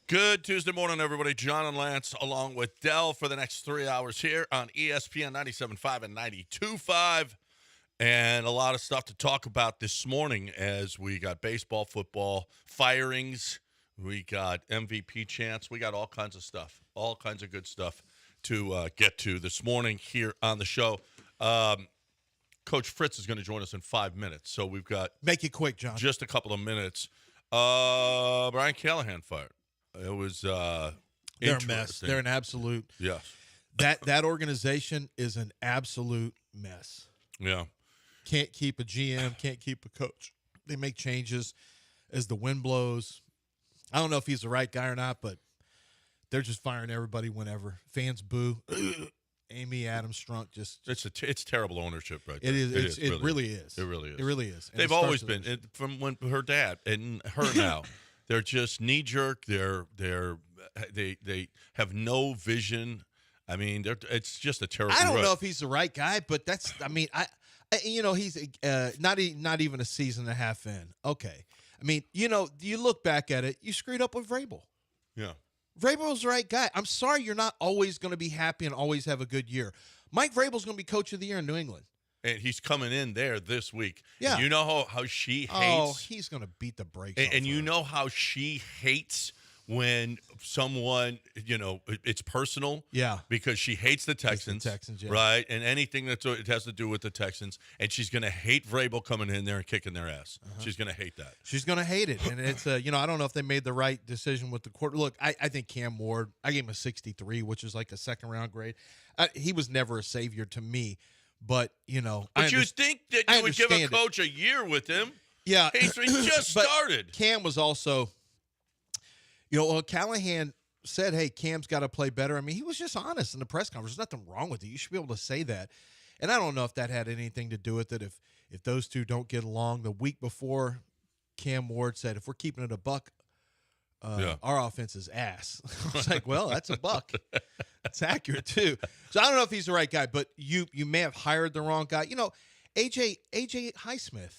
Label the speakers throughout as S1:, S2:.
S1: Good Tuesday morning, everybody. John and Lance along with Dell for the next 3 hours here on ESPN 97.5 and 92.5. And a lot of stuff to talk about this morning as we got baseball, football, firings. We got MVP chants. We got all kinds of stuff, all kinds of good stuff to get to this morning here on the show. Coach Fritz is going to join us in 5 minutes, so we've got –
S2: Make it quick, John.
S1: Just a couple of minutes. Brian Callahan fired. It was
S2: They're a mess. They're an absolute –
S1: Yes.
S2: That organization is an absolute mess.
S1: Yeah.
S2: Can't keep a GM, can't keep a coach. They make changes as the wind blows. I don't know if he's the right guy or not, but they're just firing everybody whenever. Fans boo. Amy Adams Strunk just –
S1: It's terrible ownership right there.
S2: It is. It really is.
S1: It really is.
S2: It really is.
S1: They've always been from when her dad and her now. They're just knee jerk. They have no vision. I mean, it's just a terrible.
S2: I don't know if he's the right guy, but that's. I mean, he's not even a season and a half in. Okay, I mean, you look back at it, you screwed up with Vrabel.
S1: Yeah,
S2: Vrabel's the right guy. I'm sorry, you're not always going to be happy and always have a good year. Mike Vrabel's going to be coach of the year in New England.
S1: And he's coming in there this week.
S2: Yeah.
S1: And you know how she hates.
S2: Oh, he's going to beat the brakes off
S1: And you
S2: her.
S1: know how she hates when someone, it's personal.
S2: Yeah.
S1: Because she hates the Texans.
S2: Yeah.
S1: Right? And anything it has to do with the Texans. And she's going to hate Vrabel coming in there and kicking their ass. Uh-huh. She's going to hate that.
S2: She's going to hate it. And it's, I don't know if they made the right decision with the quarter. Look, I think Cam Ward, I gave him a 63, which is like a second-round grade. He was never a savior to me. But,
S1: But you think that you would give a coach a year with him?
S2: Yeah.
S1: He just started.
S2: Cam was also, Callahan said, hey, Cam's got to play better. I mean, he was just honest in the press conference. There's nothing wrong with it. You should be able to say that. And I don't know if that had anything to do with it. If those two don't get along, the week before, Cam Ward said, if we're keeping it a buck, our offense is ass. I was like, well, that's a buck. It's accurate, too. So I don't know if he's the right guy, but you may have hired the wrong guy. AJ Highsmith,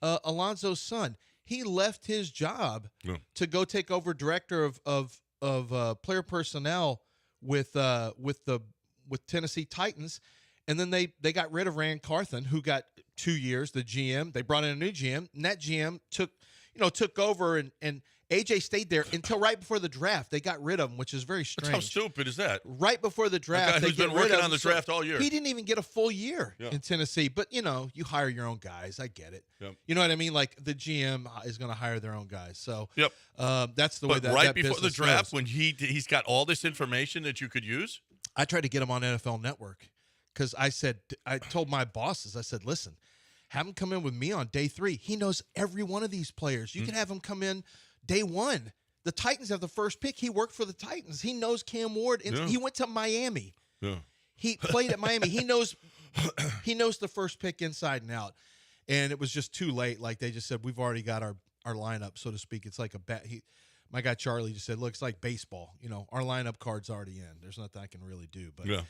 S2: Alonzo's son, he left his job to go take over director of player personnel with Tennessee Titans, and then they got rid of Rand Carthen, who got 2 years, the GM. They brought in a new GM, and that GM took over and AJ stayed there until right before the draft. They got rid of him, which is very strange.
S1: How stupid is that?
S2: Right before the draft,
S1: who's been working on the draft all year.
S2: He didn't even get a full year in Tennessee. But, you hire your own guys. I get it.
S1: Yep.
S2: You know what I mean? Like, the GM is going to hire their own guys. So that's the way
S1: that right before the draft, when he's got all this information that you could use?
S2: I tried to get him on NFL Network because I told my bosses, I said, listen, have him come in with me on day 3. He knows every one of these players. You can have him come in day 1. The Titans have the first pick. He worked for the Titans. He knows Cam Ward. He went to Miami. Yeah. He played at Miami. He knows the first pick inside and out. And it was just too late. Like they just said, we've already got our lineup, so to speak. It's like a bet. My guy Charlie just said, look, it's like baseball. Our lineup card's already in. There's nothing I can really do. But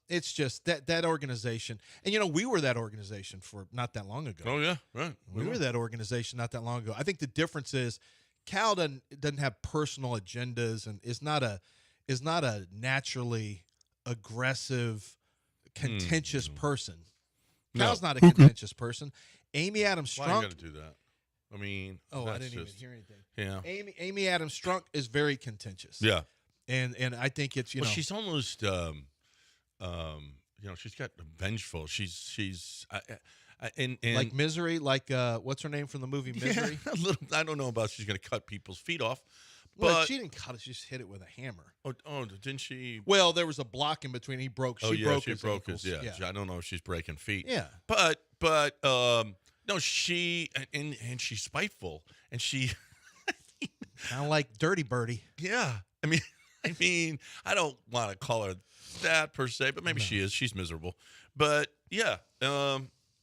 S2: it's just that organization. And, we were that organization for not that long ago.
S1: Oh, yeah, right.
S2: We were that organization not that long ago. I think the difference is Cal doesn't have personal agendas and is not a naturally aggressive, contentious person. Cal's not a contentious person. Amy Adams Strunk.
S1: Why you got to do that? I mean,
S2: I didn't even hear anything.
S1: Yeah.
S2: Amy Adams Strunk is very contentious.
S1: Yeah.
S2: And I think it's,
S1: she's almost she's got vengeful. She's and
S2: like Misery, like what's her name from the movie Misery?
S1: Yeah, a little, I don't know about she's going to cut people's feet off.
S2: But she didn't cut it; she just hit it with a hammer.
S1: Oh, didn't she?
S2: Well, there was a block in between. She broke his ankles.
S1: Yeah, I don't know if she's breaking feet.
S2: Yeah,
S1: but no, she and she's spiteful, and she
S2: kind of like Dirty Birdie.
S1: Yeah, I mean, I don't want to call her that per se, but maybe she is. She's miserable, but yeah.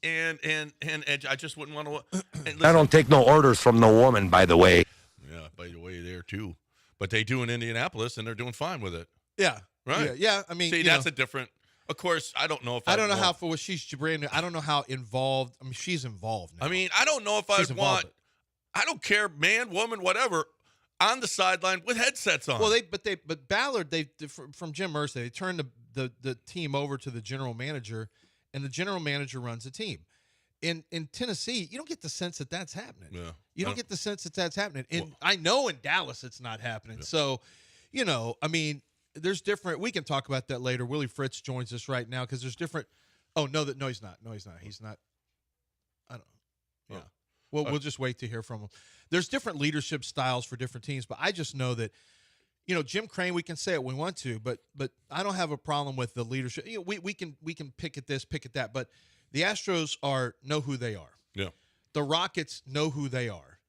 S1: And I just wouldn't want to.
S3: I don't take no orders from no woman, by the way.
S1: Yeah, by the way, there too. But they do in Indianapolis, and they're doing fine with it.
S2: Yeah,
S1: right.
S2: Yeah. I mean,
S1: see, that's a different. Of course, I don't know if
S2: I don't know how for she's brand new. I don't know how involved. I mean, she's involved now.
S1: I mean, I don't know if I want. I don't care, man, woman, whatever. on the sideline with headsets on.
S2: Well, but Ballard, from Jim Irsay, they turned the team over to the general manager, and the general manager runs the team. In Tennessee, you don't get the sense that that's happening.
S1: Yeah.
S2: You don't get the sense that that's happening. And I know in Dallas it's not happening. Yeah. So, I mean, there's different. We can talk about that later. Willie Fritz joins us right now because there's different. Oh, no, he's not. No, he's not. He's not. I don't. Yeah. Oh. Well, we'll just wait to hear from him. There's different leadership styles for different teams, but I just know that, Jim Crane, we can say it when we want to, but I don't have a problem with the leadership. We can pick at this, pick at that, but the Astros know who they are.
S1: Yeah.
S2: The Rockets know who they are.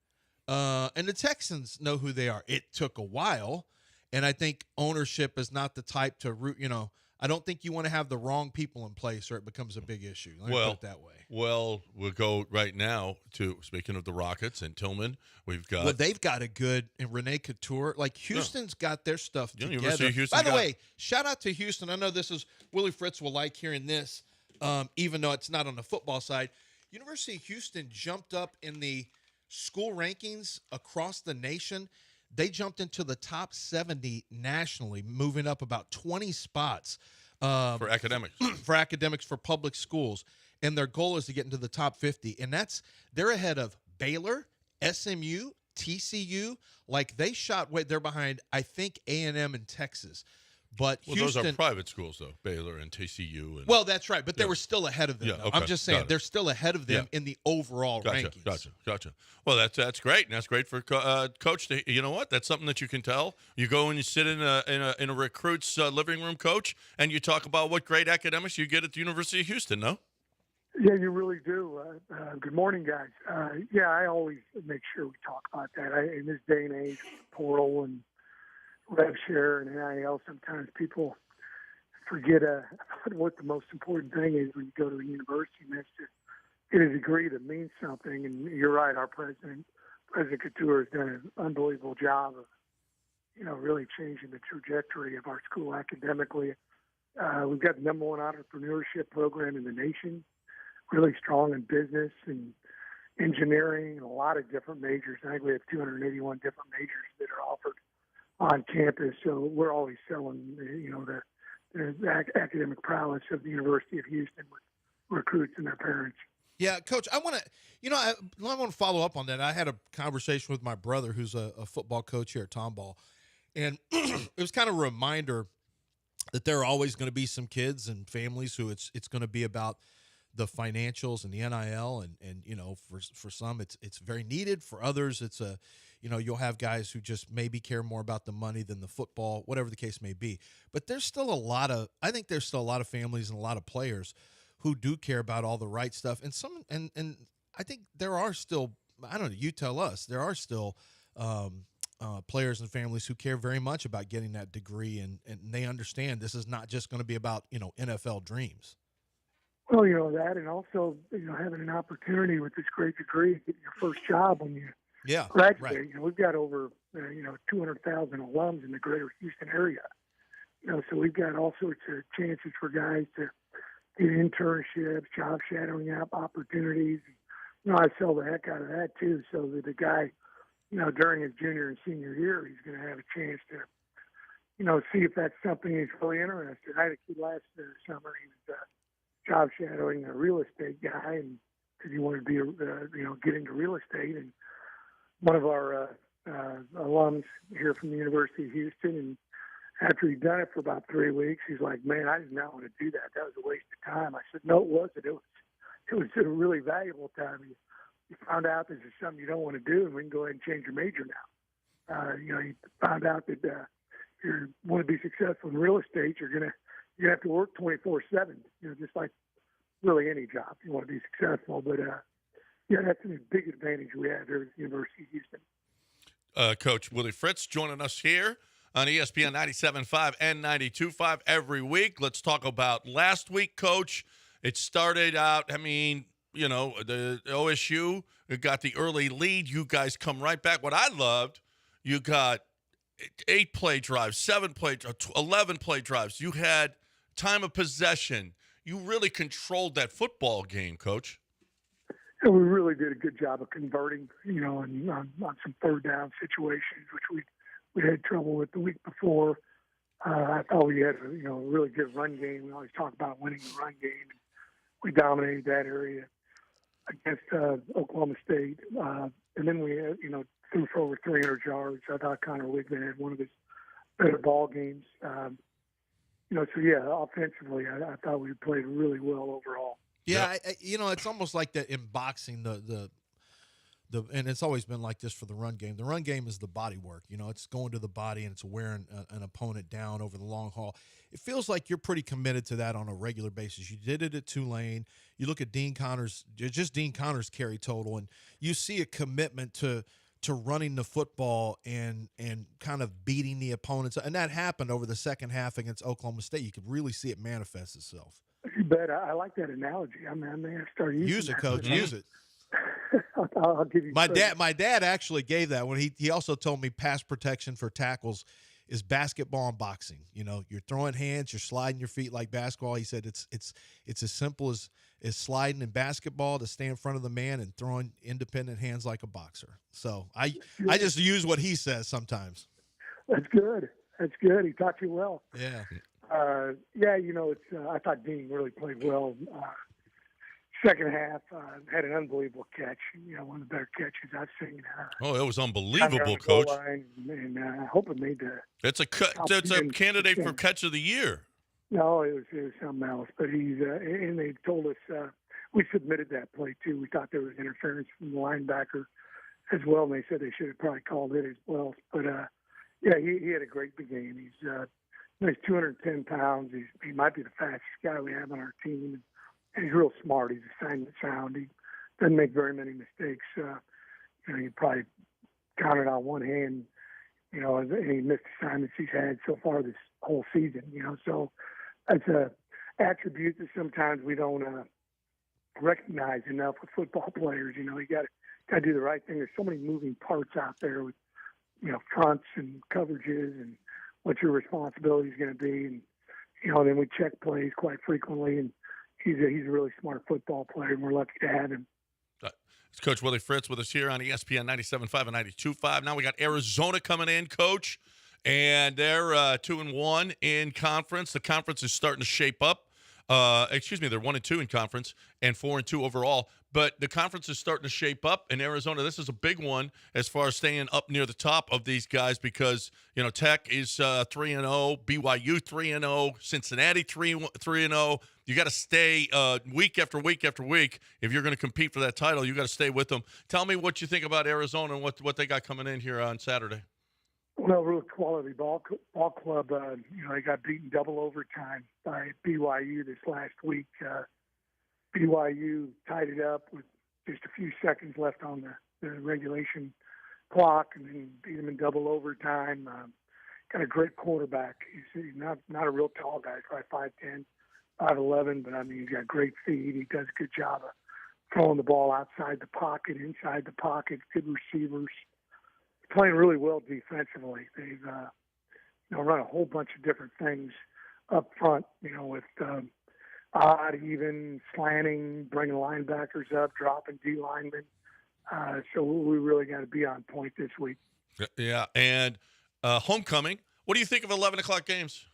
S2: And the Texans know who they are. It took a while, and I think ownership is not the type to root, I don't think you want to have the wrong people in place or it becomes a big issue. Let me put it that way.
S1: Well, we'll go right now to, speaking of the Rockets and Tillman, we've got.
S2: Well, they've got a good, and Rene Couture. Like, Houston's got their stuff together.
S1: University of Houston
S2: By the way, shout out to Houston. I know this is, Willie Fritz will like hearing this, even though it's not on the football side. University of Houston jumped up in the school rankings across the nation. They jumped into the top 70 nationally, moving up about 20 spots.
S1: For academics.
S2: For public schools. And their goal is to get into the top 50. And they're ahead of Baylor, SMU, TCU. Like, they shot way, they're behind, I think, A&M and Texas. But Houston,
S1: those are private schools, though, Baylor and TCU.
S2: Well, that's right, but they were still ahead of them.
S1: Yeah, okay,
S2: I'm just saying they're still ahead of them in the overall rankings.
S1: Gotcha. Well, that's great, and that's great for coach. You know what? That's something that you can tell. You go and you sit in a recruit's living room, coach, and you talk about what great academics you get at the University of Houston. No?
S4: Yeah, you really do. Good morning, guys. I always make sure we talk about that. In this day and age, portal and rev share and NIL, sometimes people forget what the most important thing is when you go to a university, and that's to get a degree that means something. And you're right, our President Couture, has done an unbelievable job of, really changing the trajectory of our school academically. We've got the number one entrepreneurship program in the nation, really strong in business and engineering and a lot of different majors. I think we have 281 different majors that are offered on campus, so we're always selling, the academic prowess of the University of Houston with recruits and their parents.
S2: Yeah, Coach, I want to follow up on that. I had a conversation with my brother, who's a football coach here at Tomball, and it was kind of a reminder that there are always going to be some kids and families who it's going to be about the financials and the NIL, and for some it's very needed. For others, it's you'll have guys who just maybe care more about the money than the football, whatever the case may be. But there's still a lot of families and a lot of players who do care about all the right stuff. And and I think there are still, I don't know, you tell us, there are still players and families who care very much about getting that degree, and they understand this is not just going to be about, NFL dreams.
S4: Well, that, and also, having an opportunity with this great degree, getting your first job when you graduate. Right. We've got over, 200,000 alums in the greater Houston area. So we've got all sorts of chances for guys to get internships, job shadowing opportunities. I sell the heck out of that too, so that the guy, during his junior and senior year, he's going to have a chance to, see if that's something he's really interested in. I had a kid last summer. He was job shadowing a real estate guy, and because he wanted to be, get into real estate. And one of our alums here from the University of Houston, and after he'd done it for about 3 weeks, he's like, "Man, I did not want to do that. That was a waste of time." I said, "No, it wasn't. It was a really valuable time. You found out this is something you don't want to do, and we can go ahead and change your major now. You found out that if you want to be successful in real estate, you're gonna have to work 24/7. Just like really any job, you want to be successful. But that's a big advantage we have here at the University of Houston."
S1: Coach Willie Fritz joining us here on ESPN 97.5 and 92.5 every week. Let's talk about last week, Coach. It started out, the OSU got the early lead. You guys come right back. What I loved, you got 8-play drives, 7-play, 11-play drives. You had time of possession. You really controlled that football game, Coach.
S4: And we really did a good job of converting, on some third down situations, which we had trouble with the week before. I thought we had a really good run game. We always talk about winning the run game. We dominated that area against Oklahoma State. And then we had, threw for over 300 yards. I thought Connor Wigman had one of his better ball games. Offensively, I thought we played really well overall.
S2: Yeah, it's almost like that in boxing, and it's always been like this for the run game. The run game is the body work. It's going to the body and it's wearing an opponent down over the long haul. It feels like you're pretty committed to that on a regular basis. You did it at Tulane. You look at Dean Connor's carry total, and you see a commitment to running the football and kind of beating the opponents. And that happened over the second half against Oklahoma State. You could really see it manifest itself.
S4: You bet. I like that analogy. I may have started using
S2: Use it, Coach. Use it.
S4: I'll give you credit.
S2: My dad actually gave that when he also told me pass protection for tackles is basketball and boxing. You're throwing hands, you're sliding your feet like basketball. He said it's as simple as sliding in basketball to stay in front of the man and throwing independent hands like a boxer. So I just use what he says sometimes.
S4: That's good. He taught you well.
S2: Yeah.
S4: I thought Dean really played well. Second half, had an unbelievable catch. One of the better catches I've seen.
S1: It was unbelievable, Coach.
S4: And I hope it made the.
S1: It's a candidate for catch of the year.
S4: No, it was something else. But and they told us we submitted that play too. We thought there was interference from the linebacker as well, and they said they should have probably called it as well. But he had a great big game. He's 210 pounds. He might be the fastest guy we have on our team. And he's real smart. He's assignment sound. He doesn't make very many mistakes. You probably counted on one hand, any missed assignments he's had so far this whole season, So that's a attribute that sometimes we don't recognize enough with football players. You got to do the right thing. There's so many moving parts out there with, fronts and coverages and what your responsibility is going to be. And, then we check plays quite frequently, and he's a really smart football player, and we're lucky to have him.
S1: It's Coach Willie Fritz with us here on ESPN 97.5 and 92.5. Now we got Arizona coming in, Coach, and they're 2-1 in conference. The conference is starting to shape up. They're 1-2 in conference and 4-2 overall. But the conference is starting to shape up in Arizona. This is a big one as far as staying up near the top of these guys because, Tech is 3-0, BYU 3-0, Cincinnati 3-0. You got to stay week after week after week. If you're going to compete for that title, you got to stay with them. Tell me what you think about Arizona and what they got coming in here on Saturday.
S4: Well, real quality ball club. They got beaten double overtime by BYU this last week. BYU tied it up with just a few seconds left on the regulation clock, and then beat them in double overtime. Got a great quarterback. He's not a real tall guy, probably 5'10", 5'11", but he's got great feet. He does a good job of throwing the ball outside the pocket, inside the pocket. Good receivers. Playing really well defensively. They've run a whole bunch of different things up front. With odd, even, slanting, bringing linebackers up, dropping D linemen. So we really got to be on point this week.
S1: Yeah, and homecoming. What do you think of 11 o'clock games?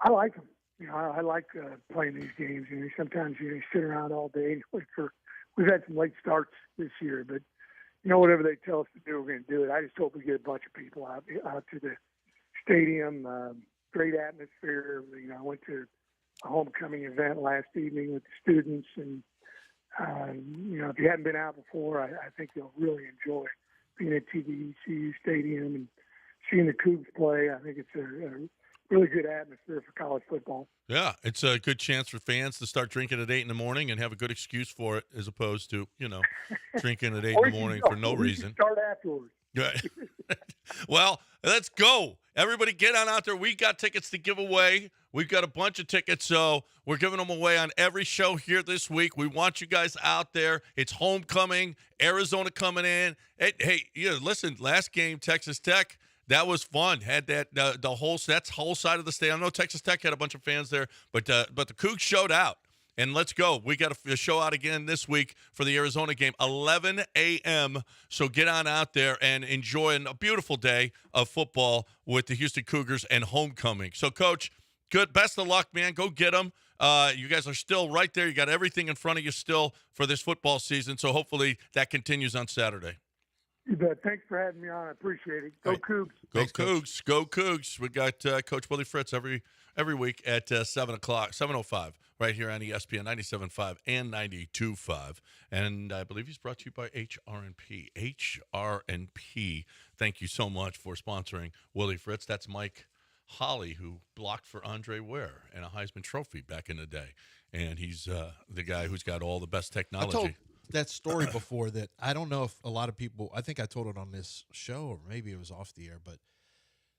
S4: I like them. I like playing these games. Sometimes you sit around all day and wait for. We've had some late starts this year, but whatever they tell us to do, we're going to do it. I just hope we get a bunch of people out to the stadium. Great atmosphere. I went to a homecoming event last evening with the students, and if you haven't been out before, I think you'll really enjoy being at TVECU Stadium and seeing the Cougs play. I think it's a really good atmosphere for college football.
S1: Yeah, it's a good chance for fans to start drinking at 8 in the morning and have a good excuse for it, as opposed to drinking at 8 in the morning for no reason.
S4: Start afterwards.
S1: Well, let's go. Everybody get on out there. We got tickets to give away. We've got a bunch of tickets, so we're giving them away on every show here this week. We want you guys out there. It's homecoming. Arizona coming in. Hey, listen, last game, Texas Tech, that was fun. Had that the whole side of the state. I know Texas Tech had a bunch of fans there, but the Cougs showed out. And let's go. We got a show out again this week for the Arizona game, 11 a.m. So get on out there and enjoy a beautiful day of football with the Houston Cougars and homecoming. So, Coach, good. Best of luck, man. Go get them. You guys are still right there. You got everything in front of you still for this football season. So hopefully that continues on Saturday.
S4: You bet. Thanks for having me on. I appreciate it. Go Cougs.
S1: Go Thanks, Cougs. Coach. Go Cougs. We got Coach Willie Fritz every week at 7:05 right here on ESPN 97.5 and 92.5. And I believe he's brought to you by HRNP. HRNP. Thank you so much for sponsoring Willie Fritz. That's Mike Holly, who blocked for Andre Ware and a Heisman Trophy back in the day. And he's the guy who's got all the best technology.
S2: I told that story before that I don't know if a lot of people, I think I told it on this show or maybe it was off the air, but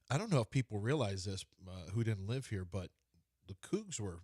S2: I don't know if people realize this who didn't live here, but the Cougs were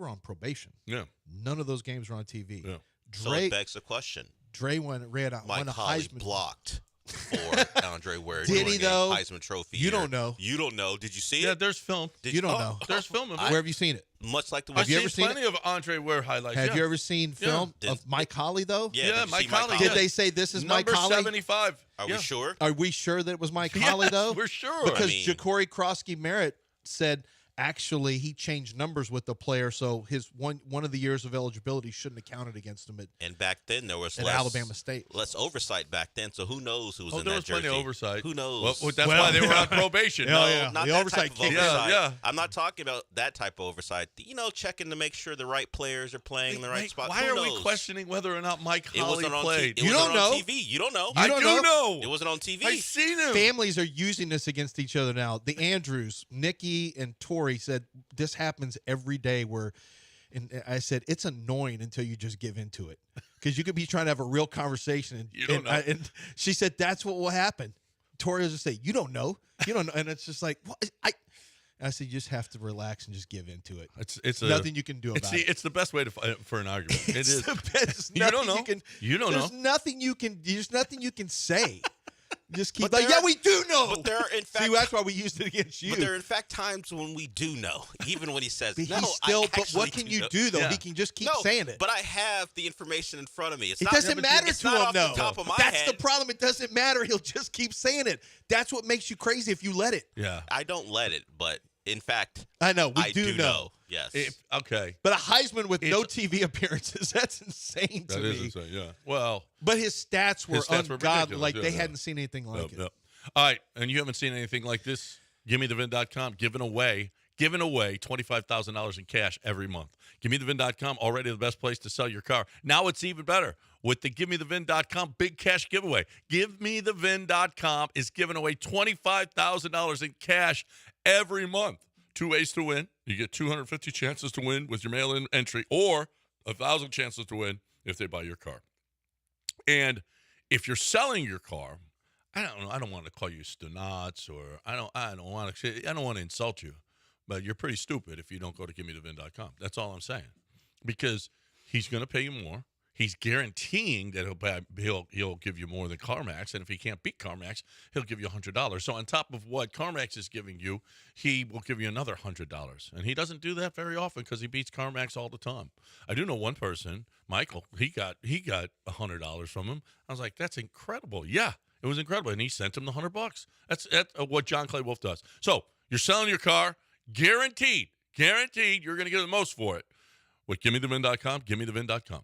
S2: on probation.
S1: Yeah.
S2: None of those games were on TV.
S1: Yeah.
S5: So it begs the question.
S2: Dre won a Heisman
S5: blocked for Andre Ware.
S2: Did he though?
S5: Heisman Trophy.
S2: You don't know.
S5: You don't know. Did you see it?
S1: Yeah, there's film.
S2: You don't know.
S1: There's film of it.
S2: Where have you seen it?
S5: Much like the
S1: I've seen plenty of Andre Ware highlights.
S2: Have you ever seen film of Mike Holly though?
S5: Yeah,
S1: Mike Holly.
S2: Did they say this is Mike Holly?
S1: Number 75.
S5: Are we sure?
S2: Are we sure that it was Mike Holly though?
S1: We're sure.
S2: Because Ja'Cory Krosky-Merritt said actually he changed numbers with the player, so his one of the years of eligibility shouldn't have counted against him
S5: and back then there was
S2: at Alabama State.
S5: Less oversight back then, so who knows who was in that
S1: there was
S5: jersey.
S1: plenty of oversight.
S5: Who knows?
S1: Well, that's why they were on probation.
S5: Not
S2: the
S5: that
S2: oversight
S5: type of oversight.
S1: Yeah.
S5: I'm not talking about that type of oversight. Checking to make sure the right players are playing in the right spot.
S1: Why are we questioning whether or not Mike Holly played?
S5: You don't know. TV. You don't know.
S1: I do know.
S5: It wasn't on TV.
S1: I've seen him.
S2: Families are using this against each other now. The Andrews, Nikki and Tori said this happens every day and I said, it's annoying until you just give into it. Because you could be trying to have a real conversation. And,
S1: you don't know.
S2: And she said, that's what will happen. Tori will just say, you don't know. You don't know. And it's just like, what? I said, you just have to relax and just give into it. It's nothing you can do about it.
S1: It's the best way for an argument. It is.
S2: The best.
S1: You don't know. You don't know.
S2: There's nothing you can say. Just keep like, yeah, we do know.
S5: But there are, in fact,
S2: see, that's why we used it against you.
S5: But there are, in fact, times when we do know, even when he says,
S2: but
S5: no,
S2: but what can you do, though? Yeah. He can just keep saying it.
S5: But I have the information in front of me.
S2: It doesn't matter to him, though. That's
S5: head.
S2: the problem. It doesn't matter. He'll just keep saying it. That's what makes you crazy if you let it.
S1: Yeah.
S5: I don't let it, but in fact,
S2: I know.
S5: I do know. Yes.
S1: Okay.
S2: But a Heisman with no TV appearances, that's insane to me.
S1: That is insane, yeah. Well.
S2: But his stats were ungodly. Like they hadn't seen anything like it.
S1: Yep. All right. And you haven't seen anything like this? GimmeTheVin.com giving away $25,000 in cash every month. GimmeTheVin.com, already the best place to sell your car. Now it's even better with the GimmeTheVin.com big cash giveaway. GiveMeTheVin.com is giving away $25,000 in cash every month. 2 ways to win. You get 250 chances to win with your mail-in entry, or 1,000 chances to win if they buy your car. And if you're selling your car, I don't know. I don't want to call you stunats, or I don't want to insult you, but you're pretty stupid if you don't go to GimmeTheVin.com. That's all I'm saying, because he's going to pay you more. He's guaranteeing that he'll give you more than CarMax, and if he can't beat CarMax, he'll give you $100. So on top of what CarMax is giving you, he will give you another $100, and he doesn't do that very often because he beats CarMax all the time. I do know one person, Michael. He got $100 from him. I was like, that's incredible. Yeah, it was incredible, and he sent him the $100. That's what John Clay Wolf does. So you're selling your car, guaranteed, you're going to get the most for it with GimmeTheVin.com. GimmeTheVin.com.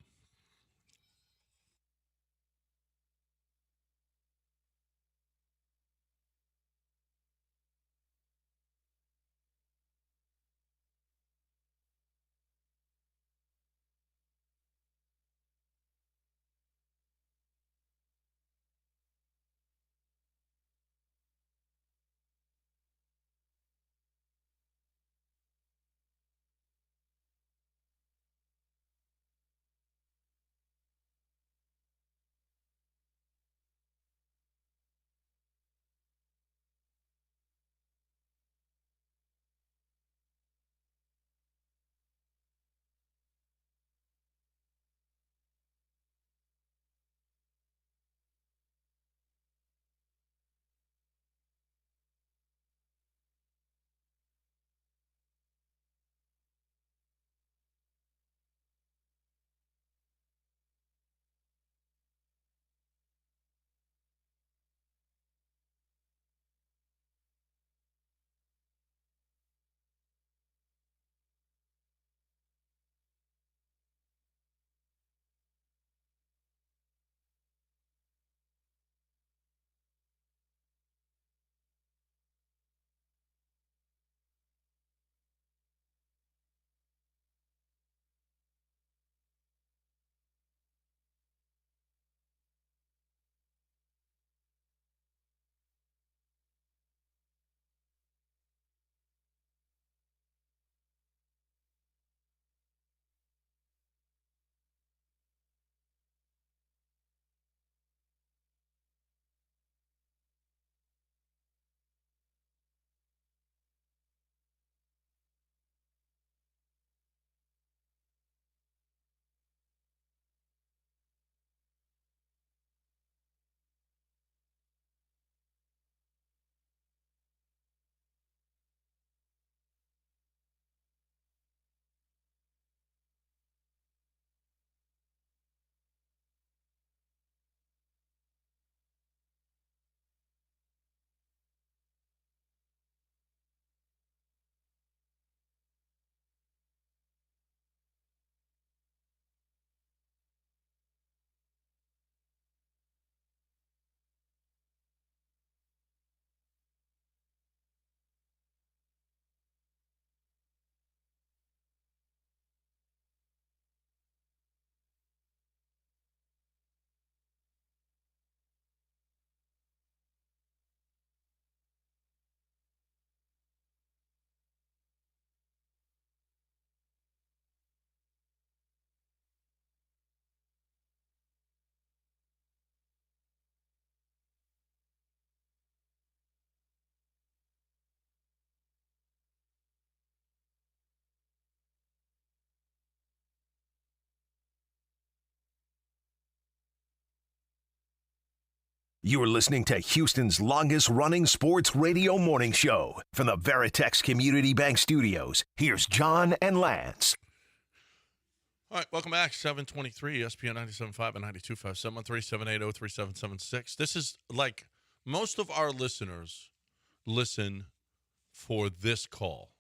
S6: You are listening to Houston's longest-running sports radio morning show from the Veritex Community Bank Studios. Here's John and Lance.
S1: All right, welcome back. 723 ESPN 97.5 and 92.5, 713-780-3776. This is like most of our listeners listen for this call.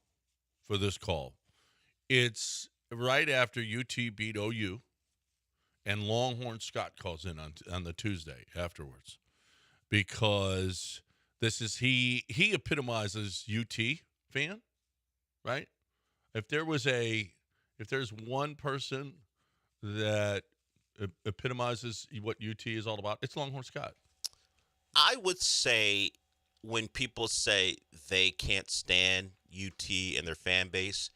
S1: It's right after UT beat OU, and Longhorn Scott calls in on the Tuesday afterwards. Because this is he epitomizes UT fan, right? If there's one person that epitomizes what UT is all about, it's Longhorn Scott.
S5: I would say when people say they can't stand UT and their fan base,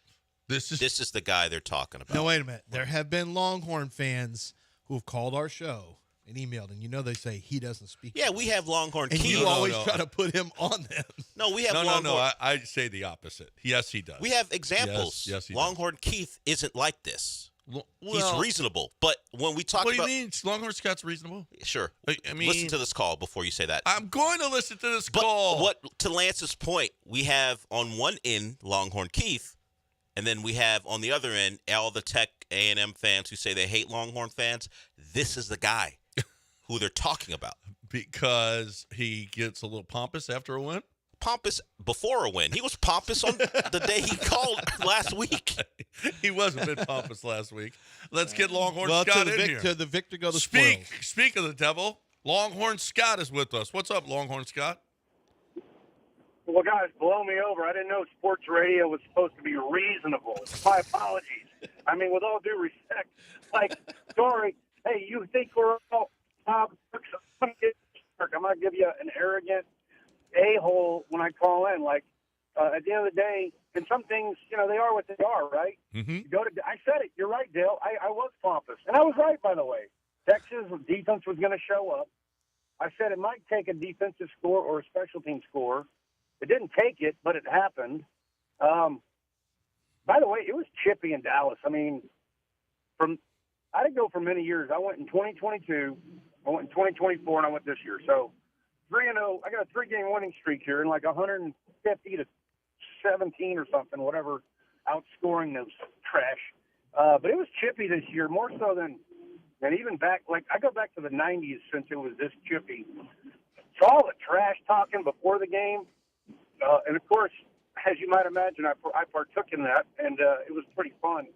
S5: this is the guy they're talking about.
S2: No, wait a minute. There have been Longhorn fans who have called our show and emailed, and they say he doesn't speak.
S5: Yeah, we have Longhorn
S2: and
S5: Keith.
S2: You always try to put him on them.
S5: No, we have Longhorn.
S1: No, I say the opposite. Yes, he does.
S5: We have examples.
S1: Yes, he
S5: Longhorn
S1: does. Keith
S5: isn't like this.
S1: Well,
S5: he's reasonable. But when we talk
S1: about...
S5: What
S1: do you mean Longhorn Scott's reasonable?
S5: Sure.
S1: I mean...
S5: Listen to this call before you say that.
S1: I'm going to listen to this call.
S5: To Lance's point, we have on one end Longhorn Keith, and then we have on the other end all the Tech A&M fans who say they hate Longhorn fans. This is the guy who they're talking about.
S1: Because he gets a little pompous after a win?
S5: Pompous before a win. He was pompous on the day he called last week.
S1: He was a bit pompous last week. Let's get Longhorn Scott in here.
S2: To the victor go the spoils.
S1: Speak of the devil. Longhorn Scott is with us. What's up, Longhorn Scott?
S7: Well, guys, blow me over. I didn't know sports radio was supposed to be reasonable. My apologies. I mean, with all due respect, sorry, hey, you think we're all I'm going to give you an arrogant a-hole when I call in. At the end of the day, and some things, they are what they are, right?
S1: Mm-hmm.
S7: I said it. You're right, Dale. I was pompous. And I was right, by the way. Texas defense was going to show up. I said it might take a defensive score or a special team score. It didn't take it, but it happened. By the way, it was chippy in Dallas. I mean, I didn't go for many years. I went in 2022, I went in 2024, and I went this year. So 3-0. I got a 3-game winning streak here, and 150 to 17 or something, whatever, outscoring those trash. But it was chippy this year, more so than even back. I go back to the 90s since it was this chippy. So all the trash talking before the game, and of course, as you might imagine, I partook in that, and it was pretty fun.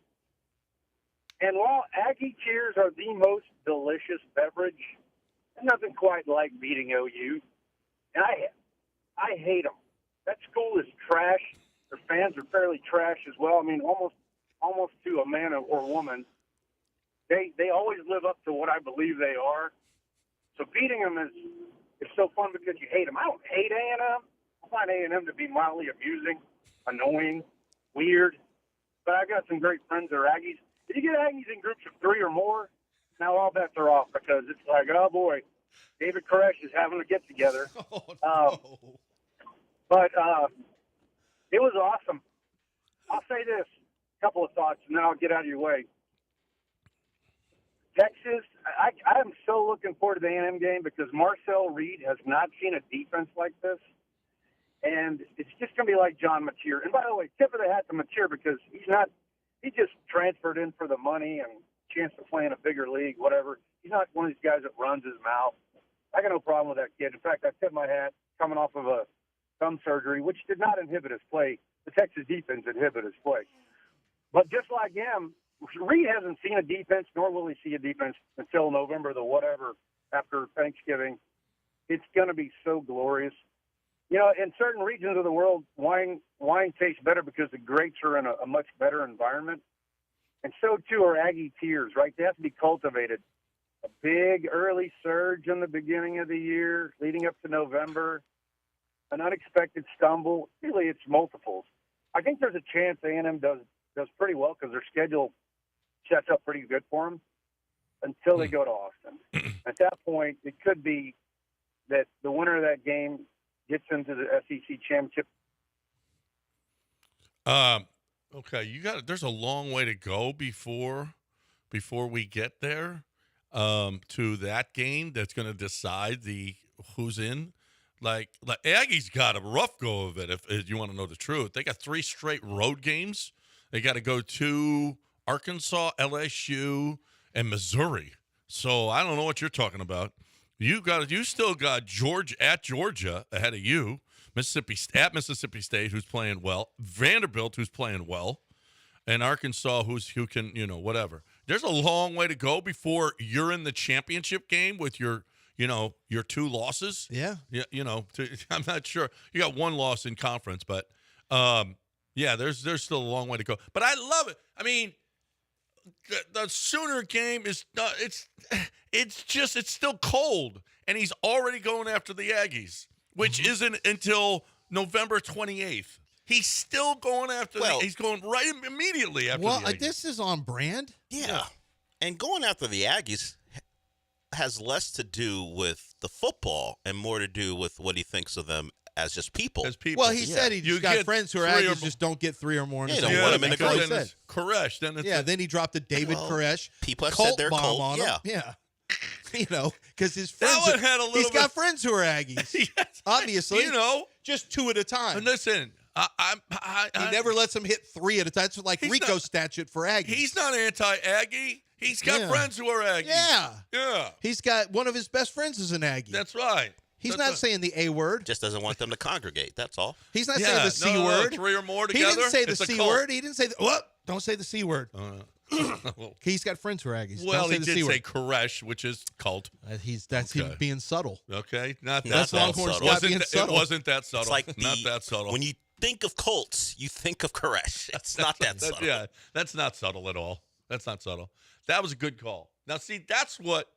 S7: And while Aggie cheers are the most delicious beverage, there's nothing quite like beating OU. And I hate them. That school is trash. Their fans are fairly trash as well. I mean, almost to a man or woman. They always live up to what I believe they are. So beating them is so fun because you hate them. I don't hate A&M. I find A&M to be mildly amusing, annoying, weird. But I got some great friends that are Aggies. If you get Aggies in groups of 3 or more, now all bets are off because it's oh boy, David Koresh is having a get together.
S2: Oh, no.
S7: But it was awesome. I'll say this, a couple of thoughts, and then I'll get out of your way. Texas, I am so looking forward to the A&M game because Marcel Reed has not seen a defense like this. And it's just going to be like John Mateer. And by the way, tip of the hat to Mateer because he just transferred in for the money and chance to play in a bigger league, whatever. He's not one of these guys that runs his mouth. I got no problem with that kid. In fact, I tip my hat coming off of a thumb surgery, which did not inhibit his play. The Texas defense inhibited his play. But just like him, Reed hasn't seen a defense, nor will he see a defense until November the whatever after Thanksgiving. It's going to be so glorious. In certain regions of the world, wine tastes better because the grapes are in a much better environment. And so, too, are Aggie tears, right? They have to be cultivated. A big early surge in the beginning of the year, leading up to November, an unexpected stumble. Really, it's multiples. I think there's a chance A&M does pretty well because their schedule sets up pretty good for them until they go to Austin. At that point, it could be that the winner of that game gets into the SEC championship.
S1: Okay, there's a long way to go before we get there to that game that's going to decide the who's in. Like Aggies got a rough go of it, if you want to know the truth. They got 3 straight road games. They got to go to Arkansas, LSU, and Missouri. So I don't know what you're talking about. You still got Georgia ahead of you. Mississippi State, who's playing well. Vanderbilt, who's playing well. And Arkansas, who can, whatever. There's a long way to go before you're in the championship game with your 2 losses.
S2: Yeah.
S1: I'm not sure. You got 1 loss in conference, but there's still a long way to go. But I love it. I mean, the Sooner game is not, it's still cold, and he's already going after the Aggies, which isn't until November 28th. He's still going after he's going right immediately after the Aggies. Well,
S2: this is on brand.
S5: Yeah. And going after the Aggies has less to do with the football and more to do with what he thinks of them as just people.
S2: Well, he said he's got friends who are Aggies, just don't get 3 or more.
S5: They don't want him in the
S1: Koresh. Koresh. Then
S2: he dropped the David Koresh.
S5: People have said they're
S2: bomb on him. Yeah. Because his friends. He's got friends who are Aggies. Yes, obviously. Just 2 at a time.
S1: And listen,
S2: he never lets them hit 3 at a time. It's like Rico's statute for Aggies.
S1: He's not anti-Aggie. He's got friends who are Aggies.
S2: Yeah. He's got one of his best friends is an Aggie.
S1: That's right.
S2: He's not saying the A word.
S5: Just doesn't want them to congregate. That's all.
S2: He's not saying the C word.
S1: 3 or more together.
S2: He didn't say the C word. He didn't say don't say the C word. He's got friends who are Aggies.
S1: Well, he did say Koresh, which is cult.
S2: That's him being subtle.
S1: Okay, not
S2: that's Longhorn Scott being subtle.
S1: It wasn't that subtle.
S5: It's like
S1: not that subtle.
S5: When you think of Colts, you think of Koresh. It's not that subtle.
S1: Yeah, that's not subtle at all. That's not subtle. That was a good call. Now, see, that's what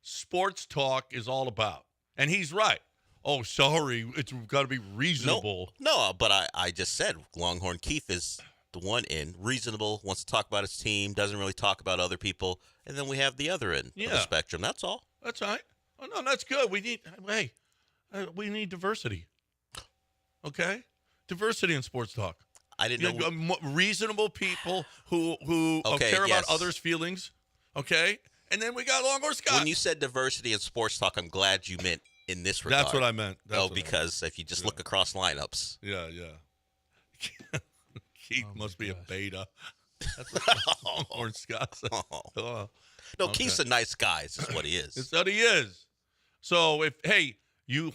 S1: sports talk is all about. And he's right. Oh, sorry, it's got to be reasonable.
S5: No, but I just said Longhorn Keith is the one end. Reasonable, wants to talk about his team, doesn't really talk about other people. And then we have the other end of the spectrum. That's all.
S1: That's right. Oh, no, that's good. We need diversity. Okay? Diversity in sports talk.
S5: I didn't know.
S1: Reasonable people who care about others' feelings. Okay? And then we got Longhorn Scott.
S5: When you said diversity in sports talk, I'm glad you meant in this regard.
S1: That's what I meant.
S5: Because if you just look across lineups.
S1: Yeah. Keith must be a beta. That's what Longhorn Scott said.
S5: No, okay. Keith's a nice guy. It's just what he is.
S1: It's what he is. So you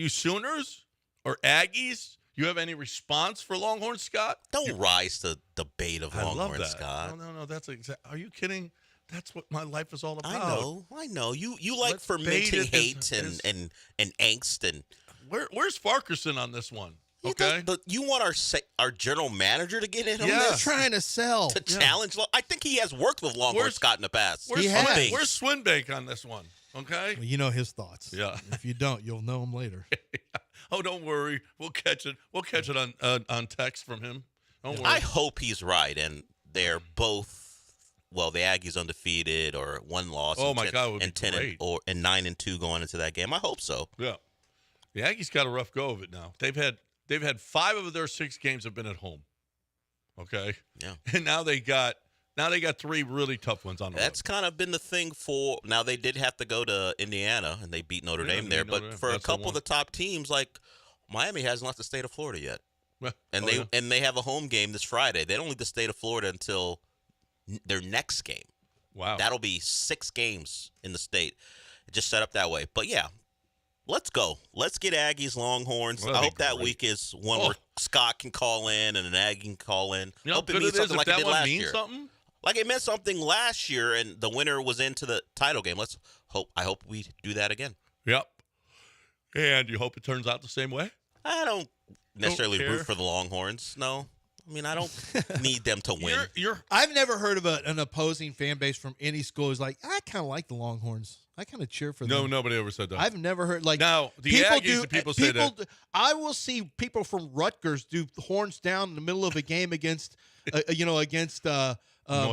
S1: Sooners or Aggies, you have any response for Longhorn Scott?
S5: Don't rise to the bait of Longhorn Scott.
S1: No. That's are you kidding? That's what my life is all about.
S5: I know. You like fermenting hate and angst and.
S1: Where's Farquharson on this one? Okay,
S5: but you want our general manager to get in on
S2: this?
S5: They're
S2: trying to sell
S5: to challenge. I think he has worked with Longhorn Scott in the past.
S1: Where's Swinbank on this one? Okay,
S2: well, you know his thoughts.
S1: Yeah,
S2: if you don't, you'll know him later.
S1: Oh, don't worry, we'll catch it. We'll catch it on text from him. Don't worry.
S5: I hope he's right, and they're both. Well, the Aggies undefeated or 1 loss.
S1: Oh my God, it would
S5: and
S1: be
S5: 10
S1: great.
S5: and 9-2 going into that game. I hope so.
S1: Yeah, the Aggies got a rough go of it now. They've had 5 of their 6 games have been at home. Okay.
S5: Yeah.
S1: And now they got 3 really tough ones on the road.
S5: That's kind of been the thing for now. They did have to go to Indiana and they beat Notre Dame there, but for a couple of the top teams like Miami hasn't left the state of Florida yet. And they have a home game this Friday. They don't leave the state of Florida until their next game.
S1: Wow.
S5: That'll be 6 games in the state. Just set up that way. But yeah. Let's go. Let's get Aggies, Longhorns. I hope that week is one where Scott can call in and an Aggie can call in.
S1: Hope it means something like it did last year.
S5: Like it meant something last year, and the winner was into the title game. I hope we do that again.
S1: Yep. And you hope it turns out the same way?
S5: I don't necessarily root for the Longhorns. No. I mean, I don't need them to win.
S2: I've never heard of an opposing fan base from any school who's like, I kind of like the Longhorns. I kind of cheer for them.
S1: No, nobody ever said that.
S2: I've never heard
S1: now the Aggies. People say that.
S2: I will see people from Rutgers do horns down in the middle of a game against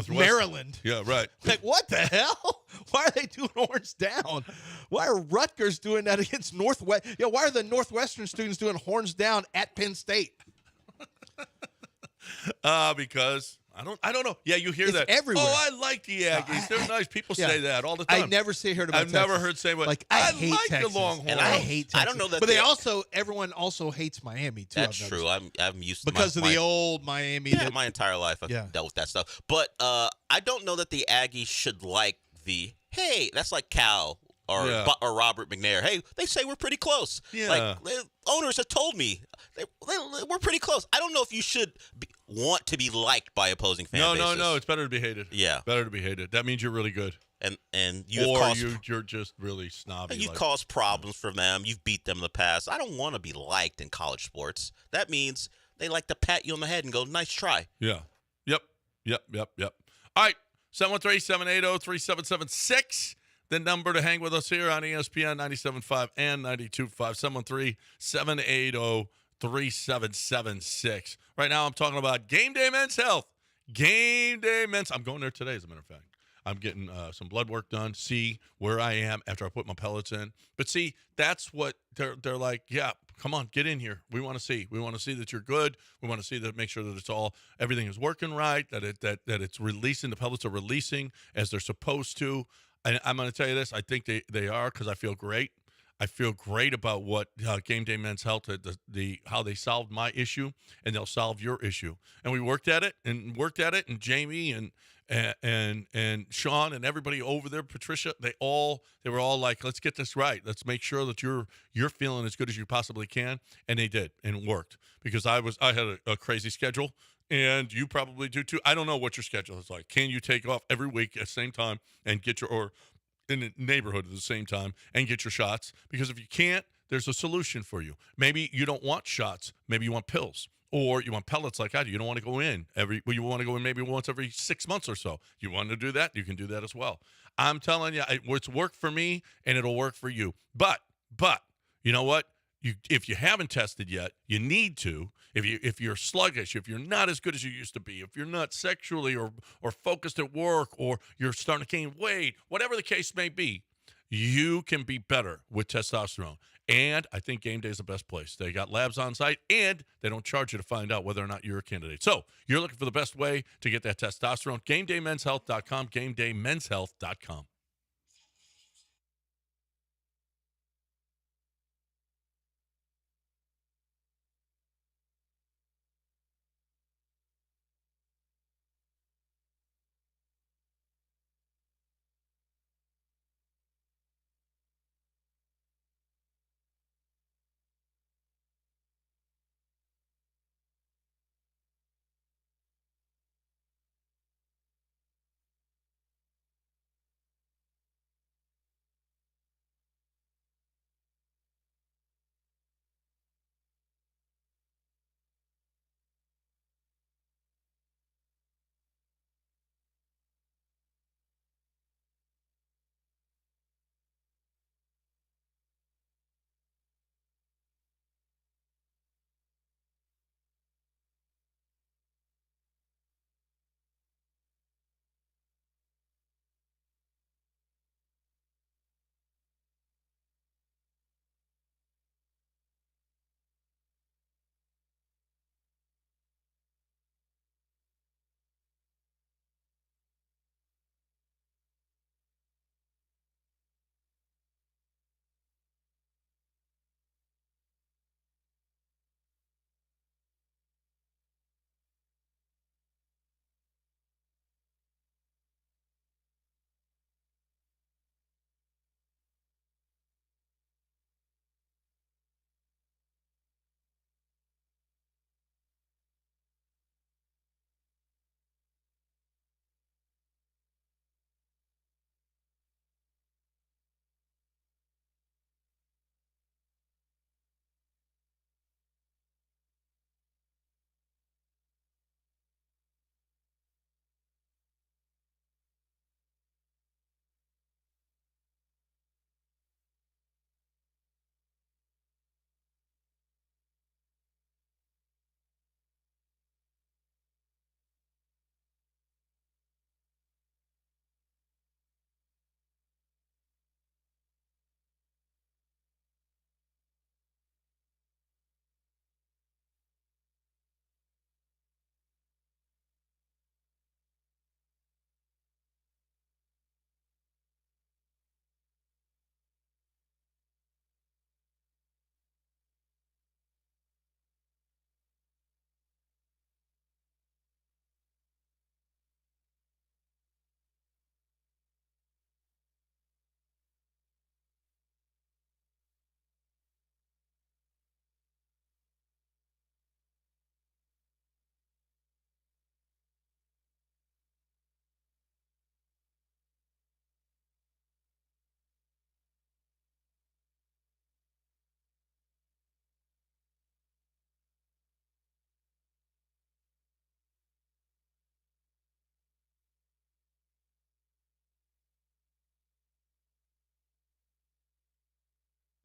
S2: Maryland.
S1: Yeah, right.
S2: Like, what the hell? Why are they doing horns down? Why are Rutgers doing that against Northwest? Why are the Northwestern students doing horns down at Penn State?
S1: Because I don't know. Yeah, you hear that
S2: everywhere.
S1: Oh, I like the Aggies. They're nice. People say that all the time.
S2: I never heard about
S1: I've never heard say
S2: like
S1: I
S2: hate
S1: like
S2: Texas.
S1: the Longhorns.
S5: And
S2: I hate Texas.
S5: I don't know that,
S2: but everyone also hates Miami too.
S5: That's true. I'm used to
S2: because of the old Miami.
S5: Yeah, my entire life I've dealt with that stuff. But I don't know that the Aggies should like the that's like Cal or Robert McNair. Hey, they say we're pretty close.
S1: Yeah.
S5: Like owners have told me we're pretty close. I don't know if you should want to be liked by opposing fan bases.
S1: No. It's better to be hated.
S5: Yeah,
S1: better to be hated. That means you're really good.
S5: And
S1: you're just really snobby.
S5: You've caused problems for them. You've beat them in the past. I don't want to be liked in college sports. That means they like to pat you on the head and go, "Nice try."
S1: Yeah. Yep. All right. 713-780-3776. The number to hang with us here on ESPN 97.5 and 92.5. 713-780-3776. Right now I'm talking about Game Day Men's Health. Game Day Men's. I'm going there today, as a matter of fact. I'm getting some blood work done, see where I am after I put my pellets in. But see, that's what they're like, yeah, come on, get in here. We want to see. We want to see that you're good. We want to see that, make sure that everything is working right, that it's releasing, the pellets are releasing as they're supposed to. And I'm going to tell you this, I think they are, because I feel great. I feel great about what Game Day Men's Health, how they solved my issue, and they'll solve your issue. And we worked at it, and Jamie and Sean and everybody over there, Patricia, they were all like, let's get this right. Let's make sure that you're feeling as good as you possibly can. And they did, and it worked, because I had a crazy schedule, and you probably do too. I don't know what your schedule is like. Can you take off every week at the same time and or in the neighborhood at the same time and get your shots? Because if you can't, there's a solution for you. Maybe you don't want shots. Maybe you want pills. Or you want pellets like I do. You don't want to go in you want to go in maybe once every 6 months or so. You want to do that? You can do that as well. I'm telling you, it's worked for me, and it'll work for you. But you know what? If you haven't tested yet, you need to. If you're sluggish, if you're not as good as you used to be, if you're not sexually or focused at work, or you're starting to gain weight, whatever the case may be, you can be better with testosterone. And I think Game Day is the best place. They got labs on site, and they don't charge you to find out whether or not you're a candidate. So you're looking for the best way to get that testosterone. GameDayMen'sHealth.com, GameDayMen'sHealth.com.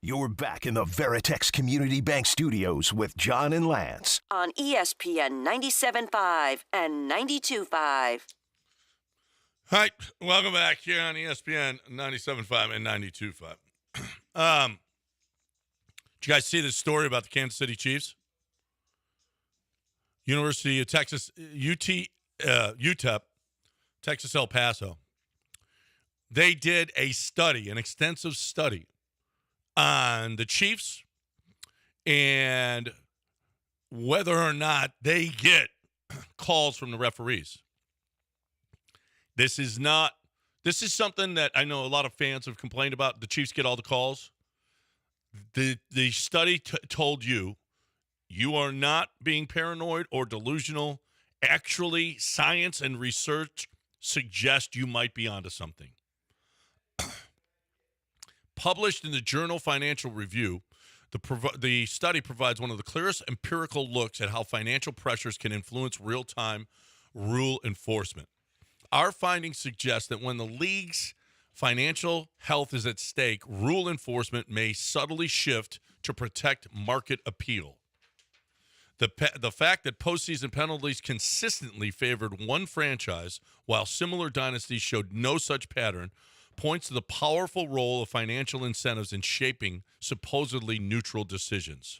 S6: You're back in the Veritex Community Bank Studios with John and Lance.
S8: On ESPN 97.5 and 92.5.
S1: Hi, welcome back here on ESPN 97.5 and 92.5. Did you guys see this story about the Kansas City Chiefs? University of Texas, UTEP, Texas El Paso. They did a study, an extensive study on the Chiefs and whether or not they get calls from the referees. This is something that I know a lot of fans have complained about. The Chiefs get all the calls. The study told you are not being paranoid or delusional. Actually, science and research suggest you might be onto something. Published in the journal Financial Review, the study provides one of the clearest empirical looks at how financial pressures can influence real-time rule enforcement. Our findings suggest that when the league's financial health is at stake, rule enforcement may subtly shift to protect market appeal. The fact that postseason penalties consistently favored one franchise while similar dynasties showed no such pattern points to the powerful role of financial incentives in shaping supposedly neutral decisions.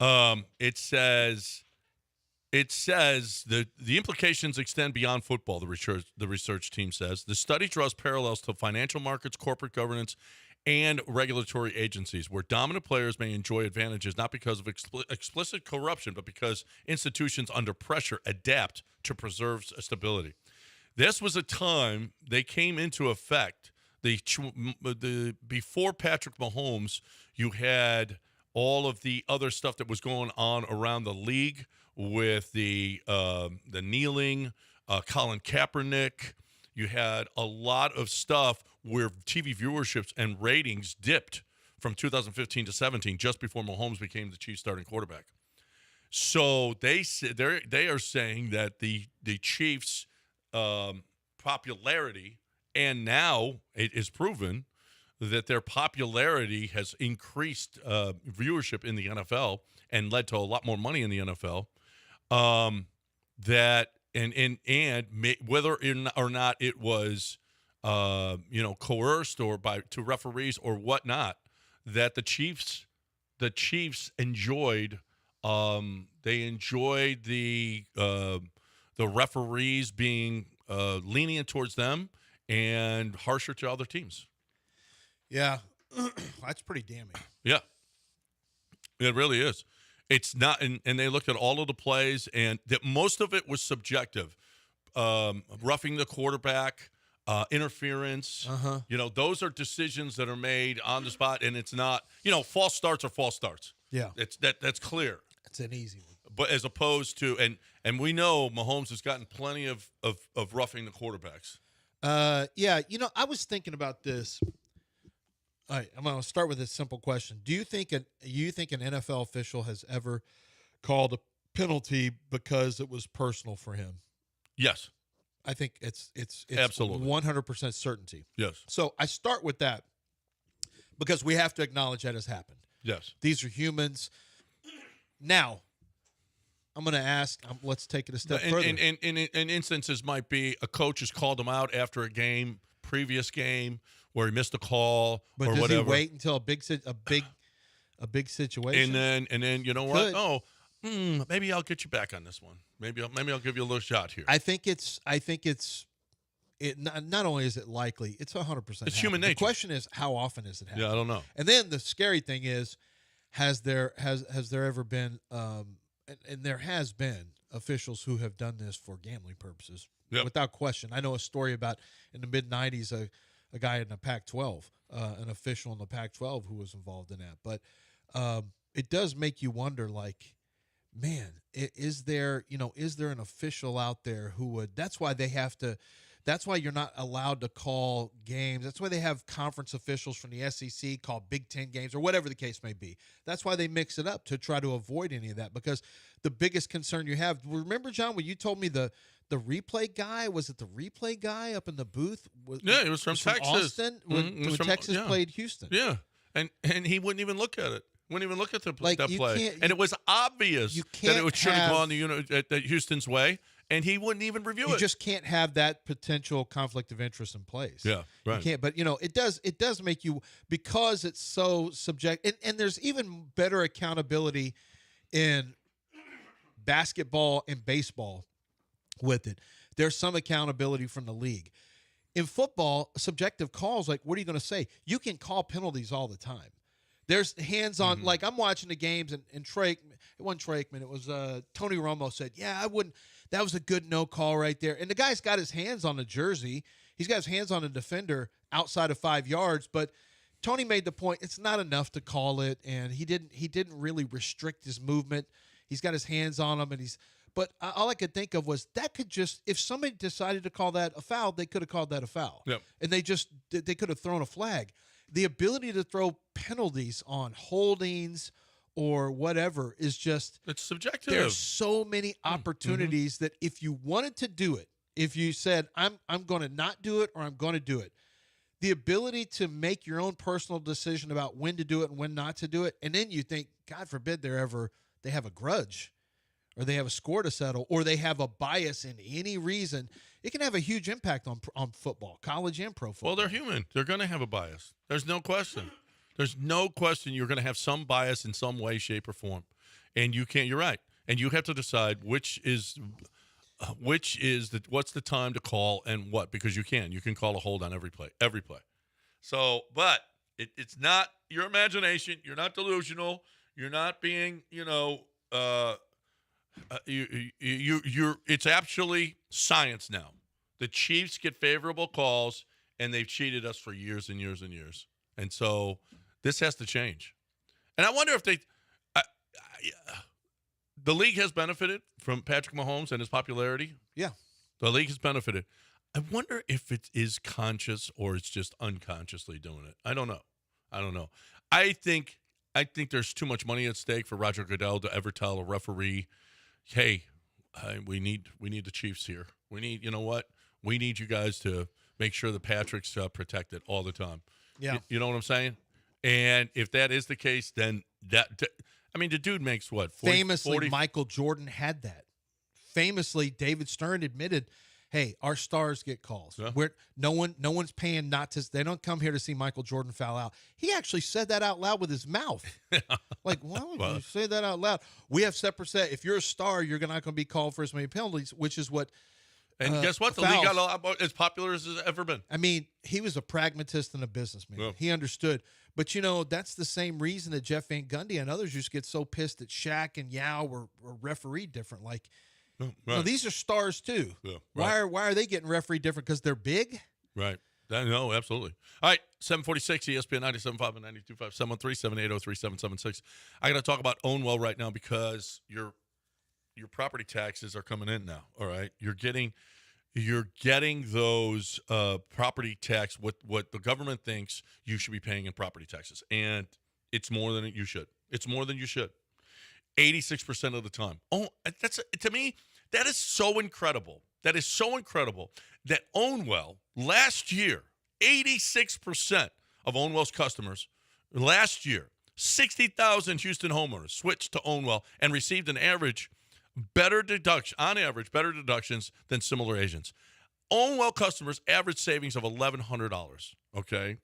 S1: It says the implications extend beyond football, the research team says. The study draws parallels to financial markets, corporate governance, and regulatory agencies, where dominant players may enjoy advantages not because of explicit corruption, but because institutions under pressure adapt to preserve stability. This was a time they came into effect. Before Patrick Mahomes, you had all of the other stuff that was going on around the league with the kneeling, Colin Kaepernick. You had a lot of stuff where TV viewerships and ratings dipped from 2015 to 17, just before Mahomes became the Chiefs' starting quarterback. So they are saying that the Chiefs' popularity, and now it is proven that their popularity has increased viewership in the NFL and led to a lot more money in the NFL. That whether or not it was coerced or to referees or whatnot, that the Chiefs enjoyed the referees being lenient towards them and harsher to other teams.
S2: Yeah, that's pretty damning.
S1: Yeah, it really is. It's not, and they looked at all of the plays, and that most of it was subjective. Roughing the quarterback, interference. Those are decisions that are made on the spot, and it's not. False starts are false starts.
S2: Yeah,
S1: that's clear.
S2: It's an easy one.
S1: But as opposed to, and we know Mahomes has gotten plenty of roughing the quarterbacks.
S2: Yeah, I was thinking about this. All right, I'm going to start with a simple question. Do you think an NFL official has ever called a penalty because it was personal for him?
S1: Yes.
S2: I think it's
S1: absolutely
S2: 100% certainty.
S1: Yes.
S2: So I start with that because we have to acknowledge that has happened.
S1: Yes.
S2: These are humans. Now, I'm going to ask, let's take it a step further.
S1: And instances might be a coach has called him out after a game, previous game, where he missed a call or whatever.
S2: But does he wait until a big situation?
S1: And then you know what? Oh, maybe I'll get you back on this one. Maybe I'll give you a little shot here.
S2: I think it's not only is it likely, it's 100%.
S1: It's human nature.
S2: The question is, how often is it happening?
S1: Yeah, I don't know.
S2: And then the scary thing is, has there ever been and there has been officials who have done this for gambling purposes, without question. I know a story about in the mid-'90s a guy in the Pac-12, an official in the Pac-12 who was involved in that. But it does make you wonder, like, man, is there an official out there who would? That's why they have to. That's why you're not allowed to call games. That's why they have conference officials from the SEC call Big Ten games or whatever the case may be. That's why they mix it up to try to avoid any of that, because the biggest concern you have, remember, John, when you told me the replay guy, was it the replay guy up in the booth?
S1: Yeah, it was from Texas.
S2: Austin, when Texas played Houston.
S1: Yeah. And he wouldn't even look at it. Wouldn't even look at that play. And it was obvious that it should have gone at Houston's way, and he wouldn't even review it.
S2: You just can't have that potential conflict of interest in place.
S1: Yeah, right.
S2: You can't. But it does make you, because it's so subjective. And there's even better accountability in basketball and baseball with it. There's some accountability from the league. In football, subjective calls, like, what are you going to say? You can call penalties all the time. There's hands-on, like I'm watching the games, and it wasn't Trakeman, it was Tony Romo said, yeah, I wouldn't, that was a good no call right there. And the guy's got his hands on the jersey. He's got his hands on a defender outside of 5 yards, but Tony made the point it's not enough to call it, and he didn't really restrict his movement. He's got his hands on him, but all I could think of was that could just, if somebody decided to call that a foul, they could have called that a foul.
S1: Yep.
S2: And they could have thrown a flag. The ability to throw penalties on holdings or whatever is just,
S1: it's subjective.
S2: There's so many opportunities that if you wanted to do it, if you said, I'm going to not do it or I'm going to do it, the ability to make your own personal decision about when to do it and when not to do it, and then you think, God forbid they have a grudge or they have a score to settle or they have a bias in any reason, it can have a huge impact on football, college and pro football.
S1: Well, they're human. They're going to have a bias. There's no question. There's no question you're going to have some bias in some way, shape, or form. And you're right. And you have to decide what's the time to call and what, because you can call a hold on every play. So, but it's not your imagination. You're not delusional. You're not being, it's actually science now. The Chiefs get favorable calls, and they've cheated us for years and years and years. And so this has to change. And I wonder if the league has benefited from Patrick Mahomes and his popularity.
S2: Yeah.
S1: The league has benefited. I wonder if it is conscious or it's just unconsciously doing it. I don't know. I think there's too much money at stake for Roger Goodell to ever tell a referee, hey, we need the Chiefs here. We need, you know what? We need you guys to make sure the Patrick's protected all the time.
S2: Yeah.
S1: You know what I'm saying? And if that is the case, then the dude makes what? 40,
S2: Famously,
S1: 40?
S2: Michael Jordan had that. Famously, David Stern admitted, hey, our stars get calls. Yeah. No one's paying not to. They don't come here to see Michael Jordan foul out. He actually said that out loud with his mouth. Like, why would you say that out loud? We have separate set. If you're a star, you're not going to be called for as many penalties, which is what.
S1: And guess what? The league got a lot as popular as it's ever been.
S2: I mean, he was a pragmatist and a businessman. Yeah. He understood. But, that's the same reason that Jeff Van Gundy and others used to get so pissed that Shaq and Yao were refereed different. Like, these are stars too. Yeah, right. Why are they getting refereed different? Because they're big?
S1: Right. No, absolutely. All right, 746 ESPN 97.5 and 92.5, 713-780-3776. I got to talk about Ownwell right now because your property taxes are coming in now. All right, you're getting those property tax what the government thinks you should be paying in property taxes, and it's more than you should. It's more than you should. 86% of the time. Oh, to me, that is so incredible. That is so incredible that Ownwell last year, 86% of Ownwell's customers last year, 60,000 Houston homeowners switched to Ownwell and received an average better deductions than similar agents. Ownwell customers average savings of $1,100. Okay.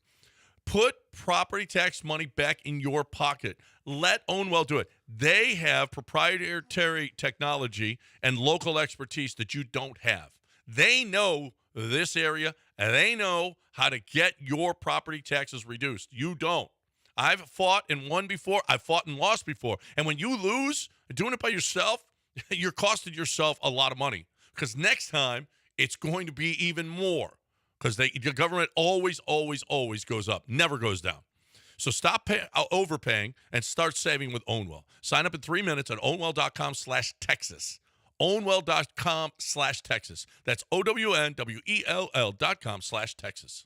S1: Put property tax money back in your pocket. Let Ownwell do it. They have proprietary technology and local expertise that you don't have. They know this area, and they know how to get your property taxes reduced. You don't. I've fought and won before. I've fought and lost before. And when you lose, doing it by yourself, you're costing yourself a lot of money because next time it's going to be even more. Because the government always goes up, never goes down. So stop overpaying and start saving with Ownwell. Sign up in 3 minutes at ownwell.com/Texas. Ownwell.com/Texas. That's OWNWELL.com/Texas.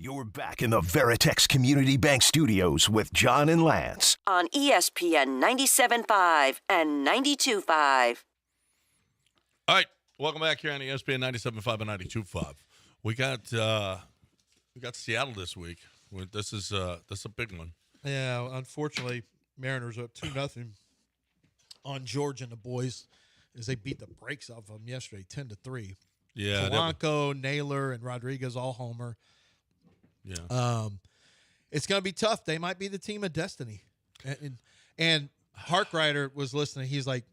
S6: You're back in the Veritex Community Bank Studios with John and Lance.
S8: On ESPN 97.5 and 92.5.
S1: All right, welcome back here on ESPN 97.5 and 92.5. We got Seattle this week. This is a big one.
S2: Yeah, unfortunately, Mariners are up 2-0 on Georgia and the boys as they beat the brakes off of them yesterday, 10-3.
S1: Yeah,
S2: Polanco, Naylor, and Rodriguez all homer.
S1: Yeah.
S2: It's going to be tough. They might be the team of destiny. And Harkrider was listening. He's like,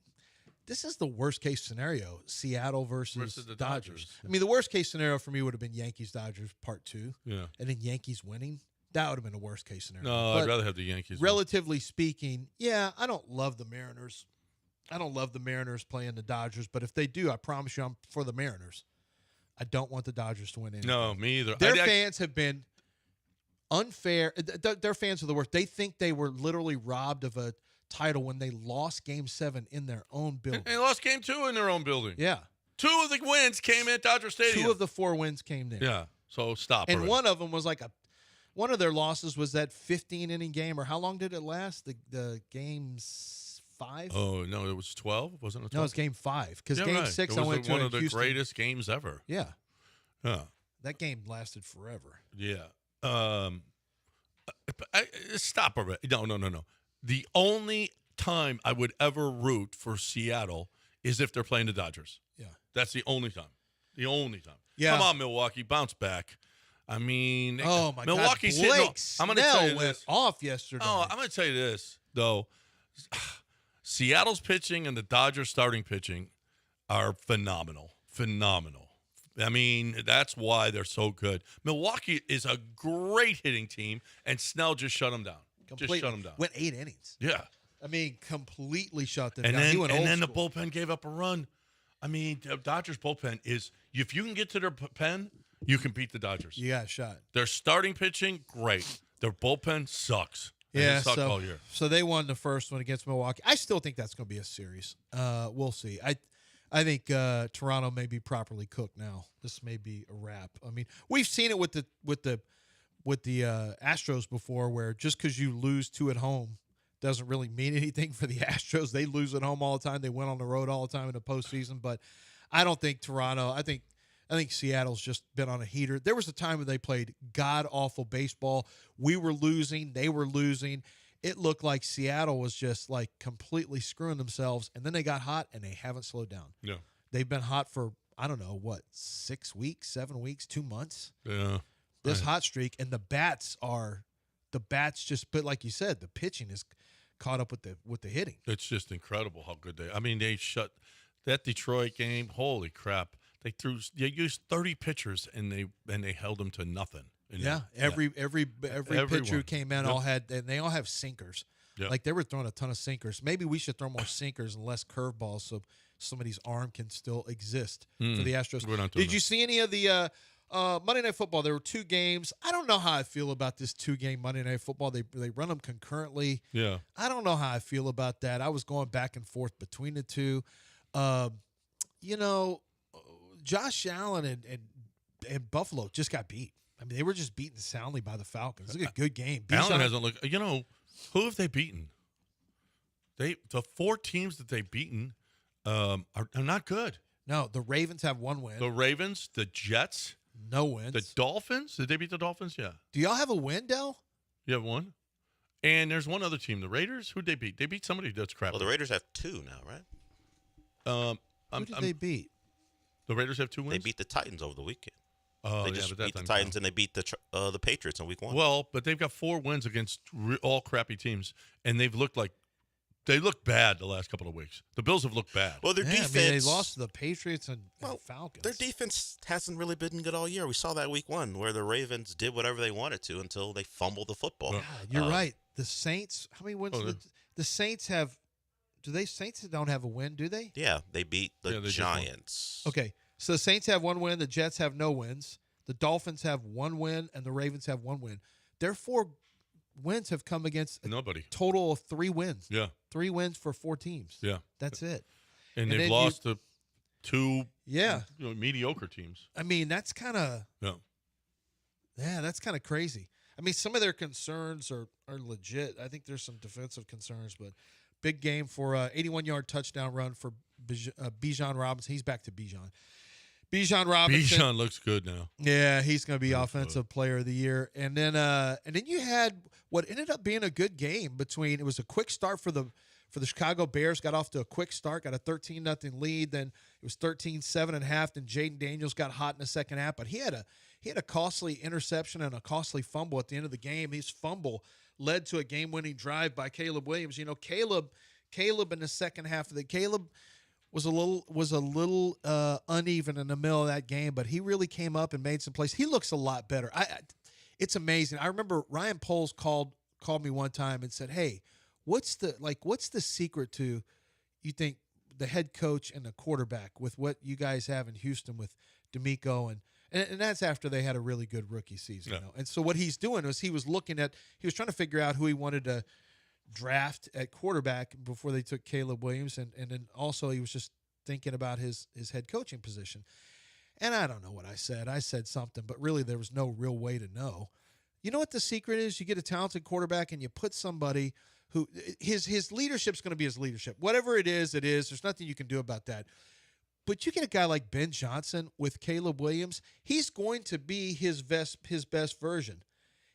S2: this is the worst case scenario, Seattle versus
S1: the
S2: Dodgers. I mean, the worst case scenario for me would have been Yankees-Dodgers part 2.
S1: Yeah.
S2: And then Yankees winning. That would have been the worst case scenario.
S1: No,
S2: but
S1: I'd rather have the Yankees.
S2: Relatively speaking, yeah, I don't love the Mariners. I don't love the Mariners playing the Dodgers. But if they do, I promise you I'm for the Mariners. I don't want the Dodgers to win anything.
S1: No, me either.
S2: Their fans have been unfair. Their fans are the worst. They think they were literally robbed of a title when they lost Game 7 in their own building.
S1: And they lost Game 2 in their own building.
S2: Yeah.
S1: 2 of the wins came at Dodger Stadium.
S2: 2 of the 4 wins came there.
S1: Yeah. So stop.
S2: And
S1: already.
S2: one of them was one of their losses was that 15-inning game, or how long did it last? The game's 5?
S1: Oh, no, it was 12? Wasn't it 12?
S2: No, it was Game 5. Because Game 6 I went to
S1: one
S2: in
S1: of the
S2: Houston.
S1: greatest games ever.
S2: Yeah.
S1: Yeah.
S2: That game lasted forever.
S1: Yeah. Stop already. No. The only time I would ever root for Seattle is if they're playing the Dodgers.
S2: Yeah.
S1: That's the only time. The only time.
S2: Yeah.
S1: Come on, Milwaukee, bounce back. I mean,
S2: oh my
S1: Milwaukee's
S2: God, Blake
S1: hitting. I'm going to tell you
S2: Snell went
S1: this.
S2: off yesterday.
S1: Oh, I'm going to tell you this though. Seattle's pitching and the Dodgers starting pitching are phenomenal. Phenomenal. I mean, that's why they're so good. Milwaukee is a great hitting team, and Snell just shut them down.
S2: Completely.
S1: Just shut them down.
S2: Went 8 innings.
S1: Yeah.
S2: I mean, completely shut them
S1: And
S2: down.
S1: then the bullpen gave up a run. I mean, the Dodgers bullpen is, if you can get to their pen, you can beat the Dodgers.
S2: You got a shot.
S1: Their starting pitching, great. Their bullpen sucks.
S2: Yeah,
S1: they suck all year.
S2: So they won the first one against Milwaukee. I still think that's going to be a series. We'll see. I think Toronto may be properly cooked now. This may be a wrap. I mean, we've seen it with the Astros before, where just because you lose 2 at home doesn't really mean anything for the Astros. They lose at home all the time. They win on the road all the time in the postseason. But I don't think Toronto. I think Seattle's just been on a heater. There was a time when they played god-awful baseball. We were losing. They were losing. It looked like Seattle was just like completely screwing themselves. And then they got hot, and they haven't slowed down.
S1: Yeah.
S2: They've been hot for, I don't know, 6 weeks, 7 weeks, 2 months?
S1: Yeah.
S2: This hot streak. And the bats just, but like you said, the pitching is caught up with the hitting.
S1: It's just incredible how good they shut that Detroit game. Holy crap. They used 30 pitchers and they held them to nothing.
S2: Yeah, every pitcher who came in they all have sinkers.
S1: Yep.
S2: Like they were throwing a ton of sinkers. Maybe we should throw more sinkers and less curveballs so somebody's arm can still exist for the Astros. Did you see any of the Monday Night Football? There were 2 games. I don't know how I feel about this 2-game Monday Night Football. They run them concurrently.
S1: Yeah.
S2: I don't know how I feel about that. I was going back and forth between the 2. Josh Allen and Buffalo just got beat. I mean, they were just beaten soundly by the Falcons. Look at a good game.
S1: Allen hasn't looked. Who have they beaten? The 4 teams that they've beaten are not good.
S2: No, the Ravens have 1 win.
S1: The Ravens, the Jets,
S2: no wins.
S1: The Dolphins. Did they beat the Dolphins? Yeah.
S2: Do y'all have a win, Del?
S1: You have 1. And there's one other team, the Raiders. Who'd they beat? They beat somebody that's crap.
S5: Well, the Raiders have 2 now, right?
S2: Who did they beat?
S1: The Raiders have 2 wins?
S5: They beat the Titans over the weekend.
S1: Oh,
S5: they just beat the Titans and they beat the Patriots in week 1.
S1: Well, but they've got 4 wins against all crappy teams, and they look bad the last couple of weeks. The Bills have looked bad.
S5: Well, their defense.
S2: They lost to the Patriots and Falcons.
S5: Their defense hasn't really been good all year. We saw that week 1 where the Ravens did whatever they wanted to until they fumbled the football.
S2: God, you're right. The Saints. How many wins? The Saints have. Saints don't have a win, do they?
S5: Yeah, they beat the Giants.
S2: Okay, so the Saints have 1 win. The Jets have no wins. The Dolphins have 1 win, and the Ravens have 1 win. Their 4 wins have come against
S1: nobody.
S2: Total of 3 wins.
S1: Yeah,
S2: 3 wins for 4 teams.
S1: Yeah,
S2: that's it.
S1: And they've lost to 2
S2: mediocre
S1: teams.
S2: I mean, that's kind of Yeah, that's kind of crazy. I mean, some of their concerns are legit. I think there's some defensive concerns, but big game for 81-yard touchdown run for Bijan Robinson. He's back to Bijan. Bijan Robinson.
S1: Bijan looks good now.
S2: Yeah, he's going to be offensive player of the year. And then you had what ended up being a good game between. It was a quick start for the Chicago Bears. Got off to a quick start, got a 13-0 lead. Then it was 13-7 at half. Then Jaden Daniels got hot in the second half, but he had a costly interception and a costly fumble at the end of the game. His fumble led to a game-winning drive by Caleb Williams. You know, Caleb in the second half of Caleb was a little uneven in the middle of that game, but he really came up and made some plays. He looks a lot better. It's amazing. I remember Ryan Poles called me one time and said, "Hey, what's the secret to, you think, the head coach and the quarterback with what you guys have in Houston with D'Amico and that's after they had a really good rookie season."
S1: Yeah.
S2: You know? And so what he's doing is he was trying to figure out who he wanted to draft at quarterback before they took Caleb Williams, and then also he was just thinking about his head coaching position. And I don't know what I said. I said something, but really there was no real way to know. You know what the secret is? You get a talented quarterback and you put somebody who his leadership's going to be his leadership. Whatever it is, it is. There's nothing you can do about that. But you get a guy like Ben Johnson with Caleb Williams, he's going to be his best version.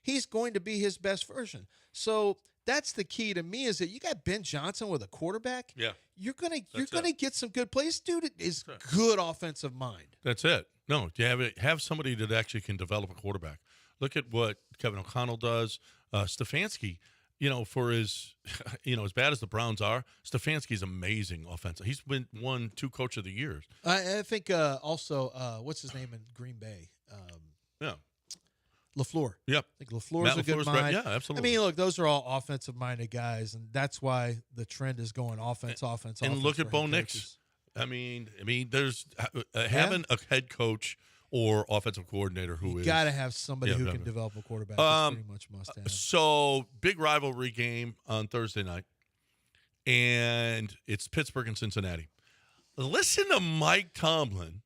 S2: He's going to be his best version. So that's the key to me, is that you got Ben Johnson with a quarterback.
S1: Yeah.
S2: You're gonna get some good plays. Dude is good offensive mind.
S1: That's it. No, you have somebody that actually can develop a quarterback. Look at what Kevin O'Connell does. Stefanski, for his, as bad as the Browns are, Stefanski's amazing offensive. He's won 2 Coach of the Years.
S2: I think also, what's his name in Green Bay?
S1: Yeah.
S2: LaFleur.
S1: Yep.
S2: I think LaFleur's a good mind.
S1: Yeah, absolutely.
S2: I mean, look, those are all offensive-minded guys, and that's why the trend is going offense.
S1: And look at Bo Nix. I mean, there's having a head coach or offensive coordinator who
S2: you got to have somebody who can develop a quarterback. That's pretty much must have.
S1: So, big rivalry game on Thursday night, and it's Pittsburgh and Cincinnati. Listen to Mike Tomlin.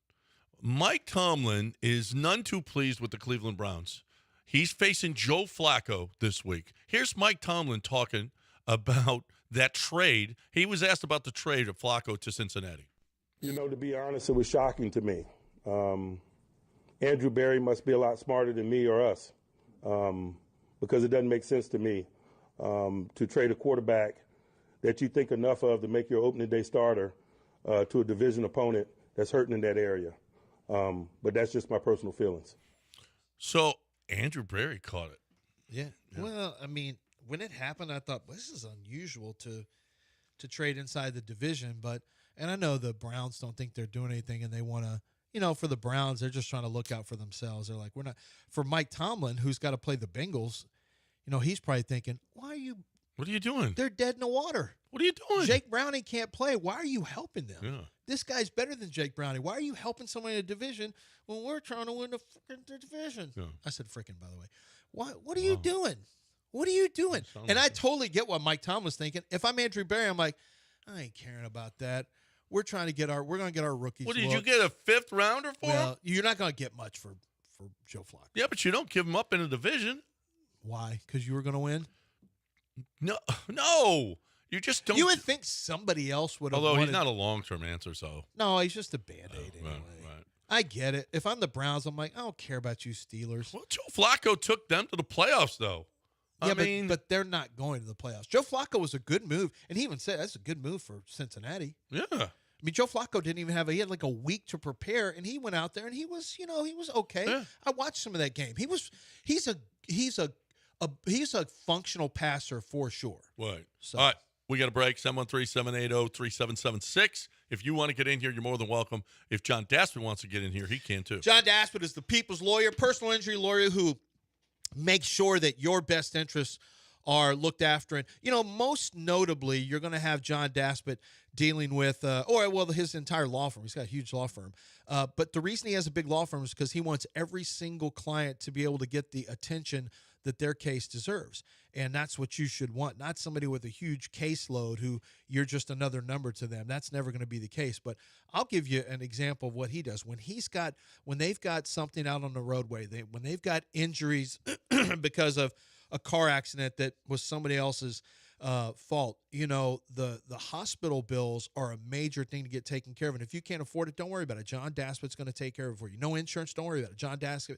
S1: Mike Tomlin is none too pleased with the Cleveland Browns. He's facing Joe Flacco this week. Here's Mike Tomlin talking about that trade. He was asked about the trade of Flacco to Cincinnati.
S9: To be honest, it was shocking to me. Andrew Berry must be a lot smarter than me or us, because it doesn't make sense to me to trade a quarterback that you think enough of to make your opening day starter to a division opponent that's hurting in that area. But that's just my personal feelings.
S1: So Andrew Berry caught it.
S2: Yeah. Well, I mean, when it happened, I thought, this is unusual to trade inside the division. And I know the Browns don't think they're doing anything, and they want to, for the Browns, they're just trying to look out for themselves. They're like, we're not. For Mike Tomlin, who's got to play the Bengals, he's probably thinking, what are you
S1: doing?
S2: They're dead in the water.
S1: What are you doing?
S2: Jake Browning can't play. Why are you helping them?
S1: Yeah.
S2: This guy's better than Jake Browning. Why are you helping somebody in a division when we're trying to win the freaking division? Yeah. I said freaking, by the way. What are you doing? What are you doing? And I totally get what Mike Tomlin's thinking. If I'm Andrew Berry, I'm like, I ain't caring about that. We're going to get our rookies.
S1: What, did you get a 5th rounder for him?
S2: You're not going to get much for Joe Flacco.
S1: Yeah, but you don't give him up in a division.
S2: Why? Because you were going to win?
S1: No. You just don't.
S2: You would think somebody else would have.
S1: Although he's not a long-term answer, so.
S2: No, he's just a Band-Aid anyway.
S1: Right.
S2: I get it. If I'm the Browns, I'm like, I don't care about you Steelers.
S1: Well, Joe Flacco took them to the playoffs, though.
S2: Yeah, but they're not going to the playoffs. Joe Flacco was a good move, and he even said that's a good move for Cincinnati.
S1: Yeah.
S2: I mean, Joe Flacco didn't even he had like a week to prepare, and he went out there and he was okay. Yeah. I watched some of that game. He's a functional passer for sure.
S1: Right. So. All right. We got a break, 713-780-3776. If you want to get in here, you're more than welcome. If John Daspit wants to get in here, he can too.
S2: John Daspit is the people's lawyer, personal injury lawyer who makes sure that your best interests are looked after. And, most notably, you're going to have John Daspit dealing with, his entire law firm. He's got a huge law firm. But the reason he has a big law firm is because he wants every single client to be able to get the attention that their case deserves. And that's what you should want, not somebody with a huge caseload who you're just another number to them. That's never going to be the case. But I'll give you an example of what he does. When they've got something out on the roadway, when they've got injuries because of a car accident that was somebody else's fault, the hospital bills are a major thing to get taken care of. And if you can't afford it, don't worry about it. John Daspit's going to take care of it for you. No insurance, don't worry about it. John Daspit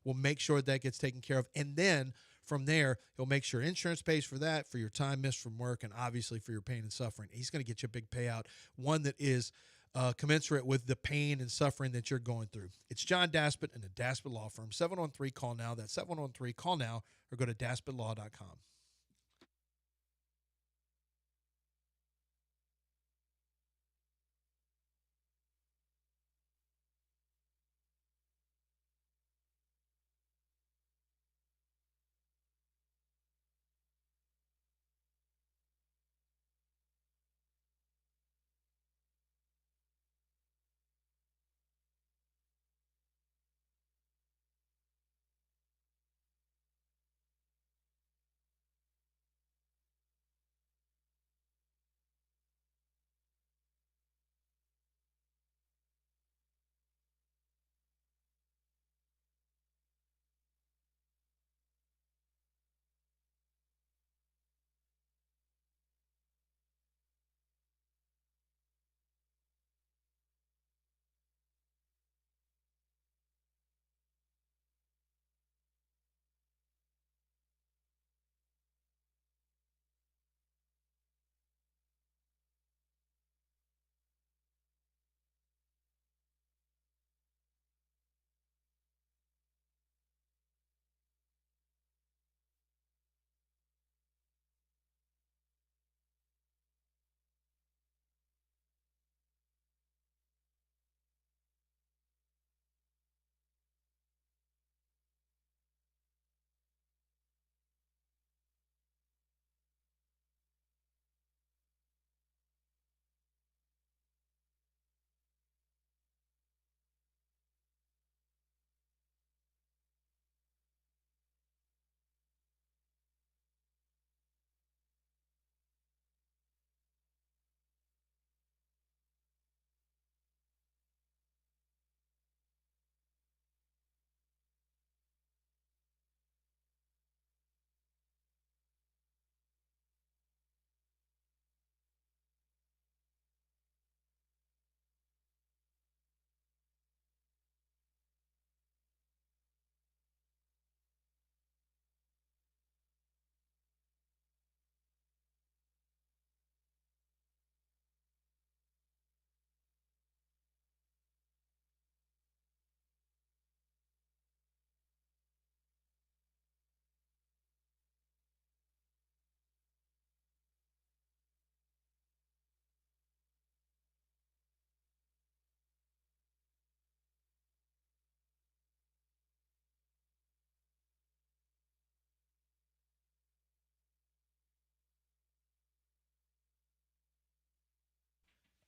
S2: will make sure that gets taken care of. And then from there, he'll make sure insurance pays for that, for your time missed from work, and obviously for your pain and suffering. He's going to get you a big payout, one that is commensurate with the pain and suffering that you're going through. It's John Daspit and the Daspit Law Firm. 713-CALL-NOW. That's 713-CALL-NOW, or go to daspitlaw.com.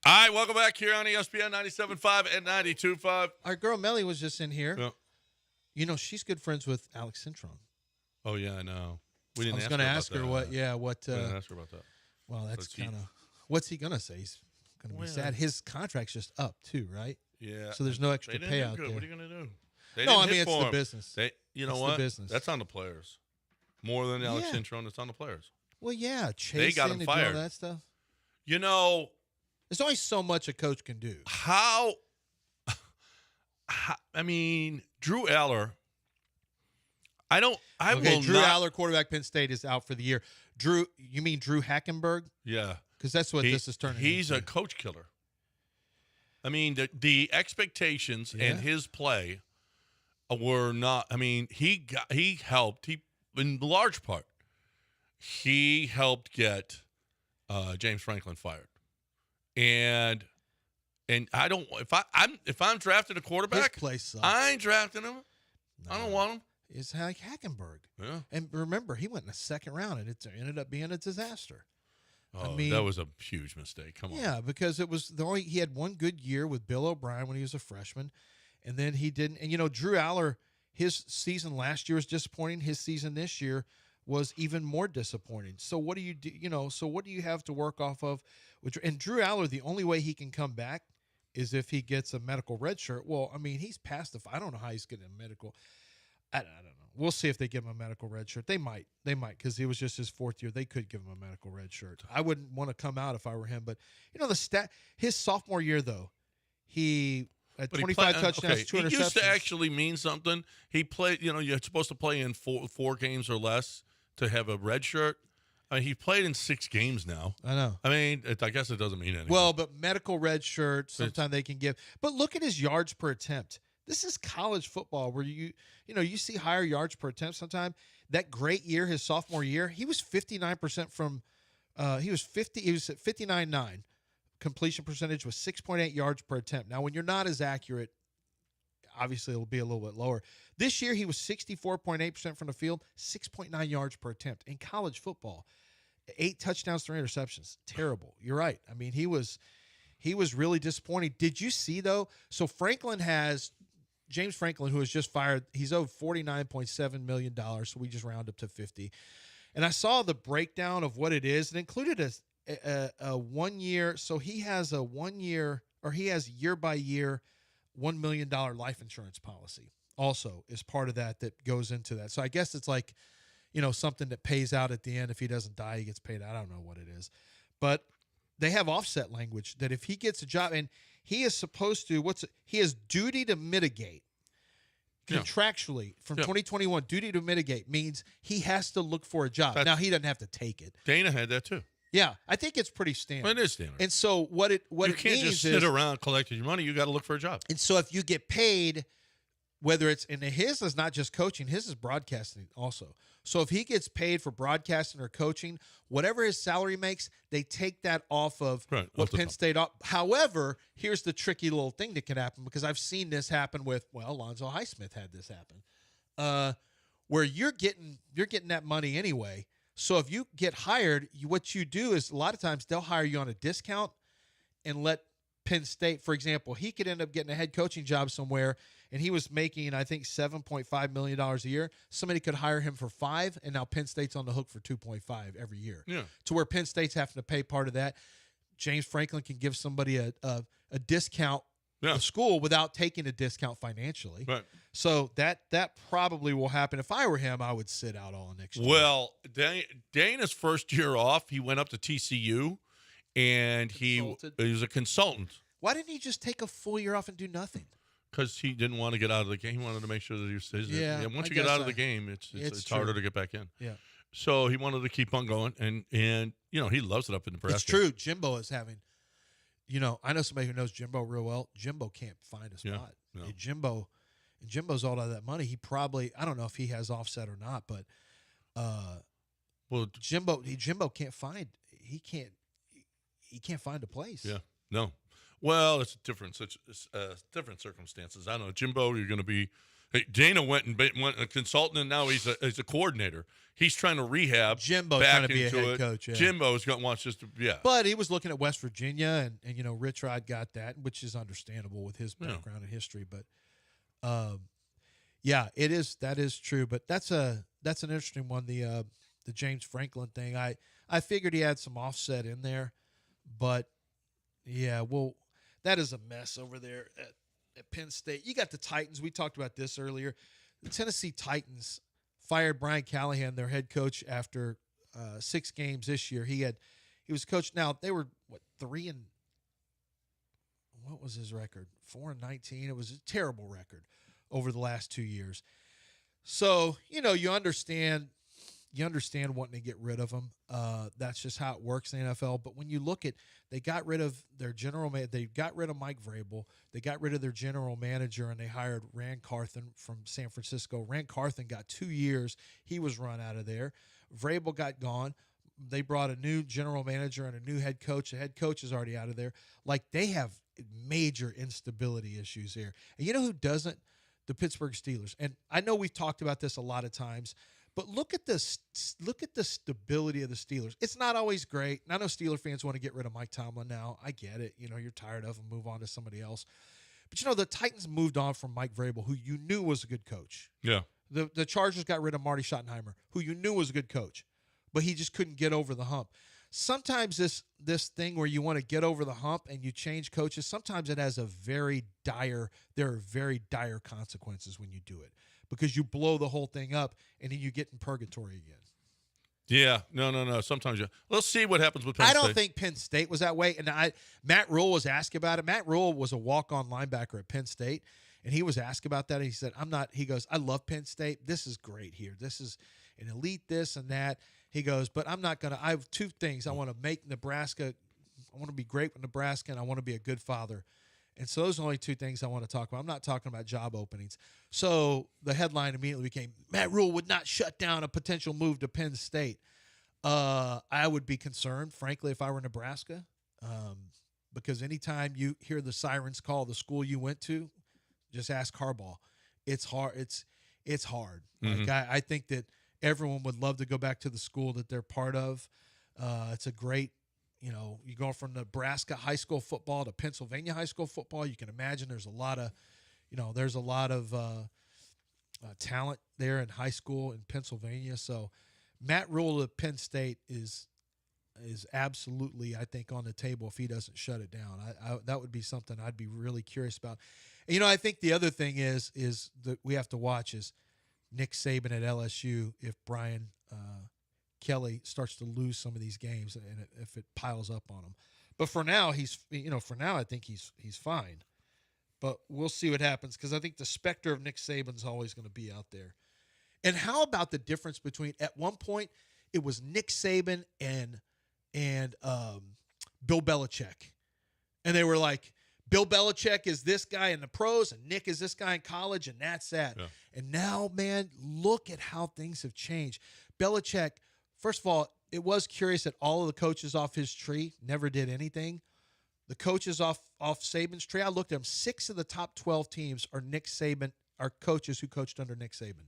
S1: All right, welcome back here on ESPN 97.5 and 92.5.
S2: Our girl Melly was just in here.
S1: Yeah.
S2: She's good friends with Alex Cintron.
S1: Oh, yeah, I know.
S2: I was going to ask her what.
S1: We didn't ask her about that.
S2: Well, that's kind of. What's he going to say? He's going to be sad. His contract's just up, too, right?
S1: Yeah.
S2: So there's no extra payout there.
S1: What are you going to do?
S2: It's the business.
S1: You know what? That's on the players. More than Alex Cintron, it's on the players.
S2: Well, yeah.
S1: They got him fired.
S2: And all that stuff. There's only so much a coach can do.
S1: Drew Aller.
S2: Drew Aller, quarterback, Penn State, is out for the year. You mean Drew Hackenberg?
S1: Yeah.
S2: Because that's what this is turning
S1: He's
S2: into.
S1: a coach killer. The expectations and his play were not. He helped. In large part, he helped get James Franklin fired. And I don't. If I'm drafting a quarterback, I ain't drafting him. No. I don't want him.
S2: It's like Hackenberg.
S1: Yeah.
S2: And remember, he went in the second round, and it ended up being a disaster.
S1: Oh,
S2: I mean,
S1: that was a huge mistake. Come on.
S2: Yeah, because it was he had one good year with Bill O'Brien when he was a freshman, and then he didn't. And Drew Aller, his season last year was disappointing. His season this year was even more disappointing. So what do you do? So what do you have to work off of? And Drew Aller, the only way he can come back is if he gets a medical red shirt. Well, I mean, he's past I don't know how he's getting a medical. I don't know. We'll see if they give him a medical red shirt. They might, because it was just his fourth year. They could give him a medical red shirt. I wouldn't want to come out if I were him. But his sophomore year though, he had 25 touchdowns, 2 interceptions.
S1: He used to actually mean something. He played. You're supposed to play in four games or less to have a red shirt. I mean, he played in 6 games now.
S2: I know.
S1: I mean, I guess it doesn't mean anything.
S2: Well, but medical red shirt, sometimes they can give. But look at his yards per attempt. This is college football where you see higher yards per attempt sometimes. That great year, his sophomore year, he was 59% from he was at 59.9. Completion percentage was 6.8 yards per attempt. Now, when you're not as accurate, obviously it'll be a little bit lower. This year he was 64.8% from the field, 6.9 yards per attempt in college football. 8 touchdowns, 3 interceptions. Terrible. You're right. I mean, he was really disappointing. Did you see though? So James Franklin, who was just fired, he's owed $49.7 million, so we just round up to 50. And I saw the breakdown of what it is. It included a 1 year, so he has a 1 year, or he has year by year $1 million life insurance policy also is part of that goes into that. So I guess it's like, something that pays out at the end. If he doesn't die, he gets paid out. I don't know what it is. But they have offset language that if he gets a job, and he is supposed to, he has duty to mitigate contractually from 2021. Duty to mitigate means he has to look for a job. Now he doesn't have to take it.
S1: Dana had that too.
S2: Yeah, I think it's pretty standard.
S1: It is standard.
S2: And so what it
S1: you can't just sit around collecting your money. You got to look for a job.
S2: And so if you get paid, whether it's, and his is not just coaching, his is broadcasting also. So if he gets paid for broadcasting or coaching, whatever his salary makes, they take that off of what Penn State. However, here's the tricky little thing that can happen, because I've seen this happen with, Alonzo Highsmith had this happen, where you're getting that money anyway. So if you get hired, what you do is a lot of times they'll hire you on a discount and let Penn State, for example, he could end up getting a head coaching job somewhere, and he was making, I think, $7.5 million a year. Somebody could hire him for $5 million, and now Penn State's on the hook for $2.5 million every year.
S1: Yeah.
S2: To where Penn State's having to pay part of that. James Franklin can give somebody a discount of school without taking a discount financially.
S1: Right.
S2: So that probably will happen. If I were him, I would sit out all next year.
S1: Well, Dana's first year off, he went up to TCU, and he was a consultant.
S2: Why didn't he just take a full year off and do nothing?
S1: Because he didn't want to get out of the game. He wanted to make sure that he was his.
S2: Yeah,
S1: once you get out of the game, it's harder to get back in.
S2: Yeah.
S1: So he wanted to keep on going, and he loves it up in Nebraska.
S2: It's true. Jimbo is having, I know somebody who knows Jimbo real well. Jimbo can't find a spot.
S1: Yeah, no.
S2: Jimbo's all out of that money. He probably, I don't know if he has offset or not, but Jimbo can't find. He can't find a place.
S1: Yeah. No. Well, it's different circumstances. I don't know. Jimbo, you're going to be. Hey, Dana went a consultant, and now he's a coordinator. He's trying to rehab.
S2: Jimbo's
S1: back
S2: trying to be a head coach. Yeah.
S1: Jimbo's wants just to.
S2: But he was looking at West Virginia, and Rich Rod got that, which is understandable with his background and history. But, it is. That is true. But that's an interesting one. The James Franklin thing. I figured he had some offset in there, but that is a mess over there at Penn State. You got the Titans. We talked about this earlier. The Tennessee Titans fired Brian Callahan, their head coach, after 6 games this year. He was coached. Now they were what was his record? 4-19. It was a terrible record over the last 2 years. So you understand wanting to get rid of him. That's just how it works in the NFL. But when you look at, they got rid of their they got rid of Mike Vrabel. They got rid of their general manager, and they hired Rand Carthen from San Francisco. Rand Carthen got 2 years. He was run out of there. Vrabel got gone. They brought a new general manager and a new head coach. The head coach is already out of there. Like, they have major instability issues here. And you know who doesn't? The Pittsburgh Steelers. And I know we've talked about this a lot of times, But look at this. Look at the stability of the Steelers. It's not always great. And I know Steeler fans want to get rid of Mike Tomlin now. I get it. You know, you're tired of him. Move on to somebody else. But, you know, the Titans moved on from Mike Vrabel, who you knew was a good coach.
S1: Yeah.
S2: The Chargers got rid of Marty Schottenheimer, who you knew was a good coach. But he just couldn't get over the hump. Sometimes this thing where you want to get over the hump and you change coaches, sometimes it has there are very dire consequences when you do it. Because you blow the whole thing up, and then you get in purgatory again.
S1: Yeah, no. Sometimes let's see what happens with Penn State.
S2: I don't think Penn State was that way. And Matt Rule was asked about it. Matt Rule was a walk-on linebacker at Penn State, and he was asked about that. And he said, "I'm not." He goes, "I love Penn State. This is great here. This is an elite this and that." He goes, "But I'm not gonna. I have two things. I want to make Nebraska. I want to be great with Nebraska, and I want to be a good father." And so those are the only two things I want to talk about. I'm not talking about job openings. So the headline immediately became, Matt Rule would not shut down a potential move to Penn State. I would be concerned, frankly, if I were Nebraska, because anytime you hear the sirens call the school you went to, just ask Harbaugh. It's hard. It's hard.
S1: Mm-hmm.
S2: Like I think that everyone would love to go back to the school that they're part of. It's a great, you know, you go from Nebraska high school football to Pennsylvania high school football. You can imagine there's a lot of talent there in high school in Pennsylvania. So Matt Rule at Penn State is absolutely, I think, on the table if he doesn't shut it down. That would be something I'd be really curious about. And, you know, I think the other thing is that we have to watch is Nick Saban at LSU if Brian Kelly starts to lose some of these games and if it piles up on him. But for now, I think he's fine. But we'll see what happens because I think the specter of Nick Saban's always going to be out there. And how about the difference between at one point it was Nick Saban and Bill Belichick, and they were like, Bill Belichick is this guy in the pros, and Nick is this guy in college, and that's that. Yeah. And now, man, look at how things have changed. Belichick, first of all, it was curious that all of the coaches off his tree never did anything. The coaches off Saban's tree, I looked at them. 6 of the top 12 teams are Nick Saban, are coaches who coached under Nick Saban.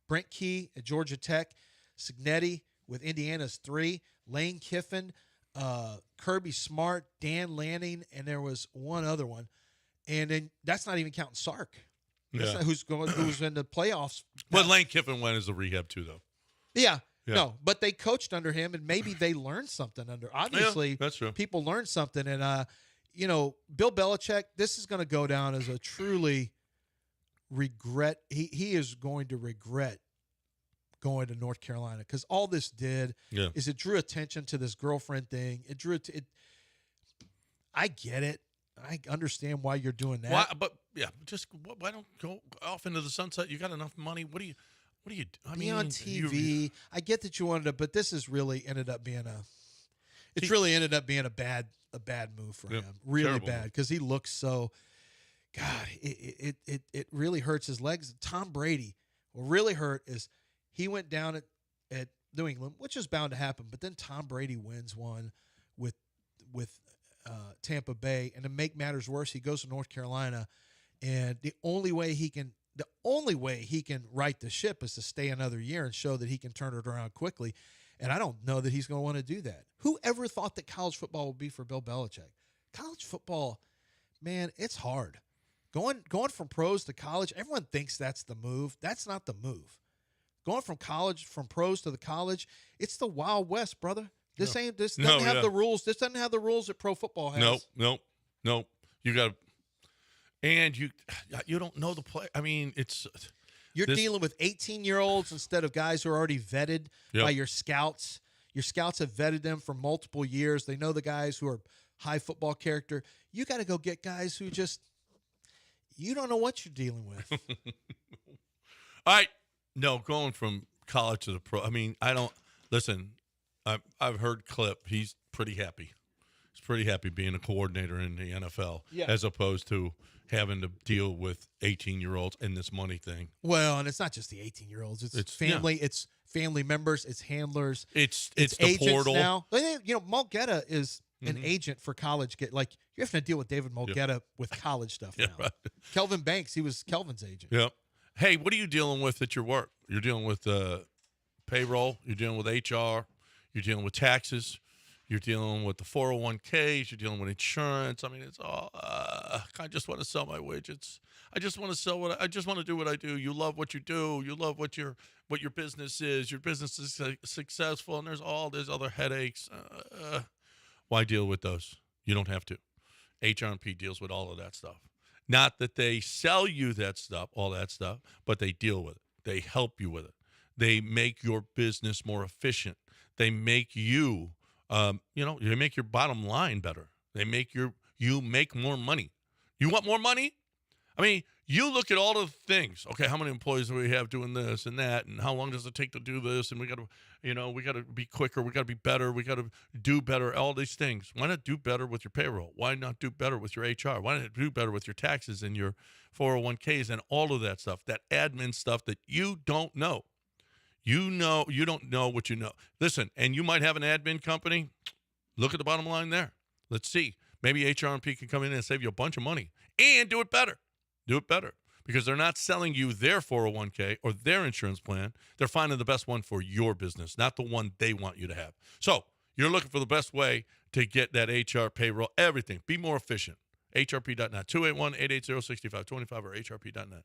S2: Brent Key at Georgia Tech, Cignetti with Indiana's 3, Lane Kiffin, Kirby Smart, Dan Lanning, and there was one other one. And then that's not even counting Sark. That's not who's in the playoffs.
S1: But Lane Kiffin went as a rehab too, though.
S2: Yeah. No, but they coached under him, and maybe they learned something under. Obviously,
S1: that's true.
S2: People learned something, and you know, Bill Belichick. This is going to go down as a truly regret. He is going to regret going to North Carolina because all this did is it drew attention to this girlfriend thing. It drew it. I get it. I understand why you're doing that.
S1: Why, but why don't go off into the sunset? You got enough money. What do you? I mean,
S2: on TV. I get that you wanted to, but this has really ended up being a bad move for him. Really bad because he looks so. God, it really hurts his legs. Tom Brady, what really hurt is he went down at New England, which is bound to happen. But then Tom Brady wins one with Tampa Bay, and to make matters worse, he goes to North Carolina, and the only way he can right the ship is to stay another year and show that he can turn it around quickly. And I don't know that he's going to want to do that. Who ever thought that college football would be for Bill Belichick? College football, man, it's hard. Going from pros to college, everyone thinks that's the move. That's not the move. Going from pros to the college, it's the Wild West, brother. This doesn't have the rules. This doesn't have the rules that pro football has.
S1: Nope. You got to. And you don't know the play. I mean,
S2: you're dealing with 18-year-olds instead of guys who are already vetted by your scouts. Your scouts have vetted them for multiple years. They know the guys who are high football character. You got to go get guys who you don't know what you're dealing with.
S1: All right. No, going from college to the pro. I mean, listen. I've heard Clip. He's pretty happy. He's pretty happy being a coordinator in the NFL as opposed to having to deal with 18-year-olds and this money thing.
S2: Well, and it's not just the 18-year-olds. It's family. Yeah. It's family members. It's handlers.
S1: It's the portal
S2: now. You know, Mulgetta is an agent for college. You're having to deal with David Mulgetta with college stuff now. Right. Kelvin Banks, he was Kelvin's agent.
S1: Yep. Hey, what are you dealing with at your work? You're dealing with payroll. You're dealing with HR. You're dealing with taxes. You're dealing with the 401ks. You're dealing with insurance. I mean, it's all. I just want to sell my widgets. I just want to sell I just want to do what I do. You love what you do. You love what your business is. Your business is successful, and there's other headaches. Why deal with those? You don't have to. HR&P deals with all of that stuff. Not that they sell you that stuff, all that stuff, but they deal with it. They help you with it. They make your business more efficient. They make you. They make your bottom line better. They make you make more money. You want more money? I mean, you look at all the things. Okay, how many employees do we have doing this and that, and how long does it take to do this? And we got to be quicker. We got to be better. We got to do better. All these things. Why not do better with your payroll? Why not do better with your HR? Why not do better with your taxes and your 401ks and all of that stuff? That admin stuff that you don't know. You don't know what you know. Listen, and you might have an admin company. Look at the bottom line there. Let's see. Maybe HR&P can come in and save you a bunch of money and do it better. Do it better because they're not selling you their 401k or their insurance plan. They're finding the best one for your business, not the one they want you to have. So you're looking for the best way to get that HR, payroll, everything. Be more efficient. HRP.net, 281-880-6525 or HRP.net.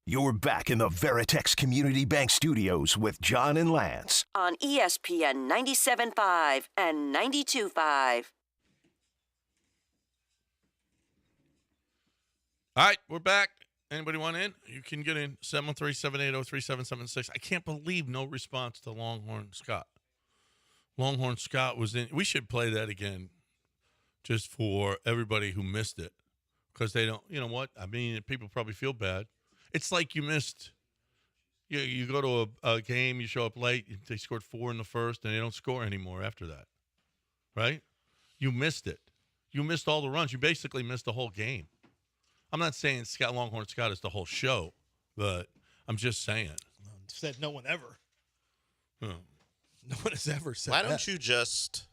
S6: You're back in the Veritex Community Bank Studios with John and Lance.
S8: On ESPN 97.5 and 92.5.
S1: All right, we're back. Anybody want in? You can get in 713-780-3776. I can't believe no response to Longhorn Scott. Longhorn Scott was in. We should play that again just for everybody who missed it because they don't, you know what? I mean, people probably feel bad. It's like you missed. You go to a game, you show up late, they scored 4 in the first, and they don't score anymore after that, right? You missed it. You missed all the runs. You basically missed the whole game. I'm not saying Longhorn Scott is the whole show, but I'm just saying.
S2: Said no one ever.
S1: Huh.
S2: No one has ever said
S5: Why
S2: that.
S5: don't you just,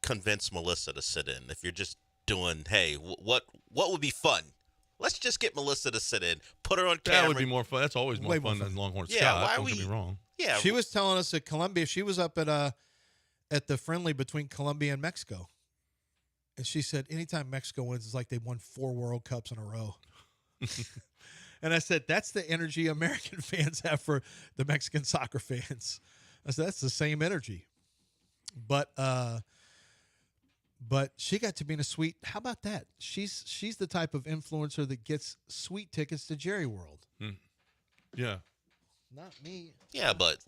S5: convince Melissa to sit in? If you're just doing, hey, what would be fun? Let's just get Melissa to sit in. Put her on camera.
S1: That would be more fun. That's always more fun than Longhorn Scott. Don't get me wrong.
S5: Yeah.
S2: She was telling us at Columbia, she was up at the friendly between Colombia and Mexico. And she said, anytime Mexico wins, it's like they won 4 World Cups in a row. And I said, that's the energy American fans have for the Mexican soccer fans. I said, that's the same energy. But she got to be in a suite. How about that? She's the type of influencer that gets suite tickets to Jerry World.
S1: Yeah.
S2: Not me.
S5: Yeah, but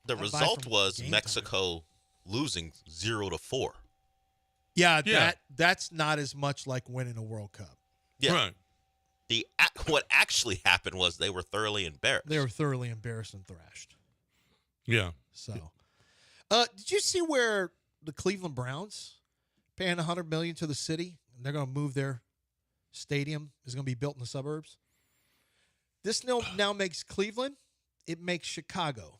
S5: the result was Mexico losing 0-4.
S2: Yeah, that's not as much like winning a World Cup.
S5: Yeah.
S1: Right.
S5: What actually happened was they were thoroughly embarrassed.
S2: They were thoroughly embarrassed and thrashed.
S1: Yeah.
S2: So, did you see where the Cleveland Browns paying $100 million to the city, and they're going to move their stadium is going to be built in the suburbs? This now makes Cleveland. It makes Chicago.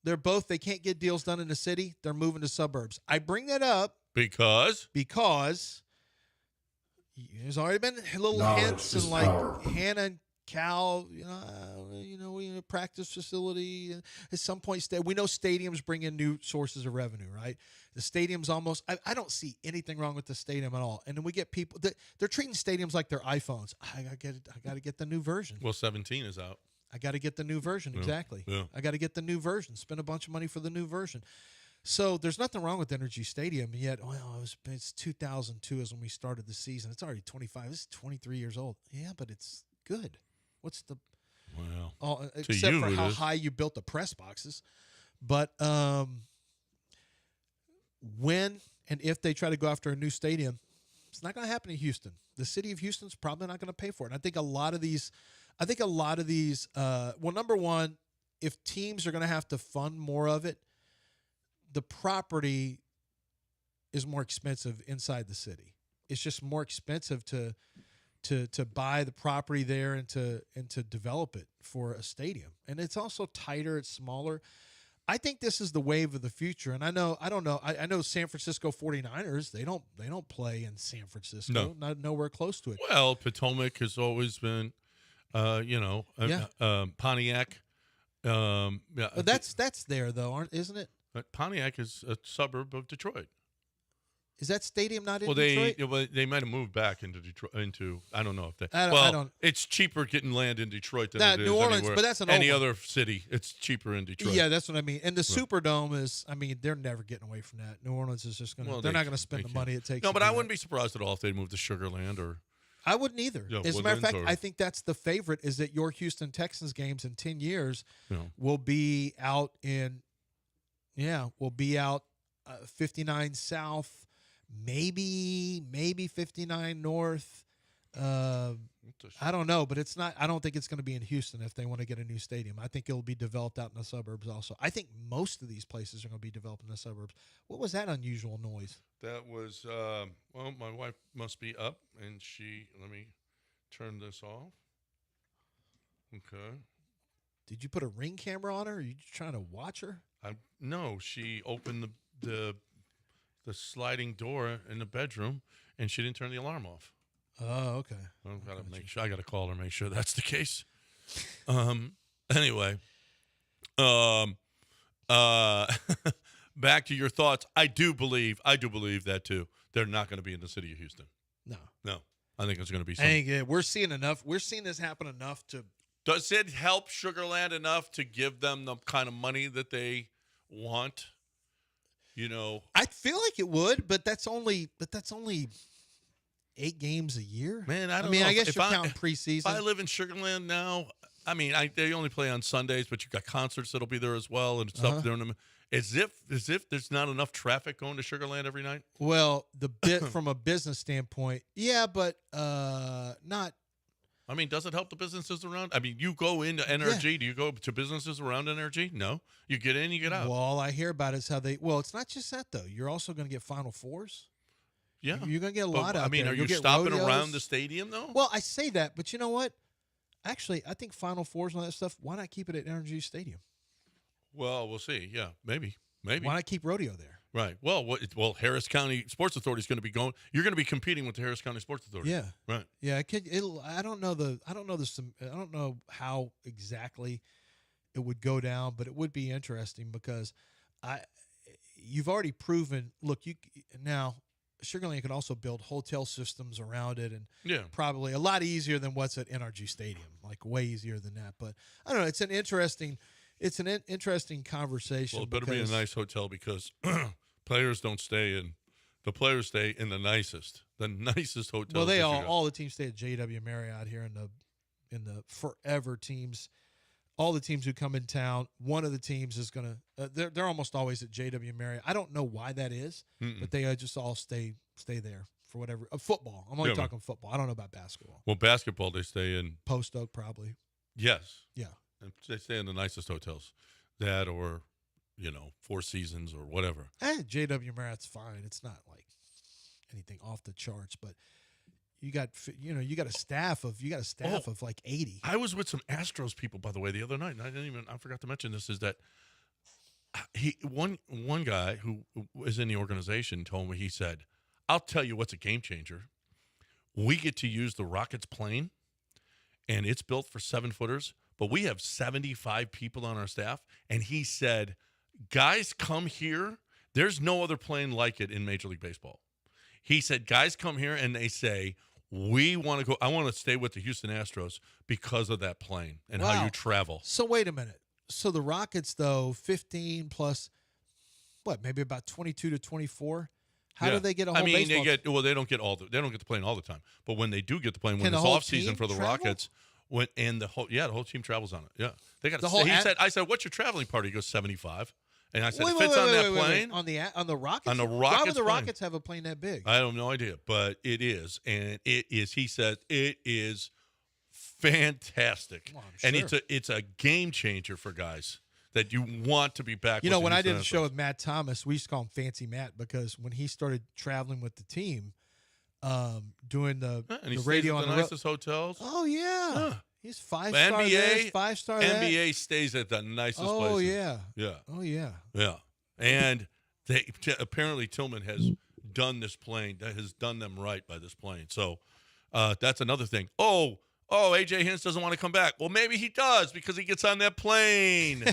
S2: They can't get deals done in the city. They're moving to suburbs. I bring that up
S1: because
S2: there's already been little hints and like Hannah and Cal, we in a practice facility. At some point, we know stadiums bring in new sources of revenue, right? The stadium's almost. I don't see anything wrong with the stadium at all. And then we get people they're treating stadiums like they're iPhones. I got to get the new version.
S1: Well, 17 is out.
S2: I got to get the new version. Exactly.
S1: Yeah.
S2: I got to get the new version. Spend a bunch of money for the new version. So there's nothing wrong with Energy Stadium, and yet, it's 2002 is when we started the season. It's already 25. It's 23 years old. Yeah, but it's good. What's the except for how high you built the press boxes. But when and if they try to go after a new stadium, it's not going to happen in Houston. The city of Houston's probably not going to pay for it. And I think a lot of these, number one, if teams are going to have to fund more of it, the property is more expensive inside the city. It's just more expensive to buy the property there and to develop it for a stadium. And it's also tighter, it's smaller. I think this is the wave of the future. And I know San Francisco 49ers, they don't play in San Francisco.
S1: No.
S2: Not nowhere close to it.
S1: Well, Potomac has always been Pontiac.
S2: But that's there though, isn't it?
S1: Pontiac is a suburb of Detroit.
S2: Is that stadium not in Detroit?
S1: They might have moved back into Detroit. I don't know if they.
S2: I don't.
S1: It's cheaper getting land in Detroit than it is
S2: New Orleans,
S1: anywhere.
S2: but that's
S1: any other city. It's cheaper in Detroit.
S2: Yeah, that's what I mean. And the Superdome is. I mean, they're never getting away from that. New Orleans is just going to. They're not going to spend the money it takes.
S1: No, but I wouldn't be surprised at all if they moved to Sugar Land or.
S2: I wouldn't either. As a matter of fact, I think that's the favorite. Is that your Houston Texans games in 10 years will be out in. Yeah, we'll be out 59 South, maybe 59 North. I don't know, but it's not. I don't think it's going to be in Houston if they want to get a new stadium. I think it'll be developed out in the suburbs also. I think most of these places are going to be developed in the suburbs. What was that unusual noise?
S1: That was, my wife must be up, and let me turn this off. Okay.
S2: Did you put a Ring camera on her? Or are you just trying to watch her?
S1: No, she opened the sliding door in the bedroom, and she didn't turn the alarm off.
S2: Oh, okay.
S1: I got to call her, make sure that's the case. Anyway, back to your thoughts. I do believe that too. They're not going to be in the city of Houston. No. I think it's going to be.
S2: We're seeing enough. We're seeing this happen enough to.
S1: Does it help Sugar Land enough to give them the kind of money that they want?
S2: I feel like it would, but that's only 8 games a year.
S1: Man, I mean,
S2: I guess you're counting preseason.
S1: If I live in Sugar Land now, I mean, they only play on Sundays, but you got concerts that'll be there as well and stuff. As if there's not enough traffic going to Sugar Land every night.
S2: Well, from a business standpoint, yeah, but not.
S1: I mean, does it help the businesses around? I mean, you go into NRG. Yeah. Do you go to businesses around NRG? No. You get in, you get out.
S2: Well, all I hear about is how they – well, it's not just that, though. You're also going to get Final Fours.
S1: Yeah.
S2: You're going to get a lot out there.
S1: I mean, are you stopping around the stadium, though?
S2: Well, I say that, but you know what? Actually, I think Final Fours and all that stuff, why not keep it at NRG Stadium?
S1: Well, we'll see. Yeah, maybe.
S2: Why not keep rodeo there?
S1: Right. Well, Harris County Sports Authority is going to be going. You're going to be competing with the Harris County Sports Authority.
S2: Yeah.
S1: Right.
S2: Yeah. I don't know how exactly it would go down, but it would be interesting because you've already proven. Look, now Sugar Land can also build hotel systems around it, and probably a lot easier than what's at NRG Stadium, like way easier than that. But I don't know. It's an interesting conversation.
S1: Well, it better be a nice hotel because players don't stay in. The players stay in the nicest hotels.
S2: Well, all the teams stay at JW Marriott here in the forever teams. All the teams who come in town, one of the teams is gonna. They're almost always at JW Marriott. I don't know why that is, but they just all stay there for whatever. Football. I'm only talking football. I don't know about basketball.
S1: Well, basketball they stay in
S2: Post Oak probably.
S1: Yes.
S2: Yeah.
S1: They stay in the nicest hotels, that or, Four Seasons or whatever.
S2: JW Marriott's fine. It's not like anything off the charts, but you got a staff of like 80.
S1: I was with some Astros people, by the way, the other night, and I forgot to mention this, is that one guy who was in the organization told me, he said, "I'll tell you what's a game changer. We get to use the Rockets plane, and it's built for 7-footers. But we have 75 people on our staff." And he said, "Guys come here. There's no other plane like it in Major League Baseball." He said, "Guys come here and they say, we want to go. I want to stay with the Houston Astros because of that plane and how you travel."
S2: So wait a minute. So the Rockets, though, 15 plus, maybe about 22 to 24? How do they get a whole baseball?
S1: They don't get the plane all the time. But when they do get the plane, when it's off season for the Rockets – the whole team travels on it. Yeah, they got. I said, "What's your traveling party?" He goes, 75. And I said, "It fits on that plane
S2: on the Rockets.
S1: On the Rockets,
S2: why would the Rockets have a plane that big?"
S1: I have no idea, but it is, and it is. He said it is fantastic,
S2: well, sure.
S1: And it's a game changer for guys that you want to be back.
S2: When I did the show with Matt Thomas, we used to call him Fancy Matt because when he started traveling with the team. Doing the radio on the
S1: nicest hotels.
S2: Oh yeah,
S1: huh.
S2: He's 5-star. NBA, 5-star.
S1: NBA stays at the nicest places.
S2: Oh yeah,
S1: yeah.
S2: Oh yeah,
S1: yeah. And apparently Tillman has done this plane. That has done them right by this plane. So that's another thing. Oh, AJ Hinch doesn't want to come back. Well, maybe he does because he gets on that plane.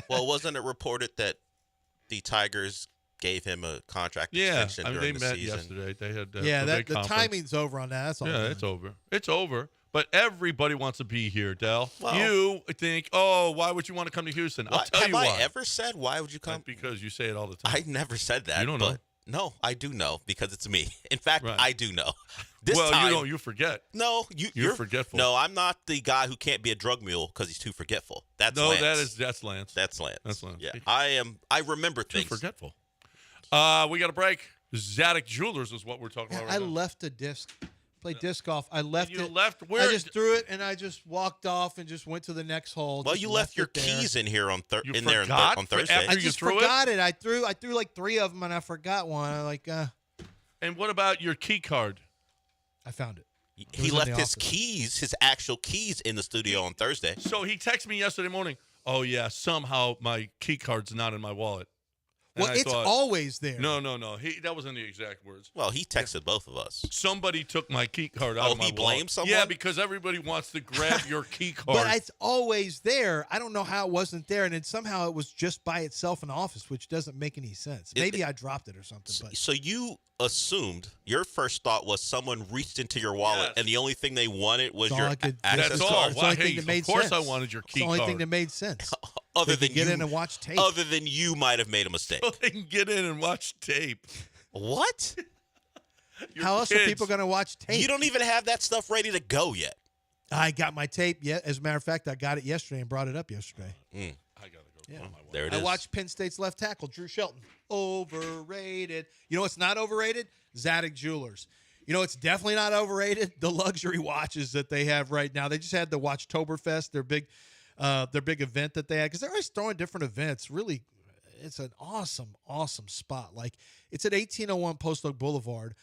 S5: Well, wasn't it reported that the Tigers gave him a contract extension during the season?
S1: They met yesterday. They had
S2: the timing's over on that. That's all.
S1: Yeah, it's over. It's over. But everybody wants to be here, Del. Well, you think, why would you want to come to Houston? I'll tell you why.
S5: Have I ever said why would you come?
S1: Because you say it all the time.
S5: I never said that.
S1: You don't know?
S5: No, I do know because it's me. In fact, I do know.
S1: You forget.
S5: No, you're
S1: forgetful.
S5: No, I'm not the guy who can't be a drug mule because he's too forgetful. That's Lance.
S1: That's Lance.
S5: That's Lance.
S1: That's Lance.
S5: Yeah, I am. I remember things.
S1: Too forgetful. We got a break. Zadok Jewelers is what we're talking about right now.
S2: I left a disc. Played disc golf. I left it.
S1: Where?
S2: I just threw it and I just walked off and just went to the next hole.
S5: Well, you left your keys in here on Thursday.
S1: On Thursday.
S2: I just forgot it. I threw like 3 of them and I forgot one.
S1: And what about your key card?
S2: I found it.
S5: He left his keys, his actual keys, in the studio on Thursday.
S1: So he texted me yesterday morning. Oh yeah, somehow my key card's not in my wallet.
S2: And it's always there.
S1: No. That wasn't the exact words.
S5: Well, he texted both of us.
S1: Somebody took my key card out of my wallet.
S5: He blamed someone?
S1: Yeah, because everybody wants to grab your key card.
S2: But it's always there. I don't know how it wasn't there, and then somehow it was just by itself in the office, which doesn't make any sense. Maybe I dropped it or something.
S5: So you assumed, your first thought was someone reached into your wallet, and the only thing they wanted was your access card.
S1: That's all.
S2: It's the only thing that made sense.
S1: Of course I wanted your key card.
S2: It's the only thing that made sense.
S5: Other than
S2: get in and watch tape.
S5: Other than you might have made a mistake.
S1: So they can get in and watch tape.
S5: What?
S2: How else are people going to watch tape?
S5: You don't even have that stuff ready to go yet.
S2: I got my tape yet. As a matter of fact, I got it yesterday and brought it up yesterday.
S1: I got to go.
S2: Yeah.
S5: There it
S2: I
S5: is.
S2: watched Penn State's left tackle, Drew Shelton. Overrated. You know what's not overrated? Zadig Jewelers. You know it's definitely not overrated? The luxury watches that they have right now. They just had the Watchtoberfest, their big event that they had, because they're always throwing different events. Really, it's an awesome, awesome spot. Like, it's at 1801 Post Oak Boulevard,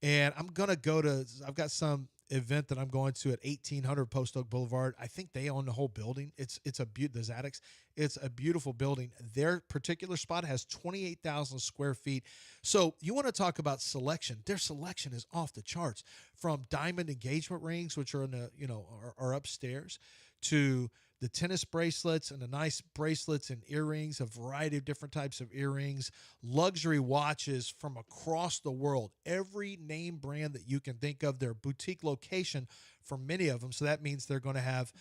S2: and I've got some event that I'm going to at 1800 Post Oak Boulevard. I think they own the whole building. The Zadix. It's a beautiful building. Their particular spot has 28,000 square feet. So you want to talk about selection? Their selection is off the charts. From diamond engagement rings, which are in the are upstairs, to the tennis bracelets and the nice bracelets and earrings, a variety of different types of earrings, luxury watches from across the world, every name brand that you can think of. Their boutique location for many of them. So that means they're going to have,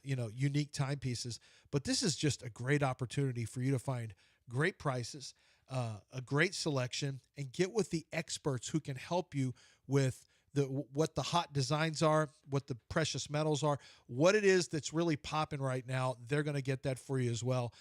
S2: unique timepieces. But this is just a great opportunity for you to find great prices, a great selection, and get with the experts who can help you with what the hot designs are, what the precious metals are, what it is that's really popping right now. They're going to get that for you as well.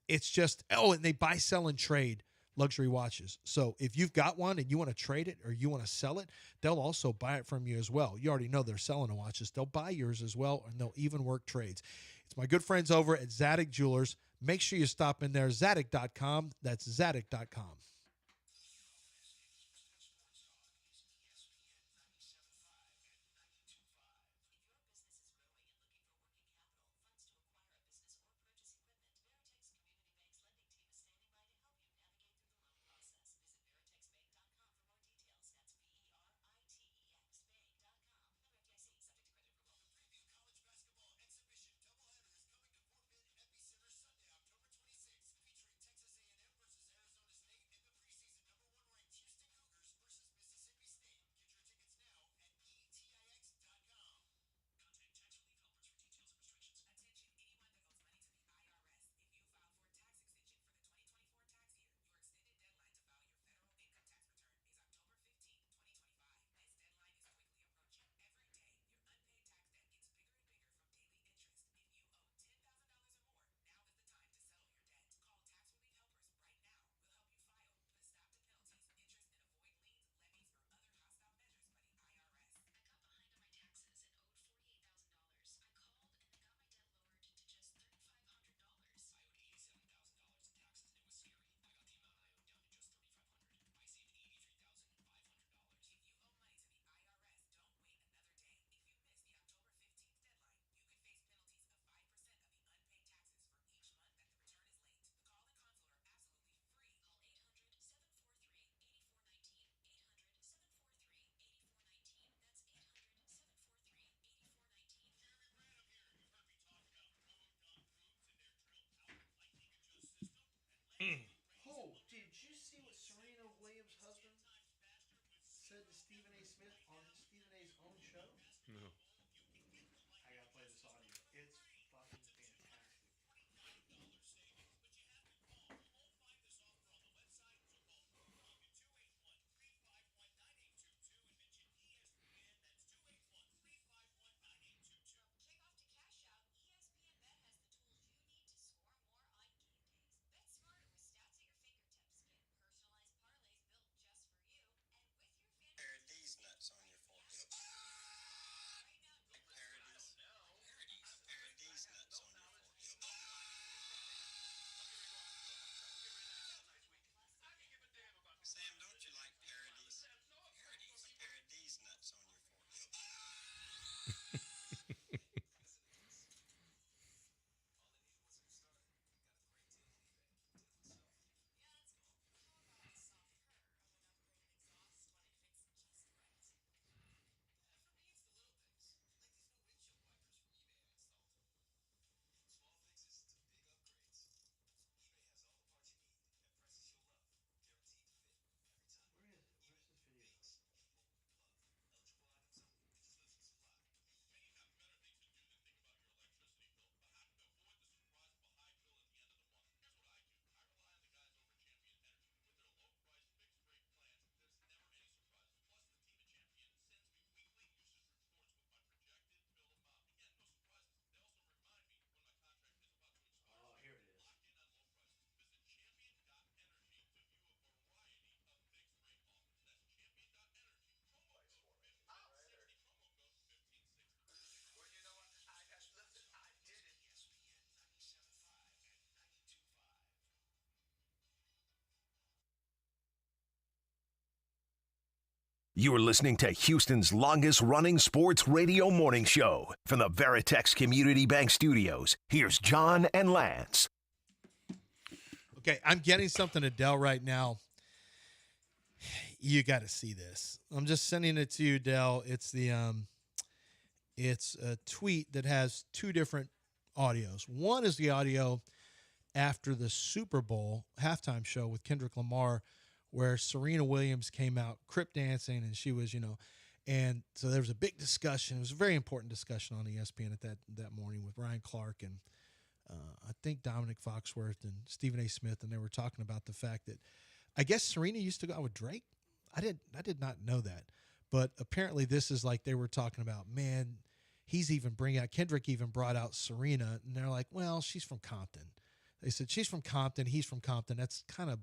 S2: It's just, and they buy, sell, and trade luxury watches. So if you've got one and you want to trade it or you want to sell it, they'll also buy it from you as well. You already know they're selling the watches. They'll buy yours as well, and they'll even work trades. It's my good friends over at Zadig Jewelers. Make sure you stop in there, Zadig.com. That's Zadig.com. Oh, did you see what Serena Williams' husband said to Stephen A. Smith on Stephen A.'s own show?
S1: No.
S2: I gotta play this audio. It's fucking fantastic.
S10: These nuts on your forehead.
S6: You're listening to Houston's longest-running sports radio morning show. From the Veritex Community Bank Studios, here's John and Lance.
S2: Okay, I'm getting something to Dell right now. You got to see this. I'm just sending it to you, Dell. It's a tweet that has two different audios. One is the audio after the Super Bowl halftime show with Kendrick Lamar, where Serena Williams came out crip dancing, and she was, and so there was a big discussion. It was a very important discussion on ESPN at that morning with Ryan Clark and I think Dominic Foxworth and Stephen A. Smith, and they were talking about the fact that I guess Serena used to go out with Drake. I did not know that, but apparently this is like they were talking about, man, Kendrick even brought out Serena, and they're like, well, she's from Compton. They said she's from Compton, he's from Compton. That's kind of,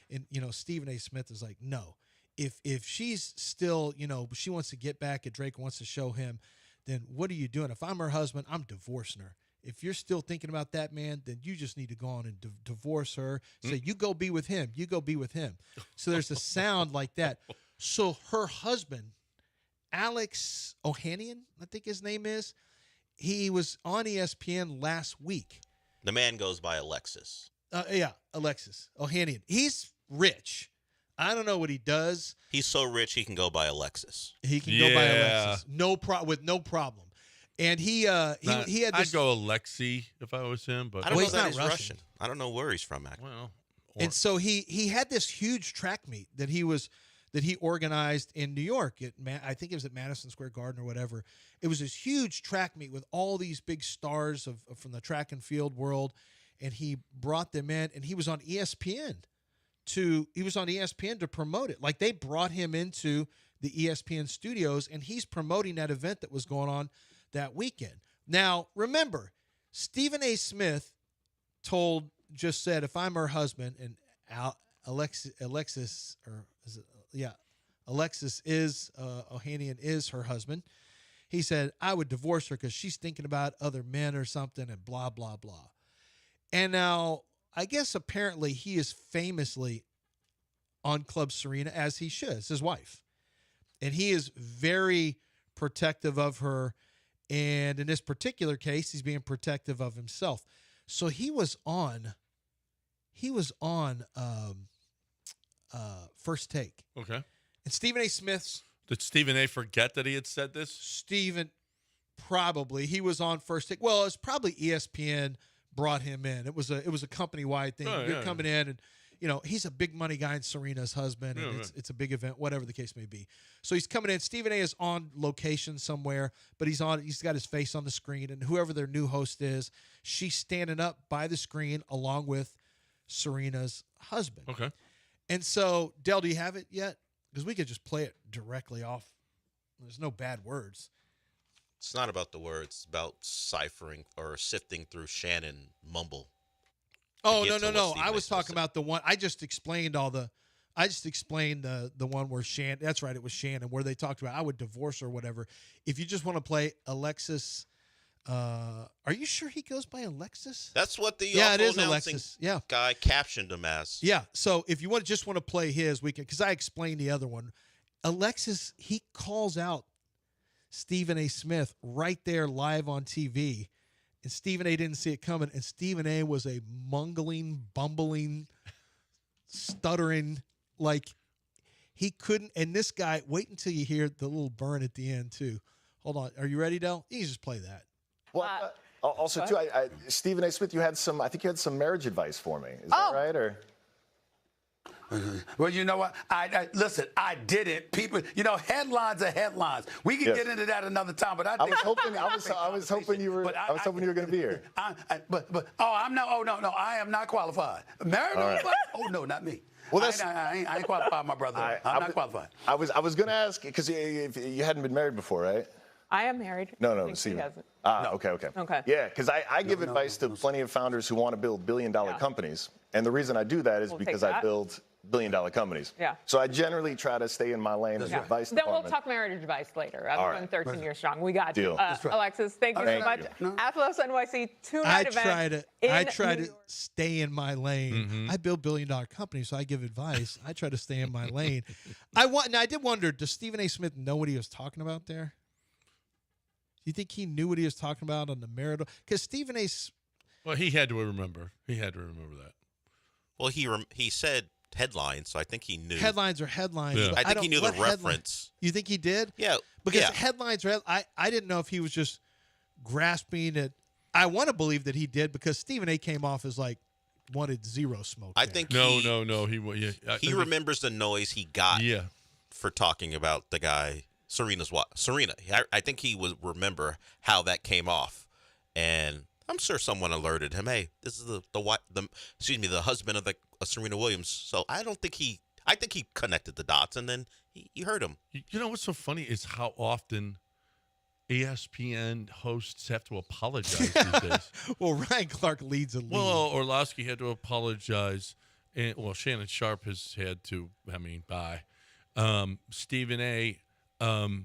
S2: and Stephen A. Smith is like, no, if she's still, she wants to get back at Drake, wants to show him, then what are you doing? If I'm her husband, I'm divorcing her. If you're still thinking about that, man, then you just need to go on and divorce her. Say, you go be with him. You go be with him. So there's a sound like that. So her husband, Alex Ohanian, I think his name is, he was on ESPN last week.
S5: The man goes by Alexis.
S2: Alexis Ohanian. He's rich. I don't know what he does.
S5: He's so rich he can go by Alexis.
S2: He can go by Alexis. With no problem. And he had this.
S1: I'd go Alexi if I was him, but
S5: I don't know
S2: he's
S5: that
S2: not
S5: he's Russian. I don't know where he's from. Actually.
S1: Well,
S2: and so he had this huge track meet that he organized in New York. I think it was at Madison Square Garden or whatever. It was this huge track meet with all these big stars from the track and field world, and he brought them in, and he was on ESPN to promote it. Like, they brought him into the ESPN studios, and he's promoting that event that was going on that weekend. Now, remember, Stephen A. Smith said, if I'm her husband, and Alexis Ohanian is her husband, he said, I would divorce her because she's thinking about other men or something and blah, blah, blah. And now, I guess apparently he is famously on Club Serena, as he should. It's his wife. And he is very protective of her. And in this particular case, he's being protective of himself. So he was on First Take.
S1: Okay.
S2: And Stephen A. Smith's.
S1: Did Stephen A. forget that he had said this?
S2: Stephen, probably. He was on First Take. Well, it's probably ESPN brought him in. It was a company-wide thing. You're coming in, and he's a big money guy and Serena's husband, and it's a big event, whatever the case may be. So he's coming in. Stephen A. is on location somewhere, but he's got his face on the screen, and whoever their new host is, she's standing up by the screen along with Serena's husband.
S1: Okay.
S2: And so, Del, do you have it yet? Because we could just play it directly off. There's no bad words.
S5: It's not about the words. It's about ciphering or sifting through Shannon mumble.
S2: Oh, no. I was talking about the one. I just explained the one where Shannon, that's right, it was Shannon, where they talked about I would divorce her or whatever. If you just want to play Alexis, are you sure he goes by Alexis?
S5: That's what the
S2: it is Alexis. Yeah.
S5: Guy captioned him as.
S2: Yeah. So if you just want to play his, we can, because I explained the other one. Alexis, he calls out Stephen A. Smith right there live on TV. And Stephen A. didn't see it coming. And Stephen A. was a mungling, bumbling, stuttering, like he couldn't. And this guy, wait until you hear the little burn at the end, too. Hold on. Are you ready, Del? You can just play that.
S10: Well, also, too, Stephen A. Smith, I think you had some marriage advice for me. Is that right? Or
S11: Well, you know what? Listen, I did it. People, headlines are headlines. We can get into that another time, but I was
S10: hoping you were going to be here.
S11: I am not qualified. Married? Right. Oh no, not me. Well, I ain't qualified, my brother. I'm not qualified.
S10: I was going to ask because you hadn't been married before, right?
S12: I am married.
S10: No, Stephen. Okay. Yeah, because I give advice to plenty of founders who want to build billion-dollar companies, and the reason I do that is because I build billion-dollar companies.
S12: Yeah.
S10: So I generally try to stay in my lane as advice
S12: Then we'll
S10: department.
S12: talk marriage advice later. I'm
S10: All
S12: going
S10: right.
S12: 13 years strong. We got
S10: Deal.
S12: you.
S10: That's right.
S12: Alexis, thank you so much. Athlos NYC two-night event.
S2: I try to stay in my lane. I build billion-dollar companies, so I give advice. I try to stay in my lane. I did wonder, does Stephen A. Smith know what he was talking about there? Do you think he knew what he was talking about on the marital? Because Stephen A.
S1: Well, he had to remember. He had to remember that.
S5: Well, he said headlines, so I think he knew.
S2: Headlines are headlines.
S1: Yeah.
S5: I think he knew the reference.
S2: You think he did?
S5: Yeah.
S2: Because
S5: yeah.
S2: headlines are. I didn't know if he was just grasping it. I want to believe that he did because Stephen A. came off as like wanted zero smoke.
S5: I
S2: there.
S5: think
S1: No.
S5: He remembers the noise he got for talking about the guy, Serena. I think he would remember how that came off. And I'm sure someone alerted him, hey, this is the husband of Serena Williams. So I think he connected the dots, and then he heard him.
S1: You know what's so funny is how often ESPN hosts have to apologize these days.
S2: Well, Ryan Clark leads a league.
S1: Well, Orlovsky had to apologize. And, Shannon Sharp has had to. Bye. Stephen A.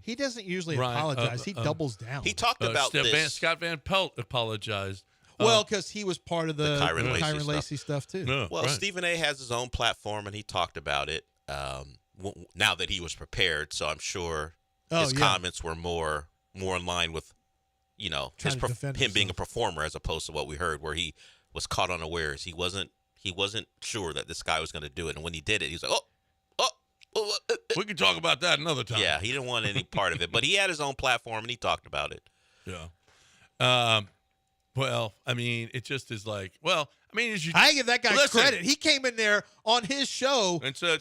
S2: He doesn't usually apologize. He doubles down.
S5: He talked about this.
S1: Scott Van Pelt apologized.
S2: Well, because he was part of the
S5: Kyron
S2: Lacey stuff too.
S5: Well, right. Stephen A. has his own platform, and he talked about it now that he was prepared. So I'm sure his comments were more in line with, him being a performer as opposed to what we heard, where he was caught unawares. He wasn't sure that this guy was going to do it, and when he did it, he was like,
S1: we can talk about that another time.
S5: Yeah, he didn't want any part of it, but he had his own platform and he talked about it.
S1: Yeah. Well, it just is like,
S2: I give that guy credit. He came in there on his show
S1: and said,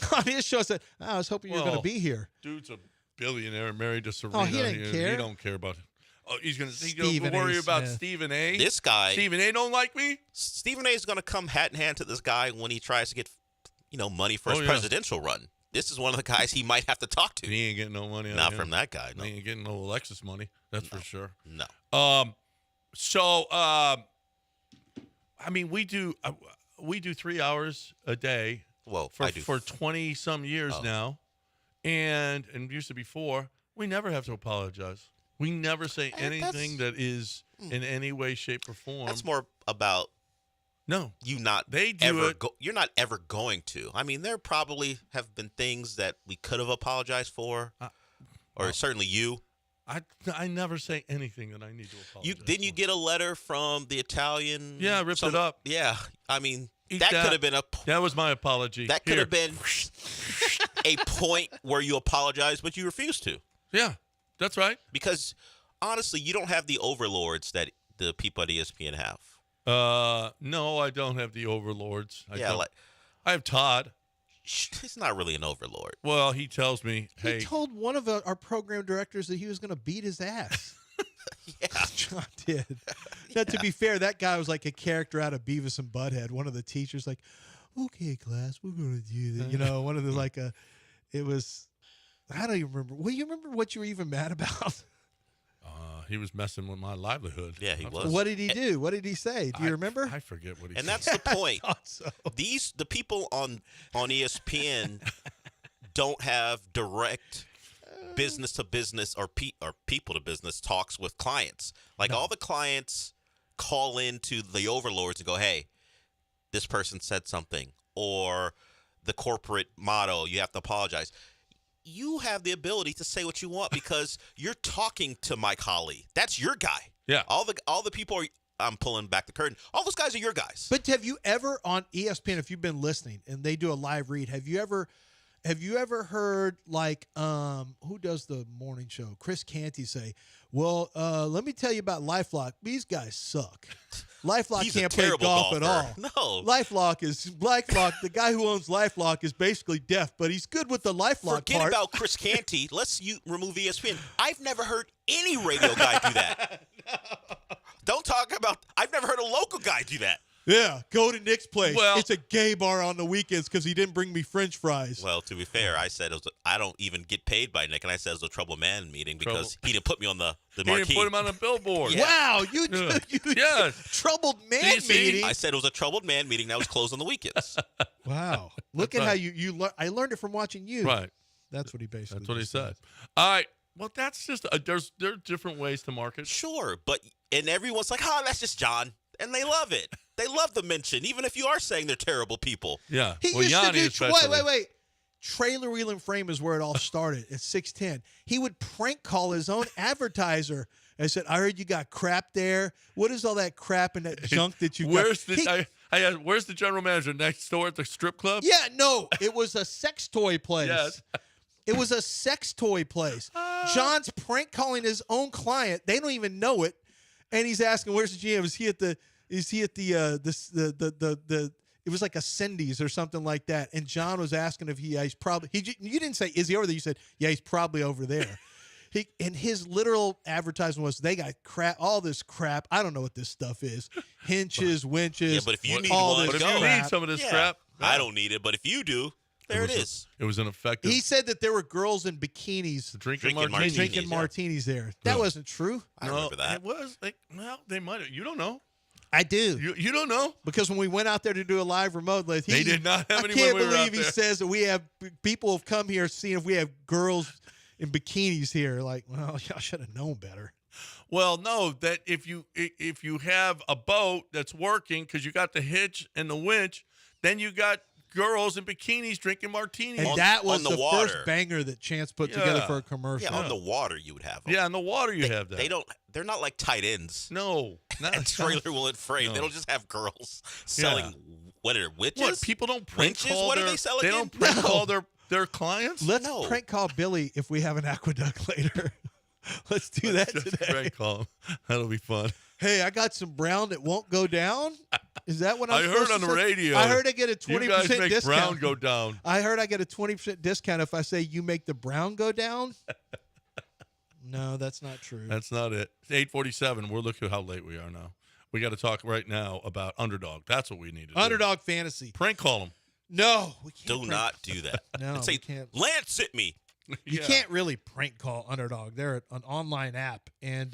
S2: I was hoping you were going to be here.
S1: Dude's a billionaire married to Serena.
S2: Oh, he didn't care.
S1: He don't care about it. Oh, he's going to worry about Stephen A.
S5: This guy.
S1: Stephen A. don't like me?
S5: Stephen A. is going to come hat in hand to this guy when he tries to get, money for his presidential run. This is one of the guys he might have to talk to.
S1: He ain't getting no money.
S5: Not from that guy. No.
S1: He ain't getting no Alexis money. That's for sure.
S5: No.
S1: We do 3 hours a day.
S5: Well,
S1: for 20 some years now, and used to be 4. We never have to apologize. We never say anything that is in any way, shape, or form.
S5: That's more about.
S1: No,
S5: you're not ever going to. There probably have been things that we could have apologized for, or certainly you.
S1: I never say anything that I need to apologize.
S5: Didn't you get a letter from the Italian?
S1: Yeah, I ripped it up.
S5: Yeah, that could have been
S1: that was my apology.
S5: That could have been a point where you apologized, but you refused to.
S1: Yeah, that's right.
S5: Because honestly, you don't have the overlords that the people at ESPN have.
S1: No, I don't have the overlords. I have Todd.
S5: He's not really an overlord.
S1: Well, he tells me, hey.
S2: He told one of our program directors that he was going to beat his ass.
S5: Yeah.
S2: John did. Now, to be fair, that guy was like a character out of Beavis and Butthead. One of the teachers like, okay, class, we're going to do that. One of the it was, I don't even remember. Well, you remember what you were even mad about?
S1: He was messing with my livelihood.
S5: Yeah, he was.
S2: What did he do? What did he say? Do you remember?
S1: I forget what he said.
S5: And that's the point.
S2: So.
S5: The people on ESPN don't have direct business to business or people to business talks with clients. All the clients call into the overlords and go, hey, this person said something, or the corporate motto, you have to apologize. You have the ability to say what you want because you're talking to Mike Holly. That's your guy.
S1: Yeah.
S5: All the people I'm pulling back the curtain. All those guys are your guys.
S2: But have you ever on ESPN, if you've been listening and they do a live read, have you ever heard who does the morning show? Chris Canty say, well, let me tell you about LifeLock. These guys suck. LifeLock can't play golf at all.
S5: No.
S2: LifeLock, the guy who owns LifeLock is basically deaf, but he's good with the LifeLock
S5: Forget
S2: part.
S5: about Chris Canty. Remove ESPN. I've never heard any radio guy do that. No. Don't talk about – I've never heard a local guy do that.
S2: Yeah, go to Nick's place.
S1: Well,
S2: it's a gay bar on the weekends because he didn't bring me French fries.
S5: Well, to be fair, I said I don't even get paid by Nick, and I said it was a trouble man meeting because he didn't put me on the marquee.
S1: He didn't put him on a billboard.
S5: Yeah.
S2: Wow, you troubled man meeting.
S5: I said it was a troubled man meeting that was closed on the weekends.
S2: Wow, look at how you I learned it from watching you.
S1: Right.
S2: That's what he basically.
S1: That's what he said. All right. Well, that's just there are different ways to market.
S5: Sure, and everyone's like, "Oh, that's just John," and they love it. They love the mention, even if you are saying they're terrible people.
S1: Yeah.
S2: He
S1: well,
S2: used
S1: Yanni
S2: to do. Wait. Trailer Wheel and Frame is where it all started at 610. He would prank call his own advertiser. I said, "I heard you got crap there. What is all that crap and that junk that you got?"
S1: Where's the general manager next door at the strip club?
S2: Yeah, no, it was a sex toy place.
S1: Yes.
S2: It was a sex toy place. John's prank calling his own client. They don't even know it, and he's asking, "Where's the GM? Is he at the It was like a Cindy's or something like that." And John was asking if he's probably you didn't say is he over there? You said he's probably over there. And his literal advertisement was they got crap, all this crap. I don't know what this stuff is. Hinges, winches.
S5: Yeah, but if you need
S1: but if you need some of this crap,
S5: I don't need it. But if you do, there it is.
S1: It was an effective.
S2: He said that there were girls in bikinis
S1: drinking
S2: martinis there. That wasn't true.
S5: I remember that.
S1: It was they might have. You don't know.
S2: I do.
S1: You don't know
S2: because when we went out there to do a live remote,
S1: they did not have
S2: I
S1: anyone.
S2: can't
S1: we were
S2: believe
S1: out
S2: he
S1: there.
S2: says that we have people have come here seeing if we have girls in bikinis here. Like, well, y'all should have known better.
S1: Well, no, that if you have a boat that's working because you got the hitch and the winch, then you got girls in bikinis drinking martinis.
S2: And that was
S5: on the water.
S2: first banger that Chance put together for a commercial.
S5: Yeah, on the water you would have them.
S1: Yeah, on the water you have that.
S5: They're not like tight ends.
S1: No, not
S5: and Trailer Wheel and Frame.
S1: No.
S5: They don't just have girls selling what are witches?
S1: What, people don't prank
S5: winches?
S1: call
S5: What
S1: their,
S5: are they selling?
S1: They don't prank call their clients?
S2: Let's prank call Billy if we have an aqueduct later. Let's do that today.
S1: Prank call him. That'll be fun.
S2: Hey, I got some brown that won't go down. Is that what
S1: I heard on the radio?
S2: I heard I get a 20%
S1: you guys make
S2: discount.
S1: brown go down.
S2: I heard I get a 20% discount if I say you make the brown go down. No, that's not true.
S1: That's not it. It's 8:47. We're looking at how late we are now. We got to talk right now about Underdog. That's what we need to do.
S2: Underdog fantasy.
S1: Prank call them.
S2: No, we can't.
S5: Do not do that.
S2: No,
S5: and say,
S2: we can't.
S5: Lance hit me.
S2: You can't really prank call Underdog. They're an online app. And,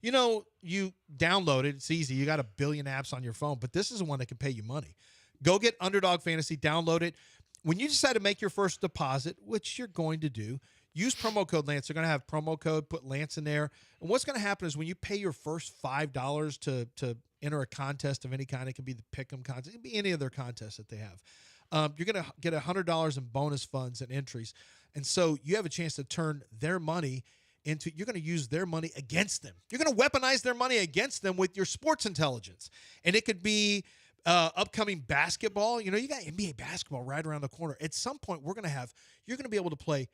S2: you download it. It's easy. You got a billion apps on your phone. But this is the one that can pay you money. Go get Underdog Fantasy. Download it. When you decide to make your first deposit, which you're going to do, use promo code Lance. They're going to have promo code. Put Lance in there. And what's going to happen is when you pay your first $5 to enter a contest of any kind, it can be the Pick'em contest. It can be any other contest that they have. You're going to get $100 in bonus funds and entries. And so you have a chance to turn their money into, you're going to use their money against them. You're going to weaponize their money against them with your sports intelligence. And it could be upcoming basketball. You got NBA basketball right around the corner. At some point, you're going to be able to play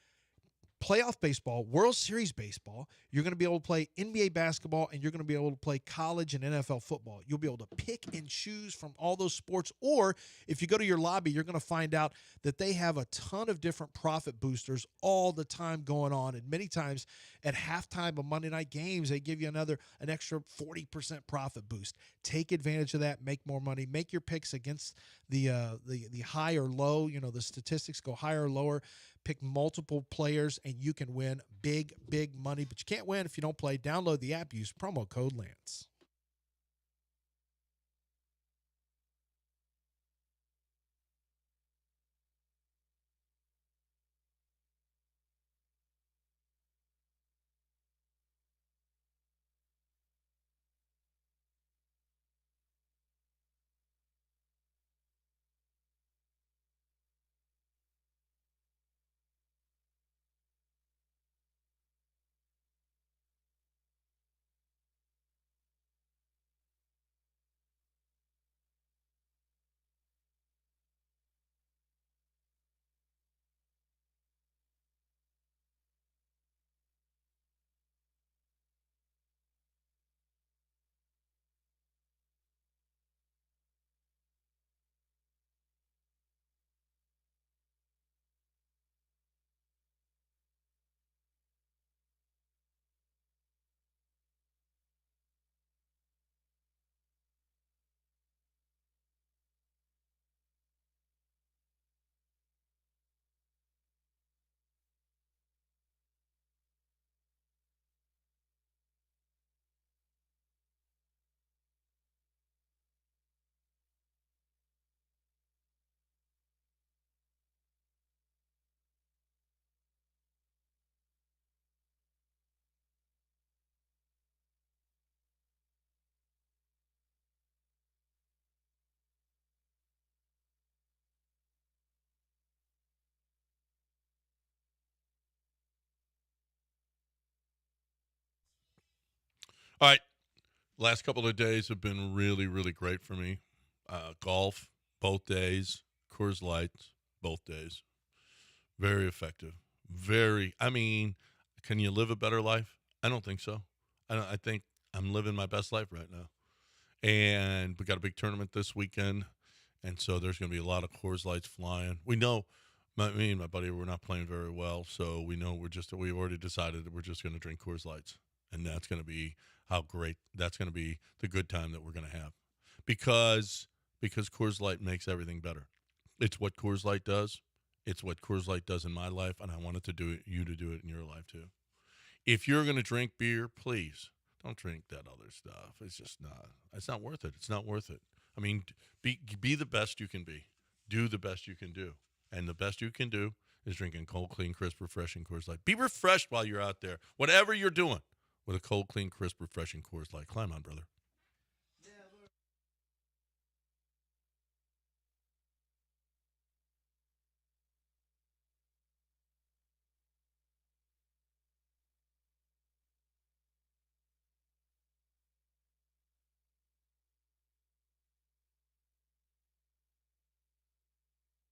S2: playoff baseball, World Series baseball. You're going to be able to play NBA basketball, and you're going to be able to play college and NFL football. You'll be able to pick and choose from all those sports. Or if you go to your lobby, you're going to find out that they have a ton of different profit boosters all the time going on. And many times at halftime of Monday night games, they give you an extra 40% profit boost. Take advantage of that. Make more money. Make your picks against the high or low. The statistics go higher or lower. Pick multiple players, and you can win big, big money. But you can't win if you don't play. Download the app. Use promo code Lance.
S1: All right. Last couple of days have been really, really great for me. Golf, both days. Coors Lights, both days. Very effective. Can you live a better life? I don't think so. I think I'm living my best life right now. And we got a big tournament this weekend, and so there's going to be a lot of Coors Lights flying. We know, me and my buddy, we're not playing very well, so we know we've already decided that we're just going to drink Coors Lights, and that's going to be that's going to be the good time that we're going to have, because Coors Light makes everything better. It's what Coors Light does. It's what Coors Light does in my life, and I wanted you to do it in your life too. If you're going to drink beer, please don't drink that other stuff. It's just not. It's not worth it. It's not worth it. I mean, be the best you can be. Do the best you can do, and the best you can do is drinking cold, clean, crisp, refreshing Coors Light. Be refreshed while you're out there, whatever you're doing, with a cold, clean, crisp, refreshing Coors Light. Climb on, brother.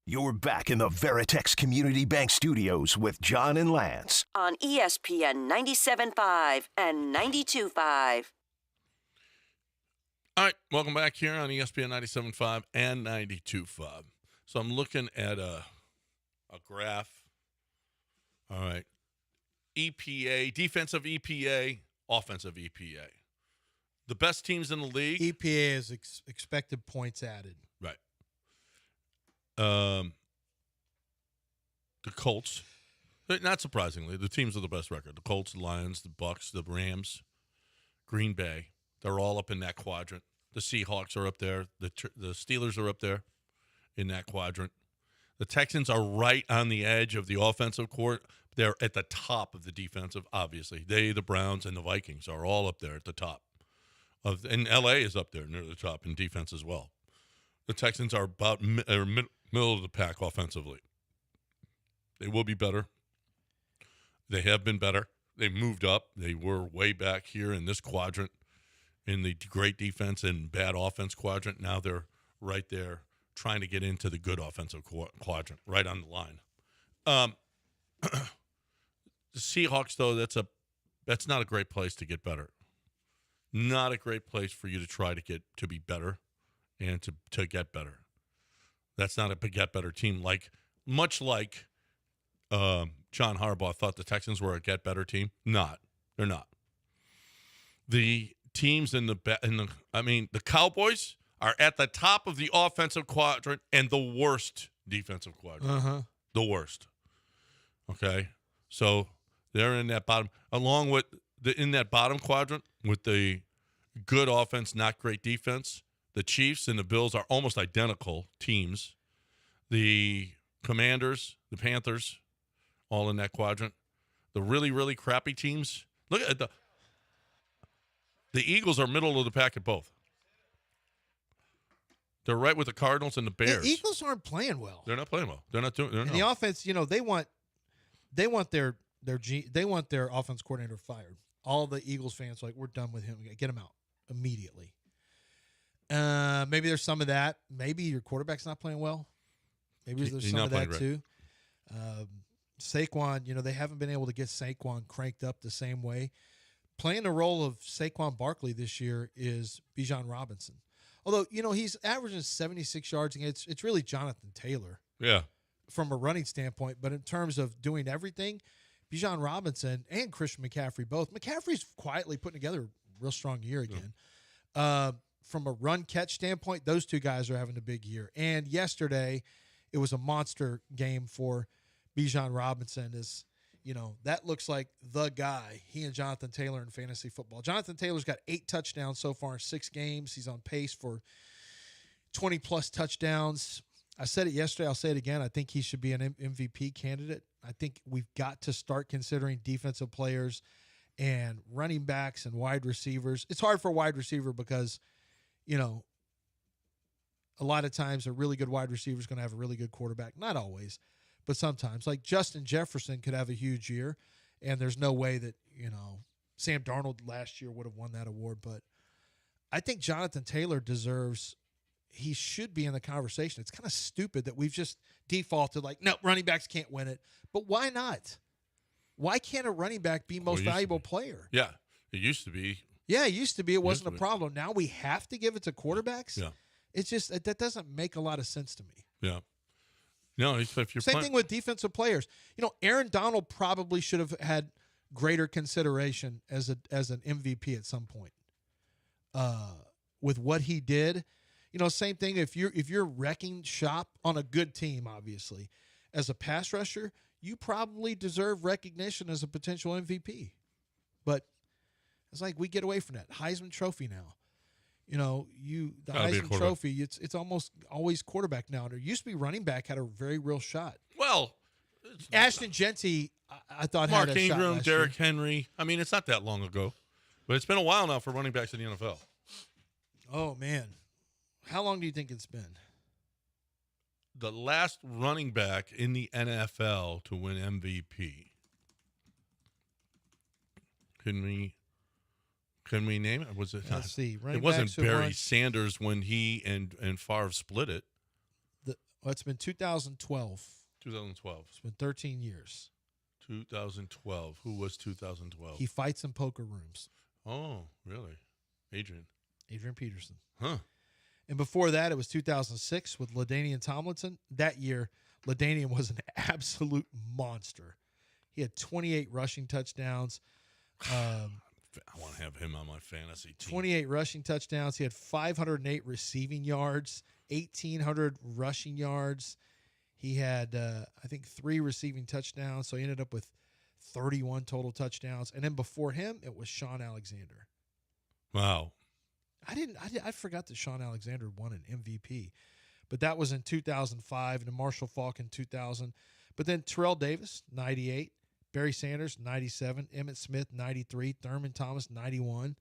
S6: You're back in the Veritex Community Bank Studios with John and Lance.
S8: On ESPN 97.5 and 92.5.
S1: All right, welcome back here on ESPN 97.5 and 92.5. So I'm looking at a graph. All right. EPA, defensive EPA, offensive EPA. The best teams in the league.
S2: EPA is expected points added.
S1: Right. The Colts, not surprisingly, the teams with the best record. The Colts, the Lions, the Bucks, the Rams, Green Bay. They're all up in that quadrant. The Seahawks are up there. The Steelers are up there in that quadrant. The Texans are right on the edge of the offensive court. They're at the top of the defensive, obviously. They, the Browns, and the Vikings are all up there at the top. And L.A. is up there near the top in defense as well. The Texans are about middle of the pack offensively. They will be better. They have been better. They moved up. They were way back here in this quadrant in the great defense and bad offense quadrant. Now they're right there trying to get into the good offensive quadrant, right on the line. The Seahawks, though, that's not a great place to get better. Not a great place for you to try to be better and to get better. That's not a get better team. Much like John Harbaugh thought the Texans were a get better team. They're not. The teams the Cowboys are at the top of the offensive quadrant and the worst defensive quadrant.
S2: Uh-huh.
S1: The worst. Okay, so they're in that bottom, along with in that bottom quadrant with the good offense, not great defense. The Chiefs and the Bills are almost identical teams. The Commanders, the Panthers, all in that quadrant. The really, really crappy teams. Look at the Eagles are middle of the pack at both. They're right with the Cardinals and the Bears.
S2: The Eagles aren't playing well.
S1: They're not playing well. They're not doing.
S2: The offense, they want their offense coordinator fired. All the Eagles fans are like, we're done with him. Get him out immediately. Maybe there's some of that. Maybe your quarterback's not playing well. Maybe there's some of that right. too. Saquon, they haven't been able to get Saquon cranked up the same way. Playing the role of Saquon Barkley this year is Bijan Robinson. Although, he's averaging 76 yards. It's really Jonathan Taylor.
S1: Yeah.
S2: From a running standpoint. But in terms of doing everything, Bijan Robinson and Christian McCaffrey both. McCaffrey's quietly putting together a real strong year again. From a run-catch standpoint, those two guys are having a big year. And yesterday, it was a monster game for Bijan Robinson. That looks like the guy, he and Jonathan Taylor in fantasy football. Jonathan Taylor's got 8 touchdowns so far in 6 games. He's on pace for 20-plus touchdowns. I said it yesterday. I'll say it again. I think he should be an MVP candidate. I think we've got to start considering defensive players and running backs and wide receivers. It's hard for a wide receiver because, a lot of times a really good wide receiver is going to have a really good quarterback. Not always, but sometimes. Like Justin Jefferson could have a huge year, and there's no way that, Sam Darnold last year would have won that award, but I think Jonathan Taylor he should be in the conversation. It's kind of stupid that we've just defaulted like, no, running backs can't win it. But why not? Why can't a running back be most valuable player?
S1: Yeah, it used to be.
S2: Yeah, it used to be. It wasn't a problem. Now we have to give it to quarterbacks?
S1: Yeah.
S2: It's just that doesn't make a lot of sense to me.
S1: Yeah. No, if you're
S2: Same thing with defensive players. Aaron Donald probably should have had greater consideration as an MVP at some point. With what he did, same thing. If you're wrecking shop on a good team, obviously, as a pass rusher, you probably deserve recognition as a potential MVP. But it's like we get away from that Heisman Trophy now. The Heisman Trophy, it's almost always quarterback now. There used to be running back had a very real shot.
S1: Well,
S2: Ashton Genty, I thought
S1: Mark
S2: had a shot
S1: Ingram,
S2: last
S1: Derrick
S2: year.
S1: Henry. I mean, it's not that long ago, but it's been a while now for running backs in the NFL.
S2: Oh man, how long do you think it's been?
S1: The last running back in the NFL to win MVP. Can we name it? Was it?
S2: Let's see.
S1: It wasn't Barry Sanders when he and Favre split it.
S2: It's been 2012.
S1: 2012.
S2: It's been 13 years.
S1: 2012. Who was 2012?
S2: He fights in poker rooms.
S1: Oh, really? Adrian
S2: Peterson.
S1: Huh.
S2: And before that, it was 2006 with LaDainian Tomlinson. That year, LaDainian was an absolute monster. He had 28 rushing touchdowns.
S1: I want to have him on my fantasy team.
S2: 28 rushing touchdowns. He had 508 receiving yards, 1,800 rushing yards. He had, I think, 3 receiving touchdowns. So he ended up with 31 total touchdowns. And then before him, it was Sean Alexander.
S1: Wow.
S2: I forgot that Sean Alexander won an MVP. But that was in 2005, and then Marshall Faulk in 2000. But then Terrell Davis, 98. Barry Sanders, 97. Emmitt Smith, 93. Thurman Thomas, 91.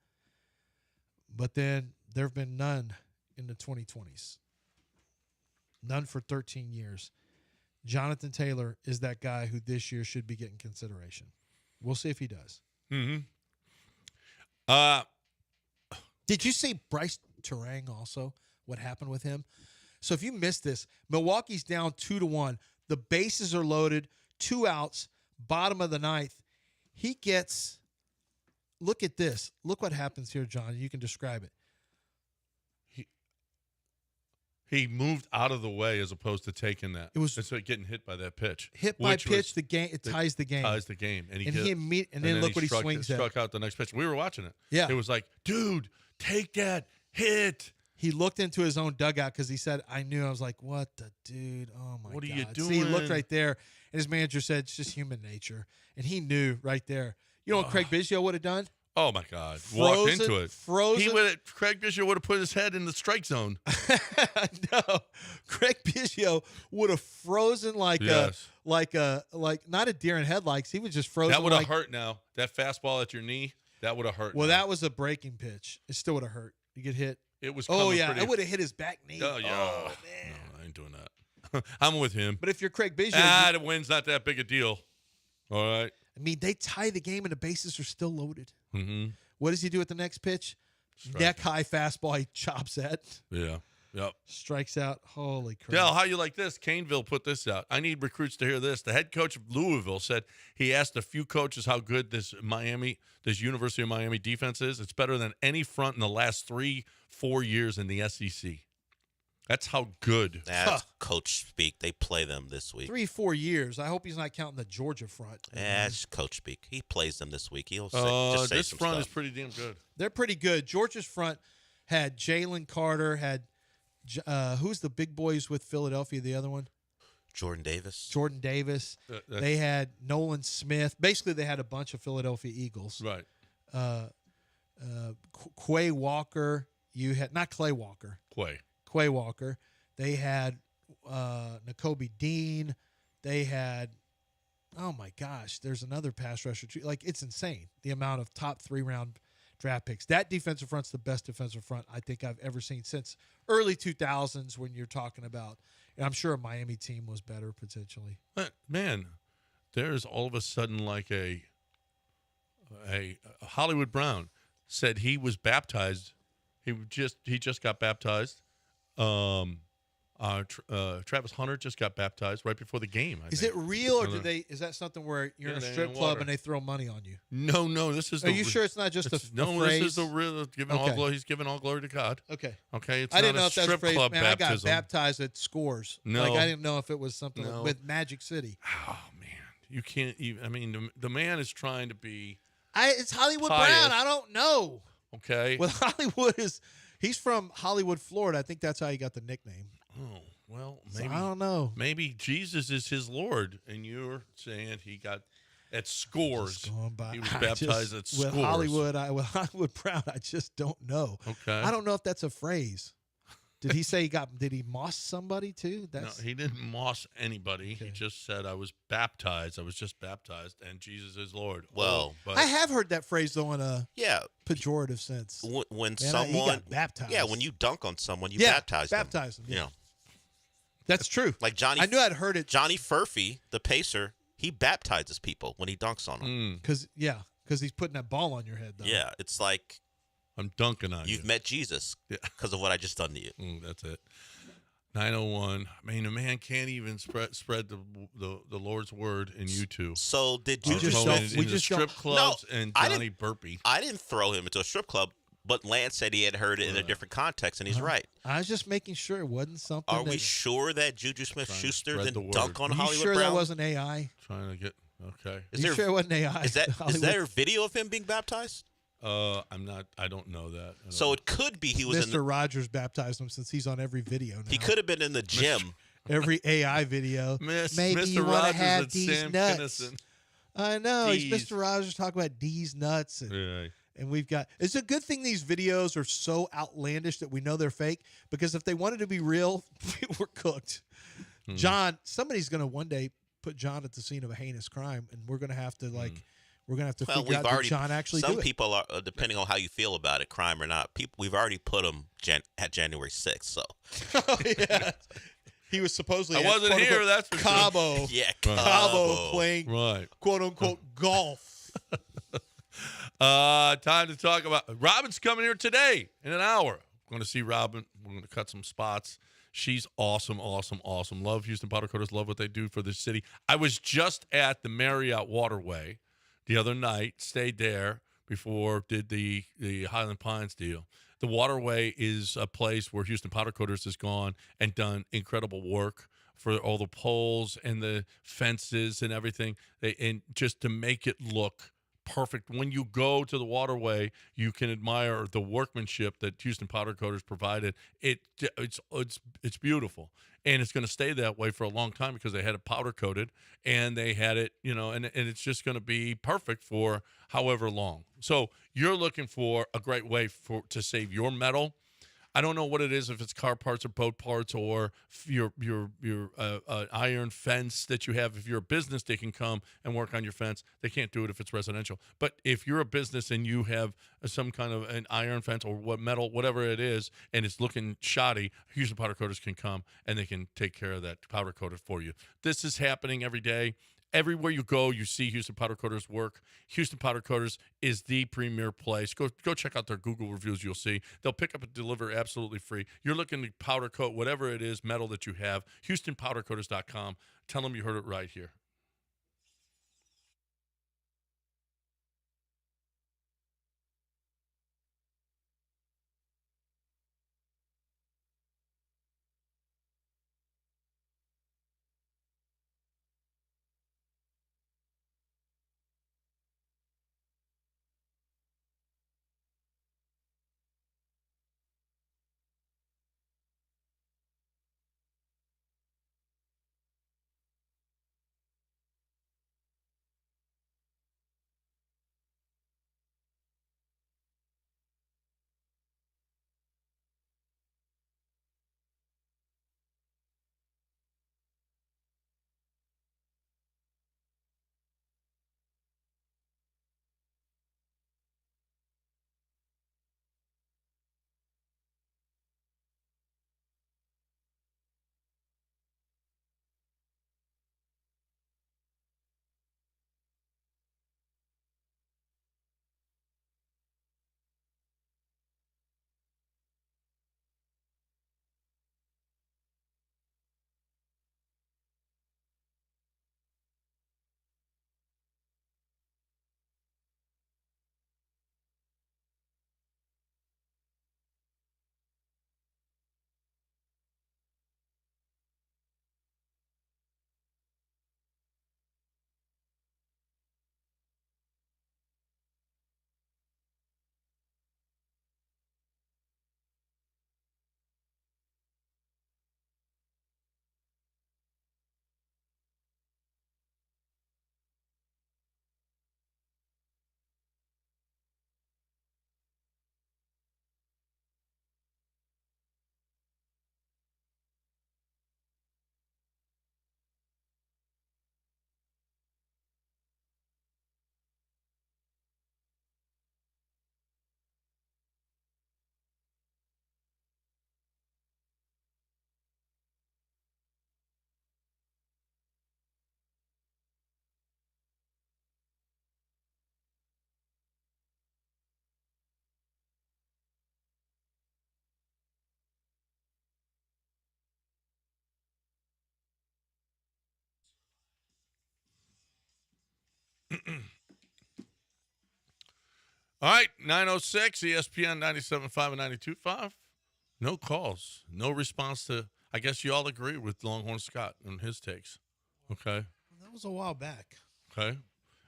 S2: But then there have been none in the 2020s. None for 13 years. Jonathan Taylor is that guy who this year should be getting consideration. We'll see if he does.
S1: Mm-hmm.
S2: Did you see Bryce Terang also? What happened with him? So if you missed this, Milwaukee's down 2-1. The bases are loaded, 2 outs, bottom of the 9th. He gets, look at this. Look what happens here, John. You can describe it.
S1: He moved out of the way as opposed to taking that. It's like getting hit by that pitch.
S2: Hit by pitch, the game. It ties the game.
S1: Ties the game, and
S2: then look what he swings at.
S1: Struck out the next pitch. We were watching it.
S2: Yeah,
S1: it was like, dude, take that hit.
S2: He looked into his own dugout because he said, "I knew." I was like, "What the dude? Oh my god!"
S1: What are you doing?
S2: See, he looked right there, and his manager said, "It's just human nature," and he knew right there. You know what Craig Biggio would have done?
S1: Oh my God! Walked into it.
S2: Frozen.
S1: Craig Biggio would have put his head in the strike zone.
S2: No, Craig Biggio would have frozen like not a deer in headlights. He was just frozen.
S1: That would have hurt. Now that fastball at your knee, that would have hurt.
S2: Well, that was a breaking pitch. It still would have hurt. You get hit.
S1: It was.
S2: Oh yeah, it would have hit his back knee.
S1: Oh yeah.
S2: Oh man,
S1: no, I ain't doing that. I'm with him.
S2: But if you're Craig Biggio,
S1: the win's not that big a deal. All right.
S2: I mean, they tie the game and the bases are still loaded.
S1: Mm-hmm.
S2: What does he do at the next pitch? Neck high fastball. He chops at.
S1: Yeah. Yep.
S2: Strikes out. Holy crap.
S1: Dell, how you like this? Caneville put this out. I need recruits to hear this. The head coach of Louisville said he asked a few coaches how good this University of Miami defense is. It's better than any front in the last 3-4 years in the SEC. That's how good.
S5: That's coach speak. They play them this week.
S2: 3-4 years. I hope he's not counting the Georgia front.
S5: That's coach speak. He plays them this week. He'll
S1: just
S5: say
S1: this
S5: some
S1: front
S5: stuff.
S1: is pretty damn good.
S2: They're pretty good. Georgia's front had Jalen Carter, had who's the big boys with Philadelphia, the other one?
S5: Jordan Davis.
S2: They had Nolan Smith. Basically, they had a bunch of Philadelphia Eagles.
S1: Right.
S2: Quay Walker. You had not Clay Walker. Quay Walker. They had Nakobe Dean. They had, oh my gosh, there's another pass rusher. Like, it's insane, the amount of top 3-round draft picks. That defensive front's the best defensive front I think I've ever seen since early 2000s when you're talking about, and I'm sure a Miami team was better potentially.
S1: Man, there's all of a sudden like a Hollywood Brown said he was baptized. He just got baptized. Travis Hunter just got baptized right before the game.
S2: Is it real, or is that something where you're in a strip club and they throw money on you?
S1: No. This is.
S2: Are you sure it's not just a phrase?
S1: This is the real. All glory. He's giving all glory to God.
S2: Okay.
S1: It's
S2: I didn't
S1: not
S2: know
S1: a
S2: if that's
S1: strip
S2: phrase.
S1: club
S2: Man,
S1: baptism.
S2: I got baptized at Scores.
S1: No,
S2: I didn't know if it was something with Magic City.
S1: Oh man, you can't even. I mean, the man is trying to be.
S2: It's Hollywood
S1: pious.
S2: Brown. I don't know.
S1: Okay.
S2: Well, he's from Hollywood, Florida. I think that's how he got the nickname.
S1: Oh, well, maybe.
S2: So I don't know.
S1: Maybe Jesus is his Lord, and you're saying he got at Scores. He was baptized at Scores.
S2: With Hollywood Brown, I just don't know.
S1: Okay.
S2: I don't know if that's a phrase. Did he say did he moss somebody too?
S1: No, he didn't moss anybody. Okay. He just said, I was baptized. I was just baptized, and Jesus is Lord.
S5: Well,
S1: but
S2: I have heard that phrase, though, in a pejorative sense.
S5: When
S2: he
S5: someone
S2: got baptized.
S5: Yeah, when you dunk on someone, you baptize them.
S2: Yeah. That's true.
S5: Like Johnny.
S2: I knew I'd heard it.
S5: Johnny Furphy, the pacer, he baptizes people when he dunks on them.
S2: Because he's putting that ball on your head, though.
S5: Yeah, it's like
S1: I'm dunking on you.
S5: You've met Jesus because of what I just done to you.
S1: That's it. 901. I mean, a man can't even spread the Lord's word in YouTube.
S5: So did you
S1: just strip clubs and Johnny Burpee?
S5: I didn't throw him into a strip club, but Lance said he had heard it in a different context, and he's right.
S2: I was just making sure it wasn't something.
S5: Are we sure that Juju Smith-Schuster didn't dunk on
S2: Are you
S5: Hollywood
S2: sure
S5: Brown?
S2: that wasn't AI?
S1: Trying to get okay.
S2: Are you sure it wasn't AI?
S5: Is there a video of him being baptized?
S1: I'm not. I don't know that.
S5: So it could be he was.
S2: Mr. Rogers baptized him since he's on every video now.
S5: He could have been in the gym.
S2: Every AI video. Maybe you want to have these nuts. Kinison. I know. He's Mr. Rogers talking about these nuts. And we've got. It's a good thing these videos are so outlandish that we know they're fake. Because if they wanted to be real, we're cooked. John, somebody's going to one day put John at the scene of a heinous crime, and we're going to have to We're going to have to figure out that John actually do it.
S5: Some people are, depending on how you feel about it, crime or not, we've already put him at January 6th, so.
S2: Oh, yeah. He was supposedly
S1: I wasn't here, that's for
S2: Cabo.
S5: Sure. Yeah,
S2: Cabo playing, quote-unquote, golf.
S1: Time to talk about – Robin's coming here today in an hour. I'm going to see Robin. We're going to cut some spots. She's awesome. Love Houston Powder Coaters. Love what they do for the city. I was just at the Marriott Waterway the other night, stayed there before did the Highland Pines deal. The Waterway is a place where Houston Powder Coaters has gone and done incredible work for all the poles and the fences and everything, and just to make it look perfect. When you go to the Waterway, you can admire the workmanship that Houston Powder Coaters provided. It's beautiful. And it's going to stay that way for a long time because they had it powder coated and they had it, and it's just going to be perfect for however long. So you're looking for a great way to save your metal. I don't know what it is, if it's car parts or boat parts or your iron fence that you have. If you're a business, they can come and work on your fence. They can't do it if it's residential. But if you're a business and you have some kind of an iron fence or metal, whatever it is, and it's looking shoddy, Houston Powder Coaters can come and they can take care of that powder coater for you. This is happening every day. Everywhere you go, you see Houston Powder Coaters work. Houston Powder Coaters is the premier place. Go check out their Google reviews. You'll see. They'll pick up and deliver absolutely free. You're looking to powder coat whatever it is, metal that you have, HoustonPowderCoaters.com. Tell them you heard it right here. All right, 906 ESPN 97.5 and 92.5. No calls. No response to, I guess you all agree with Longhorn Scott and his takes. Okay.
S2: That was a while back.
S1: Okay.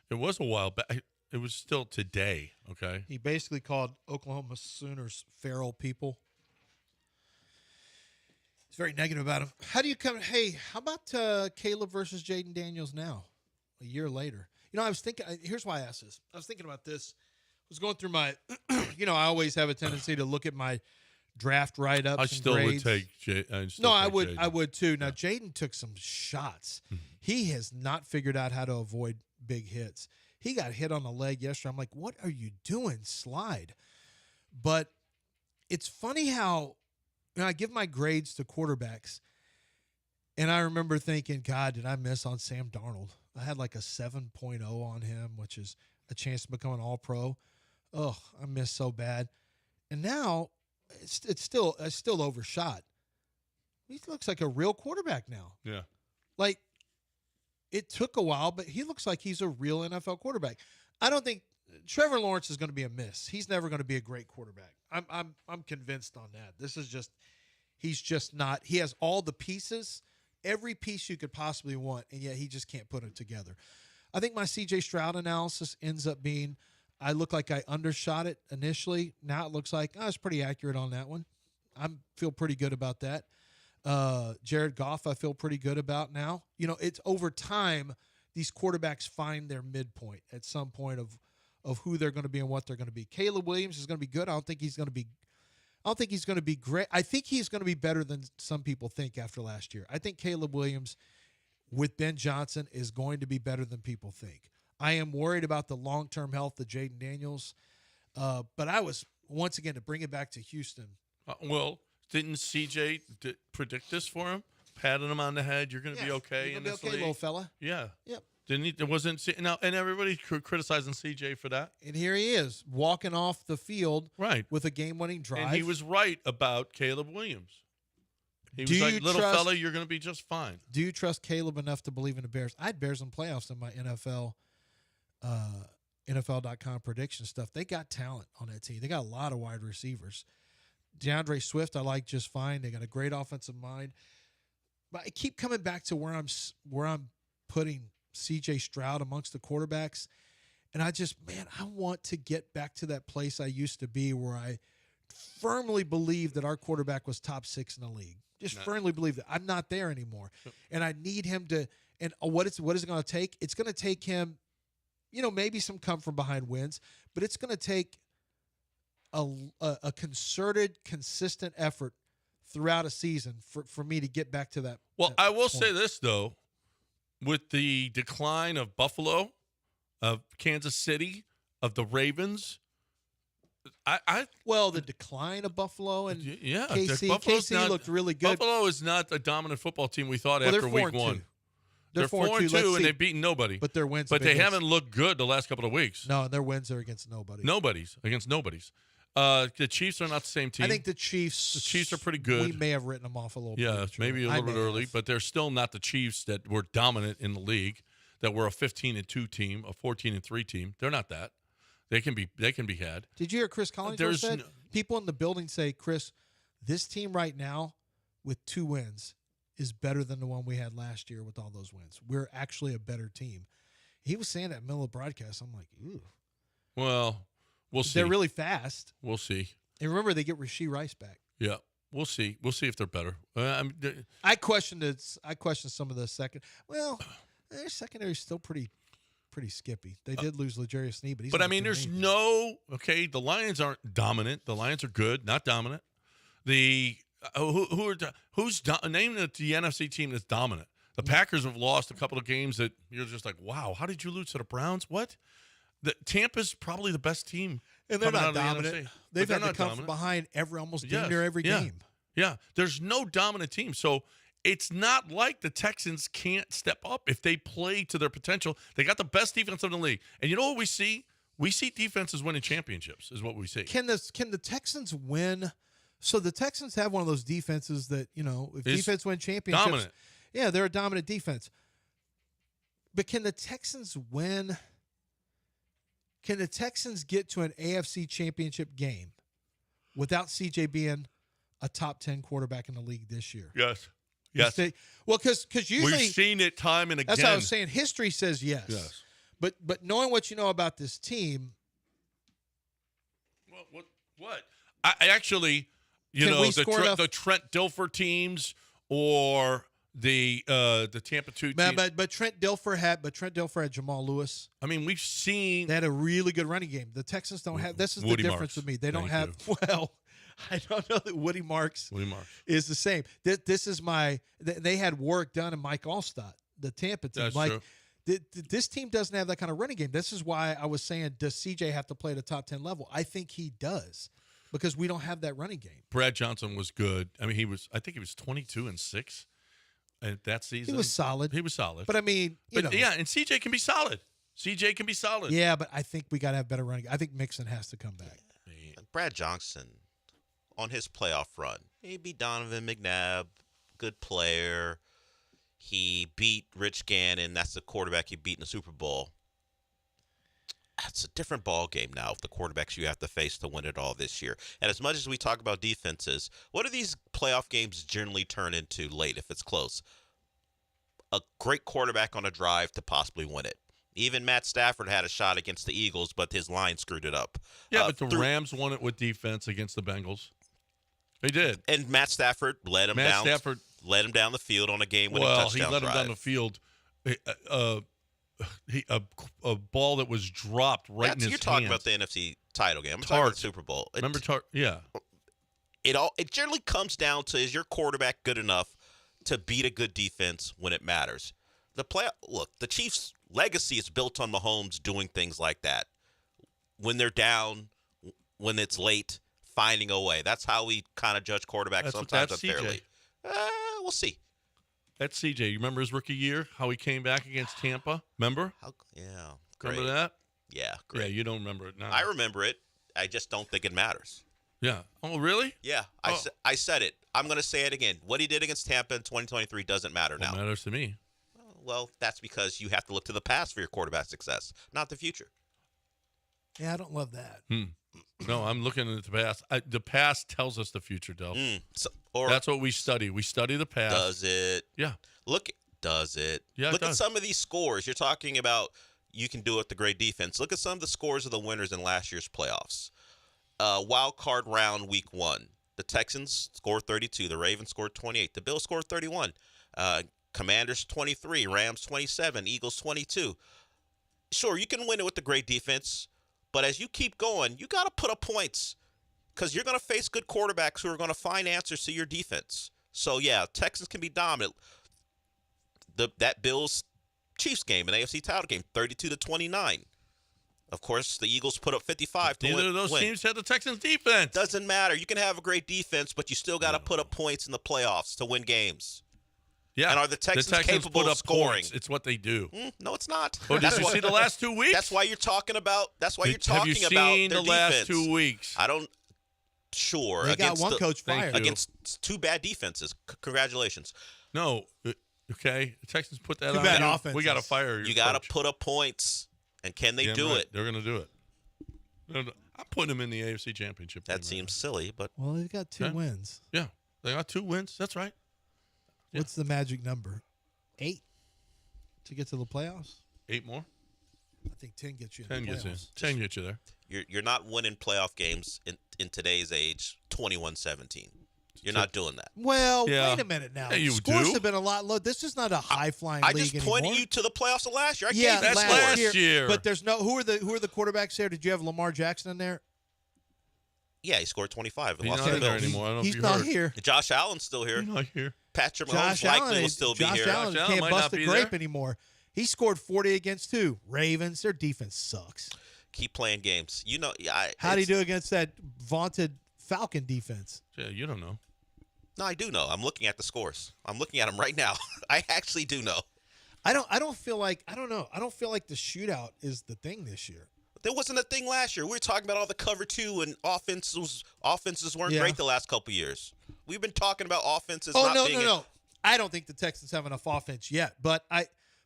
S1: It was a while back. It was still today. Okay.
S2: He basically called Oklahoma Sooners feral people. He's very negative about him. How do you come? Hey, how about Caleb versus Jaden Daniels now, a year later? I was thinking, here's why I asked this. I was thinking about this. I was going through my, I always have a tendency to look at my draft write-ups
S1: I
S2: and
S1: still
S2: grades.
S1: would take
S2: I would too. Now, Jaden took some shots.
S1: Mm-hmm.
S2: He has not figured out how to avoid big hits. He got hit on the leg yesterday. I'm like, what are you doing? Slide. But it's funny how I give my grades to quarterbacks, and I remember thinking, God, did I miss on Sam Darnold? I had like a 7.0 on him, which is a chance to become an all-pro. Oh, I missed so bad. And now it's still overshot. He looks like a real quarterback now.
S1: Yeah.
S2: Like, it took a while, but he looks like he's a real NFL quarterback. I don't think Trevor Lawrence is going to be a miss. He's never going to be a great quarterback. I'm convinced on that. This is just, he's just not. He has all the pieces, every piece you could possibly want, and yet he just can't put it together. I think my C.J. Stroud analysis ends up being, I look like I undershot it initially. Now it looks like I was pretty accurate on that one. I feel pretty good about that. Jared Goff, I feel pretty good about now. It's over time, these quarterbacks find their midpoint at some point of who they're going to be and what they're going to be. Caleb Williams is going to be good. I don't think he's going to be great. I think he's going to be better than some people think after last year. I think Caleb Williams with Ben Johnson is going to be better than people think. I am worried about the long-term health of Jaden Daniels. But I was, once again, to bring it back to Houston.
S1: Didn't CJ predict this for him? Patting him on the head. You're going to be okay in this league.
S2: Little fella.
S1: Yeah.
S2: Yep.
S1: Didn't he? It wasn't now, and everybody criticizing CJ for that.
S2: And here he is walking off the field,
S1: right,
S2: with a game-winning drive.
S1: And he was right about Caleb Williams. He was like, little fella, you're going to be just fine.
S2: Do you trust Caleb enough to believe in the Bears? I had Bears in playoffs in my NFL.com prediction stuff. They got talent on that team. They got a lot of wide receivers. DeAndre Swift, I like just fine. They got a great offensive mind. But I keep coming back to where I'm putting C.J. Stroud amongst the quarterbacks. And I want to get back to that place I used to be where I firmly believed that our quarterback was top 6 in the league. Firmly believe that. I'm not there anymore. And I need him to – and what is it going to take? It's going to take him, maybe some come from behind wins, but it's going to take a concerted, consistent effort throughout a season for me to get back to that.
S1: Well, I will say this, though. With the decline of Buffalo, of Kansas City, of the Ravens,
S2: the decline of Buffalo and KC looked really good.
S1: Buffalo is not a dominant football team we thought after week 1. They're 4-2, and they've beaten nobody.
S2: But their wins,
S1: they haven't looked good the last couple of weeks.
S2: No, their wins are against nobody.
S1: Against nobody's. The Chiefs are not the same team.
S2: I think the Chiefs
S1: are pretty good.
S2: We may have written them off a little bit.
S1: Yeah, maybe a little bit early, but they're still not the Chiefs that were dominant in the league, that were a 15-2 team, a 14-3 team. They're not that. They can be had.
S2: Did you hear Chris Collinsworth said? People in the building say, Chris, this team right now with 2 wins is better than the one we had last year with all those wins. We're actually a better team. He was saying that in the middle of the broadcast. I'm like, ooh.
S1: Well, we'll see.
S2: They're really fast.
S1: We'll see.
S2: And remember, they get Rashee Rice back.
S1: Yeah, we'll see. We'll see if they're better.
S2: I questioned it. I questioned some of the second. Well, their secondary is still pretty skippy. They did lose L'Jarius Sneed, but
S1: there's no the Lions aren't dominant. The Lions are good, not dominant. The name the NFC team that's dominant. The Packers have lost a couple of games that you're just like, wow, how did you lose to the Browns? What? Tampa's probably the best team.
S2: And they're not dominant. They've had to come from behind almost damn near every game.
S1: Yeah, there's no dominant team. So it's not like the Texans can't step up if they play to their potential. They got the best defense in the league. And you know what we see? We see defenses winning championships is what we see.
S2: Can the Texans win? So the Texans have one of those defenses that, if defense win championships.
S1: Dominant.
S2: Yeah, they're a dominant defense. But can the Texans win Can the Texans get to an AFC championship game without CJ being a top 10 quarterback in the league this year?
S1: Yes. Yes.
S2: Well, because usually
S1: we've seen it time and again.
S2: That's what I was saying. History says yes.
S1: Yes.
S2: But knowing what you know about this team.
S1: Well, what? I actually, the Trent Dilfer teams or the Tampa 2 team.
S2: But Trent Dilfer had Jamal Lewis.
S1: I mean, we've seen
S2: they had a really good running game. The Texans don't have. This is
S1: Woody
S2: the difference
S1: Marks.
S2: with me. They don't have. Well, I don't know that Woody Marks is the same. This is they had work done in Mike Allstott, the Tampa team.
S1: That's
S2: like
S1: true.
S2: This team doesn't have that kind of running game. This is why I was saying, does CJ have to play at a top 10 level? I think he does because we don't have that running game.
S1: Brad Johnson was good. I mean, I think he was 22-6 at that season.
S2: He was solid. But I mean,
S1: and CJ can be solid. CJ can be solid.
S2: Yeah, but I think we got to have better running. I think Mixon has to come back.
S5: Brad Johnson, on his playoff run, he beat Donovan McNabb, good player. He beat Rich Gannon. That's the quarterback he beat in the Super Bowl. It's a different ball game now of the quarterbacks you have to face to win it all this year. And as much as we talk about defenses, what do these playoff games generally turn into late if it's close? A great quarterback on a drive to possibly win it. Even Matt Stafford had a shot against the Eagles, but his line screwed it up.
S1: Yeah, but the Rams won it with defense against the Bengals. They did.
S5: And Matt Stafford led him down the field on a game-winning touchdown
S1: he led
S5: drive.
S1: him down the field. A ball that was dropped right in his hands.
S5: You're talking about the NFC title game. I'm talking about the Super Bowl.
S1: Yeah.
S5: It generally comes down to, is your quarterback good enough to beat a good defense when it matters? The Chiefs' legacy is built on Mahomes doing things like that. When they're down, when it's late, finding a way. That's how we kind of judge quarterbacks sometimes unfairly. We'll see.
S1: That's CJ. You remember his rookie year? How he came back against Tampa? Remember?
S5: Great.
S1: Remember that?
S5: Yeah, great.
S1: Yeah, you don't remember it now.
S5: I remember it. I just don't think it matters.
S1: Yeah. Oh, really?
S5: Yeah. I said it. I'm going to say it again. What he did against Tampa in 2023 doesn't matter now.
S1: It matters to me.
S5: Well, that's because you have to look to the past for your quarterback success, not the future.
S2: Yeah, I don't love that.
S1: No, I'm looking at the past. The past tells us the future, Del. That's what we study. We study the past.
S5: Does it?
S1: Yeah.
S5: Does it?
S1: Yeah,
S5: Look at some of these scores. You're talking about you can do it with the great defense. Look at some of the scores of the winners in last year's playoffs. Wild card round week 1. The Texans scored 32. The Ravens scored 28. The Bills scored 31. Commanders 23. Rams 27. Eagles 22. Sure, you can win it with the great defense. But as you keep going, you got to put up points because you're going to face good quarterbacks who are going to find answers to your defense. So, yeah, Texans can be dominant. That Bills-Chiefs game, an AFC title game, 32-29. Of course, the Eagles put up 55 to win.
S1: Neither of those teams had the Texans defense.
S5: Doesn't matter. You can have a great defense, but you still got to put up points in the playoffs to win games.
S1: Yeah.
S5: And are the Texans capable
S1: put up
S5: of scoring?
S1: Points. It's what they do.
S5: No, it's not.
S1: Oh, did you see the last 2 weeks?
S5: That's why you're talking about. That's why you're
S1: Have you
S5: talking about
S1: seen
S5: their
S1: the last
S5: defense.
S1: 2 weeks?
S5: I don't. Sure.
S2: They got one coach fired
S5: against 2 bad defenses. Congratulations.
S1: No. Okay. The Texans put that on.
S2: Bad offenses.
S1: We got to fire your
S5: You got
S1: coach.
S5: to put up points, and can they do it?
S1: They're going to do it. I'm putting them in the AFC Championship.
S5: That seems silly, but
S2: well, they've got 2 wins.
S1: Yeah, they got 2 wins. That's right.
S2: What's the magic number? 8 to get to the playoffs.
S1: 8 more.
S2: I think 10 gets you.
S1: 10 gets you. 10 gets you there.
S5: You're not winning playoff games in today's age 21-17. You're not doing that.
S2: Well, wait a minute now.
S1: Yeah, you
S2: Scores have been a lot low. This is not a high-flying league
S5: anymore. I just pointed you to the playoffs of last year.
S1: That's last year.
S2: But there's no who are the quarterbacks there? Did you have Lamar Jackson in there?
S5: Yeah, he scored 25.
S1: He's not in there anymore. I don't know
S2: He's
S1: if you
S2: not
S1: heard.
S2: here.
S5: Josh Allen's still here.
S1: He's not here.
S5: Patrick Mahomes likely will still be here.
S2: Josh Allen
S1: Josh
S2: can't
S1: Allen
S2: bust
S1: might
S2: a
S1: not be
S2: grape
S1: there.
S2: anymore. He scored 40 against 2 Ravens. Their defense sucks.
S5: Keep playing games.
S2: How do you do against that vaunted Falcon defense?
S1: Yeah, you don't know.
S5: No, I do know. I'm looking at the scores. I'm looking at them right now. I actually do know.
S2: I don't feel like the shootout is the thing this year.
S5: There wasn't a thing last year. We were talking about all the cover 2 and offenses weren't great the last couple years. We've been talking about offenses.
S2: No. I don't think the Texans have enough offense yet, but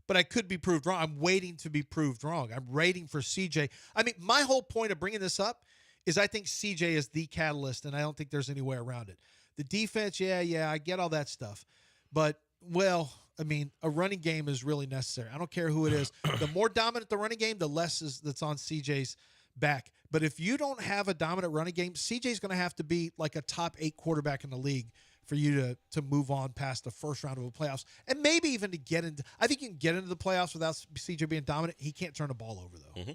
S2: but I could be proved wrong. I'm waiting to be proved wrong. I'm waiting for CJ. I mean, my whole point of bringing this up is I think CJ is the catalyst, and I don't think there's any way around it. The defense, yeah, I get all that stuff. But, well, I mean, a running game is really necessary. I don't care who it is. The more dominant the running game, the less that's on CJ's back. But if you don't have a dominant running game, CJ's going to have to be like a top 8 quarterback in the league for you to move on past the first round of the playoffs, and maybe even to get into. I think you can get into the playoffs without CJ being dominant. He can't turn the ball over though.
S5: Mm-hmm.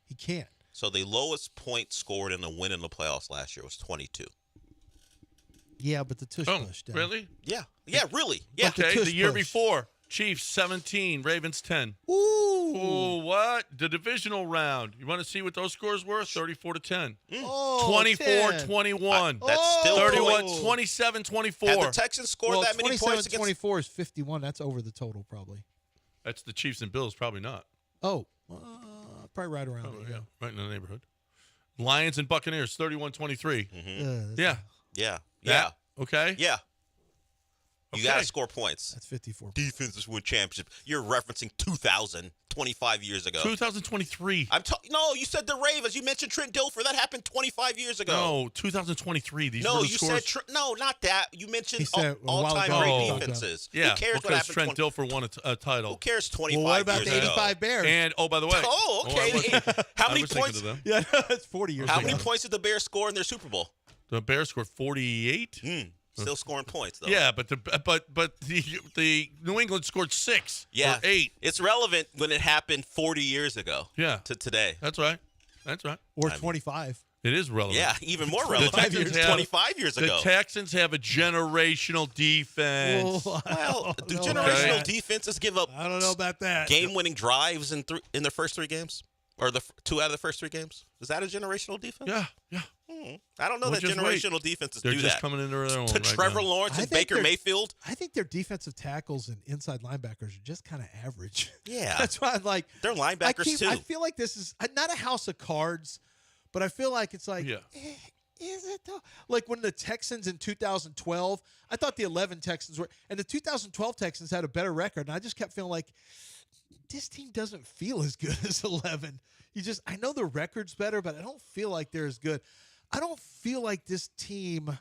S2: He can't.
S5: So the lowest point scored in a win in the playoffs last year was 22.
S2: Yeah, but the tush push.
S1: Really?
S5: Yeah, really. Yeah.
S1: Okay, the year before, Chiefs 17, Ravens 10. Ooh, what? The divisional round. You want to see what those scores were? 34-10.
S2: Oh,
S1: 24-21.
S5: That's still
S1: 31-27-24.
S5: Have the Texans scored that many points against?
S2: 24 is 51. That's over the total probably.
S1: That's the Chiefs and Bills, probably not.
S2: Oh, probably right around it.
S1: Yeah, right in the neighborhood. Lions and Buccaneers 31-23.
S5: Yeah.
S1: Okay.
S5: Yeah. You got to score points.
S2: That's 54.
S5: Defenses win championship. You're referencing 2000, 25 years ago.
S1: 2023.
S5: No, you said the Ravens. You mentioned Trent Dilfer. That happened 25 years ago.
S1: No, 2023. These
S5: no,
S1: were the
S5: you
S1: scores.
S5: said no, not that. You mentioned
S2: while
S5: all-time
S2: ago.
S5: great defenses.
S1: Yeah,
S5: who cares
S1: because Trent Dilfer won a title.
S5: Who cares 25
S2: what about
S5: years
S2: the
S5: ago?
S2: 85 Bears?
S1: And, by the way.
S5: Oh, okay. How many points?
S2: Yeah, it's 40 years
S5: How
S2: ago.
S5: many points did the Bears score in their Super Bowl?
S1: The Bears scored 48.
S5: Still scoring points, though.
S1: Yeah, but the New England scored 6 or 8.
S5: It's relevant when it happened 40 years ago.
S1: Yeah.
S5: To today.
S1: That's right.
S2: Or 25.
S1: It is relevant.
S5: Yeah, even more relevant. 25 years ago.
S1: The Texans have a generational defense.
S5: Well, do generational defenses give up?
S2: I don't know about that.
S5: Game-winning drives in their first 3 games, or the 2 out of the first 3 games. Is that a generational defense?
S1: Yeah.
S5: I don't know that generational defenses
S1: They're
S5: do
S1: just
S5: that.
S1: coming into their own.
S5: Trevor Lawrence and Baker Mayfield.
S2: I think their defensive tackles and inside linebackers are just kind of average.
S5: Yeah,
S2: that's why I'm like
S5: they're linebackers too.
S2: I feel like this is not a house of cards, but I feel like it's like.
S1: Yeah.
S2: Is it though? Like when the Texans in 2012, I thought the 11 Texans were, and the 2012 Texans had a better record, and I just kept feeling like this team doesn't feel as good as 11. I know the record's better, but I don't feel like they're as good. I don't feel like this team.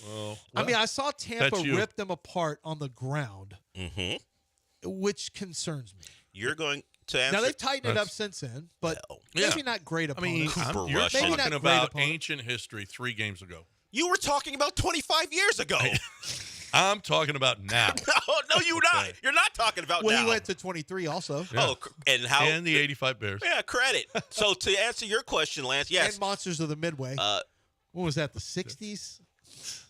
S1: Well,
S2: I mean, I saw Tampa rip them apart on the ground, which concerns me.
S5: You're going to answer.
S2: Now they've tightened it up since then, but maybe not great opponents.
S1: You're talking about ancient history 3 games ago.
S5: You were talking about 25 years ago.
S1: I'm talking about now.
S5: No, you're not. You're not talking about now.
S2: Well, he went to 23 also.
S1: Yeah.
S5: Oh, and how?
S1: And the 85 Bears.
S5: Yeah, credit. So to answer your question, Lance, yes.
S2: And Monsters of the Midway. What was that, the 60s?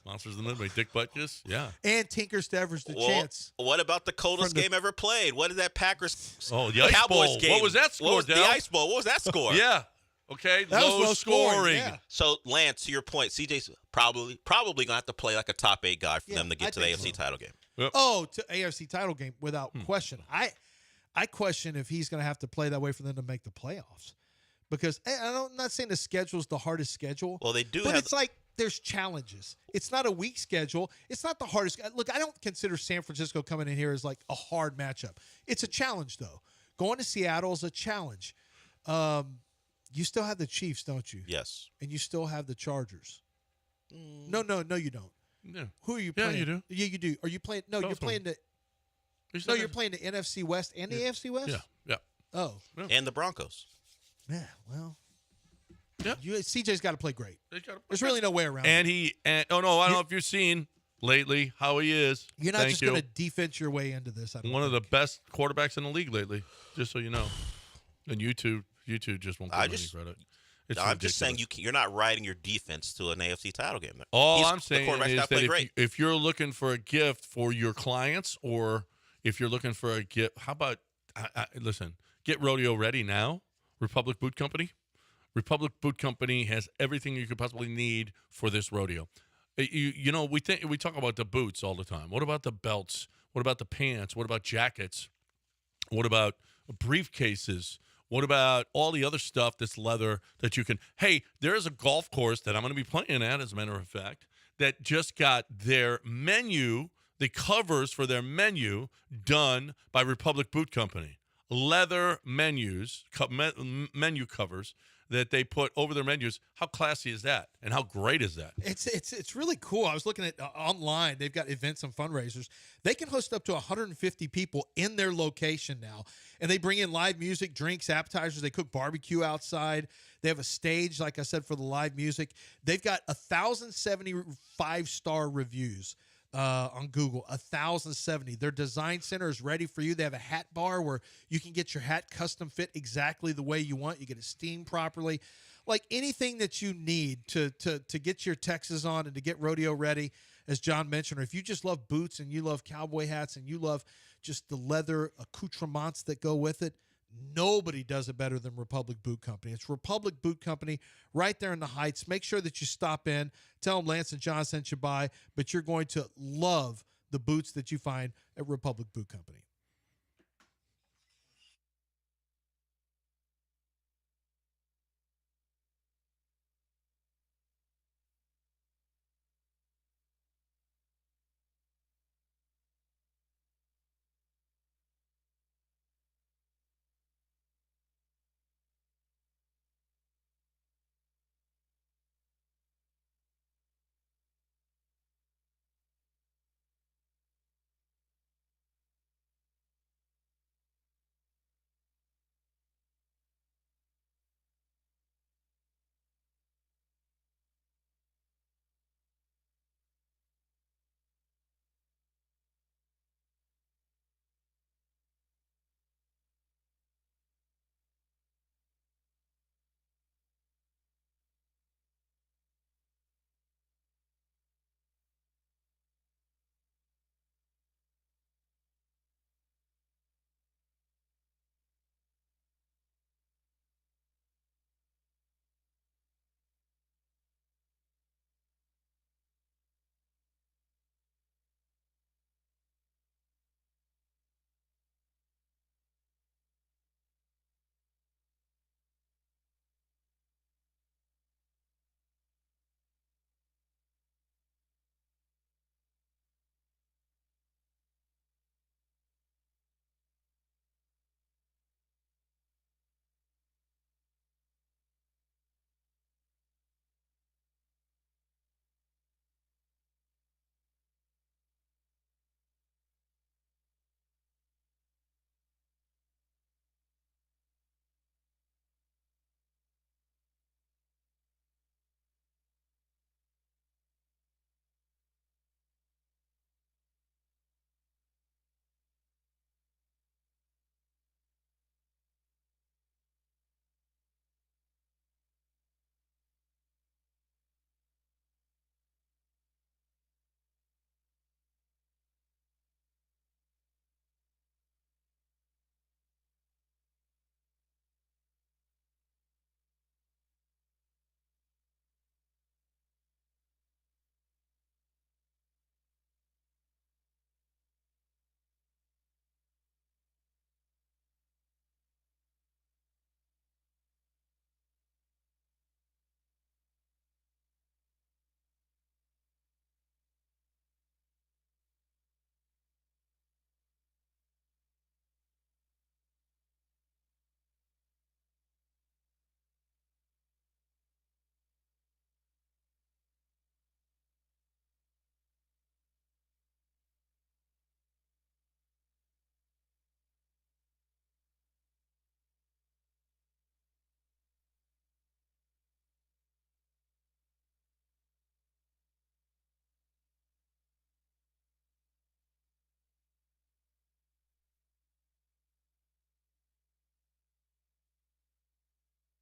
S1: Monsters of the Midway. Dick Butkus? Yeah.
S2: And Tinker Stavers the Chance.
S5: What about the coldest game ever played? What did that Packers
S1: the Ice
S5: Cowboys
S1: Bowl.
S5: game?
S1: What was that score,
S5: The Ice Bowl. What was that score?
S1: Yeah. Okay,
S2: that
S1: low
S2: was
S1: scoring.
S2: Yeah.
S5: So, Lance, to your point, CJ's probably going to have to play like a top 8 guy for them to get to the AFC title game.
S1: Yep.
S2: Oh, to AFC title game without question. I question if he's going to have to play that way for them to make the playoffs. Because I'm not saying the schedule's the hardest schedule.
S5: Well, they do
S2: but it's like there's challenges. It's not a weak schedule. It's not the hardest. Look, I don't consider San Francisco coming in here as like a hard matchup. It's a challenge, though. Going to Seattle is a challenge. You still have the Chiefs, don't you?
S5: Yes.
S2: And you still have the Chargers. No, you don't.
S1: Yeah.
S2: Who are you playing?
S1: Yeah, you do.
S2: Yeah, you do. Are you playing? No, you're playing the. No, you're playing the NFC West and the AFC West.
S1: Yeah.
S2: Oh.
S1: Yeah.
S5: And the Broncos.
S2: Yeah. Well.
S1: Yeah.
S2: CJ's got to play great. There's really no way around it.
S1: I don't know if you've seen lately how he is.
S2: You're not just going to defense your way into this.
S1: One of the best quarterbacks in the league lately, just so you know. And you two just won't give him any credit.
S5: I'm just saying you're not riding your defense to an AFC title game.
S1: All I'm saying is that if you're looking for a gift for your clients, or if you're looking for a gift, how about listen? Get rodeo ready now. Republic Boot Company. Republic Boot Company has everything you could possibly need for this rodeo. We talk about the boots all the time. What about the belts? What about the pants? What about jackets? What about briefcases? What about all the other stuff that's leather that you can? Hey, there is a golf course that I'm going to be playing at, as a matter of fact, that just got their menu, the covers for their menu done by Republic Boot Company. Leather menus, menu covers that they put over their menus. How classy is that? And how great is that?
S2: It's really cool. I was looking at online. They've got events and fundraisers. They can host up to 150 people in their location now. And they bring in live music, drinks, appetizers. They cook barbecue outside. They have a stage, like I said, for the live music. They've got 1,075 star reviews on Google, 1,070. Their design center is ready for you. They have a hat bar where you can get your hat custom fit exactly the way you want. You get it steamed properly. Like anything that you need to get your Texas on and to get rodeo ready, as John mentioned, or if you just love boots and you love cowboy hats and you love just the leather accoutrements that go with it, nobody does it better than Republic Boot Company. It's Republic Boot Company right there in the Heights. Make sure that you stop in. Tell them Lance and John sent you by, but you're going to love the boots that you find at Republic Boot Company.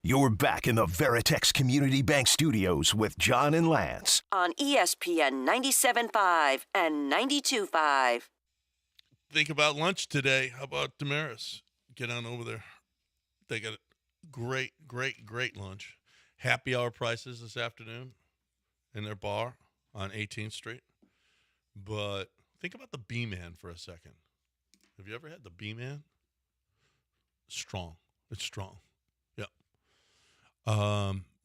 S6: You're back in the Veritex Community Bank Studios with John and Lance.
S8: On ESPN 97.5 and 92.5.
S1: Think about lunch today. How about Damaris? Get on over there. They got a great lunch. Happy hour prices this afternoon in their bar on 18th Street. But think about the B-Man for a second. Have you ever had the B-Man? Strong. It's strong. Yep.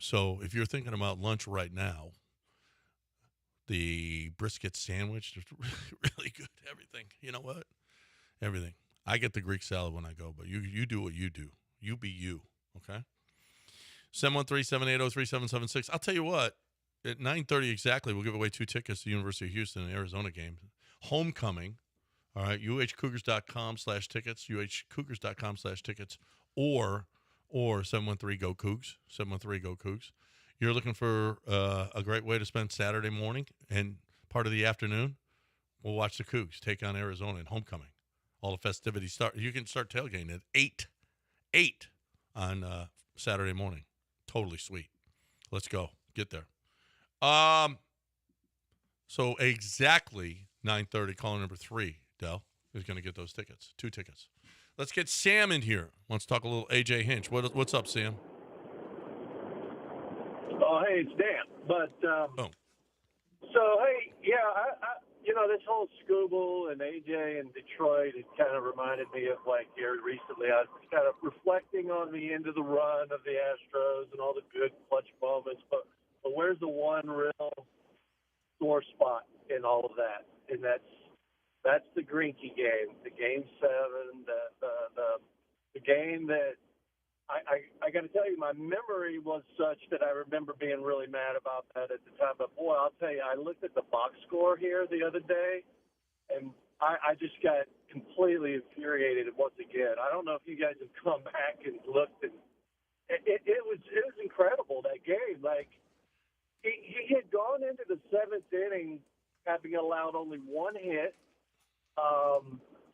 S1: So if you're thinking about lunch right now, The brisket sandwich is really good. Everything. You know what? Everything. I get the Greek salad when I go, but you do what you do. You be you, okay? 713-780-3776. I'll tell you what, at 9:30 exactly, we'll give away 2 tickets to the University of Houston and Arizona game. Homecoming, all right, uhcougars.com/tickets, uhcougars.com/tickets, or 713-GO-COUGS, 713-GO-COUGS. You're looking for a great way to spend Saturday morning and part of the afternoon, we'll watch the Cougs take on Arizona in homecoming. All the festivities start. You can start tailgating at 8 on Saturday morning. Totally sweet. Let's go. Get there. So exactly 9:30, caller number 3, Del, is going to get those tickets. 2 tickets. Let's get Sam in here. Wants to talk a little AJ Hinch. What's up, Sam?
S13: Oh, hey, it's Dan. But so hey, yeah, I this whole Scooble and AJ and Detroit, it kind of reminded me of like here recently. I was kind of reflecting on the end of the run of the Astros and all the good clutch moments, but where's the one real sore spot in all of that? And that's the Greinke game, the Game 7, the game that I got to tell you, my memory was such that I remember being really mad about that at the time. But, boy, I'll tell you, I looked at the box score here the other day, and I just got completely infuriated once again. I don't know if you guys have come back and looked. And it was incredible, that game. Like, he had gone into the 7th inning having allowed only 1 hit.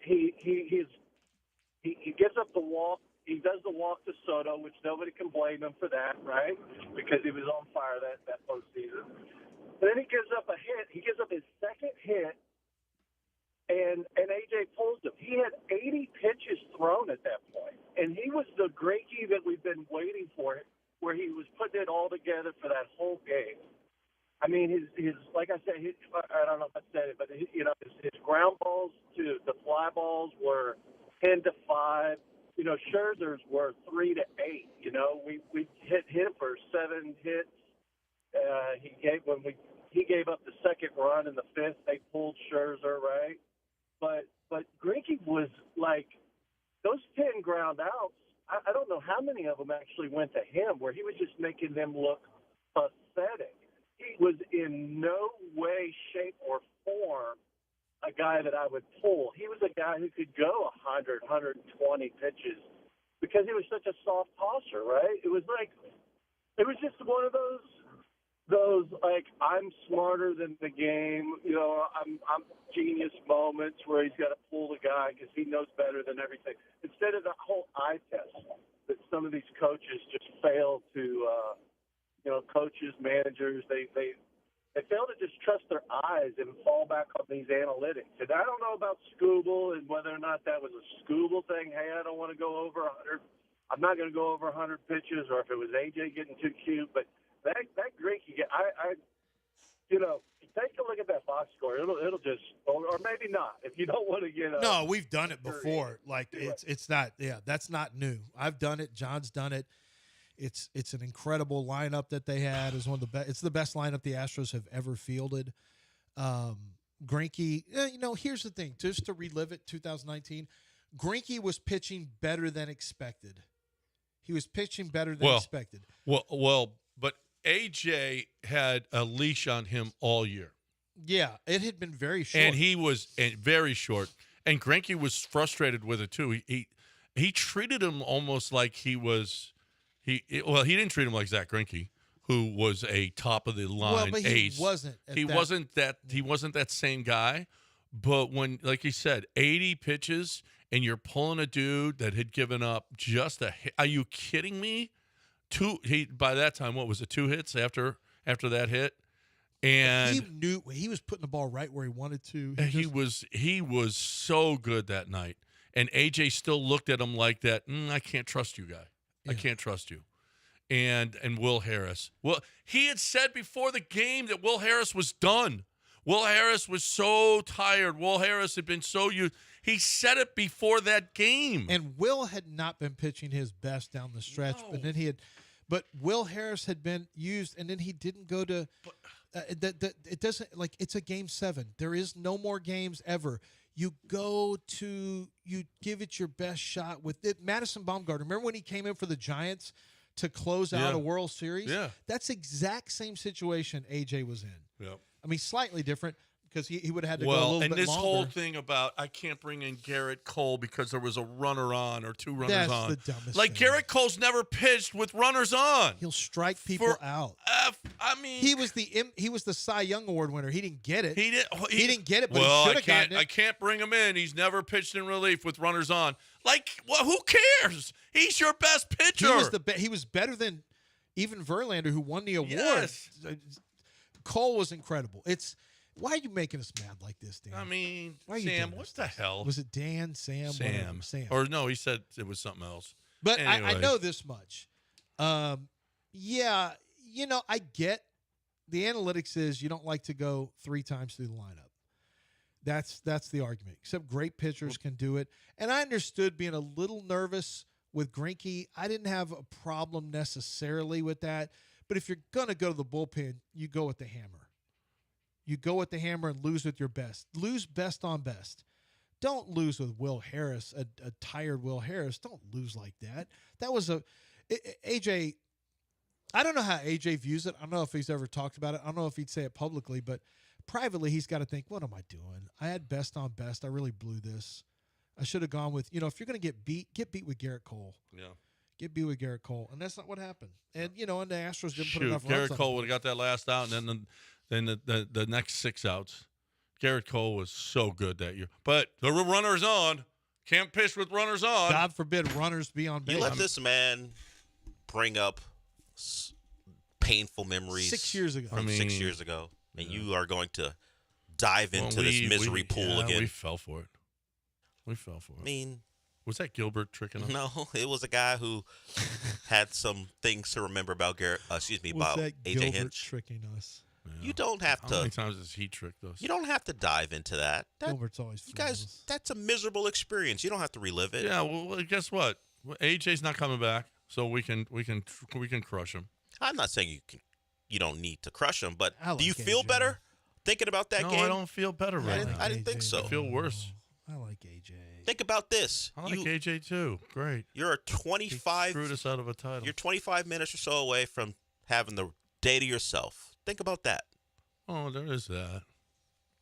S13: He gives up the walk. He does the walk to Soto, which nobody can blame him for that, right? Because he was on fire that postseason. And then he gives up a hit. He gives up his 2nd hit, and AJ pulls him. He had 80 pitches thrown at that point, and he was the Greinke that we've been waiting for, where he was putting it all together for that whole game. I mean, his like I said, I don't know if I said it, but his ground balls to the fly balls were 10-5. Scherzer's were 3-8. We hit him for 7 hits. He gave up the 2nd run in the 5th. They pulled Scherzer, right? But Greinke was like those 10 ground outs. I don't know how many of them actually went to him, where he was just making them look pathetic. He was in no way, shape, or form a guy that I would pull. He was a guy who could go 100, 120 pitches because he was such a soft tosser, right? It was just one of those like, I'm smarter than the game, I'm genius moments where he's got to pull the guy because he knows better than everything. Instead of the whole eye test that some of these coaches just fail to, coaches, managers, they fail to just trust their eyes and fall back on these analytics. And I don't know about Scooble and whether or not that was a Scooble thing. Hey, I don't want to go over 100. I'm not going to go over 100 pitches, or if it was AJ getting too cute. But that Greinke, take a look at that box score. It'll just, or maybe not. If you don't want to get
S2: no, we've done it before. Like it's not. Yeah, that's not new. I've done it. John's done it. It's an incredible lineup that they had. It's one of the best. It's the best lineup the Astros have ever fielded. Greinke, here's the thing. Just to relive it, 2019, Greinke was pitching better than expected. He was pitching better than expected.
S1: Well, but AJ had a leash on him all year.
S2: Yeah, it had been very short,
S1: and he was very short. And Greinke was frustrated with it too. He treated him almost like he was. He didn't treat him like Zach Greinke, who was a top of the line
S2: but
S1: ace.
S2: He wasn't.
S1: He wasn't that same guy. But when, like you said, 80 pitches and you're pulling a dude that had given up just a hit. Are you kidding me? By that time, what was it? 2 hits after that hit, and
S2: he knew he was putting the ball right where he wanted to.
S1: He was so good that night, and AJ still looked at him like that. I can't trust you, guy. I can't trust you. And Will Harris. Well, he had said before the game that Will Harris was done. Will Harris was so tired. Will Harris had been so used. He said it before that game.
S2: And Will had not been pitching his best down the stretch, but Will Harris had been used, and then he didn't go to It doesn't, like, it's a game 7. There is no more games ever. You give it your best shot with it. Madison Bumgarner, remember when he came in for the Giants to close out a World Series?
S1: Yeah.
S2: That's exact same situation AJ was in.
S1: Yep.
S2: I mean, slightly different because he would have had to go a little bit longer.
S1: And this whole thing about I can't bring in Garrett Cole because there was a runner on or 2 runners on.
S2: That's the dumbest
S1: like,
S2: thing.
S1: Garrett Cole's never pitched with runners on.
S2: He'll strike people out.
S1: I mean,
S2: he was the Cy Young Award winner. He didn't get it. He didn't get it, but
S1: well,
S2: he should have gotten it.
S1: I can't bring him in. He's never pitched in relief with runners on. Like, well, who cares? He's your best pitcher.
S2: He was better than even Verlander, who won the award.
S1: Yes.
S2: Cole was incredible. Why are you making us mad like this, Dan?
S1: I mean,
S2: Why are you
S1: Sam,
S2: doing
S1: what
S2: this?
S1: the hell?
S2: Was it Dan, Sam? Whatever. Sam.
S1: Or no, he said it was something else.
S2: But
S1: anyway.
S2: I know this much. Yeah, I get the analytics is you don't like to go 3 times through the lineup. That's the argument. Except great pitchers can do it. And I understood being a little nervous with Greinke. I didn't have a problem necessarily with that. But if you're going to go to the bullpen, you go with the hammer. You go with the hammer and lose with your best. Lose best on best. Don't lose with Will Harris, a tired Will Harris. Don't lose like that. That was AJ. I don't know how AJ views it. I don't know if he's ever talked about it. I don't know if he'd say it publicly, but privately he's got to think, what am I doing? I had best on best. I really blew this. I should have gone with, if you're going to get beat with Garrett Cole.
S1: Yeah.
S2: Get beat with Garrett Cole. And that's not what happened. And, and the Astros didn't put enough runs
S1: Garrett
S2: on
S1: Cole
S2: him.
S1: would have got that last out, and then the next 6 outs. Garrett Cole was so good that year. But there were runners on. Can't pitch with runners on.
S2: God forbid runners be on base.
S5: You let this man bring up painful memories
S2: 6 years ago.
S5: from 6 years ago, and you are going to dive into this misery pool again.
S1: We fell for it. I mean, was that Gilbert tricking us?
S5: No, it was a guy who had some things to remember about about AJ
S2: Gilbert
S5: Hinch.
S2: Tricking us?
S1: Yeah.
S5: You don't have to.
S1: How many times has he tricked us?
S5: You don't have to dive into that.
S2: Gilbert's always
S5: you guys. That's a miserable experience. You don't have to relive it.
S1: Yeah. Well, guess what? AJ's not coming back, so we can crush him.
S5: I'm not saying you don't need to crush him, but
S2: like
S5: do you feel
S2: AJ.
S5: better thinking about that
S1: No,
S5: game?
S1: I don't feel better right now.
S5: I didn't think so.
S1: I feel worse.
S2: I like AJ.
S5: Think about this.
S1: I like AJ too. Great.
S5: You're a 25.
S1: He screwed us out of a title.
S5: You're 25 minutes or so away from having the day to yourself. Think about that.
S1: Oh, there is that.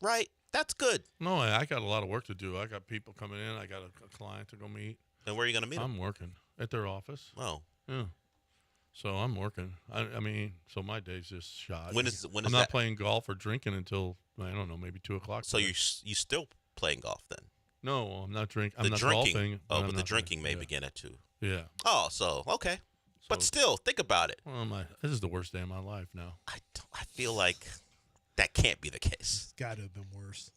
S5: Right? That's good.
S1: No, I got a lot of work to do. I got people coming in. I got a client to go meet.
S5: And where are you going to meet them?
S1: I'm working at their office.
S5: Oh.
S1: Yeah. So I'm working. I mean, so my day's just shot.
S5: When is
S1: I'm not playing golf or drinking until, I don't know, maybe 2 o'clock.
S5: So you still playing golf then?
S1: No, I'm not drinking. I'm not
S5: drinking.
S1: golfing.
S5: Oh, but the drinking may begin at 2.
S1: Yeah.
S5: Oh, so okay. But still, think about it.
S1: Well, this is the worst day of my life now.
S5: I feel like that can't be the case.
S2: It's got to have been worse.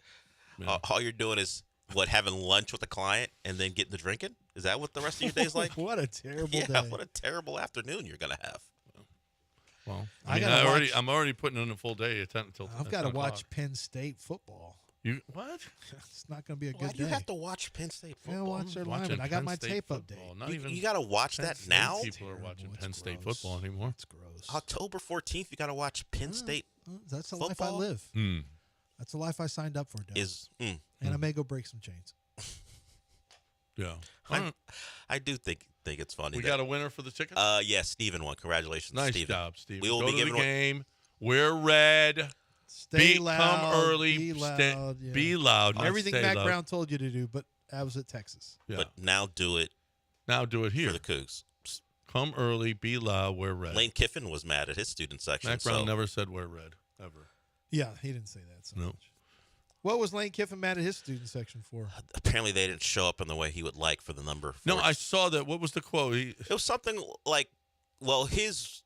S1: Yeah.
S5: All you're doing is having lunch with a client and then getting to drinking? Is that what the rest of your day's like?
S2: What a terrible day.
S5: What a terrible afternoon you're gonna have.
S1: Well, I'm already putting in a full day until
S2: I've got to watch Penn State football.
S1: You what?
S2: It's not going to be a
S5: Why
S2: good
S5: do you
S2: day.
S5: have to watch Penn State football?
S2: Yeah, watch their linemen. I got my tape update.
S5: You got to watch that now?
S1: People are watching Penn State football anymore.
S2: It's gross.
S5: October 14th, you got to watch Penn State
S2: That's the
S5: football?
S2: life I live.
S1: Mm.
S2: That's the life I signed up for, Dale. And I may go break some chains.
S1: Yeah.
S5: I do think it's funny.
S1: We got a winner for the tickets?
S5: Yeah, Steven won. Congratulations,
S1: nice
S5: Steven.
S1: job, Steven.
S5: We will
S1: go
S5: be
S1: to
S5: giving
S1: the game. We're red.
S2: Stay loud.
S1: Come early.
S2: Be loud. Yeah.
S1: Be loud. Not
S2: Everything
S1: stay
S2: Matt
S1: loud.
S2: Brown told you to do, but I was at Texas.
S1: Yeah.
S5: But now do it.
S1: Now do it here.
S5: For the Cougs.
S1: Come early. Be loud. We're red.
S5: Lane Kiffin was mad at his student section.
S1: Matt Brown never said we're red, ever.
S2: Yeah, he didn't say that so
S1: no.
S2: much. What was Lane Kiffin mad at his student section for?
S5: Apparently they didn't show up in the way he would like for the number.
S1: No, I saw that. What was the quote?
S5: It was something like, well, his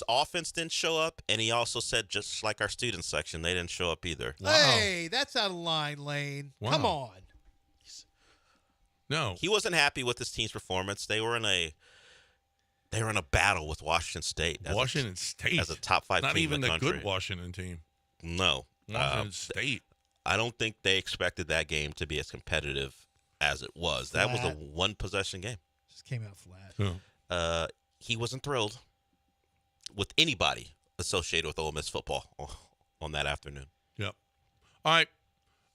S5: offense didn't show up, and he also said, just like our student section, they didn't show up either.
S2: Wow. Hey, that's out of line, Lane.
S1: Wow.
S2: Come on.
S1: No.
S5: He wasn't happy with his team's performance. They were in a battle with Washington State.
S1: Washington State
S5: as a top 5
S1: Not
S5: team
S1: even
S5: in the
S1: the
S5: country.
S1: good Washington team.
S5: No.
S1: Washington State.
S5: I don't think they expected that game to be as competitive as it was. That was a one-possession game.
S2: Just came out flat.
S5: He wasn't thrilled with anybody associated with Ole Miss football on that afternoon.
S1: Yep. All right.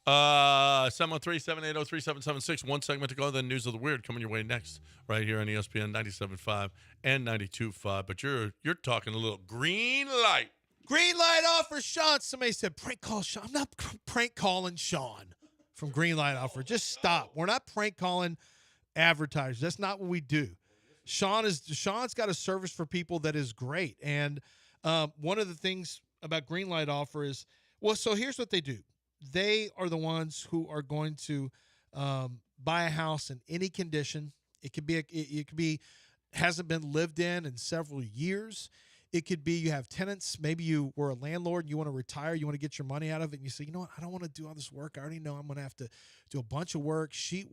S1: 713-780-3776. One segment to go. Then News of the Weird coming your way next, right here on ESPN 97.5 and 92.5. But you're talking a little green light.
S2: Green light offer, Sean. Somebody said prank call Sean. I'm not prank calling Sean from Green light offer. Just stop. We're not prank calling advertisers. That's not what we do. Sean's got a service for people that is great. And one of the things about Green light offer is, well, so here's what they do. They are the ones who are going to buy a house in any condition. It could be hasn't been lived in several years. It could be you have tenants. Maybe you were a landlord and you want to retire. You want to get your money out of it. And you say, you know what? I don't want to do all this work. I already know I'm going to have to do a bunch of work, I'm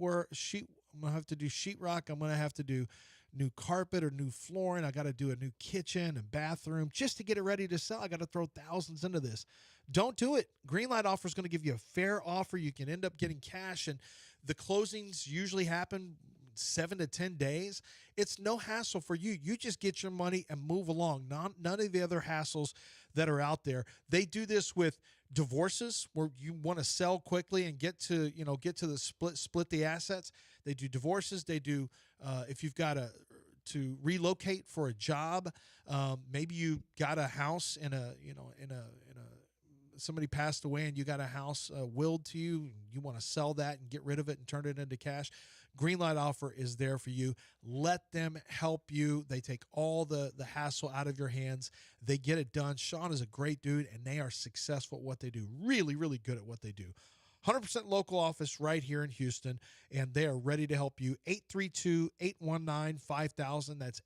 S2: going to have to do sheetrock. I'm going to have to do new carpet or new flooring. I got to do a new kitchen and bathroom just to get it ready to sell. I got to throw thousands into this. Don't do it. Greenlight offer is going to give you a fair offer. You can end up getting cash, and the closings usually happen 7 to 10 days. It's no hassle for you. You just get your money and move along. None of the other hassles that are out there. They do this with divorces where you want to sell quickly and get to the split the assets. They do divorces. They do if you've got to relocate for a job. Maybe you got a house in a somebody passed away and you got a house willed to you. You want to sell that and get rid of it and turn it into cash. Greenlight offer is there for you. Let them help you. They take all the hassle out of your hands. They get it done. Sean is a great dude, and they are successful at what they do. Really, really good at what they do. 100% local office right here in Houston, and they are ready to help you. 832-819-5000. That's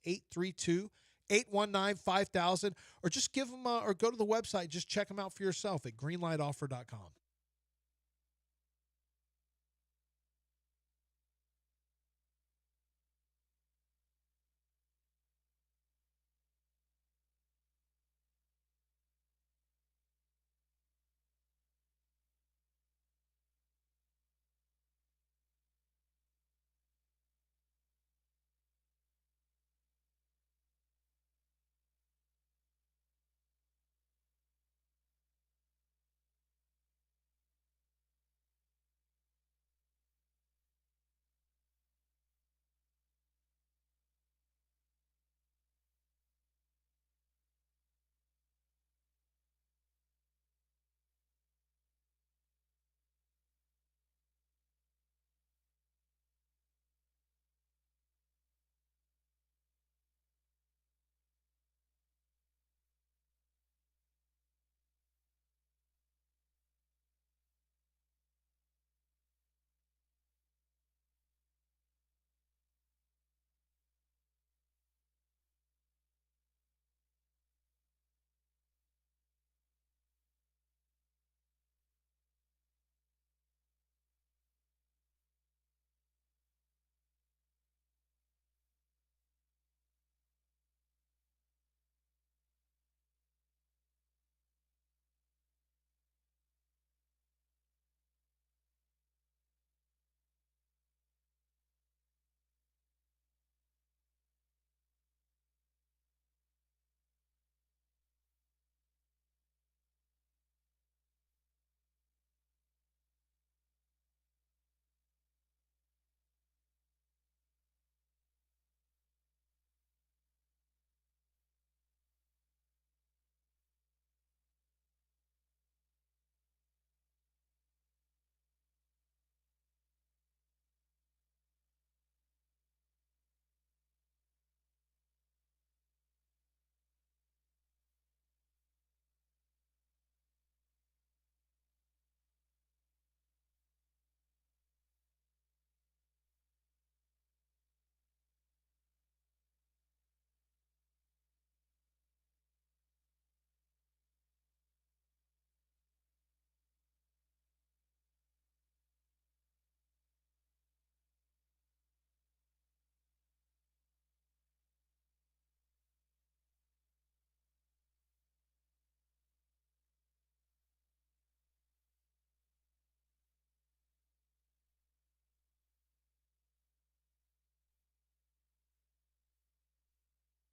S2: 832-819-5000. Or just give them or go to the website. Just check them out for yourself at greenlightoffer.com.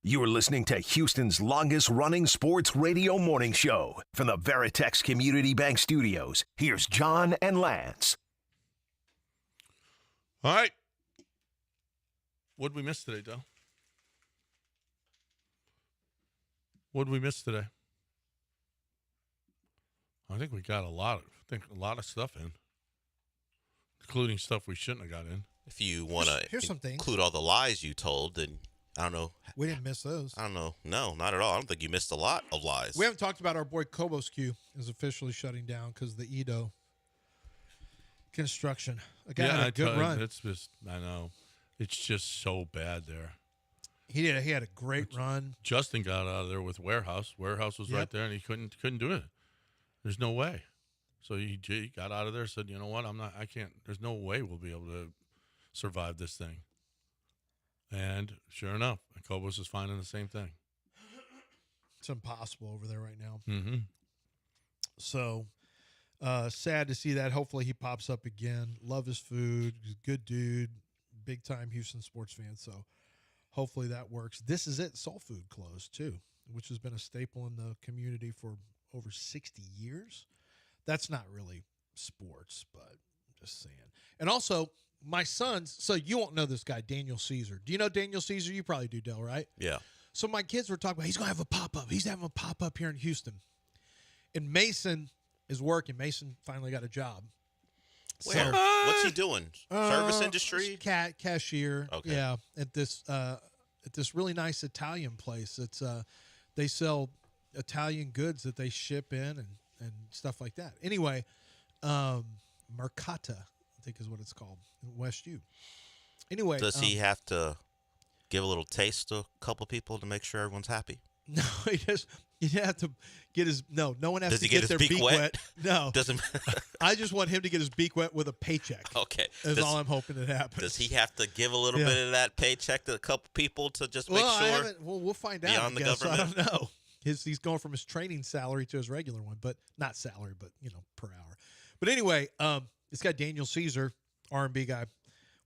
S6: You're listening to Houston's longest-running sports radio morning show. From the Veritex Community Bank Studios, here's John and Lance.
S1: All right. What'd we miss today, Del? What'd we miss today? I think we got a lot of stuff in, including stuff we shouldn't have got in.
S5: If you want to
S2: things.
S5: include all the lies you told, then I don't know.
S2: We didn't miss those.
S5: I don't know. No, not at all. I don't think you missed a lot of lies.
S2: We haven't talked about our boy Koboscu is officially shutting down because of the Edo construction. A guy had a good run.
S1: It's just, I know. It's just so bad there.
S2: He had a great run.
S1: Justin got out of there with Warehouse. Warehouse was right there, and he couldn't do it. There's no way. So he got out of there and said, you know what, I can't, there's no way we'll be able to survive this thing. And sure enough, Cobos is finding the same thing.
S2: It's impossible over there right now.
S1: Mm-hmm.
S2: So sad to see that. Hopefully he pops up again. Love his food. He's a good dude. Big time Houston sports fan. So hopefully that works. This is it. Soul Food closed too, which has been a staple in the community for over 60 years. That's not really sports, but I'm just saying. And also, my sons, so you won't know this guy, Daniel Caesar. Do you know Daniel Caesar? You probably do, Del, right?
S5: Yeah.
S2: So my kids were talking about he's going to have a pop-up. He's having a pop-up here in Houston. And Mason is working. Mason finally got a job.
S5: Where? What's he doing? Service industry?
S2: Cashier.
S5: Okay.
S2: Yeah, at this really nice Italian place. It's they sell Italian goods that they ship in and stuff like that. Anyway, Mercata, I think is what it's called in West U. Anyway,
S5: does he have to give a little taste to a couple people to make sure everyone's happy?
S2: No, you have to get his no one has
S5: Does
S2: to
S5: he
S2: get
S5: his
S2: their
S5: beak wet?
S2: No,
S5: doesn't.
S2: I just want him to get his beak wet with a paycheck.
S5: Okay,
S2: that's all I'm hoping that happens.
S5: Does he have to give a little bit of that paycheck to a couple people to just make sure?
S2: We'll find out.
S5: Beyond the government,
S2: I don't know. He's going from his training salary to his regular one, but not salary, but per hour. But anyway, this guy Daniel Caesar, R&B guy,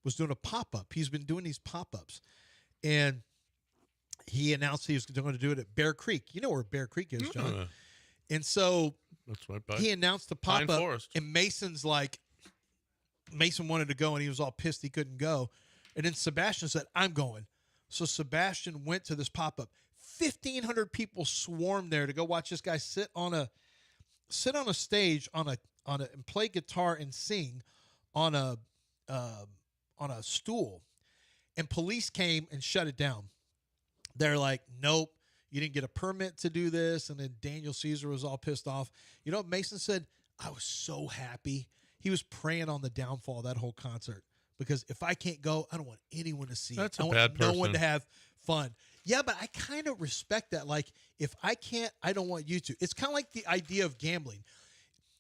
S2: was doing a pop-up. He's been doing these pop-ups, and he announced he was going to do it at Bear Creek. You know where Bear Creek is, John. And so
S1: that's right by
S2: he announced the pop-up,
S1: Forest.
S2: and Mason wanted to go, and he was all pissed he couldn't go. And then Sebastian said, I'm going. So Sebastian went to this pop-up. 1,500 people swarmed there to go watch this guy sit on a stage and play guitar and sing on a stool. And police came and shut it down. They're like, nope, you didn't get a permit to do this. And then Daniel Caesar was all pissed off. You know what Mason said? I was so happy. He was praying on the downfall of that whole concert. Because if I can't go, I don't want anyone to see it.
S1: That's
S2: I
S1: a
S2: want
S1: bad person.
S2: no one to have fun. Yeah, but I kind of respect that. Like, if I can't, I don't want you to. It's kind of like the idea of gambling.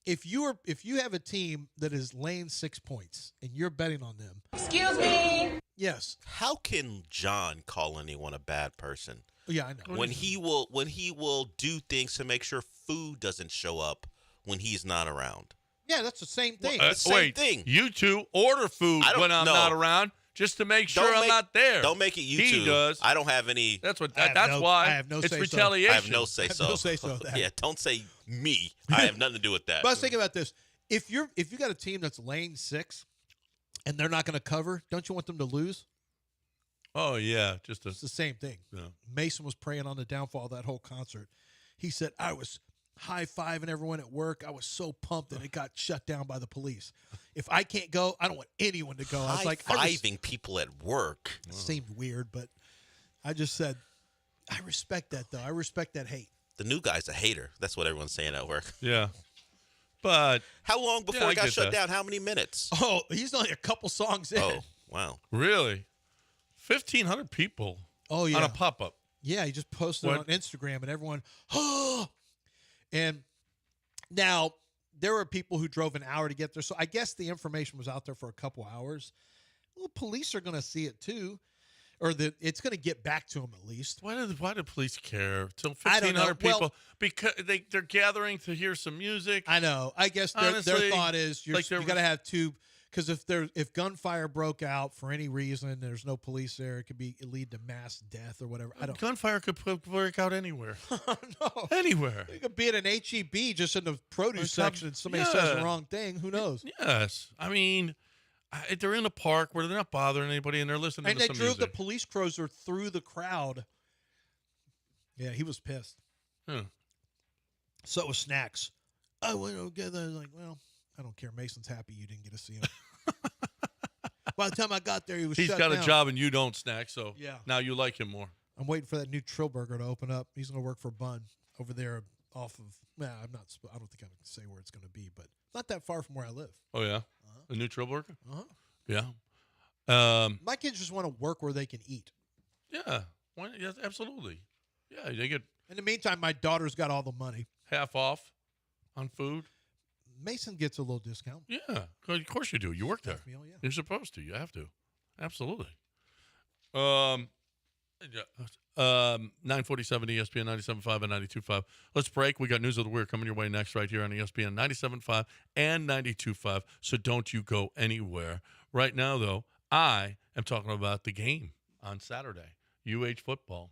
S2: If you have a team that is laying 6 points and you're betting on them.
S12: Excuse me.
S2: Yes.
S5: How can John call anyone a bad person?
S2: Yeah, I know.
S5: When he will do things to make sure food doesn't show up when he's not around.
S2: Yeah, that's the same thing.
S5: Same thing.
S1: You two order food when I'm not around just to make sure I'm not there.
S5: Don't make it you
S1: He
S5: two.
S1: does.
S5: I don't have any.
S1: That's why.
S2: I have no
S1: it's
S2: say-so.
S1: retaliation.
S5: I have no say so.
S2: No say so. Of that.
S5: Yeah, don't say me. I have nothing to do with that.
S2: But I was thinking about this. If you got a team that's laying 6 and they're not going to cover, don't you want them to lose?
S1: Oh yeah,
S2: It's the same thing.
S1: Yeah.
S2: Mason was praying on the downfall of that whole concert. He said, I was high-fiving everyone at work. I was so pumped that it got shut down by the police. If I can't go, I don't want anyone to go. I was like,
S5: high-fiving people at work.
S2: It seemed weird, but I just said, I respect that, though. I respect that hate.
S5: The new guy's a hater. That's what everyone's saying at work.
S1: Yeah. But
S5: how long before it got shut down? How many minutes?
S2: Oh, he's only a couple songs in.
S5: Oh, wow.
S1: Really? 1,500 people on a pop-up.
S2: Yeah, he just posted it on Instagram, and everyone, oh! And now there were people who drove an hour to get there. So I guess the information was out there for a couple hours. Well, police are going to see it too, or it's going to get back to them at least.
S1: Why do police care? Till 1,500 people,
S2: well,
S1: because they're gathering to hear some music.
S2: I know. I guess their thought is you got to have two Because if gunfire broke out for any reason, there's no police there, it could lead to mass death or whatever.
S1: Gunfire could break out anywhere.
S2: No.
S1: Anywhere.
S2: It could be at an HEB just in the produce section and somebody says the wrong thing. Who knows?
S1: Yes. I mean, they're in a park where they're not bothering anybody and they're listening to some music.
S2: And they drove the police cruiser through the crowd. Yeah, he was pissed.
S1: Huh.
S2: So was Snacks. I went together. I was like, well, I don't care. Mason's happy you didn't get to see him. By the time I got there, he was
S1: He's
S2: shut
S1: got
S2: down.
S1: a job and you don't, Snack, so
S2: Yeah.
S1: now you like him more.
S2: I'm waiting for that new Trill Burger to open up. He's going to work for Bun over there off of, I don't think I can say where it's going to be, but it's not that far from where I live.
S1: Oh, yeah? The new Trill Burger?
S2: Uh-huh.
S1: Yeah.
S2: My kids just want to work where they can eat.
S1: Yeah. Yes, absolutely. Yeah, they get
S2: In the meantime, my daughter's got all the money.
S1: half off on food.
S2: Mason gets a little discount.
S1: Yeah, of course you do. You work there.
S2: Meal, yeah.
S1: You're supposed to. You have to. Absolutely. 947 ESPN 97.5 and 92.5. Let's break. We got News of the Weird coming your way next right here on ESPN 97.5 and 92.5. So don't you go anywhere. Right now, though, I am talking about the game on Saturday, UH football.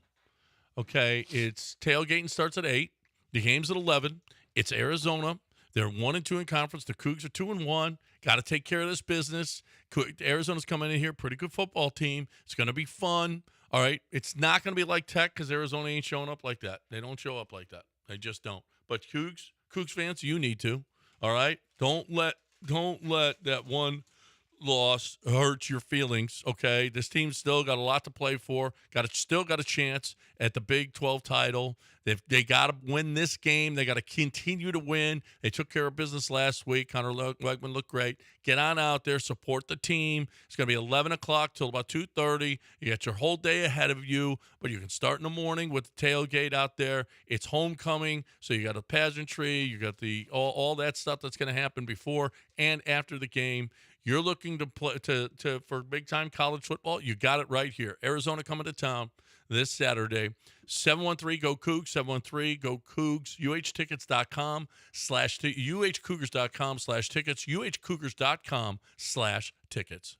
S1: Okay, it's tailgating starts at 8. The game's at 11. It's Arizona. They're 1-2 in conference. The Cougs are 2-1. Got to take care of this business. Arizona's coming in here, pretty good football team. It's going to be fun. All right, it's not going to be like Tech because Arizona ain't showing up like that. They don't show up like that. They just don't. But Cougs fans, you need to. All right, don't let that one loss hurt your feelings. Okay, this team's still got a lot to play for. Still got a chance at the Big 12 title. They got to win this game. They got to continue to win. They took care of business last week. Connor Wegman looked great. Get on out there, support the team. It's going to be 11 o'clock till about 2:30. You got your whole day ahead of you, but you can start in the morning with the tailgate out there. It's homecoming, so you got a pageantry. You got the all that stuff that's going to happen before and after the game. You're looking to play for big time college football. You got it right here. Arizona coming to town this Saturday. 713-GO-COUGS, 713-GO-COUGS, uhcougars.com/tickets, uhcougars.com/tickets.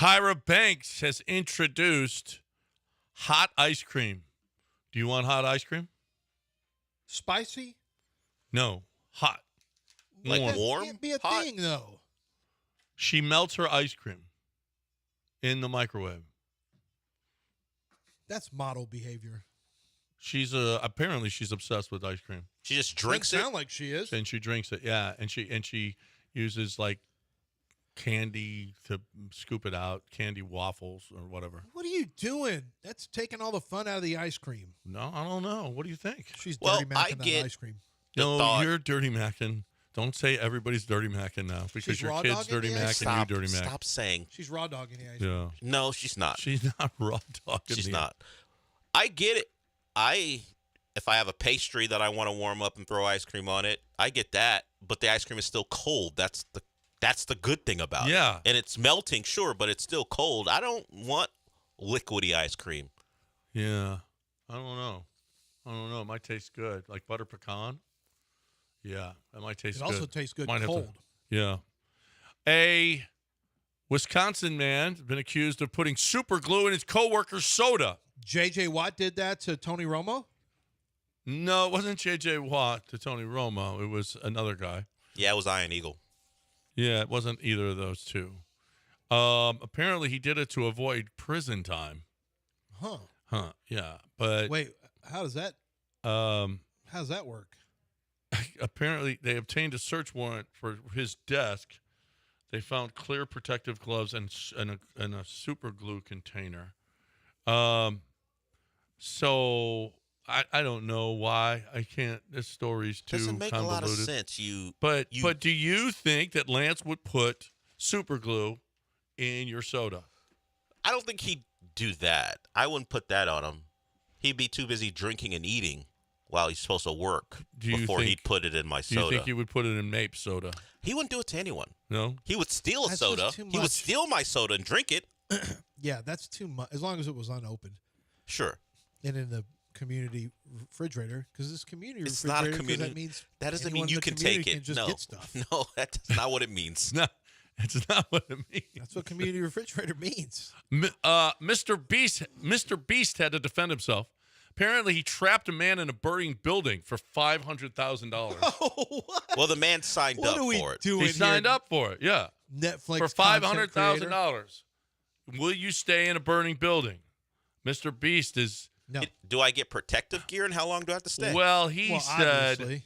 S1: Tyra Banks has introduced hot ice cream. Do you want hot ice cream?
S2: Spicy?
S1: No, hot.
S5: Like warm?
S2: Can't be a
S5: hot?
S2: thing, though.
S1: She melts her ice cream in the microwave.
S2: That's model behavior.
S1: She's apparently she's obsessed with ice cream.
S5: She just drinks it.
S2: Sound like she is.
S1: And she drinks it, yeah. And she uses like candy to scoop it out, candy waffles or whatever.
S2: What are you doing? That's taking all the fun out of the ice cream.
S1: No, I don't know. What do you think?
S2: She's dirty macking that ice cream.
S1: No, you're dirty macking. Don't say everybody's dirty macking now because
S2: She's
S1: your
S2: raw
S1: kid's
S2: dogging
S1: dirty
S2: the
S1: mac
S2: ice?
S1: and you dirty mac.
S5: Stop saying.
S2: She's raw dogging the ice
S1: Yeah.
S2: cream.
S5: No, she's not.
S1: She's not raw dogging.
S5: She's not. I get it. If I have a pastry that I want to warm up and throw ice cream on it, I get that. But the ice cream is still cold. That's the good thing about it.
S1: Yeah.
S5: And it's melting, sure, but it's still cold. I don't want liquidy ice cream.
S1: Yeah. I don't know. It might taste good. Like butter pecan. Yeah, that might taste good.
S2: It also tastes good
S1: Might have
S2: cold.
S1: Yeah. A Wisconsin man has been accused of putting super glue in his coworker's soda.
S2: J.J. Watt did that to Tony Romo?
S1: No, it wasn't J.J. Watt to Tony Romo. It was another guy.
S5: Yeah, it was Iron Eagle.
S1: Yeah, it wasn't either of those two. Apparently, he did it to avoid prison time.
S2: Huh.
S1: Yeah, but
S2: wait, how does that work?
S1: Apparently, they obtained a search warrant for his desk. They found clear protective gloves and a super glue container. So I don't know why I can't. This story's too
S5: Doesn't make
S1: convoluted.
S5: a lot of sense.
S1: But do you think that Lance would put super glue in your soda?
S5: I don't think he'd do that. I wouldn't put that on him. He'd be too busy drinking and eating while he's supposed to work before he'd put it in my soda.
S1: Do you think he would put it in Mape soda?
S5: He wouldn't do it to anyone.
S1: No?
S5: He would steal a soda. He would steal my soda and drink it.
S2: Yeah, that's too much. As long as it was unopened.
S5: Sure.
S2: And in the community refrigerator, because this community
S5: It's
S2: refrigerator,
S5: not a community.
S2: that
S5: doesn't
S2: means
S5: mean you can take it.
S2: Can just
S5: no,
S2: get stuff.
S5: no, that's not what it means.
S1: No, it's not what it means.
S2: That's what community refrigerator means.
S1: Mr. Beast had to defend himself. Apparently, he trapped a man in a burning building for $500,000.
S2: Oh, what?
S5: Well, the man signed up for it.
S1: He signed up for it, yeah.
S2: Netflix
S1: for $500,000. Will you stay in a burning building? Mr. Beast is...
S2: No.
S5: Do I get protective gear, and how long do I have to stay?
S1: Well, he said...
S2: Obviously.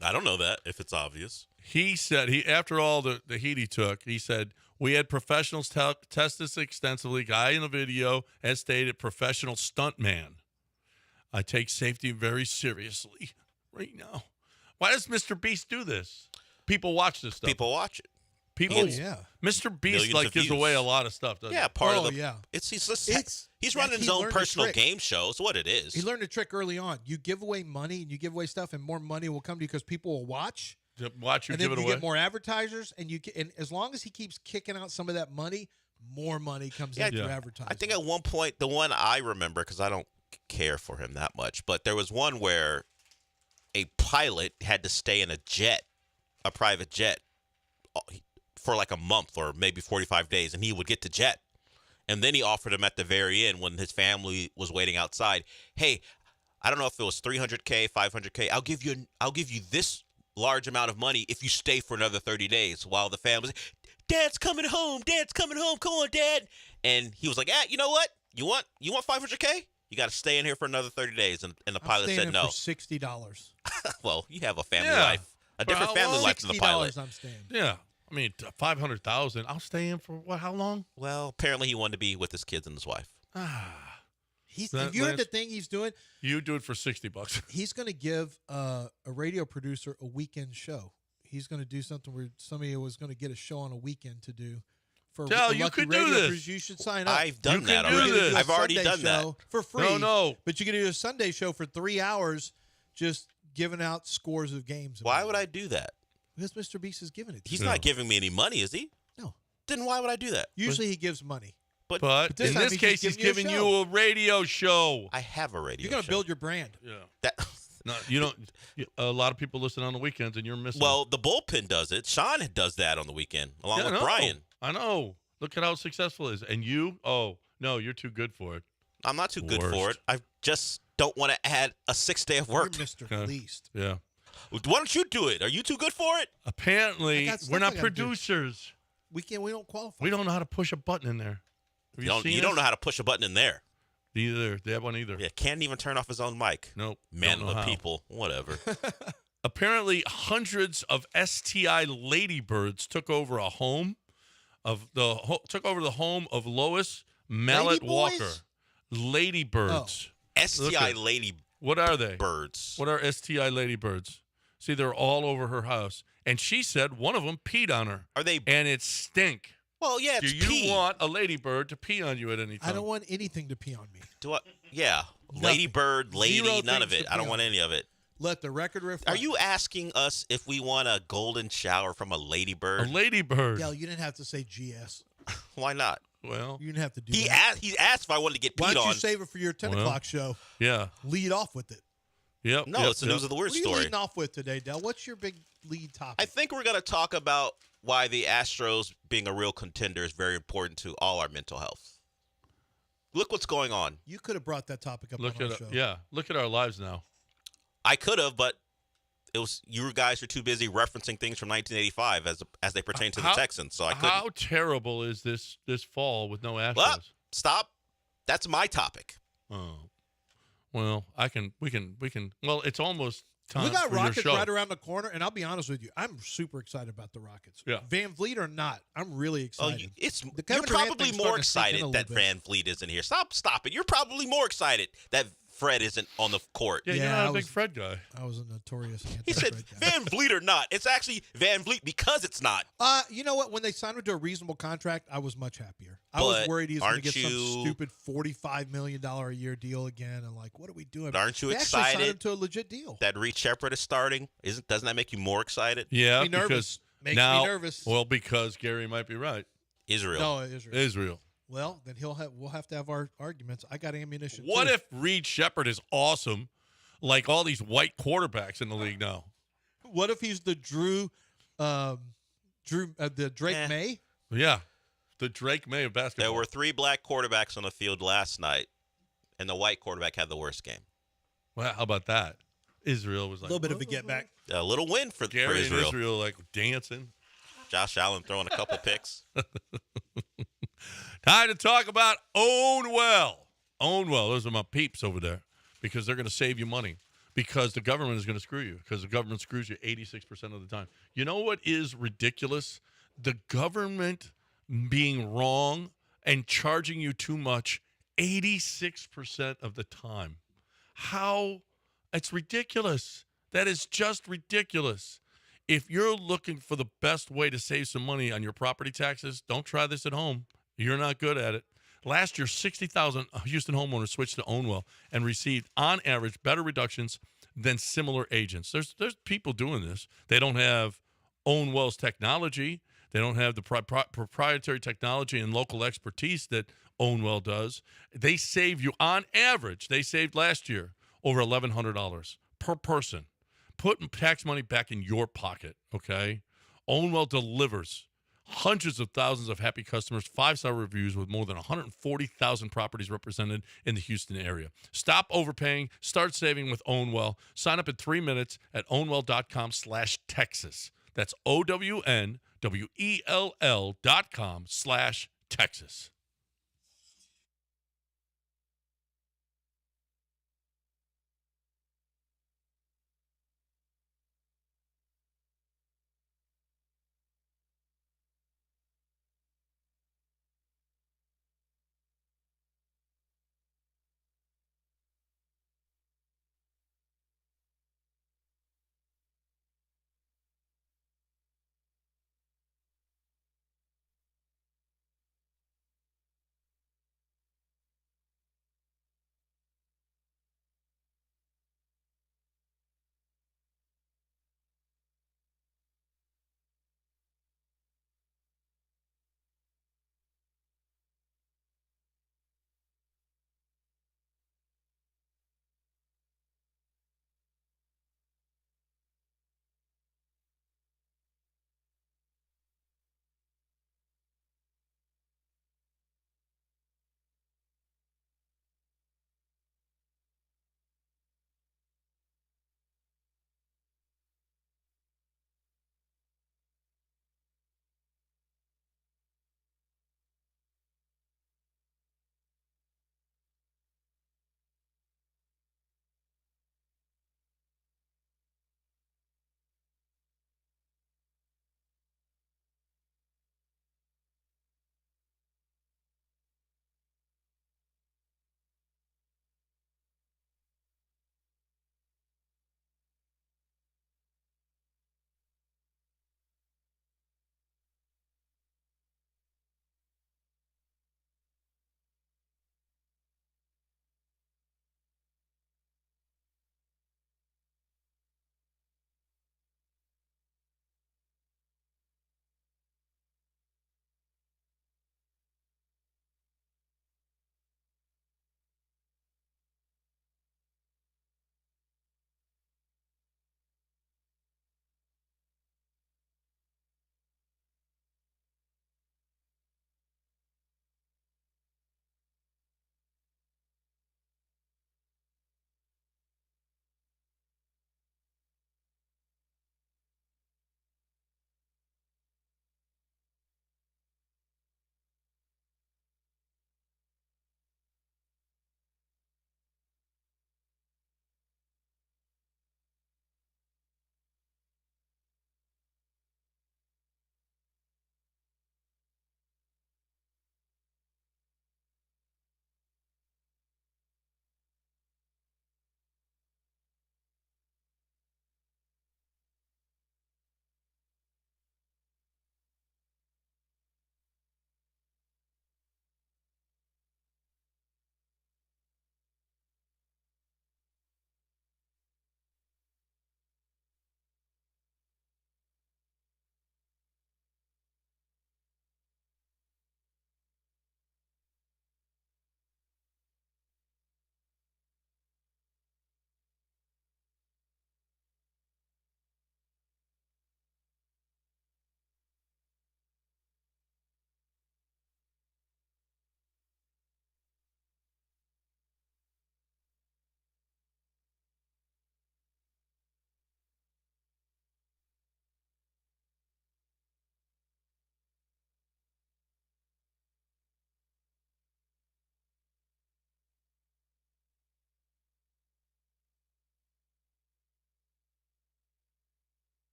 S5: I don't know that, if it's obvious.
S1: He said, after all the heat he took, he said, we had professionals test this extensively. Guy in the video has stated professional stuntman. I take safety very seriously right now. Why does Mr. Beast do this? People watch this stuff.
S5: People watch it.
S2: yeah.
S1: Mr. Beast gives away a lot of stuff, doesn't he?
S5: Yeah, part of the.
S2: Yeah.
S5: He's running his own personal game show. It's what it is.
S2: He learned a trick early on. You give away money and you give away stuff, and more money will come to you because people will watch.
S1: Watch you
S2: and
S1: give
S2: then
S1: it
S2: you
S1: away.
S2: Get more advertisers, and and as long as he keeps kicking out some of that money, more money comes in through advertising.
S5: I think at one point, the one I remember, because I don't care for him that much, but there was one where a pilot had to stay in a private jet, for like a month or maybe 45 days, and he would get to jet. And then he offered him at the very end when his family was waiting outside, hey, I don't know if it was $300K, $500K. I'll give you this large amount of money if you stay for another 30 days while the family was like, Dad's coming home. Come on, Dad. And he was like, you know what? You want $500K? You got to stay in here for another 30 days. And the pilot said no.
S2: For $60.
S5: Well, you have a family life, a different family life than the pilot.
S2: I'm staying.
S1: Yeah. I mean, $500,000. I'll stay in for what? How long?
S5: Well, apparently he wanted to be with his kids and his wife.
S2: Have you heard the thing he's doing?
S1: You do it for $60.
S2: He's going to give a radio producer a weekend show. He's going to do something where somebody was going to get a show on a weekend to do. For
S1: you could do this.
S2: You should sign up.
S5: I've done that already. I've already done that
S2: for free.
S1: No.
S2: But you can do a Sunday show for 3 hours, just giving out scores of games.
S5: Why would I do that?
S2: Because Mr. Beast is giving it to
S5: He's
S2: you.
S5: not giving me any money, is he?
S2: No.
S5: Then why would I do that?
S2: Usually he gives money.
S1: But
S2: this
S1: in
S2: time
S1: this case, he's giving you a radio show.
S5: I have a radio show.
S2: You're going to build your brand.
S1: Yeah. No, you don't. A lot of people listen on the weekends, and you're missing.
S5: Well, the bullpen does it. Sean does that on the weekend, along with Brian.
S1: I know. Look at how successful it is. And you? Oh, no, you're too good for it.
S5: I'm not too good for it. I just don't want to add a 6th day of work.
S2: You're Mr. Least.
S1: Yeah.
S5: Why don't you do it? Are you too good for it?
S1: Apparently, we're not producers.
S2: We don't qualify.
S1: We don't know how to push a button in there.
S5: You don't know how to push a button in there.
S1: Neither. They have one either.
S5: Yeah, can't even turn off his own mic.
S1: Nope.
S5: Man of the people. Whatever.
S1: Apparently, hundreds of STI ladybirds took over the home of Lois Mallet Walker. Ladybirds.
S5: STI lady.
S1: What are they?
S5: Birds.
S1: What are STI ladybirds? See, they're all over her house. And she said one of them peed on her.
S5: Are they?
S1: And it stink.
S5: Well, yeah, it's
S1: Do you want a ladybird to pee on you at any time?
S2: I don't want anything to pee on me.
S5: Do I? Yeah. Ladybird, lady,
S2: Zero
S5: none of
S2: things
S5: it.
S2: to
S5: I don't
S2: pee
S5: want
S2: on.
S5: any of it.
S2: Let the record reflect.
S5: Are you asking us if we want a golden shower from a ladybird?
S1: A ladybird.
S2: Yeah, you didn't have to say GS.
S5: Why not?
S1: Well,
S2: you didn't have to do
S5: he
S2: that.
S5: He asked if I wanted to get peed
S2: Why don't
S5: on.
S2: you save it for your 10 o'clock show?
S1: Yeah.
S2: Lead off with it.
S1: Yep.
S5: No, it's the news of the weird
S2: What are you
S5: story.
S2: leading off with today, Del? What's your big lead topic?
S5: I think we're going to talk about why the Astros being a real contender is very important to all our mental health. Look what's going on.
S2: You could have brought that topic up
S1: Look
S2: on our
S1: at
S2: show.
S1: yeah. Look at our lives now.
S5: I could have, but it was you guys are too busy referencing things from 1985 as they pertain to the Texans, so I couldn't.
S1: How terrible is this fall with no Astros?
S5: Well, stop. That's my topic.
S1: Oh. Well, we can. Well, it's almost time
S2: We got
S1: for
S2: Rockets
S1: your show.
S2: right around the corner, and I'll be honest with you, I'm super excited about the Rockets.
S1: Yeah.
S2: Van Vliet or not, I'm really excited.
S5: You're probably more excited that Van Vliet isn't here. Stop it. You're probably more excited that Fred isn't on the court.
S1: Yeah, you're not a big Fred guy.
S2: I was a notorious
S5: He said Van Vliet or not. It's actually Van Vliet because it's not.
S2: You know what? When they signed him to a reasonable contract, I was much happier. I was worried he was going to get some stupid $45 million a year deal again. And like, what are we doing?
S5: But aren't you
S2: they
S5: excited?
S2: Actually signed him to a legit deal.
S5: That Reed Shepard is starting. Doesn't that make you more excited?
S1: Yeah,
S2: Makes me nervous. Makes me nervous.
S1: Well, because Gary might be right.
S5: Israel.
S2: No, Israel.
S1: Israel.
S2: Well, then we'll have to have our arguments. I got ammunition.
S1: What
S2: too.
S1: if Reed Shepard is awesome, like all these white quarterbacks in the league now?
S2: What if he's the Drake May?
S1: Yeah, the Drake May of basketball.
S5: There were 3 black quarterbacks on the field last night, and the white quarterback had the worst game.
S1: Well, how about that? Israel was
S2: A
S1: like
S2: little bit of a get back.
S5: A little win for
S1: Gary
S5: Israel.
S1: and Israel like dancing.
S5: Josh Allen throwing a couple picks.
S1: Time to talk about Own Well. Own Well. Those are my peeps over there because they're going to save you money because the government is going to screw you because the government screws you 86% of the time. You know what is ridiculous? The government being wrong and charging you too much 86% of the time. How? It's ridiculous. That is just ridiculous. If you're looking for the best way to save some money on your property taxes, don't try this at home. You're not good at it. Last year, 60,000 Houston homeowners switched to Ownwell and received, on average, better reductions than similar agents. There's people doing this. They don't have Ownwell's technology. They don't have the proprietary technology and local expertise that Ownwell does. They save you, on average, they saved last year over $1,100 per person. Put tax money back in your pocket, okay? Ownwell delivers hundreds of thousands of happy customers, 5-star reviews with more than 140,000 properties represented in the Houston area. Stop overpaying. Start saving with Ownwell. Sign up in 3 minutes at ownwell.com/Texas. That's OWNWELL.com/Texas.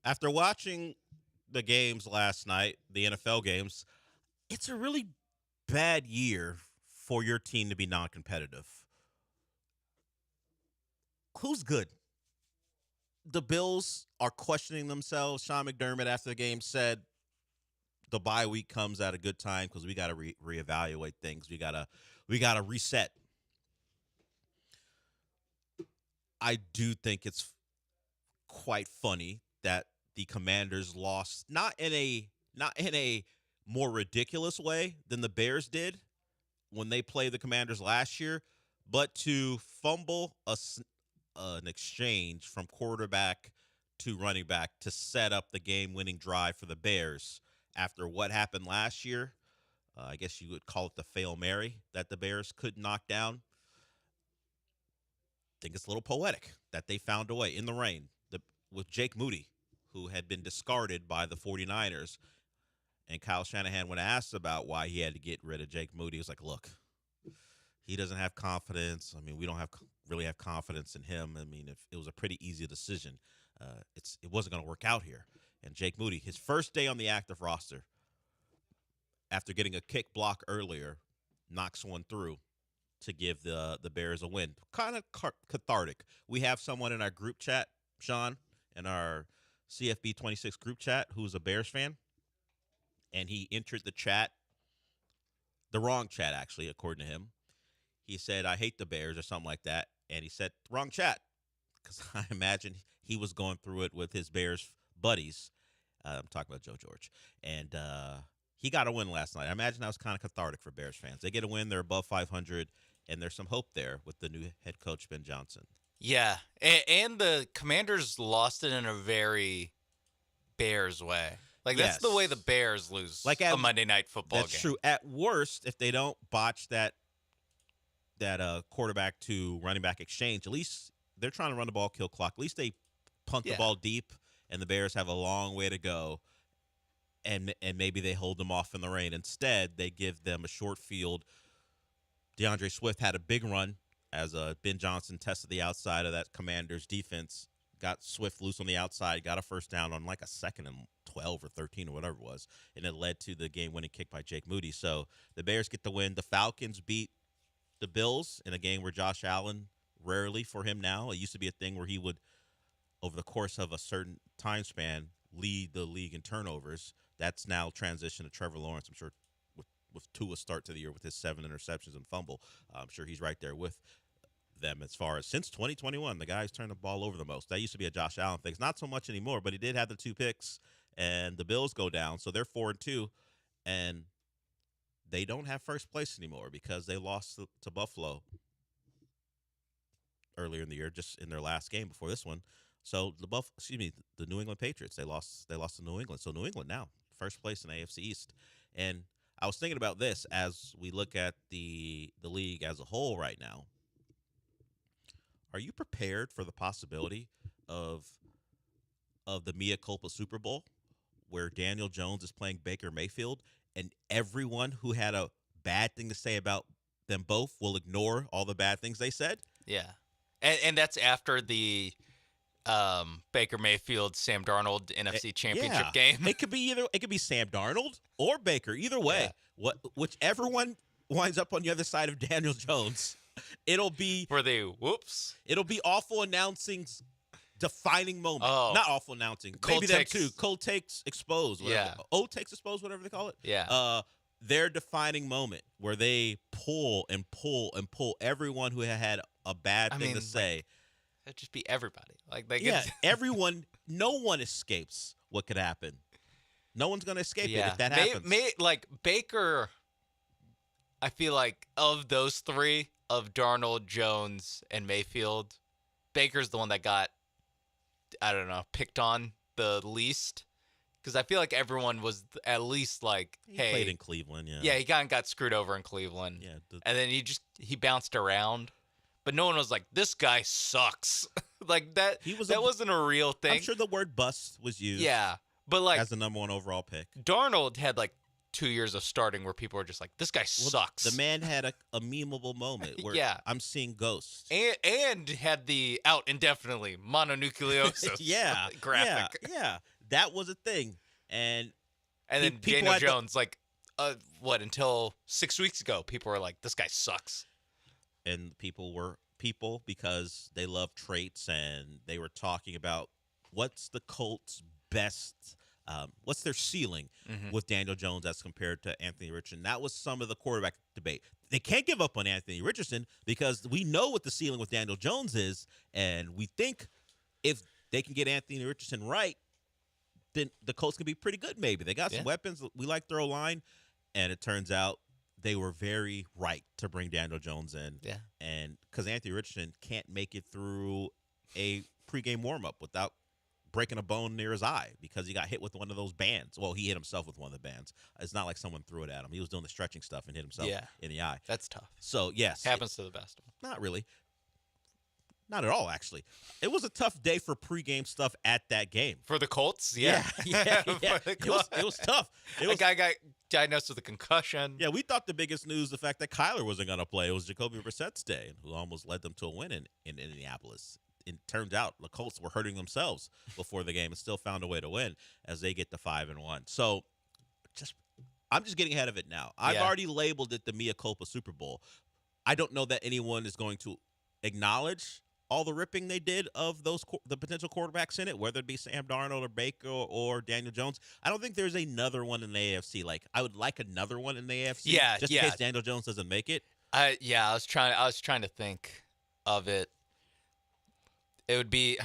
S5: After watching the games last night, the NFL games, it's a really bad year for your team to be non-competitive. Who's good? The Bills are questioning themselves. Sean McDermott after the game said the bye week comes at a good time because we got to reevaluate things. We gotta reset. I do think it's quite funny that the Commanders lost not in a more ridiculous way than the Bears did when they played the Commanders last year, but to fumble an exchange from quarterback to running back to set up the game-winning drive for the Bears after what happened last year. I guess you would call it the Fail Mary that the Bears could knock down. I think it's a little poetic that they found a way in the rain with Jake Moody, who had been discarded by the 49ers. And Kyle Shanahan, when asked about why he had to get rid of Jake Moody, he was like, look, he doesn't have confidence. I mean, we don't really have confidence in him. I mean, if it was a pretty easy decision. It wasn't going to work out here. And Jake Moody, his first day on the active roster, after getting a kick block earlier, knocks one through to give the Bears a win. Kind of cathartic. We have someone in our group chat, Sean, in our CFB 26 group chat, who's a Bears fan. And he entered the chat, the wrong chat, actually, according to him. He said, I hate the Bears or something like that. And he said, wrong chat. Because I imagine he was going through it with his Bears buddies. I'm talking about Joe George. And he got a win last night. I imagine that was kind of cathartic for Bears fans. They get a win. They're above 500. And there's some hope there with the new head coach, Ben Johnson.
S14: Yeah. And the Commanders lost it in a very Bears way. Like, that's the way the Bears lose a Monday Night Football game.
S5: That's true. At worst, if they don't botch that quarterback to running back exchange, at least they're trying to run the ball, kill clock. At least they punt the ball deep, and the Bears have a long way to go, and maybe they hold them off in the rain. Instead, they give them a short field. DeAndre Swift had a big run as Ben Johnson tested the outside of that Commanders defense, got Swift loose on the outside, got a first down on like a 2nd and 12 or 13 or whatever it was, and it led to the game-winning kick by Jake Moody. So the Bears get the win. The Falcons beat the Bills in a game where Josh Allen, rarely for him now, it used to be a thing where he would, over the course of a certain time span, lead the league in turnovers. That's now transitioned to Trevor Lawrence. I'm sure with Tua's start to the year with his 7 interceptions and fumble, I'm sure he's right there with them as far as since 2021, the guy's turned the ball over the most. That used to be a Josh Allen thing. It's not so much anymore, but he did have the 2 picks, and the Bills go down. So they're 4-2, and they don't have first place anymore because they lost to Buffalo earlier in the year, just in their last game before this one. So the New England Patriots, they lost to New England. So New England now first place in AFC East. And I was thinking about this as we look at the league as a whole right now. Are you prepared for the possibility of the Mea Culpa Super Bowl where Daniel Jones is playing Baker Mayfield and everyone who had a bad thing to say about them both will ignore all the bad things they said?
S14: Yeah. And that's after the Baker Mayfield, Sam Darnold NFC Championship game.
S5: It could be Sam Darnold or Baker. Either way, whichever one winds up on the other side of Daniel Jones, it'll be It'll be awful announcing's defining moment.
S14: Oh.
S5: Not awful announcing. Maybe them too. Cold takes exposed. Old takes exposed, whatever they call it.
S14: Yeah.
S5: Their defining moment where they pull and pull and pull everyone who had a bad thing to say.
S14: That'd just be everybody.
S5: Everyone. No one escapes what could happen. No one's going to escape it if that happens.
S14: Baker, I feel like of those 3, of Darnold, Jones, and Mayfield, Baker's the one that got, I don't know, picked on the least. Because I feel like everyone was at least like,
S5: he played in Cleveland,
S14: Yeah, he kind of got screwed over in Cleveland.
S5: Yeah.
S14: And then he bounced around. But no one was like, this guy sucks. Like that wasn't a real thing.
S5: I'm sure the word bust was used.
S14: Yeah. But like
S5: as the number 1 overall pick.
S14: Darnold had like 2 years of starting where people are just like, this guy sucks.
S5: The man had a memeable moment where I'm seeing ghosts.
S14: And had the out indefinitely mononucleosis graphic.
S5: Yeah. That was a thing. And
S14: then Daniel Jones, until 6 weeks ago, people were like, this guy sucks.
S5: And people were people because they love traits, and they were talking about what's the Colts' best, what's their ceiling with Daniel Jones as compared to Anthony Richardson. That was some of the quarterback debate. They can't give up on Anthony Richardson because we know what the ceiling with Daniel Jones is, and we think if they can get Anthony Richardson right, then the Colts can be pretty good maybe. They got some weapons. We like their O-line, and it turns out they were very right to bring Daniel Jones in.
S14: Yeah.
S5: And because Anthony Richardson can't make it through a pregame warm-up without breaking a bone near his eye because he got hit with one of those bands. Well, he hit himself with one of the bands. It's not like someone threw it at him. He was doing the stretching stuff and hit himself in the eye.
S14: That's tough.
S5: So, yes.
S14: Happens to the best of them.
S5: Not really. Not at all, actually. It was a tough day for pregame stuff at that game.
S14: For the Colts? Yeah.
S5: It was tough.
S14: A guy got diagnosed with a concussion.
S5: Yeah, we thought the biggest news, the fact that Kyler wasn't going to play, it was Jacoby Brissett's day, who almost led them to a win in Indianapolis. It turned out the Colts were hurting themselves before the game and still found a way to win as they get to 5-1. So I'm just getting ahead of it now. I've already labeled it the Mea Culpa Super Bowl. I don't know that anyone is going to acknowledge all the ripping they did of the potential quarterbacks in it, whether it be Sam Darnold or Baker or Daniel Jones. I don't think there's another one in the AFC. Like, I would like another one in the AFC just in case Daniel Jones doesn't make it.
S14: I was trying to think of it. It would be,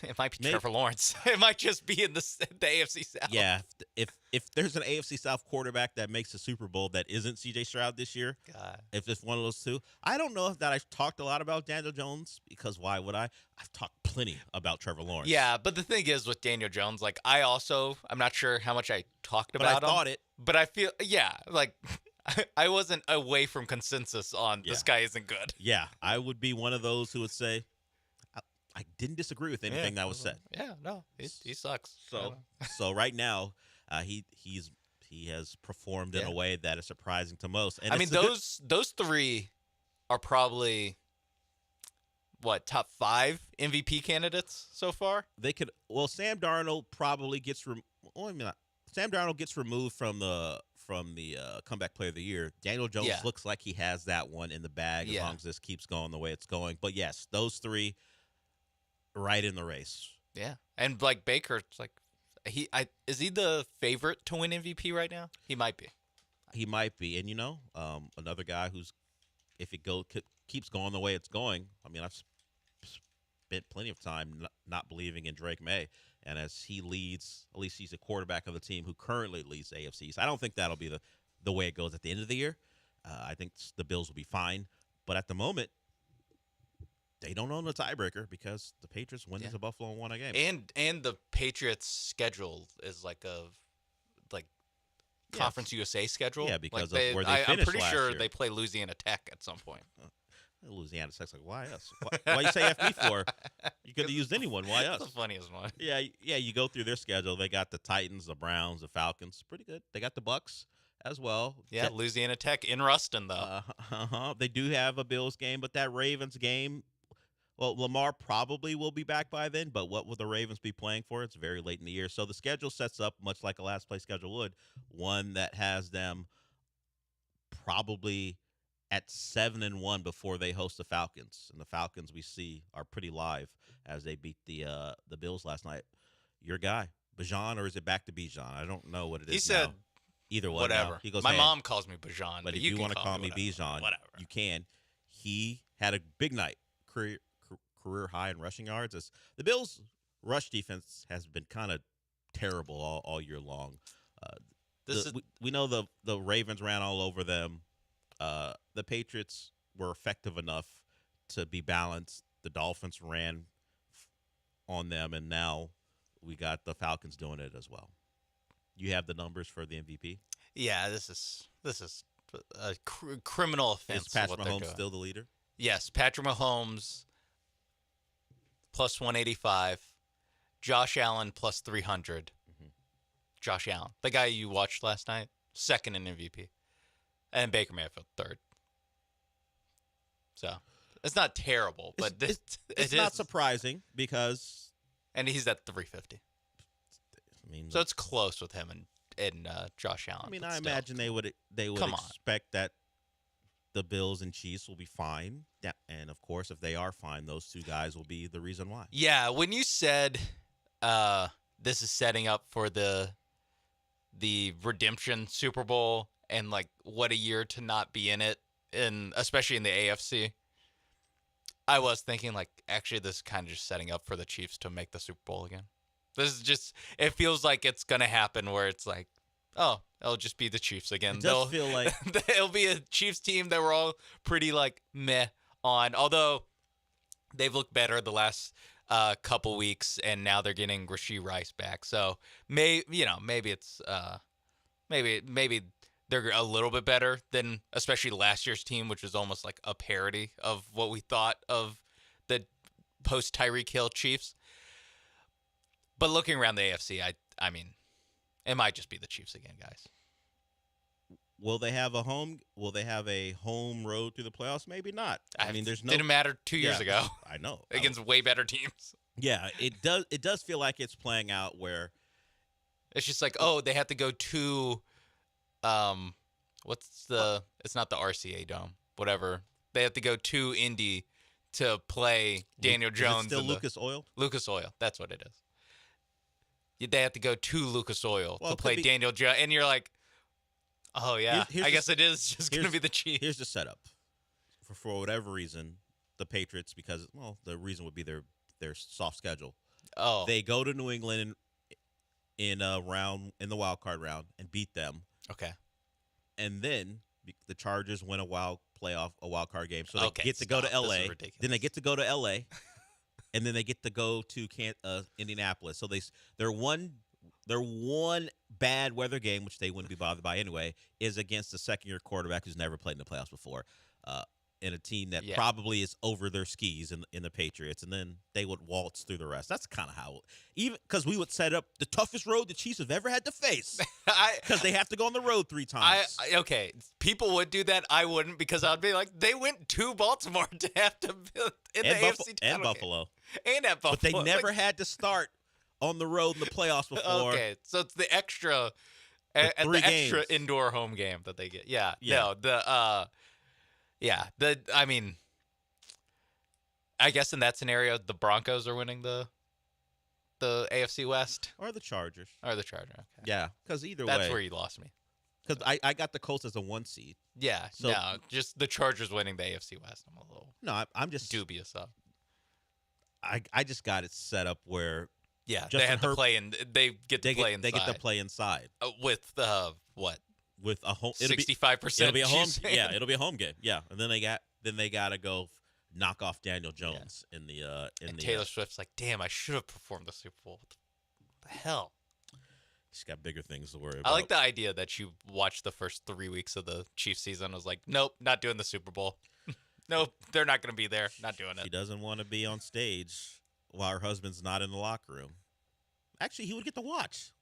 S14: it might be Trevor Lawrence. It might just be in the AFC South.
S5: Yeah, if there's an AFC South quarterback that makes the Super Bowl that isn't C.J. Stroud this year, if it's one of those two, I don't know if that I've talked a lot about Daniel Jones because why would I? I've talked plenty about Trevor Lawrence.
S14: Yeah, but the thing is with Daniel Jones, like I'm not sure how much I talked about him.
S5: But I thought it.
S14: But I feel, I wasn't away from consensus on this guy isn't good.
S5: Yeah, I would be one of those who would say, I didn't disagree with anything that was said.
S14: Yeah, no, he sucks.
S5: So right now, he has performed in a way that is surprising to most. And
S14: those three are probably top 5 MVP candidates so far.
S5: They could. Well, Sam Darnold probably gets. Sam Darnold gets removed from the comeback player of the year. Daniel Jones looks like he has that one in the bag as long as this keeps going the way it's going. But yes, those three. Right in the race.
S14: Yeah. And Baker, it's is he the favorite to win MVP right now? He might be.
S5: He might be. And another guy who's if it keeps going the way it's going, I've spent plenty of time not believing in Drake May. And as he leads, at least he's a quarterback of the team who currently leads AFC. So I don't think that'll be the way it goes at the end of the year. I think the Bills will be fine. But at the moment, they don't own the tiebreaker because the Patriots went to Buffalo and won a game.
S14: And the Patriots' schedule is Conference USA schedule.
S5: Yeah, because of where they finished
S14: I'm pretty
S5: last
S14: sure
S5: year.
S14: they play Louisiana Tech at some point.
S5: Louisiana Tech's why us? Why you say F me for? You could have used anyone. Why us?
S14: That's the funniest one.
S5: Yeah. You go through their schedule. They got the Titans, the Browns, the Falcons. Pretty good. They got the Bucks as well.
S14: Yeah, Louisiana Tech in Ruston though.
S5: They do have a Bills game, but that Ravens game. Well, Lamar probably will be back by then, but what will the Ravens be playing for? It's very late in the year. So the schedule sets up much like a last place schedule would, one that has them probably at 7-1 before they host the Falcons. And the Falcons we see are pretty live as they beat the Bills last night. Your guy, Bijan, or is it back to Bijan? I don't know what it is.
S14: He said
S5: now. Either one.
S14: Whatever.
S5: Now. He goes,
S14: my mom calls me Bijan,
S5: but if you want to call me Bijan, you can. He had a big night. Career high in rushing yards. The Bills' rush defense has been kind of terrible all year long. We know the Ravens ran all over them. The Patriots were effective enough to be balanced. The Dolphins ran on them, and now we got the Falcons doing it as well. You have the numbers for the MVP?
S14: Yeah, this is a criminal offense.
S5: Is Patrick Mahomes still the leader?
S14: Yes, Patrick Mahomes plus 185, Josh Allen plus 300. Josh Allen, the guy you watched last night, second in MVP, and Baker Mayfield third. So it's not terrible, but
S15: it's not surprising because,
S14: and he's at 350.
S15: I mean,
S14: so it's close with him and Josh Allen.
S15: I mean, I imagine they would expect that the Bills and Chiefs will be fine, and of course, if they are fine, those two guys will be the reason why.
S14: Yeah, when you said this is setting up for the redemption Super Bowl and like what a year to not be in it, and especially in the AFC, I was thinking like actually this is kind of just setting up for the Chiefs to make the Super Bowl again. This is just, it feels like it's gonna happen where it's like, oh, it'll just be the Chiefs again.
S15: It does feel like
S14: it'll be a Chiefs team that we're all pretty like meh on. Although they've looked better the last couple weeks, and now they're getting Rashee Rice back. So maybe it's maybe they're a little bit better than especially last year's team, which was almost like a parody of what we thought of the post Tyreek Hill Chiefs. But looking around the AFC, I mean, it might just be the Chiefs again, guys.
S15: Will they have a home road through the playoffs? Maybe not. I mean, there's no.
S14: Didn't matter 2 years ago.
S15: I know
S14: against way better teams.
S15: Yeah, it does. It does feel like it's playing out where
S14: it's just like, oh, they have to go to, it's not the RCA Dome, whatever. They have to go to Indy to play Daniel Jones.
S15: Is it still Lucas Oil?
S14: Lucas Oil, that's what it is. They have to go to Lucas Oil to play Daniel Jones, and you're like, oh yeah, I guess it is just going to be the Chiefs.
S15: Here's the setup. For whatever reason, the Patriots, because the reason would be their soft schedule.
S14: Oh,
S15: they go to New England in the wild card round and beat them.
S14: Okay,
S15: and then the Chargers win a wild card game, so they get to go to LA. Then they get to go to LA. And then they get to go to Indianapolis. So their one bad weather game, which they wouldn't be bothered by anyway, is against a second-year quarterback who's never played in the playoffs before, in a team that probably is over their skis in the Patriots. And then they would waltz through the rest. That's kind of how, even because we would set up the toughest road the Chiefs have ever had to face, because they have to go on the road 3 times.
S14: Okay, people would do that. I wouldn't, because I'd be like, they went to Baltimore to have to in the AFC
S15: and Buffalo.
S14: And at Buffalo.
S15: But they never had to start on the road in the playoffs before.
S14: Okay, so it's the extra extra indoor home game that they get. Yeah. No, I mean, I guess in that scenario, the Broncos are winning the AFC West.
S15: Or the Chargers.
S14: Okay.
S15: Yeah, because either way.
S14: That's where you lost me.
S15: Because I got the Colts as a 1 seed.
S14: Yeah, so, no, just the Chargers winning the AFC West. I'm a little
S15: I'm just
S14: dubious of.
S15: I just got it set up where
S14: they have to play in. They get to play inside.
S15: They get to play inside
S14: with what?
S15: With a home
S14: 65%.
S15: It'll be a home. Yeah, it'll be a home game. Yeah, and then they got to go knock off Daniel Jones in the
S14: Taylor Swift's like, damn, I should have performed the Super Bowl. What the hell?
S15: She's got bigger things to worry about.
S14: I like the idea that you watched the first 3 weeks of the Chiefs season. I was like, nope, not doing the Super Bowl. Nope, they're not going to be there. Not doing it.
S15: She doesn't want to be on stage while her husband's not in the locker room. Actually, he would get to watch.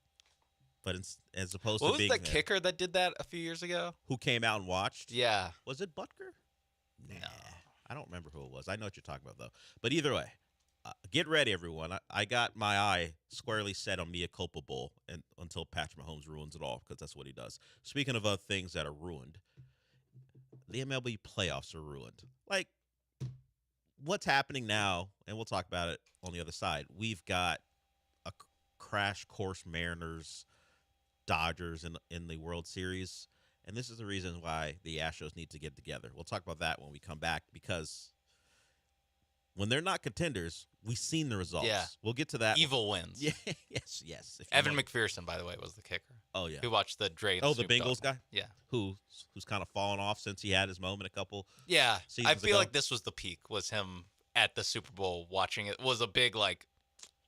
S15: But as opposed to being
S14: What was the kicker that did that a few years ago?
S15: Who came out and watched?
S14: Yeah.
S15: Was it Butker? Nah. I don't remember who it was. I know what you're talking about, though. But either way, get ready, everyone. I got my eye squarely set on Mia Culpa Bowl until Patrick Mahomes ruins it all, because that's what he does. Speaking of other things that are ruined, the MLB playoffs are ruined. Like, what's happening now, and we'll talk about it on the other side, we've got a crash course Mariners, Dodgers in the World Series, and this is the reason why the Astros need to get together. We'll talk about that when we come back, because when they're not contenders, we've seen the results.
S14: Yeah.
S15: We'll get to that.
S14: Evil wins.
S15: Yeah. Yes.
S14: Evan McPherson, by the way, was the kicker.
S15: Oh, yeah.
S14: Who watched the Dre.
S15: Oh, the Bengals guy?
S14: Yeah.
S15: Who's kind of fallen off since he had his moment a couple seasons
S14: I feel
S15: ago.
S14: like this was the peak, was him at the Super Bowl watching it. Was a big, like,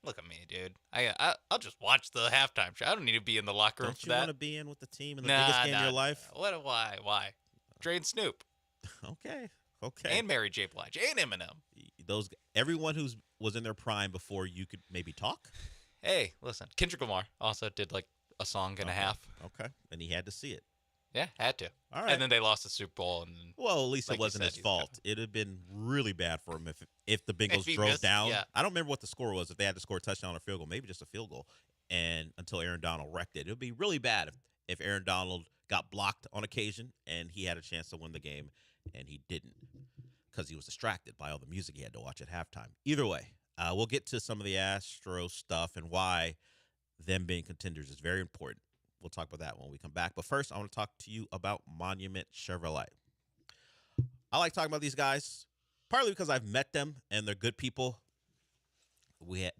S14: look at me, dude. I'll just watch the halftime show. I don't need to be in the locker room for that.
S15: Don't you want to be in with the team in the biggest game of your life?
S14: Why? Dre and Snoop.
S15: Okay.
S14: And Mary J. Blige. And Eminem.
S15: Everyone who was in their prime before you could maybe talk.
S14: Hey, listen. Kendrick Lamar also did like a song and a half.
S15: Okay. And he had to see it.
S14: Yeah, had to.
S15: All right.
S14: And then they lost the Super Bowl. And
S15: well, at least
S14: like
S15: it wasn't his fault. It'd have been really bad for him if the Bengals drove
S14: missed,
S15: down.
S14: yeah.
S15: I don't remember what the score was. If they had to score a touchdown or field goal, maybe just a field goal, and until Aaron Donald wrecked it, it would be really bad if Aaron Donald got blocked on occasion and he had a chance to win the game, and he didn't because he was distracted by all the music he had to watch at halftime. Either way, we'll get to some of the Astros stuff and why them being contenders is very important. We'll talk about that when we come back. But first, I want to talk to you about Monument Chevrolet. I like talking about these guys, partly because I've met them and they're good people.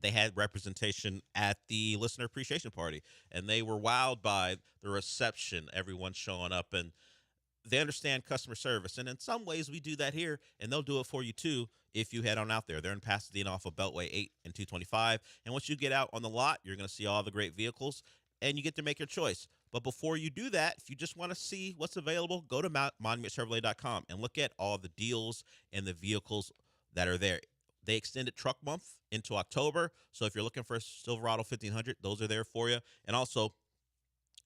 S15: They had representation at the listener appreciation party, and they were wowed by the reception, everyone showing up, and they understand customer service. And in some ways, we do that here, and they'll do it for you too if you head on out there. They're in Pasadena off of Beltway 8 and 225. And once you get out on the lot, you're going to see all the great vehicles, and you get to make your choice. But before you do that, if you just want to see what's available, go to monumentchevrolet.com and look at all the deals and the vehicles that are there. They extended Truck Month into October, so if you're looking for a Silverado 1500, those are there for you. And also,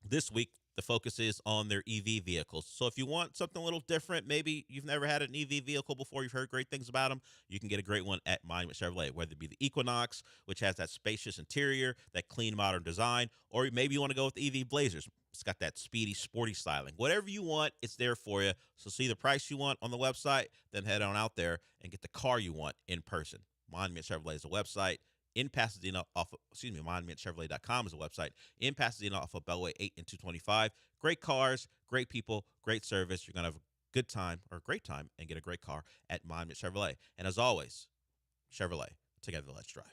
S15: this week, the focus is on their EV vehicles. So if you want something a little different, maybe you've never had an EV vehicle before, you've heard great things about them, you can get a great one at Monument Chevrolet, whether it be the Equinox, which has that spacious interior, that clean, modern design, or maybe you want to go with the EV Blazers. It's got that speedy, sporty styling. Whatever you want, it's there for you. So see the price you want on the website, then head on out there and get the car you want in person. Monument Chevrolet is a website. In Pasadena, monumentchevrolet.com is a website. In Pasadena, off of Beltway 8 and 225. Great cars, great people, great service. You're going to have a good time or a great time and get a great car at Monument Chevrolet. And as always, Chevrolet, together let's drive.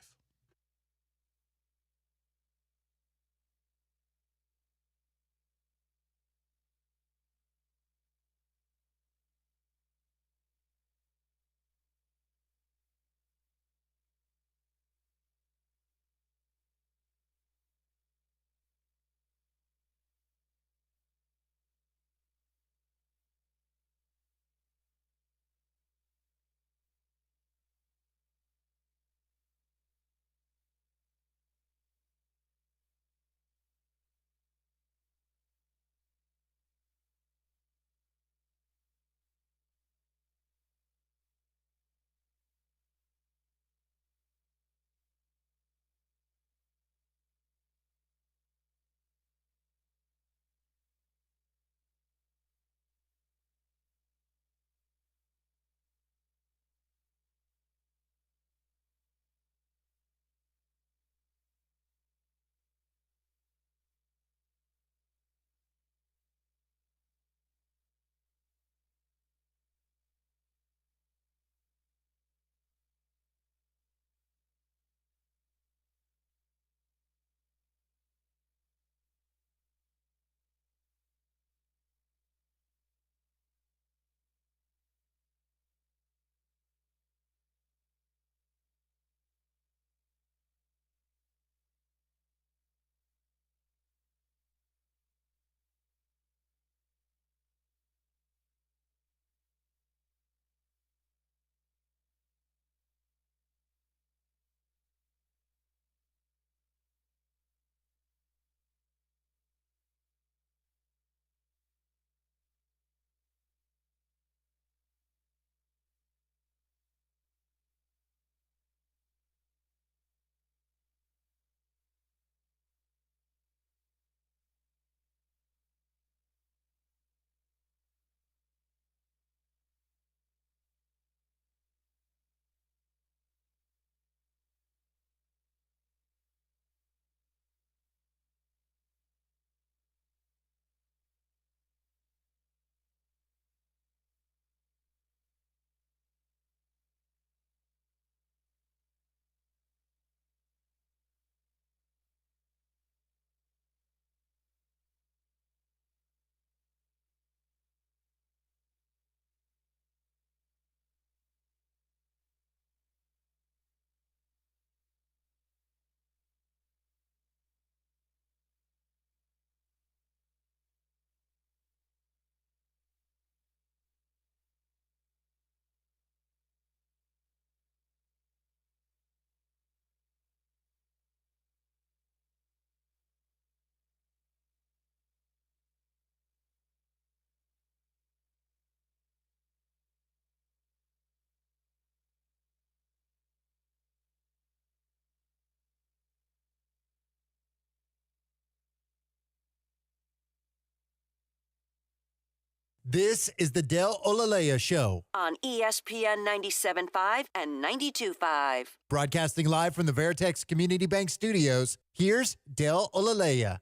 S16: This is the Del Olalea Show.
S8: On ESPN 97.5 and 92.5.
S16: Broadcasting live from the Veritex Community Bank Studios, here's Del Olalea.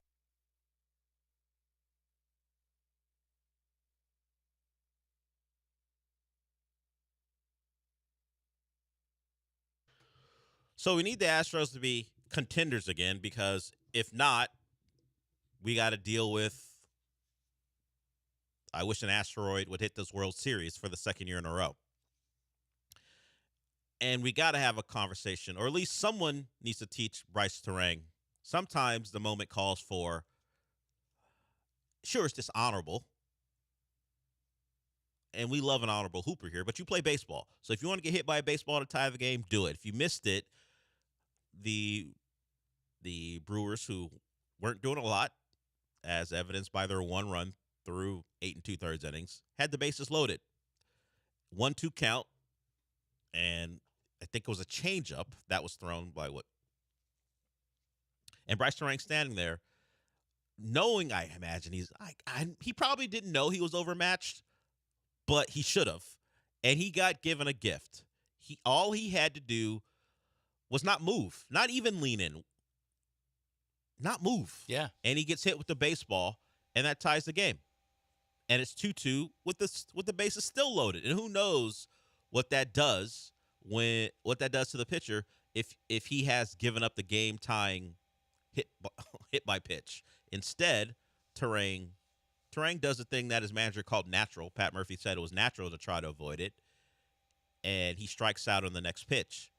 S15: So we need the Astros to be contenders again, because if not, we got to deal with, I wish an asteroid would hit this World Series for the second year in a row. And we got to have a conversation, or at least someone needs to teach Bryce Terang. Sometimes the moment calls for, sure, it's dishonorable. And we love an honorable hooper here, but you play baseball. So if you want to get hit by a baseball to tie the game, do it. If you missed it, the Brewers, who weren't doing a lot, as evidenced by their one run through 8 2/3 innings, had the bases loaded. 1-2 count, and I think it was a changeup that was thrown by what? And Bryce Terang standing there, knowing, I imagine he probably didn't know he was overmatched, but he should have, and he got given a gift. All he had to do was not move, not even lean in, not move.
S14: Yeah.
S15: And he gets hit with the baseball, and that ties the game. And it's 2-2 with the bases still loaded. And who knows what that does to the pitcher if he has given up the game tying hit by pitch. Instead, Terang does a thing that his manager called natural. Pat Murphy said it was natural to try to avoid it. And he strikes out on the next pitch.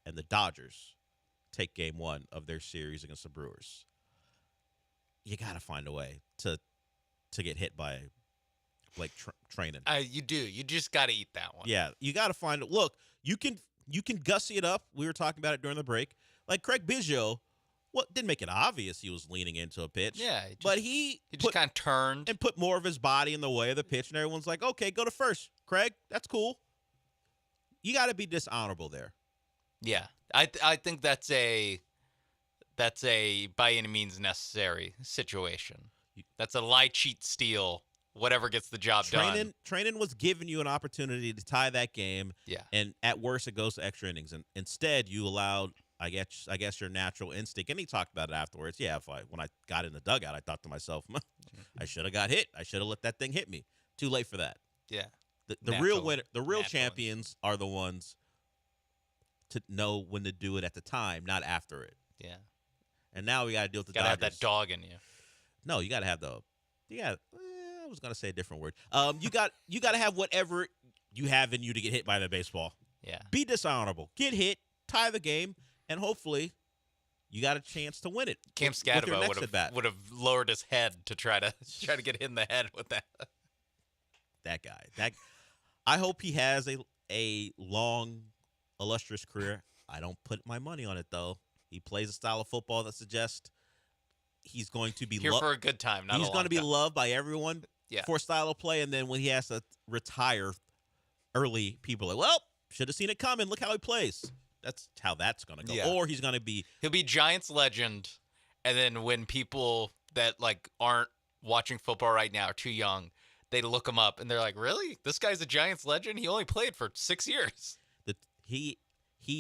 S15: And the Dodgers take game 1 of their series against the Brewers. You got to find a way to get hit by Blake Treinen.
S14: You do. You just got to eat that one.
S15: Yeah, you got to find it. Look, you can gussy it up. We were talking about it during the break. Like Craig Biggio, didn't make it obvious he was leaning into a pitch.
S14: Yeah,
S15: but he
S14: just kind of turned
S15: and put more of his body in the way of the pitch, and everyone's like, "Okay, go to first, Craig. That's cool." You got to be dishonorable there.
S14: Yeah, I think that's a by any means necessary situation. That's a lie, cheat, steal, whatever gets the job done.
S15: Treinen was giving you an opportunity to tie that game.
S14: Yeah.
S15: And at worst, it goes to extra innings. And instead, you allowed, I guess your natural instinct. And he talked about it afterwards. Yeah, when I got in the dugout, I thought to myself, I should have got hit. I should have let that thing hit me. Too late for that.
S14: Yeah.
S15: The real winner, the real champions are the ones to know when to do it at the time, not after it.
S14: Yeah.
S15: And now we got to deal with the
S14: Dodgers. Got to have that dog in you.
S15: No, you got to have I was going to say a different word. You got to have whatever you have in you to get hit by the baseball.
S14: Yeah.
S15: Be dishonorable. Get hit, tie the game, and hopefully you got a chance to win it.
S14: Cam Scadabo would have lowered his head to try to get hit in the head with that.
S15: That guy. I hope he has a long, illustrious career. I don't put my money on it, though. He plays a style of football that suggests he's going to be
S14: here for a good time.
S15: He's going to be loved by everyone for a style of play, and then when he has to retire early, people are like, well, should have seen it coming. Look how he plays. That's how that's going to go.
S14: Yeah.
S15: Or he'll
S14: be Giants legend, and then when people that aren't watching football right now are too young, they look him up and they're like, really? This guy's a Giants legend? He only played for 6 years.
S15: He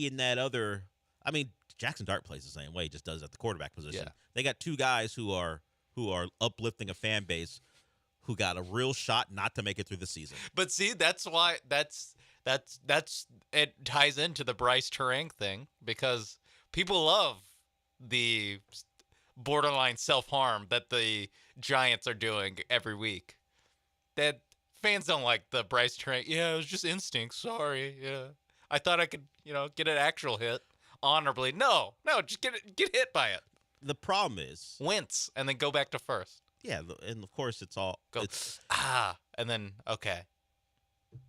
S15: and that other, Jackson Dart plays the same way. He just does it at the quarterback position.
S14: Yeah.
S15: They got two guys who are uplifting a fan base who got a real shot not to make it through the season.
S14: But see, that's why that's it ties into the Bryce Terang thing, because people love the borderline self-harm that the Giants are doing every week. That fans don't like the Bryce Terang. Yeah, it was just instinct. Sorry. Yeah. I thought I could, get an actual hit honorably. No, just get hit by it.
S15: The problem is
S14: wince and then go back to first.
S15: Yeah, and of course it's all
S14: and then okay.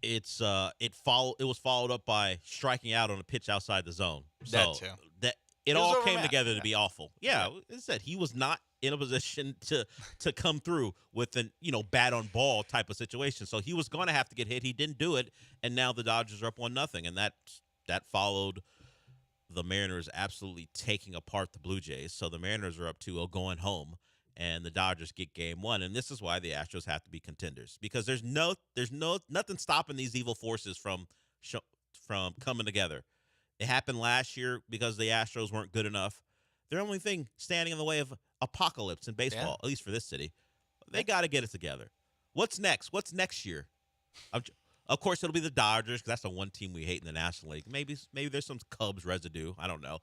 S15: It was followed up by striking out on a pitch outside the zone. So
S14: that
S15: it all came together to be awful. Yeah, it said he was not in a position to come through with an bat on ball type of situation. So he was going to have to get hit. He didn't do it, and now the Dodgers are up 1-0, and that followed the Mariners absolutely taking apart the Blue Jays. So the Mariners are up 2-0 going home, and the Dodgers get game 1. And this is why the Astros have to be contenders, because there's nothing stopping these evil forces from coming together. It happened last year because the Astros weren't good enough. Their only thing standing in the way of apocalypse in baseball, at least for this city. They got to get it together. What's next? What's next year? Of course, it'll be the Dodgers, because that's the one team we hate in the National League. Maybe there's some Cubs residue. I don't know.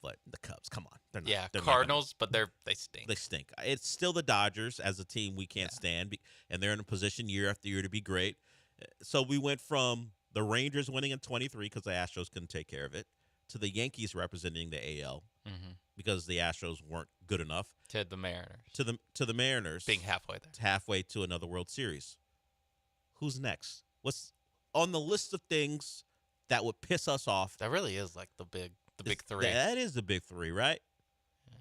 S15: But the Cubs, come on. They're
S14: Cardinals, but they stink.
S15: They stink. It's still the Dodgers as a team we can't stand, and they're in a position year after year to be great. So we went from the Rangers winning in 23 because the Astros couldn't take care of it, to the Yankees representing the AL because the Astros weren't good enough,
S14: to the Mariners.
S15: To the Mariners
S14: being halfway there.
S15: Halfway to another World Series. Who's next? What's on the list of things that would piss us off?
S14: That really is like the big three.
S15: That is the big three, right?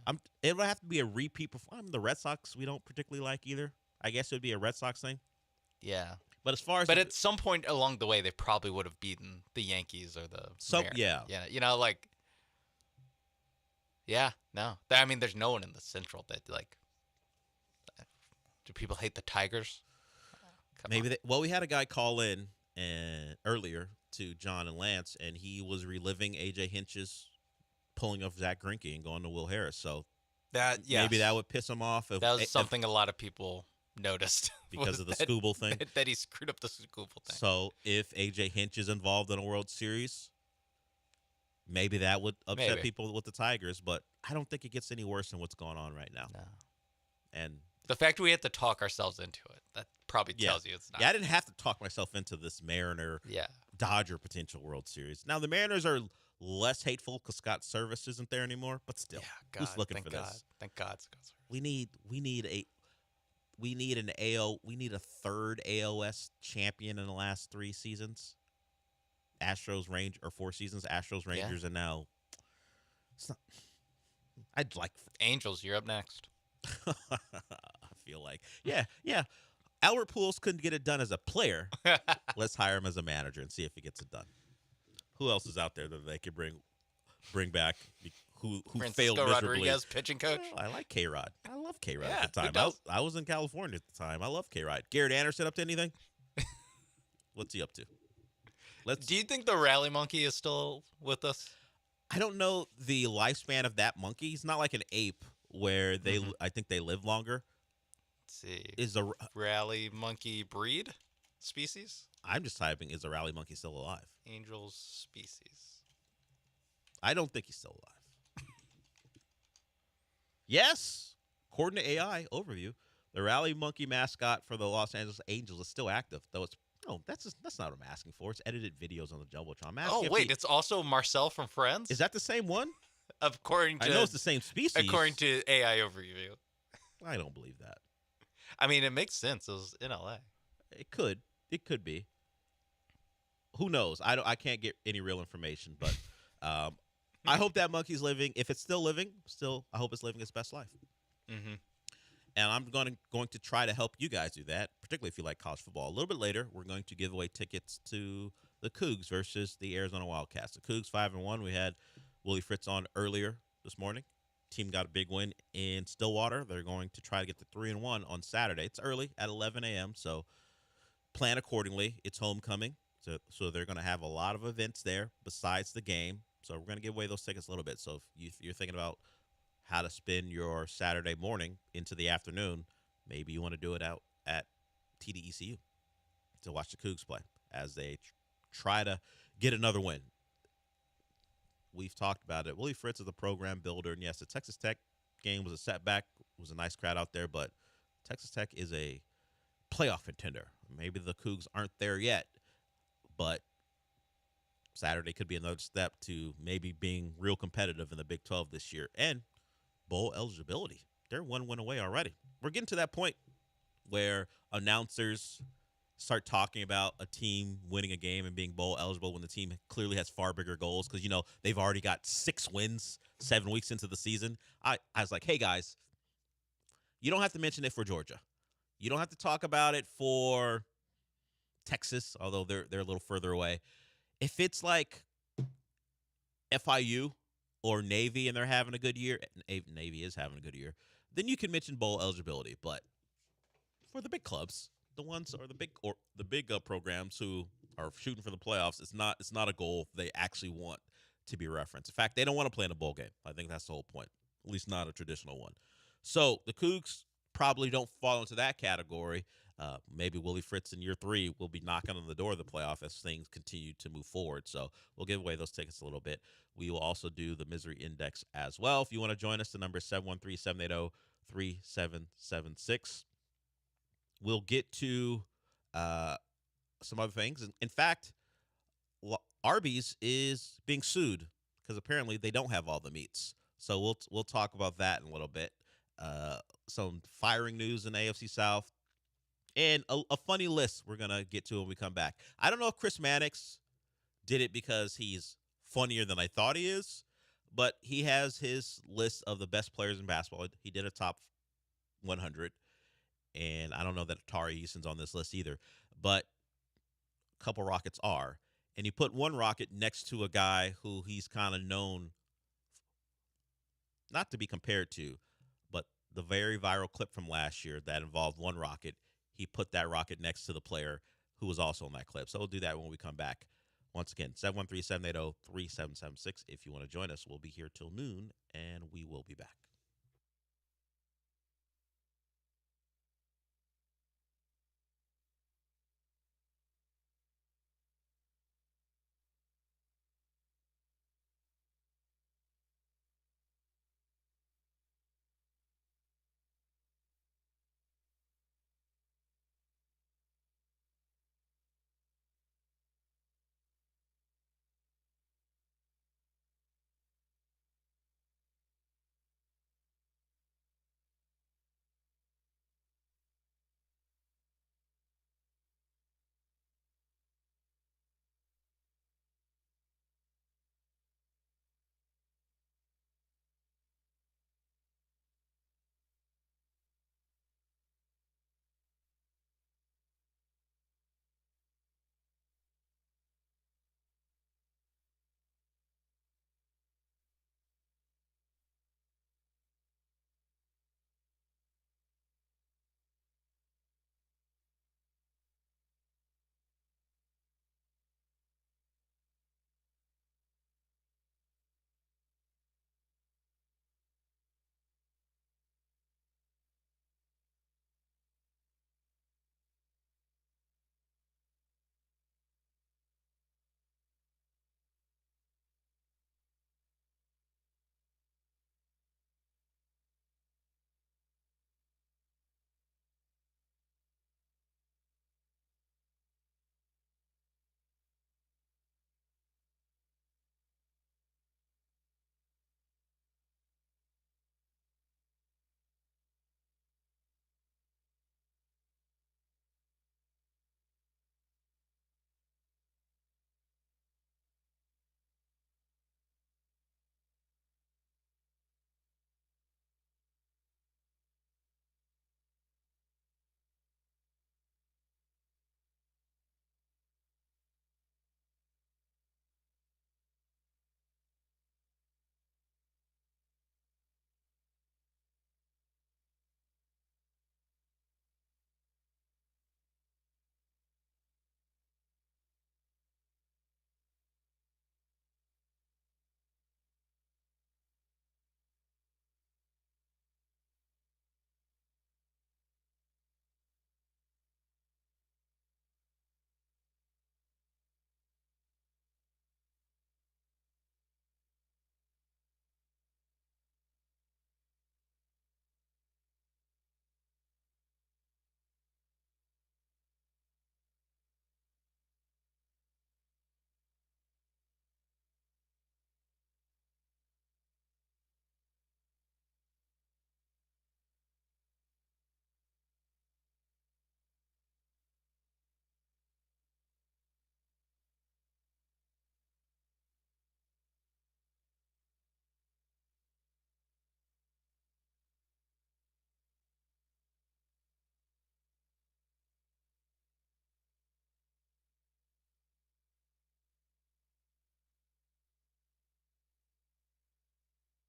S15: Yeah. It would have to be a repeat performance. The Red Sox we don't particularly like either. I guess it would be a Red Sox thing.
S14: Yeah.
S15: But as far as
S14: at some point along the way, they probably would have beaten the Yankees or the Mariners.
S15: Yeah.
S14: You know, like, yeah, no. I mean, there's no one in the Central that, like, do people hate the Tigers?
S15: We had a guy call in earlier to John and Lance, and he was reliving A.J. Hinch's pulling of Zach Greinke and going to Will Harris. So maybe that would piss him off.
S14: That was something a lot of people noticed
S15: because of the Scooble thing.
S14: That he screwed up the Scooble thing.
S15: So if A.J. Hinch is involved in a World Series, maybe that would upset people with the Tigers. But I don't think it gets any worse than what's going on right now.
S14: No.
S15: And
S14: the fact we have to talk ourselves into it, that probably tells you it's not.
S15: Yeah, I didn't have to talk myself into this Mariner-Dodger potential World Series. Now, the Mariners are less hateful because Scott Service isn't there anymore, but still, who's looking for this?
S14: Thank God, Scott Service.
S15: We need a third AOS champion in the last 3 seasons. Astros, Rangers, or 4 seasons. Astros, Rangers, and now it's not. I'd like
S14: Angels. You're up next.
S15: I feel like, yeah. Albert Pujols couldn't get it done as a player. Let's hire him as a manager and see if he gets it done. Who else is out there that they could bring back? Who failed miserably?
S14: Rodriguez, pitching coach.
S15: I like K-Rod. I love K-Rod at the time. I was in California at the time. I love K-Rod. Garrett Anderson up to anything? What's he up to?
S14: Do you think the rally monkey is still with us?
S15: I don't know the lifespan of that monkey. He's not like an ape where I think they live longer.
S14: Let's see.
S15: Is the
S14: rally monkey breed species?
S15: I'm just typing, is the rally monkey still alive?
S14: Angels species.
S15: I don't think he's still alive. Yes. According to AI overview, the rally monkey mascot for the Los Angeles Angels is still active, though that's not what I'm asking for. It's edited videos on the Jumbotron.
S14: It's also Marcel from Friends?
S15: Is that the same one?
S14: According to,
S15: I know it's the same species.
S14: According to AI overview.
S15: I don't believe that.
S14: I mean, it makes sense. It was in LA.
S15: It could be. Who knows? I can't get any real information, but I hope that monkey's living. If it's still living, I hope it's living its best life.
S14: Mm-hmm.
S15: And I'm going to try to help you guys do that, particularly if you like college football. A little bit later, we're going to give away tickets to the Cougs versus the Arizona Wildcats. The Cougs 5-1. We had Willie Fritz on earlier this morning. Team got a big win in Stillwater. They're going to try to get to 3-1 on Saturday. It's early at 11 a.m., so plan accordingly. It's homecoming, so they're going to have a lot of events there besides the game. So we're going to give away those tickets a little bit. So if you're thinking about how to spend your Saturday morning into the afternoon, maybe you want to do it out at TDECU to watch the Cougs play as they try to get another win. We've talked about it. Willie Fritz is the program builder, and yes, the Texas Tech game was a setback. It was a nice crowd out there, but Texas Tech is a playoff contender. Maybe the Cougs aren't there yet, but Saturday could be another step to maybe being real competitive in the Big 12 this year. And bowl eligibility. They're 1 win away already. We're getting to that point where announcers start talking about a team winning a game and being bowl eligible when the team clearly has far bigger goals because, they've already got 6 wins 7 weeks into the season. I was like, hey, guys, you don't have to mention it for Georgia. You don't have to talk about it for Texas, although they're a little further away. If it's like FIU or Navy and they're having a good year, Navy is having a good year, then you can mention bowl eligibility. But for the big clubs, the ones or the big programs who are shooting for the playoffs, it's not a goal they actually want to be referenced. In fact, they don't want to play in a bowl game. I think that's the whole point, at least not a traditional one. So the Cougs probably don't fall into that category. Maybe Willie Fritz in year 3 will be knocking on the door of the playoff as things continue to move forward. So we'll give away those tickets a little bit. We will also do the Misery Index as well. If you want to join us, the number is 713-780-3776. We'll get to some other things. In fact, Arby's is being sued because apparently they don't have all the meats. So we'll talk about that in a little bit. Some firing news in the AFC South, and a funny list we're going to get to when we come back. I don't know if Chris Mannix did it because he's funnier than I thought he is, but he has his list of the best players in basketball. He did a top 100, and I don't know that Atari Eason's on this list either, but a couple Rockets are. And you put one Rocket next to a guy who he's kind of known not to be compared to, but the very viral clip from last year that involved one Rocket, he put that Rocket next to the player who was also in that clip. So we'll do that when we come back. Once again, 713-780-3776. If you want to join us, we'll be here till noon, and we will be back.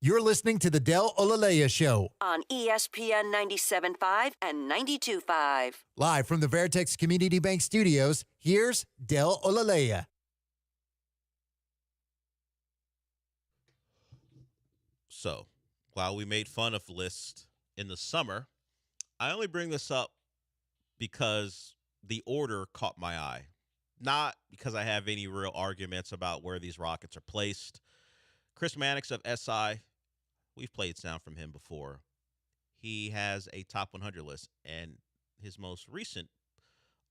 S16: You're listening to the Del Olaleya Show
S8: on ESPN 97.5 and 92.5.
S16: Live from the Veritex Community Bank Studios, here's Del Olaleya.
S15: So, while we made fun of List in the summer, I only bring this up because the order caught my eye. Not because I have any real arguments about where these Rockets are placed. Chris Mannix of SI, we've played sound from him before. He has a top 100 list, and his most recent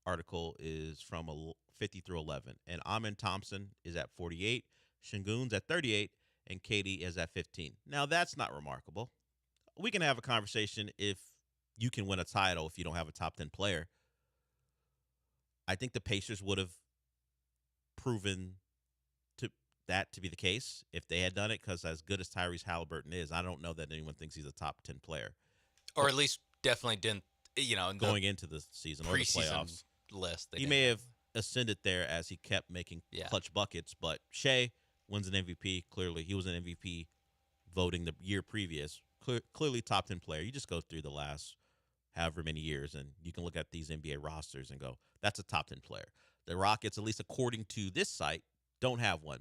S15: article is from 50 through 11. And Amin Thompson is at 48, Şengün's at 38, and Katie is at 15. Now, that's not remarkable. We can have a conversation if you can win a title if you don't have a top 10 player. I think the Pacers would have proven that to be the case if they had done it, because as good as Tyrese Halliburton is, I don't know that anyone thinks he's a top 10 player.
S14: Or at least definitely didn't,
S15: going into the season or the playoffs
S14: list.
S15: He may have ascended there as he kept making clutch buckets, but Shea wins an MVP. Clearly, he was an MVP voting the year previous. Clearly top 10 player. You just go through the last however many years, and you can look at these NBA rosters and go, that's a top 10 player. The Rockets, at least according to this site, don't have one.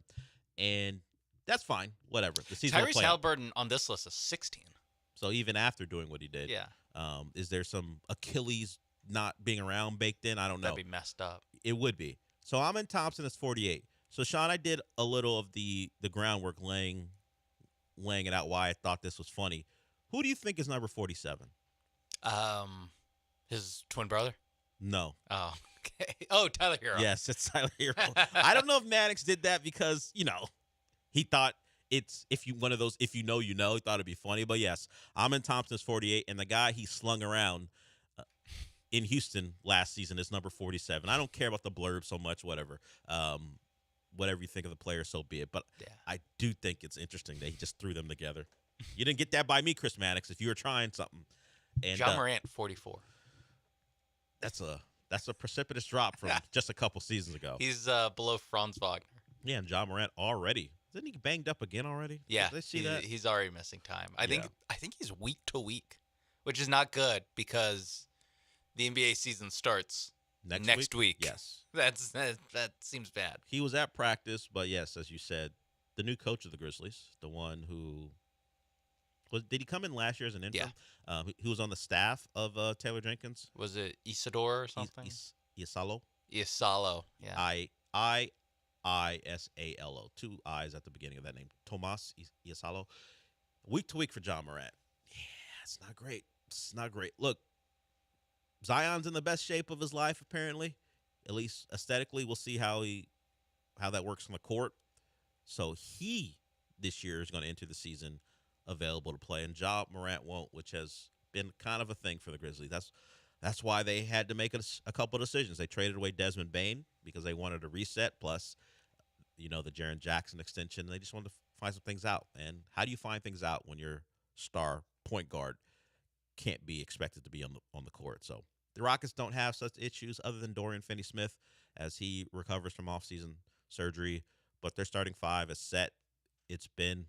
S15: And that's fine. Whatever. The season
S14: Tyrese Halliburton on this list is 16.
S15: So even after doing what he did, is there some Achilles not being around baked in? I don't know.
S14: That'd be messed up.
S15: It would be. So Amin Thompson is 48. So, Sean, I did a little of the groundwork laying it out why I thought this was funny. Who do you think is number 47?
S14: His twin brother?
S15: No.
S14: Oh, okay. Oh, Tyler Hero.
S15: Yes, it's Tyler Hero. I don't know if Mannix did that because, he thought it's if you know, he thought it'd be funny. But yes, Amin Thompson's 48, and the guy he slung around in Houston last season is number 47. I don't care about the blurb so much, whatever. Whatever you think of the player, so be it. But I do think it's interesting that he just threw them together. You didn't get that by me, Chris Mannix, if you were trying something. And
S14: John Morant, 44.
S15: That's a precipitous drop from just a couple seasons ago.
S14: He's below Franz Wagner.
S15: Yeah, and John Morant already. Isn't he banged up again already?
S14: Yeah,
S15: Did they see that?
S14: He's already missing time. I think he's week to week, which is not good because the NBA season starts next week.
S15: Yes.
S14: That seems bad.
S15: He was at practice, but yes, as you said, the new coach of the Grizzlies, the one who did he come in last year as an intern?
S14: Yeah.
S15: He was on the staff of Taylor Jenkins.
S14: Was it Isidore or something?
S15: Isalo.
S14: Isalo. Yeah.
S15: Isalo. 2 I's at the beginning of that name. Tomas Isalo. Week to week for John Morant. Yeah, it's not great. It's not great. Look, Zion's in the best shape of his life, apparently. At least aesthetically, we'll see how that works on the court. So he this year is going to enter the season available to play, and Ja Morant won't, which has been kind of a thing for the Grizzlies. That's why they had to make a couple of decisions. They traded away Desmond Bane because they wanted a reset, plus the Jaren Jackson extension. They just wanted to find some things out. And how do you find things out when your star point guard can't be expected to be on the court? So the Rockets don't have such issues other than Dorian Finney-Smith as he recovers from offseason surgery, but their starting five is set. It's been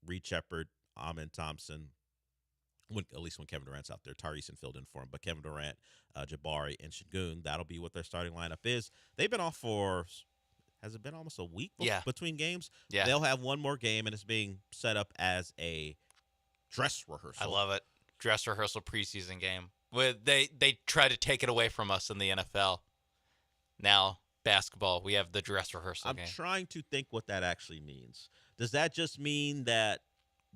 S15: Reed Shepard, Amin Thompson, at least when Kevin Durant's out there. Tyrese and filled in for him, but Kevin Durant, Jabari, and Şengün, that'll be what their starting lineup is. They've been off for, has it been almost a week between games?
S14: Yeah.
S15: They'll have one more game, and it's being set up as a dress rehearsal.
S14: I love it. Dress rehearsal preseason game. They try to take it away from us in the NFL. Now, basketball, we have the dress rehearsal game.
S15: I'm trying to think what that actually means. Does that just mean that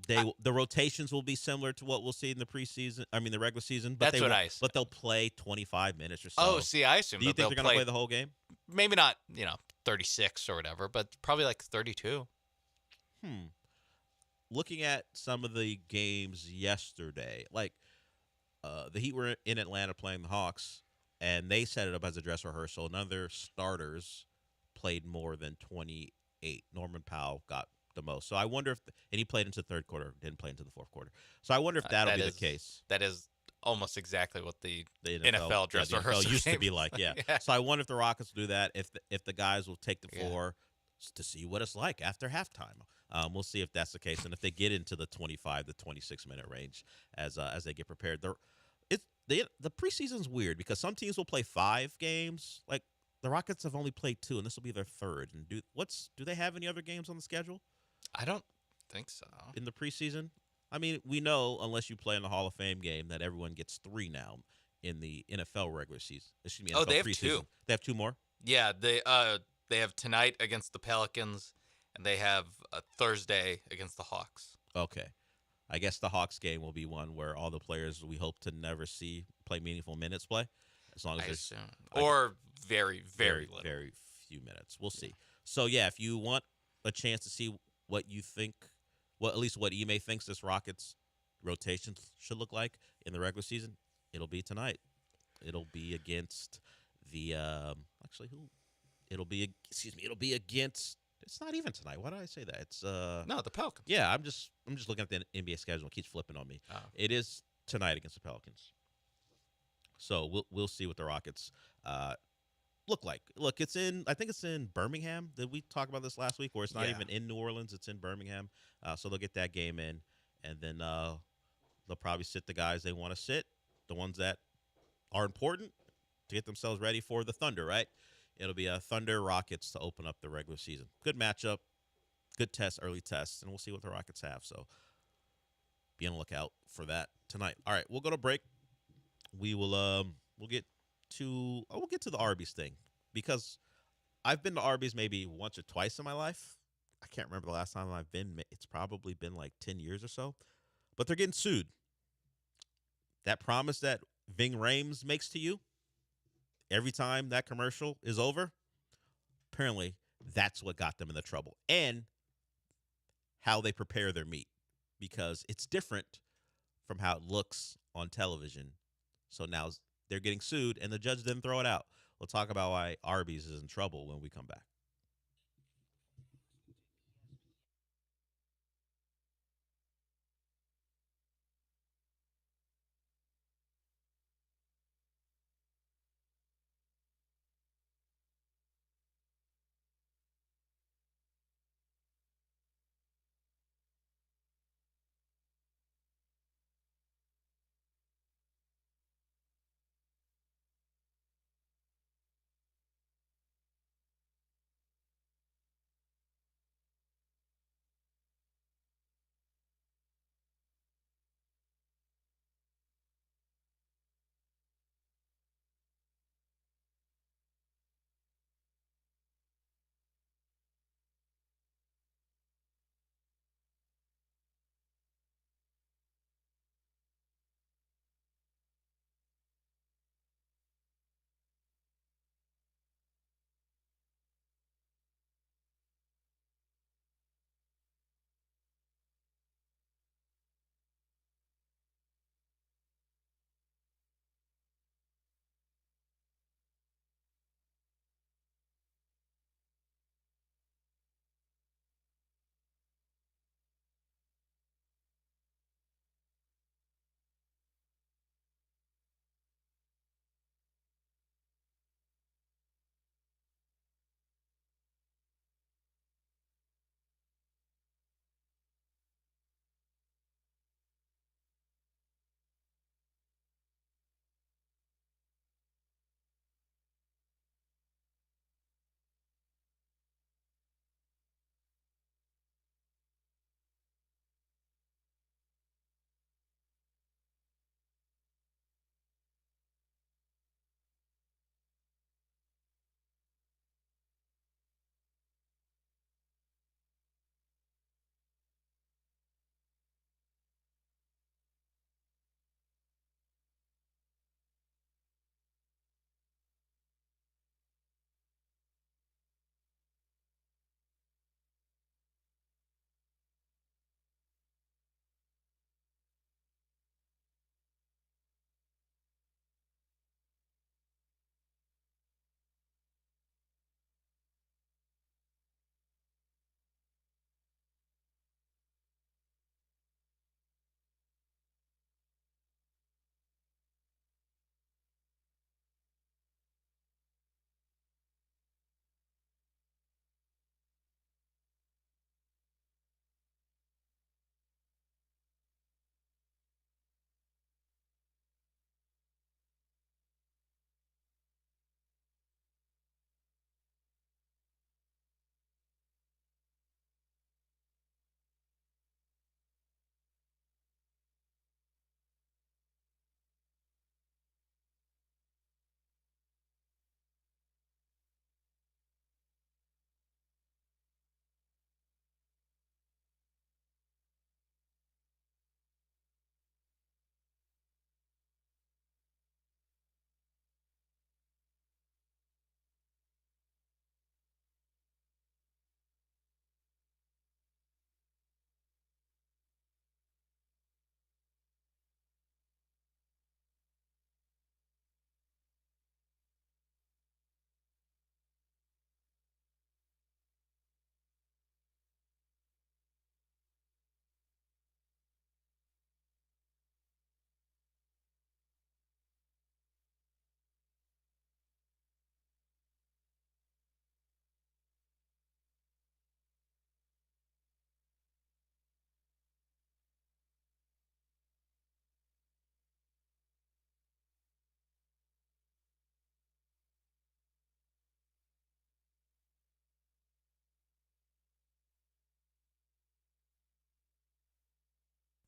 S15: the rotations will be similar to what we'll see in the the regular season? But but they'll play 25 minutes or so.
S14: Oh, see, I assume.
S15: Do you think they're going to play the whole game?
S14: Maybe not, 36 or whatever, but probably like 32.
S15: Looking at some of the games yesterday, like the Heat were in Atlanta playing the Hawks, and they set it up as a dress rehearsal. None of their starters played more than 28. Norman Powell got the most. So I wonder and he played into the third quarter, didn't play into the fourth quarter. So I wonder if that'll be the case.
S14: That is almost exactly what the NFL dress rehearsal
S15: used to be like. Yeah. So I wonder if the Rockets will do that. If the guys will take the floor to see what it's like after halftime. We'll see if that's the case, and if they get into the 25 to 26-minute range as they get prepared. The preseason's weird because some teams will play 5 games. Like the Rockets have only played 2, and this will be their 3rd. And do they have any other games on the schedule?
S14: I don't think so.
S15: In the preseason? I mean, we know unless you play in the Hall of Fame game that everyone gets 3 now in the NFL regular season. Excuse me, NFL
S14: they have
S15: preseason.
S14: 2.
S15: They have 2 more?
S14: Yeah, they have tonight against the Pelicans, and they have a Thursday against the Hawks.
S15: Okay. I guess the Hawks game will be one where all the players we hope to never see play meaningful minutes play, as long as
S14: or very, very little.
S15: Very few minutes. We'll see. So yeah, if you want a chance to see what you think, at least what Ime thinks this Rockets rotation should look like in the regular season, it'll be tonight. It'll be against the It'll be against. It's not even tonight. Why did I say that? It's
S14: no, the Pelicans.
S15: Yeah, I'm just looking at the NBA schedule. It keeps flipping on me.
S14: Oh.
S15: It is tonight against the Pelicans. So we'll see what the Rockets look like. Look, I think it's in Birmingham. Did we talk about this last week? Where it's not even in New Orleans, it's in Birmingham. So they'll get that game in, and then they'll probably sit the guys they want to sit, the ones that are important to get themselves ready for the Thunder, right? It'll be a Thunder Rockets to open up the regular season. Good matchup, good test, early tests, and we'll see what the Rockets have. So be on the lookout for that tonight. All right, we'll go to break. We'll get to the Arby's thing because I've been to Arby's maybe once or twice in my life. I can't remember the last time I've been. It's probably been like 10 years or so. But they're getting sued. That promise that Ving Rhames makes to you every time that commercial is over, apparently that's what got them in the trouble. And how they prepare their meat, because it's different from how it looks on television. So now they're getting sued, and the judge didn't throw it out. We'll talk about why Arby's is in trouble when we come back.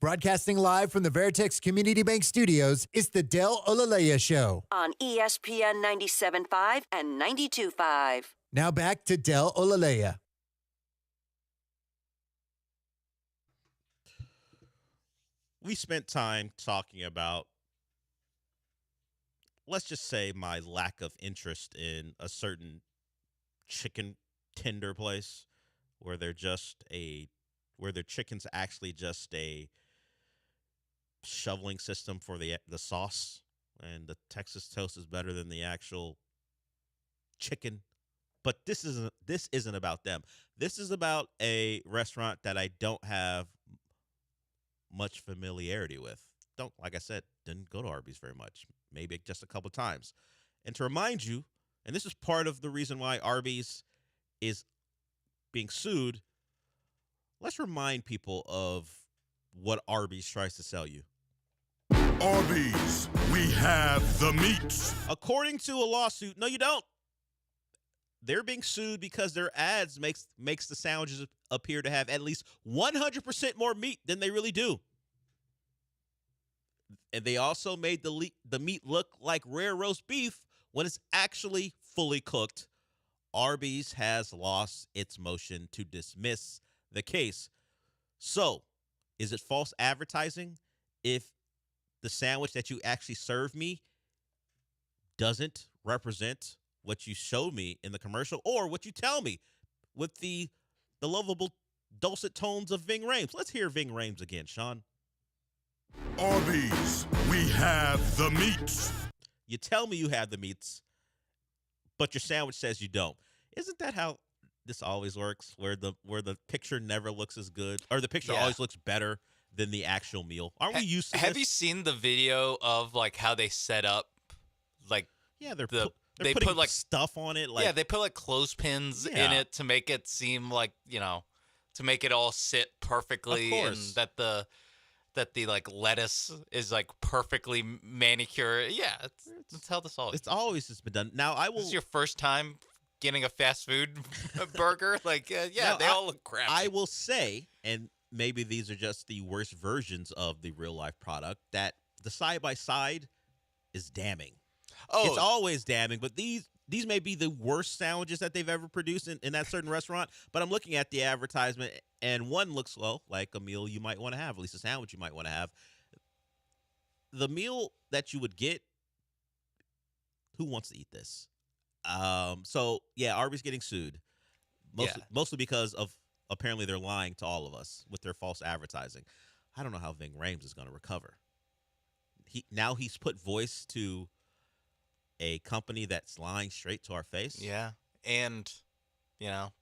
S16: Broadcasting live from the Veritex Community Bank Studios, it's the Del Olaleya Show.
S8: On ESPN 97.5 and 92.5.
S16: Now back to Del Olaleya.
S15: We spent time talking about, let's just say, my lack of interest in a certain chicken tender place where their chicken's actually just a shoveling system for the sauce, and the Texas toast is better than the actual chicken. But this isn't about them. This is about a restaurant that I don't have much familiarity with. Like I said, didn't go to Arby's very much, maybe just a couple times. And to remind you, and this is part of the reason why Arby's is being sued, let's remind people of what Arby's tries to sell you.
S17: Arby's, we have the meats.
S15: According to a lawsuit, no, you don't. They're being sued because their ads makes the sandwiches appear to have at least 100% more meat than they really do. And they also made the meat look like rare roast beef when it's actually fully cooked. Arby's has lost its motion to dismiss the case. So, is it false advertising if the sandwich that you actually serve me doesn't represent what you showed me in the commercial or what you tell me with the lovable dulcet tones of Ving Rhames? Let's hear Ving Rhames again, Sean.
S17: Arby's, we have the meats.
S15: You tell me you have the meats, but your sandwich says you don't. Isn't that how this always works, where the picture never looks as good, or the picture always looks better than the actual meal? Aren't we used to
S14: Have
S15: this?
S14: you seen the video of like how they set up, like
S15: they're
S14: they
S15: putting
S14: put like
S15: stuff on it, like
S14: they put like clothespins in
S15: Yeah.
S14: it to make it seem like, to make it all sit perfectly,
S15: Of
S14: and
S15: course.
S14: that the like lettuce is like perfectly manicured. Yeah, that's how this all.
S15: It's always just been done. Now I will.
S14: This is your first time getting a fast food burger? Like,
S15: Now,
S14: they all look crappy.
S15: I will say, and maybe these are just the worst versions of the real life product, that the side by side is damning.
S14: Oh,
S15: It's always damning, but these may be the worst sandwiches that they've ever produced in that certain restaurant. But I'm looking at the advertisement, and one looks, like a meal you might want to have, at least a sandwich you might want to have. The meal that you would get, who wants to eat this? So, yeah, Arby's getting sued, mostly because of apparently they're lying to all of us with their false advertising. I don't know how Ving Rhames is going to recover. He's put voice to a company that's lying straight to our face.
S14: Yeah, and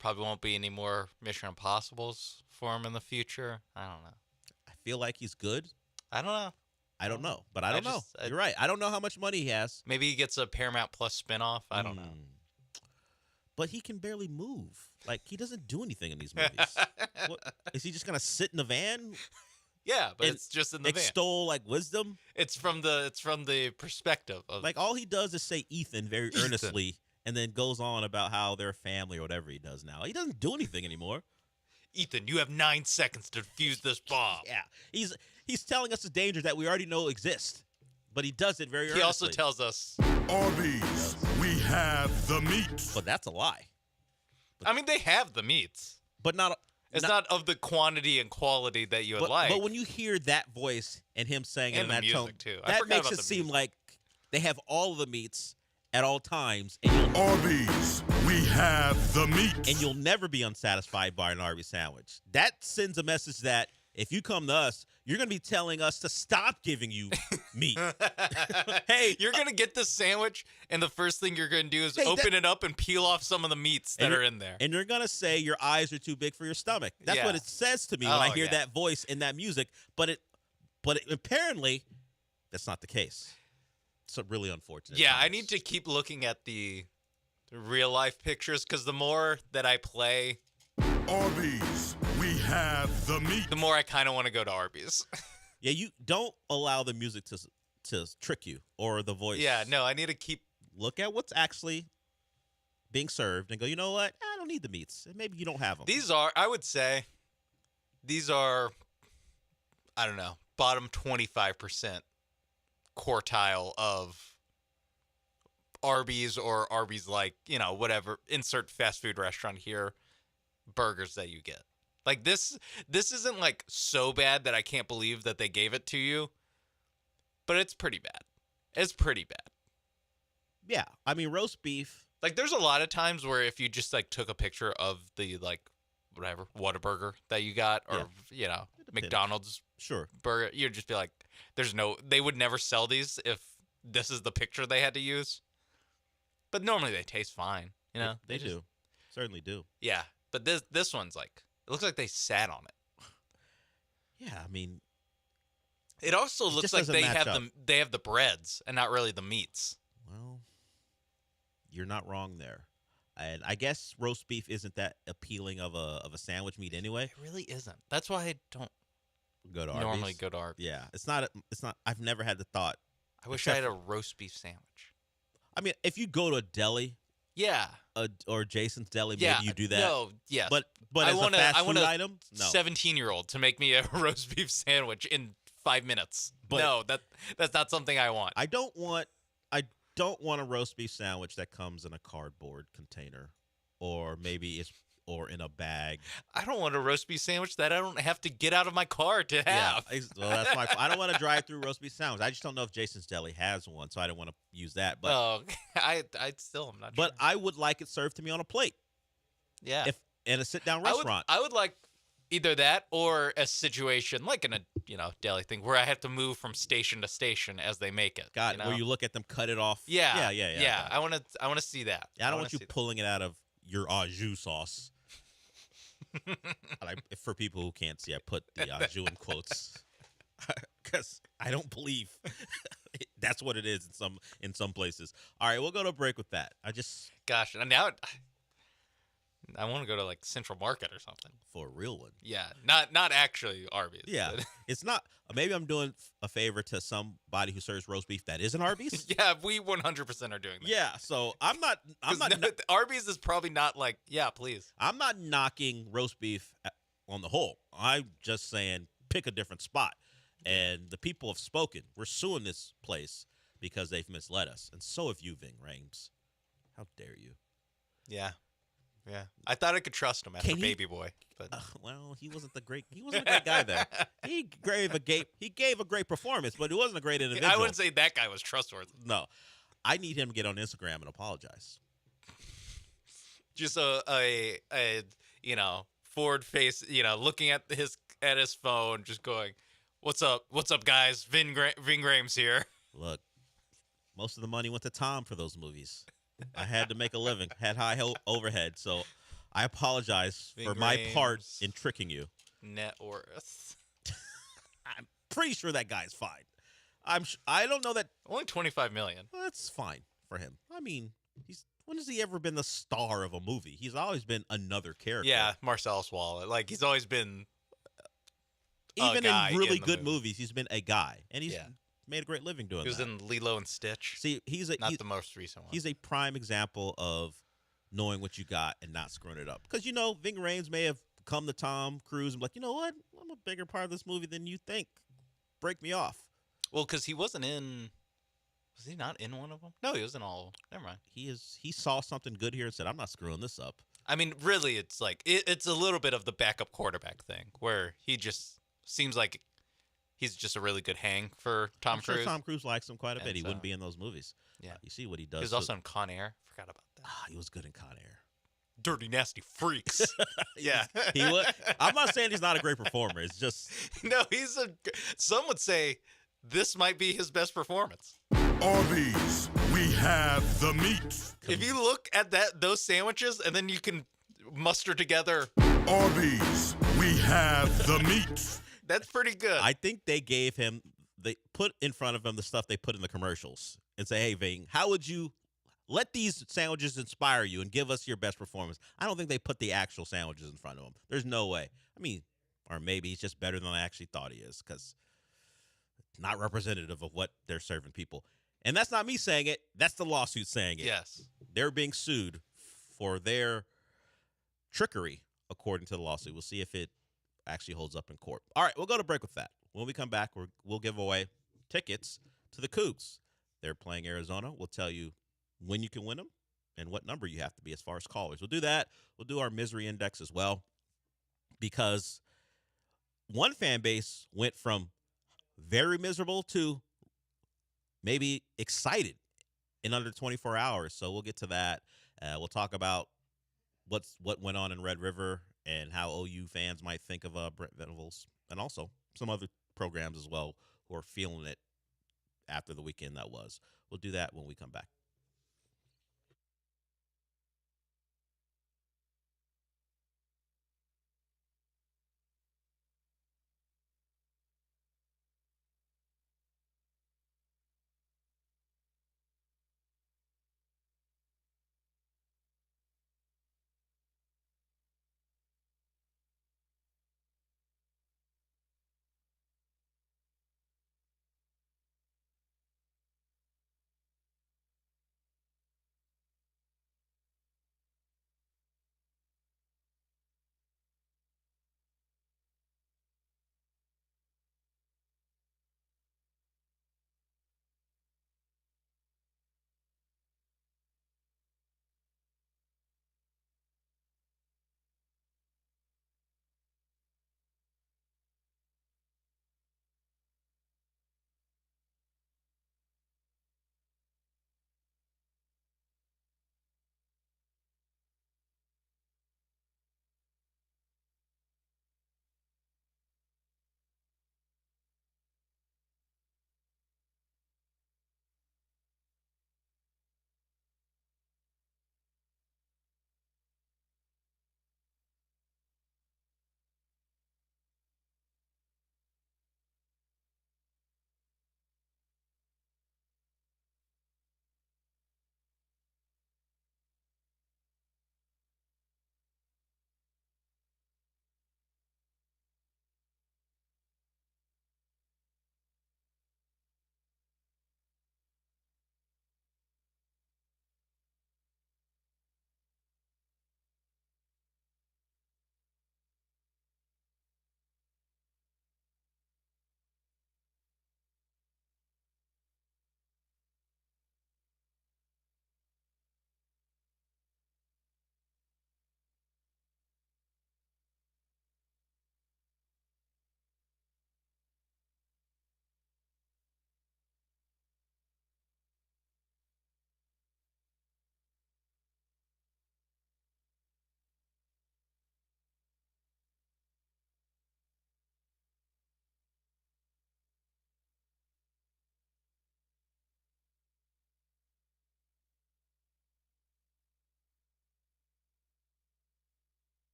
S14: probably won't be any more Mission Impossibles for him in the future. I don't know.
S15: I feel like he's good.
S14: I don't know.
S15: I don't know, but I don't know. You're right. I don't know how much money he has.
S14: Maybe he gets a Paramount Plus spinoff. I don't know.
S15: But he can barely move. Like, he doesn't do anything in these movies. What, is he just going to sit in the van?
S14: Yeah, but it's just in the van.
S15: Extol, like, wisdom?
S14: It's from the perspective of,
S15: like, all he does is say Ethan very earnestly and then goes on about how they're family or whatever he does now. He doesn't do anything anymore.
S14: Ethan, you have 9 seconds to defuse this bomb.
S15: Yeah. He's telling us the dangers that we already know exist, but he does it very earnestly.
S14: He also tells us,
S17: Arby's, we have the meats.
S15: But that's a lie.
S14: I mean, they have the meats.
S15: But not...
S14: It's not of the quantity and quality that you would like.
S15: But when you hear that voice and him saying it in that tone,
S14: too. I
S15: that
S14: forgot
S15: makes
S14: about
S15: it
S14: the
S15: seem
S14: music.
S15: like they have all of the meats at all times.
S17: Arby's, we have the meats.
S15: And you'll never be unsatisfied by an Arby's sandwich. That sends a message that if you come to us, you're going to be telling us to stop giving you meat.
S14: Hey, you're going to get this sandwich, and the first thing you're going to do is open it up and peel off some of the meats that are in there.
S15: And you're going to say your eyes are too big for your stomach. That's what it says to me when I hear that voice in that music. But apparently, that's not the case. It's really unfortunate.
S14: Yeah, I need to keep looking at the real-life pictures, because the more that I play
S17: Arby's, we have the meat.
S14: the more I kind of want to go to Arby's.
S15: Yeah, you don't allow the music to trick you or the voice.
S14: Yeah, no, I need to keep...
S15: Look at what's actually being served and go, you know what? I don't need the meats. Maybe you don't have them.
S14: I would say, these are... I don't know, bottom 25% quartile of Arby's or Arby's like, whatever, insert fast food restaurant here, burgers that you get. Like this isn't like so bad that I can't believe that they gave it to you, but it's pretty bad. It's pretty bad.
S15: Yeah, I mean roast beef.
S14: Like there's a lot of times where if you just like took a picture of the like whatever Whataburger that you got or McDonald's burger, you'd just be like, they would never sell these if this is the picture they had to use. But normally they taste fine,
S15: They do. Certainly do.
S14: Yeah, but this one's like, it looks like they sat on it.
S15: Yeah, I mean,
S14: it also looks like they have the breads and not really the meats.
S15: Well, you're not wrong there. And I guess roast beef isn't that appealing of a sandwich meat anyway.
S14: It really isn't. That's why I don't normally go to Arby's.
S15: Yeah, it's not. I've never had the thought.
S14: I wish I had a roast beef sandwich.
S15: I mean, if you go to a deli, or Jason's Deli, maybe you do that.
S14: No, yes.
S15: But I want a fast food item, no.
S14: 17-year-old to make me a roast beef sandwich in 5 minutes. But no, that's not something I want.
S15: I don't want a roast beef sandwich that comes in a cardboard container, or maybe or in a bag.
S14: I don't want a roast beef sandwich that I don't have to get out of my car to have.
S15: Yeah, well, that's I don't want to drive through roast beef sandwich. I just don't know if Jason's Deli has one, so I don't want to use that. But
S14: I still am not.
S15: But I would like it served to me on a plate.
S14: Yeah,
S15: in a sit down restaurant.
S14: I would like either that or a situation like in a deli thing where I have to move from station to station as they make it.
S15: Where you look at them cut it off.
S14: Yeah. I want to see that.
S15: Yeah, I don't want you pulling it out of your au jus sauce. For people who can't see, I put the au jus in quotes because I don't believe that's what it is in some places. All right, we'll go to a break with that.
S14: Gosh, now I want to go to like Central Market or something
S15: for a real one.
S14: Yeah, not actually Arby's.
S15: Yeah, it's not. Maybe I'm doing a favor to somebody who serves roast beef that isn't Arby's.
S14: Yeah, we 100% are doing that.
S15: Yeah, so I'm not.
S14: Arby's is probably not like. Yeah, please.
S15: I'm not knocking roast beef on the whole. I'm just saying pick a different spot. And the people have spoken. We're suing this place because they've misled us, and so have you, Ving Rhames. How dare you?
S14: Yeah. Yeah, I thought I could trust him after Baby Boy, but
S15: well, he wasn't a great guy there. He gave a great performance, but he wasn't a great individual.
S14: I wouldn't say that guy was trustworthy.
S15: No, I need him to get on Instagram and apologize.
S14: Just a forward face, looking at his phone, just going, "What's up, guys? Ving Rhames here."
S15: Look, most of the money went to Tom for those movies. I had to make a living, had high overhead, so I apologize for my part in tricking you.
S14: Net worth.
S15: I'm pretty sure that guy's fine. I don't know that.
S14: Only $25 million.
S15: Well, that's fine for him. I mean, when has he ever been the star of a movie? He's always been another character.
S14: Yeah, Marcellus Wallace. Like he's always been.
S15: Even in really good movies, he's been a guy, and he's made a great living doing that.
S14: He was in Lilo and Stitch.
S15: See, he's
S14: not the most recent one.
S15: He's a prime example of knowing what you got and not screwing it up. Because, Ving Rhames may have come to Tom Cruise and be like, you know what? I'm a bigger part of this movie than you think. Break me off.
S14: Well, because he wasn't in... Was he not in one of them? No, he was in all... Never mind.
S15: He saw something good here and said, I'm not screwing this up.
S14: I mean, really, it's like... It's a little bit of the backup quarterback thing, where he just seems like... He's just a really good hang for Tom Cruise.
S15: Sure Tom Cruise likes him quite a bit. He wouldn't be in those movies.
S14: Yeah.
S15: You see what he does.
S14: He was also in Con Air. Forgot about that.
S15: He was good in Con Air.
S14: Dirty, nasty freaks. Yeah.
S15: He would. I'm not saying he's not a great performer. It's just.
S14: No, some would say this might be his best performance.
S17: Arby's, we have the meat.
S14: If you look at those sandwiches and then you can muster together.
S17: Arby's, we have the meat.
S14: That's pretty good.
S15: I think they put in front of him the stuff they put in the commercials and say, hey, Ving, how would you let these sandwiches inspire you and give us your best performance? I don't think they put the actual sandwiches in front of him. There's no way. I mean, or maybe he's just better than I actually thought he is because it's not representative of what they're serving people. And that's not me saying it. That's the lawsuit saying it.
S14: Yes.
S15: They're being sued for their trickery, according to the lawsuit. We'll see if it actually holds up in court. All right, we'll go to break with that. When we come back, we'll give away tickets to the Cougs. They're playing Arizona. We'll tell you when you can win them and what number you have to be as far as callers. We'll do that. We'll do our misery index as well, because one fan base went from very miserable to maybe excited in under 24 hours. So we'll get to that. We'll talk about what went on in Red River and how OU fans might think of Brent Venables, and also some other programs as well who are feeling it after the weekend that was. We'll do that when we come back.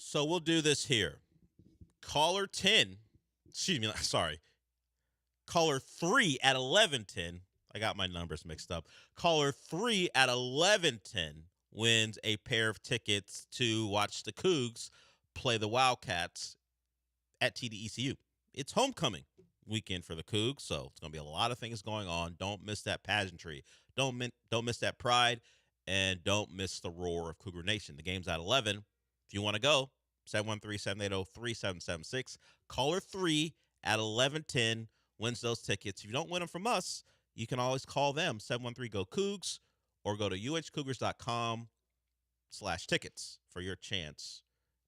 S15: So we'll do this here. Caller 10, Caller 3 at 11:10. I got my numbers mixed up. Caller 3 at 11:10 wins a pair of tickets to watch the Cougs play the Wildcats at TDECU. It's homecoming weekend for the Cougs, so it's going to be a lot of things going on. Don't miss that pageantry. Don't miss that pride, and don't miss the roar of Cougar Nation. The game's at 11. If you want to go, 713-780-3776. Caller 3 at 11:10 wins those tickets. If you don't win them from us, you can always call them, 713-GO-COUGS, or go to uhcougars.com/tickets for your chance.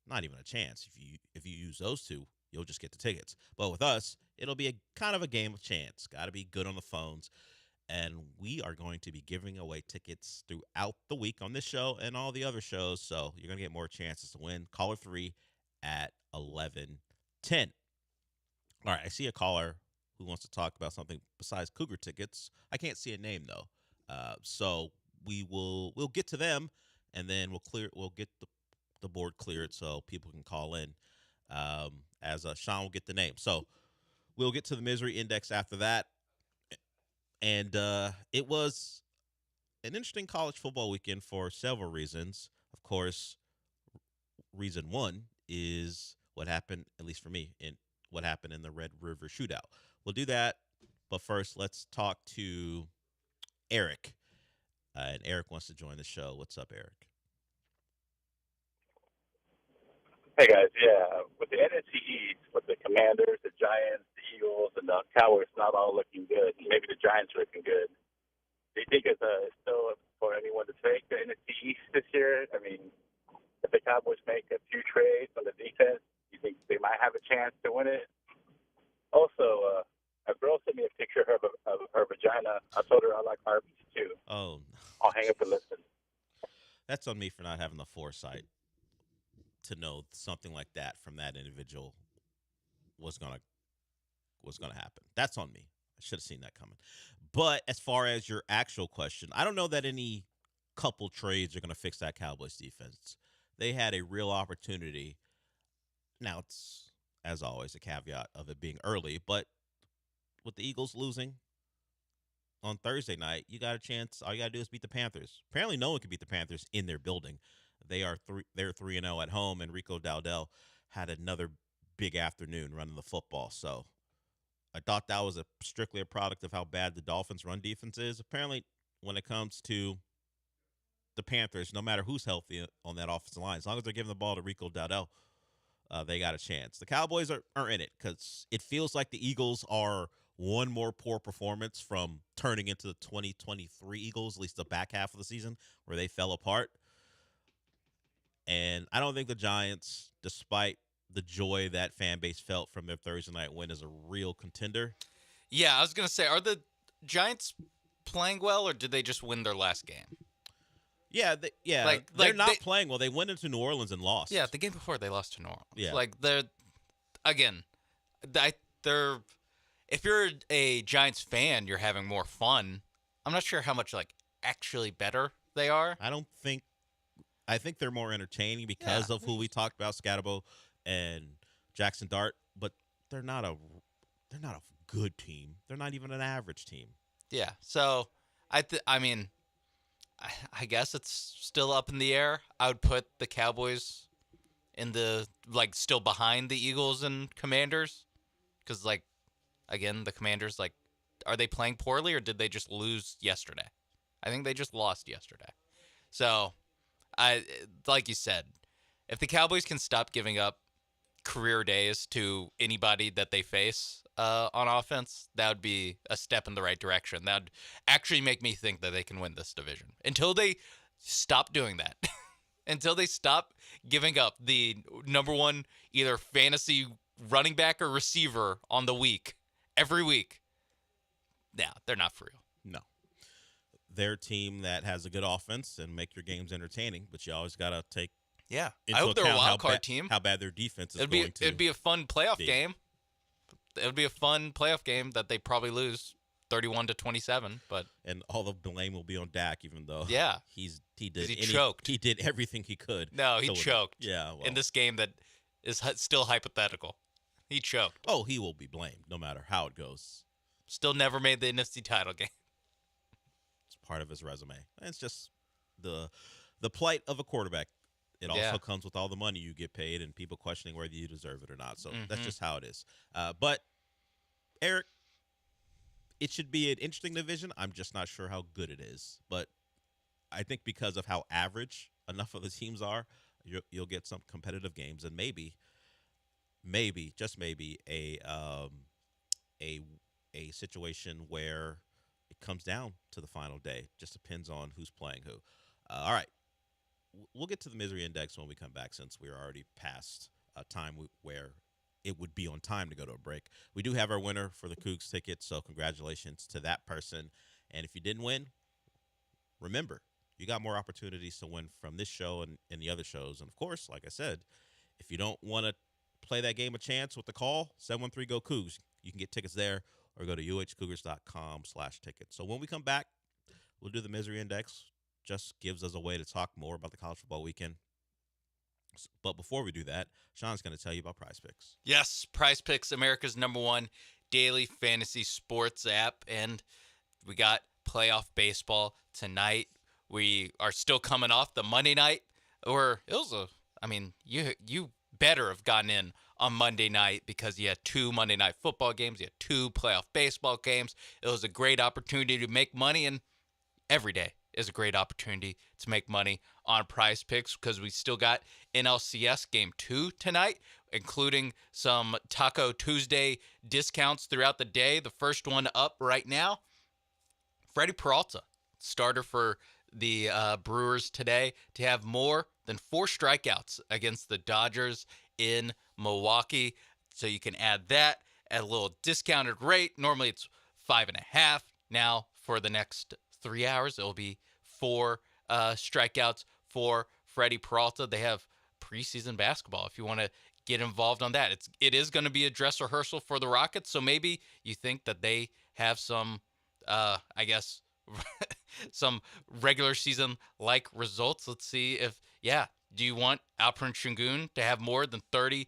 S15: Not even a chance. If you use those two, you'll just get the tickets. But with us, it'll be a kind of a game of chance. Got to be good on the phones. And we are going to be giving away tickets throughout the week on this show and all the other shows. So you're going to get more chances to win. Caller 3 at 11:10. All right, I see a caller who wants to talk about something besides Cougar tickets. I can't see a name though. So we'll get to them, and then we'll get the board cleared so people can call in. As Sean will get the name. So we'll get to the misery index after that. And it was an interesting college football weekend for several reasons. Of course, reason one is what happened, at least for me, what happened in the Red River Shootout. We'll do that, but first, let's talk to Eric. And Eric wants to join the show. What's up, Eric?
S18: Hey, guys. Yeah, with the NFC East, with the Commanders, the Giants, the Eagles, and the Cowboys not all looking good, maybe the Giants are looking good. Do you think it's still for anyone to take the NFC East this year? I mean, if the Cowboys make a few trades on the defense, you think they might have a chance to win it? Also, a girl sent me a picture of her vagina. I told her I like Arby's too.
S15: Oh,
S18: I'll hang up and listen.
S15: That's on me for not having the foresight to know something like that from that individual was gonna happen. That's on me. I should have seen that coming. But as far as your actual question, I don't know that any couple trades are gonna fix that Cowboys defense. They had a real opportunity. Now it's, as always, a caveat of it being early, but with the Eagles losing on Thursday night, you got a chance. All you got to do is beat the Panthers. Apparently no one can beat the Panthers in their building. They're 3-0 at home, and Rico Dowdell had another big afternoon running the football. So I thought that was strictly a product of how bad the Dolphins' run defense is. Apparently, when it comes to the Panthers, no matter who's healthy on that offensive line, as long as they're giving the ball to Rico Dowdell, they got a chance. The Cowboys are in it because it feels like the Eagles are one more poor performance from turning into the 2023 Eagles, at least the back half of the season, where they fell apart. And I don't think the Giants, despite the joy that fan base felt from their Thursday night win, is a real contender.
S14: Yeah, I was going to say, are the Giants playing well, or did they just win their last game?
S15: Yeah, they're not playing well. They went into New Orleans and lost.
S14: Yeah, the game before they lost to New Orleans.
S15: Yeah.
S14: If you're a Giants fan, you're having more fun. I'm not sure how much actually better they are.
S15: I think they're more entertaining because of who we talked about, Scatterbo and Jackson Dart, but they're not a good team. They're not even an average team.
S14: Yeah. So I guess it's still up in the air. I would put the Cowboys in the still behind the Eagles and Commanders, because again, the Commanders are they playing poorly, or did they just lose yesterday? I think they just lost yesterday. So like you said, if the Cowboys can stop giving up career days to anybody that they face on offense, that would be a step in the right direction. That would actually make me think that they can win this division. Until they stop doing that, until they stop giving up the number one either fantasy running back or receiver on the week, every week, they're not for real.
S15: No. They're a team that has a good offense and make your games entertaining, but you always got to take
S14: I
S15: into
S14: hope they're a
S15: account
S14: wild card team.
S15: How bad their defense is
S14: It'd be a fun playoff game. It would be a fun playoff game that they probably lose 31-27,
S15: and all the blame will be on Dak, even though he
S14: choked.
S15: He did everything he could.
S14: No, he choked.
S15: Yeah,
S14: in this game that is still hypothetical. He choked.
S15: Oh, he will be blamed no matter how it goes.
S14: Still never made the NFC title game.
S15: It's part of his resume. And it's just the plight of a quarterback. It also comes with all the money you get paid and people questioning whether you deserve it or not. So that's just how it is. But, Eric, it should be an interesting division. I'm just not sure how good it is. But I think because of how average enough of the teams are, you'll get some competitive games. And maybe, just maybe, a a situation where it comes down to the final day. Just depends on who's playing who. All right. We'll get to the misery index when we come back, since we're already past a time where it would be on time to go to a break. We do have our winner for the Cougs ticket, so congratulations to that person. And if you didn't win, remember, you got more opportunities to win from this show and the other shows. And, of course, like I said, if you don't want to play that game of chance with the call, 713-GO-COUGS. You can get tickets there or go to uhcougars.com/tickets. So when we come back, we'll do the misery index. Just gives us a way to talk more about the college football weekend. But before we do that, Sean's going to tell you about Prize Picks.
S14: Yes, Prize Picks, America's #1 daily fantasy sports app. And we got playoff baseball tonight. We are still coming off the Monday night, you better have gotten in on Monday night because you had 2 Monday night football games. You had 2 playoff baseball games. It was a great opportunity to make money, and every day is a great opportunity to make money on Prize Picks because we still got NLCS Game 2 tonight, including some Taco Tuesday discounts throughout the day. The first one up right now, Freddie Peralta, starter for the Brewers today, to have more than 4 strikeouts against the Dodgers in Milwaukee. So you can add that at a little discounted rate. Normally it's 5.5. Now for the next 3 hours, it'll be 4 strikeouts for Freddie Peralta. They have preseason basketball if you want to get involved on that. It is going to be a dress rehearsal for the Rockets, so maybe you think that they have some, some regular season like results. Let's see if, do you want Alperen Şengün to have more than 30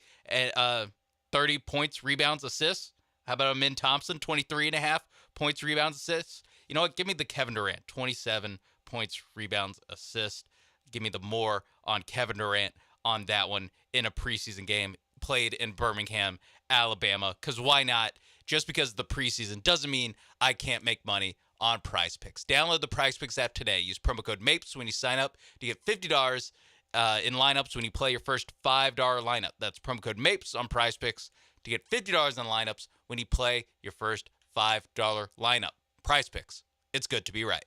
S14: points, rebounds, assists? How about Amin Thompson, 23.5 points, rebounds, assists? You know what? Give me the Kevin Durant, 27 points, rebounds, assists. Give me the more on Kevin Durant on that one in a preseason game played in Birmingham, Alabama. Because why not? Just because the preseason doesn't mean I can't make money on Prize Picks. Download the Prize Picks app today. Use promo code MAPES when you sign up to get $50 in lineups when you play your first $5 lineup. That's promo code MAPES on Prize Picks to get $50 in lineups when you play your first $5 lineup. Prize Picks. It's good to be right.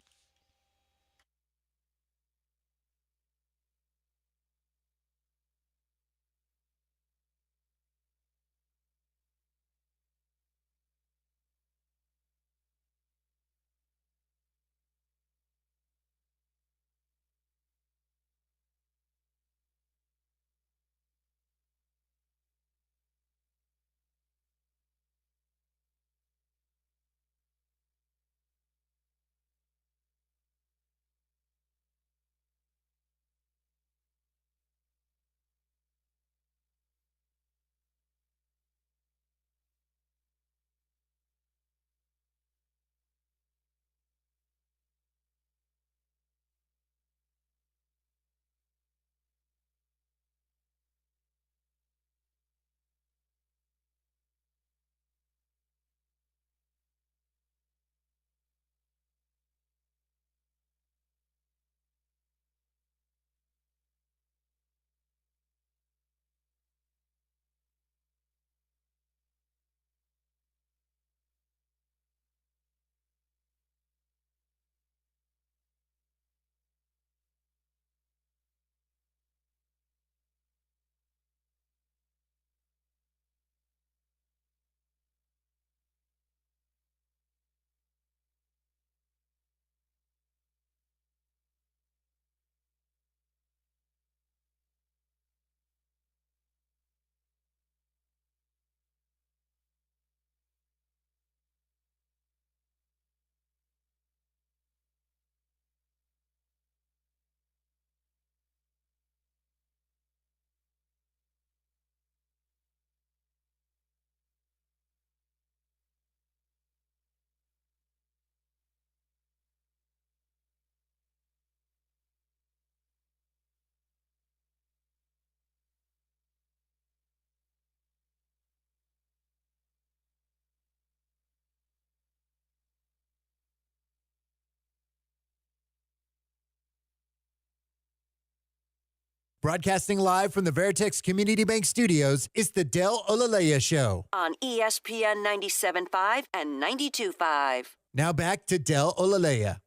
S16: Broadcasting live from the Veritex Community Bank Studios, it's the Del Olaleya Show.
S8: On ESPN 97.5 and 92.5.
S16: Now back to Del Olaleya.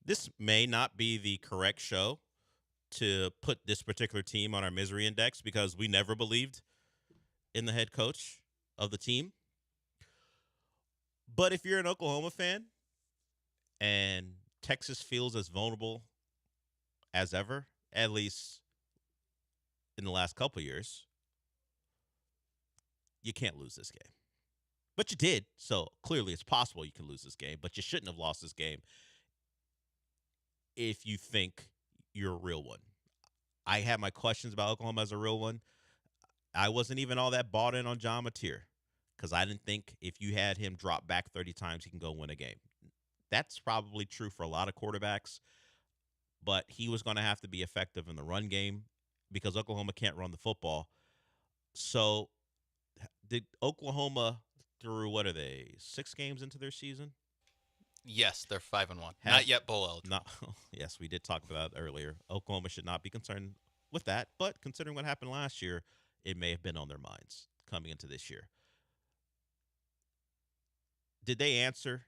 S15: This may not be the correct show to put this particular team on our misery index because we never believed in the head coach of the team. But if you're an Oklahoma fan and Texas feels as vulnerable as ever, at least in the last couple of years, you can't lose this game. But you did, so clearly it's possible you can lose this game, but you shouldn't have lost this game if you think you're a real one. I have my questions about Oklahoma as a real one. I wasn't even all that bought in on John Mateer because I didn't think if you had him drop back 30 times, he can go win a game. That's probably true for a lot of quarterbacks, but he was going to have to be effective in the run game because Oklahoma can't run the football. So did Oklahoma through, 6 games into their season?
S14: Yes, they're 5-1. Not yet bowl eligible.
S15: Yes, we did talk about that earlier. Oklahoma should not be concerned with that, but considering what happened last year, it may have been on their minds coming into this year. Did they answer?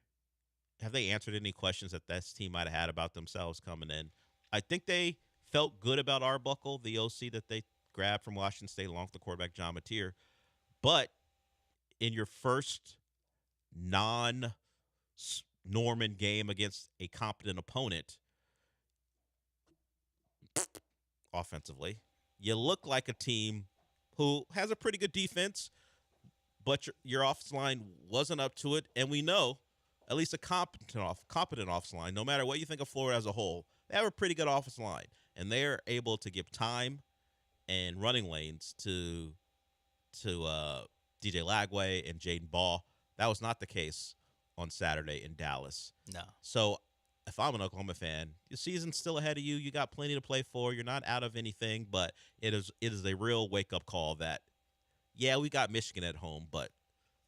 S15: Have they answered any questions that this team might have had about themselves coming in? I think they felt good about Arbuckle, the OC that they grabbed from Washington State along with the quarterback John Mateer. But in your first non-Norman game against a competent opponent, offensively, you look like a team who has a pretty good defense, but your offensive line wasn't up to it. And we know at least a competent offensive line, no matter what you think of Florida as a whole, they have a pretty good offensive line. And they're able to give time and running lanes to DJ Lagway and Jaden Ball. That was not the case on Saturday in Dallas.
S14: No.
S15: So if I'm an Oklahoma fan, your season's still ahead of you. You got plenty to play for. You're not out of anything, but it is a real wake-up call that, yeah, we got Michigan at home, but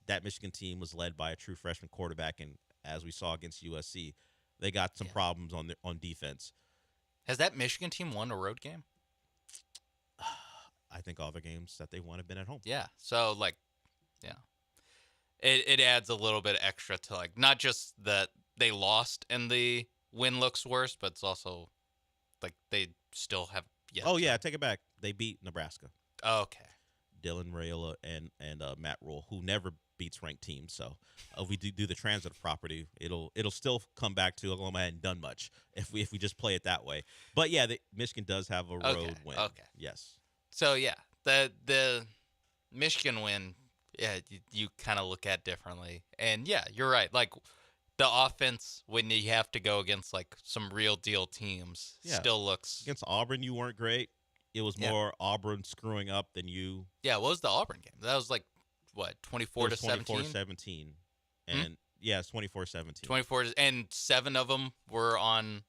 S15: that Michigan team was led by a true freshman quarterback, and as we saw against USC, they got some problems on defense.
S14: Has that Michigan team won a road game?
S15: I think all the games that they won have been at home.
S14: Yeah. So, it adds a little bit extra to, not just that they lost and the win looks worse, but it's also, they still have yet.
S15: Oh, yeah, take it back. They beat Nebraska.
S14: Okay.
S15: Dylan Raiola and Matt Rule, who never beats ranked teams. So if we do the transitive property, it'll still come back to Oklahoma hadn't done much if we just play it that way. But yeah, Michigan does have a road win.
S14: Okay.
S15: Yes.
S14: So yeah, the Michigan win, yeah, you kind of look at differently. And yeah, you're right. The offense when you have to go against some real deal teams still looks.
S15: Against Auburn, you weren't great. It was more Auburn screwing up than you.
S14: Yeah, what was the Auburn game? That was 24-17?
S15: 24-17. And yeah, it's 24-17.
S14: 24, and 7 of them were on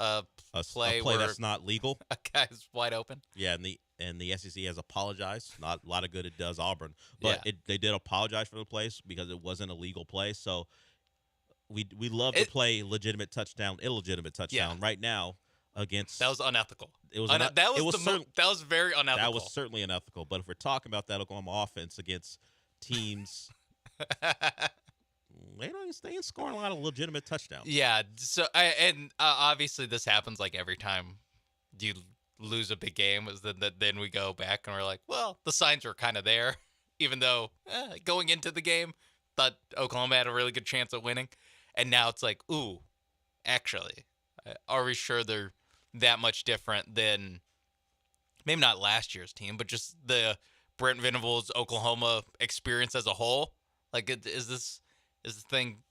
S14: a play where
S15: that's not legal.
S14: A guy's wide open.
S15: Yeah, and the SEC has apologized. Not a lot of good it does Auburn, but they did apologize for the plays because it wasn't a legal play. So we love to play legitimate touchdown, illegitimate touchdown right now. Against
S14: that was unethical.
S15: It was
S14: that was very unethical.
S15: That was certainly unethical. But if we're talking about that Oklahoma offense against teams, they ain't scoring a lot of legitimate touchdowns.
S14: Yeah. So obviously this happens every time you lose a big game. Is that then we go back and we're like, well, the signs were kind of there, even though going into the game thought Oklahoma had a really good chance at winning, and now it's ooh, actually, are we sure they're that much different than maybe not last year's team, but just the Brent Venables Oklahoma experience as a whole? Is this thing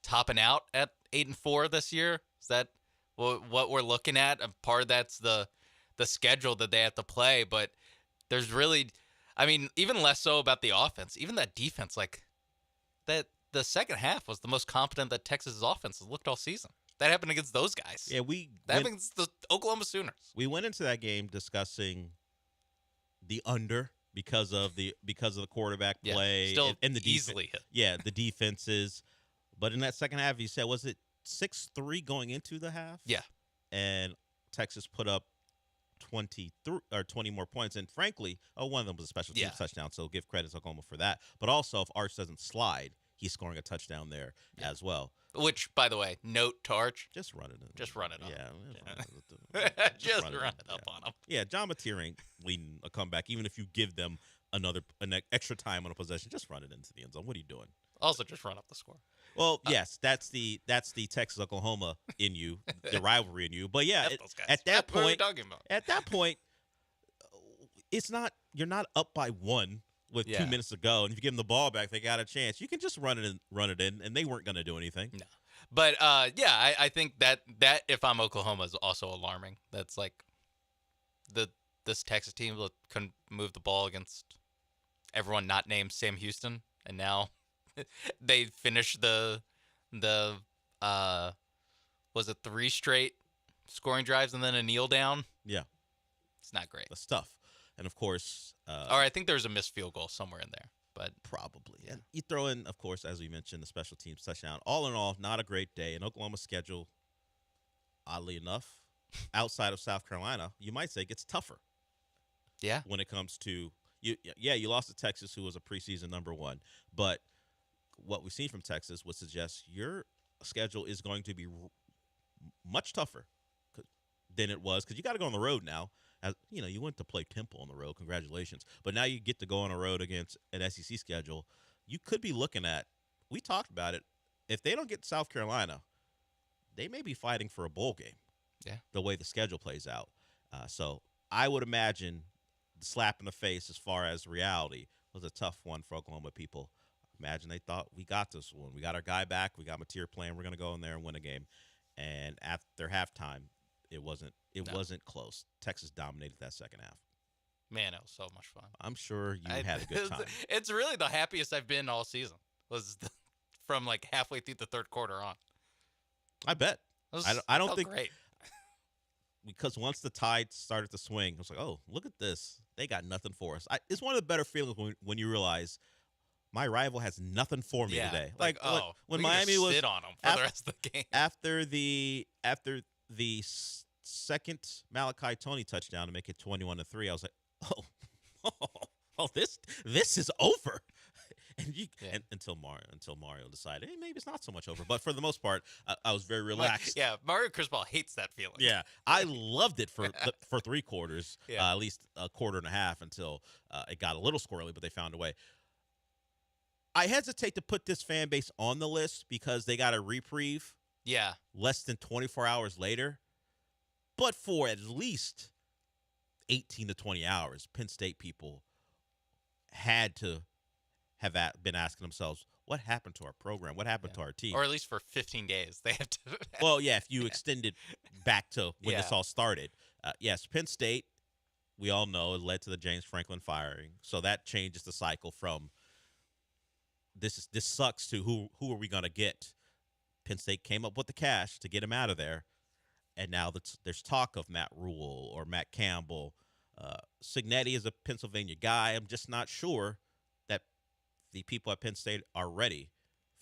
S14: topping out at 8-4 this year? Is that what we're looking at? And part of that's the schedule that they have to play, but there's really, even less so about the offense. Even that defense, that the second half was the most competent that Texas's offense has looked all season. That happened against those guys.
S15: Yeah,
S14: that happened against the Oklahoma Sooners.
S15: We went into that game discussing the under because of the quarterback play
S14: still
S15: and the
S14: easily hit.
S15: Yeah, the defenses. But in that second half, you said, was it 6-3 going into the half?
S14: Yeah.
S15: And Texas put up 20 more points. And frankly, one of them was a special teams touchdown, so give credit to Oklahoma for that. But also, if Arch doesn't slide, he's scoring a touchdown there as well.
S14: Which, by the way, note to Arch.
S15: Just run it in.
S14: Just run it up.
S15: Yeah.
S14: Just run it up on him.
S15: Yeah, John Mateer ain't leading a comeback. Even if you give them an extra time on a possession, just run it into the end zone. What are you doing?
S14: Also, just run up the score.
S15: Well, yes, that's the Texas Oklahoma in you, the rivalry in you. But yeah, at that point, it's not, you're not up by 1 with 2 minutes to go, and if you give them the ball back, they got a chance. You can just run it in, and they weren't going to do anything.
S14: No, but I think that if I'm Oklahoma is also alarming. That's like this Texas team couldn't move the ball against everyone not named Sam Houston, and now they finished the was it 3 straight scoring drives and then a kneel down?
S15: Yeah,
S14: it's not great.
S15: That's tough. And of course,
S14: or I think there's a missed field goal somewhere in there, but
S15: probably. And you throw in, of course, as we mentioned, the special teams touchdown. All in all, not a great day. And Oklahoma's schedule, oddly enough, outside of South Carolina, you might say gets tougher.
S14: Yeah.
S15: When it comes to you lost to Texas, who was a preseason number 1, but what we've seen from Texas would suggest your schedule is going to be much tougher than it was, because you got to go on the road now. As you know, you went to play Temple on the road. Congratulations. But now you get to go on a road against an SEC schedule. You could be looking at, we talked about it, if they don't get South Carolina, they may be fighting for a bowl game.
S14: Yeah.
S15: The way the schedule plays out. So I would imagine the slap in the face as far as reality was a tough one for Oklahoma people. Imagine they thought, we got this one. We got our guy back. We got Mateer playing. We're going to go in there and win a game. And after halftime, it wasn't close. Texas dominated that second half.
S14: Man, it was so much fun.
S15: I'm sure you had a good time.
S14: It's really the happiest I've been all season. From like halfway through the third quarter on.
S15: I bet. I don't think
S14: great.
S15: Because once the tide started to swing, I was like, oh, look at this. They got nothing for us. It's one of the better feelings when you realize my rival has nothing for me today.
S14: Like
S15: when Miami was
S14: sit on them for the rest of the game.
S15: After the second Malachi Tony touchdown to make it 21-3, I was like, oh, this is over. And until Mario decided, hey, maybe it's not so much over. But for the most part, I was very relaxed.
S14: Yeah, Mario Cristobal hates that feeling.
S15: Yeah, I loved it for 3 quarters, at least a quarter and a half, until it got a little squirrely, but they found a way. I hesitate to put this fan base on the list because they got a reprieve.
S14: Yeah.
S15: Less than 24 hours later. But for at least 18 to 20 hours, Penn State people had to have been asking themselves, what happened to our program? What happened to our team?
S14: Or at least for 15 days. They have to.
S15: Well, yeah, if you extend it back to when this all started. Yes, Penn State, we all know, it led to the James Franklin firing. So that changes the cycle from this sucks to who are we going to get? Penn State came up with the cash to get him out of there. And now there's talk of Matt Rule or Matt Campbell. Cignetti is a Pennsylvania guy. I'm just not sure that the people at Penn State are ready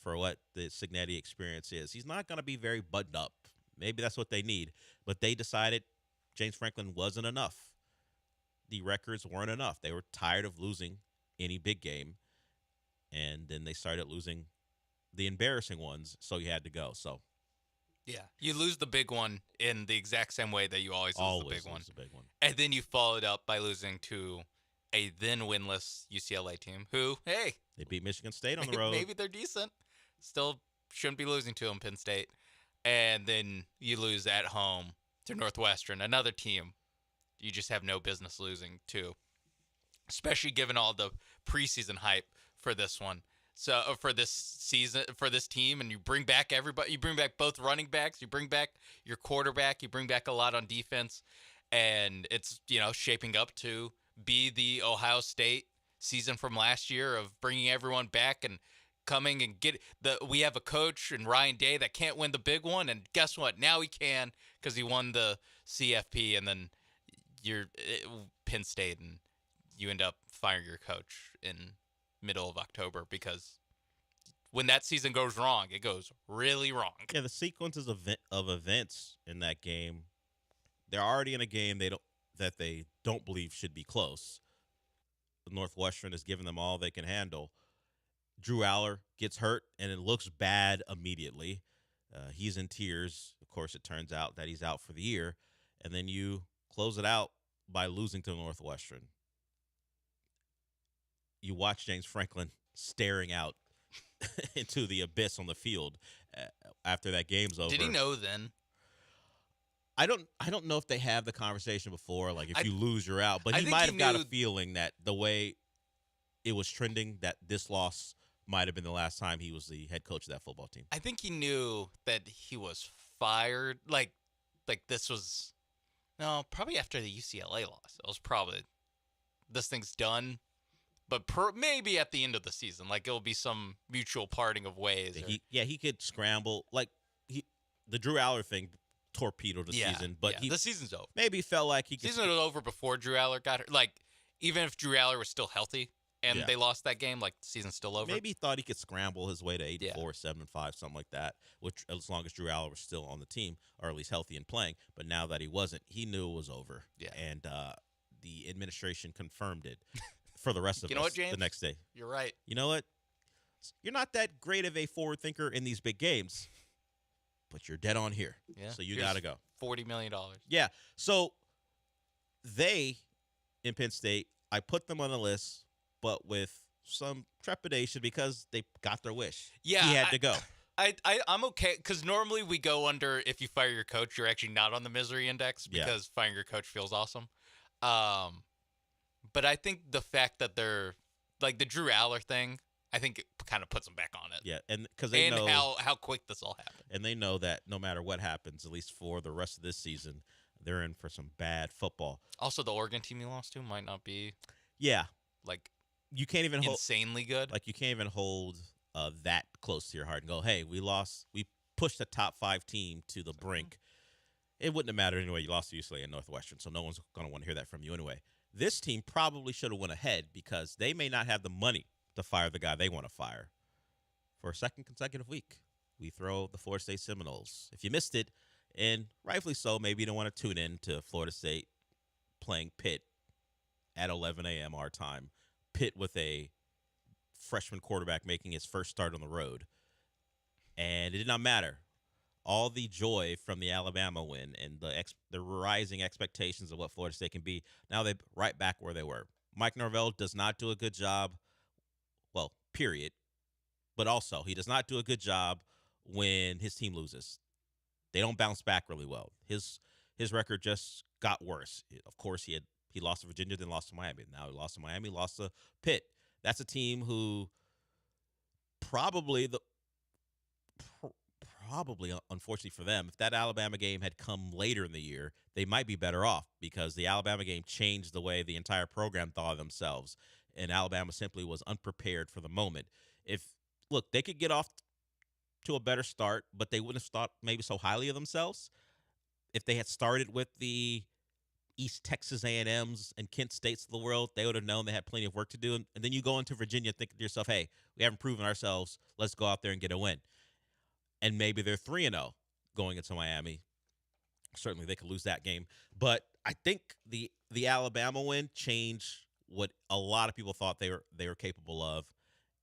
S15: for what the Cignetti experience is. He's not going to be very buttoned up. Maybe that's what they need. But they decided James Franklin wasn't enough. The records weren't enough. They were tired of losing any big game. And then they started losing the embarrassing ones, so you had to go. So,
S14: yeah, you lose the big one in the exact same way that you always lose the big one. And then you followed up by losing to a then winless UCLA team who, hey,
S15: they beat Michigan State on the road.
S14: Maybe they're decent. Still shouldn't be losing to them, Penn State. And then you lose at home to Northwestern, another team you just have no business losing to, especially given all the preseason hype for this one. So for this season, for this team, and you bring back everybody, you bring back both running backs, you bring back your quarterback, you bring back a lot on defense, and it's, shaping up to be the Ohio State season from last year of bringing everyone back and coming and we have a coach in Ryan Day that can't win the big one, and guess what? Now he can because he won the CFP, and then you're Penn State, and you end up firing your coach in middle of October, because when that season goes wrong, it goes really wrong.
S15: Yeah, the sequences of events in that game, they're already in a game that they don't believe should be close. Northwestern has given them all they can handle. Drew Aller gets hurt, and it looks bad immediately. He's in tears. Of course, it turns out that he's out for the year. And then you close it out by losing to Northwestern. You watch James Franklin staring out into the abyss on the field after that game's over.
S14: Did he know then?
S15: I don't know if they have the conversation before, like if you lose, you're out. But he might have got a feeling that the way it was trending, that this loss might have been the last time he was the head coach of that football team.
S14: I think he knew that he was fired. Like this was, no, probably after the UCLA loss. It was probably, this thing's done. But maybe at the end of the season, like it'll be some mutual parting of ways.
S15: He could scramble. Like the Drew Aller thing torpedoed the season, but
S14: the season's over.
S15: Maybe felt like he could.
S14: Season was over before Drew Aller got hurt. Like even if Drew Aller was still healthy and they lost that game, like the season's still over.
S15: Maybe he thought he could scramble his way to 8-4, 7-5, something like that. Which, as long as Drew Aller was still on the team, or at least healthy and playing. But now that he wasn't, he knew it was over.
S14: Yeah,
S15: and the administration confirmed it for the rest of
S14: you know
S15: us
S14: what, James?
S15: the next day.
S14: You're right.
S15: You know what? You're not that great of a forward thinker in these big games, but you're dead on here.
S14: Yeah.
S15: So you got to go.
S14: $40 million.
S15: Yeah. So they, in Penn State, I put them on the list, but with some trepidation because they got their wish.
S14: Yeah.
S15: He had to go.
S14: I'm okay, because normally we go under, if you fire your coach, you're actually not on the misery index because firing your coach feels awesome. But I think the fact that they're, like the Drew Aller thing, I think it kind of puts them back on it.
S15: Yeah, and because they know
S14: how quick this all happened.
S15: And they know that no matter what happens, at least for the rest of this season, they're in for some bad football.
S14: Also, the Oregon team you lost to might not be.
S15: Yeah,
S14: like
S15: you can't even
S14: insanely good.
S15: Like you can't even hold that close to your heart and go, "Hey, we lost. We pushed the top 5 team to the brink." It wouldn't have mattered anyway. You lost to UCLA and Northwestern, so no one's going to want to hear that from you anyway. This team probably should have went ahead because they may not have the money to fire the guy they want to fire for a second consecutive week. We throw the Florida State Seminoles. If you missed it, and rightfully so, maybe you don't want to tune in to Florida State playing Pitt at 11 a.m. our time. Pitt with a freshman quarterback making his first start on the road. And it did not matter. All the joy from the Alabama win and the rising expectations of what Florida State can be, now they're right back where they were. Mike Norvell does not do a good job, well, period. But also, he does not do a good job when his team loses. They don't bounce back really well. His record just got worse. Of course, he lost to Virginia, then lost to Miami. Now he lost to Miami, lost to Pitt. That's a team who probably, unfortunately for them, if that Alabama game had come later in the year, they might be better off because the Alabama game changed the way the entire program thought of themselves, and Alabama simply was unprepared for the moment. Look, they could get off to a better start, but they wouldn't have thought maybe so highly of themselves if they had started with the East Texas A&Ms and Kent States of the world. They would have known they had plenty of work to do, and then you go into Virginia thinking to yourself, hey, we haven't proven ourselves. Let's go out there and get a win. And maybe they're 3-0 going into Miami. Certainly they could lose that game. But I think the Alabama win changed what a lot of people thought they were capable of,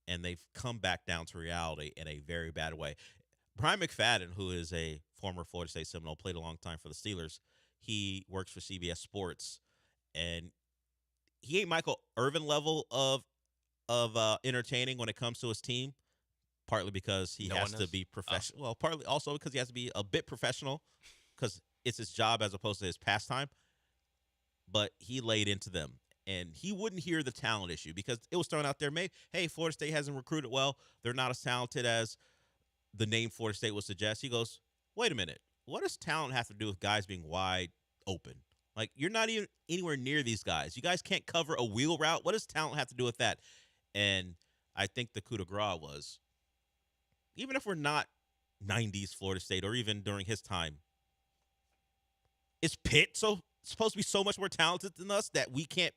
S15: and they've come back down to reality in a very bad way. Brian McFadden, who is a former Florida State Seminole, played a long time for the Steelers. He works for CBS Sports, and he ain't Michael Irvin level of entertaining when it comes to his team. Partly because he has to be professional. Well, partly also because he has to be a bit professional because it's his job as opposed to his pastime. But he laid into them, and he wouldn't hear the talent issue because it was thrown out there. Hey, Florida State hasn't recruited well. They're not as talented as the name Florida State would suggest. He goes, wait a minute. What does talent have to do with guys being wide open? Like, you're not even anywhere near these guys. You guys can't cover a wheel route. What does talent have to do with that? And I think the coup de grace was, even if we're not 90s Florida State or even during his time, is Pitt supposed to be so much more talented than us that we can't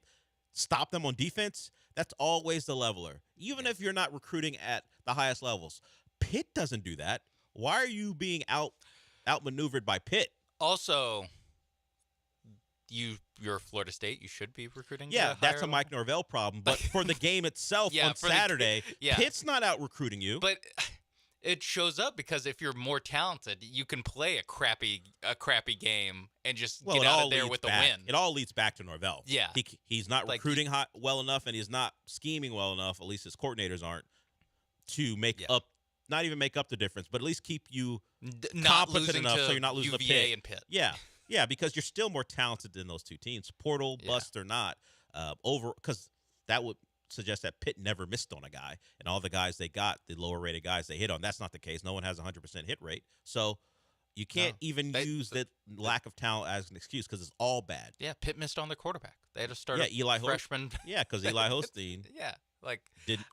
S15: stop them on defense, that's always the leveler. Even if you're not recruiting at the highest levels. Pitt doesn't do that. Why are you being outmaneuvered by Pitt?
S14: Also, you're Florida State. You should be recruiting.
S15: Yeah, that's a Mike Norvell problem. But for the game itself on Saturday, Pitt's not out recruiting you.
S14: But it shows up because if you're more talented, you can play a crappy game and just get out of there with the win.
S15: It all leads back to Norvell.
S14: Yeah,
S15: he's not recruiting well enough, and he's not scheming well enough. At least his coordinators aren't to make up. Not even make up the difference, but at least keep you competent enough so you're not losing
S14: UVA
S15: to Pitt.
S14: and Pitt.
S15: Yeah, because you're still more talented than those two teams. Portal, bust or not, because that would suggest that Pitt never missed on a guy, and all the guys they got, the lower rated guys they hit on. That's not the case. No one has 100% hit rate, so you can't use the lack of talent as an excuse because it's all bad.
S14: Yeah, Pitt missed on their quarterback. They had to start a freshman.
S15: Because Eli Holstein.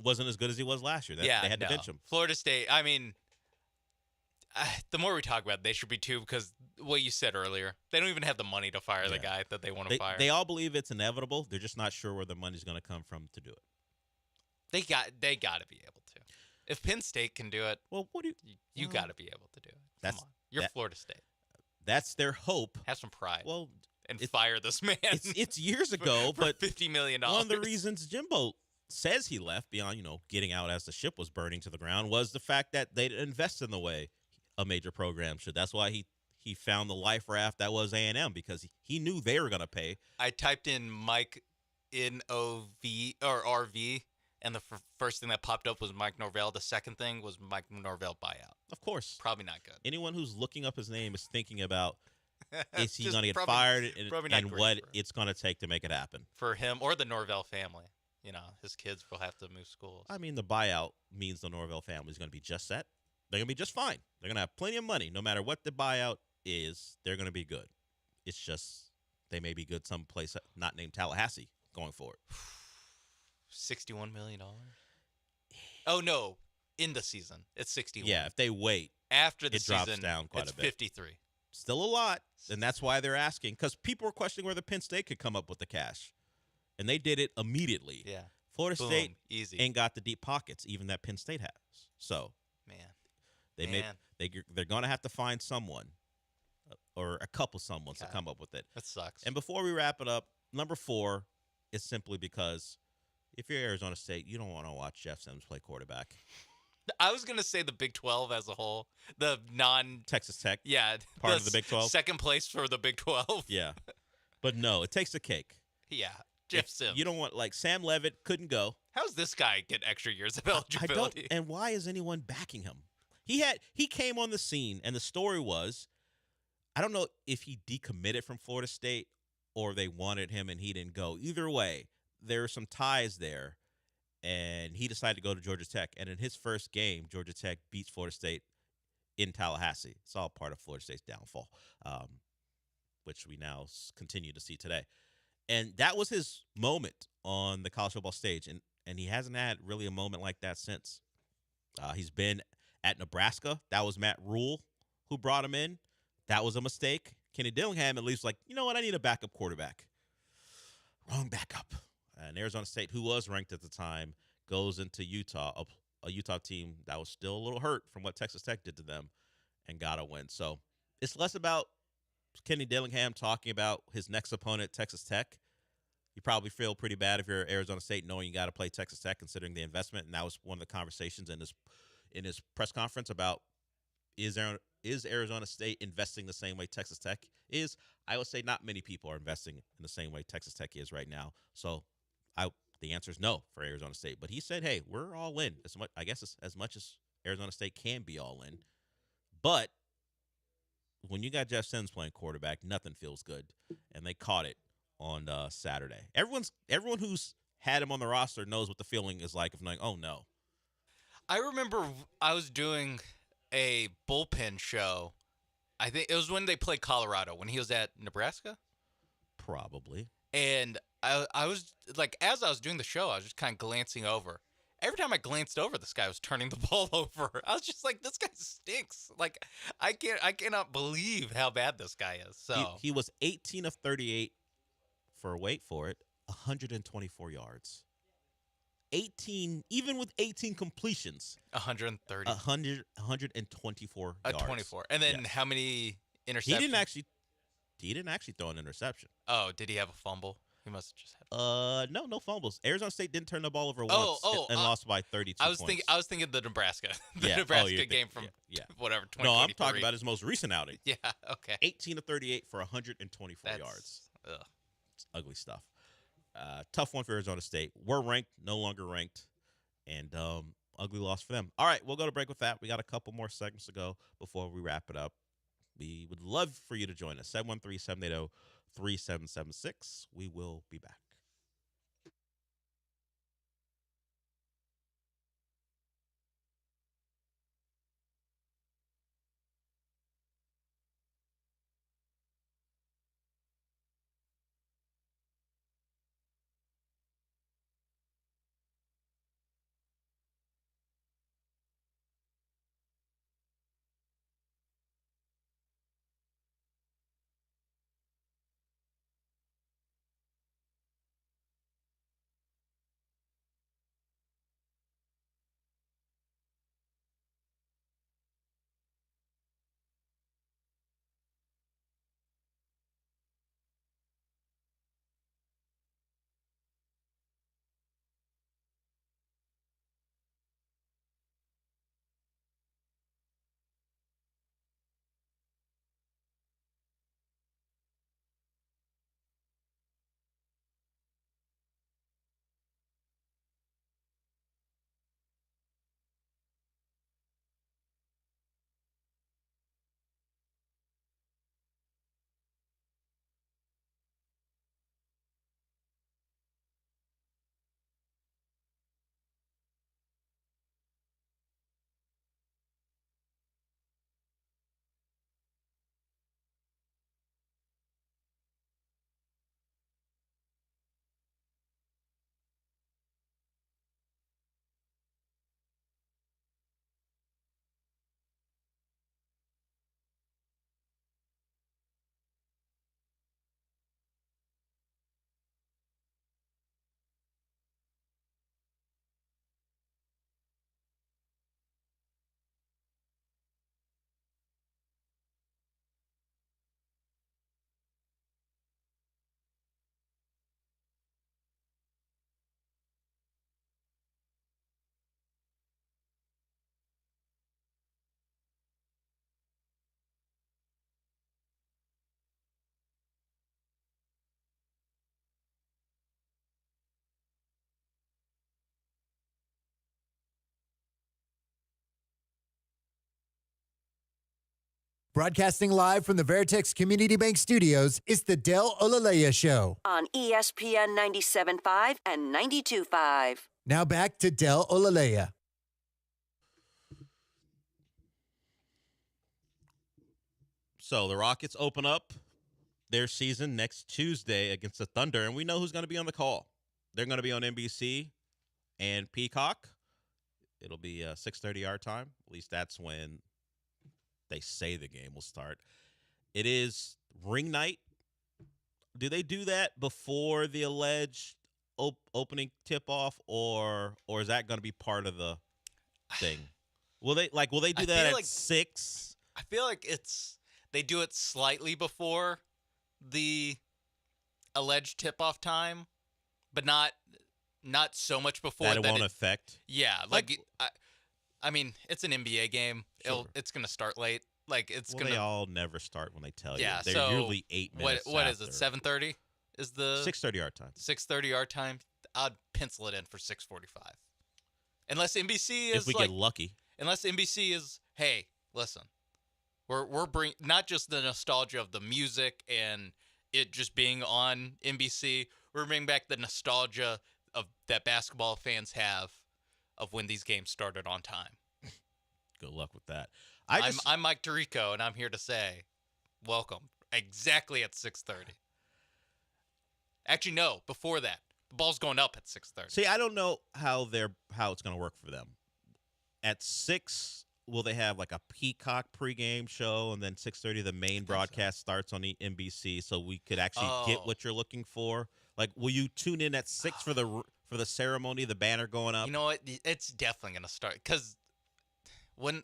S15: Wasn't as good as he was last year. They had to bench him.
S14: Florida State, I mean, the more we talk about it, they should be too, because what you said earlier, they don't even have the money to fire the guy that they want to fire.
S15: They all believe it's inevitable. They're just not sure where the money's going to come from to do it.
S14: They got to be able to. If Penn State can do it,
S15: well, what do
S14: you got to be able to do it. Come on. You're Florida State.
S15: That's their hope.
S14: Have some pride.
S15: Well,
S14: fire this man.
S15: It's years ago,
S14: for
S15: but
S14: $50 million.
S15: One of the reasons Jimbo says he left beyond, getting out as the ship was burning to the ground was the fact that they didn't invest in the way a major program should. That's why he found the life raft that was A&M, because he knew they were going to pay.
S14: I typed in Mike NOV or RV, and the first thing that popped up was Mike Norvell. The second thing was Mike Norvell buyout.
S15: Of course.
S14: Probably not good.
S15: Anyone who's looking up his name is thinking about is he going to get fired and what it's going to take to make it happen.
S14: For him or the Norvell family. His kids will have to move schools.
S15: I mean, the buyout means the Norvell family is going to be just set. They're going to be just fine. They're going to have plenty of money. No matter what the buyout is, they're going to be good. It's just they may be good someplace not named Tallahassee going forward.
S14: $61 million? Oh, no. In the season, it's 61.
S15: Yeah, if they wait.
S14: After the season,
S15: drops down quite a bit.
S14: 53.
S15: Still a lot, and that's why they're asking, because people were questioning whether Penn State could come up with the cash. And they did it immediately.
S14: Yeah.
S15: Florida State
S14: easy.
S15: ain't got the deep pockets, even that Penn State has. So, they're going to have to find someone or a couple someones to come up with it.
S14: That sucks.
S15: And before we wrap it up, number 4 is simply because if you're Arizona State, you don't want to watch Jeff Sims play quarterback.
S14: I was going to say the Big 12 as a whole, the
S15: Texas Tech.
S14: Yeah.
S15: Part of the Big 12.
S14: Second place for the Big 12.
S15: Yeah. But no, it takes a cake.
S14: Yeah. Jeff Sims.
S15: You don't want, Sam Levitt couldn't go.
S14: How's this guy get extra years of eligibility?
S15: And why is anyone backing him? He came on the scene, and the story was, I don't know if he decommitted from Florida State or they wanted him and he didn't go. Either way, there are some ties there, and he decided to go to Georgia Tech. And in his first game, Georgia Tech beats Florida State in Tallahassee. It's all part of Florida State's downfall, which we now continue to see today. And that was his moment on the college football stage, and he hasn't had really a moment like that since. He's been at Nebraska. That was Matt Rule who brought him in. That was a mistake. Kenny Dillingham at least you know what, I need a backup quarterback. Wrong backup. And Arizona State, who was ranked at the time, goes into Utah, a Utah team that was still a little hurt from what Texas Tech did to them, and got a win. So it's less about Kenny Dillingham talking about his next opponent, Texas Tech. You probably feel pretty bad if you're Arizona State knowing you got to play Texas Tech, considering the investment. And that was one of the conversations in his press conference about is Arizona State investing the same way Texas Tech is? I would say not many people are investing in the same way Texas Tech is right now. So the answer is no for Arizona State. But he said, hey, we're all in. As much as Arizona State can be all in. But when you got Jeff Sims playing quarterback, nothing feels good. And they caught it on Saturday. Everyone who's had him on the roster knows what the feeling is like of knowing, oh, no.
S14: I remember I was doing a bullpen show. I think it was when they played Colorado, when he was at Nebraska.
S15: Probably.
S14: And I was, as I was doing the show, I was just kind of glancing over. Every time I glanced over, this guy was turning the ball over. I was just like, this guy stinks. I cannot believe how bad this guy is. So
S15: he was 18 of 38 for, wait for it, 124 yards. 18, even with 18 completions.
S14: 130.
S15: 124 yards.
S14: 24. And then how many interceptions?
S15: He didn't actually throw an interception.
S14: Oh, did he have a fumble? He must have just had.
S15: No fumbles. Arizona State didn't turn the ball over once and lost by 32 points.
S14: I was thinking the Nebraska, game from whatever 2023.
S15: No, I'm talking about his most recent outing.
S14: Yeah, okay.
S15: 18 to 38 for 124 yards.
S14: Ugh.
S15: It's ugly stuff. Tough one for Arizona State. We're ranked, no longer ranked, and ugly loss for them. All right, we'll go to break with that. We got a couple more segments to go before we wrap it up. We would love for you to join us. 713-780-3776. We will be back.
S16: Broadcasting live from the Veritex Community Bank Studios, it's the Del Olaleya Show.
S8: On ESPN 97.5 and 92.5.
S16: Now back to Del Olaleya.
S15: So the Rockets open up their season next Tuesday against the Thunder, and we know who's going to be on the call. They're going to be on NBC and Peacock. It'll be 6:30 our time. At least that's when they say the game will start. It is ring night. Do they do that before the alleged opening tip-off, or is that going to be part of the thing? Will they do that at 6?
S14: I feel like they do it slightly before the alleged tip-off time, but not so much before
S15: that it won't affect.
S14: Yeah, I mean, it's an NBA game. Sure. It's going to start late.
S15: They all never start when they tell you.
S14: Yeah,
S15: They're usually 8 minutes.
S14: What is it? 7:30 is the
S15: 6:30 our time.
S14: 6:30 our time. I'd pencil it in for 6:45. Unless NBC is
S15: if we get lucky.
S14: Unless NBC is, hey, listen, we're bringing not just the nostalgia of the music and it just being on NBC. We're bringing back the nostalgia of that basketball fans have of when these games started on time.
S15: Good luck with that.
S14: I'm Mike Tirico, and I'm here to say, welcome. Exactly at 6:30. Actually, no. Before that, the ball's going up at 6:30.
S15: See, I don't know how it's going to work for them. At 6, will they have like a Peacock pregame show, and then 6:30 the main broadcast starts on the NBC, so we could actually get what you're looking for, Like, will you tune in at 6 for the ceremony, the banner going up?
S14: You know what? It's definitely going to start because when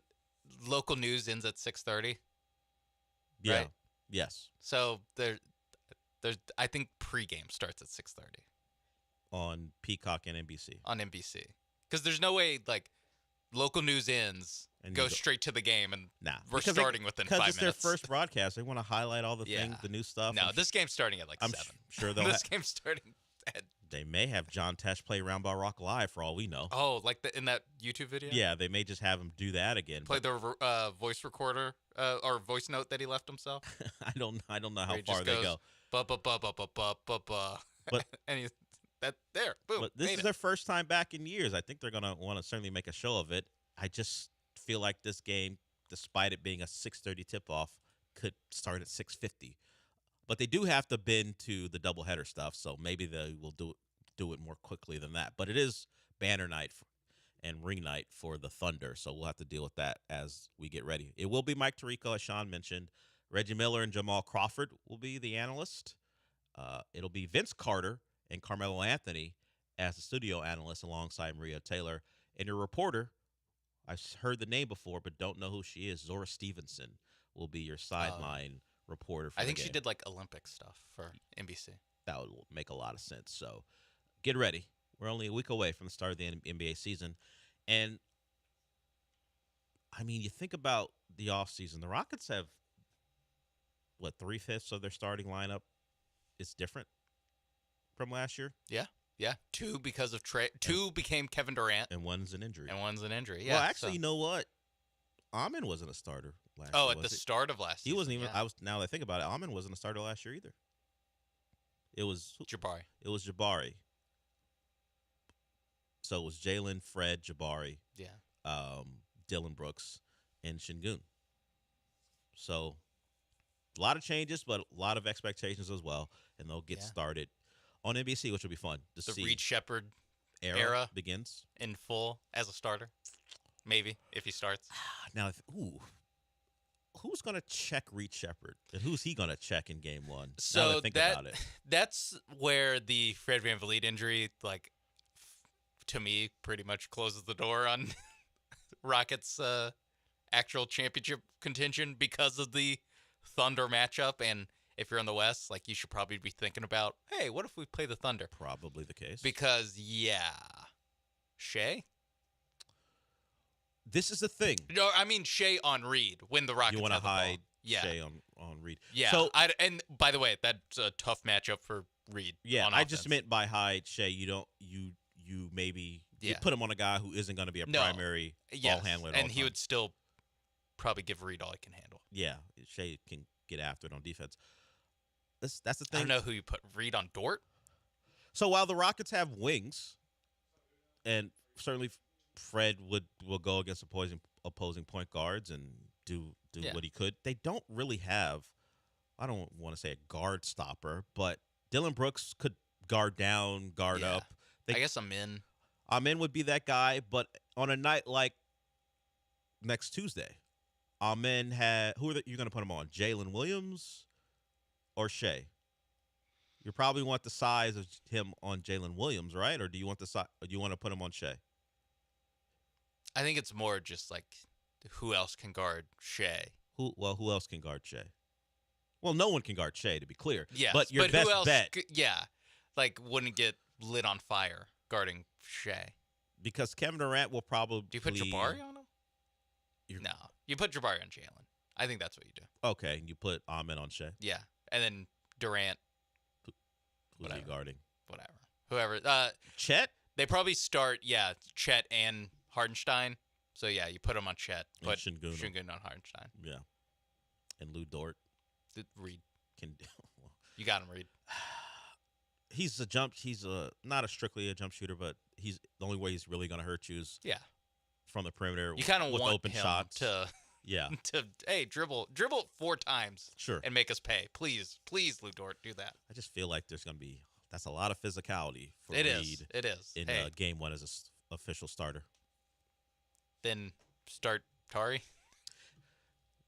S14: local news ends at 6:30.
S15: Yeah.
S14: Right?
S15: Yes.
S14: So there's I think pregame starts at 6:30
S15: on Peacock and NBC.
S14: On NBC, because there's no way like local news ends and go straight to the game and we're starting within 5 minutes.
S15: Because it's their first broadcast. They want to highlight all the things, the new stuff.
S14: No, this game's starting at like 7.
S15: Sure they'll
S14: this game's starting at.
S15: They may have John Tesh play Round Ball Rock live for all we know.
S14: Oh, like in that YouTube video?
S15: Yeah, they may just have him do that again.
S14: Play the voice recorder or voice note that he left himself.
S15: I don't know how far they go.
S14: But and he's there. Boom.
S15: But this is their first time back in years. I think they're gonna want to certainly make a show of it. I just feel like this game, despite it being a 6:30 tip-off, could start at 6:50. But they do have to bend to the doubleheader stuff, so maybe they will do it more quickly than that. But it is banner night and ring night for the Thunder, so we'll have to deal with that as we get ready. It will be Mike Tirico, as Sean mentioned. Reggie Miller and Jamal Crawford will be the analyst. It'll be Vince Carter and Carmelo Anthony as the studio analyst alongside Maria Taylor. And your reporter, I've heard the name before but don't know who she is, Zora Stevenson, will be your sideline reporter for
S14: I think
S15: the
S14: she
S15: game.
S14: did like Olympic stuff for NBC.
S15: That would make a lot of sense. So get ready. We're only a week away from the start of the NBA season. And, I mean, you think about the offseason. The Rockets have, 3/5 of their starting lineup is different from last year?
S14: Yeah. 2 because of trade. 2 became Kevin Durant.
S15: And one's an injury.
S14: Yeah.
S15: Well, actually, you know what? Amin wasn't a starter last year.
S14: Oh, at the start of last season.
S15: He wasn't even. Now that I think about it, Amin wasn't a starter last year either. It was
S14: Jabari.
S15: It was Jabari. So it was Jalen, Fred, Jabari, Dylan Brooks, and Şengün. So a lot of changes, but a lot of expectations as well, and they'll get started on NBC, which will be fun to see.
S14: The Reed Shepherd
S15: era begins
S14: in full as a starter, maybe if he starts.
S15: Now, who's going to check Reed Shepherd, and who's he going to check in Game 1?
S14: So
S15: now that I think about it,
S14: that's where the Fred VanVleet injury, to me, pretty much closes the door on Rockets' actual championship contention because of the Thunder matchup. And if you're in the West, you should probably be thinking about, hey, what if we play the Thunder?
S15: Probably the case.
S14: Because, Shea?
S15: This is the thing.
S14: No, I mean Shea on Reed when the Rockets
S15: you want to hide
S14: Yeah.
S15: Shea on Reed.
S14: Yeah.
S15: So,
S14: and by the way, that's a tough matchup for Reed.
S15: yeah,
S14: on
S15: I
S14: offense.
S15: just meant by hide Shea. You maybe you put him on a guy who isn't going to be a primary ball handler.
S14: And he would still probably give Reed all he can handle.
S15: Yeah, Shea can get after it on defense. That's the thing.
S14: I don't know who you put Reed on Dort.
S15: So while the Rockets have wings, and certainly Fred will go against opposing point guards and do what he could, they don't really have, I don't want to say a guard stopper, but Dylan Brooks could guard down, guard up.
S14: I guess Amin
S15: would be that guy, but on a night like next Tuesday, Amin who are you going to put him on? Jalen Williams or Shea? You probably want the size of him on Jalen Williams, right? Or do you want to put him on Shea?
S14: I think it's more just who else can guard Shea?
S15: Who else can guard Shea? Well, no one can guard Shea, to be clear.
S14: Yes,
S15: but your best
S14: who else
S15: bet,
S14: wouldn't get lit on fire guarding Shea.
S15: Because Kevin Durant will probably.
S14: Do you put Jabari on him? No, you put Jabari on Jalen. I think that's what you do.
S15: Okay, and you put Amin on Shea.
S14: Yeah, and then Durant.
S15: Who's he guarding?
S14: Whoever.
S15: Chet?
S14: They probably start, Chet and Hardenstein. So, you put them on Chet. Put Şengün on Hardenstein.
S15: Yeah. And Lou Dort.
S14: Reed.
S15: Well,
S14: you got him, Reed.
S15: He's not strictly a jump shooter, but he's the only way he's really going to hurt you is from the perimeter.
S14: You kind of
S15: with
S14: want
S15: open
S14: him
S15: shots.
S14: to hey, dribble 4 times.
S15: Sure.
S14: And make us pay. Please, Lou Dort, do that.
S15: I just feel like that's a lot of physicality for
S14: It
S15: Reed.
S14: It is.
S15: In Game 1 as an official starter.
S14: Then start Tari.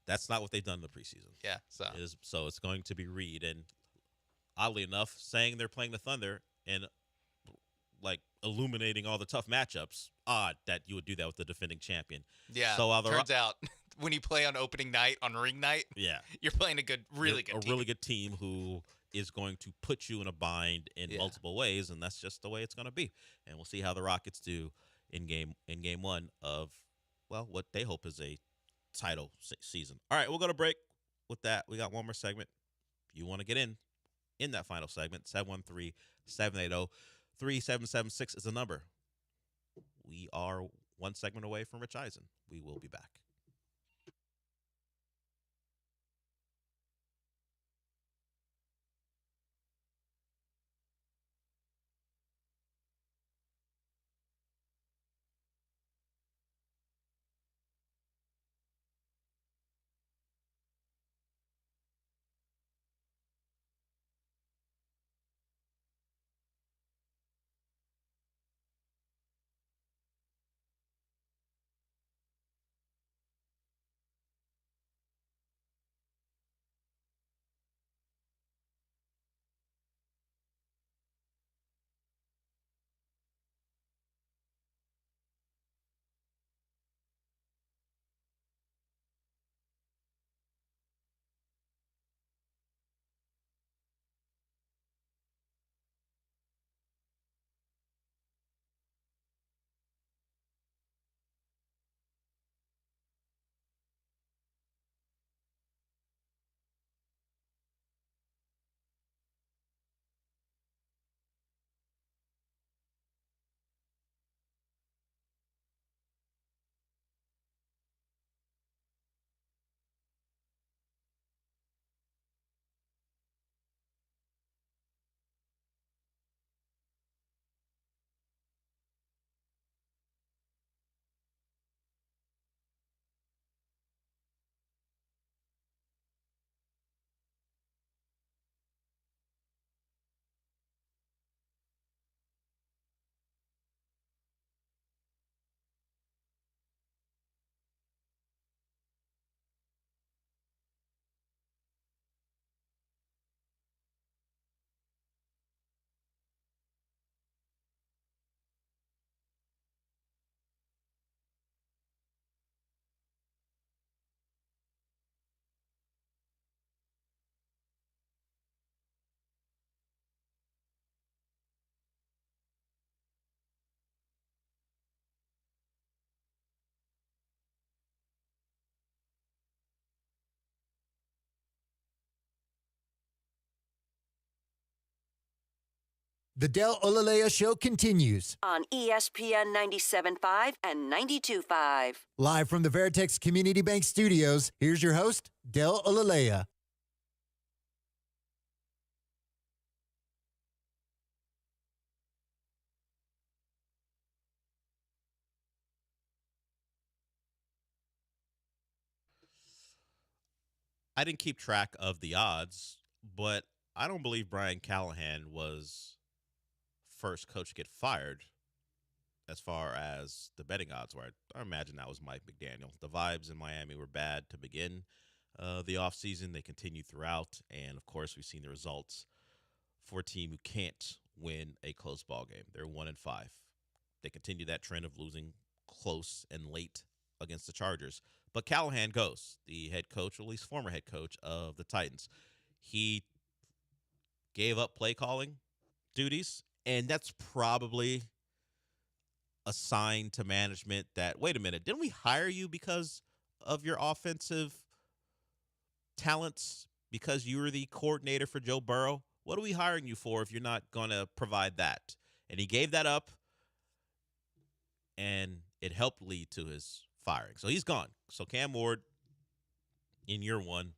S15: That's not what they've done in the preseason.
S14: Yeah, so
S15: it's going to be Reed, and oddly enough, saying they're playing the Thunder and like illuminating all the tough matchups. Odd that you would do that with the defending champion.
S14: Yeah.
S15: So
S14: turns out when you play on opening night on ring night, you're playing a really good
S15: team who is going to put you in a bind in multiple ways, and that's just the way it's going to be. And we'll see how the Rockets do in game one of what they hope is a title season. All right, we'll go to break. With that, we got one more segment. If you want to get in that final segment, 713-780-3776 is the number. We are one segment away from Rich Eisen. We will be back.
S16: The Del Olaleya Show continues.
S8: On ESPN 97.5 and 92.5.
S16: Live from the Veritex Community Bank Studios, here's your host, Del Olaleya.
S15: I didn't keep track of the odds, but I don't believe Brian Callahan was first coach to get fired as far as the betting odds were. I imagine that was Mike McDaniel. The vibes in Miami were bad to begin the offseason. They continued throughout, and, of course, we've seen the results for a team who can't win a close ball game. They're 1-5. They continue that trend of losing close and late against the Chargers. But Callahan goes, the head coach, or at least former head coach of the Titans. He gave up play calling duties, and that's probably a sign to management that, wait a minute, didn't we hire you because of your offensive talents, because you were the coordinator for Joe Burrow? What are we hiring you for if you're not going to provide that? And he gave that up, and it helped lead to his firing. So he's gone. So Cam Ward, in year one,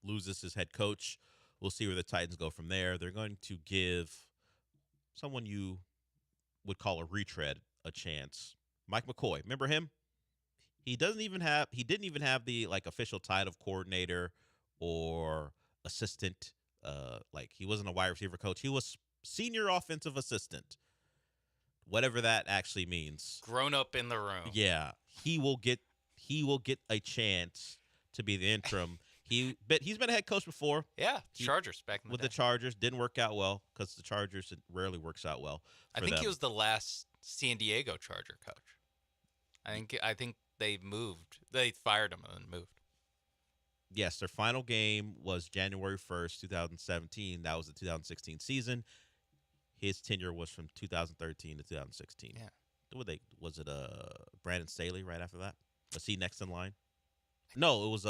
S15: loses his head coach. We'll see where the Titans go from there. They're going to give someone you would call a retread a chance. Mike McCoy, remember him? He didn't even have the official title of coordinator or assistant. He wasn't a wide receiver coach. He was senior offensive assistant. Whatever that actually means.
S14: Grown up in the room.
S15: Yeah. He will get a chance to be the interim. He's been a head coach before.
S14: Yeah, Chargers back in the
S15: with
S14: day.
S15: the Chargers. Didn't work out well because the Chargers, it rarely works out well.
S14: I think he was the last San Diego Charger coach. I think they moved. They fired him and then moved.
S15: Yes, their final game was January 1st, 2017. That was the 2016 season. His tenure was from 2013 to 2016.
S14: Yeah.
S15: Was it Brandon Staley right after that? Was he next in line? No, it was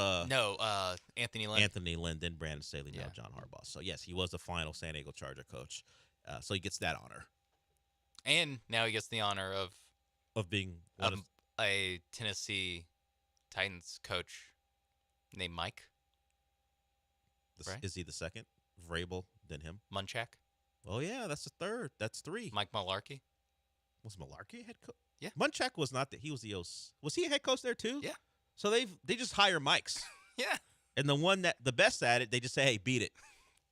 S14: Anthony Lynn.
S15: Anthony Lynn, then Brandon Staley, now John Harbaugh. So yes, he was the final San Diego Charger coach. So he gets that honor.
S14: And now he gets the honor
S15: of being
S14: a Tennessee Titans coach named Mike. Right?
S15: Is he the second? Vrabel, then him?
S14: Munchak.
S15: Oh yeah, that's the third. That's three.
S14: Mike Mularkey.
S15: Was Mularkey head coach?
S14: Yeah.
S15: Munchak was not. He was the OC. Was he a head coach there too?
S14: Yeah.
S15: So they just hire Mikes.
S14: Yeah.
S15: And the best at it, they just say, "Hey, beat it,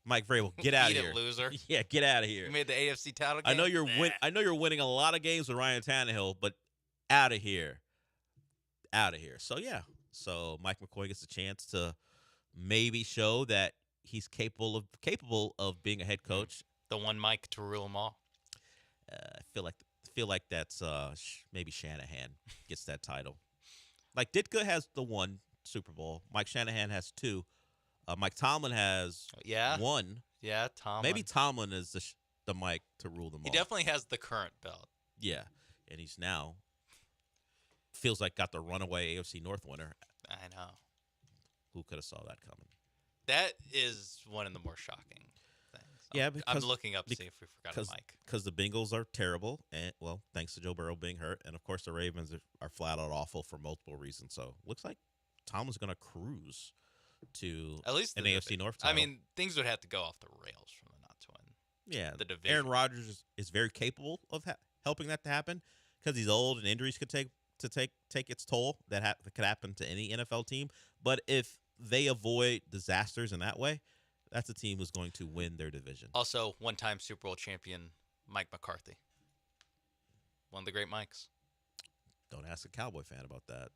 S15: Mike Vrabel, get out of here,
S14: loser."
S15: Yeah, get out of here.
S14: You made the AFC title game.
S15: I know you're winning a lot of games with Ryan Tannehill, but out of here. So yeah. So Mike McCoy gets a chance to maybe show that he's capable of being a head coach.
S14: The one Mike to rule them all.
S15: I feel like that's maybe Shanahan gets that title. Like Ditka has the one Super Bowl. Mike Shanahan has two. Mike Tomlin has one.
S14: Yeah, Tomlin.
S15: Maybe Tomlin is the Mike to rule them all.
S14: He definitely has the current belt.
S15: Yeah, and he's now feels like got the runaway AFC North winner.
S14: I know.
S15: Who could have saw that coming?
S14: That is one of the more shocking things.
S15: Yeah,
S14: I'm looking up to see if we forgot a Mike.
S15: Because the Bengals are terrible, and thanks to Joe Burrow being hurt, and of course the Ravens are flat out awful for multiple reasons. So looks like Tomlin's going to cruise to
S14: at least
S15: an AFC North title.
S14: I mean, things would have to go off the rails for them not to win.
S15: Yeah,
S14: the division.
S15: Aaron Rodgers is very capable of helping that to happen because he's old and injuries could take its toll. That could happen to any NFL team. But if they avoid disasters in that way, that's a team who's going to win their division.
S14: Also, one-time Super Bowl champion Mike McCarthy. One of the great Mikes.
S15: Don't ask a Cowboy fan about that.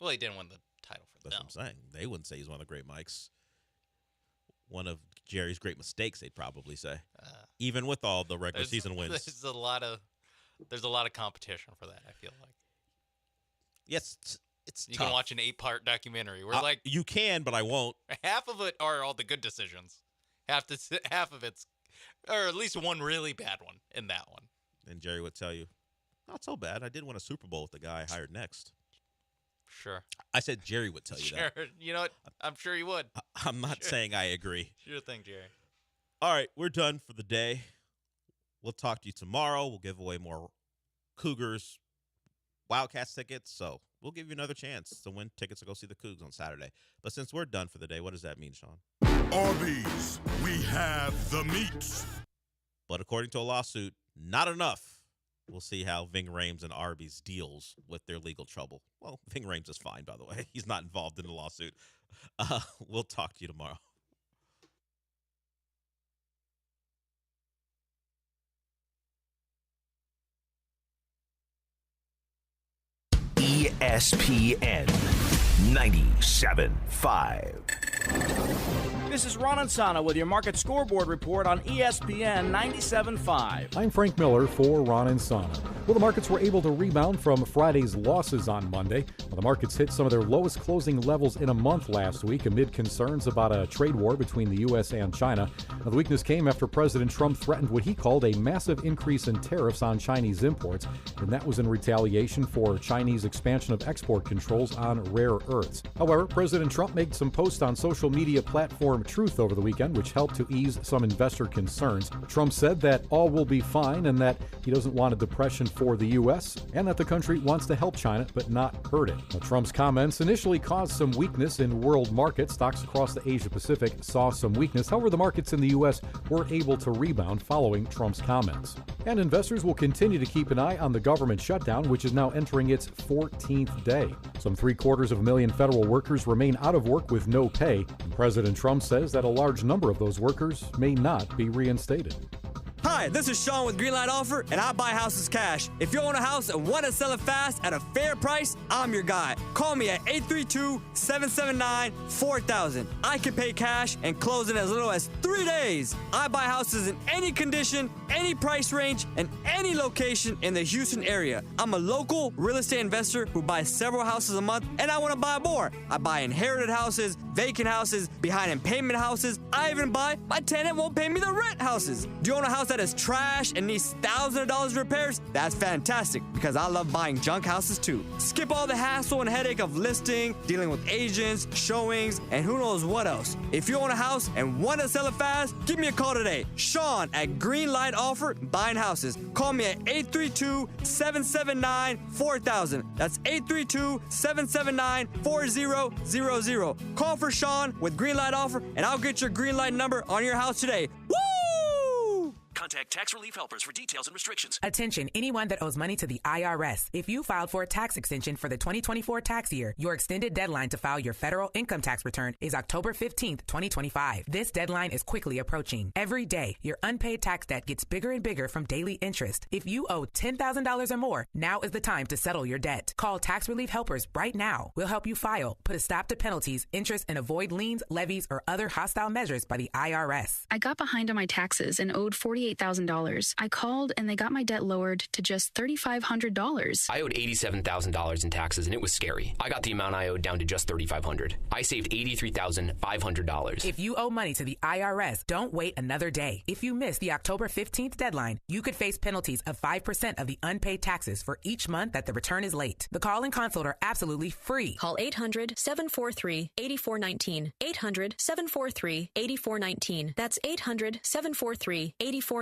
S14: Well, he didn't win the title for them.
S15: That's what I'm saying. They wouldn't say he's one of the great Mikes. One of Jerry's great mistakes, they'd probably say. Even with all the regular season wins.
S14: There's a lot of competition for that, I feel like.
S15: Yes, it's
S14: you
S15: tough.
S14: Can watch an 8-part documentary. We're like
S15: you can, but I won't.
S14: Half of it are all the good decisions. Half of it's, or at least one really bad one in that one.
S15: And Jerry would tell you, not so bad. I did win a Super Bowl with the guy I hired next.
S14: Sure.
S15: I said Jerry would tell you that.
S14: You know what? I'm sure he would.
S15: I'm not saying I agree.
S14: Sure thing, Jerry.
S15: All right, we're done for the day. We'll talk to you tomorrow. We'll give away more Cougars Wildcats tickets, so we'll give you another chance to win tickets to go see the Cougs on Saturday. But since we're done for the day, what does that mean, Sean?
S17: Arby's, we have the meats.
S15: But according to a lawsuit, not enough. We'll see how Ving Rhames and Arby's deals with their legal trouble. Well, Ving Rhames is fine, by the way. He's not involved in the lawsuit. We'll talk to you tomorrow.
S6: ESPN 97.5.
S19: This is Ron Shelton with your market scoreboard report on ESPN 97.5.
S20: I'm Frank Miller for Ron and Sana. Well, the markets were able to rebound from Friday's losses on Monday. Well, the markets hit some of their lowest closing levels in a month last week amid concerns about a trade war between the U.S. and China. Now, the weakness came after President Trump threatened what he called a massive increase in tariffs on Chinese imports, and that was in retaliation for Chinese expansion of export controls on rare earths. However, President Trump made some posts on social media platform Truth over the weekend, which helped to ease some investor concerns. Trump said that all will be fine and that he doesn't want a depression for the U.S. and that the country wants to help China but not hurt it. Now, Trump's comments initially caused some weakness in world markets. Stocks across the Asia-Pacific saw some weakness. However, the markets in the U.S. were able to rebound following Trump's comments. And investors will continue to keep an eye on the government shutdown, which is now entering its 14th day. Some 750,000 federal workers remain out of work with no pay. And President Trump says that a large number of those workers may not be reinstated.
S19: Hi,
S21: Hi, this is Sean with Greenlight Offer, and I buy houses cash. If you own a house and want to sell it fast at a fair price, I'm your guy. Call me at 832-779-4000. I can pay cash and close in as little as 3 days. I buy houses in any condition, any price range, and any location in the Houston area. I'm a local real estate investor who buys several houses a month, and I want to buy more. I buy inherited houses, vacant houses, behind in payment houses. I even buy my tenant won't pay me the rent houses. Do you own a house that is trash and needs thousands of dollars repairs? That's fantastic, because I love buying junk houses too. Skip all the hassle and headache of listing, dealing with agents, showings, and who knows what else. If you own a house and want to sell it fast, give me a call today. Sean at Greenlight Offer, buying houses. Call me at 832-779-4000. That's 832-779-4000. Call for Sean with Greenlight Offer, and I'll get your Greenlight number on your house today. Woo!
S22: Contact Tax Relief Helpers for details and restrictions.
S23: Attention, anyone that owes money to the IRS. If you filed for a tax extension for the 2024 tax year, your extended deadline to file your federal income tax return is October 15th, 2025. This deadline is quickly approaching. Every day, your unpaid tax debt gets bigger and bigger from daily interest. If you owe $10,000 or more, now is the time to settle your debt. Call Tax Relief Helpers right now. We'll help you file, put a stop to penalties, interest, and avoid liens, levies, or other hostile measures by the IRS.
S24: I got behind on my taxes and owed $48,000. I called and they got my debt lowered to just $3,500.
S25: I owed $87,000 in taxes and it was scary. I got the amount I owed down to just $3,500. I saved $83,500.
S23: If you owe money to the IRS, don't wait another day. If you miss the October 15th deadline, you could face penalties of 5% of the unpaid taxes for each month that the return is late. The call and consult are absolutely free.
S26: Call 800-743-8419. 800-743-8419. That's 800-743-8419.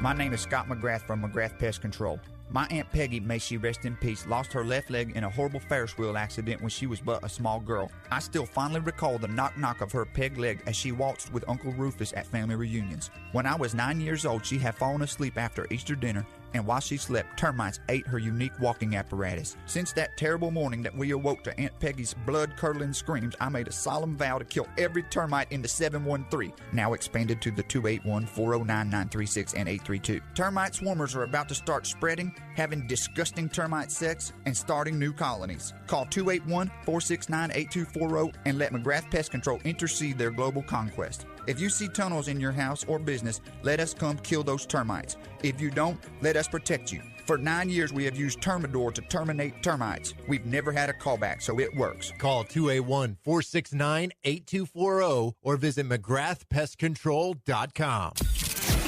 S27: My name is Scott McGrath from McGrath Pest Control. My Aunt Peggy, may she rest in peace, lost her left leg in a horrible Ferris wheel accident when she was but a small girl. I still fondly recall the knock-knock of her peg leg as she waltzed with Uncle Rufus at family reunions. When I was 9 years old, she had fallen asleep after Easter dinner, and while she slept, termites ate her unique walking apparatus. Since that terrible morning that we awoke to Aunt Peggy's blood-curdling screams, I made a solemn vow to kill every termite in the 713, now expanded to the 281-409-936 and 832. Termite swarmers are about to start spreading, having disgusting termite sex, and starting new colonies. Call 281-469-8240 and let McGrath Pest Control intercede their global conquest. If you see tunnels in your house or business, let us come kill those termites. If you don't, let us protect you. For 9 years, we have used Termidor to terminate termites. We've never had a callback, so it works.
S16: Call 281-469-8240 or visit McGrathPestControl.com.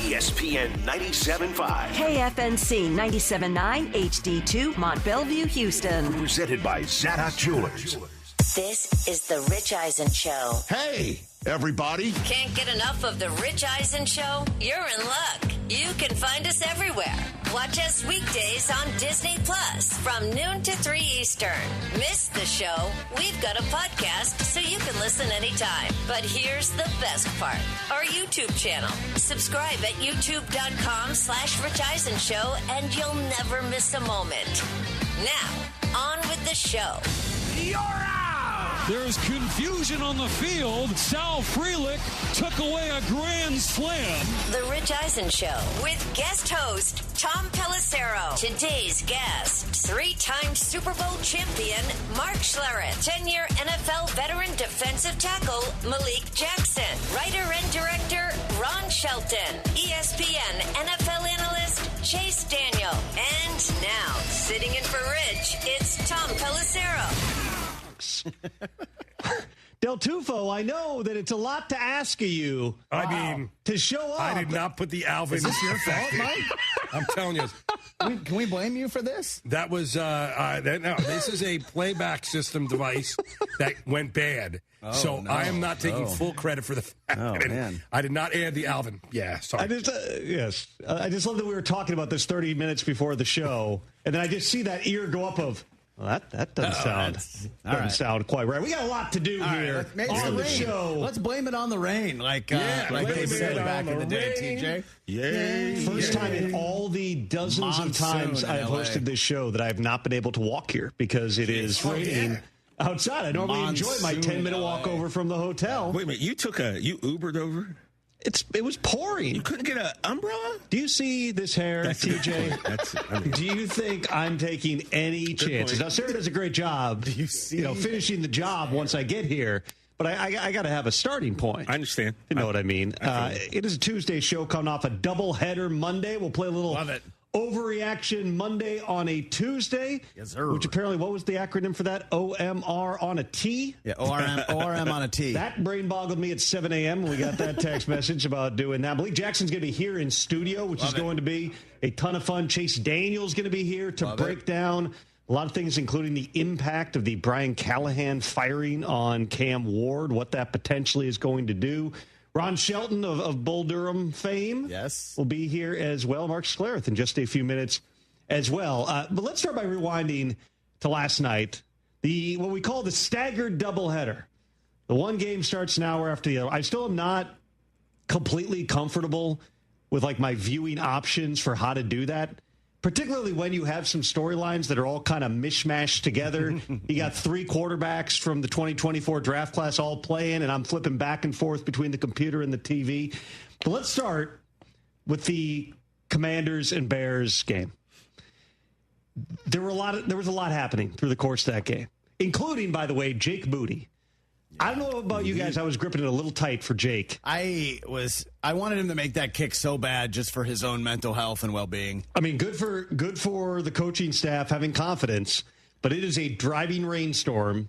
S6: ESPN 97.5.
S8: KFNC 97.9 HD2 Mont Bellevue, Houston.
S6: Presented by Zadok Jewelers.
S28: This is the Rich Eisen Show.
S17: Hey, everybody.
S28: Can't get enough of the Rich Eisen Show? You're in luck. You can find us everywhere. Watch us weekdays on Disney Plus from noon to 3 Eastern. Miss the show? We've got a podcast so you can listen anytime. But here's the best part. Our YouTube channel. Subscribe at youtube.com/Rich Eisen Show and you'll never miss a moment. Now, on with the show.
S29: You're out! There's confusion on the field. Sal Frelick took away a grand slam.
S28: The Rich Eisen Show with guest host Tom Pelissero. Today's guest, 3-time Super Bowl champion Mark Schlereth, 10-year NFL veteran defensive tackle Malik Jackson, writer and director Ron Shelton, ESPN NFL analyst Chase Daniel, and now, sitting in for Rich, it's Tom Pelissero.
S30: Del Tufo, I know that it's a lot to ask of you.
S31: I mean,
S30: to show up.
S31: I did not put the Alvin.
S30: Is this your fault, Mike?
S31: I'm telling you.
S32: Can we blame you for this?
S31: That was no. This is a playback system device that went bad. So no. I am not taking full credit for the fact that I did not add the Alvin. Yeah, sorry.
S30: I just love that we were talking about this 30 minutes before the show, and then I just see that ear go up of. Well, that doesn't sound quite right. We got a lot to do here on the show.
S32: Let's blame it on the rain, like they said back in the day, TJ.
S30: Yay! First time in all the dozens of times I have hosted this show that I have not been able to walk here because it is raining outside. I normally enjoy my 10-minute walk over from the hotel.
S31: Wait a minute, you Ubered over?
S30: It was pouring.
S32: You couldn't get an umbrella?
S30: Do you see this hair, TJ? Do you think I'm taking any chances? Now, Sarah does a great job, finishing the job once I get here. But I got to have a starting point.
S31: I understand.
S30: You know what I mean? It is a Tuesday show coming off a doubleheader Monday. We'll play a little overreaction Monday on a Tuesday.
S32: Yes, sir.
S30: Which apparently, what was the acronym for that? OMR on a T?
S32: Yeah, ORM on a T.
S30: That brain boggled me at 7 a.m. when we got that text message about doing that. Malik Jackson's going to be here in studio, which is going to be a ton of fun. Chase Daniel's going to be here to break down a lot of things, including the impact of the Brian Callahan firing on Cam Ward, what that potentially is going to do. Ron Shelton of Bull Durham fame will be here as well. Mark Schlereth in just a few minutes as well. But let's start by rewinding to last night, what we call the staggered doubleheader. The one game starts an hour after the other. I still am not completely comfortable with my viewing options for how to do that, particularly when you have some storylines that are all kind of mishmashed together. You got 3 quarterbacks from the 2024 draft class all playing, and I'm flipping back and forth between the computer and the TV. But let's start with the Commanders and Bears game. There was a lot happening through the course of that game, including, by the way, Jake Moody. I don't know about you guys. I was gripping it a little tight for Jake.
S32: I wanted him to make that kick so bad just for his own mental health and well-being.
S30: I mean, good for the coaching staff having confidence, but it is a driving rainstorm.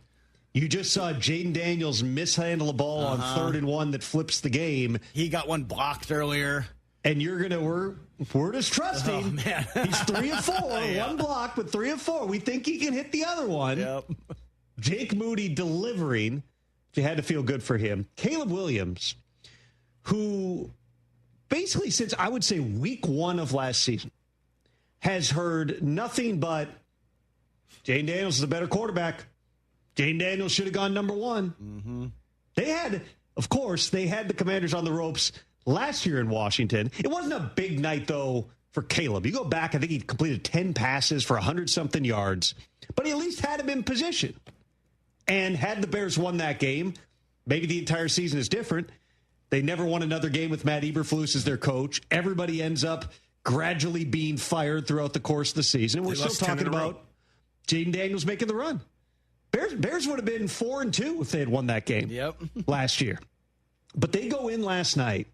S30: You just saw Jaden Daniels mishandle a ball on 3rd and 1 that flips the game.
S32: He got one blocked earlier.
S30: And we're just trusting.
S32: Oh, man.
S30: He's 3 of 4, one block, but 3 of 4. We think he can hit the other one.
S32: Yep.
S30: Jake Moody delivering. You had to feel good for him. Caleb Williams, who basically since I would say week 1 of last season has heard nothing but Jaden Daniels is a better quarterback. Jaden Daniels should have gone number 1.
S32: Mm-hmm.
S30: They had the Commanders on the ropes last year in Washington. It wasn't a big night, though, for Caleb. You go back, I think he completed 10 passes for 100-something yards, but he at least had him in position. And had the Bears won that game, maybe the entire season is different. They never won another game with Matt Eberflus as their coach. Everybody ends up gradually being fired throughout the course of the season. And we're still talking about Jaden Daniels making the run. Bears would have been 4-2 if they had won that game last year. But they go in last night,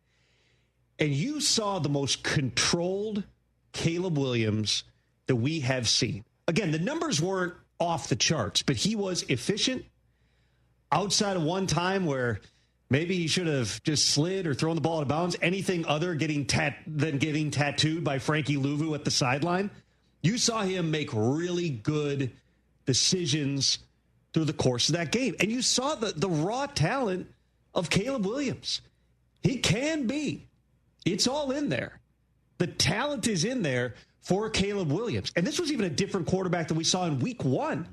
S30: and you saw the most controlled Caleb Williams that we have seen. Again, the numbers weren't off the charts, but he was efficient outside of one time where maybe he should have just slid or thrown the ball out of bounds. Anything other than getting tattooed by Frankie Louvu at the sideline. You saw him make really good decisions through the course of that game. And you saw the raw talent of Caleb Williams. He can be. It's all in there. The talent is in there for Caleb Williams. And this was even a different quarterback than we saw in week 1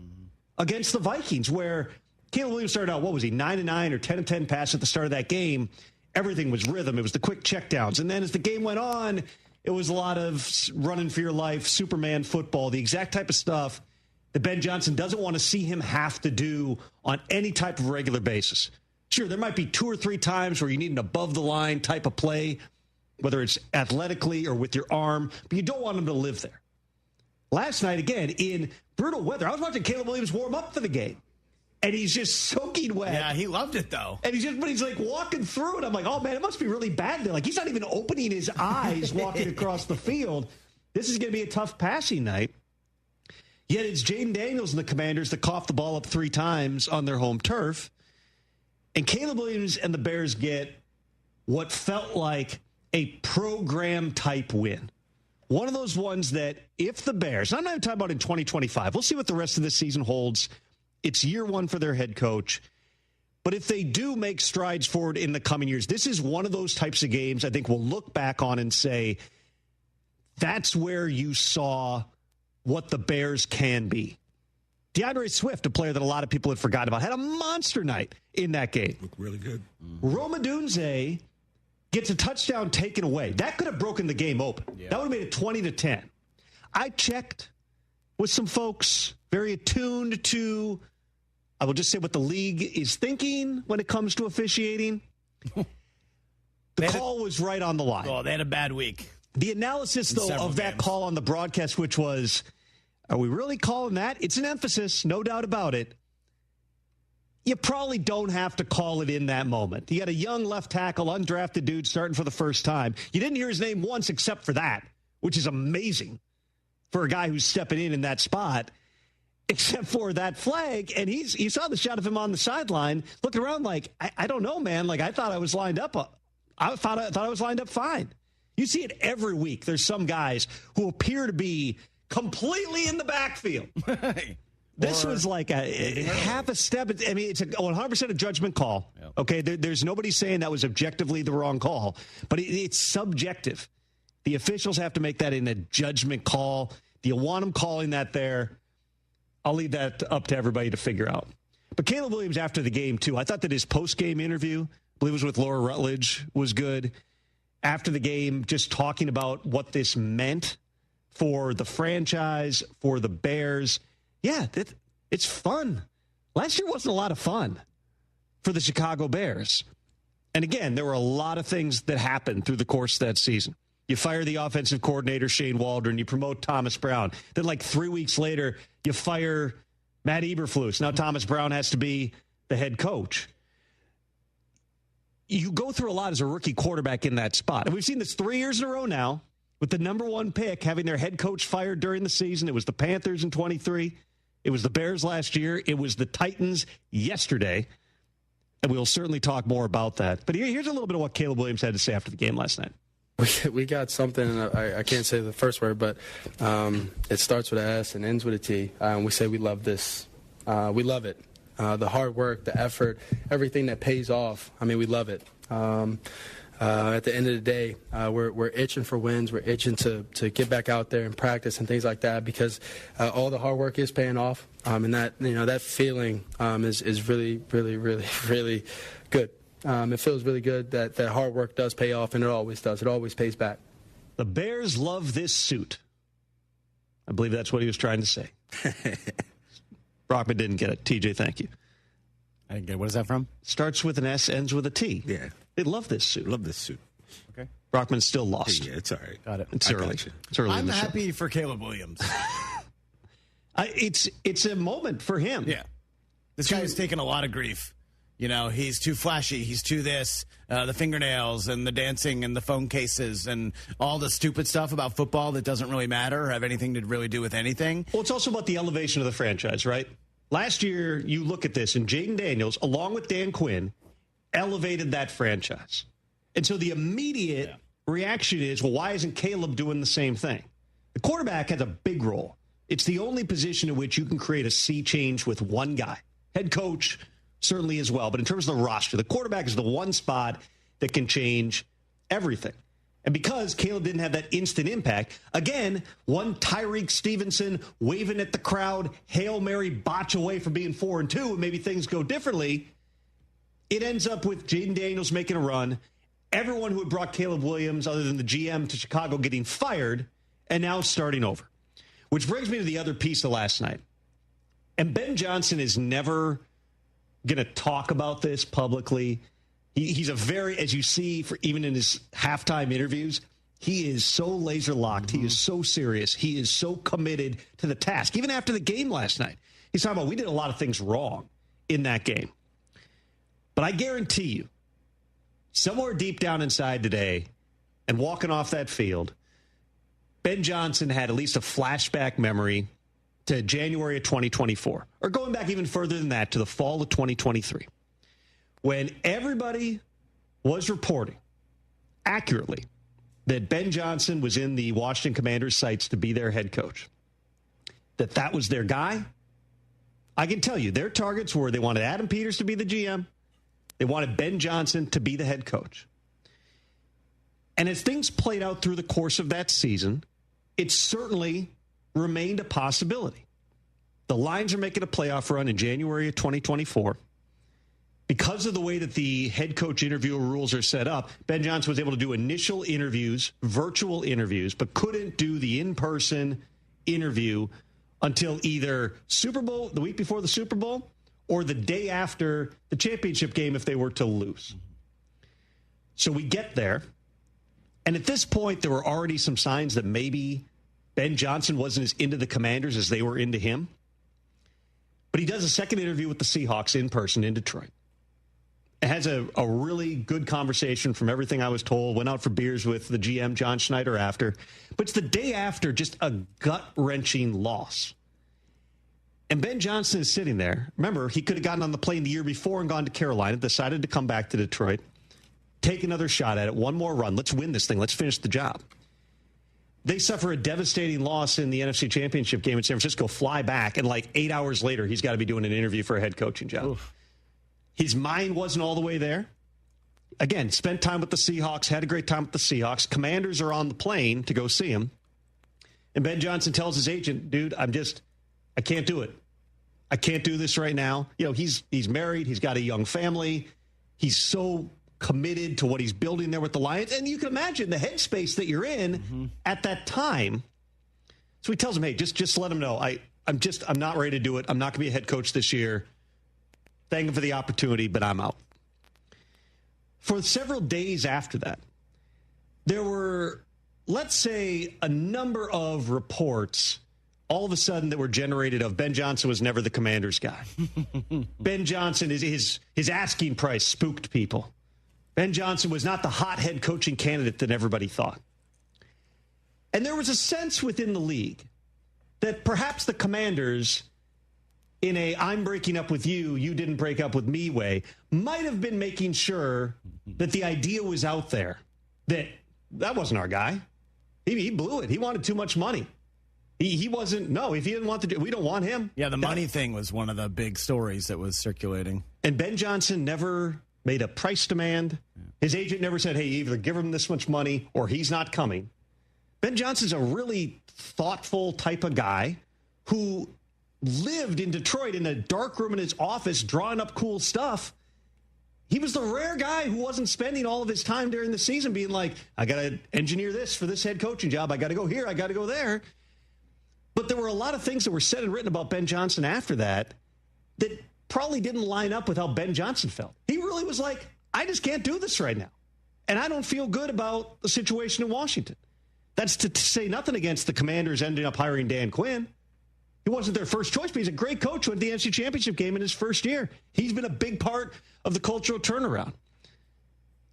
S30: against the Vikings, where Caleb Williams started out, 9-9 or 10-10 pass at the start of that game. Everything was rhythm. It was the quick checkdowns. And then as the game went on, it was a lot of running for your life, Superman football, the exact type of stuff that Ben Johnson doesn't want to see him have to do on any type of regular basis. Sure, there might be 2 or 3 times where you need an above-the-line type of play, whether it's athletically or with your arm, but you don't want him to live there. Last night, again, in brutal weather, I was watching Caleb Williams warm up for the game, and he's just soaking wet.
S32: Yeah, he loved it, though.
S30: And he's like walking through it. I'm like, oh, man, it must be really bad there. Like, he's not even opening his eyes walking across the field. This is going to be a tough passing night. Yet it's Jaden Daniels and the Commanders that coughed the ball up 3 times on their home turf. And Caleb Williams and the Bears get what felt like a program-type win. One of those ones that if the Bears, I'm not even talking about in 2025, we'll see what the rest of this season holds. It's year 1 for their head coach. But if they do make strides forward in the coming years, this is one of those types of games I think we'll look back on and say, that's where you saw what the Bears can be. DeAndre Swift, a player that a lot of people had forgotten about, had a monster night in that game.
S31: Looked really good.
S30: Rome Odunze gets a touchdown taken away. That could have broken the game open. Yeah. That would have made it 20-10. I checked with some folks very attuned to, I will just say what the league is thinking when it comes to officiating. The call was right on the line.
S32: Oh, they had a bad week.
S30: The analysis, though, of that call on the broadcast, which was, are we really calling that? It's an emphasis, no doubt about it. You probably don't have to call it in that moment. You got a young left tackle, undrafted dude starting for the first time. You didn't hear his name once except for that, which is amazing for a guy who's stepping in that spot, except for that flag. And you saw the shot of him on the sideline looking around like, I don't know, man. Like, I thought I was lined up. I thought I was lined up fine. You see it every week. There's some guys who appear to be completely in the backfield. This was like a half a step. I mean, it's a 100% a judgment call. Yep. Okay, there's nobody saying that was objectively the wrong call, but it's subjective. The officials have to make that in a judgment call. Do you want them calling that there? I'll leave that up to everybody to figure out. But Caleb Williams, after the game, too, I thought that his post-game interview, I believe it was with Laura Rutledge, was good. After the game, just talking about what this meant for the franchise, for the Bears. Yeah, it's fun. Last year wasn't a lot of fun for the Chicago Bears. And again, there were a lot of things that happened through the course of that season. You fire the offensive coordinator, Shane Waldron. You promote Thomas Brown. Then like 3 weeks later, you fire Matt Eberflus. Now Thomas Brown has to be the head coach. You go through a lot as a rookie quarterback in that spot. And we've seen this 3 years in a row now with the number one pick having their head coach fired during the season. It was the Panthers in 23. It was the Bears last year. It was the Titans yesterday. And we'll certainly talk more about that. But here's a little bit of what Caleb Williams had to say after the game last night.
S1: We got something, I can't say the first word, but it starts with an S and ends with a T. We say we love this. We love it. The hard work, the effort, everything that pays off. I mean, we love it. At the end of the day, we're itching for wins. We're itching to get back out there and practice and things like that because all the hard work is paying off. And that feeling is really, really, really, really good. It feels really good that hard work does pay off, and it always does. It always pays back.
S30: The Bears love this suit. I believe that's what he was trying to say. Brockman didn't get it. TJ, thank you.
S32: I didn't get it. What is that from?
S30: Starts with an S, ends with a T.
S2: Yeah.
S30: They love this suit.
S2: Love this suit.
S32: Okay.
S30: Brockman's still lost.
S2: Yeah, it's all right.
S32: Got it.
S30: It's early. It's early
S32: I'm
S30: in the
S32: happy
S30: show.
S32: for Caleb Williams.
S30: It's a moment for him.
S32: Yeah. This guy has taken a lot of grief. You know, he's too flashy. He's too this, the fingernails and the dancing and the phone cases and all the stupid stuff about football that doesn't really matter or have anything to really do with anything.
S30: Well, it's also about the elevation of the franchise, right? Last year, you look at this, and Jaden Daniels, along with Dan Quinn, elevated that franchise. And so the immediate reaction is, well, why isn't Caleb doing the same thing? The quarterback has a big role. It's the only position in which you can create a sea change with one guy. Head coach, certainly as well. But in terms of the roster, the quarterback is the one spot that can change everything. And because Caleb didn't have that instant impact, again, one Tyreek Stevenson waving at the crowd, Hail Mary botch away from being 4-2, and maybe things go differently. It ends up with Jaden Daniels making a run, everyone who had brought Caleb Williams, other than the GM, to Chicago getting fired, and now starting over. Which brings me to the other piece of last night. And Ben Johnson is never going to talk about this publicly. He's a very, as you see, for even in his halftime interviews, he is so laser locked. He is so serious. He is so committed to the task. Even after the game last night, he's talking about, we did a lot of things wrong in that game. But I guarantee you, somewhere deep down inside today and walking off that field, Ben Johnson had at least a flashback memory to January of 2024, or going back even further than that to the fall of 2023, when everybody was reporting accurately that Ben Johnson was in the Washington Commanders' sights to be their head coach, that was their guy. I can tell you their targets were they wanted Adam Peters to be the GM. They wanted Ben Johnson to be the head coach. And as things played out through the course of that season, it certainly remained a possibility. The Lions are making a playoff run in January of 2024. Because of the way that the head coach interview rules are set up, Ben Johnson was able to do initial interviews, virtual interviews, but couldn't do the in-person interview until either Super Bowl, the week before the Super Bowl, or the day after the championship game if they were to lose. So we get there, and at this point, there were already some signs that maybe Ben Johnson wasn't as into the Commanders as they were into him. But he does a second interview with the Seahawks in person in Detroit. It has a really good conversation from everything I was told. Went out for beers with the GM, John Schneider, after. But it's the day after just a gut-wrenching loss. And Ben Johnson is sitting there. Remember, he could have gotten on the plane the year before and gone to Carolina, decided to come back to Detroit, take another shot at it, one more run. Let's win this thing. Let's finish the job. They suffer a devastating loss in the NFC Championship game in San Francisco, fly back, and like 8 hours later, he's got to be doing an interview for a head coaching job. Oof. His mind wasn't all the way there. Again, spent time with the Seahawks, had a great time with the Seahawks. Commanders are on the plane to go see him. And Ben Johnson tells his agent, dude, I can't do it. I can't do this right now. You know, he's married. He's got a young family. He's so committed to what he's building there with the Lions. And you can imagine the headspace that you're in at that time. So he tells him, hey, just let him know. I'm not ready to do it. I'm not going to be a head coach this year. Thank him for the opportunity, but I'm out. For several days after that, there were, let's say, a number of reports all of a sudden that were generated of Ben Johnson was never the Commanders guy. Ben Johnson, his asking price spooked people. Ben Johnson was not the hot head coaching candidate that everybody thought. And there was a sense within the league that perhaps the Commanders, in a I'm breaking up with you, you didn't break up with me way, might have been making sure that the idea was out there that wasn't our guy. He blew it. He wanted too much money. He wasn't, no, if he didn't want to do, we don't want him.
S32: Yeah, the money thing was one of the big stories that was circulating.
S30: And Ben Johnson never made a price demand. His agent never said, hey, either give him this much money or he's not coming. Ben Johnson's a really thoughtful type of guy who lived in Detroit in a dark room in his office drawing up cool stuff. He was the rare guy who wasn't spending all of his time during the season being like, I got to engineer this for this head coaching job. I got to go here. I got to go there. But there were a lot of things that were said and written about Ben Johnson after that probably didn't line up with how Ben Johnson felt. He really was like, I just can't do this right now. And I don't feel good about the situation in Washington. That's to say nothing against the Commanders ending up hiring Dan Quinn. He wasn't their first choice, but he's a great coach who had the NFC Championship game in his first year. He's been a big part of the cultural turnaround.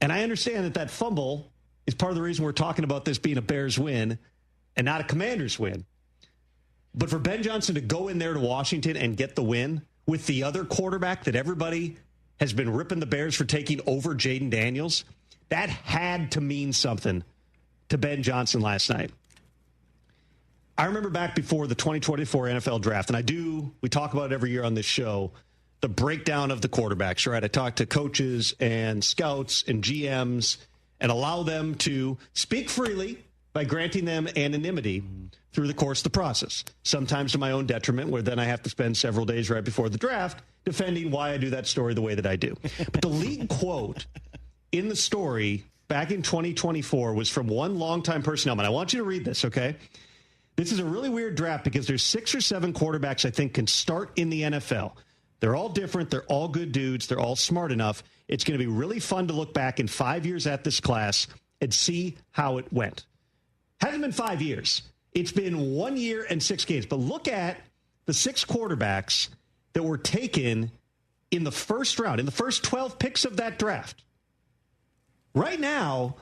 S30: And I understand that fumble is part of the reason we're talking about this being a Bears win and not a Commanders win. But for Ben Johnson to go in there to Washington and get the win with the other quarterback that everybody has been ripping the Bears for taking over Jaden Daniels, that had to mean something to Ben Johnson last night. I remember back before the 2024 NFL draft, and we talk about it every year on this show, the breakdown of the quarterbacks, right? I talk to coaches and scouts and GMs and allow them to speak freely by granting them anonymity through the course of the process, sometimes to my own detriment, where then I have to spend several days right before the draft defending why I do that story the way that I do. But the league quote in the story back in 2024 was from one longtime personnel. And I want you to read this, okay? This is a really weird draft because there's 6 or 7 quarterbacks I think can start in the NFL. They're all different. They're all good dudes. They're all smart enough. It's going to be really fun to look back in 5 years at this class and see how it went. Hasn't been 5 years. It's been 1 year and 6 games. But look at the 6 quarterbacks that were taken in the first round, in the first 12 picks of that draft. Right now,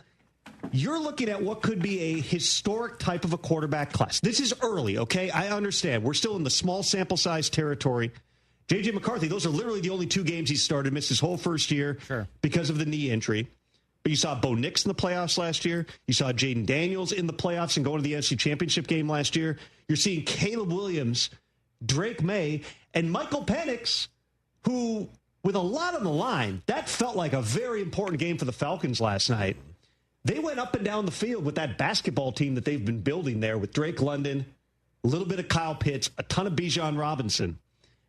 S30: you're looking at what could be a historic type of a quarterback class. This is early, okay? I understand. We're still in the small sample size territory. J.J. McCarthy, those are literally the only 2 games he started, missed his whole first year because of the knee injury. But you saw Bo Nix in the playoffs last year. You saw Jaden Daniels in the playoffs and going to the NFC Championship game last year. You're seeing Caleb Williams, Drake May, and Michael Penix, who, with a lot on the line, that felt like a very important game for the Falcons last night. They went up and down the field with that basketball team that they've been building there with Drake London, a little bit of Kyle Pitts, a ton of Bijan Robinson,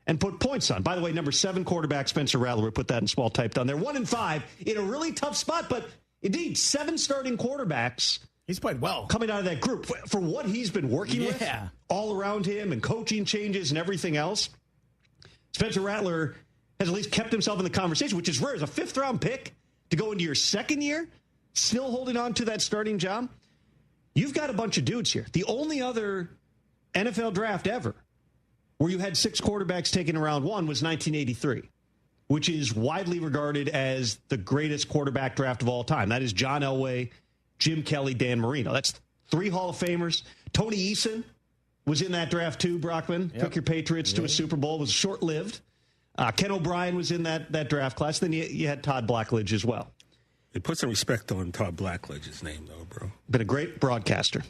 S30: and put points on. By the way, number 7 quarterback, Spencer Rattler, put that in small type down there. 1-5 in a really tough spot, but indeed, 7 starting quarterbacks.
S32: He's played well.
S30: Coming out of that group. For what he's been working with all around him and coaching changes and everything else, Spencer Rattler has at least kept himself in the conversation, which is rare. As a 5th-round pick to go into your second year, still holding on to that starting job, you've got a bunch of dudes here. The only other NFL draft ever where you had 6 quarterbacks taken in round 1 was 1983, which is widely regarded as the greatest quarterback draft of all time. That is John Elway, Jim Kelly, Dan Marino. That's 3 Hall of Famers. Tony Eisen was in that draft too, Brockman. Yep. Took your Patriots to a Super Bowl. Was short-lived. Ken O'Brien was in that draft class. Then you had Todd Blackledge as well.
S31: They put some respect on Todd Blackledge's name, though, bro.
S30: Been a great broadcaster.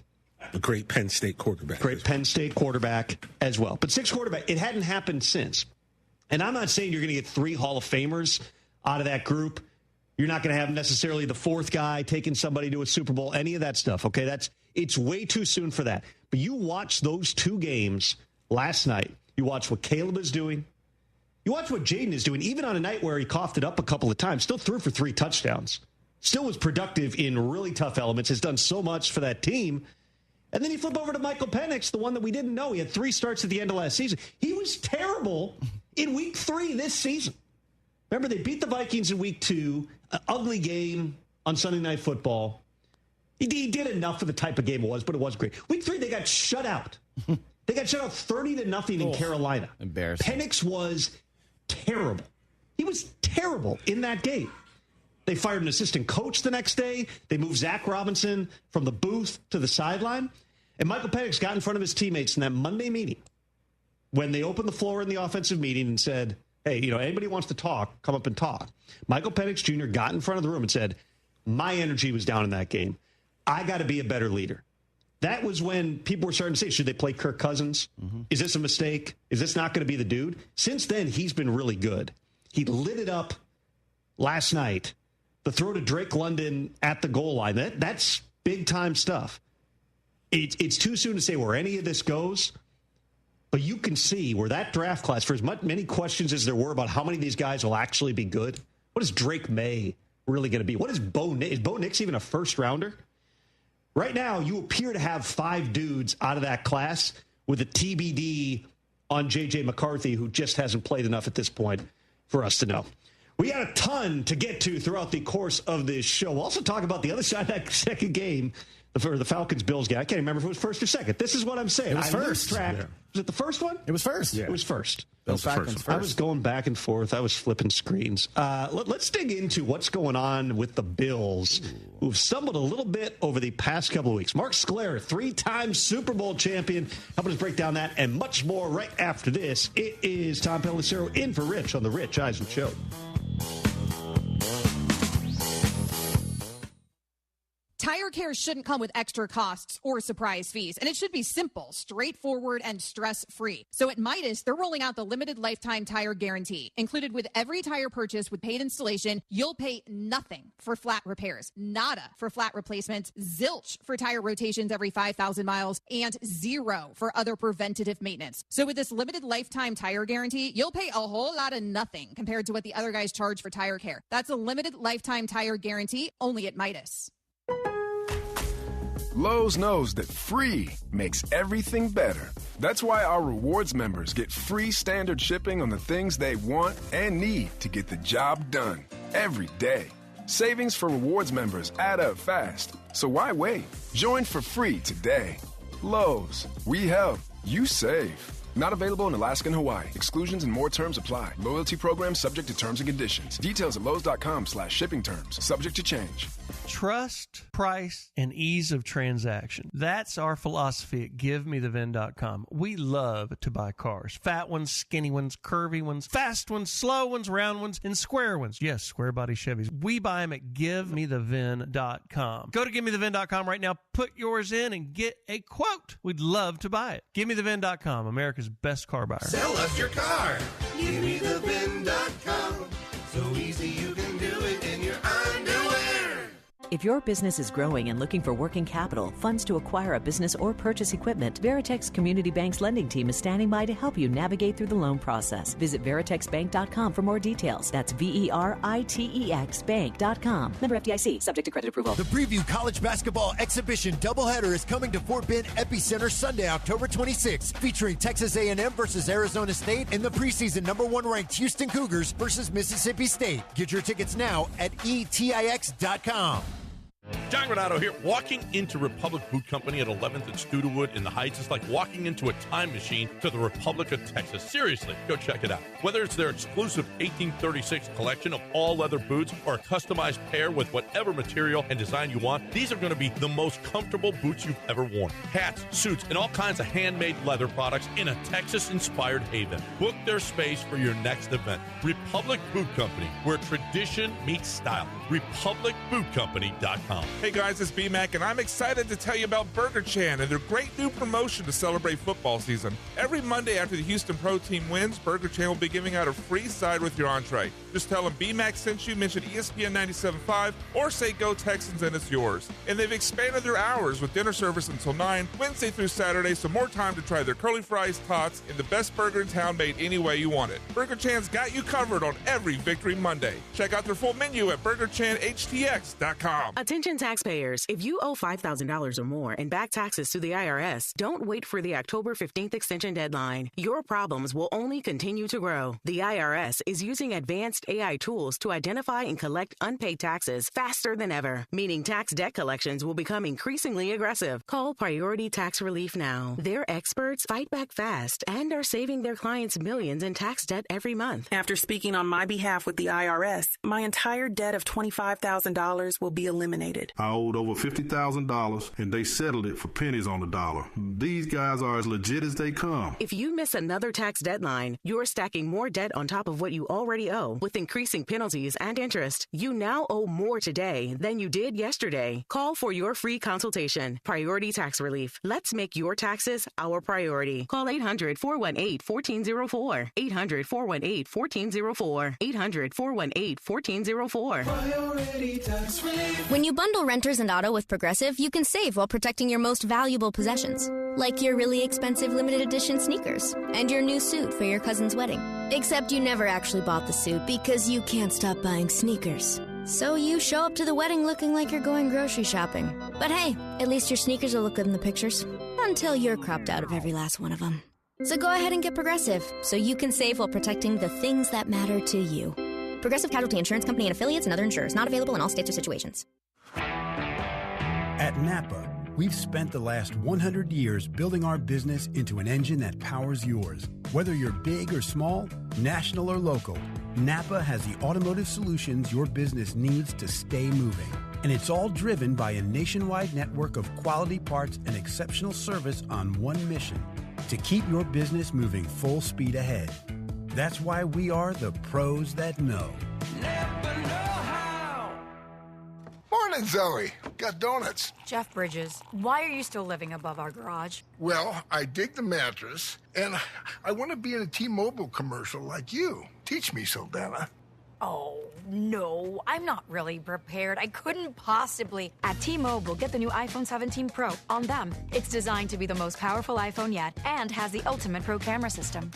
S31: A great Penn State quarterback.
S30: Great Penn State quarterback as well. But 6 quarterback, it hadn't happened since. And I'm not saying you're going to get 3 Hall of Famers out of that group. You're not going to have necessarily the 4th guy taking somebody to a Super Bowl, any of that stuff, okay? It's way too soon for that. But you watch those 2 games last night. You watch what Caleb is doing. You watch what Jaden is doing, even on a night where he coughed it up a couple of times. Still threw for 3 touchdowns. Still was productive in really tough elements. Has done so much for that team. And then you flip over to Michael Penix, the one that we didn't know. He had 3 starts at the end of last season. He was terrible in week 3 this season. Remember, they beat the Vikings in week 2, an ugly game on Sunday Night Football. He did enough for the type of game it was, but it was great. Week 3, they got shut out. They got shut out 30-0 in Carolina.
S32: Embarrassing.
S30: Penix was terrible. He was terrible in that game. They fired an assistant coach the next day. They moved Zach Robinson from the booth to the sideline. And Michael Penix got in front of his teammates in that Monday meeting when they opened the floor in the offensive meeting and said, hey, anybody wants to talk, come up and talk. Michael Penix Jr. got in front of the room and said, my energy was down in that game. I got to be a better leader. That was when people were starting to say, should they play Kirk Cousins? Mm-hmm. Is this a mistake? Is this not going to be the dude? Since then, he's been really good. He lit it up last night. The throw to Drake London at the goal line, that's big-time stuff. It's too soon to say where any of this goes, but you can see where that draft class, for as many questions as there were about how many of these guys will actually be good, what is Drake May really going to be? What is Bo Nix? Is Bo Nix even a first-rounder? Right now, you appear to have 5 dudes out of that class with a TBD on J.J. McCarthy, who just hasn't played enough at this point for us to know. We got a ton to get to throughout the course of this show. We'll also talk about the other side of that second game, for the Falcons-Bills game. I can't remember if it was first or second. This is what I'm saying.
S32: It was first.
S30: Yeah. Was it the first one?
S32: It was first.
S30: Yeah. It was first.
S32: Bills Falcons first.
S30: I was going back and forth. I was flipping screens. Let's dig into what's going on with the Bills, who've stumbled a little bit over the past couple of weeks. Mark Sklar, 3-time Super Bowl champion, helping us break down that and much more right after this. It is Tom Pelissero in for Rich on the Rich Eisen Show.
S2: Tire care shouldn't come with extra costs or surprise fees, and it should be simple, straightforward, and stress-free. So at Midas, they're rolling out the limited lifetime tire guarantee. Included with every tire purchase with paid installation, you'll pay nothing for flat repairs, nada for flat replacements, zilch for tire rotations every 5,000 miles, and 0 for other preventative maintenance. So with this limited lifetime tire guarantee, you'll pay a whole lot of nothing compared to what the other guys charge for tire care. That's a limited lifetime tire guarantee only at Midas.
S3: Lowe's knows that free makes everything better. That's why our rewards members get free standard shipping on the things they want and need to get the job done every day. Savings for rewards members add up fast, so why wait? Join for free today. Lowe's, we help, you save. Not available in Alaska and Hawaii. Exclusions and more terms apply. Loyalty program subject to terms and conditions. Details at lowes.com/shipping terms. Subject to change.
S4: Trust, price, and ease of transaction. That's our philosophy at GiveMeTheVin.com. We love to buy cars. Fat ones, skinny ones, curvy ones, fast ones, slow ones, round ones, and square ones. Yes, square body Chevys. We buy them at GiveMeTheVin.com. Go to GiveMeTheVin.com right now. Put yours in and get a quote. We'd love to buy it. GiveMeTheVin.com, America's best car buyer.
S5: Sell us your car. GiveMeTheVin.com. So easy you can do it in your underwear.
S7: If your business is growing and looking for working capital, funds to acquire a business or purchase equipment, Veritex Community Bank's lending team is standing by to help you navigate through the loan process. Visit veritexbank.com for more details. That's VERITEX bank.com. Member FDIC, subject to credit approval.
S16: The Preview College Basketball Exhibition doubleheader is coming to Fort Bend Epicenter Sunday, October 26th, featuring Texas A&M versus Arizona State and the preseason #1 ranked Houston Cougars versus Mississippi State. Get your tickets now at etix.com.
S9: John Granado here. Walking into Republic Boot Company at 11th and Studewood in the Heights is like walking into a time machine to the Republic of Texas. Seriously, go check it out. Whether it's their exclusive 1836 collection of all leather boots or a customized pair with whatever material and design you want, these are going to be the most comfortable boots you've ever worn. Hats, suits, and all kinds of handmade leather products in a Texas-inspired haven. Book their space for your next event. Republic Boot Company, where tradition meets style. RepublicBootCompany.com.
S10: Hey guys, it's B-Mac, and I'm excited to tell you about Burger Chan and their great new promotion to celebrate football season. Every Monday after the Houston Pro Team wins, Burger Chan will be giving out a free side with your entree. Just tell them B-Mac sent you, mention ESPN 97.5, or say Go Texans and it's yours. And they've expanded their hours with dinner service until 9, Wednesday through Saturday, so more time to try their curly fries, tots, and the best burger in town made any way you want it. Burger Chan's got you covered on every Victory Monday. Check out their full menu at BurgerChanHTX.com.
S23: Attention taxpayers, if you owe $5,000 or more in back taxes to the IRS, don't wait for the October 15th extension deadline. Your problems will only continue to grow. The IRS is using advanced AI tools to identify and collect unpaid taxes faster than ever, meaning tax debt collections will become increasingly aggressive. Call Priority Tax Relief now. Their experts fight back fast and are saving their clients millions in tax debt every month.
S11: After speaking on my behalf with the IRS, my entire debt of $25,000 will be eliminated.
S12: I owed over $50,000 and they settled it for pennies on the dollar. These guys are as legit as they come.
S23: If you miss another tax deadline, you're stacking more debt on top of what you already owe with increasing penalties and interest. You now owe more today than you did yesterday. Call for your free consultation. Priority Tax Relief. Let's make your taxes our priority. Call 800-418-1404. 800-418-1404. 800-418-1404.
S13: Priority Tax Relief. When you bundle renters and auto with Progressive, you can save while protecting your most valuable possessions, like your really expensive limited edition sneakers and your new suit for your cousin's wedding. Except you never actually bought the suit because you can't stop buying sneakers. So you show up to the wedding looking like you're going grocery shopping. But hey, at least your sneakers will look good in the pictures. Until you're cropped out of every last one of them. So go ahead and get Progressive, so you can save while protecting the things that matter to you. Progressive Casualty Insurance Company and affiliates and other insurers. Not available in all states or situations.
S14: At Napa, we've spent the last 100 years building our business into an engine that powers yours. Whether you're big or small, national or local, Napa has the automotive solutions your business needs to stay moving. And it's all driven by a nationwide network of quality parts and exceptional service on one mission: to keep your business moving full speed ahead. That's why we are the pros that know.
S15: Morning, Zoe. Got donuts.
S18: Jeff Bridges, why are you still living above our garage?
S15: Well, I dig the mattress, and I want to be in a T-Mobile commercial like you. Teach me, Saldana.
S18: Oh, no, I'm not really prepared. I couldn't possibly. At T-Mobile, get the new iPhone 17 Pro on them. It's designed to be the most powerful iPhone yet and has the ultimate pro camera system.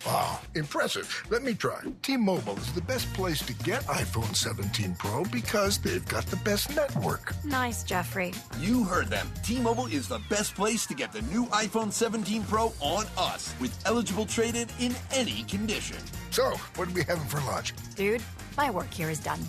S15: Wow, impressive. Let me try. T-Mobile is the best place to get iPhone 17 Pro because they've got the best network.
S18: Nice, Jeffrey.
S19: You heard them. T-Mobile is the best place to get the new iPhone 17 Pro on us, with eligible trade-in in any condition.
S15: So, what are we having for lunch?
S18: Dude, my work here is done.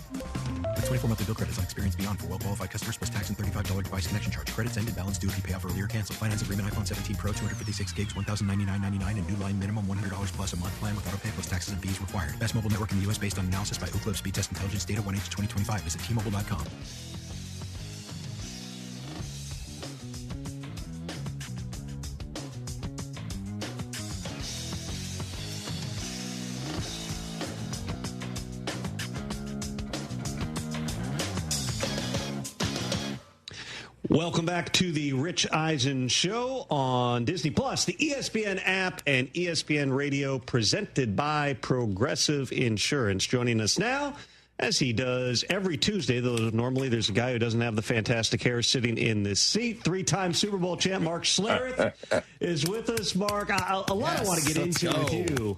S20: With 24 monthly bill credits on Experience Beyond for well-qualified customers plus tax and $35 device connection charge. Credits ended, balance due if you pay off earlier. Cancel. Finance agreement iPhone 17 Pro, 256 gigs, $1,099.99, and new line minimum $100 plus a month plan with auto pay plus taxes and fees required. Best mobile network in the U.S. based on analysis by Ookla Speed Test Intelligence data 1H2025. Visit T-Mobile.com.
S30: Welcome back to the Rich Eisen Show on Disney Plus, the ESPN app, and ESPN Radio, presented by Progressive Insurance. Joining us now, as he does every Tuesday, though normally there's a guy who doesn't have the fantastic hair sitting in this seat. Three-time Super Bowl champ Mark Schlereth is with us. Mark, a lot I want to get into with you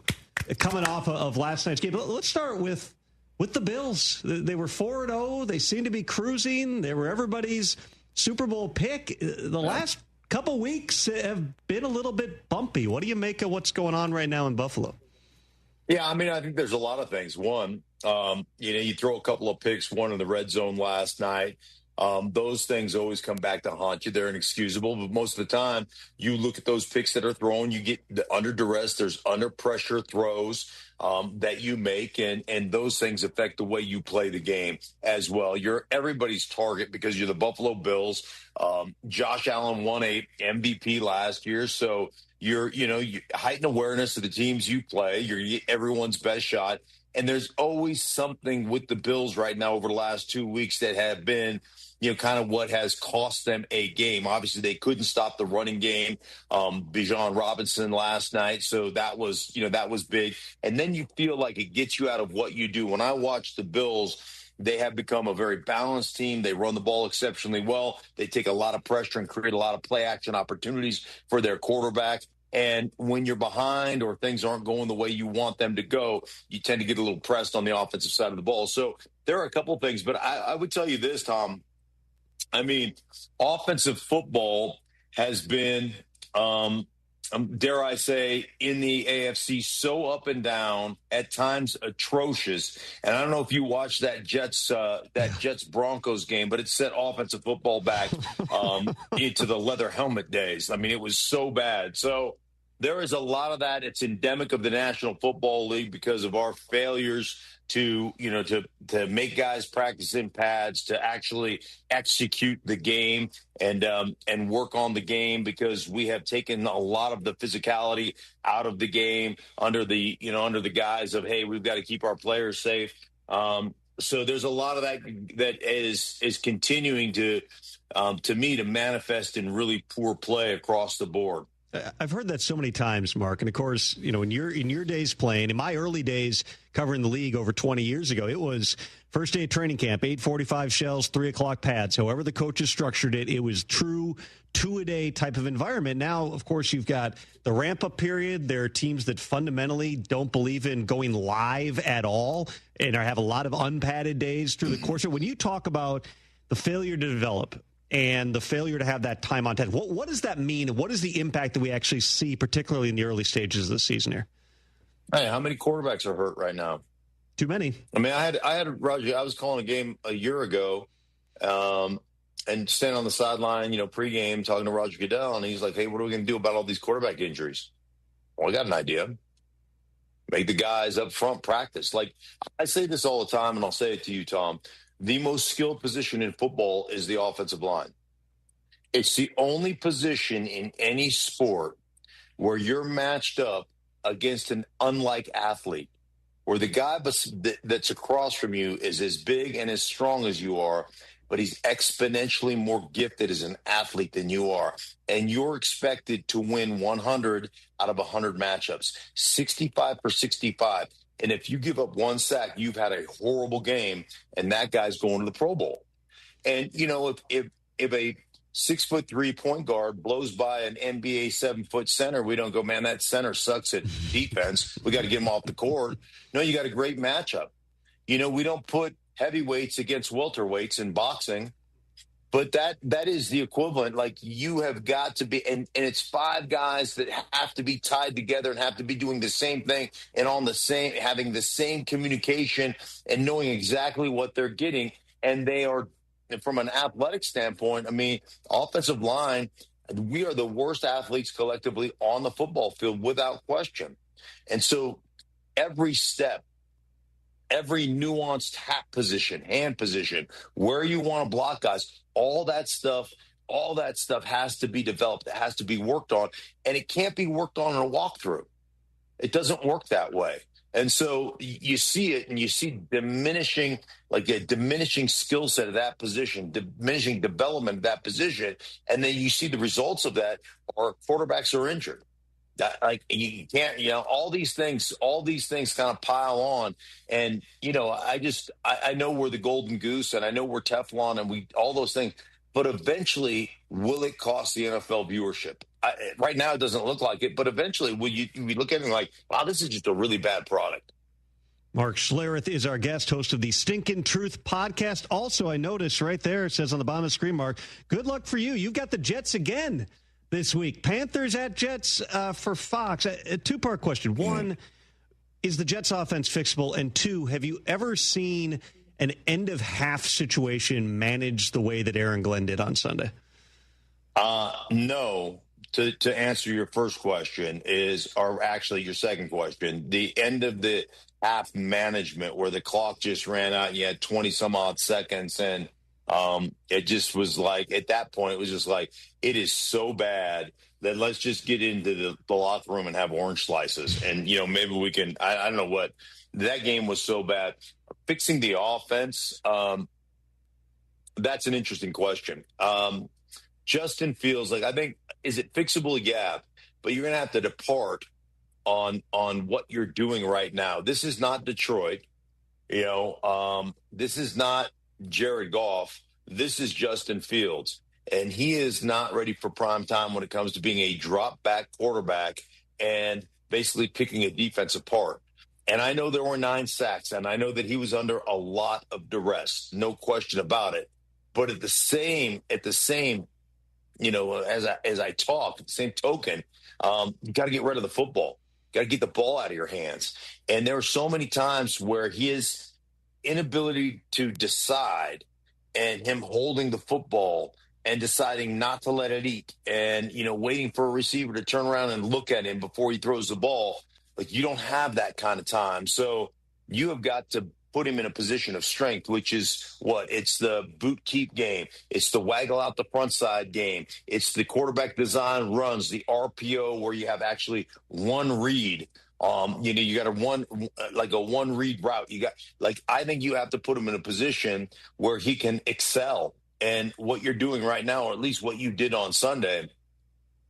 S30: coming off of last night's game. Let's start with the Bills. They were 4-0. They seem to be cruising. They were everybody's Super Bowl pick. The last couple weeks have been a little bit bumpy. What do you make of what's going on right now in Buffalo?
S21: Yeah, I mean, I think there's a lot of things. One, you throw a couple of picks, one in the red zone last night.
S1: Those things always come back to haunt you. They're inexcusable, but most of the time you look at those picks that are thrown, you get under duress, there's under pressure throws that you make, and those things affect the way you play the game as well. You're everybody's target because you're the Buffalo Bills. Josh Allen won a MVP last year, so you're heightened awareness of the teams you play. You're everyone's best shot. And there's always something with the Bills right now over the last 2 weeks that have been, kind of what has cost them a game. Obviously, they couldn't stop the running game. Bijan Robinson last night. So that was big. And then you feel like it gets you out of what you do. When I watch the Bills, they have become a very balanced team. They run the ball exceptionally well. They take a lot of pressure and create a lot of play action opportunities for their quarterback. And when you're behind or things aren't going the way you want them to go, you tend to get a little pressed on the offensive side of the ball. So there are a couple of things, but I would tell you this, Tom. I mean, offensive football has been, dare I say, in the AFC so up and down, at times atrocious. And I don't know if you watched that Jets-Broncos game, but it set offensive football back into the leather helmet days. I mean, it was so bad. So there is a lot of that. It's endemic of the National Football League because of our failures to make guys practice in pads, to actually execute the game and work on the game, because we have taken a lot of the physicality out of the game under the guise of, hey, we've got to keep our players safe. So there's a lot of that is continuing to me to manifest in really poor play across the board.
S30: I've heard that so many times, Mark. And, of course, in your days playing, in my early days covering the league over 20 years ago, it was first day of training camp, 8:45 shells, 3 o'clock pads. However the coaches structured it, it was true two-a-day type of environment. Now, of course, you've got the ramp-up period. There are teams that fundamentally don't believe in going live at all and have a lot of unpadded days through the course. When you talk about the failure to develop and the failure to have that time on 10. What does that mean? And what is the impact that we actually see, particularly in the early stages of the season here?
S1: Hey, how many quarterbacks are hurt right now?
S30: Too many.
S1: I mean, I had Roger. I was calling a game a year ago, and standing on the sideline, pregame, talking to Roger Goodell, and he's like, "Hey, what are we going to do about all these quarterback injuries?" Well, I got an idea. Make the guys up front practice. Like I say this all the time, and I'll say it to you, Tom. The most skilled position in football is the offensive line. It's the only position in any sport where you're matched up against an unlike athlete, where the guy that's across from you is as big and as strong as you are, but he's exponentially more gifted as an athlete than you are. And you're expected to win 100 out of 100 matchups, 65 for 65. And if you give up one sack, you've had a horrible game, and that guy's going to the Pro Bowl. And, if a 6'3" point guard blows by an NBA 7-foot center, we don't go, man, that center sucks at defense. We got to get him off the court. No, you got a great matchup. We don't put heavyweights against welterweights in boxing, but that is the equivalent. Like, you have got to be, and it's 5 guys that have to be tied together and have to be doing the same thing and having the same communication and knowing exactly what they're getting. And they are, from an athletic standpoint, I mean, offensive line, we are the worst athletes collectively on the football field without question. And so every step, every nuanced hand position, where you want to block guys, all that stuff has to be developed. It has to be worked on, and it can't be worked on in a walkthrough. It doesn't work that way. And so you see it, and you see a diminishing skill set of that position, diminishing development of that position, and then you see the results of that, or quarterbacks are injured. You can't, all these things kind of pile on. And, I know we're the golden goose, and I know we're Teflon, and all those things, but eventually will it cost the NFL viewership? Right now it doesn't look like it, but eventually we look at it like, wow, this is just a really bad product.
S30: Mark Schlereth is our guest, host of the Stinkin' Truth podcast. Also, I noticed right there, it says on the bottom of the screen, Mark, good luck for you. You've got the Jets again this week. Panthers at Jets for Fox. A two-part question. One, is the Jets offense fixable? And two, have you ever seen an end-of-half situation managed the way that Aaron Glenn did on Sunday?
S1: No. To answer your first question or actually your second question, the end of the half management where the clock just ran out and you had 20-some-odd seconds, and it just was like, at that point, it was just like, it is so bad that let's just get into the locker room and have orange slices. And, maybe we can, I don't know what, that game was so bad. Fixing the offense, that's an interesting question. Justin Fields, I think, is it fixable? Yeah, but you're going to have to depart on what you're doing right now. This is not Detroit. This is not Jared Goff. This is Justin Fields. And he is not ready for prime time when it comes to being a drop-back quarterback and basically picking a defense apart. And I know there were 9 sacks, and I know that he was under a lot of duress, no question about it. But at the same, as I talk, at the same token, you got to get rid of the football. Got to get the ball out of your hands. And there were so many times where his inability to decide and him holding the football and deciding not to let it eat and, waiting for a receiver to turn around and look at him before he throws the ball. You don't have that kind of time. So you have got to put him in a position of strength, which is what? It's the boot keep game. It's the waggle out the front side game. It's the quarterback design runs, the RPO where you have actually one read. You got a one read route. I think you have to put him in a position where he can excel. And what you're doing right now, or at least what you did on Sunday,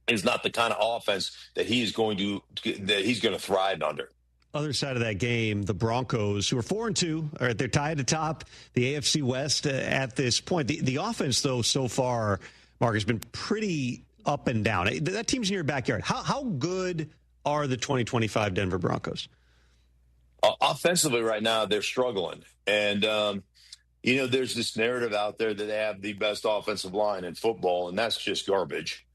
S1: is not the kind of offense that he's going to thrive under.
S30: Other side of that game, the Broncos, who are 4-2, they're tied at the top, the AFC West at this point. The offense, though, so far, Mark, has been pretty up and down. That team's in your backyard. How good are the 2025 Denver Broncos?
S1: Offensively right now, they're struggling. And, there's this narrative out there that they have the best offensive line in football, and that's just garbage.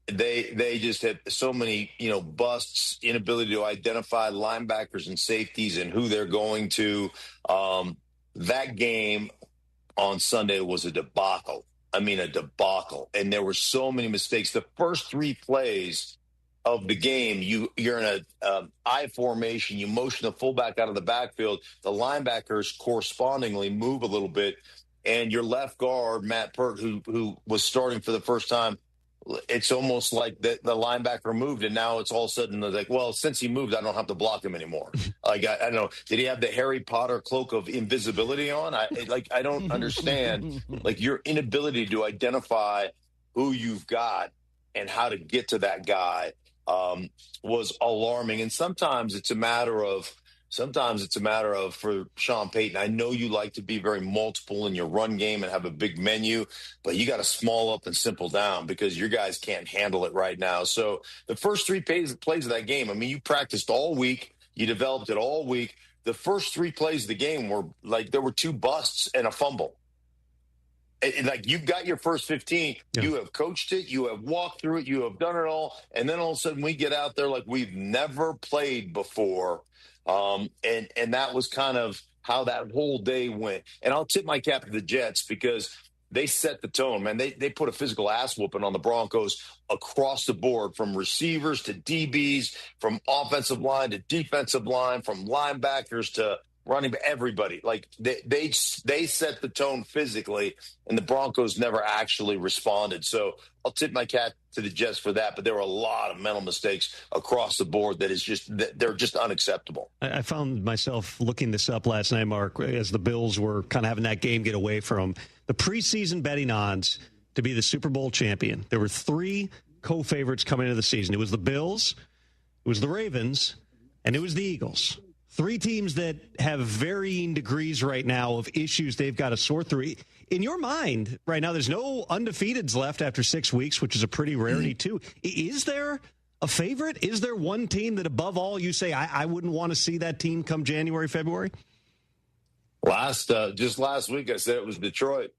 S1: They just have so many, busts, inability to identify linebackers and safeties and who they're going to. That game on Sunday was a debacle. I mean, a debacle. And there were so many mistakes. The first 3 plays of the game, you're in a I formation. You motion the fullback out of the backfield. The linebackers correspondingly move a little bit. And your left guard, Matt Pert, who was starting for the first time, it's almost like the linebacker moved, and now it's all of a sudden like, well, since he moved, I don't have to block him anymore. I don't know. Did he have the Harry Potter cloak of invisibility on? I don't understand. Your inability to identify who you've got and how to get to that guy was alarming. And sometimes it's a matter of, for Sean Payton, I know you like to be very multiple in your run game and have a big menu, but you got to small up and simple down because your guys can't handle it right now. So the first 3 plays of that game, you practiced all week. You developed it all week. The first 3 plays of the game were there were 2 busts and a fumble. You've got your first 15. Yeah. You have coached it. You have walked through it. You have done it all. And then all of a sudden we get out there like we've never played before. And that was kind of how that whole day went. And I'll tip my cap to the Jets because they set the tone, man. They put a physical ass whooping on the Broncos across the board, from receivers to DBs, from offensive line to defensive line, from linebackers to running, everybody. They set the tone physically, and the Broncos never actually responded. So I'll tip my cap to the Jets for that, but there were a lot of mental mistakes across the board they're just unacceptable.
S30: I found myself looking this up last night, Mark, as the Bills were kind of having that game get away from the preseason betting odds to be the Super Bowl champion. There were 3 co-favorites coming into the season. It was the Bills, it was the Ravens, and it was the Eagles. 3 teams that have varying degrees right now of issues they've got to sort through. In your mind right now, there's no undefeateds left after 6 weeks, which is a pretty rarity too. Is there a favorite? Is there one team that above all you say, I wouldn't want to see that team come January, February?
S1: Just last week I said it was Detroit,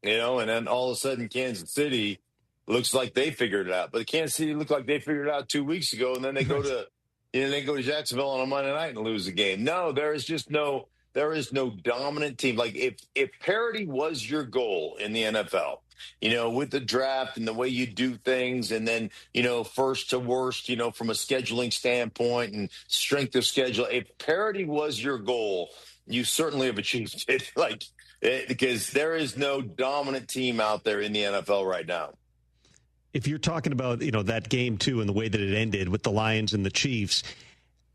S1: and then all of a sudden Kansas City looks like they figured it out. But Kansas City looked like they figured it out 2 weeks ago, and then they go to Jacksonville on a Monday night and lose the game. No, there is just no dominant team. Like if parity was your goal in the NFL, with the draft and the way you do things, and then, first to worst, from a scheduling standpoint and strength of schedule, if parity was your goal, you certainly have achieved it. Because there is no dominant team out there in the NFL right now.
S30: If you're talking about, that game too and the way that it ended with the Lions and the Chiefs,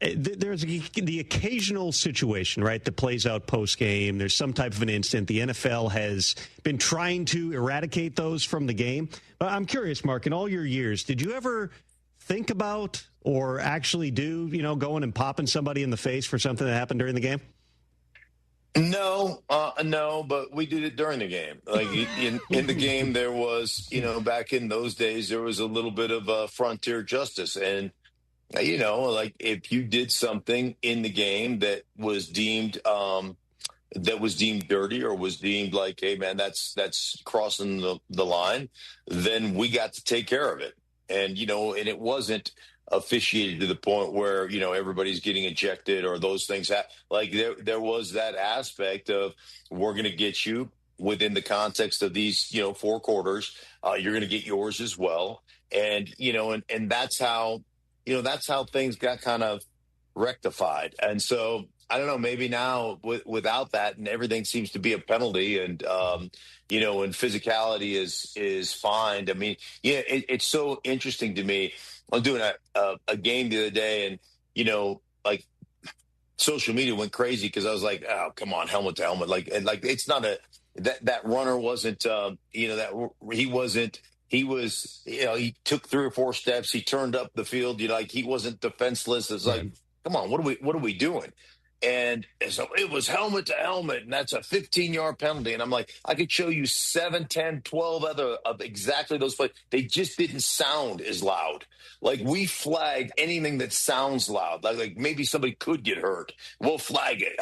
S30: there's the occasional situation, right, that plays out post-game. There's some type of an incident. The NFL has been trying to eradicate those from the game. But I'm curious, Mark, in all your years, did you ever think about or actually do, going and popping somebody in the face for something that happened during the game?
S1: No, but we did it during the game. Like in the game, there was, back in those days, there was a little bit of frontier justice. And, if you did something in the game that was deemed dirty or was deemed like, hey, man, that's crossing the line, then we got to take care of it. And, and it wasn't officiated to the point where, everybody's getting ejected or those things. Like there was that aspect of, we're going to get you within the context of these, 4 quarters. You're going to get yours as well. And, and that's how things got kind of rectified. And so I don't know, maybe now without that, and everything seems to be a penalty, and, and physicality is fined. I mean, it's so interesting to me. I was doing a game the other day, and, social media went crazy because I was like, oh, come on, helmet to helmet. It's not that runner wasn't, he was, he took 3 or 4 steps. He turned up the field, he wasn't defenseless. It's like, come on, what are we doing? And so it was helmet to helmet, and that's a 15-yard penalty. And I'm like, I could show you 7, 10, 12 other of exactly those plays. They just didn't sound as loud. Like, we flagged anything that sounds loud. Like maybe somebody could get hurt. We'll flag it.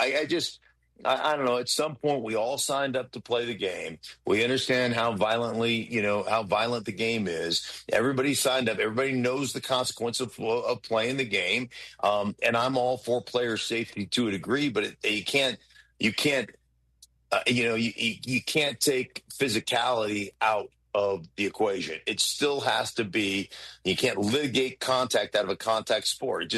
S1: I don't know. At some point, we all signed up to play the game. We understand how violent the game is. Everybody signed up. Everybody knows the consequence of playing the game. And I'm all for player safety to a degree, but you can't take physicality out of the equation. It still has to be. You can't litigate contact out of a contact sport.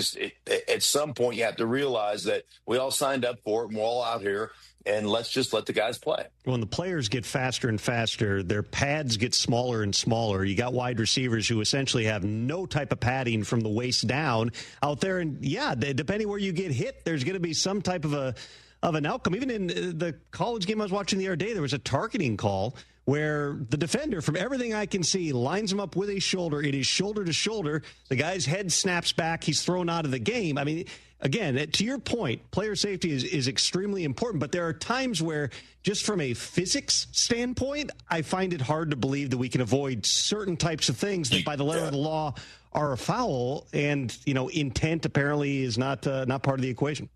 S1: At some point you have to realize that we all signed up for it and we're all out here, and let's just let the guys play.
S30: When the players get faster and faster, their pads get smaller and smaller. You got wide receivers who essentially have no type of padding from the waist down out there, and depending where you get hit, there's going to be some type of an outcome. Even in the college game I was watching the other day, there was a targeting call where the defender, from everything I can see, lines him up with a shoulder. It is shoulder to shoulder. The guy's head snaps back. He's thrown out of the game. I mean, again, to your point, player safety is extremely important, but there are times where, just from a physics standpoint, I find it hard to believe that we can avoid certain types of things that by the letter of the law are a foul, and, intent apparently is not part of the equation.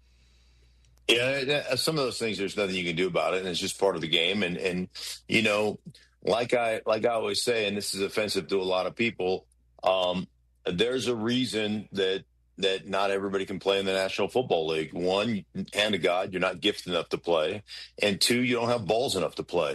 S1: Yeah, some of those things, there's nothing you can do about it, and it's just part of the game. And like I always say, and this is offensive to a lot of people, there's a reason that not everybody can play in the National Football League. 1, hand to God, you're not gifted enough to play, and 2, you don't have balls enough to play.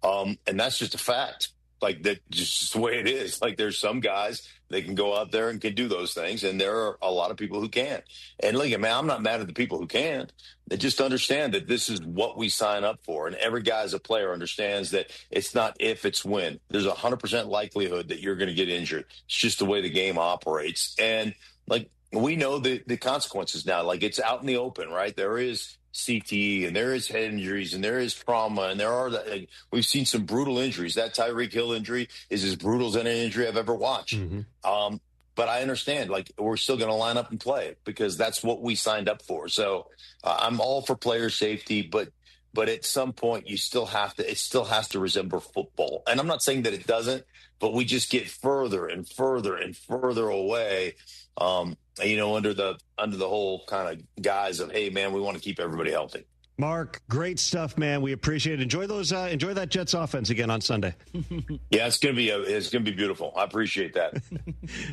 S1: And that's just a fact. Like, that's just the way it is. Like, there's some guys, they can go out there and can do those things, and there are a lot of people who can't. And look, man, I'm not mad at the people who can't. They just understand that this is what we sign up for. And every guy as a player understands that it's not if, it's when. There's 100% likelihood that you're going to get injured. It's just the way the game operates. And, like, we know the consequences now. Like, it's out in the open, right? There is CTE, and there is head injuries, and there is trauma, and there are we've seen some brutal injuries. That Tyreek Hill injury is as brutal as any injury I've ever watched. Mm-hmm. But I understand, like, we're still going to line up and play it because that's what we signed up for. So I'm all for player safety, but at some point it still has to resemble football. And I'm not saying that it doesn't, but we just get further and further and further away. Under the whole kind of guise of, hey, man, we want to keep everybody healthy.
S30: Mark, great stuff, man. We appreciate it. Enjoy that Jets offense again on Sunday.
S1: Yeah, it's gonna be beautiful. I appreciate that.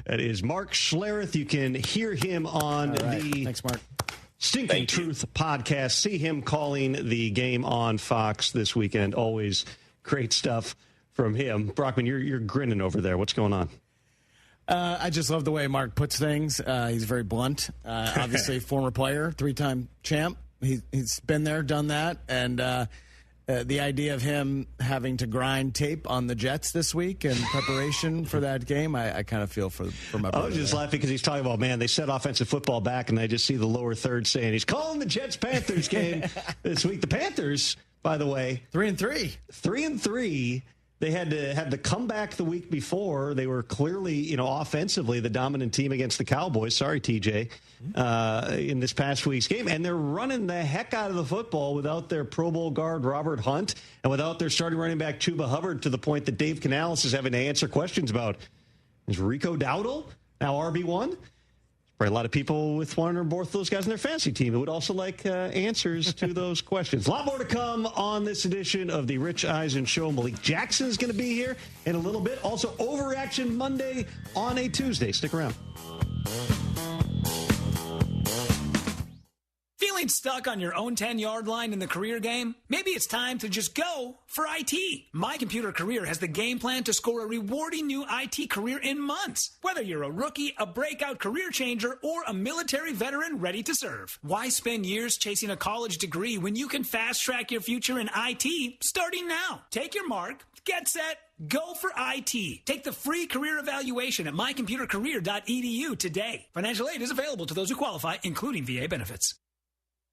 S30: That is Mark Schlereth. You can hear him on
S6: Thanks, Mark.
S30: Stinking Truth podcast. See him calling the game on Fox this weekend. Always great stuff from him. Brockman, you're grinning over there. What's going on?
S6: I just love the way Mark puts things. He's very blunt. Obviously, former player, 3-time champ. He's been there, done that, and the idea of him having to grind tape on the Jets this week in preparation for that game, I kind of feel for my brother.
S30: I was just laughing because he's talking about, man, they set offensive football back, and I just see the lower third saying he's calling the Jets-Panthers game this week. The Panthers, by the way,
S6: 3-3.
S30: 3-3. They had to have the comeback the week before. They were clearly, offensively the dominant team against the Cowboys. Sorry, TJ, in this past week's game. And they're running the heck out of the football without their Pro Bowl guard, Robert Hunt, and without their starting running back, Chuba Hubbard, to the point that Dave Canales is having to answer questions about, is Rico Dowdle now RB1? Probably a lot of people with one or both of those guys in their fantasy team who would also like answers to those questions. A lot more to come on this edition of the Rich Eisen Show. Malik Jackson is going to be here in a little bit. Also, Overreaction Monday on a Tuesday. Stick around.
S8: Feeling stuck on your own 10-yard line in the career game? Maybe it's time to just go for IT. My Computer Career has the game plan to score a rewarding new IT career in months. Whether you're a rookie, a breakout career changer, or a military veteran ready to serve. Why spend years chasing a college degree when you can fast-track your future in IT starting now? Take your mark, get set, go for IT. Take the free career evaluation at mycomputercareer.edu today. Financial aid is available to those who qualify, including VA benefits.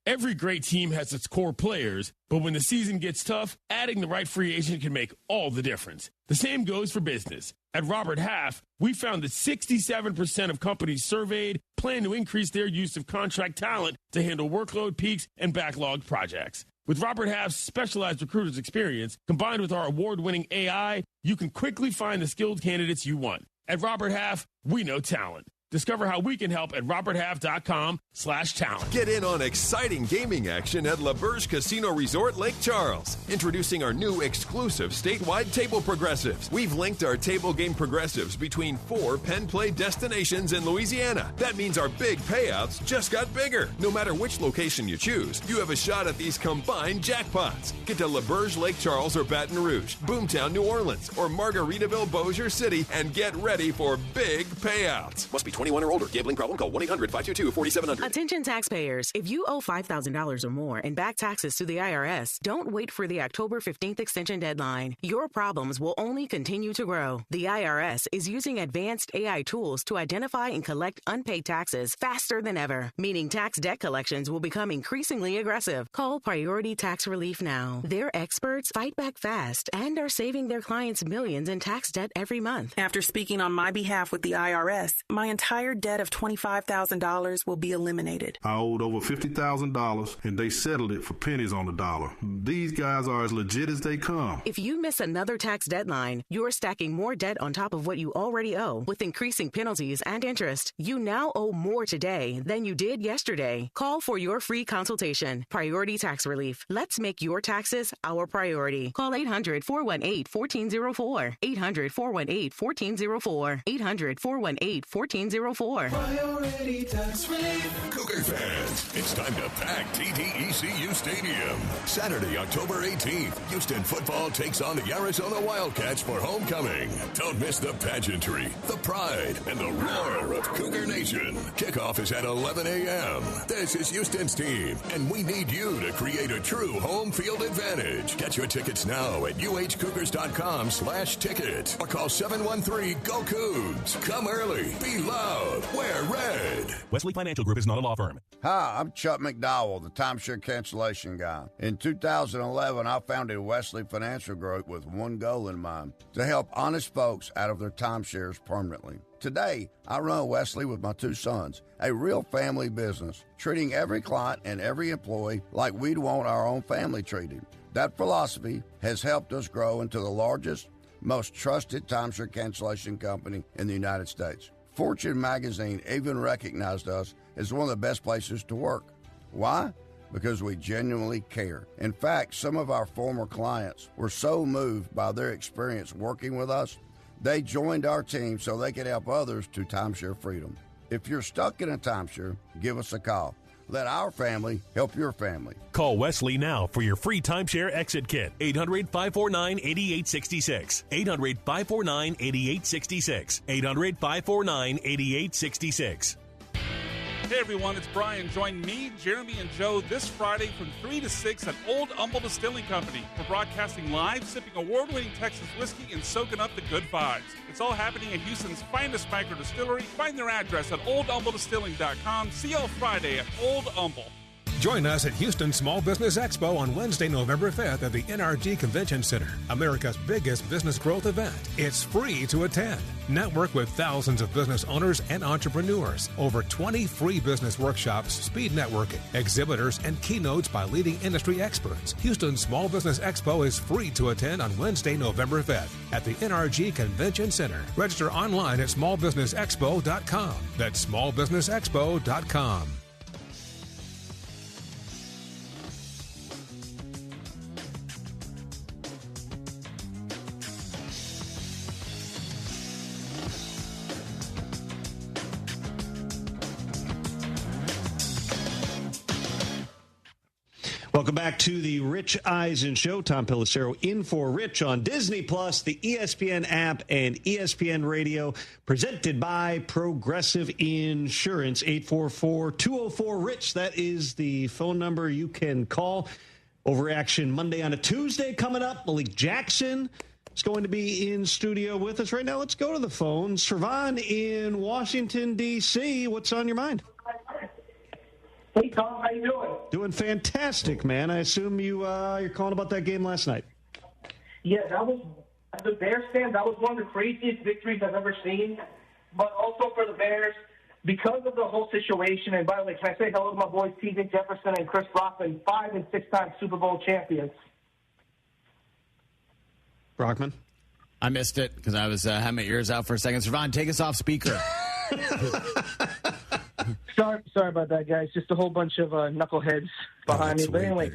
S17: Every great team has its core players, but when the season gets tough, adding the right free agent can make all the difference. The same goes for business. At Robert Half, we found that 67% of companies surveyed plan to increase their use of contract talent to handle workload peaks and backlogged projects. With Robert Half's specialized recruiters experience, combined with our award-winning AI, you can quickly find the skilled candidates you want. At Robert Half, we know talent. Discover how we can help at roberthalf.com/talent.
S22: Get in on exciting gaming action at La Berge Casino Resort Lake Charles. Introducing our new exclusive statewide table progressives. We've linked our table game progressives between 4 pen play destinations in Louisiana. That means our big payouts just got bigger. No matter which location you choose, you have a shot at these combined jackpots. Get to La Berge Lake Charles or Baton Rouge, Boomtown, New Orleans, or Margaritaville, Bossier City, and get ready for big payouts.
S24: Must be 21 or older. Gambling problem? Call 1-800-522-4700.
S23: Attention taxpayers. If you owe $5,000 or more in back taxes to the IRS, don't wait for the October 15th extension deadline. Your problems will only continue to grow. The IRS is using advanced AI tools to identify and collect unpaid taxes faster than ever, meaning tax debt collections will become increasingly aggressive. Call Priority Tax Relief now. Their experts fight back fast and are saving their clients millions in tax debt every month.
S11: After speaking on my behalf with the IRS, my entire debt of $25,000 will be eliminated.
S12: I owed over $50,000, and they settled it for pennies on the dollar. These guys are as legit as they come.
S23: If you miss another tax deadline, you're stacking more debt on top of what you already owe, with increasing penalties and interest. You now owe more today than you did yesterday. Call for your free consultation. Priority Tax Relief. Let's make your taxes our priority. Call 800-418-1404. 800-418-1404. 800-418-1404.
S5: Priority Tax Relief.
S25: Cougar fans, it's time to pack TDECU Stadium. Saturday, October 18th, Houston football takes on the Arizona Wildcats for homecoming. Don't miss the pageantry, the pride, and the roar of Cougar Nation. Kickoff is at 11 a.m. This is Houston's team, and we need you to create a true home field advantage. Get your tickets now at uhcougars.com/tickets or call 713-GO-COUGS. Come early, be loud, wear red.
S26: Wesley Financial Group is not a law firm.
S27: Hi, I'm Chuck McDowell, the timeshare cancellation guy. In 2011, I founded Wesley Financial Group with one goal in mind, to help honest folks out of their timeshares permanently. Today, I run Wesley with my 2 sons, a real family business, treating every client and every employee like we'd want our own family treated. That philosophy has helped us grow into the largest, most trusted timeshare cancellation company in the United States. Fortune magazine even recognized us as one of the best places to work. Why? Because we genuinely care. In fact, some of our former clients were so moved by their experience working with us, they joined our team so they could help others to timeshare freedom. If you're stuck in a timeshare, give us a call. Let our family help your family.
S26: Call Wesley now for your free timeshare exit kit. 800-549-8866. 800-549-8866. 800-549-8866.
S2: Hey everyone, it's Brian. Join me, Jeremy, and Joe this Friday from 3 to 6 at Old Humble Distilling Company. We're broadcasting live, sipping award-winning Texas whiskey and soaking up the good vibes. It's all happening at Houston's finest micro distillery. Find their address at oldhumbledistilling.com. See you all Friday at Old Humble.
S3: Join us at Houston Small Business Expo on Wednesday, November 5th at the NRG Convention Center, America's biggest business growth event. It's free to attend. Network with thousands of business owners and entrepreneurs. Over 20 free business workshops, speed networking, exhibitors, and keynotes by leading industry experts. Houston Small Business Expo is free to attend on Wednesday, November 5th at the NRG Convention Center. Register online at smallbusinessexpo.com. That's smallbusinessexpo.com.
S30: Welcome back to the Rich Eisen Show. Tom Pelissero in for Rich on Disney Plus, the ESPN app, and ESPN Radio, presented by Progressive Insurance. 844-204-RICH. That is the phone number you can call. Overreaction Monday on a Tuesday coming up. Malik Jackson is going to be in studio with us right now. Let's go to the phone. Servan in Washington, D.C. What's on your mind?
S4: Hey, Tom, how you doing?
S30: Doing fantastic, man. I assume you're calling about that game last night.
S4: Yeah, that was, as a Bears fan, that was one of the craziest victories I've ever seen. But also for the Bears, because of the whole situation, and by the way, can I say hello to my boys T.J. Jefferson and Chris Brockman, 5- and 6-time Super Bowl champions.
S30: Brockman?
S6: I missed it because I was had my ears out for a second. Servan, take us off speaker.
S4: Sorry about that, guys. Just a whole bunch of knuckleheads behind me. But anyway,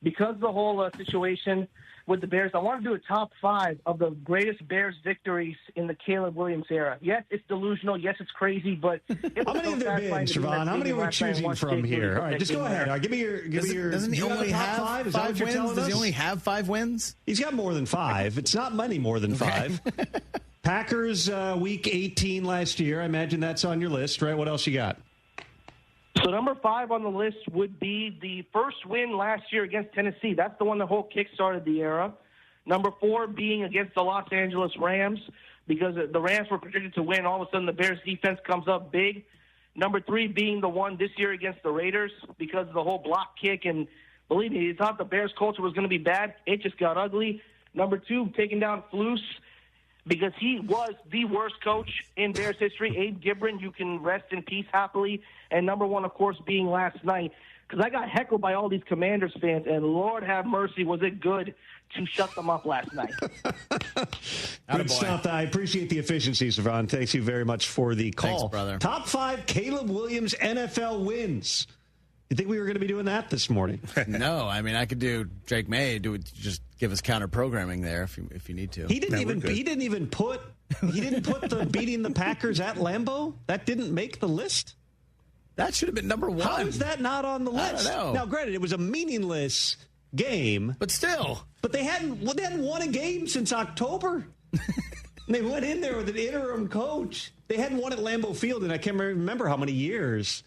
S4: because of the whole situation with the Bears, I want to do a top 5 of the greatest Bears victories in the Caleb Williams era. Yes, it's delusional. Yes, it's crazy. But
S30: how many have there been, Servan? How many are we choosing from here? All right, just go ahead. All right, give me your.
S6: Doesn't he only have 5 wins? Does he only have 5 wins?
S30: He's got more than 5. It's not many more than 5. Packers week 18 last year. I imagine that's on your list, right? What else you got?
S4: So number 5 on the list would be the first win last year against Tennessee. That's the one that whole kick-started the era. Number 4 being against the Los Angeles Rams, because the Rams were predicted to win. All of a sudden, the Bears defense comes up big. Number 3 being the one this year against the Raiders, because of the whole block kick. And believe me, you thought the Bears culture was going to be bad. It just got ugly. Number 2, taking down Flus, because he was the worst coach in Bears history. Abe Gibran, you can rest in peace happily. And number 1, of course, being last night, because I got heckled by all these Commanders fans, and Lord have mercy, was it good to shut them up last night.
S30: Good stuff. I appreciate the efficiency, Servan. Thanks you very much for the call.
S6: Thanks, brother.
S30: Top 5 Caleb Williams NFL wins. You think we were going to be doing that this morning?
S6: No, I mean I could do Drake May. Just give us counter programming there if you need to.
S30: He didn't even put the beating the Packers at Lambeau. That didn't make the list.
S6: That should have been number 1.
S30: How is that not on the list?
S6: I don't know.
S30: Now, granted, it was a meaningless game,
S6: but still.
S30: But they hadn't won a game since October. They went in there with an interim coach. They hadn't won at Lambeau Field, and I can't remember how many years.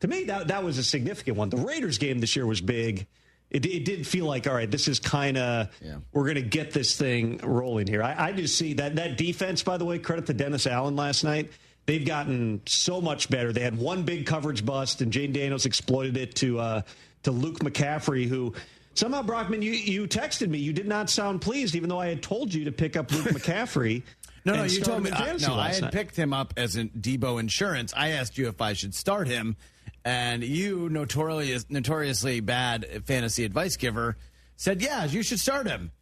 S30: To me, that was a significant one. The Raiders game this year was big. It did feel like, all right, this is kind of, we're going to get this thing rolling here. I just see that defense, by the way, credit to Dennis Allen last night. They've gotten so much better. They had one big coverage bust, and Jane Daniels exploited it to Luke McCaffrey, who somehow, Brockman, you texted me. You did not sound pleased, even though I had told you to pick up Luke McCaffrey.
S6: No, you told me. I had picked him up as in Debo Insurance. I asked you if I should start him, and you, notoriously bad fantasy advice giver, said, yeah, you should start him.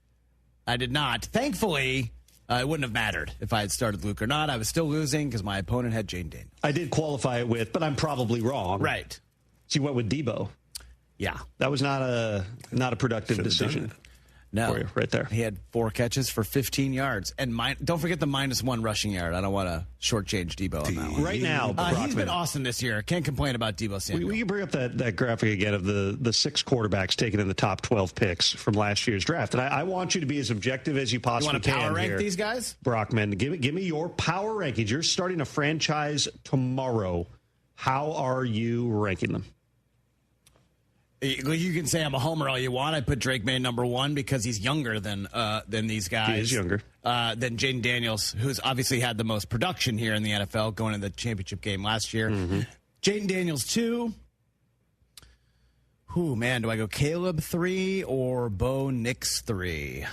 S6: I did not. Thankfully, it wouldn't have mattered if I had started Luke or not. I was still losing because my opponent had Jane Daniels.
S30: I did qualify it with, but I'm probably wrong.
S6: Right.
S30: So you went with Debo.
S6: Yeah.
S30: That was not a productive decision.
S6: No.
S30: for you right there.
S6: He had 4 catches for 15 yards. And don't forget the -1 rushing yard. I don't want to shortchange Debo on that one.
S30: Right now,
S6: he's been awesome this year. Can't complain about Debo Samuel.
S30: We can bring up that graphic again of the 6 quarterbacks taken in the top 12 picks from last year's draft. And I want you to be as objective as you possibly can.
S6: You want to power rank
S30: here,
S6: these guys?
S30: Brockman, give me your power rankings. You're starting a franchise tomorrow. How are you ranking them?
S6: You can say I'm a homer all you want. I put Drake May number 1 because he's younger than these guys.
S30: He is younger.
S6: Than Jaden Daniels, who's obviously had the most production here in the NFL going into the championship game last year.
S30: Mm-hmm.
S6: Jaden Daniels 2. Who, man, do I go Caleb 3 or Bo Nix 3?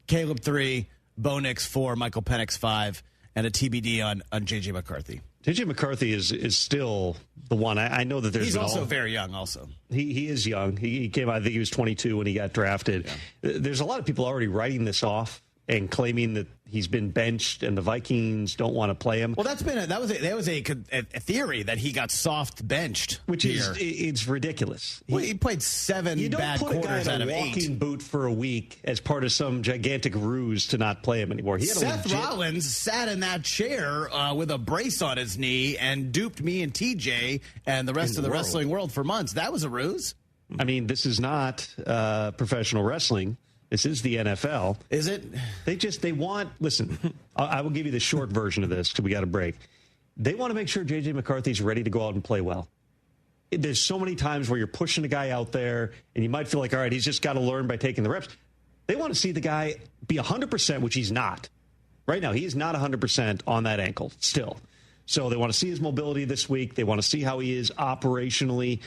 S6: Caleb 3, Bo Nix 4, Michael Penix 5, and a TBD on J.J. McCarthy.
S30: J.J. McCarthy is still the one. I know that
S6: he's also very young also.
S30: He is young. He came out, I think he was 22 when he got drafted. Yeah. There's a lot of people already writing this off and claiming that he's been benched and the Vikings don't want to play him.
S6: Well, that was a theory that he got soft benched,
S30: which
S6: here.
S30: It's ridiculous.
S6: He played 7 bad quarters out of 8.
S30: You don't put a guy in a walking boot for a week as part of some gigantic ruse to not play him anymore.
S6: Seth Rollins sat in that chair with a brace on his knee and duped me and TJ and the rest of the wrestling world for months. That was a ruse.
S30: I mean, this is not professional wrestling. This is the NFL.
S6: Is it?
S30: They want, listen, I will give you the short version of this till we got a break. They want to make sure J.J. McCarthy's ready to go out and play well. There's so many times where you're pushing a guy out there and you might feel like, all right, he's just got to learn by taking the reps. They want to see the guy be 100%, which he's not. Right now, he is not 100% on that ankle still. So they want to see his mobility this week. They want to see how he is operationally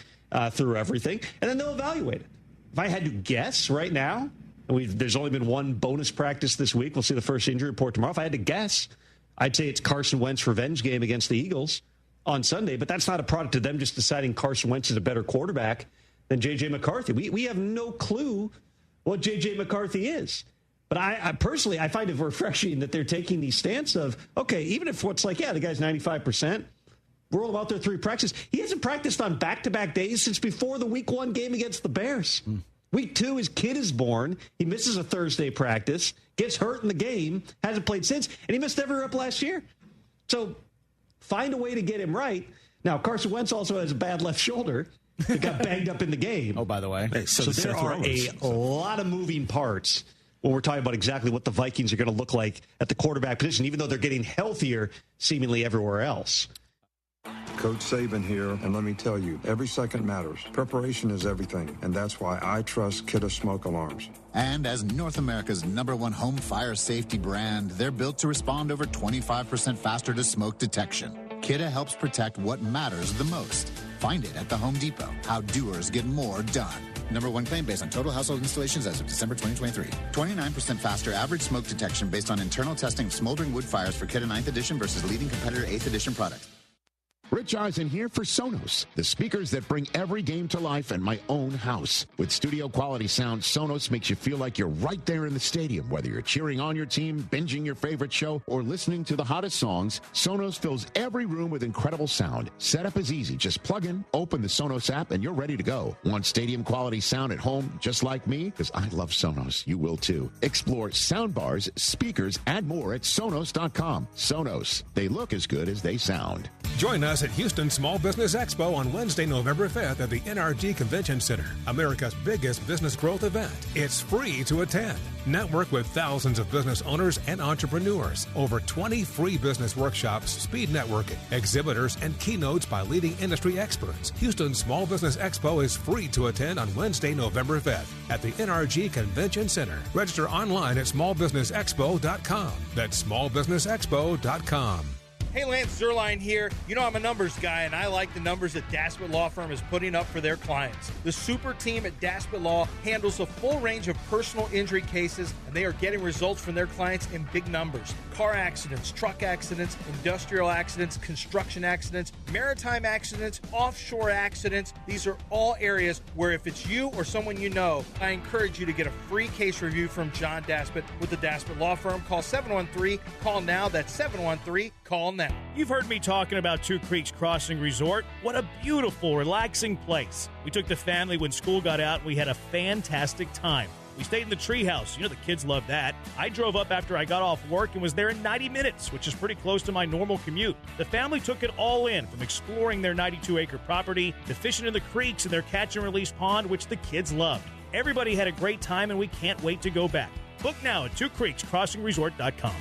S30: through everything. And then they'll evaluate it. If I had to guess right now, there's only been 1 bonus practice this week. We'll see the first injury report tomorrow. If I had to guess, I'd say it's Carson Wentz's revenge game against the Eagles on Sunday, but that's not a product of them just deciding Carson Wentz is a better quarterback than J.J. McCarthy. We have no clue what J.J. McCarthy is. But I personally, I find it refreshing that they're taking the stance of, okay, even if it's like, yeah, the guy's 95%, roll him out there 3 practices. He hasn't practiced on back-to-back days since before the Week 1 game against the Bears. Week 2, his kid is born. He misses a Thursday practice, gets hurt in the game, hasn't played since, and he missed every rep last year. So find a way to get him right. Now, Carson Wentz also has a bad left shoulder. He got banged up in the game.
S6: Oh, by the way.
S30: So there are a lot of moving parts when we're talking about exactly what the Vikings are going to look like at the quarterback position, even though they're getting healthier seemingly everywhere else.
S7: Coach Saban here, and let me tell you, every second matters. Preparation is everything, and that's why I trust Kidde Smoke Alarms.
S9: And as North America's #1 home fire safety brand, they're built to respond over 25% faster to smoke detection. Kidde helps protect what matters the most. Find it at the Home Depot. How doers get more done. #1 claim based on total household installations as of December 2023. 29% faster average smoke detection based on internal testing of smoldering wood fires for Kidde 9th edition versus leading competitor 8th edition product.
S10: Rich Eisen here for Sonos, the speakers that bring every game to life in my own house. With studio quality sound, Sonos makes you feel like you're right there in the stadium. Whether you're cheering on your team, binging your favorite show, or listening to the hottest songs, Sonos fills every room with incredible sound. Setup is easy. Just plug in, open the Sonos app, and you're ready to go. Want stadium quality sound at home just like me? Because I love Sonos. You will too. Explore soundbars, speakers, and more at Sonos.com. Sonos. They look as good as they sound.
S3: Join us at Houston Small Business Expo on Wednesday, November 5th at the NRG Convention Center, America's biggest business growth event. It's free to attend. Network with thousands of business owners and entrepreneurs. Over 20 free business workshops, speed networking, exhibitors, and keynotes by leading industry experts. Houston Small Business Expo is free to attend on Wednesday, November 5th at the NRG Convention Center. Register online at smallbusinessexpo.com. That's smallbusinessexpo.com.
S13: Hey, Lance Zerline here. You know I'm a numbers guy, and I like the numbers that Daspit Law Firm is putting up for their clients. The super team at Daspit Law handles a full range of personal injury cases, and they are getting results from their clients in big numbers. Car accidents, truck accidents, industrial accidents, construction accidents, maritime accidents, offshore accidents. These are all areas where if it's you or someone you know, I encourage you to get a free case review from John Daspit with the Daspit Law Firm. Call 713-CALL-NOW. That's 713-CALL-NOW.
S14: You've heard me talking about Two Creeks Crossing Resort. What a beautiful, relaxing place. We took the family when school got out, and we had a fantastic time. We stayed in the treehouse. You know the kids love that. I drove up after I got off work and was there in 90 minutes, which is pretty close to my normal commute. The family took it all in, from exploring their 92-acre property to fishing in the creeks in their catch-and-release pond, which the kids loved. Everybody had a great time, and we can't wait to go back. Book now at twocreekscrossingresort.com.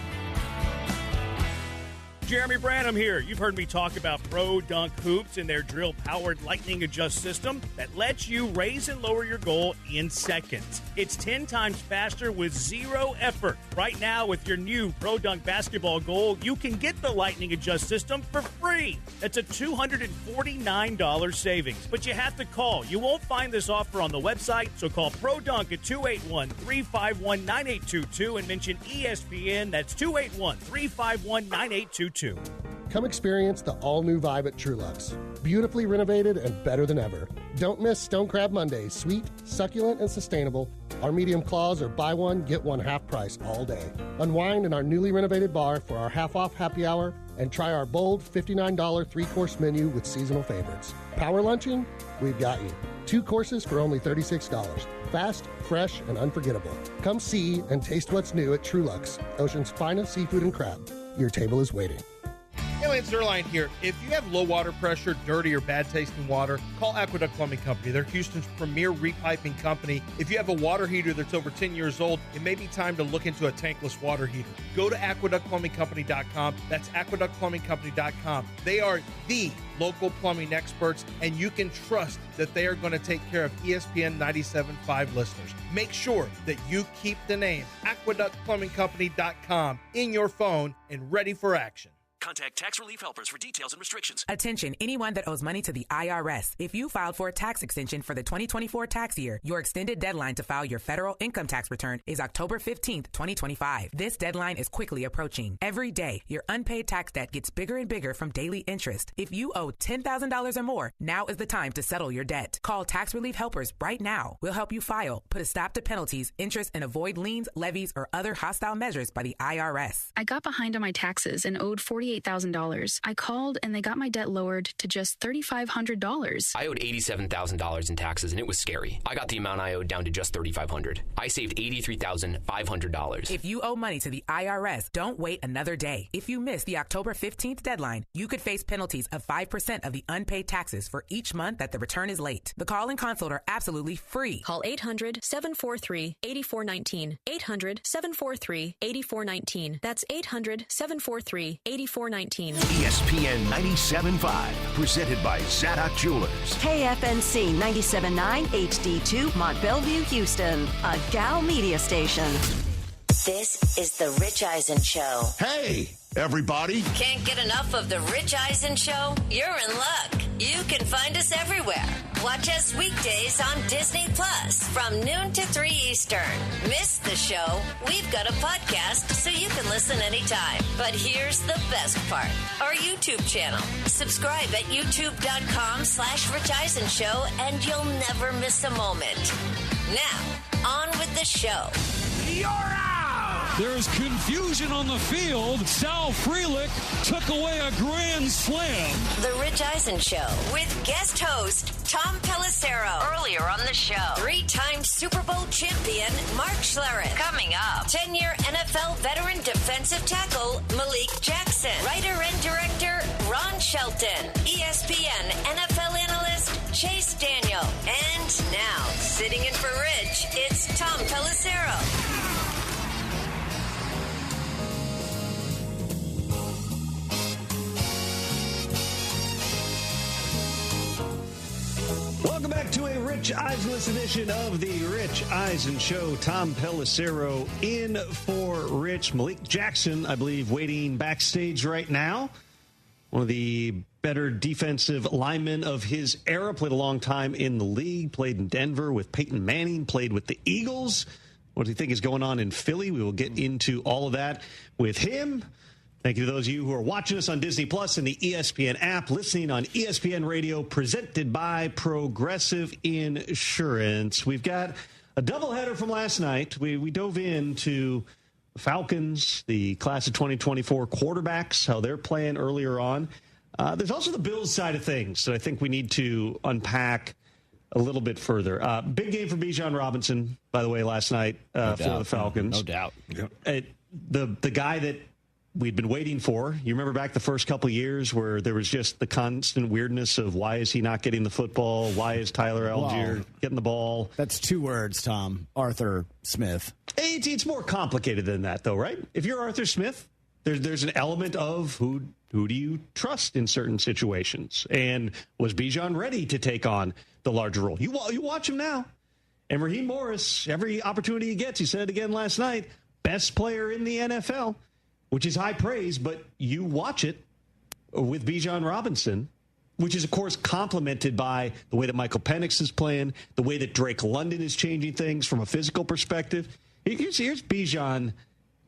S14: Jeremy Branham here. You've heard me talk about Pro Dunk Hoops and their drill-powered lightning adjust system that lets you raise and lower your goal in seconds. It's 10 times faster with zero effort. Right now, with your new Pro Dunk basketball goal, you can get the lightning adjust system for free. That's a $249 savings, but you have to call. You won't find this offer on the website, so call Pro Dunk at 281-351-9822 and mention ESPN. That's 281-351-9822.
S1: Come experience the all-new vibe at Trulux. Beautifully renovated and better than ever. Don't miss Stone Crab Mondays. Sweet, succulent, and sustainable. Our medium claws are buy one, get one half price all day. Unwind in our newly renovated bar for our half-off happy hour and try our bold $59 three-course menu with seasonal favorites. Power lunching? We've got you. 2 courses for only $36. Fast, fresh, and unforgettable. Come see and taste what's new at Trulux, Ocean's finest seafood and crab. Your table is waiting.
S13: Hey, Lance Zerline here. If you have low water pressure, dirty, or bad tasting water, call Aqueduct Plumbing Company. They're Houston's premier repiping company. If you have a water heater that's over 10 years old, it may be time to look into a tankless water heater. Go to aqueductplumbingcompany.com. That's aqueductplumbingcompany.com. They are the local plumbing experts, and you can trust that they are going to take care of ESPN 97.5 listeners. Make sure that you keep the name aqueductplumbingcompany.com in your phone and ready for action.
S8: Contact Tax Relief Helpers for details and restrictions.
S23: Attention, anyone that owes money to the IRS. If you filed for a tax extension for the 2024 tax year, your extended deadline to file your federal income tax return is October 15th, 2025. This deadline is quickly approaching. Every day, your unpaid tax debt gets bigger and bigger from daily interest. If you owe $10,000 or more, now is the time to settle your debt. Call Tax Relief Helpers right now. We'll help you file, put a stop to penalties, interest, and avoid liens, levies, or other hostile measures by the IRS.
S15: I got behind on my taxes and owed $48,000. I called and they got my debt lowered to just $3,500.
S16: I owed $87,000 in taxes and it was scary. I got the amount I owed down to just $3,500. I saved $83,500.
S23: If you owe money to the IRS, don't wait another day. If you miss the October 15th deadline, you could face penalties of 5% of the unpaid taxes for each month that the return is late. The call and consult are absolutely free.
S18: Call 800-743-8419. 800-743-8419. That's 800-743-8419.
S25: ESPN 97.5, presented by Zadok Jewelers.
S19: KFNC 97.9 HD2, Mont Bellevue, Houston, a Gal media station.
S20: This is The Rich Eisen Show.
S10: Hey, everybody.
S20: Can't get enough of The Rich Eisen Show? You're in luck. You can find us everywhere. Watch us weekdays on Disney Plus from noon to 3 Eastern. Miss the show? We've got a podcast so you can listen anytime. But here's the best part. Our YouTube channel. Subscribe at youtube.com/Rich Eisen Show and you'll never miss a moment. Now, on with the show.
S21: You're out! There's confusion on the field. Sal Frelick took away a grand slam.
S20: The Rich Eisen Show with guest host Tom Pelissero. Earlier on the show, 3-time Super Bowl champion Mark Schlereth. Coming up, 10-year NFL veteran defensive tackle Malik Jackson. Writer and director Ron Shelton. ESPN NFL analyst Chase Daniel. And now, sitting in for Rich, it's Tom Pelissero.
S30: Welcome back to a Rich Eisenless edition of the Rich Eisen Show. Tom Pelissero in for Rich. Malik Jackson, I believe, waiting backstage right now. One of the better defensive linemen of his era. Played a long time in the league. Played in Denver with Peyton Manning. Played with the Eagles. What do you think is going on in Philly? We will get into all of that with him. Thank you to those of you who are watching us on Disney Plus and the ESPN app, listening on ESPN Radio, presented by Progressive Insurance. We've got a doubleheader from last night. We dove into the Falcons, the class of 2024 quarterbacks, how they're playing earlier on. There's also the Bills side of things that I think we need to unpack a little bit further. Big game for Bijan Robinson, by the way, last night for the Falcons.
S6: No doubt.
S30: The guy that we'd been waiting for. You remember back the first couple of years where there was just the constant weirdness of why is he not getting the football? Why is Tyler Algier getting the ball?
S6: That's 2 words, Tom. Arthur Smith.
S30: It's more complicated than that, though, right? If you're Arthur Smith, there's an element of who do you trust in certain situations? And was Bijan ready to take on the larger role? You watch him now. And Raheem Morris, every opportunity he gets, he said it again last night, best player in the NFL. Which is high praise, but you watch it with Bijan Robinson, which is, of course, complemented by the way that Michael Penix is playing, the way that Drake London is changing things from a physical perspective. Here's Bijan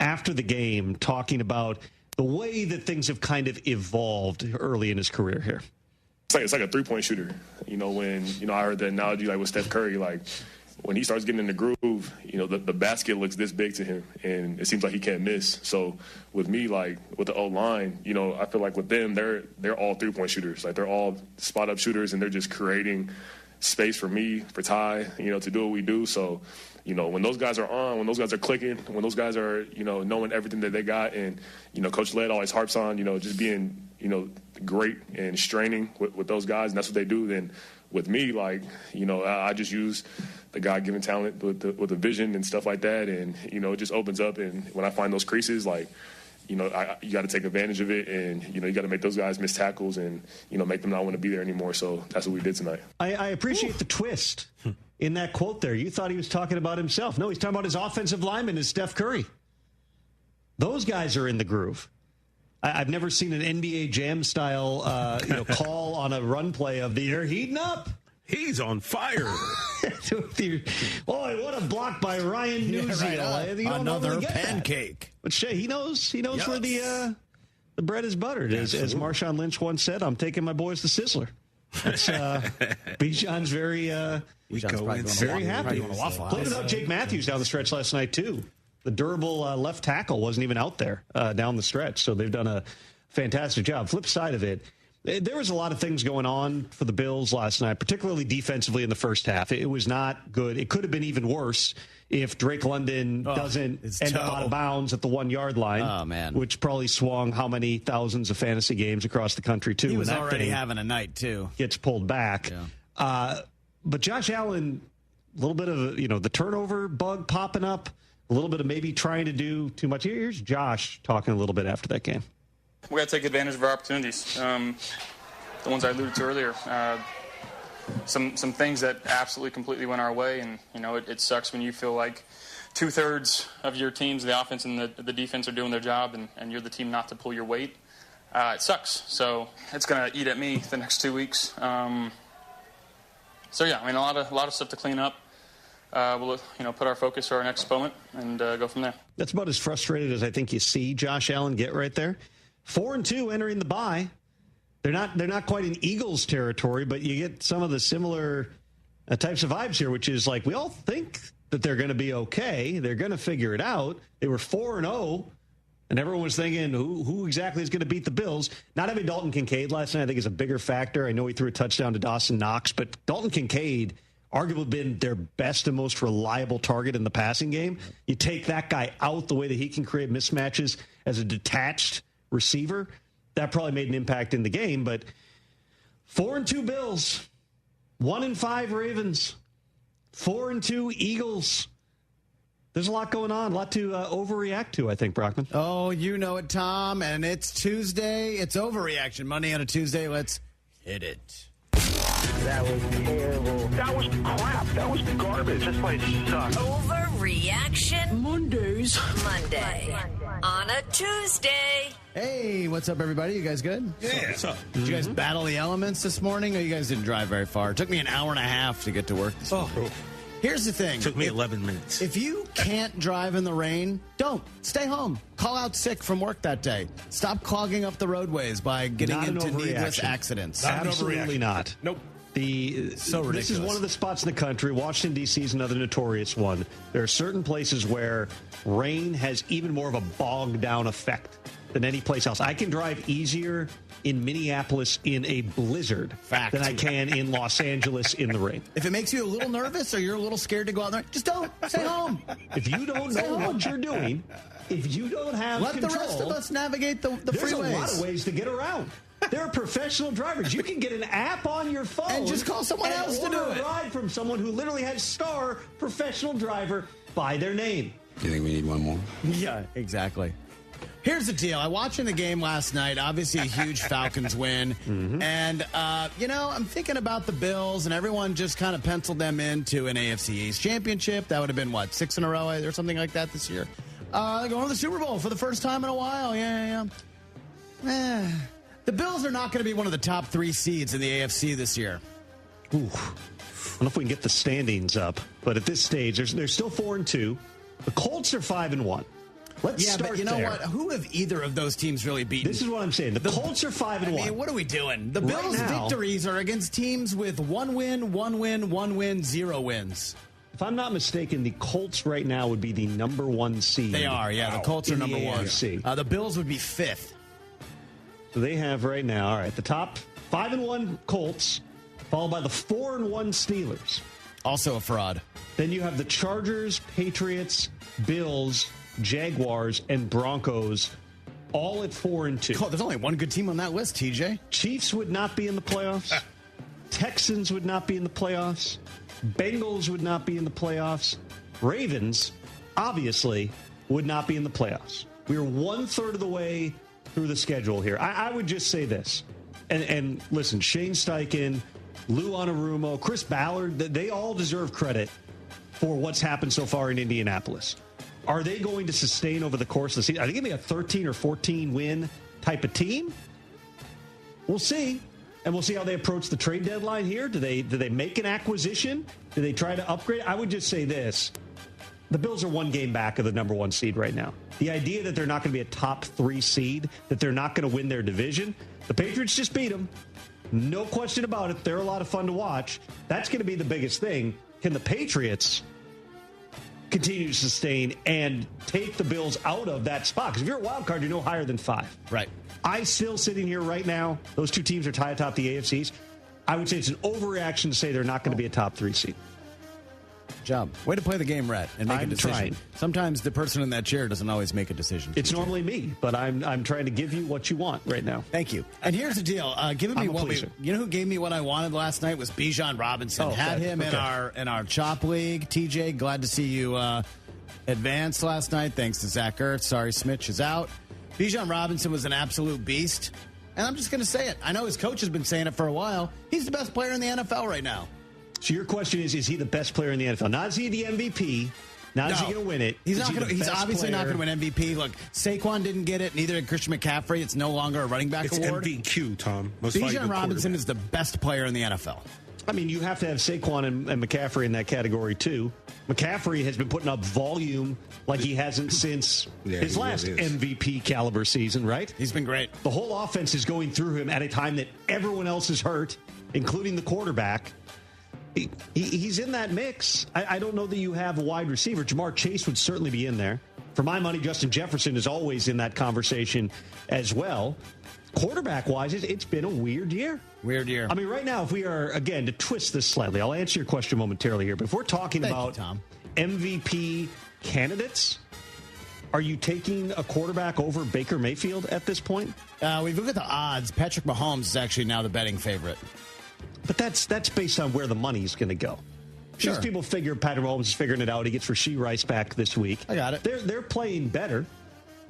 S30: after the game talking about the way that things have kind of evolved early in his career here.
S5: It's like a three-point shooter. When I heard the analogy with Steph Curry, when he starts getting in the groove, the basket looks this big to him, and it seems like he can't miss. So with me, with the O-line, I feel like with them, they're all three-point shooters. They're all spot-up shooters, and they're just creating space for me, for Ty, to do what we do. So, when those guys are on, when those guys are clicking, when those guys are, knowing everything that they got, and, Coach Led always harps on, just being, great and straining with those guys, and that's what they do. Then with me, I just use the God-given talent with the vision and stuff like that, and it just opens up. And when I find those creases, you got to take advantage of it, and you got to make those guys miss tackles, and make them not want to be there anymore. So that's what we did tonight.
S30: I appreciate the twist in that quote there. You thought he was talking about himself. No, he's talking about his offensive lineman, is Steph Curry. Those guys are in the groove. I've never seen an NBA Jam style call on a run play of they're heating up.
S11: He's on fire.
S30: Boy, what a block by Ryan Newsiel.
S6: Right. Another pancake.
S30: But Shay, he knows where the bread is buttered. As Marshawn Lynch once said, I'm taking my boys to Sizzler. That's Bijan's very happy. Played without Jake Matthews down the stretch last night, too. The durable left tackle wasn't even out there down the stretch, so they've done a fantastic job. Flip side of it, there was a lot of things going on for the Bills last night, particularly defensively in the first half. It was not good. It could have been even worse if Drake London doesn't end up out of bounds at the 1-yard line, which probably swung how many thousands of fantasy games across the country, too.
S6: He was already having a night, too.
S30: Gets pulled back. Yeah. But Josh Allen, a little bit of the turnover bug popping up, a little bit of maybe trying to do too much. Here's Josh talking a little bit after that game.
S12: We got to take advantage of our opportunities. The ones I alluded to earlier. Some things that absolutely completely went our way, and it sucks when you feel like 2/3 of your teams, the offense and the defense, are doing their job, and you're the team not to pull your weight. It sucks. So it's going to eat at me the next 2 weeks. A lot of stuff to clean up. We'll put our focus to our next opponent and go from there.
S30: That's about as frustrated as I think you see Josh Allen get right there. 4-2 entering the bye. They're not quite in Eagles territory, but you get some of the similar types of vibes here, which is we all think that they're going to be okay. They're going to figure it out. They were 4-0, and everyone was thinking who exactly is going to beat the Bills. Not having Dalton Kincaid last night, I think, is a bigger factor. I know he threw a touchdown to Dawson Knox, but Dalton Kincaid arguably been their best and most reliable target in the passing game. You take that guy out, the way that he can create mismatches as a detached receiver, that probably made an impact in the game. But 4-2 Bills, 1-5 Ravens, 4-2 Eagles. There's a lot going on, a lot to overreact to, I think, Brockman.
S6: Oh, you know it, Tom, and it's Tuesday. It's overreaction. Monday on a Tuesday. Let's hit it.
S17: That was terrible. That was crap. That was garbage. This place sucks.
S20: Overreaction
S17: Mondays.
S20: Monday on a Tuesday.
S6: Hey, what's up, everybody? You guys good?
S11: Yeah. What's up?
S6: Did you guys battle the elements this morning? Or you guys didn't drive very far? It took me an hour and a half to get to work this morning. Here's the thing.
S11: It took me 11 minutes.
S6: If you can't drive in the rain, don't. Stay home. Call out sick from work that day. Stop clogging up the roadways by getting into needless accidents.
S30: Absolutely not.
S11: Nope.
S30: This is one of the spots in the country. Washington, D.C. is another notorious one. There are certain places where rain has even more of a bogged down effect than any place else. I can drive easier in Minneapolis in a blizzard than I can in Los Angeles in the rain.
S6: If it makes you a little nervous or you're a little scared to go out there, just don't. Stay home.
S30: If you don't know what you're doing, if you don't have
S6: Let
S30: control,
S6: the rest of us navigate the freeways.
S30: There's a lot of ways to get around. There are professional drivers. You can get an app on your phone
S6: and just call someone else to do it.
S30: A ride from someone who literally has star professional driver by their name.
S2: You think we need one more?
S6: Yeah, exactly. Here's the deal. I watching the game last night. Obviously, a huge Falcons win. And, I'm thinking about the Bills, and everyone just kind of penciled them into an AFC East championship. That would have been, 6 in a row or something like that this year. They're going to the Super Bowl for the first time in a while. Yeah. The Bills are not going to be one of the top 3 seeds in the AFC this year.
S30: Ooh. I don't know if we can get the standings up, but at this stage, they're still 4-2. The Colts are 5-1. Let's start
S6: but you know
S30: there.
S6: what? Who have either of those teams really beaten?
S30: This is what I'm saying. The Colts are 5-1.
S6: I mean, what are we doing? The Bills' victories are against teams with 1 win, 1 win, 1 win, 0 wins.
S30: If I'm not mistaken, the Colts right now would be the number 1 seed.
S6: They are, yeah. The Colts are number 1. The Bills would be 5th.
S30: So they have right now, all right, the top 5-1 Colts, followed by the 4-1 Steelers.
S6: Also a fraud.
S30: Then you have the Chargers, Patriots, Bills, Jaguars, and Broncos, all at 4-2.
S6: Oh, there's only one good team on that list, TJ.
S30: Chiefs would not be in the playoffs. Texans would not be in the playoffs. Bengals would not be in the playoffs. Ravens, obviously, would not be in the playoffs. We are 1/3 of the way through the schedule here. I would just say this. And listen, Shane Steichen, Lou Anarumo, Chris Ballard, they all deserve credit for what's happened so far in Indianapolis. Are they going to sustain over the course of the season? Are they going to be a 13 or 14 win type of team? We'll see. And we'll see how they approach the trade deadline here. Do they make an acquisition? Do they try to upgrade? I would just say this. The Bills are 1 game back of the number 1 seed right now. The idea that they're not going to be a top 3 seed, that they're not going to win their division, the Patriots just beat them. No question about it. They're a lot of fun to watch. That's going to be the biggest thing. Can the Patriots continue to sustain and take the Bills out of that spot? Because if you're a wild card, you're no higher than 5.
S6: Right.
S30: I still sitting here right now, those 2 teams are tied atop the AFCs. I would say it's an overreaction to say they're not going to be a top 3 seed.
S6: Job. Way to play the game, Rhett, and make a decision.
S30: Trying.
S6: Sometimes the person in that chair doesn't always make a decision.
S30: It's normally me, but I'm trying to give you what you want right now.
S6: Thank you. And here's the deal: giving me what you know who gave me what I wanted last night was Bijan Robinson. Had him in our Chop League. TJ, glad to see you advance last night. Thanks to Zach Ertz. Sorry, Smitch is out. Bijan Robinson was an absolute beast, and I'm just going to say it. I know his coach has been saying it for a while. He's the best player in the NFL right now.
S30: So your question is he the best player in the NFL? Not is he the MVP? Not is he going to win it?
S6: He's obviously not going to win MVP. Look, Saquon didn't get it. Neither did Christian McCaffrey. It's no longer a running back award.
S11: It's MVQ, Tom.
S6: Bijan Robinson is the best player in the NFL.
S30: I mean, you have to have Saquon and McCaffrey in that category, too. McCaffrey has been putting up volume like he hasn't since his last MVP caliber season, right?
S6: He's been great.
S30: The whole offense is going through him at a time that everyone else is hurt, including the quarterback. He's in that mix. I don't know that you have a wide receiver. Jamar Chase would certainly be in there. For my money, Justin Jefferson is always in that conversation as well. Quarterback-wise, it's been a weird year.
S6: Weird year.
S30: I mean, right now, if we are, again, to twist this slightly, I'll answer your question momentarily here, but if we're talking about MVP candidates, are you taking a quarterback over Baker Mayfield at this point?
S6: We look at the odds. Patrick Mahomes is actually now the betting favorite.
S30: But that's based on where the money's going to go.
S6: Sure.
S30: These people figure Patrick Mahomes is figuring it out. He gets Rashee Rice back this week.
S6: I got it.
S30: They're playing better.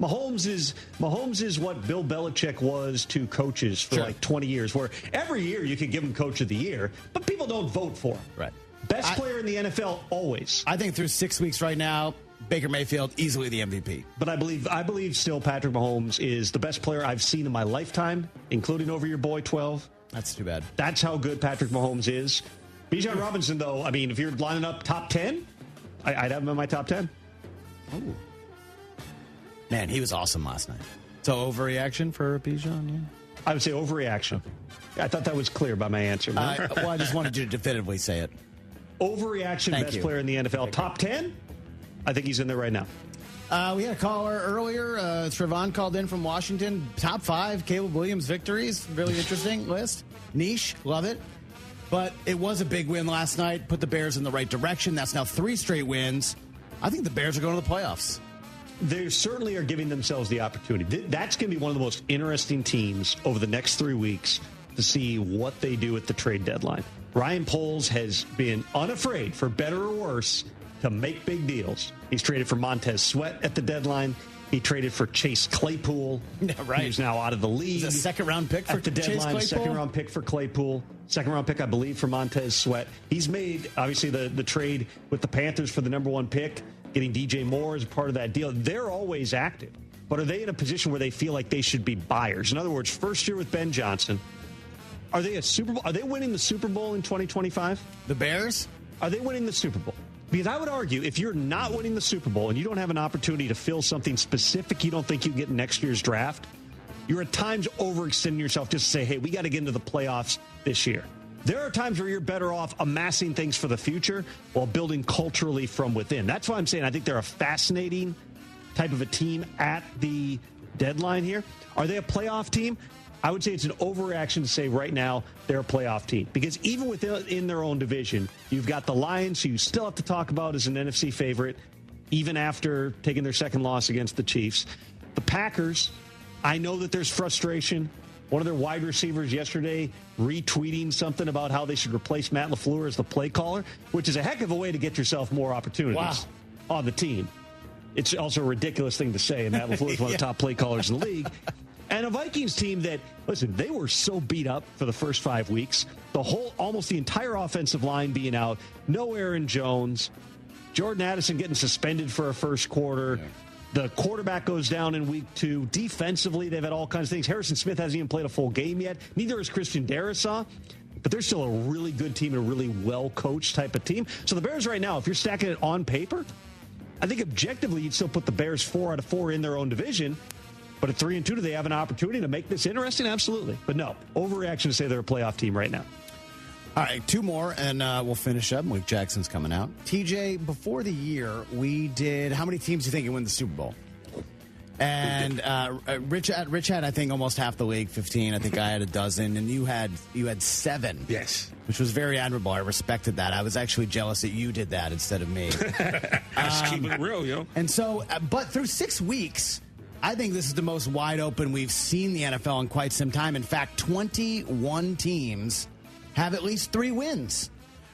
S30: Mahomes is what Bill Belichick was to coaches for like 20 years, where every year you can give him Coach of the Year, but people don't vote for him.
S6: Right.
S30: Best player in the NFL always.
S6: I think through 6 weeks right now, Baker Mayfield easily the MVP.
S30: But I believe still Patrick Mahomes is the best player I've seen in my lifetime, including over your boy 12.
S6: That's too bad.
S30: That's how good Patrick Mahomes is. Bijan Robinson, though, I mean, if you're lining up top 10, I'd have him in my top 10.
S6: Oh. Man, he was awesome last night. So overreaction for Bijan? Yeah.
S30: I would say overreaction. I thought that was clear by my answer.
S6: Well, I just wanted you to definitively say it.
S30: Overreaction, best player in the NFL. Top 10? I think he's in there right now.
S6: We had a caller earlier. Trevon called in from Washington. Top 5 Caleb Williams victories. Really interesting list. Niche. Love it. But it was a big win last night. Put the Bears in the right direction. That's now 3 straight wins. I think the Bears are going to the playoffs.
S30: They certainly are giving themselves the opportunity. That's going to be one of the most interesting teams over the next 3 weeks to see what they do at the trade deadline. Ryan Poles has been unafraid, for better or worse, to make big deals. He's traded for Montez Sweat at the deadline. He traded for Chase Claypool, who's now out of the league.
S6: He's a second-round pick for
S30: at the deadline. Second-round pick for Claypool. Second-round pick, I believe, for Montez Sweat. He's made, obviously, the trade with the Panthers for the number 1 pick, getting DJ Moore as a part of that deal. They're always active. But are they in a position where they feel like they should be buyers? In other words, first year with Ben Johnson. Are they a Super Bowl? Are they winning the Super Bowl in 2025?
S6: The Bears?
S30: Are they winning the Super Bowl? Because I would argue if you're not winning the Super Bowl and you don't have an opportunity to fill something specific you don't think you get in next year's draft, you're at times overextending yourself just to say, hey, we got to get into the playoffs this year. There are times where you're better off amassing things for the future while building culturally from within. That's why I'm saying I think they're a fascinating type of a team at the deadline here. Are they a playoff team? I would say it's an overreaction to say right now they're a playoff team. Because even within their own division, you've got the Lions, who you still have to talk about as an NFC favorite, even after taking their second loss against the Chiefs. The Packers, I know that there's frustration. One of their wide receivers yesterday retweeting something about how they should replace Matt LaFleur as the play caller, which is a heck of a way to get yourself more opportunities on the team. It's also a ridiculous thing to say, and Matt LaFleur is one of the top play callers in the league. And a Vikings team that, listen, they were so beat up for the first 5 weeks. Almost the entire offensive line being out. No Aaron Jones. Jordan Addison getting suspended for a first quarter. Yeah. The quarterback goes down in week 2. Defensively, they've had all kinds of things. Harrison Smith hasn't even played a full game yet. Neither has Christian Darrisaw. But they're still a really good team and a really well-coached type of team. So the Bears right now, if you're stacking it on paper, I think objectively you'd still put the Bears 4 out of 4 in their own division. But at 3-2, do they have an opportunity to make this interesting? Absolutely. But no, overreaction to say they're a playoff team right now.
S6: All right, 2 more, and we'll finish up. Malik Jackson's coming out. TJ, before the year, we did how many teams do you think can win the Super Bowl? And Rich had, I think, almost half the league, 15. I think I had a dozen, and you had 7.
S11: Yes.
S6: Which was very admirable. I respected that. I was actually jealous that you did that instead of me.
S11: Just keep it real, yo.
S6: And so, but through 6 weeks, I think this is the most wide open we've seen the NFL in quite some time. In fact, 21 teams have at least 3 wins.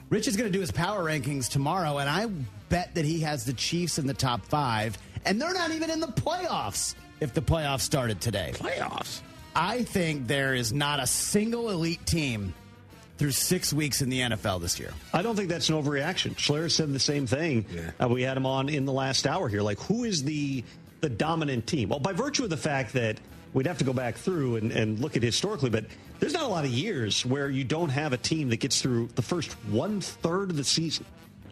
S6: Rich is going to do his power rankings tomorrow, and I bet that he has the Chiefs in the top 5, and they're not even in the playoffs if the playoffs started today.
S11: Playoffs?
S6: I think there is not a single elite team through 6 weeks in the NFL this year.
S30: I don't think that's an overreaction. Schler said the same thing. Yeah. We had him on in the last hour here. Like, who is the dominant team? Well, by virtue of the fact that we'd have to go back through and look at historically, but there's not a lot of years where you don't have a team that gets through the first 1/3 of the season,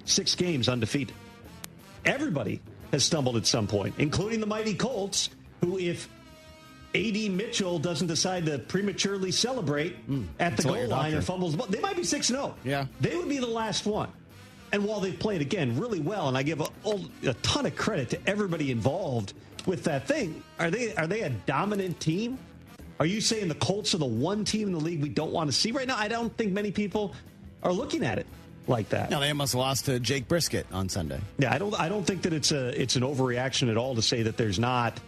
S30: 6 games undefeated. Everybody has stumbled at some point, including the mighty Colts, who, if A.D. Mitchell doesn't decide to prematurely celebrate at the goal line and fumbles the ball, they might be 6-0.
S6: Yeah.
S30: They would be the last one. And while they've played, again, really well, and I give a ton of credit to everybody involved with that thing, are they a dominant team? Are you saying the Colts are the one team in the league we don't want to see right now? I don't think many people are looking at it like that.
S6: No, they almost lost to Jake Brisket on Sunday.
S30: Yeah, I don't think that it's an overreaction at all to say that there's not,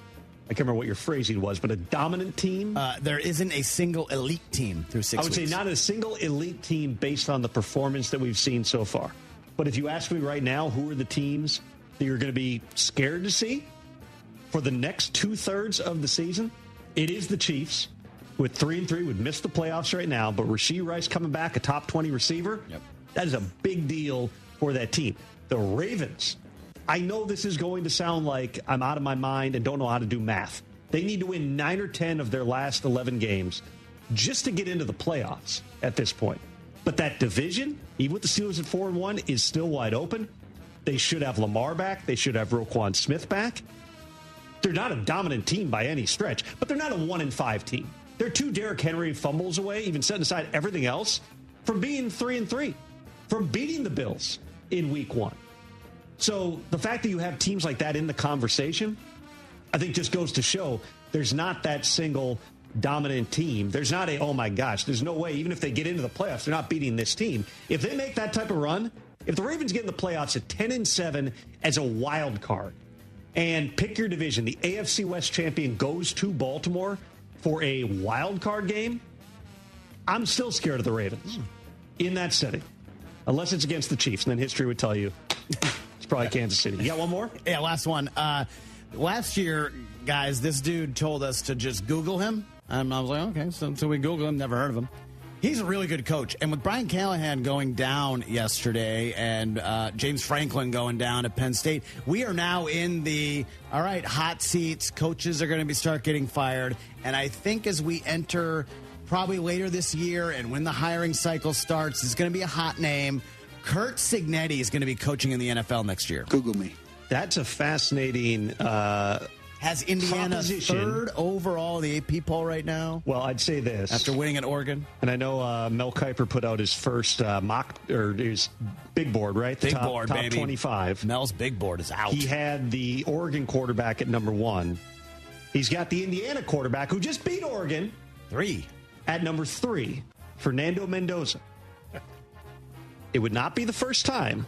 S30: I can't remember what your phrasing was, but a dominant team?
S6: There isn't a single elite team through 6 weeks.
S30: I would say not a single elite team based on the performance that we've seen so far. But if you ask me right now, who are the teams that you're going to be scared to see for the next 2/3 of the season? It is the Chiefs, who at 3-3 would miss the playoffs right now. But Rashee Rice coming back, a top 20 receiver, that is a big deal for that team. The Ravens, I know this is going to sound like I'm out of my mind and don't know how to do math. They need to win 9 or 10 of their last 11 games just to get into the playoffs at this point. But that division, even with the Steelers at 4-1, is still wide open. They should have Lamar back. They should have Roquan Smith back. They're not a dominant team by any stretch, but they're not a 1-5 team. They're 2 Derrick Henry fumbles away, even setting aside everything else, from being 3-3, from beating the Bills in week 1. So the fact that you have teams like that in the conversation, I think just goes to show there's not that single dominant team. There's not oh my gosh, there's no way, even if they get into the playoffs, they're not beating this team. If they make that type of run, if the Ravens get in the playoffs at 10-7 as a wild card, and pick your division, the AFC West champion goes to Baltimore for a wild card game, I'm still scared of the Ravens in that setting. Unless it's against the Chiefs, and then history would tell you it's probably Kansas City. You got one more?
S6: Yeah, last one. Last year, guys, this dude told us to just Google him. And I was like, okay, so we Google him, never heard of him. He's a really good coach. And with Brian Callahan going down yesterday and James Franklin going down at Penn State, we are now in the, all right, hot seats. Coaches are going to start getting fired. And I think as we enter probably later this year and when the hiring cycle starts, it's going to be a hot name. Curt Cignetti is going to be coaching in the NFL next year.
S30: Google me. That's a fascinating
S6: Has Indiana third overall in the AP poll right now?
S30: Well, I'd say this.
S6: After winning at Oregon?
S30: And I know Mel Kiper put out his first his big board, right?
S6: Big board,
S30: top
S6: baby.
S30: 25.
S6: Mel's big board is out.
S30: He had the Oregon quarterback at number 1. He's got the Indiana quarterback who just beat Oregon.
S6: 3.
S30: At number 3, Fernando Mendoza. It would not be the first time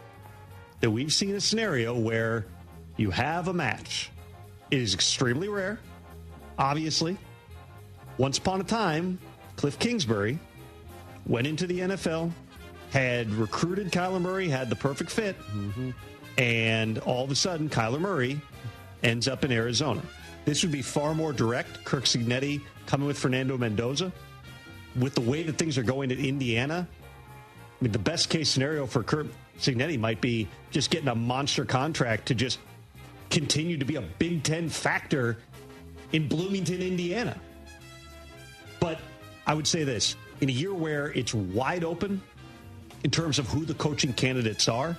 S30: that we've seen a scenario where you have a match. It is extremely rare, obviously. Once upon a time, Cliff Kingsbury went into the NFL, had recruited Kyler Murray, had the perfect fit, and all of a sudden, Kyler Murray ends up in Arizona. This would be far more direct. Curt Cignetti coming with Fernando Mendoza. With the way that things are going at Indiana, I mean, the best case scenario for Curt Cignetti might be just getting a monster contract to just continue to be a Big Ten factor in Bloomington, Indiana. But I would say this, in a year where it's wide open in terms of who the coaching candidates are,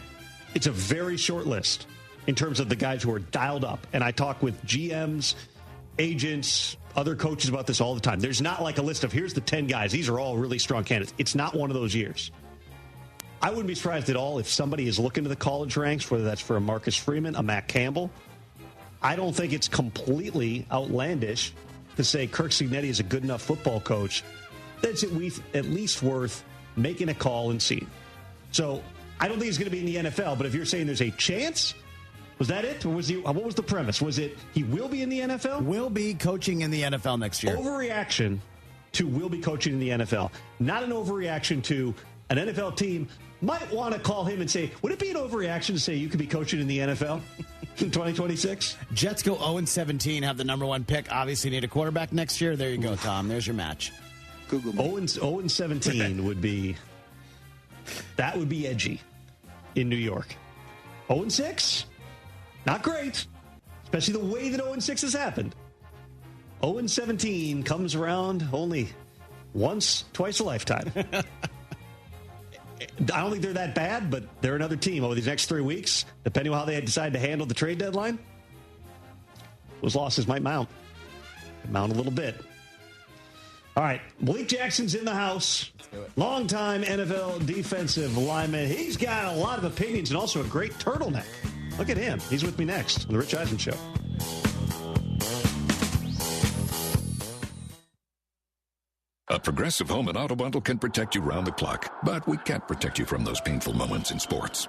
S30: it's a very short list in terms of the guys who are dialed up. And I talk with GMs, agents, other coaches about this all the time. There's not like a list of here's the 10 guys. These are all really strong candidates. It's not one of those years. I wouldn't be surprised at all if somebody is looking to the college ranks, whether that's for a Marcus Freeman, a Matt Campbell. I don't think it's completely outlandish to say Curt Cignetti is a good enough football coach that's at least worth making a call and seeing. So I don't think he's going to be in the NFL, but if you're saying there's a chance, was that it? Or what was the premise? Was it he will be in the NFL?
S6: Will be coaching in the NFL next year.
S30: Overreaction to will be coaching in the NFL. Not an overreaction to an NFL team might want to call him and say, would it be an overreaction to say you could be coaching in the NFL in 2026?
S6: Jets go 0-17, have the number 1 pick. Obviously need a quarterback next year. There you go, Tom. There's your match.
S30: Google 0-17 would be, that would be edgy in New York. 0-6, not great, especially the way that 0-6 has happened. 0-17 comes around only once, twice a lifetime. I don't think they're that bad, but they're another team over these next 3 weeks, depending on how they decide to handle the trade deadline. Those losses might mount a little bit. All right, Malik Jackson's in the house. Longtime NFL defensive lineman. He's got a lot of opinions and also a great turtleneck. Look at him. He's with me next on The Rich Eisen Show.
S2: A Progressive Home and Auto Bundle can protect you round the clock, but we can't protect you from those painful moments in sports.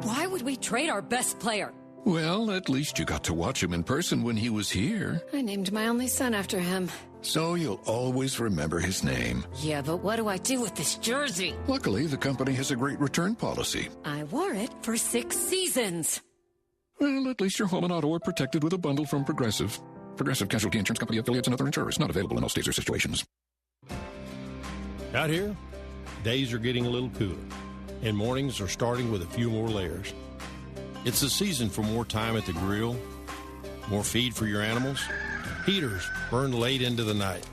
S4: Why would we trade our best player?
S2: Well, at least you got to watch him in person when he was here.
S4: I named my only son after him.
S2: So you'll always remember his name.
S4: Yeah, but what do I do with this jersey?
S2: Luckily, the company has a great return policy.
S4: I wore it for 6 seasons.
S2: Well, at least your home and auto are protected with a bundle from Progressive. Progressive Casualty Insurance Company affiliates and other insurers. Not available in all states or situations.
S7: Out here, days are getting a little cooler, and mornings are starting with a few more layers. It's the season for more time at the grill, more feed for your animals. Heaters burn late into the night,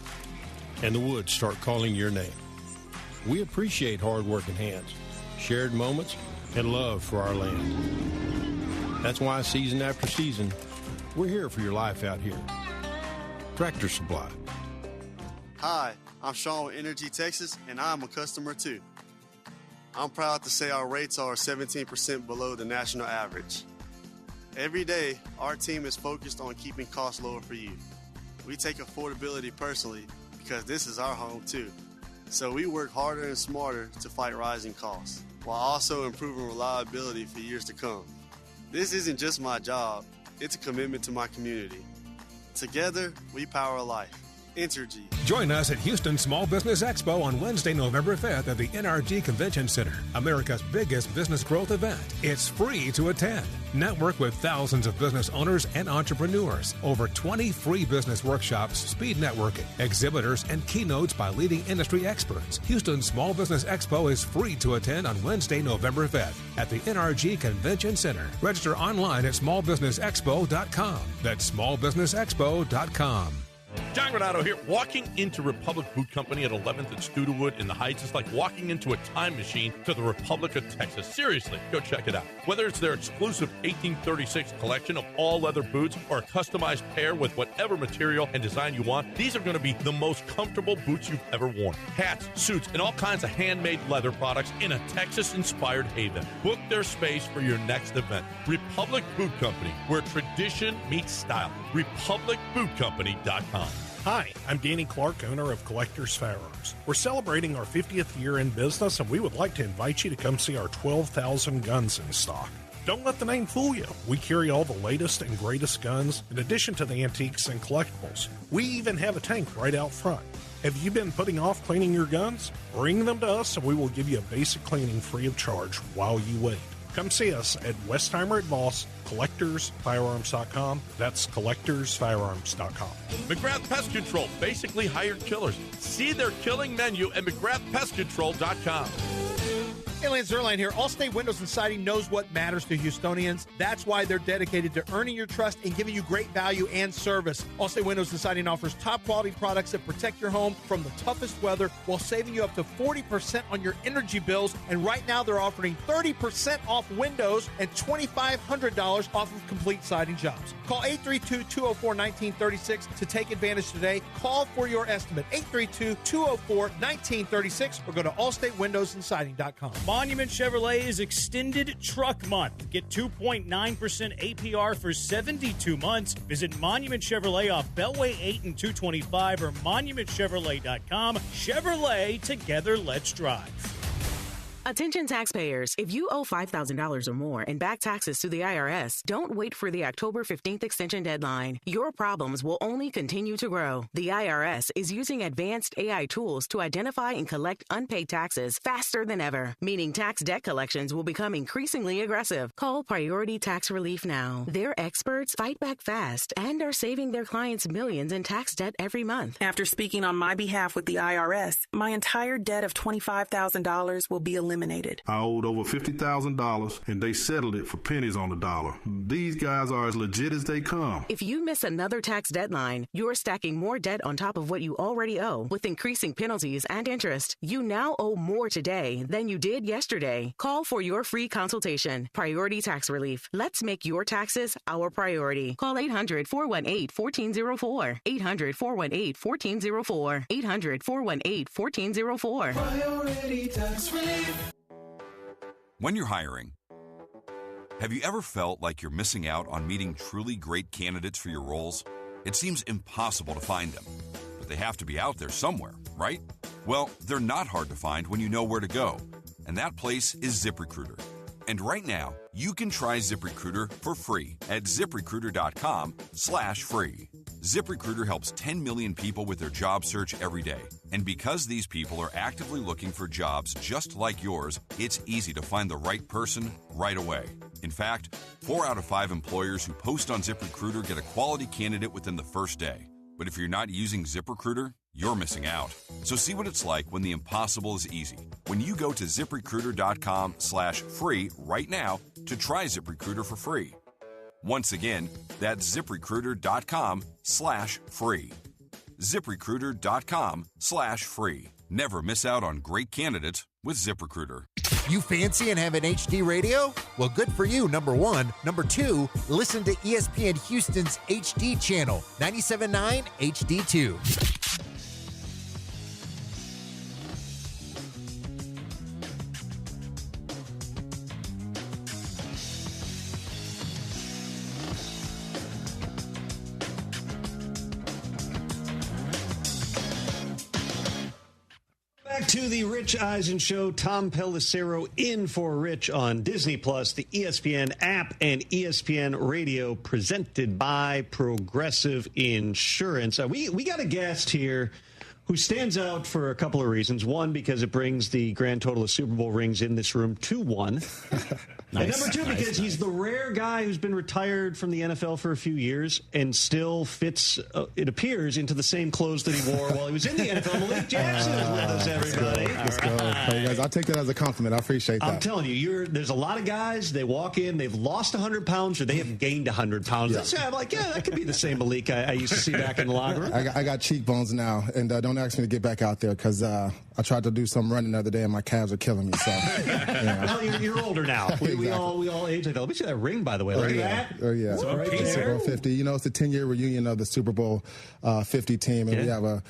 S7: and the woods start calling your name. We appreciate hard-working hands, shared moments, and love for our land. That's why season after season, we're here for your life out here. Tractor Supply.
S9: Hi, I'm Sean with Energy Texas, and I'm a customer too.
S1: I'm proud to say our rates are 17% below the national average. Every day, our team is focused on keeping costs lower for you. We take affordability personally because this is our home too. So we work harder and smarter to fight rising costs, while also improving reliability for years to come. This isn't just my job, it's a commitment to my community. Together, we power life. Entergy.
S3: Join us at Houston Small Business Expo on Wednesday, November 5th at the NRG Convention Center, America's biggest business growth event. It's free to attend. Network with thousands of business owners and entrepreneurs. Over 20 free business workshops, speed networking, exhibitors, and keynotes by leading industry experts. Houston Small Business Expo is free to attend on Wednesday, November 5th at the NRG Convention Center. Register online at smallbusinessexpo.com. That's smallbusinessexpo.com.
S9: John Granado here. Walking into Republic Boot Company at 11th and Studewood in the Heights is like walking into a time machine to the Republic of Texas. Seriously, go check it out. Whether it's their exclusive 1836 collection of all leather boots or a customized pair with whatever material and design you want, these are going to be the most comfortable boots you've ever worn. Hats, suits, and all kinds of handmade leather products in a Texas-inspired haven. Book their space for your next event. Republic Boot Company, where tradition meets style. RepublicBootCompany.com.
S14: Hi, I'm Danny Clark, owner of Collectors Firearms. We're celebrating our 50th year in business, and we would like to invite you to come see our 12,000 guns in stock. Don't let the name fool you. We carry all the latest and greatest guns, in addition to the antiques and collectibles. We even have a tank right out front. Have you been putting off cleaning your guns? Bring them to us, and we will give you a basic cleaning free of charge while you wait. Come see us at Westheimer at Voss, CollectorsFirearms.com. That's CollectorsFirearms.com.
S9: McGrath Pest Control, basically hired killers. See their killing menu at McGrathPestControl.com.
S13: Hey, Lance Zerline here. Allstate Windows and Siding knows what matters to Houstonians. That's why they're dedicated to earning your trust and giving you great value and service. Allstate Windows and Siding offers top-quality products that protect your home from the toughest weather while saving you up to 40% on your energy bills. And right now, they're offering 30% off windows and $2,500 off of complete siding jobs. Call 832-204-1936 to take advantage today. Call for your estimate, 832-204-1936, or go to allstatewindowsandsiding.com.
S22: Monument Chevrolet's Extended Truck Month. Get 2.9% APR for 72 months. Visit Monument Chevrolet off Beltway 8 and 225 or monumentchevrolet.com. Chevrolet, together let's drive.
S23: Attention taxpayers, if you owe $5,000 or more in back taxes to the IRS, don't wait for the October 15th extension deadline. Your problems will only continue to grow. The IRS is using advanced AI tools to identify and collect unpaid taxes faster than ever, meaning tax debt collections will become increasingly aggressive. Call Priority Tax Relief now. Their experts fight back fast and are saving their clients millions in tax debt every month.
S24: After speaking on my behalf with the IRS, my entire debt of $25,000 will be eliminated.
S26: I owed over $50,000 and they settled it for pennies on the dollar. These guys are as legit as they come.
S23: If you miss another tax deadline, you're stacking more debt on top of what you already owe with increasing penalties and interest. You now owe more today than you did yesterday. Call for your free consultation. Priority Tax Relief. Let's make your taxes our priority. Call 800-418-1404. 800-418-1404. 800-418-1404.
S27: Priority Tax Relief.
S28: When you're hiring, have you ever felt like you're missing out on meeting truly great candidates for your roles? It seems impossible to find them, but they have to be out there somewhere, right? Well, they're not hard to find when you know where to go, and that place is ZipRecruiter. And right now, you can try ZipRecruiter for free at ZipRecruiter.com/free. ZipRecruiter helps 10 million people with their job search every day. And because these people are actively looking for jobs just like yours, it's easy to find the right person right away. In fact, 4 out of 5 employers who post on ZipRecruiter get a quality candidate within the first day. But if you're not using ZipRecruiter, you're missing out. So see what it's like when the impossible is easy. When you go to ZipRecruiter.com/free right now to try ZipRecruiter for free. Once again, that's ZipRecruiter.com/free. ZipRecruiter.com/free. Never miss out on great candidates with ZipRecruiter.
S29: You fancy and have an HD radio? Well, good for you, number one. Number two, listen to ESPN Houston's HD channel, 97.9 HD2.
S30: to the Rich Eisen Show. Tom Pellicero in for Rich on Disney Plus, the ESPN app, and ESPN Radio, presented by Progressive Insurance. We got a guest here who stands out for a couple of reasons. One, because it brings the grand total of Super Bowl rings in this room to one. And number two, because he's the rare guy who's been retired from the NFL for a few years and still fits, it appears, into the same clothes that he wore while he was in the NFL. Malik Jackson is with us, everybody.
S5: Let's go. Hey, guys, I'll take that as a compliment. I appreciate that.
S30: I'm telling you, there's a lot of guys, they walk in, they've lost 100 pounds or they have gained 100 pounds. Yeah. I'm like, that could be the same Malik I used to see back in the locker room.
S5: I got cheekbones now, and don't ask me to get back out there because I tried to do some running the other day and my calves are killing me. So,
S30: Now you're older now. We all age like that. Let me see that ring, by the way. Look at that.
S5: Oh, yeah.
S30: So right
S5: Super Bowl 50. You know, it's the 10-year reunion of the Super Bowl 50 team, and we have a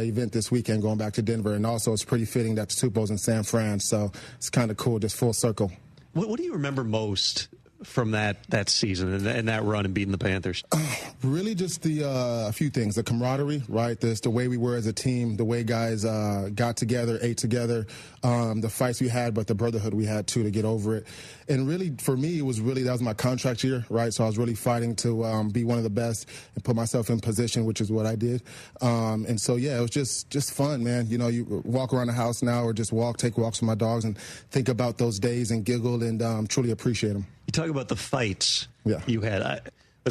S5: event this weekend going back to Denver. And also, it's pretty fitting that the Super Bowl's in San Fran, so it's kind of cool, just full circle.
S30: What do you remember most from that season and that run and beating the Panthers?
S5: Really just a few things. The camaraderie, right? The way we were as a team, the way guys got together, ate together, the fights we had, but the brotherhood we had, too, to get over it. And really, for me, that was my contract year, right? So I was really fighting to be one of the best and put myself in position, which is what I did. And so, it was just fun, man. You know, you walk around the house now or just take walks with my dogs and think about those days and giggle and truly appreciate them.
S30: You talk about the fights you had.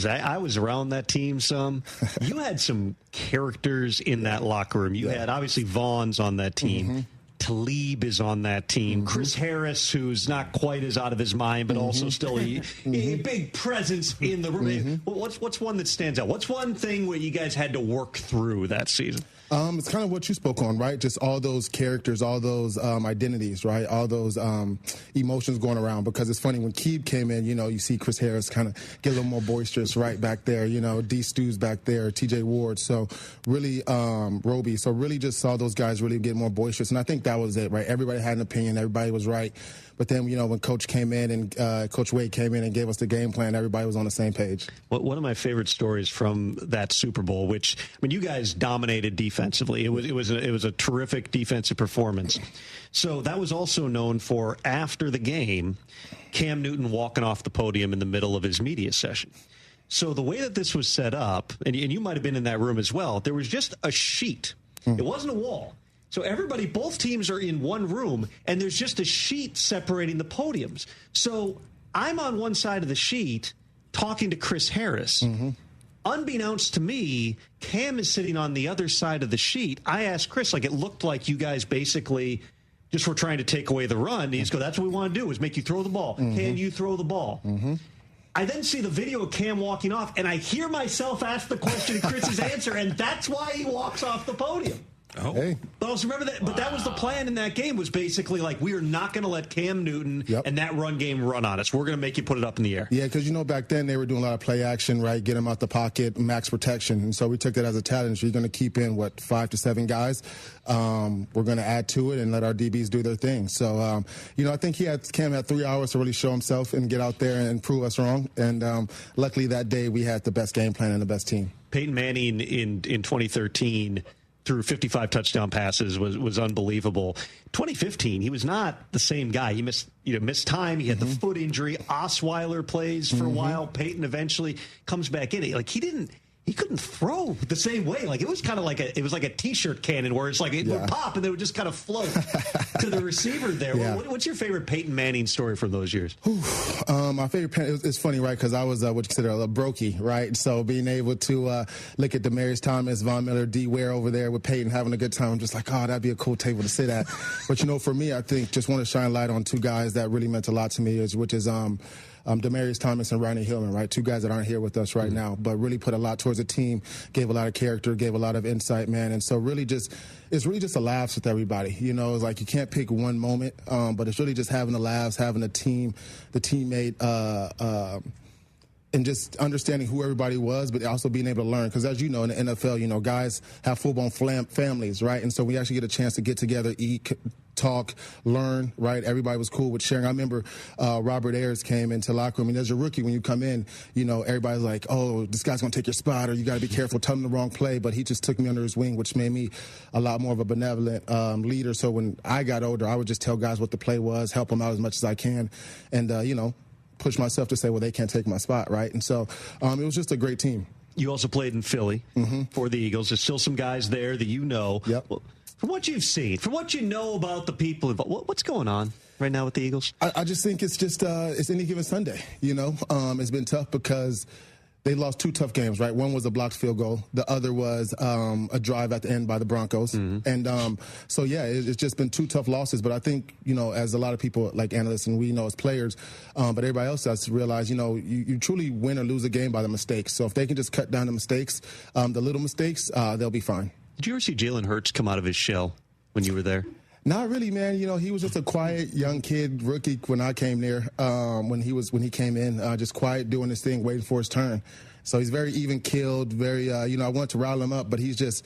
S30: I was around that team some. You had some characters in that locker room. You had, obviously, Vaughn's on that team. Mm-hmm. Talib is on that team. Mm-hmm. Chris Harris, who's not quite as out of his mind, but also still a big presence in the room. Mm-hmm. What's one that stands out? What's one thing where you guys had to work through that season?
S5: It's kind of what you spoke on, right? Just all those characters, all those identities, right? All those emotions going around. Because it's funny, when Keeb came in, you see Chris Harris kind of get a little more boisterous right back there. D. Stew's back there, T.J. Ward. So really, Roby. So really just saw those guys really get more boisterous. And I think that was it, right? Everybody had an opinion. Everybody was right. But then, when Coach came in and Coach Wade came in and gave us the game plan, everybody was on the same page.
S30: One of my favorite stories from that Super Bowl, which, you guys dominated defensively. It was a terrific defensive performance. So that was also known for, after the game, Cam Newton walking off the podium in the middle of his media session. So the way that this was set up, and you might have been in that room as well, there was just a sheet. It wasn't a wall. So everybody, both teams are in one room, and there's just a sheet separating the podiums. So I'm on one side of the sheet talking to Chris Harris. Mm-hmm. Unbeknownst to me, Cam is sitting on the other side of the sheet. I asked Chris, it looked like you guys basically just were trying to take away the run. And he's go, that's what we want to do, is make you throw the ball. Mm-hmm. Can you throw the ball? Mm-hmm. I then see the video of Cam walking off, and I hear myself ask the question and Chris's answer, and that's why he walks off the podium.
S5: Oh. Hey.
S30: But also remember that. Wow. But that was the plan in that game, was basically we are not going to let Cam Newton and that run game run on us. We're going to make you put it up in the air.
S5: Yeah, because back then they were doing a lot of play action, right? Get him out the pocket, max protection, and so we took that as a challenge. You're going to keep in 5 to 7 guys. We're going to add to it and let our DBs do their thing. So I think Cam had 3 hours to really show himself and get out there and prove us wrong. And luckily that day we had the best game plan and the best team.
S30: Peyton Manning in 2013. Through 55 touchdown passes was unbelievable. 2015, he was not the same guy. He missed time. He had the foot injury. Osweiler plays for a while. Peyton eventually comes back in. He couldn't throw the same way. It was kind of like a T-shirt cannon where it's it would pop and they would just kind of float to the receiver there. Yeah. What's your favorite Peyton Manning story from those years?
S5: My favorite, it's funny, right? Because I was what you consider a brokey, right? So being able to look at Demaryius Thomas, Von Miller, D. Ware over there with Peyton having a good time, I'm just that'd be a cool table to sit at. But for me, I think just want to shine light on 2 guys that really meant a lot to me, which is Demaryius Thomas and Ronnie Hillman, right? 2 guys that aren't here with us right now, but really put a lot towards the team, gave a lot of character, gave a lot of insight, man. And so it's really just a laughs with everybody. It's you can't pick one moment, but it's really just having the laughs, having the teammate, and just understanding who everybody was, but also being able to learn. Because as in the NFL, guys have full-blown families, right? And so we actually get a chance to get together, eat, talk, learn, right? Everybody was cool with sharing. I remember Robert Ayers came into the locker room, and as a rookie, when you come in, you know, everybody's like, oh, this guy's going to take your spot, or you got to be careful, tell him the wrong play. But he just took me under his wing, which made me a lot more of a benevolent leader. So when I got older, I would just tell guys what the play was, help them out as much as I can, and, you know, push myself to say, well, they can't take my spot, right? And so it was just a great team.
S30: You also played in Philly for the Eagles. There's still some guys there that you know.
S5: Yep.
S30: Well, from what you've seen, from what you know about the people involved, what's going on right now with the Eagles?
S5: I just think it's just it's any given Sunday, you know. It's been tough because they lost 2 tough games, right? One was a blocked field goal. The other was a drive at the end by the Broncos. And so, yeah, it's just been 2 tough losses. But I think, you know, as a lot of people, like analysts and we know as players, but everybody else has to realize, you know, you truly win or lose a game by the mistakes. So if they can just cut down the mistakes, the little mistakes, they'll be fine.
S30: Did you ever see Jalen Hurts come out of his shell when you were there?
S5: Not really, man. You know, he was just a quiet young kid, rookie when I came there. When he came in, just quiet, doing his thing, waiting for his turn. So he's very even-keeled, very. You know, I wanted to rile him up, but he's just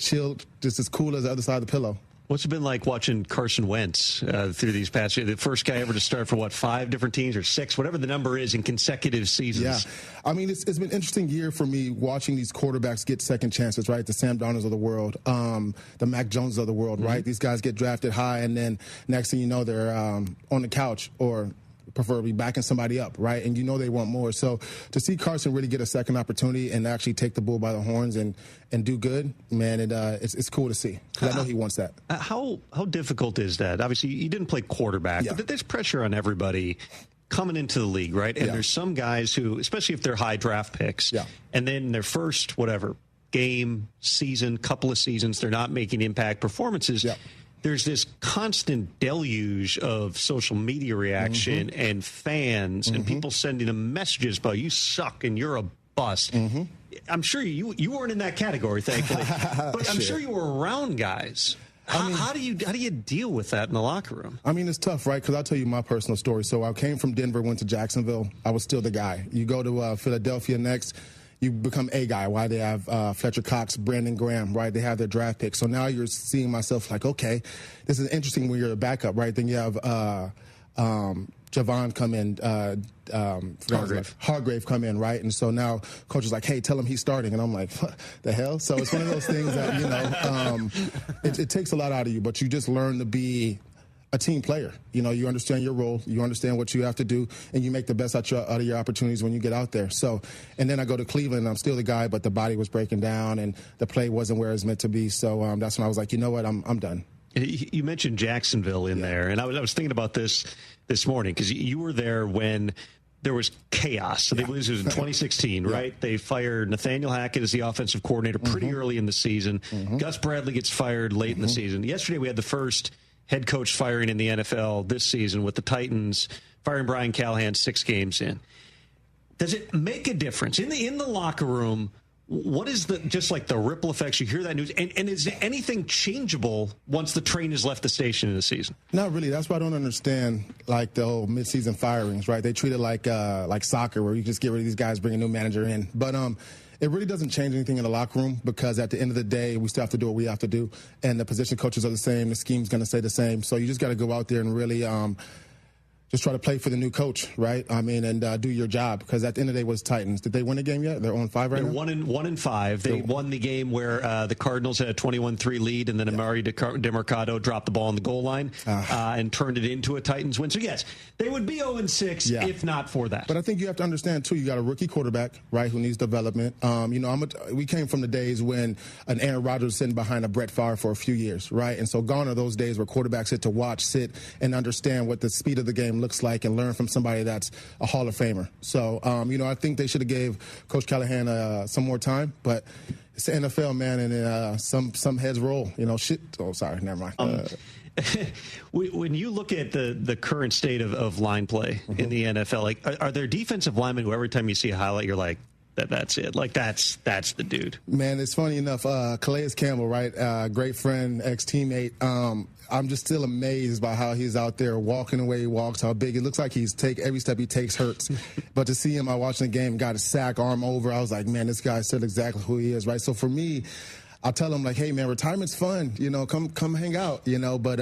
S5: chilled, just as cool as the other side of the pillow.
S30: What's it been like watching Carson Wentz through these past years? The first guy ever to start for, 5 different teams or 6, whatever the number is, in consecutive seasons.
S5: Yeah. I mean, it's been an interesting year for me watching these quarterbacks get second chances, right? The Sam Darnolds of the world, the Mac Jones of the world, right? These guys get drafted high, and then next thing you know, they're on the couch or preferably backing somebody up, right? And you know they want more. So to see Carson really get a second opportunity and actually take the bull by the horns and do good, man, it's cool to see, because I know he wants that.
S30: How difficult is that? Obviously, you didn't play quarterback, but there's pressure on everybody coming into the league, right? And there's some guys who, especially if they're high draft picks, and then their first, game, season, couple of seasons, they're not making impact performances. There's this constant deluge of social media reaction and fans and people sending them messages about you suck and you're a bust. I'm sure you weren't in that category, thankfully, but I'm sure you were around guys. How do you deal with that in the locker room? I mean, it's tough, right? Because I'll tell you my personal story. So I came from Denver, went to Jacksonville. I was still the guy. You go to Philadelphia next, you become a guy. Why they have Fletcher Cox, Brandon Graham, right? They have their draft pick. So now you're seeing myself like, okay, this is interesting when you're a backup, right? Then you have Javon come in, Hargrave come in, right? And so now coach is like, hey, tell him he's starting. And I'm like, what the hell? So it's one of those things that, you know, it takes a lot out of you, but you just learn to be a team player. You know, you understand your role, you understand what you have to do, and you make the best out of your opportunities when you get out there. So, and then I go to Cleveland, and I'm still the guy, but the body was breaking down, and the play wasn't where it was meant to be. So that's when I was like, you know what, I'm done. You mentioned Jacksonville in there, and I was thinking about this morning, because you were there when there was chaos. So it was in 2016, right? They fired Nathaniel Hackett as the offensive coordinator pretty early in the season. Gus Bradley gets fired late in the season. Yesterday we had the first head coach firing in the NFL this season, with the Titans firing Brian Callahan 6 games in. Does it make a difference in the locker room? What is the ripple effects? You hear that news, and is there anything changeable once the train has left the station in the season?
S5: Not really. That's why I don't understand like the whole midseason firings, right? They treat it like soccer, where you just get rid of these guys, bring a new manager in. But it really doesn't change anything in the locker room, because at the end of the day, we still have to do what we have to do. And the position coaches are the same. The scheme's going to stay the same. So you just got to go out there and really just try to play for the new coach, right? I mean, and do your job, because at the end of the day, was Titans. Did they win a game yet? They're on 5 right now?
S30: They're 1-5. They won the game where the Cardinals had a 21-3 lead, and then Amari DeMarcado dropped the ball on the goal line and turned it into a Titans win. So, yes, they would be 0-6 if not for that.
S5: But I think you have to understand, too, you got a rookie quarterback, right, who needs development. You know, we came from the days when an Aaron Rodgers was sitting behind a Brett Favre for a few years, right? And so gone are those days where quarterbacks sit to watch, sit, and understand what the speed of the game looks like and learn from somebody that's a Hall of Famer. So, you know, I think they should have gave Coach Callahan some more time, but it's the NFL, man, and some heads roll. You know, shit. Oh, sorry, never mind.
S30: When you look at the current state of line play in the NFL, like, are there defensive linemen who every time you see a highlight, you're like, that's it. Like, that's the dude.
S5: Man, it's funny enough. Calais Campbell, right? Great friend, ex-teammate. I'm just still amazed by how he's out there walking the way he walks, how big it looks like every step he takes hurts. But to see him, I watching the game, got a sack, arm over, I was like, man, this guy said exactly who he is, right? So for me, I'll tell him, like, hey, man, retirement's fun. You know, come hang out, you know. But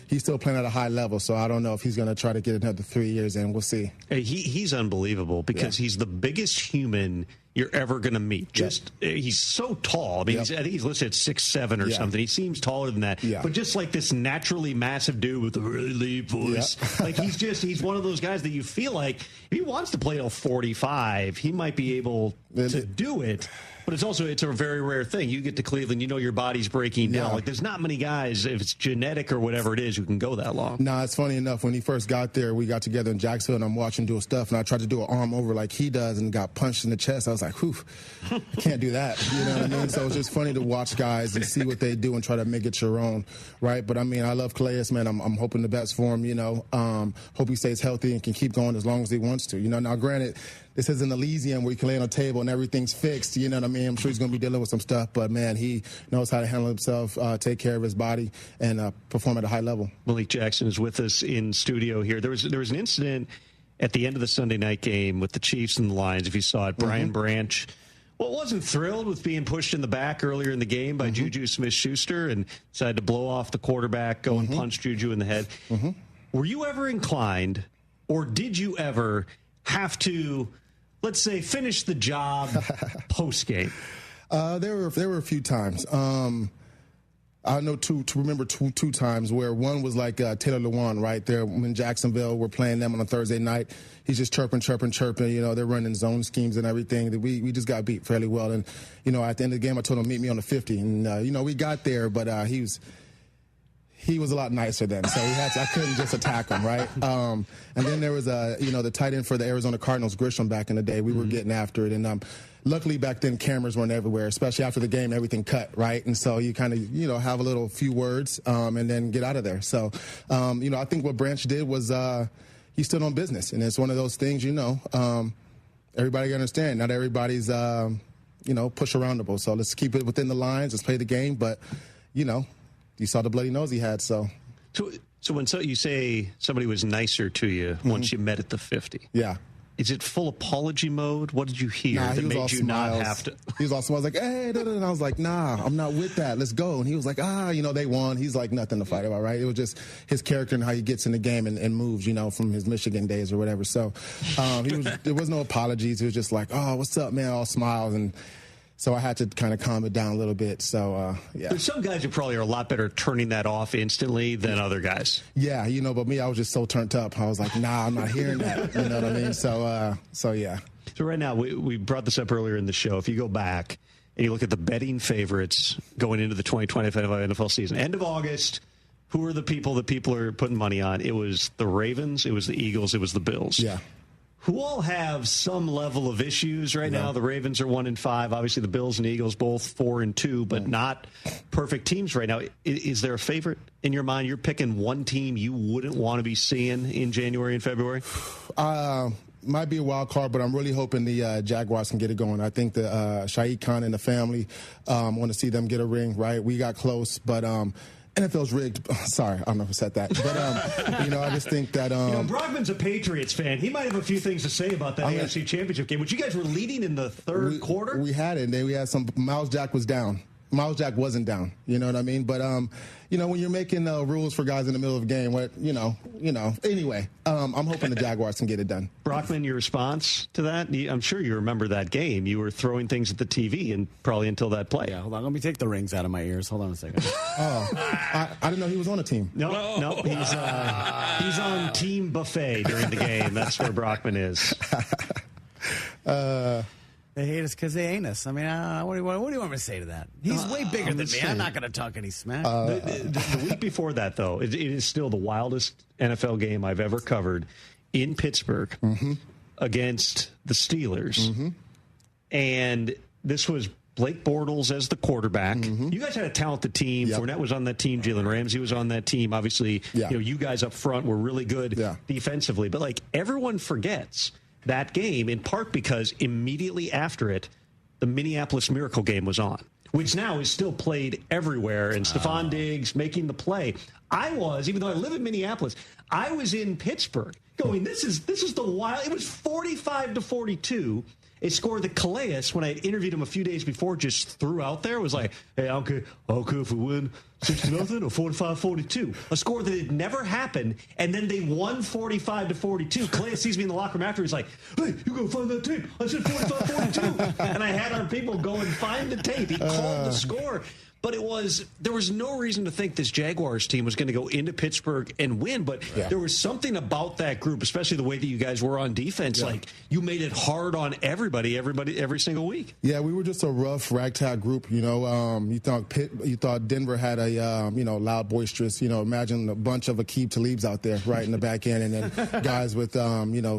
S5: he's still playing at a high level, so I don't know if he's going to try to get another 3 years in. We'll see.
S30: Hey, he's unbelievable because he's the biggest human you're ever going to meet. He's so tall. I mean, I think he's listed at 6'7" or something. He seems taller than that. But just like this naturally massive dude with a really deep voice. Like, he's one of those guys that you feel like if he wants to play till 45, he might be able to do it. But it's a very rare thing. You get to Cleveland, you know your body's breaking down. Like, there's not many guys, if it's genetic or whatever it is, who can go that long.
S5: Nah, it's funny enough. When he first got there, we got together in Jacksonville, and I'm watching do stuff, and I tried to do an arm over like he does and got punched in the chest. I was like, whew, I can't do that. You know what I mean? So it's just funny to watch guys and see what they do and try to make it your own, right? But, I mean, I love Calais, man. I'm hoping the best for him, you know. Hope he stays healthy and can keep going as long as he wants to. You know, now, granted, this isn't Elysium where you can lay on a table and everything's fixed. You know what I mean? I'm sure he's going to be dealing with some stuff, but, man, he knows how to handle himself, take care of his body, and perform at a high level.
S30: Malik Jackson is with us in studio here. There was an incident at the end of the Sunday night game with the Chiefs and the Lions, if you saw it. Brian Branch, wasn't thrilled with being pushed in the back earlier in the game by Juju Smith-Schuster and decided to blow off the quarterback, go and punch Juju in the head. Were you ever inclined, or did you ever have to, let's say, finish the job post-game?
S5: There were a few times. I know two times where one was like Taylor Lewan right there in Jacksonville. We're playing them on a Thursday night. He's just chirping. You know, they're running zone schemes and everything. We just got beat fairly well. And, you know, at the end of the game, I told him, meet me on the 50. And, you know, we got there, but he was a lot nicer then, so I couldn't just attack him, right? And then there was the tight end for the Arizona Cardinals, Grisham, back in the day. We were getting after it, and luckily back then cameras weren't everywhere, especially after the game, everything cut, right? And so you kind of have a few words and then get out of there. So I think what Branch did was he stood on business, and it's one of those things, everybody understand. Not everybody's push aroundable. So let's keep it within the lines. Let's play the game, but you saw the bloody nose he had, so.
S30: So when you say somebody was nicer to you once you met at the 50.
S5: Yeah.
S30: Is it full apology mode? What did you hear that made you not have to?
S5: He was all smiles, like, hey, and I was like, nah, I'm not with that. Let's go. And he was like, they won. He's like, nothing to fight about, right? It was just his character and how he gets in the game and moves, from his Michigan days or whatever. So there was no apologies. It was just like, oh, what's up, man? All smiles. And so I had to kind of calm it down a little bit. So, yeah.
S30: There's some guys who probably are a lot better at turning that off instantly than other guys.
S5: Yeah, but me, I was just so turned up. I was like, nah, I'm not hearing that. You know what I mean? So yeah.
S30: So right now, we brought this up earlier in the show. If you go back and you look at the betting favorites going into the 2020 NFL season, end of August, who are the people that people are putting money on? It was the Ravens, it was the Eagles, it was the Bills.
S5: Yeah.
S30: Who all have some level of issues right now. The Ravens are 1-5. Obviously, the Bills and Eagles both 4-2, but not perfect teams right now. Is there a favorite in your mind? You're picking one team you wouldn't want to be seeing in January and February?
S5: Might be a wild card, but I'm really hoping the Jaguars can get it going. I think the Shaheed Khan and the family want to see them get a ring, right? We got close, but NFL's rigged. Sorry, I don't know who said that. But, I just think that...
S30: Brockman's a Patriots fan. He might have a few things to say about that AFC Championship game, which you guys were leading in the third quarter.
S5: We had it, and then we had Miles Jack was down. Miles Jack wasn't down. You know what I mean? But, when you're making rules for guys in the middle of a game, anyway, I'm hoping the Jaguars can get it done.
S30: Brockman, your response to that? I'm sure you remember that game. You were throwing things at the TV and probably until that play.
S6: Yeah, hold on. Let me take the rings out of my ears. Hold on a second.
S5: I didn't know he was on a team.
S30: No, he's on Team Buffet during the game. That's where Brockman is.
S6: They hate us because they ain't us. I mean, what do you want me to say to that? He's way bigger than me. I'm not going to talk any smack.
S30: The week before that, though, it is still the wildest NFL game I've ever covered in Pittsburgh against the Steelers. And this was Blake Bortles as the quarterback. You guys had a talented team. Yep. Fournette was on that team. Jalen Ramsey was on that team. Obviously, you guys up front were really good defensively. But, everyone forgets that game, in part because immediately after it, the Minneapolis Miracle game was on, which now is still played everywhere, and Stephon Diggs making the play. Even though I live in Minneapolis, I was in Pittsburgh going, this is the wild. It was 45-42, a score that Calais, when I had interviewed him a few days before, just threw out there. Was like, hey, I don't care if we win 60-0 or 45-42. A score that had never happened, and then they won 45-42. Calais sees me in the locker room after. He's like, hey, you go find that tape. I said 45-42. And I had our people go and find the tape. He called the score. But there was no reason to think this Jaguars team was going to go into Pittsburgh and win. But there was something about that group, especially the way that you guys were on defense. Like, you made it hard on everybody every single week.
S5: Yeah, we were just a rough ragtag group. You thought Denver had a loud, boisterous. Imagine a bunch of Aqib Talibs out there, right in the back end, and then guys with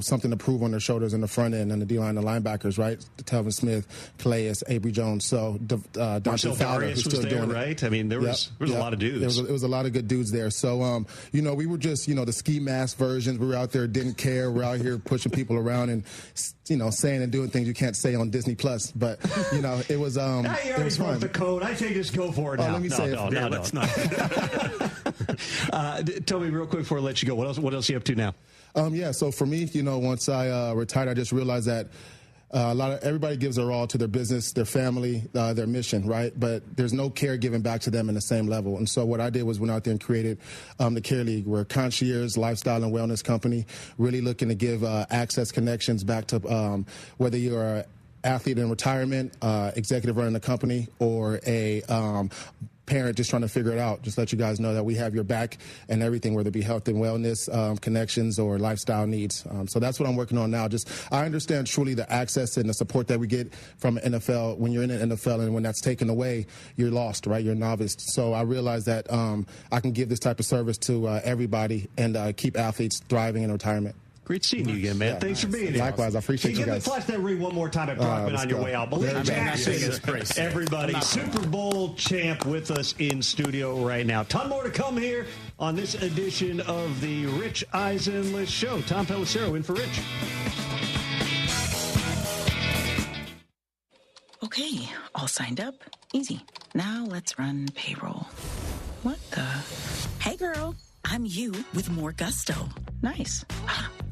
S5: something to prove on their shoulders in the front end, and the D line, the linebackers, right? Telvin Smith, Calais, Avery Jones. So Dante Fowler, who's still doing right?
S30: I mean, there was a lot of dudes.
S5: It was a lot of good dudes there. So, we were just, the ski mask versions. We were out there, didn't care. We're out here pushing people around and, saying and doing things you can't say on Disney Plus. But, it was it was fun.
S30: The code. I say just go for it now.
S5: Let me say
S30: it. No, let's not. Tell me real quick before I let you go. What else are you up to now?
S5: So for me, once I retired, I just realized that everybody gives their all to their business, their family, their mission, right? But there's no care given back to them in the same level. And so what I did was went out there and created the Care League. We're a concierge lifestyle and wellness company, really looking to give access connections back to whether you're an athlete in retirement, executive running a company, or a parent just trying to figure it out. Just let you guys know that we have your back and everything, whether it be health and wellness connections or lifestyle needs. So that's what I'm working on now. I understand truly the access and the support that we get from NFL. When you're in an NFL and when that's taken away, you're lost, right? You're a novice. So I realize that I can give this type of service to everybody and keep athletes thriving in retirement.
S30: Great seeing you again, man.
S5: Yeah,
S30: Thanks for being here.
S5: Likewise, I appreciate you guys.
S30: Flash that ring one more time at Brockman on your way out. Malik Jackson, everybody, Super Bowl champ with us in studio right now. Ton more to come here on this edition of the Rich Eisen Show. Tom Pelissero in for Rich.
S24: Okay, all signed up. Easy. Now let's run payroll. What the? Hey, girl. I'm you with more gusto. Nice.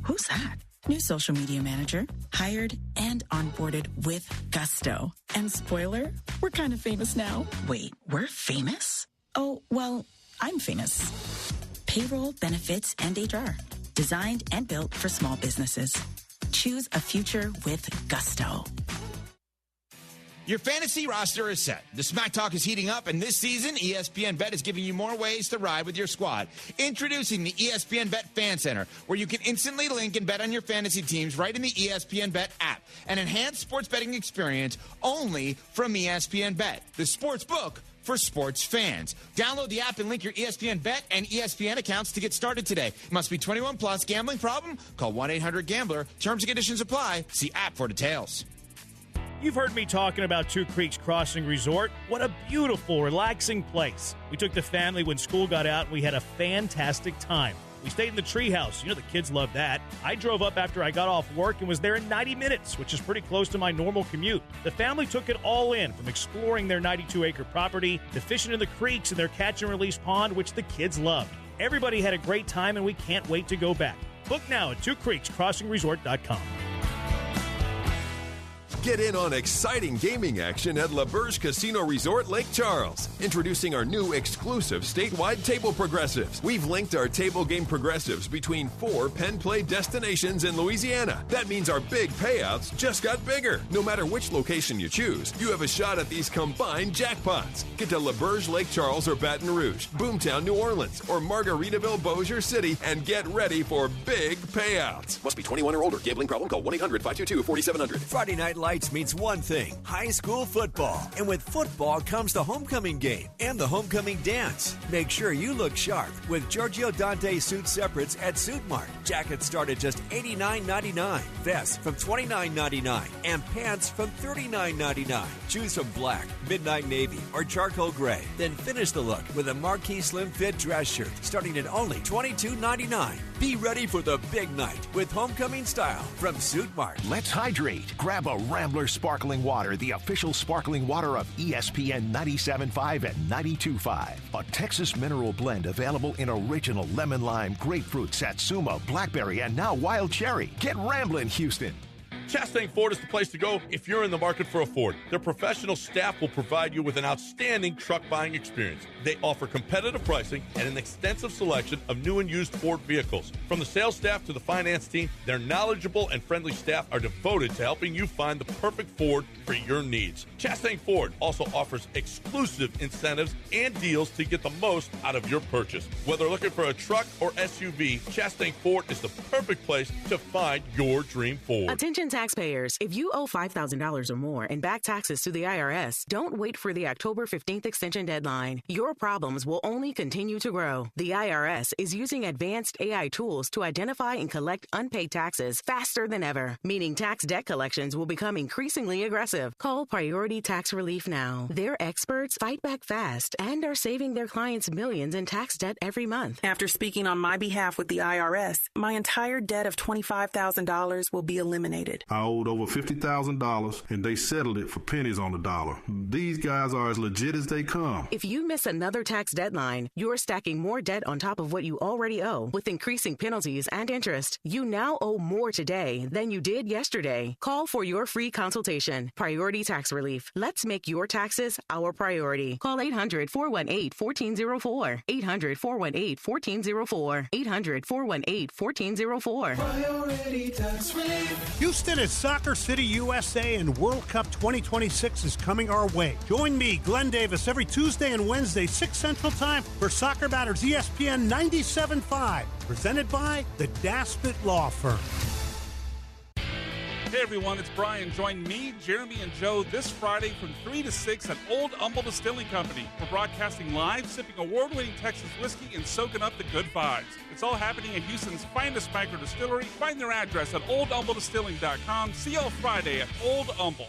S24: Who's that? New social media manager. Hired and onboarded with gusto. And spoiler, we're kind of famous now. Wait, we're famous? Oh, well, I'm famous. Payroll, benefits, and HR. Designed and built for small businesses. Choose a future with gusto.
S8: Your fantasy roster is set. The Smack Talk is heating up, and this season, ESPN Bet is giving you more ways to ride with your squad. Introducing the ESPN Bet Fan Center, where you can instantly link and bet on your fantasy teams right in the ESPN Bet app. An enhanced sports betting experience only from ESPN Bet, the sports book for sports fans. Download the app and link your ESPN Bet and ESPN accounts to get started today. Must be 21 plus. Gambling problem? Call 1-800-GAMBLER. Terms and conditions apply. See app for details.
S22: You've heard me talking about Two Creeks Crossing Resort. What a beautiful, relaxing place. We took the family when school got out, and we had a fantastic time. We stayed in the treehouse. The kids love that. I drove up after I got off work and was there in 90 minutes, which is pretty close to my normal commute. The family took it all in, from exploring their 92-acre property to fishing in the creeks and their catch-and-release pond, which the kids loved. Everybody had a great time, and we can't wait to go back. Book now at twocreekscrossingresort.com.
S10: Get in on exciting gaming action at LaBerge Casino Resort Lake Charles. Introducing our new exclusive statewide table progressives. We've linked our table game progressives between 4 pen play destinations in Louisiana. That means our big payouts just got bigger. No matter which location you choose, you have a shot at these combined jackpots. Get to LaBerge Lake Charles or Baton Rouge, Boomtown, New Orleans, or Margaritaville, Bossier City, and get ready for big payouts.
S12: Must be 21 or older. Gambling problem? Call 1-800-522-4700.
S15: Friday Night Lights means one thing: high school football. And with football comes the homecoming game and the homecoming dance. Make sure you look sharp with Giorgio Dante suit separates at Suit Mart. Jackets start at just $89.99, vests from $29.99, and pants from $39.99. Choose from black, midnight navy, or charcoal gray. Then finish the look with a marquee slim fit dress shirt starting at only $22.99. Be ready for the big night with homecoming style from Suit Mart.
S16: Let's hydrate. Grab a Rambler Sparkling Water, the official sparkling water of ESPN 97.5 and 92.5. A Texas mineral blend available in original lemon lime, grapefruit, satsuma, blackberry, and now wild cherry. Get Ramblin', Houston.
S9: Chastang Ford is the place to go if you're in the market for a Ford. Their professional staff will provide you with an outstanding truck buying experience. They offer competitive pricing and an extensive selection of new and used Ford vehicles. From the sales staff to the finance team, their knowledgeable and friendly staff are devoted to helping you find the perfect Ford for your needs. Chastang Ford also offers exclusive incentives and deals to get the most out of your purchase. Whether looking for a truck or SUV, Chastang Ford is the perfect place to find your dream Ford.
S23: Attention taxpayers, if you owe $5,000 or more and back taxes to the IRS, don't wait for the October 15th extension deadline. Your problems will only continue to grow. The IRS is using advanced AI tools to identify and collect unpaid taxes faster than ever, meaning tax debt collections will become increasingly aggressive. Call Priority Tax Relief now. Their experts fight back fast and are saving their clients millions in tax debt every month.
S24: After speaking on my behalf with the IRS, my entire debt of $25,000 will be eliminated.
S26: I owed over $50,000, and they settled it for pennies on the dollar. These guys are as legit as they come.
S23: If you miss another tax deadline, you're stacking more debt on top of what you already owe, with increasing penalties and interest. You now owe more today than you did yesterday. Call for your free consultation. Priority Tax Relief. Let's make your taxes our priority. Call 800-418-1404. 800-418-1404. 800-418-1404.
S27: Priority Tax Relief.
S2: Houston is Soccer City, USA, and World Cup 2026 is coming our way. Join me, Glenn Davis, every Tuesday and Wednesday, 6 Central Time, for Soccer Matters ESPN 97.5, presented by the Daspit Law Firm.
S4: Hey everyone, it's Brian. Join me, Jeremy, and Joe this Friday from 3 to 6 at Old Humble Distilling Company. We're broadcasting live, sipping award-winning Texas whiskey and soaking up the good vibes. It's all happening at Houston's finest micro distillery. Find their address at oldhumbledistilling.com. See y'all Friday at Old Humble.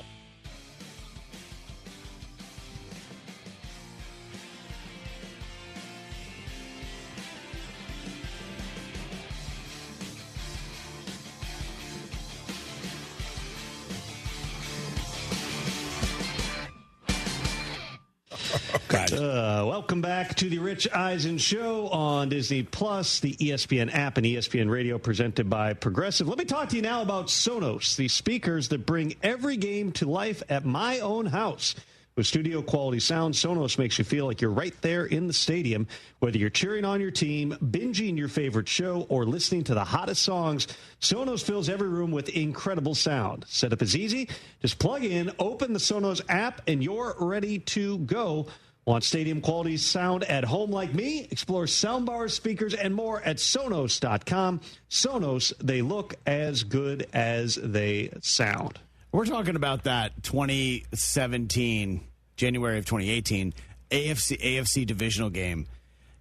S30: Welcome back to the Rich Eisen Show on Disney Plus, the ESPN app, and ESPN Radio, presented by Progressive. Let me talk to you now about Sonos, the speakers that bring every game to life at my own house. With studio quality sound, Sonos makes you feel like you're right there in the stadium. Whether you're cheering on your team, binging your favorite show, or listening to the hottest songs, Sonos fills every room with incredible sound. Setup is easy. Just plug in, open the Sonos app, and you're ready to go. Want stadium quality sound at home like me? Explore soundbars, speakers, and more at Sonos.com. Sonos, they look as good as they sound.
S6: We're talking about that 2017, January of 2018, AFC divisional game.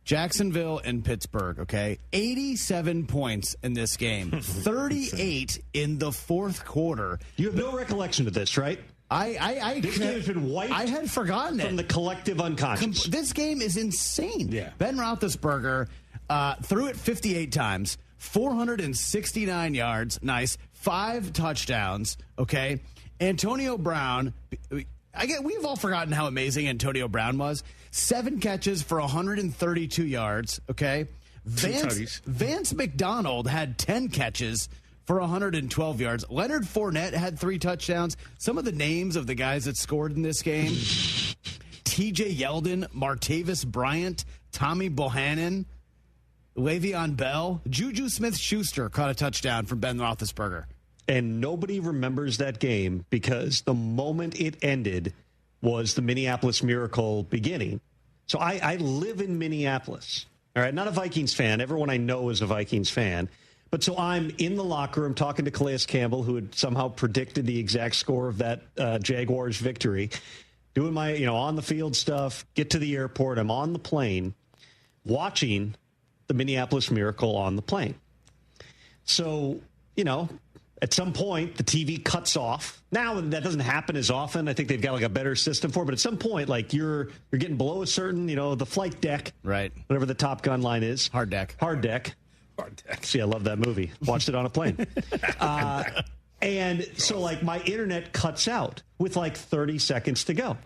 S6: Jacksonville and Pittsburgh, okay? 87 points in this game. 38 in the fourth quarter.
S30: You have no recollection of this, right? This game has been wiped.
S6: I had forgotten
S30: from the collective unconscious.
S6: This game is insane.
S30: Yeah.
S6: Ben Roethlisberger threw it 58 times, 469 yards, nice, 5 touchdowns. Okay, Antonio Brown. We've all forgotten how amazing Antonio Brown was. 7 catches for 132 yards. Okay, Vance McDonald had 10 catches for 112 yards. Leonard Fournette had 3 touchdowns. Some of the names of the guys that scored in this game: T.J. Yeldon, Martavis Bryant, Tommy Bohannon, Le'Veon Bell, Juju Smith-Schuster caught a touchdown from Ben Roethlisberger.
S30: And nobody remembers that game because the moment it ended was the Minneapolis Miracle beginning. So I live in Minneapolis. All right, not a Vikings fan. Everyone I know is a Vikings fan. But so I'm in the locker room talking to Calais Campbell, who had somehow predicted the exact score of that Jaguars victory, doing my, on the field stuff, get to the airport. I'm on the plane watching the Minneapolis Miracle on the plane. So, at some point the TV cuts off. Now that doesn't happen as often. I think they've got like a better system for it. But at some point, like you're getting below a certain, the flight deck,
S6: right?
S30: Whatever the Top Gun line is,
S6: hard deck.
S30: See, I love that movie. Watched it on a plane. And so, like, my internet cuts out with like 30 seconds to go.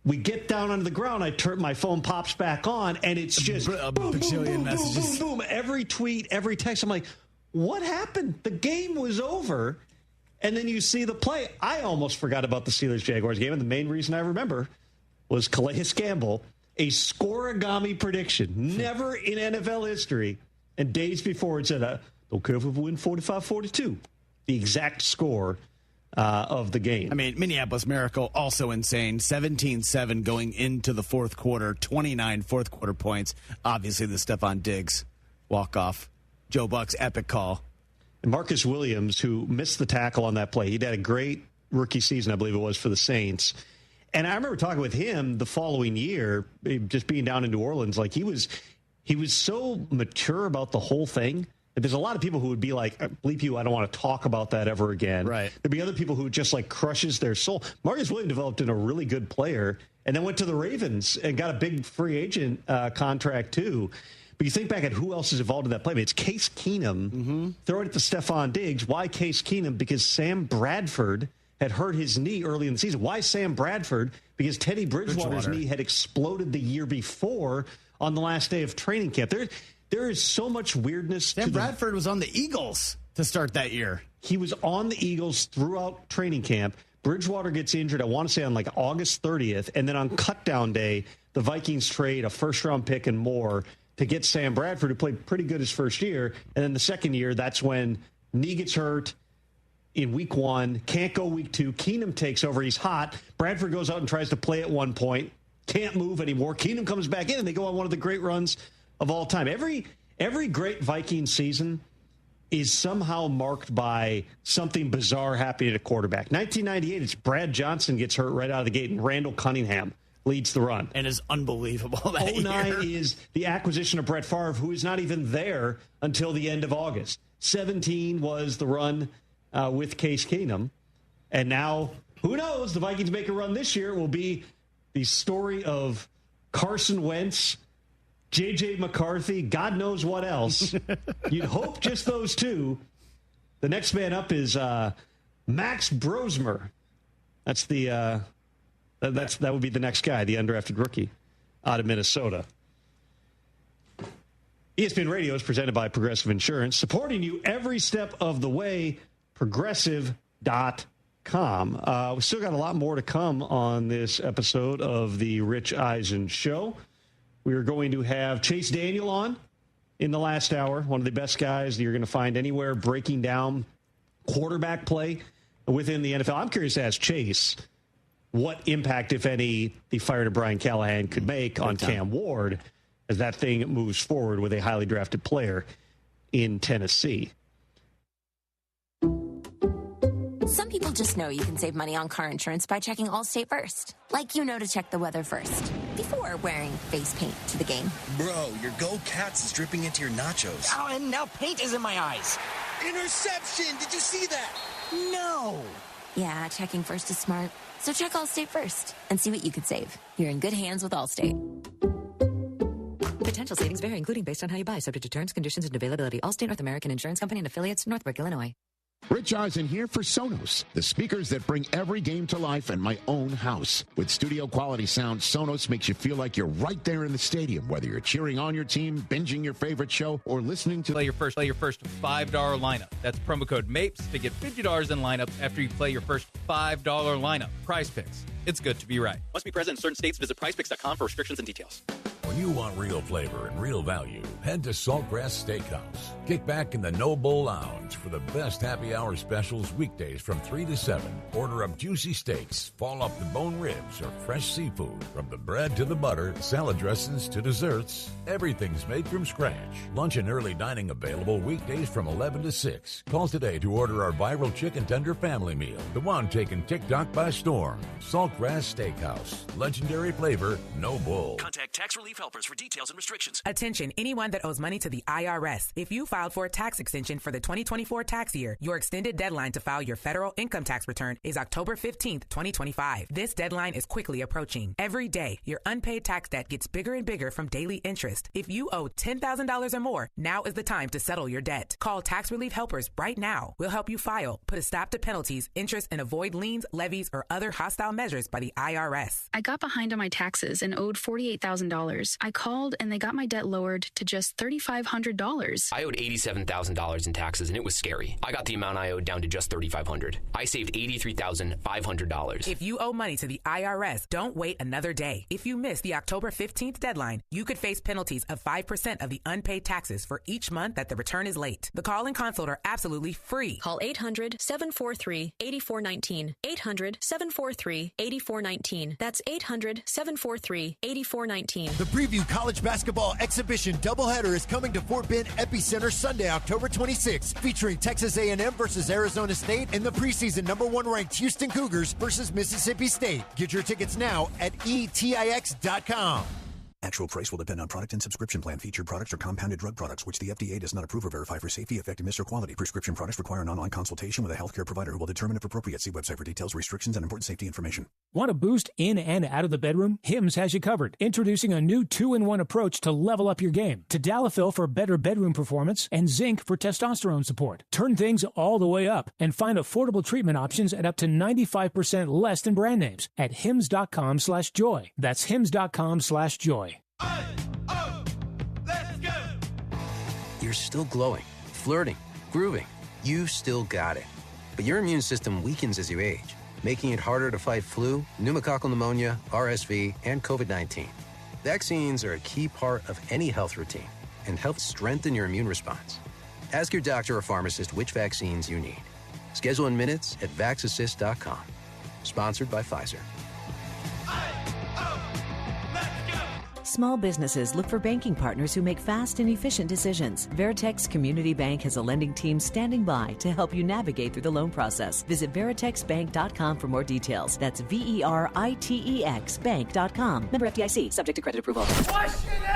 S30: We get down onto the ground. My phone pops back on, and it's just
S6: a bajillion messages.
S30: Boom, boom, boom. Every tweet, every text. I'm like, what happened? The game was over, And then you see the play. I almost forgot about the Steelers-Jaguars game, and the main reason I remember was Calais Campbell, a scoregami prediction. Never in NFL history. And days before it said, don't care if we win 45-42. The exact score of the game.
S6: I mean, Minneapolis Miracle, also insane. 17-7 going into the fourth quarter, 29 fourth quarter points. Obviously, the Stephon Diggs walk-off. Joe Buck's epic call.
S30: And Marcus Williams, who missed the tackle on that play, he'd had a great rookie season, I believe it was, for the Saints. And I remember talking with him the following year, just being down in New Orleans. Like, he was so mature about the whole thing. There's a lot of people who would be like, bleep you, I don't want to talk about that ever again.
S6: Right.
S30: There'd be other people who just, like, crushes their soul. Marcus Williams developed into a really good player and then went to the Ravens and got a big free agent contract, too. But you think back at who else is involved in that play. I mean, it's Case Keenum throwing it to Stephon Diggs. Why Case Keenum? Because Sam Bradford had hurt his knee early in the season. Why Sam Bradford? Because Teddy Bridgewater's knee had exploded the year before on the last day of training camp. There is so much weirdness.
S6: Sam Bradford was on the Eagles to start that year.
S30: He was on the Eagles throughout training camp. Bridgewater gets injured, I want to say, on like August 30th. And then on cutdown day, the Vikings trade a first-round pick and more to get Sam Bradford, who played pretty good his first year. And then the second year, that's when knee gets hurt in week 1, can't go week 2. Keenum takes over. He's hot. Bradford goes out and tries to play at one point. Can't move anymore. Keenum comes back in, and they go on one of the great runs of all time. Every great Viking season is somehow marked by something bizarre happening at a quarterback. 1998, it's Brad Johnson gets hurt right out of the gate, and Randall Cunningham leads the run.
S6: And is unbelievable that
S30: 09
S6: year.
S30: is the acquisition of Brett Favre, who is not even there until the end of August. 17 was the run with Case Keenum. And now, who knows, the Vikings make a run this year. It will be the story of Carson Wentz, J.J. McCarthy, God knows what else. You'd hope just those two. The next man up is Max Brosmer. That's the that would be the next guy, the undrafted rookie out of Minnesota. ESPN Radio is presented by Progressive Insurance, supporting you every step of the way. Progressive.com. We still got a lot more to come on this episode of the Rich Eisen Show. We are going to have Chase Daniel on in the last hour, one of the best guys that you're going to find anywhere breaking down quarterback play within the NFL. I'm curious to ask Chase what impact, if any, the firing of Brian Callahan could make on Cam Ward as that thing moves forward with a highly drafted player in Tennessee.
S1: Some people just know you can save money on car insurance by checking Allstate first. Like you know to check the weather first, before wearing face paint to the game.
S3: Bro, your Go Cats is dripping into your nachos.
S7: Oh, and now paint is in my eyes.
S3: Interception! Did you see that?
S7: No!
S1: Yeah, checking first is smart. So check Allstate first and see what you could save. You're in good hands with Allstate.
S11: Potential savings vary, including based on how you buy, subject to terms, conditions, and availability. Allstate North American Insurance Company and affiliates, Northbrook, Illinois.
S17: Rich Eisen here for Sonos, the speakers that bring every game to life in my own house. With studio quality sound, Sonos makes you feel like you're right there in the stadium, whether you're cheering on your team, binging your favorite show, or listening to
S18: play your first $5 lineup. That's promo code MAPES to get $50 in lineup after you play your first $5 lineup. Prize Picks. It's good to be right.
S12: Must be present in certain states. Visit prizepicks.com for restrictions and details.
S19: When you want real flavor and real value, head to Saltgrass Steakhouse. Kick back in the No Bull Lounge for the best happy hour specials weekdays from 3 to 7. Order up juicy steaks, fall off the bone ribs, or fresh seafood. From the bread to the butter, salad dressings to desserts, everything's made from scratch. Lunch and early dining available weekdays from 11 to 6. Call today to order our viral chicken tender family meal, the one taking TikTok by storm. Saltgrass Steakhouse. Legendary flavor, no bull.
S12: Contact Tax Relief Helpers for details and restrictions.
S23: Attention, anyone that owes money to the IRS. If you filed for a tax extension for the 2024 tax year, your extended deadline to file your federal income tax return is October 15th, 2025. This deadline is quickly approaching. Every day, your unpaid tax debt gets bigger and bigger from daily interest. If you owe $10,000 or more, now is the time to settle your debt. Call Tax Relief Helpers right now. We'll help you file, put a stop to penalties, interest, and avoid liens, levies, or other hostile measures by the IRS.
S20: I got behind on my taxes and owed $48,000.
S5: years. I called and they got my debt lowered to just $3,500.
S8: I owed $87,000 in taxes, and it was scary. I got the amount I owed down to just $3,500. I saved $83,500.
S23: If you owe money to the IRS, don't wait another day. If you miss the October 15th deadline, you could face penalties of 5% of the unpaid taxes for each month that the return is late. The call and consult are absolutely free.
S13: Call 800-743-8419. 800-743-8419. That's 800-743-8419.
S14: The Preview College Basketball Exhibition doubleheader is coming to Fort Bend Epicenter Sunday, October 26th, featuring Texas A&M versus Arizona State and the preseason #1 ranked Houston Cougars versus Mississippi State. Get your tickets now at etix.com.
S20: Actual price will depend on product and subscription plan. Featured products are compounded drug products, which the FDA does not approve or verify for safety, effectiveness, or quality. Prescription products require an online consultation with a healthcare provider who will determine if appropriate. See website for details, restrictions, and important safety information.
S21: Want a boost in and out of the bedroom? Hims has you covered. Introducing a new 2-in-1 approach to level up your game. Tadalafil for better bedroom performance and zinc for testosterone support. Turn things all the way up and find affordable treatment options at up to 95% less than brand names at hims.com/joy. That's hims.com/joy.
S22: You're still glowing, flirting, grooving. You still got it. But your immune system weakens as you age, making it harder to fight flu, pneumococcal pneumonia, RSV, and COVID-19. Vaccines are a key part of any health routine and help strengthen your immune response. Ask your doctor or pharmacist which vaccines you need. Schedule in minutes at vaxassist.com. Sponsored by Pfizer.
S11: Small businesses look for banking partners who make fast and efficient decisions. Veritex Community Bank has a lending team standing by to help you navigate through the loan process. Visit veritexbank.com for more details. That's VERITEX bank.com. Member FDIC, subject to credit approval.
S25: What's your name?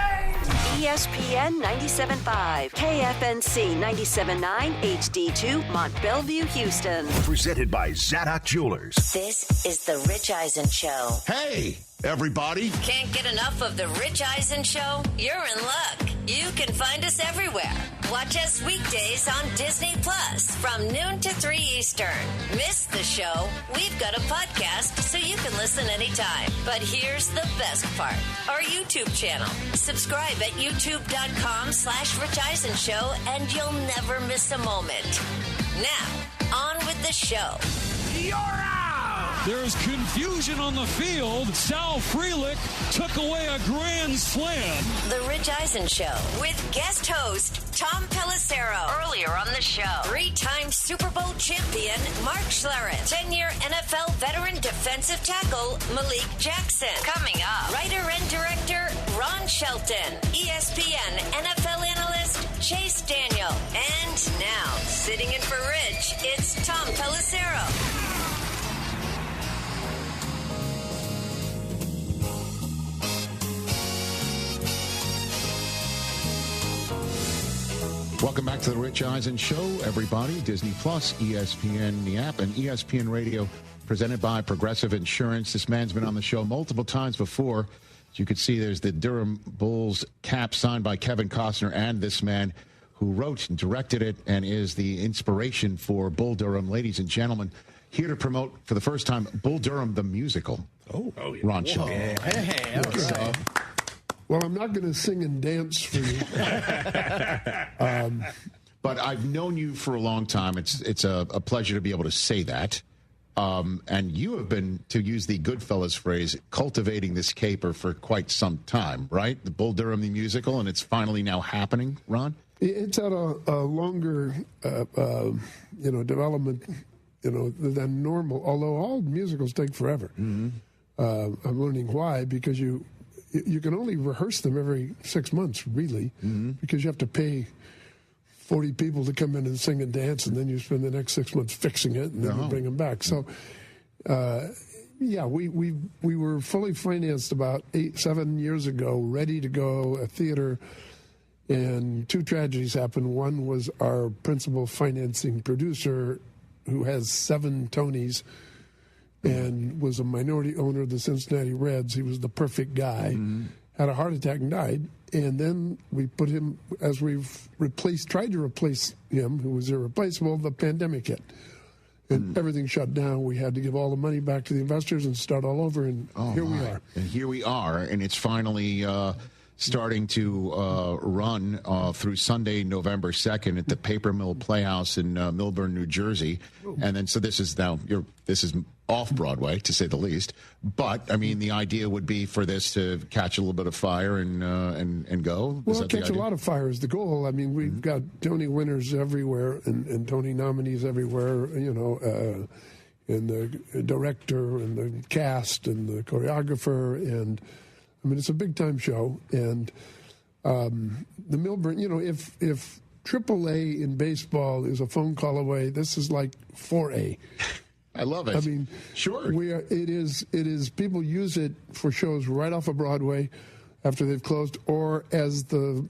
S25: ESPN 97.5, KFNC 97.9, HD2, Mont Bellevue, Houston.
S16: Presented by Zadok Jewelers.
S25: This is the Rich Eisen Show.
S17: Hey, everybody.
S25: Can't get enough of the Rich Eisen Show? You're in luck. You can find us everywhere. Watch us weekdays on Disney Plus from noon to 3 Eastern. Miss the show? We've got a podcast so you can listen anytime. But here's the best part. Our YouTube channel. Subscribe at youtube.com/Rich Eisen Show and you'll never miss a moment. Now, on with the show.
S28: You're out! There's confusion on the field. Sal Frelick took away a grand slam.
S25: The Rich Eisen Show with guest host Tom Pelissero. Earlier on the show, 3-time Super Bowl champion Mark Schlereth, 10-year NFL veteran defensive tackle Malik Jackson. Coming up, writer and director Ron Shelton, ESPN NFL analyst Chase Daniel. And now, sitting in for Rich, it's Tom Pelissero.
S17: Welcome back to the Rich Eisen Show, everybody. Disney Plus, ESPN, the app, and ESPN Radio, presented by Progressive Insurance. This man's been on the show multiple times before. As you can see, there's the Durham Bulls cap signed by Kevin Costner and this man who wrote and directed it and is the inspiration for Bull Durham. Ladies and gentlemen, here to promote for the first time Bull Durham the musical.
S29: Oh yeah.
S17: Ron Shelton.
S29: Hey, right. Well, I'm not going to sing and dance for you.
S17: But I've known you for a long time. It's a pleasure to be able to say that. And you have been, to use the Goodfellas phrase, cultivating this caper for quite some time, right? The Bull Durham the musical, and it's finally now happening, Ron?
S29: It's at a longer, development, than normal. Although all musicals take forever. Mm-hmm. I'm learning why, because you can only rehearse them every 6 months, really, because you have to pay 40 people to come in and sing and dance, and then you spend the next 6 months fixing it, and then you bring them back. So, we were fully financed about 7 years ago, ready to go, a theater, and two tragedies happened. One was our principal financing producer, who has 7 Tonys, and was a minority owner of the Cincinnati Reds. He was the perfect guy. Had a heart attack and died. And then we put him, as we've tried to replace him, who was irreplaceable, the pandemic hit. And everything shut down. We had to give all the money back to the investors and start all over, and here we are.
S17: And here we are, and it's finally starting to run through Sunday, November 2nd at the Paper Mill Playhouse in Millburn, New Jersey. And then, so this is off Broadway, to say the least. But, I mean, the idea would be for this to catch a little bit of fire and go.
S29: Well, catch a lot of fire is the goal. I mean, we've got Tony winners everywhere and Tony nominees everywhere, and the director and the cast and the choreographer. And, I mean, it's a big-time show. And the Millburn, if AAA in baseball is a phone call away, this is like 4A.
S17: I love it.
S29: I mean,
S17: sure.
S29: It is. People use it for shows right off of Broadway after they've closed, or as the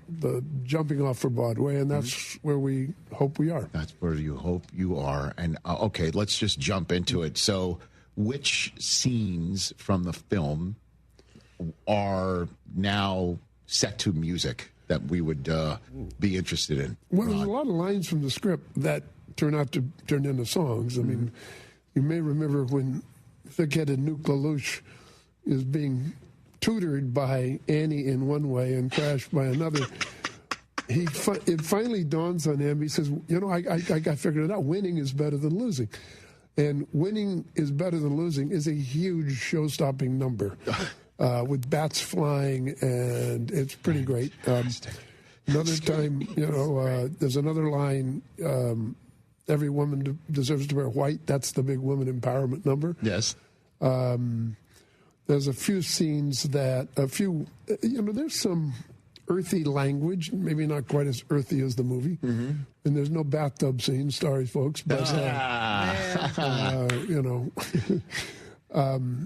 S29: jumping off for Broadway, and that's where we hope we are.
S17: That's where you hope you are. And okay, let's just jump into it. So, which scenes from the film are now set to music that we would be interested in?
S29: Well, there's a lot of lines from the script that turn into songs. I mean. You may remember when thick-headed Nuke LaLoosh is being tutored by Annie in one way and Crash by another. It finally dawns on him. He says, I got figured it out. Winning is better than losing. And winning is better than losing is a huge show-stopping number with bats flying, and it's pretty great. Another time, there's another line... every woman deserves to wear white. That's the big woman empowerment number.
S17: Yes.
S29: There's a few scenes there's some earthy language, maybe not quite as earthy as the movie. Mm-hmm. And there's no bathtub scenes, sorry, folks. But,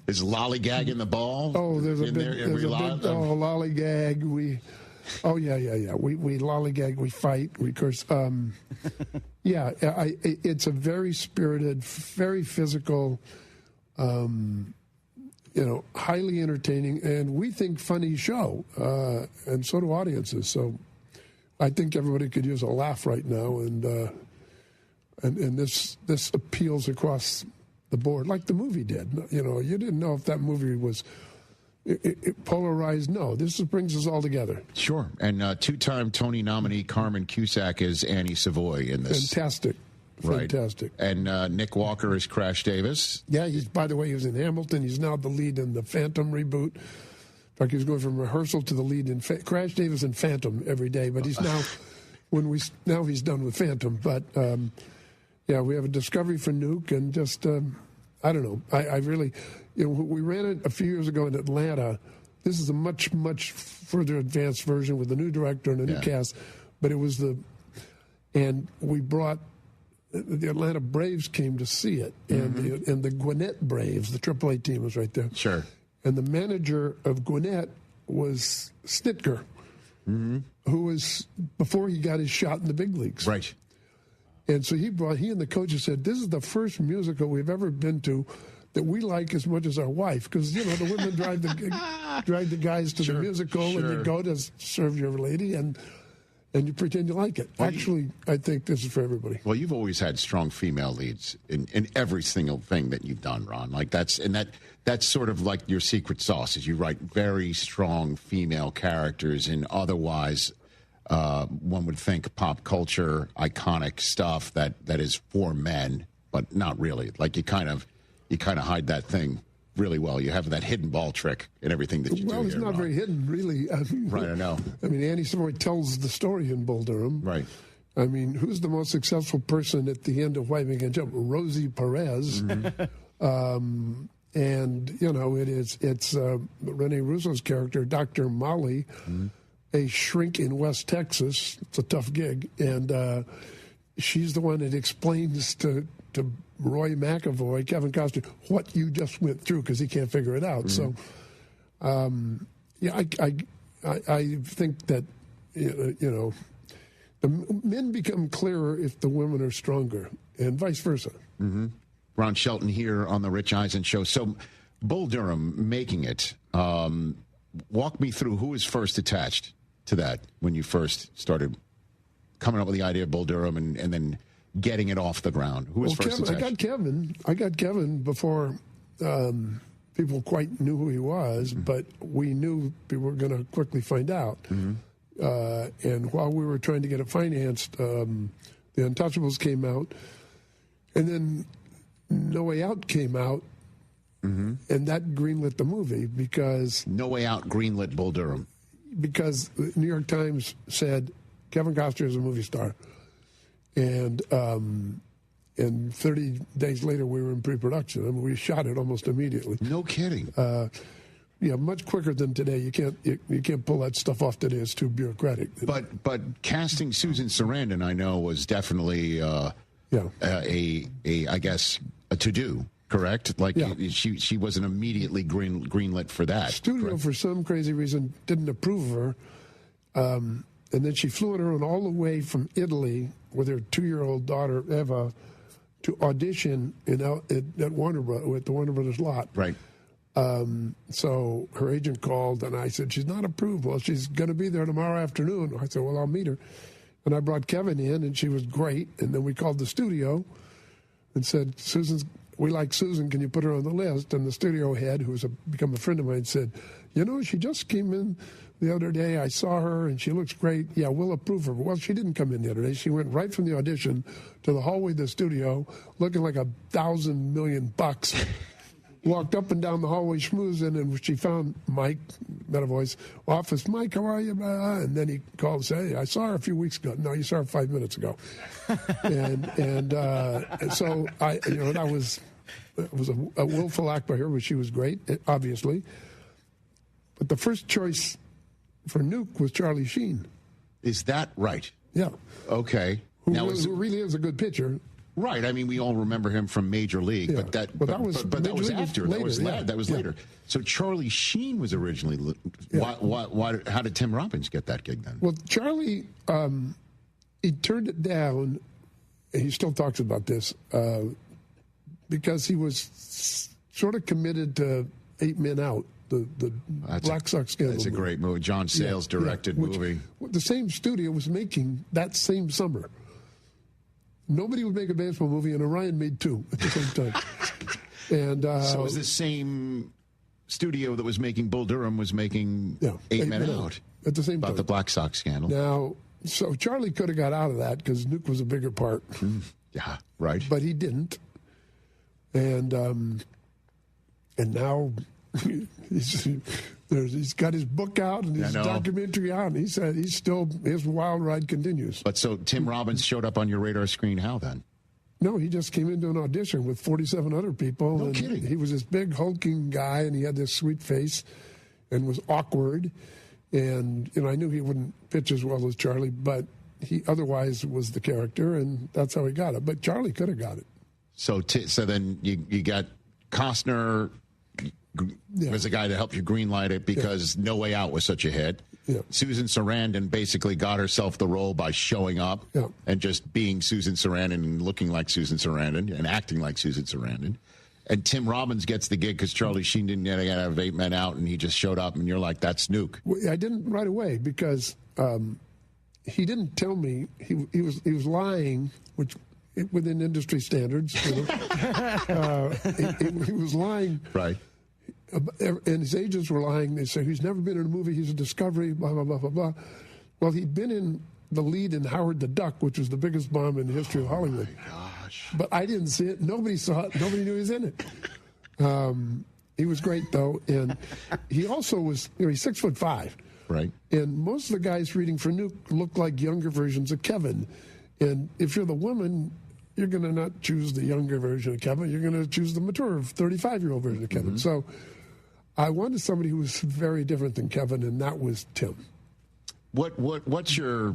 S17: Is lollygagging the ball?
S29: Oh, there's a big lollygag. Yeah. We lollygag, we fight, we curse. It's a very spirited, very physical, highly entertaining, and we think funny show, and so do audiences. So I think everybody could use a laugh right now, and this appeals across the board, like the movie did. You didn't know if that movie was... It polarized. No, this brings us all together.
S17: Sure. And two-time Tony nominee Carmen Cusack is Annie Savoy in this.
S29: Fantastic.
S17: Right.
S29: Fantastic.
S17: And Nick Walker is Crash Davis.
S29: Yeah, by the way, he was in Hamilton. He's now the lead in the Phantom reboot. In fact, he was going from rehearsal to the lead in Crash Davis and Phantom every day. But he's now, he's done with Phantom. But, we have a discovery for Nuke, and just, I don't know. I really... we ran it a few years ago in Atlanta. This is a much, much further advanced version with a new director and a new cast. But it was and we brought, the Atlanta Braves came to see it. And the Gwinnett Braves, the AAA team, was right there.
S17: Sure.
S29: And the manager of Gwinnett was Snitker, who was, before he got his shot in the big leagues.
S17: Right.
S29: And so he and the coaches said, this is the first musical we've ever been to that we like as much as our wife, because the women drive the guys to the musical, and you go to serve your lady, and you pretend you like it. Well, actually, I think this is for everybody.
S17: Well, you've always had strong female leads in every single thing that you've done, Ron. Like that's sort of like your secret sauce, is you write very strong female characters in otherwise one would think pop culture iconic stuff that is for men, but not really. Like you kind of hide that thing really well. You have that hidden ball trick in everything that you do.
S29: Well, it's not very hidden, really.
S17: Right, I know.
S29: I mean, Annie Savoy tells the story in Bull Durham.
S17: Right.
S29: I mean, who's the most successful person at the end of White Man Can Jump? Rosie Perez. Mm-hmm. It's Rene Russo's character, Dr. Molly, a shrink in West Texas. It's a tough gig. And she's the one that explains to Roy McAvoy, Kevin Costner, what you just went through, because he can't figure it out. So, I think that the men become clearer if the women are stronger, and vice versa.
S17: Mm-hmm. Ron Shelton here on the Rich Eisen Show. So, Bull Durham making it. Walk me through who was first attached to that when you first started coming up with the idea of Bull Durham, and then getting it off the ground? Who was first attached?
S29: I got Kevin before people quite knew who he was, but we knew people were going to quickly find out. And while we were trying to get it financed, The Untouchables came out, and then No Way Out came out, and that greenlit the movie because...
S17: No Way Out greenlit Bull Durham.
S29: Because the New York Times said Kevin Costner is a movie star. And 30 days later, we were in pre-production. I mean, we shot it almost immediately.
S17: No kidding.
S29: Yeah, much quicker than today. You can't pull that stuff off today. It's too bureaucratic.
S17: But casting Susan Sarandon, I know, was definitely I guess a to-do. Correct? Like she wasn't immediately greenlit for that.
S29: Studio,
S17: correct?
S29: For some crazy reason, didn't approve of her. And then she flew on her own all the way from Italy with her 2-year-old daughter, Eva, to audition at the Warner Brothers lot.
S17: Right.
S29: So her agent called, and I said, she's not approved. Well, she's going to be there tomorrow afternoon. I said, well, I'll meet her. And I brought Kevin in, and she was great. And then we called the studio and said, we like Susan, can you put her on the list? And the studio head, who's become a friend of mine, said, she just came in the other day. I saw her, and she looks great. Yeah, we'll approve her. Well, she didn't come in the other day. She went right from the audition to the hallway of the studio, looking like $1,000 million bucks. Walked up and down the hallway schmoozing, and she found Mike, met a voice, office, Mike, how are you? And then he called and said, hey, I saw her a few weeks ago. No, you saw her 5 minutes ago. and so that was a willful act by her, but she was great, obviously. But the first choice for Nuke was Charlie Sheen.
S17: Is that right?
S29: Yeah.
S17: Okay.
S29: Who really is a good pitcher.
S17: Right. I mean, we all remember him from Major League, but that was after. Later. That was later. So Charlie Sheen was originally. Why? How did Tim Robbins get that gig then?
S29: Well, Charlie, he turned it down. He still talks about this because he was sort of committed to 8 Men Out, the Black Sox scandal.
S17: That's a great movie. John Sayles directed movie.
S29: The same studio was making that same summer. Nobody would make a baseball movie, and Orion made 2 at the same time. And
S17: so it was the same studio that was making Bull Durham was making 8 Men Out
S29: at the same time.
S17: About the Black Sox scandal.
S29: Now, so Charlie could have got out of that because Nuke was a bigger part.
S17: Yeah, right.
S29: But he didn't. And now he's got his book out and his documentary out, and he said his wild ride continues.
S17: But so Tim Robbins showed up on your radar screen how then?
S29: No, he just came into an audition with 47 other people.
S17: No kidding.
S29: He was this big hulking guy, and he had this sweet face and was awkward. And I knew he wouldn't pitch as well as Charlie, but he otherwise was the character, and that's how he got it. But Charlie could have got it.
S17: So then you got Costner. Was the guy that helped you greenlight it because No Way Out was such a hit.
S29: Yeah.
S17: Susan Sarandon basically got herself the role by showing up and just being Susan Sarandon and looking like Susan Sarandon and acting like Susan Sarandon. And Tim Robbins gets the gig because Charlie Sheen didn't have 8 Men Out, and he just showed up, and you're like, that's Nuke.
S29: Well, I didn't right away because he didn't tell me. He was lying, which within industry standards. He was lying.
S17: Right.
S29: And his agents were lying. They say he's never been in a movie. He's a discovery, blah, blah, blah, blah, blah. Well, he'd been in the lead in Howard the Duck, which was the biggest bomb in the history of Hollywood.
S17: Oh, my gosh.
S29: But I didn't see it. Nobody saw it. Nobody knew he was in it. He was great, though. And he also was, he's 6'5".
S17: Right.
S29: And most of the guys reading for Nuke look like younger versions of Kevin. And if you're the woman, you're going to not choose the younger version of Kevin. You're going to choose the mature 35-year-old version of Kevin. So I wanted somebody who was very different than Kevin, and that was Tim.
S17: What's your?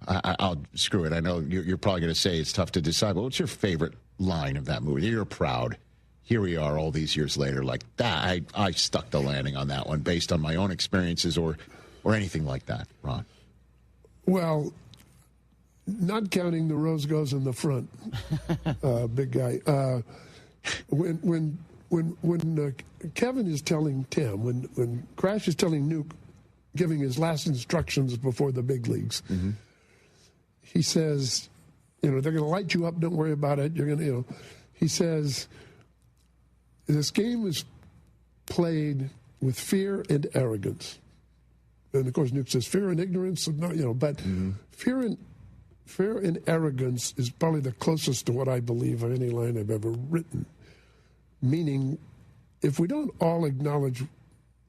S17: I'll screw it. I know you're probably going to say it's tough to decide, but what's your favorite line of that movie? You're proud. Here we are, all these years later. Like that, I stuck the landing on that one based on my own experiences or anything like that, Ron.
S29: Well, not counting the rose goes in the front, big guy. When Kevin is telling Tim, when Crash is telling Nuke, giving his last instructions before the big leagues, he says, they're going to light you up. Don't worry about it. You're going to, he says, this game is played with fear and arrogance. And, of course, Nuke says fear and ignorance, but fear and arrogance is probably the closest to what I believe of any line I've ever written. Meaning, if we don't all acknowledge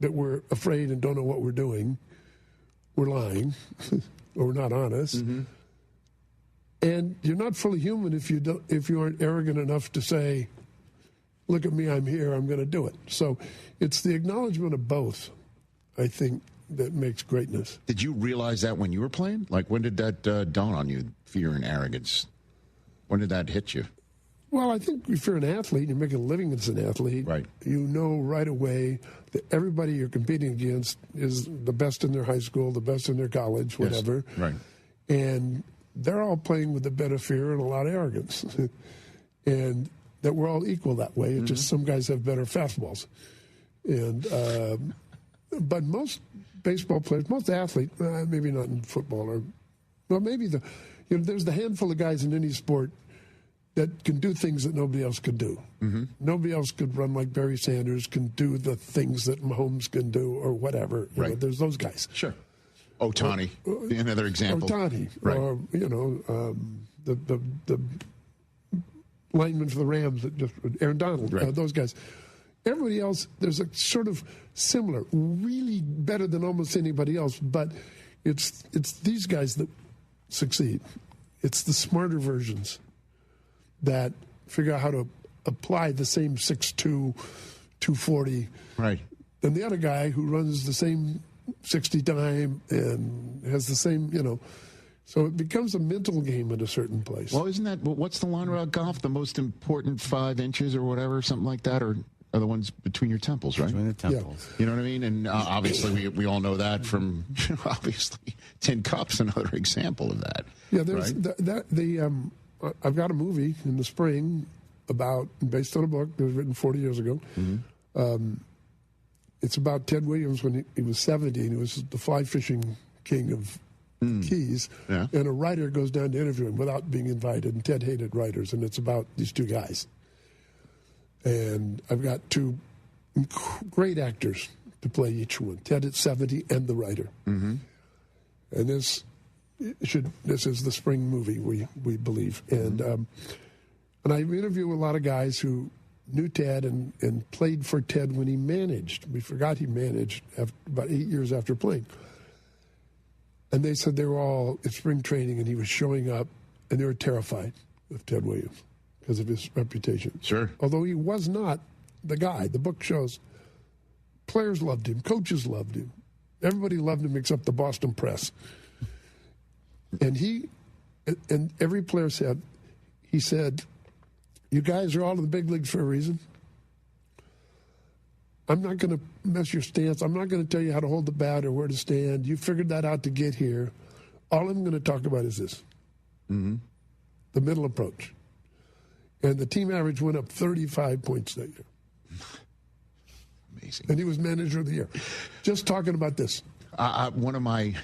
S29: that we're afraid and don't know what we're doing, we're lying or we're not honest. And you're not fully human if you aren't arrogant enough to say, look at me, I'm here, I'm going to do it. So it's the acknowledgement of both, I think, that makes greatness.
S17: Did you realize that when you were playing? Like, when did that dawn on you, fear and arrogance? When did that hit you?
S29: Well, I think if you're an athlete, you're making a living as an athlete,
S17: right.
S29: You know right away that everybody you're competing against is the best in their high school, the best in their college, whatever.
S17: Yes. Right.
S29: And they're all playing with a bit of fear and a lot of arrogance. And that we're all equal that way. It's just some guys have better fastballs. And but most baseball players, most athletes, maybe not in football, or maybe there's the handful of guys in any sport that can do things that nobody else could do. Nobody else could run like Barry Sanders, can do the things that Mahomes can do, or whatever.
S17: Right.
S29: There's those guys.
S17: Sure. Ohtani, another example.
S29: Ohtani,
S17: right.
S29: Or the lineman for the Rams, Aaron Donald,
S17: right.
S29: Those guys. Everybody else, there's a sort of similar, really better than almost anybody else, but it's these guys that succeed. It's the smarter versions that figure out how to apply the same 6'2", 240.
S17: Right.
S29: And the other guy who runs the same 60 time and has the same, so it becomes a mental game at a certain place.
S17: Well, isn't that, what's the line about golf? The most important 5 inches or whatever, something like that, or are the ones between your temples, right?
S2: Between the temples.
S29: Yeah.
S17: You know what I mean? And obviously we all know that from, obviously, Tin Cup's another example of that.
S29: Yeah, there's
S17: right?
S29: I've got a movie in the spring based on a book that was written 40 years ago. It's about Ted Williams when he was 70, and he was the fly fishing king of Keys.
S17: Yeah.
S29: And a writer goes down to interview him without being invited, and Ted hated writers, and it's about these two guys. And I've got 2 great actors to play each one, Ted at 70 and the writer. And this is the spring movie, we believe. And I interview a lot of guys who knew Ted and played for Ted when he managed. We forgot he managed about 8 years after playing. And they said they were all at spring training, and he was showing up, and they were terrified of Ted Williams because of his reputation.
S17: Sure.
S29: Although he was not the guy. The book shows players loved him, coaches loved him. Everybody loved him except the Boston press. And every player said, you guys are all in the big leagues for a reason. I'm not going to mess your stance. I'm not going to tell you how to hold the bat or where to stand. You figured that out to get here. All I'm going to talk about is this. The middle approach. And the team average went up 35 points that year.
S17: Amazing.
S29: And he was manager of the year. Just talking about this.
S17: One of my,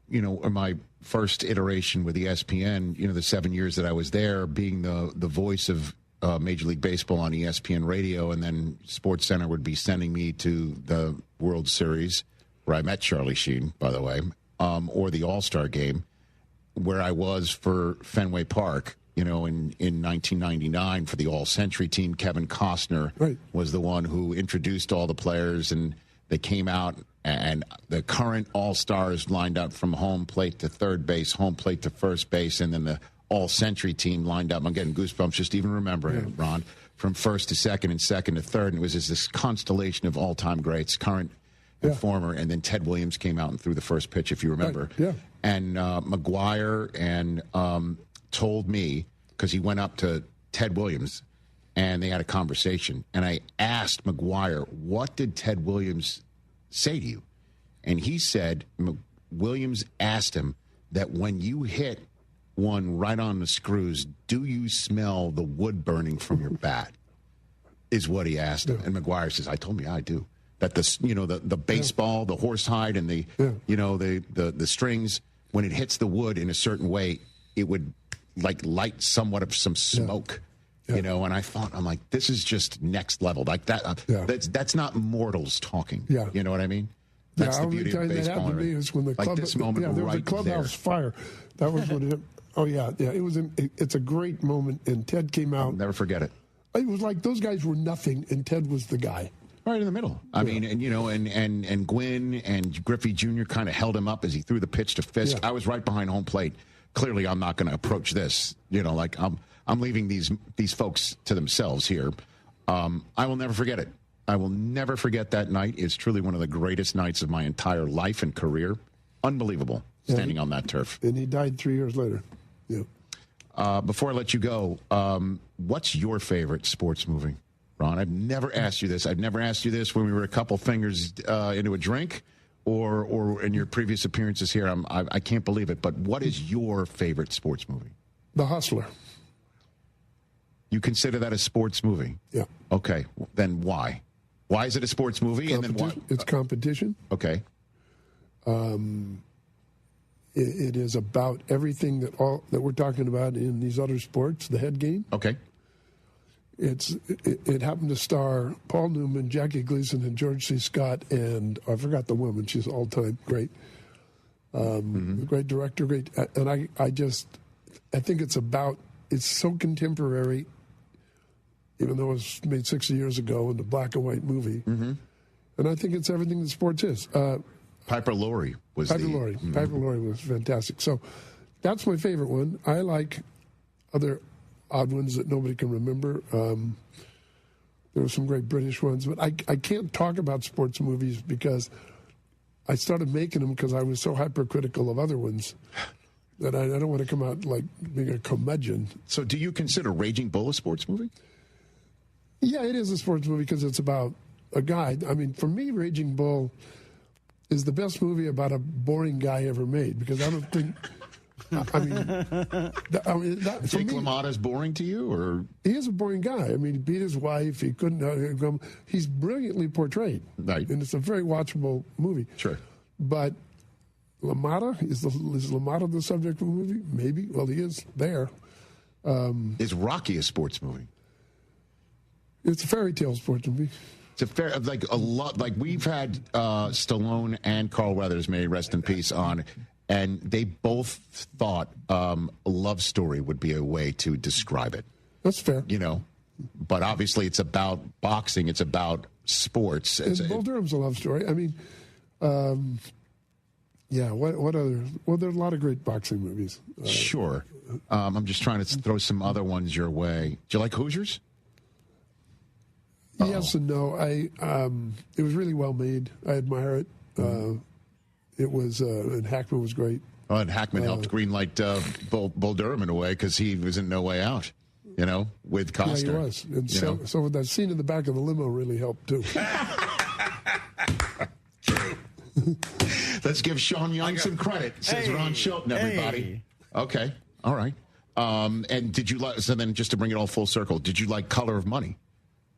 S17: my first iteration with the ESPN, the 7 years that I was there, being the voice of Major League Baseball on ESPN radio, and then SportsCenter would be sending me to the World Series, where I met Charlie Sheen, by the way, or the All-Star Game, where I was for Fenway Park. In 1999 for the All-Century team, Kevin Costner was the one who introduced all the players, and they came out, and the current All-Stars lined up from home plate to third base, home plate to first base, and then the All-Century team lined up. I'm getting goosebumps just even remembering it, Ron, from first to second and second to third, and it was just this constellation of all-time greats, current and former, and then Ted Williams came out and threw the first pitch, if you remember.
S29: Yeah.
S17: And McGuire and told me, because he went up to Ted Williams and they had a conversation, and I asked McGuire, what did Ted Williams say to you? And he said, Williams asked him that when you hit one right on the screws, do you smell the wood burning from your bat? Is what he asked him. And McGuire says, I told me I do. That the baseball, the horsehide, and the strings, when it hits the wood in a certain way, it would light somewhat of some smoke. You know, and I'm like, this is just next level. Like that. That's not mortals talking. Yeah. You know what I mean? That's the beauty of baseball. That happened to me is when the club,
S29: this moment there was a clubhouse fire. That was when it. Oh yeah. It was. It's a great moment, and Ted came out.
S17: I'll never forget it.
S29: It was like those guys were nothing, and Ted was the guy.
S17: Right in the middle. I mean, and you know, and Gwynn and Griffey Jr. kind of held him up as he threw the pitch to Fisk. I was right behind home plate. Clearly, I'm not going to approach this. You know, like I'm leaving these folks to themselves here. I will never forget it. I will never forget that night. It's truly one of the greatest nights of my entire life and career. Unbelievable, standing on that turf.
S29: And he died 3 years later. Yeah.
S17: Before I let you go, what's your favorite sports movie? Ron, I've never asked you this. I've never asked you this when we were a couple fingers into a drink or in your previous appearances here. I can't believe it. But what is your favorite sports movie?
S29: The Hustler.
S17: You consider that a sports movie?
S29: Yeah.
S17: Okay. Then why? Why is it a sports movie? And then why?
S29: It's competition.
S17: Okay.
S29: It is about everything that we're talking about in these other sports, the head game.
S17: Okay.
S29: It happened to star Paul Newman, Jackie Gleason, and George C. Scott, and I forgot the woman. She's all-time great. Great director, great. And I think it's so contemporary, even though it was made 60 years ago in the black and white movie. Mm-hmm. And I think it's everything that sports is.
S17: Piper Laurie was
S29: Piper Laurie was fantastic. So that's my favorite one. I like other odd ones that nobody can remember. There were some great British ones, but I can't talk about sports movies because I started making them because I was so hypercritical of other ones that I don't want to come out like being a curmudgeon.
S17: So do you consider Raging Bull a sports movie?
S29: Yeah, it is a sports movie because it's about a guy. I mean, for me, Raging Bull is the best movie about a boring guy ever made because I don't think...
S17: Jake LaMotta's boring to you, or
S29: he is a boring guy. I mean, he beat his wife. He couldn't. He's brilliantly portrayed,
S17: right?
S29: And it's a very watchable movie.
S17: Sure,
S29: but LaMotta is LaMotta the subject of the movie? Maybe. Well, he is there.
S17: Is Rocky a sports movie?
S29: It's a fairy tale sports movie.
S17: It's a lot. Like we've had Stallone and Carl Weathers, may rest in peace, on. And they both thought a love story would be a way to describe it.
S29: That's fair.
S17: You know, but obviously it's about boxing. It's about sports.
S29: Bull Durham's a love story. I mean, what other? Well, there's a lot of great boxing movies.
S17: Sure. I'm just trying to throw some other ones your way. Do you like Hoosiers?
S29: Yes and no. It was really well made. I admire it. It was, and Hackman was great.
S17: Oh, and Hackman helped greenlight Bull Durham in a way because he was in No Way Out, you know, with Costner.
S29: Yeah, he was. And so that scene in the back of the limo really helped, too.
S17: Let's give Sean Young some credit, says Ron Shelton, everybody. Hey. Okay, all right. And did you like, so then just to bring it all full circle, did you like Color of Money?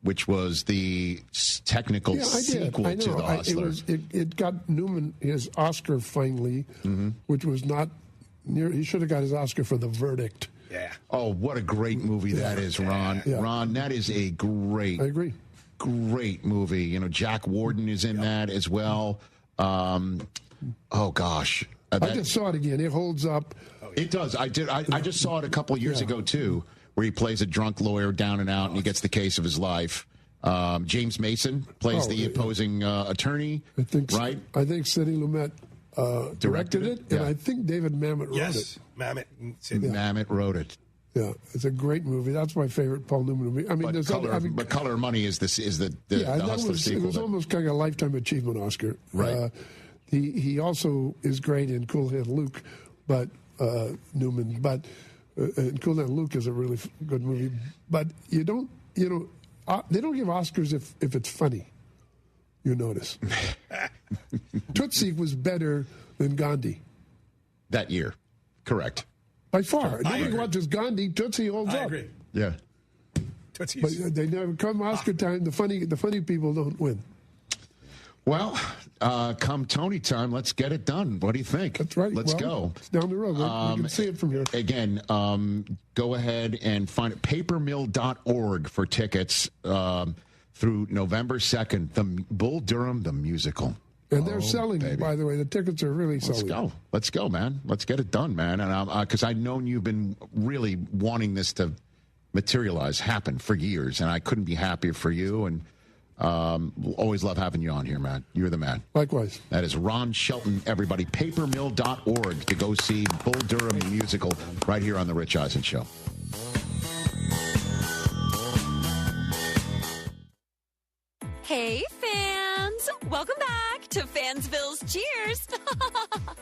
S17: Which was the technical sequel to The Hustler.
S29: It got Newman his Oscar finally, which was not near. He should have got his Oscar for The Verdict.
S17: Yeah. Oh, what a great movie that is, Ron. Yeah. Ron, that is a great.
S29: I agree.
S17: Great movie. You know, Jack Warden is in that as well. Oh gosh,
S29: I just saw it again. It holds up.
S17: It does. I did. I just saw it a couple of years ago too, where he plays a drunk lawyer down and out, and he gets the case of his life. James Mason plays the opposing attorney,
S29: I think,
S17: right?
S29: I think Sidney Lumet directed it, and I think David Mamet wrote it.
S17: Mamet wrote it.
S29: Yeah, it's a great movie. That's my favorite Paul Newman movie. I mean,
S17: but Color of Money is the Hustler sequel.
S29: It was almost kind of a Lifetime Achievement Oscar.
S17: Right.
S29: He also is great in Cool Hand Luke, but Newman. But Cool Hand Luke is a really good movie. But they don't give Oscars if it's funny. You notice. Tootsie was better than Gandhi
S17: that year. Correct.
S29: By far. Nobody watches Gandhi. Tootsie holds up.
S2: I agree.
S17: Yeah.
S29: But they never come Oscar time. The funny people don't win.
S17: Well, come Tony time, let's get it done. What do you think?
S29: That's right.
S17: Let's go.
S29: It's down the road. We can see it from here.
S17: Again, go ahead and find it. Papermill.org for tickets through November 2nd. The Bull Durham, the musical.
S29: And they're selling, baby. By the way. The tickets are really selling.
S17: Let's go, man. Let's get it done, man. And because I know you've been really wanting this to materialize, happen for years, and I couldn't be happier for you. And always love having you on here, man. You're the man.
S29: Likewise.
S17: That is Ron Shelton, everybody. Papermill.org to go see Bull Durham the musical right here on the Rich Eisen Show.
S2: Hey, fans! Welcome back to Fansville's Cheers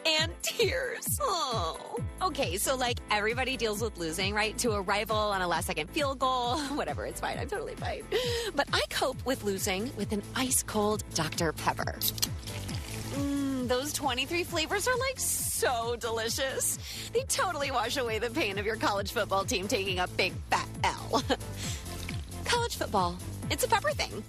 S2: and Tears. Oh. Okay, so like everybody deals with losing, right? To a rival on a last-second field goal. Whatever, it's fine. I'm totally fine. But I cope with losing with an ice-cold Dr. Pepper. Those 23 flavors are like so delicious. They totally wash away the pain of your college football team taking a big fat L. College football, it's a pepper thing.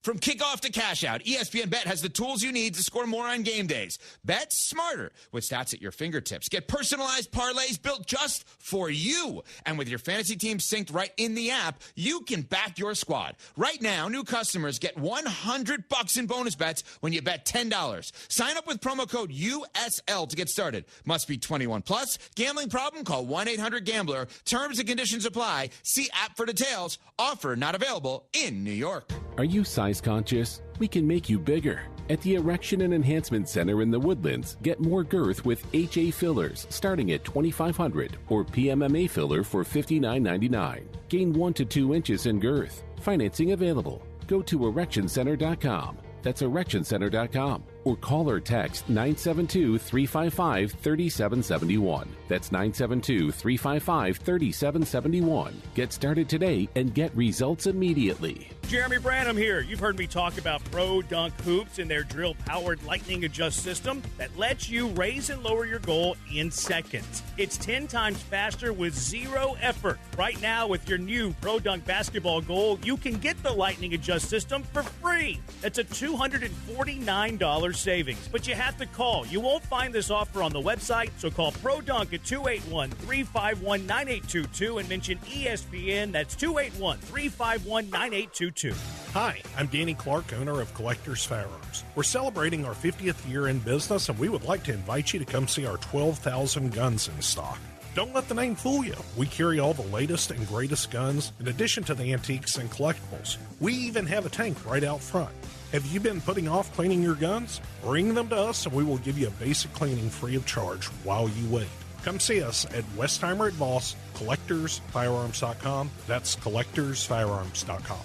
S4: From kickoff to cash out, ESPN Bet has the tools you need to score more on game days. Bet smarter with stats at your fingertips. Get personalized parlays built just for you. And with your fantasy team synced right in the app, you can back your squad. Right now, new customers get $100 in bonus bets when you bet $10. Sign up with promo code USL to get started. Must be 21 plus. Gambling problem? Call 1-800-GAMBLER. Terms and conditions apply. See app for details. Offer not available in New York.
S6: Are you size conscious? We can make you bigger. At the Erection and Enhancement Center in the Woodlands, get more girth with HA fillers starting at $2,500 or PMMA filler for $59.99. Gain 1 to 2 inches in girth. Financing available. Go to erectioncenter.com. That's erectioncenter.com. Or call or text 972-355-3771. That's 972-355-3771. Get started today and get results immediately.
S9: Jeremy Branham here. You've heard me talk about Pro Dunk Hoops and their drill-powered lightning adjust system that lets you raise and lower your goal in seconds. It's 10 times faster with zero effort. Right now, with your new Pro Dunk basketball goal, you can get the lightning adjust system for free. That's a $249 savings, but you have to call. You won't find this offer on the website, so call Pro Dunk at 281-351-9822 and mention ESPN. That's 281-351-9822.
S10: Hi, I'm Danny Clark, owner of Collectors Firearms. We're celebrating our 50th year in business, and we would like to invite you to come see our 12,000 guns in stock. Don't let the name fool you. We carry all the latest and greatest guns, in addition to the antiques and collectibles. We even have a tank right out front. Have you been putting off cleaning your guns? Bring them to us and we will give you a basic cleaning free of charge while you wait. Come see us at Westheimer at Voss, CollectorsFirearms.com. That's CollectorsFirearms.com.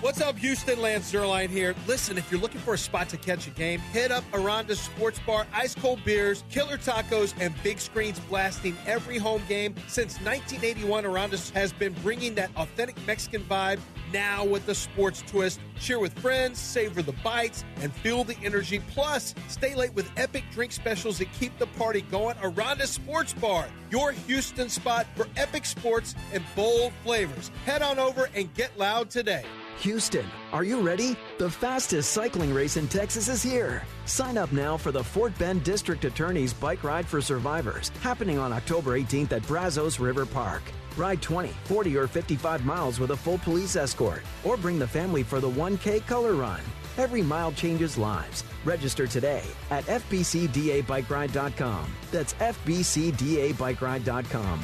S13: What's up, Houston? Lance Zerline here. Listen, if you're looking for a spot to catch a game, hit up Aranda's Sports Bar, ice-cold beers, killer tacos, and big screens blasting every home game. Since 1981, Aranda's has been bringing that authentic Mexican vibe, now with the sports twist. Cheer with friends, savor the bites, and feel the energy. Plus, stay late with epic drink specials that keep the party going. Aranda's Sports Bar, your Houston spot for epic sports and bold flavors. Head on over and get loud today.
S15: Houston, are you ready? The fastest cycling race in Texas is here. Sign up now for the Fort Bend District Attorney's Bike Ride for Survivors, happening on October 18th at Brazos River Park. Ride 20, 40, or 55 miles with a full police escort, or bring the family for the 1K color run. Every mile changes lives. Register today at FBCDABikeRide.com. That's FBCDABikeRide.com.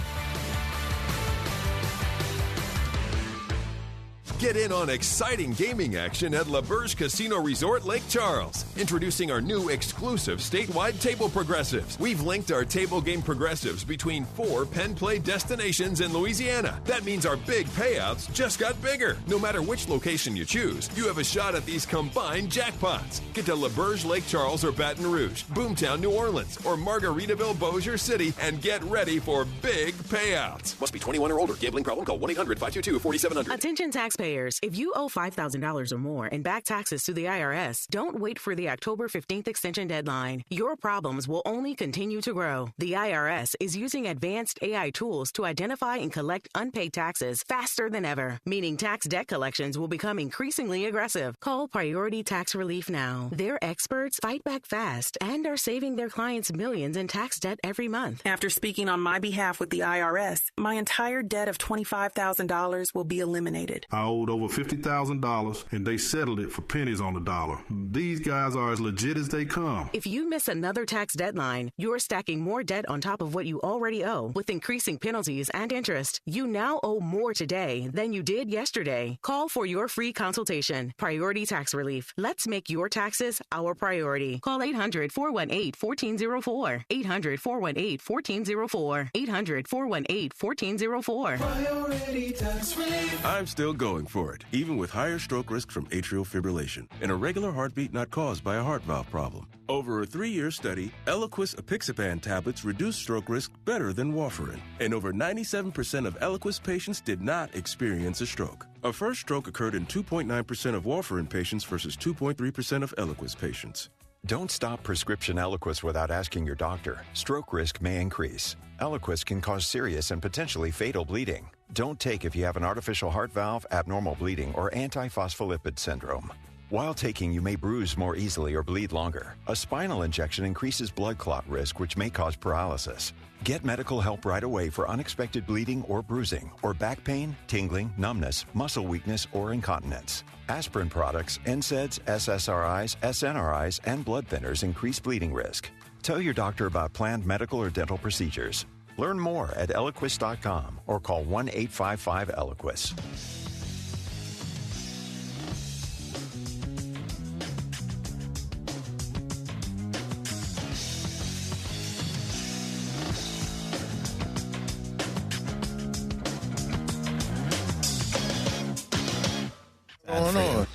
S24: Get in on exciting gaming action at La Berge Casino Resort Lake Charles. Introducing our new exclusive statewide table progressives. We've linked our table game progressives between 4 pen play destinations in Louisiana. That means our big payouts just got bigger. No matter which location you choose, you have a shot at these combined jackpots. Get to La Berge Lake Charles or Baton Rouge, Boomtown, New Orleans, or Margaritaville, Bossier City, and get ready for big payouts.
S12: Must be 21 or older. Gambling problem? Call 1-800-522-4700.
S23: Attention taxpayers. taxpayers. If you owe $5,000 or more and back taxes to the IRS, don't wait for the October 15th extension deadline. Your problems will only continue to grow. The IRS is using advanced AI tools to identify and collect unpaid taxes faster than ever, meaning tax debt collections will become increasingly aggressive. Call Priority Tax Relief now. Their experts fight back fast and are saving their clients millions in tax debt every month.
S1: After speaking on my behalf with the IRS, my entire debt of $25,000 will be eliminated.
S3: I owed over $50,000 and they settled it for pennies on the dollar. These guys are as legit as they come.
S23: If you miss another tax deadline, you're stacking more debt on top of what you already owe with increasing penalties and interest. You now owe more today than you did yesterday. Call for your free consultation. Priority Tax Relief. Let's make your taxes our priority. Call 800-418-1404. 800-418-1404. 800-418-1404.
S5: Priority Tax Relief. I'm still going for it, even with higher stroke risk from atrial fibrillation, an irregular heartbeat not caused by a heart valve problem. Over a 3-year study, Eliquis apixaban tablets reduce stroke risk better than warfarin, and over 97% of Eliquis patients did not experience a stroke. A first stroke occurred in 2.9% of warfarin patients versus 2.3% of Eliquis patients.
S7: Don't stop prescription Eliquis without asking your doctor. Stroke risk may increase. Eliquis can cause serious and potentially fatal bleeding. Don't take if you have an artificial heart valve, abnormal bleeding, or antiphospholipid syndrome. While taking, you may bruise more easily or bleed longer. A spinal injection increases blood clot risk, which may cause paralysis. Get medical help right away for unexpected bleeding or bruising, or back pain, tingling, numbness, muscle weakness, or incontinence. Aspirin products, NSAIDs, SSRIs, SNRIs, and blood thinners increase bleeding risk. Tell your doctor about planned medical or dental procedures. Learn more at Eliquis.com or call 1-855-ELIQUIS.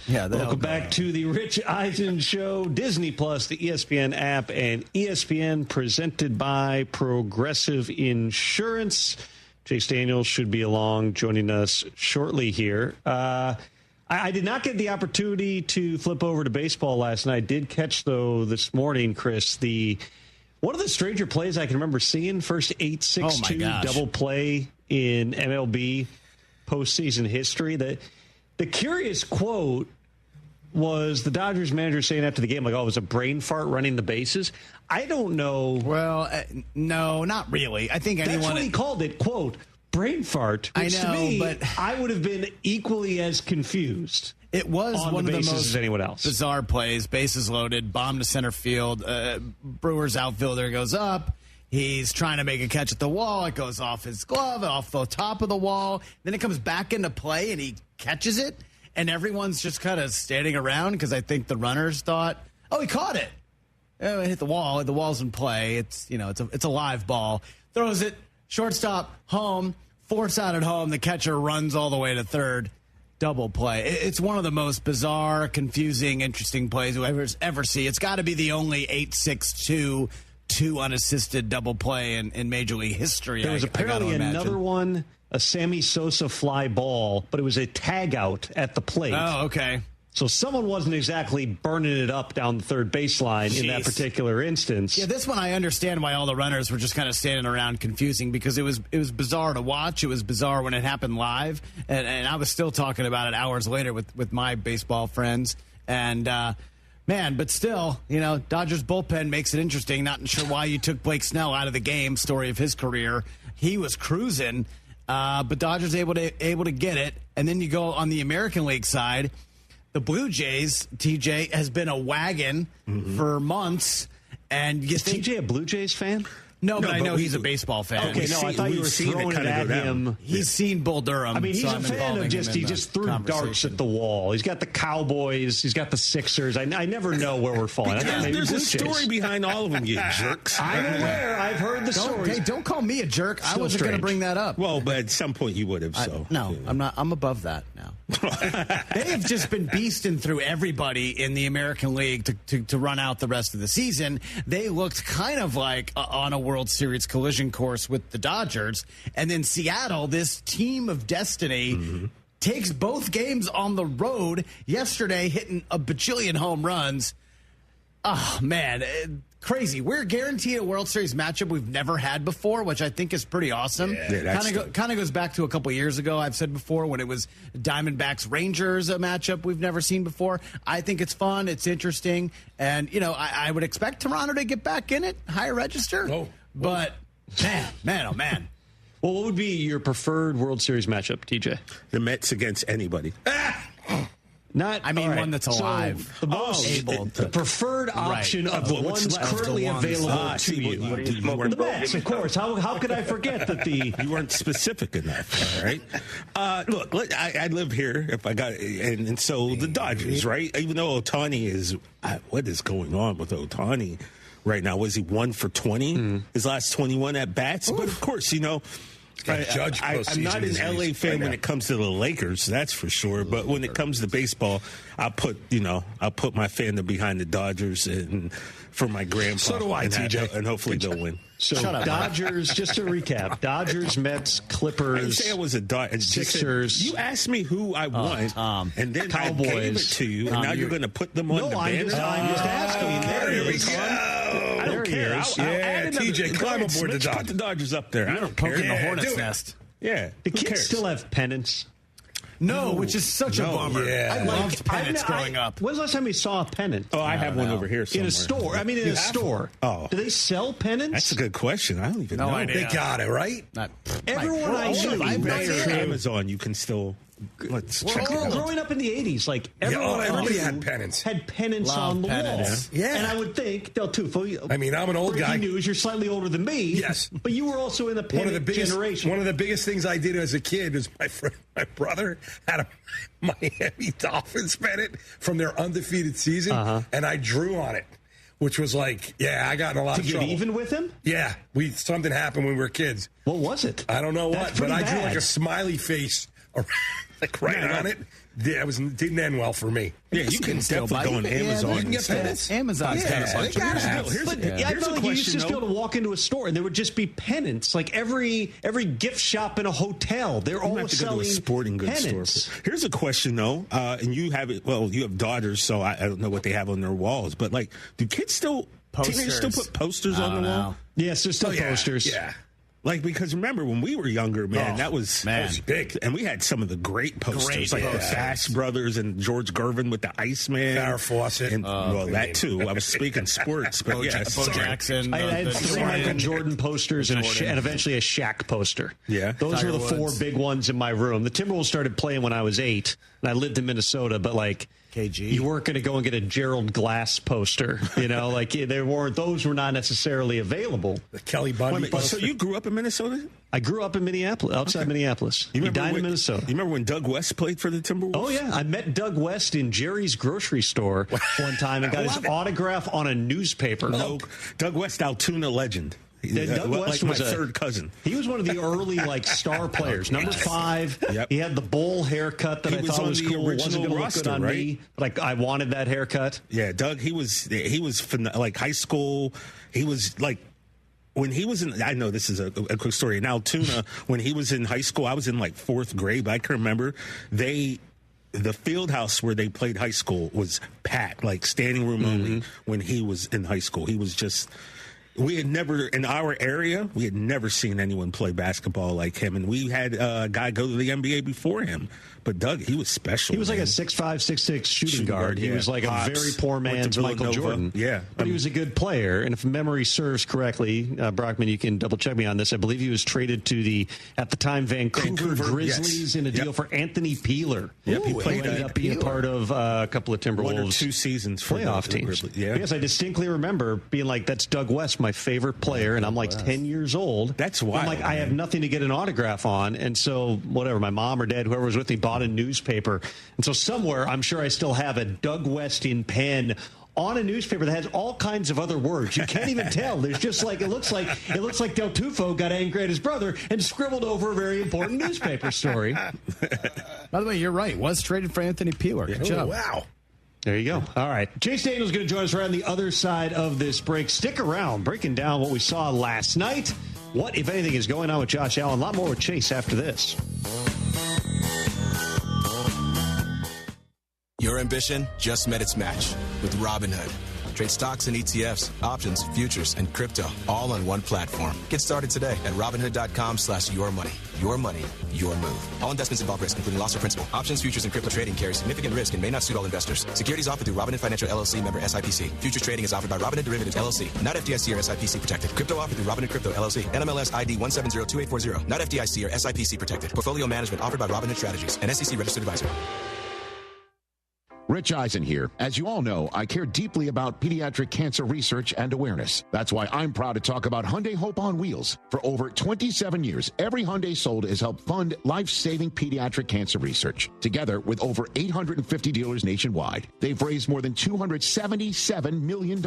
S8: Yeah, welcome back to the Rich Eisen Show, Disney Plus, the ESPN app, and ESPN presented by Progressive Insurance. Chase Daniels should be along, joining us shortly here. I did not get the opportunity to flip over to baseball last night. I did catch, though, this morning, Chris, one of the stranger plays I can remember seeing, first 8-6-2 double play in MLB postseason history. The curious quote was the Dodgers manager saying after the game, like, oh, it was a brain fart running the bases. I don't know.
S18: Well, no, not really. I think anyone.
S8: That's what he called it, quote, brain fart. Which
S18: I know,
S8: to me,
S18: but
S8: I would have been equally as confused.
S18: It was
S8: on
S18: one
S8: the
S18: of the
S8: bases
S18: most
S8: as anyone else.
S18: Bizarre plays, bases loaded, bomb to center field. Brewers outfielder goes up. He's trying to make a catch at the wall. It goes off his glove, off the top of the wall. Then it comes back into play, and he catches it. And everyone's just kind of standing around because I think the runners thought, oh, he caught it. It hit the wall. The wall's in play. It's a live ball. Throws it, shortstop, home, force out at home. The catcher runs all the way to third. Double play. It's one of the most bizarre, confusing, interesting plays you ever see. It's got to be the only 8-6-2 unassisted double play in Major League history.
S8: There was apparently another one, a Sammy Sosa fly ball, but it was a tag out at the plate.
S18: Oh, okay.
S8: So someone wasn't exactly burning it up down the third baseline in that particular instance.
S18: Yeah, this one I understand why all the runners were just kind of standing around confusing because it was bizarre to watch. It was bizarre when it happened live. And I was still talking about it hours later with my baseball friends. And, man, but still, Dodgers bullpen makes it interesting. Not sure why you took Blake Snell out of the game, story of his career. He was cruising, but Dodgers able to get it. And then you go on the American League side. The Blue Jays, TJ, has been a wagon for months. And
S8: is TJ a Blue Jays fan?
S18: No, but I know he's a baseball fan.
S8: Okay, I thought you were throwing it at him.
S18: He's seen Bull Durham.
S8: I mean, he's a fan of he just threw darts at the wall. He's got the Cowboys. He's got the Sixers. I never know where we're falling.
S19: There's a story behind all of them, you jerks.
S8: I'm aware. I've heard the story.
S18: Hey, don't call me a jerk. I wasn't going to bring that up.
S19: Well, but at some point you would have.
S18: No, I'm not. I'm above that now. They have just been beasting through everybody in the American League to run out the rest of the season. They looked kind of like on a World Series collision course with the Dodgers. And then Seattle, this team of destiny, takes both games on the road. Yesterday, hitting a bajillion home runs. Oh, man, crazy. We're guaranteed a World Series matchup we've never had before, which I think is pretty awesome. Kind of goes back to a couple years ago, I've said before, when it was Diamondbacks-Rangers, a matchup we've never seen before. I think it's fun. It's interesting. And, I would expect Toronto to get back in it, higher register. But, man, oh, man.
S8: Well, what would be your preferred World Series matchup, TJ?
S19: The Mets against anybody.
S18: One that's alive.
S8: So the preferred option of the ones currently available to you. The Mets, of course. How could I forget that
S19: You weren't specific enough, all right? Look, I live here, and so the Dodgers, right? Even though Ohtani is, what is going on with Ohtani right now? Was he 1 for 20? His last 21 at-bats? But, of course, I'm not an LA fan when it comes to the Lakers, that's for sure. But when it comes to baseball, I'll put my fandom behind the Dodgers and for my grandpa.
S11: So do I, TJ.
S19: And hopefully they'll win.
S8: So Dodgers, just to recap, Dodgers, Mets, Clippers.
S19: I didn't say I was a
S8: Sixers.
S19: You asked me who I want, and then
S8: Cowboys.
S19: I gave it to you, and now you're going to put them on the banner?
S8: I'm just asking.
S19: There we go. I don't care.
S11: TJ, climb aboard the Dodgers.
S19: Put the Dodgers up there. I don't care.
S18: Poking the hornet's nest.
S19: Yeah.
S8: The kids still have pennants.
S18: No, which is such a bummer.
S11: Yeah.
S18: I loved pennants growing up.
S8: When's the last time you saw a pennant?
S19: Oh, I have one over here somewhere.
S8: In a store. I mean, in a store.
S19: Oh.
S8: Do they sell pennants?
S19: That's a good question. I don't even know.
S11: They got it, right?
S8: Everyone I know.
S19: Amazon, you can still... Let's check it out.
S8: Growing up in the 80s, like everyone
S11: everybody had pennants.
S8: Had pennants on the wall.
S11: Yeah.
S8: And I would think, Del Tufo,
S11: I'm an old guy.
S8: News, you're slightly older than me.
S11: Yes.
S8: But you were also in the pennant generation.
S11: One of the biggest things I did as a kid is my brother had a Miami Dolphins pennant from their undefeated season, and I drew on it. Which was like, I got in a lot of trouble.
S8: To get even with him?
S11: Yeah. Something happened when we were kids.
S8: What was it?
S11: I don't know what, but I drew like a smiley face on it. Yeah, it didn't end well for me.
S19: Yeah, you can definitely go on Amazon.
S11: You can get pennants.
S18: Amazon's got a bunch of
S8: I felt like you used to still to walk into a store and there would just be pennants. Like every gift shop in a hotel, they're all selling
S19: a sporting goods
S8: pennants.
S19: store. Here's a question though, and you have it. Well, you have daughters, so I don't know what they have on their walls. But like, do kids teenagers still put posters on the wall?
S8: Yes, there's still posters.
S11: Yeah.
S19: Like, because remember when we were younger, that was big. And we had some of the great posters, the Fast Brothers and George Gervin with the Iceman.
S11: Farrah Fawcett.
S19: And, that too. I was speaking sports. But
S18: Bo Jackson.
S8: I had 3 Michael Jordan posters and eventually a Shaq poster.
S19: Yeah.
S8: Those were the 4 big ones in my room. The Timberwolves started playing when I was 8, and I lived in Minnesota, but like...
S18: KG.
S8: You weren't going to go and get a Gerald Glass poster, those were not necessarily available.
S11: The Kelly Bundy poster.
S19: So you grew up in Minnesota?
S8: I grew up in Minneapolis, outside Minneapolis. Edina, Minnesota.
S19: You remember when Doug West played for the Timberwolves?
S8: Oh, yeah. I met Doug West in Jerry's grocery store one time and got his autograph on a newspaper.
S19: No, Doug West, Altoona legend.
S8: Doug West
S19: was
S8: my
S19: third cousin.
S8: He was one of the early star players. Number 5.
S19: Yep.
S8: He had the bowl haircut that I thought was cool. It wasn't going to look good on me. Like I wanted that haircut.
S19: Yeah, Doug. He was like high school. He was like. When he was in, I know this is a quick story. In Altoona, when he was in high school, I was in like 4th grade. But I can remember the field house where they played high school was packed, like standing room only. When he was in high school, he was just. We had never, in our area, we had never seen anyone play basketball like him. And we had a guy go to the NBA before him. But Doug, he was special.
S8: He was like a 6'5", 6'6" shooting guard. He was like a very poor man's Michael Jordan.
S19: Yeah.
S8: But he was a good player. And if memory serves correctly, Brockman, you can double-check me on this. I believe he was traded to the, at the time, Vancouver Grizzlies in a deal for Anthony Peeler.
S19: Yep,
S8: he ended up being part of a couple of Timberwolves.
S19: 1 or 2 seasons for
S8: playoff teams.
S19: Yeah.
S8: Yes, I distinctly remember being like, that's Doug West, my favorite player, and I'm like 10 years old.
S19: That's wild.
S8: I'm like, I have nothing to get an autograph on, and so whatever, my mom or dad, whoever was with me, bought a newspaper. And so somewhere, I'm sure I still have a Doug West in pen on a newspaper that has all kinds of other words. You can't even tell. There's just like it looks like Del Tufo got angry at his brother and scribbled over a very important newspaper story.
S18: By the way, you're right. Was traded for Anthony Peeler. Good job.
S11: Wow.
S8: There you go. All right. Chase Daniel's going to join us right on the other side of this break. Stick around, breaking down what we saw last night. What, if anything, is going on with Josh Allen? A lot more with Chase after this.
S14: Your ambition just met its match with Robinhood. Trade stocks and ETFs, options, futures, and crypto all on one platform. Get started today at Robinhood.com/yourmoney. Your money, your move. All investments involve risk, including loss of principal. Options, futures, and crypto trading carry significant risk and may not suit all investors. Securities offered through Robinhood Financial LLC, member SIPC. Futures trading is offered by Robinhood Derivatives LLC, not FDIC or SIPC protected. Crypto offered through Robinhood Crypto LLC, NMLS ID 1702840, not FDIC or SIPC protected. Portfolio management offered by Robinhood Strategies, an SEC registered advisor.
S17: Rich Eisen here. As you all know, I care deeply about pediatric cancer research and awareness. That's why I'm proud to talk about Hyundai Hope on Wheels. For over 27 years, every Hyundai sold has helped fund life-saving pediatric cancer research. Together with over 850 dealers nationwide, they've raised more than $277 million,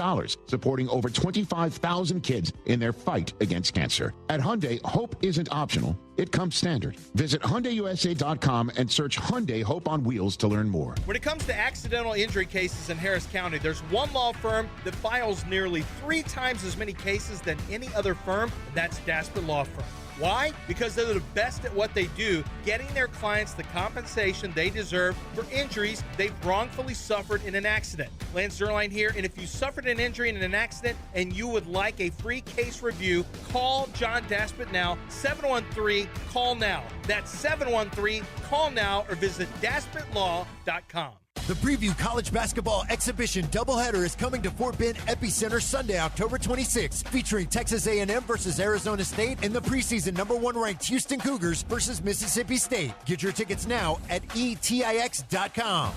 S17: supporting over 25,000 kids in their fight against cancer. At Hyundai, hope isn't optional. It comes standard. Visit HyundaiUSA.com and search Hyundai Hope on Wheels to learn more.
S13: When it comes to accidental injury cases in Harris County, there's one law firm that files nearly 3 times as many cases than any other firm, and that's Daspit Law Firm. Why? Because they're the best at what they do, getting their clients the compensation they deserve for injuries they've wrongfully suffered in an accident. Lance Zerline here, and if you suffered an injury in an accident and you would like a free case review, call John Daspit now, 713-CALL-NOW. That's 713-CALL-NOW, or visit DaspitLaw.com.
S16: The Preview College Basketball Exhibition doubleheader is coming to Fort Bend Epicenter Sunday, October 26th, featuring Texas A&M versus Arizona State and the preseason #1 ranked Houston Cougars versus Mississippi State. Get your tickets now at etix.com.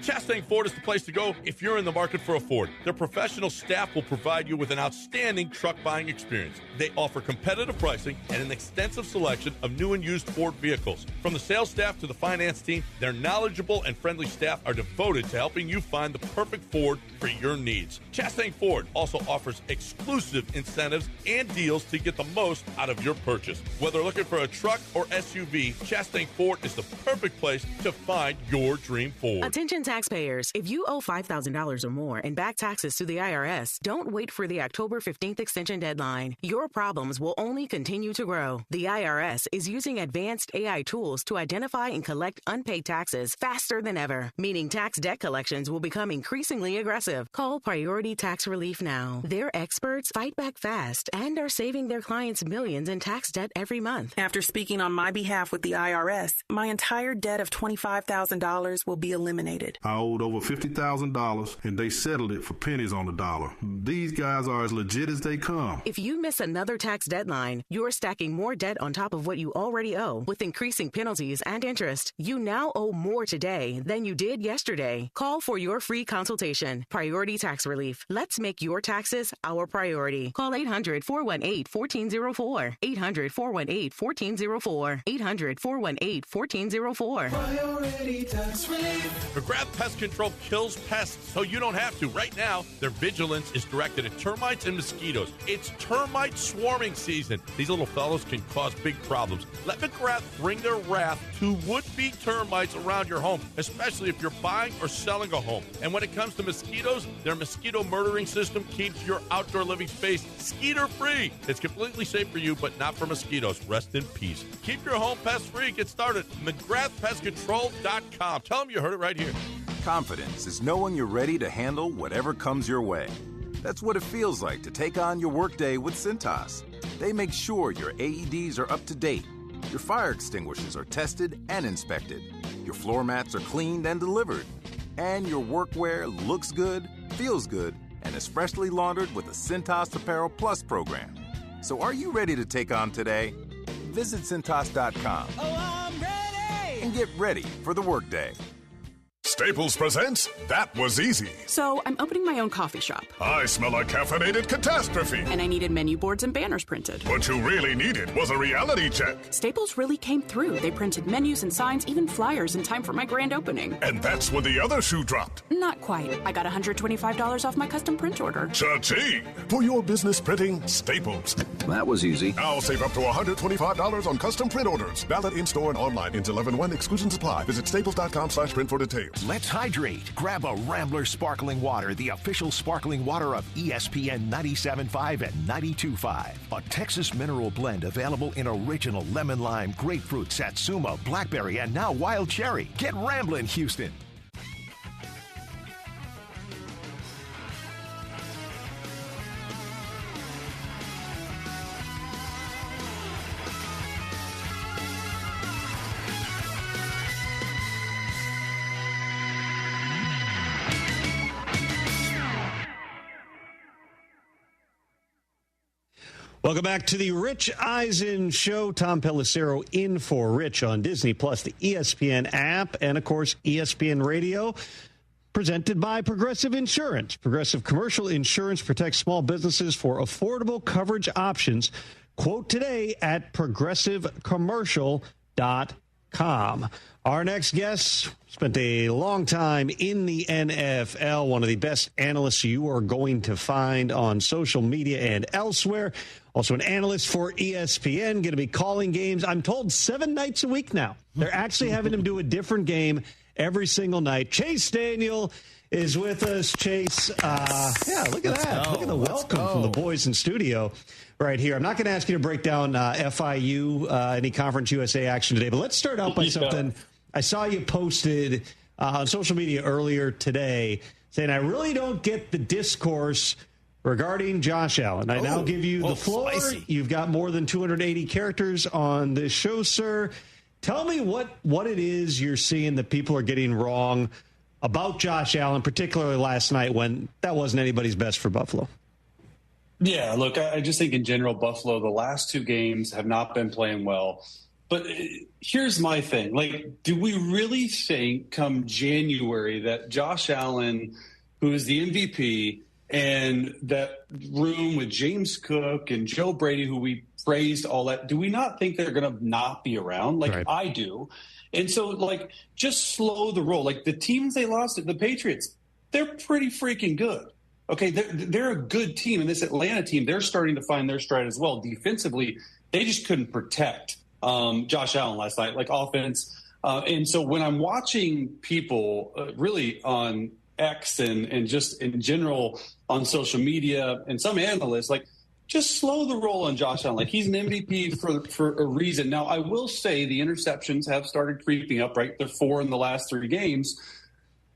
S20: Chastang Ford is the place to go if you're in the market for a Ford. Their professional staff will provide you with an outstanding truck buying experience. They offer competitive pricing and an extensive selection of new and used Ford vehicles. From the sales staff to the finance team, their knowledgeable and friendly staff are devoted to helping you find the perfect Ford for your needs. Chastang Ford also offers exclusive incentives and deals to get the most out of your purchase. Whether looking for a truck or SUV, Chastang Ford is the perfect place to find your dream Ford.
S23: Attention taxpayers, if you owe $5,000 or more in back taxes to the IRS, don't wait for the October 15th extension deadline. Your problems will only continue to grow. The IRS is using advanced AI tools to identify and collect unpaid taxes faster than ever, meaning tax debt collections will become increasingly aggressive. Call Priority Tax Relief now. Their experts fight back fast and are saving their clients millions in tax debt every month.
S1: After speaking on my behalf with the IRS, my entire debt of $25,000 will be eliminated.
S3: I owed over $50,000, and they settled it for pennies on the dollar. These guys are as legit as they come.
S23: If you miss another tax deadline, you're stacking more debt on top of what you already owe, with increasing penalties and interest. You now owe more today than you did yesterday. Call for your free consultation. Priority Tax Relief. Let's make your taxes our priority. Call 800-418-1404. 800-418-1404. 800-418-1404.
S20: Priority Tax Relief. McGrath Pest Control kills pests so you don't have to. Right now, their vigilance is directed at termites and mosquitoes. It's termite swarming season. These little fellows can cause big problems. Let McGrath bring their wrath to would-be termites around your home, especially if you're buying or selling a home. And when it comes to mosquitoes, their mosquito murdering system keeps your outdoor living space skeeter-free. It's completely safe for you, but not for mosquitoes. Rest in peace. Keep your home pest-free. Get started. McGrathPestControl.com. Tell them you heard it right here.
S21: Confidence is knowing you're ready to handle whatever comes your way. That's what it feels like to take on your workday with Cintas. They make sure your AEDs are up to date, your fire extinguishers are tested and inspected, your floor mats are cleaned and delivered, and your workwear looks good, feels good, and is freshly laundered with the Cintas Apparel Plus program. So are you ready to take on today? Visit Cintas.com and get ready for the workday.
S22: Staples presents That Was Easy.
S25: So, I'm opening my own coffee shop.
S22: I smell a caffeinated catastrophe.
S25: And I needed menu boards and banners printed.
S22: What you really needed was a reality check.
S25: Staples really came through. They printed menus and signs, even flyers in time for my grand opening.
S22: And that's when the other shoe dropped.
S25: Not quite. I got $125 off my custom print order.
S22: Cha-ching! For your business printing, Staples.
S26: That was easy.
S22: Now save up to $125 on custom print orders. Valid in-store and online. Ends 11/1. Exclusions apply. Visit staples.com/print for details.
S27: Let's hydrate. Grab a Rambler Sparkling Water, the official sparkling water of ESPN 97.5 and 92.5. A Texas mineral blend available in original lemon lime, grapefruit, satsuma, blackberry, and now wild cherry. Get Ramblin', Houston.
S8: Welcome back to the Rich Eisen Show. Tom Pelissero in for Rich on Disney Plus, the ESPN app, and, of course, ESPN Radio, presented by Progressive Insurance. Progressive Commercial Insurance protects small businesses for affordable coverage options. Quote today at progressivecommercial.com. Our next guest spent a long time in the NFL, one of the best analysts you are going to find on social media and elsewhere. Also an analyst for ESPN, going to be calling games, I'm told, 7 nights a week now. They're actually having him do a different game every single night. Chase Daniel is with us. Chase, yeah, look at that. Look at the welcome from the boys in studio right here. I'm not going to ask you to break down FIU, any Conference USA action today, but let's start out by something I saw you posted on social media earlier today saying, I really don't get the discourse regarding Josh Allen. I now give you the floor. Spicy. You've got more than 280 characters on this show, sir. Tell me what it is you're seeing that people are getting wrong about Josh Allen, particularly last night when that wasn't anybody's best for Buffalo.
S2: Yeah, look, I just think in general, Buffalo, the last 2 games have not been playing well. But here's my thing. Like, do we really think come January that Josh Allen, who is the MVP, and that room with James Cook and Joe Brady, who we praised, all that, do we not think they're going to not be around? Like, right. I do. And so, like, just slow the roll. Like, the teams they lost at the Patriots, they're pretty freaking good. Okay, they're a good team. And this Atlanta team, they're starting to find their stride as well. Defensively, they just couldn't protect Josh Allen last night, like offense. And so when I'm watching people really on X and just in general on social media and some analysts, like, just slow the roll on Josh Allen. Like, he's an MVP for a reason. Now, I will say the interceptions have started creeping up, right? They're 4 in the last 3 games.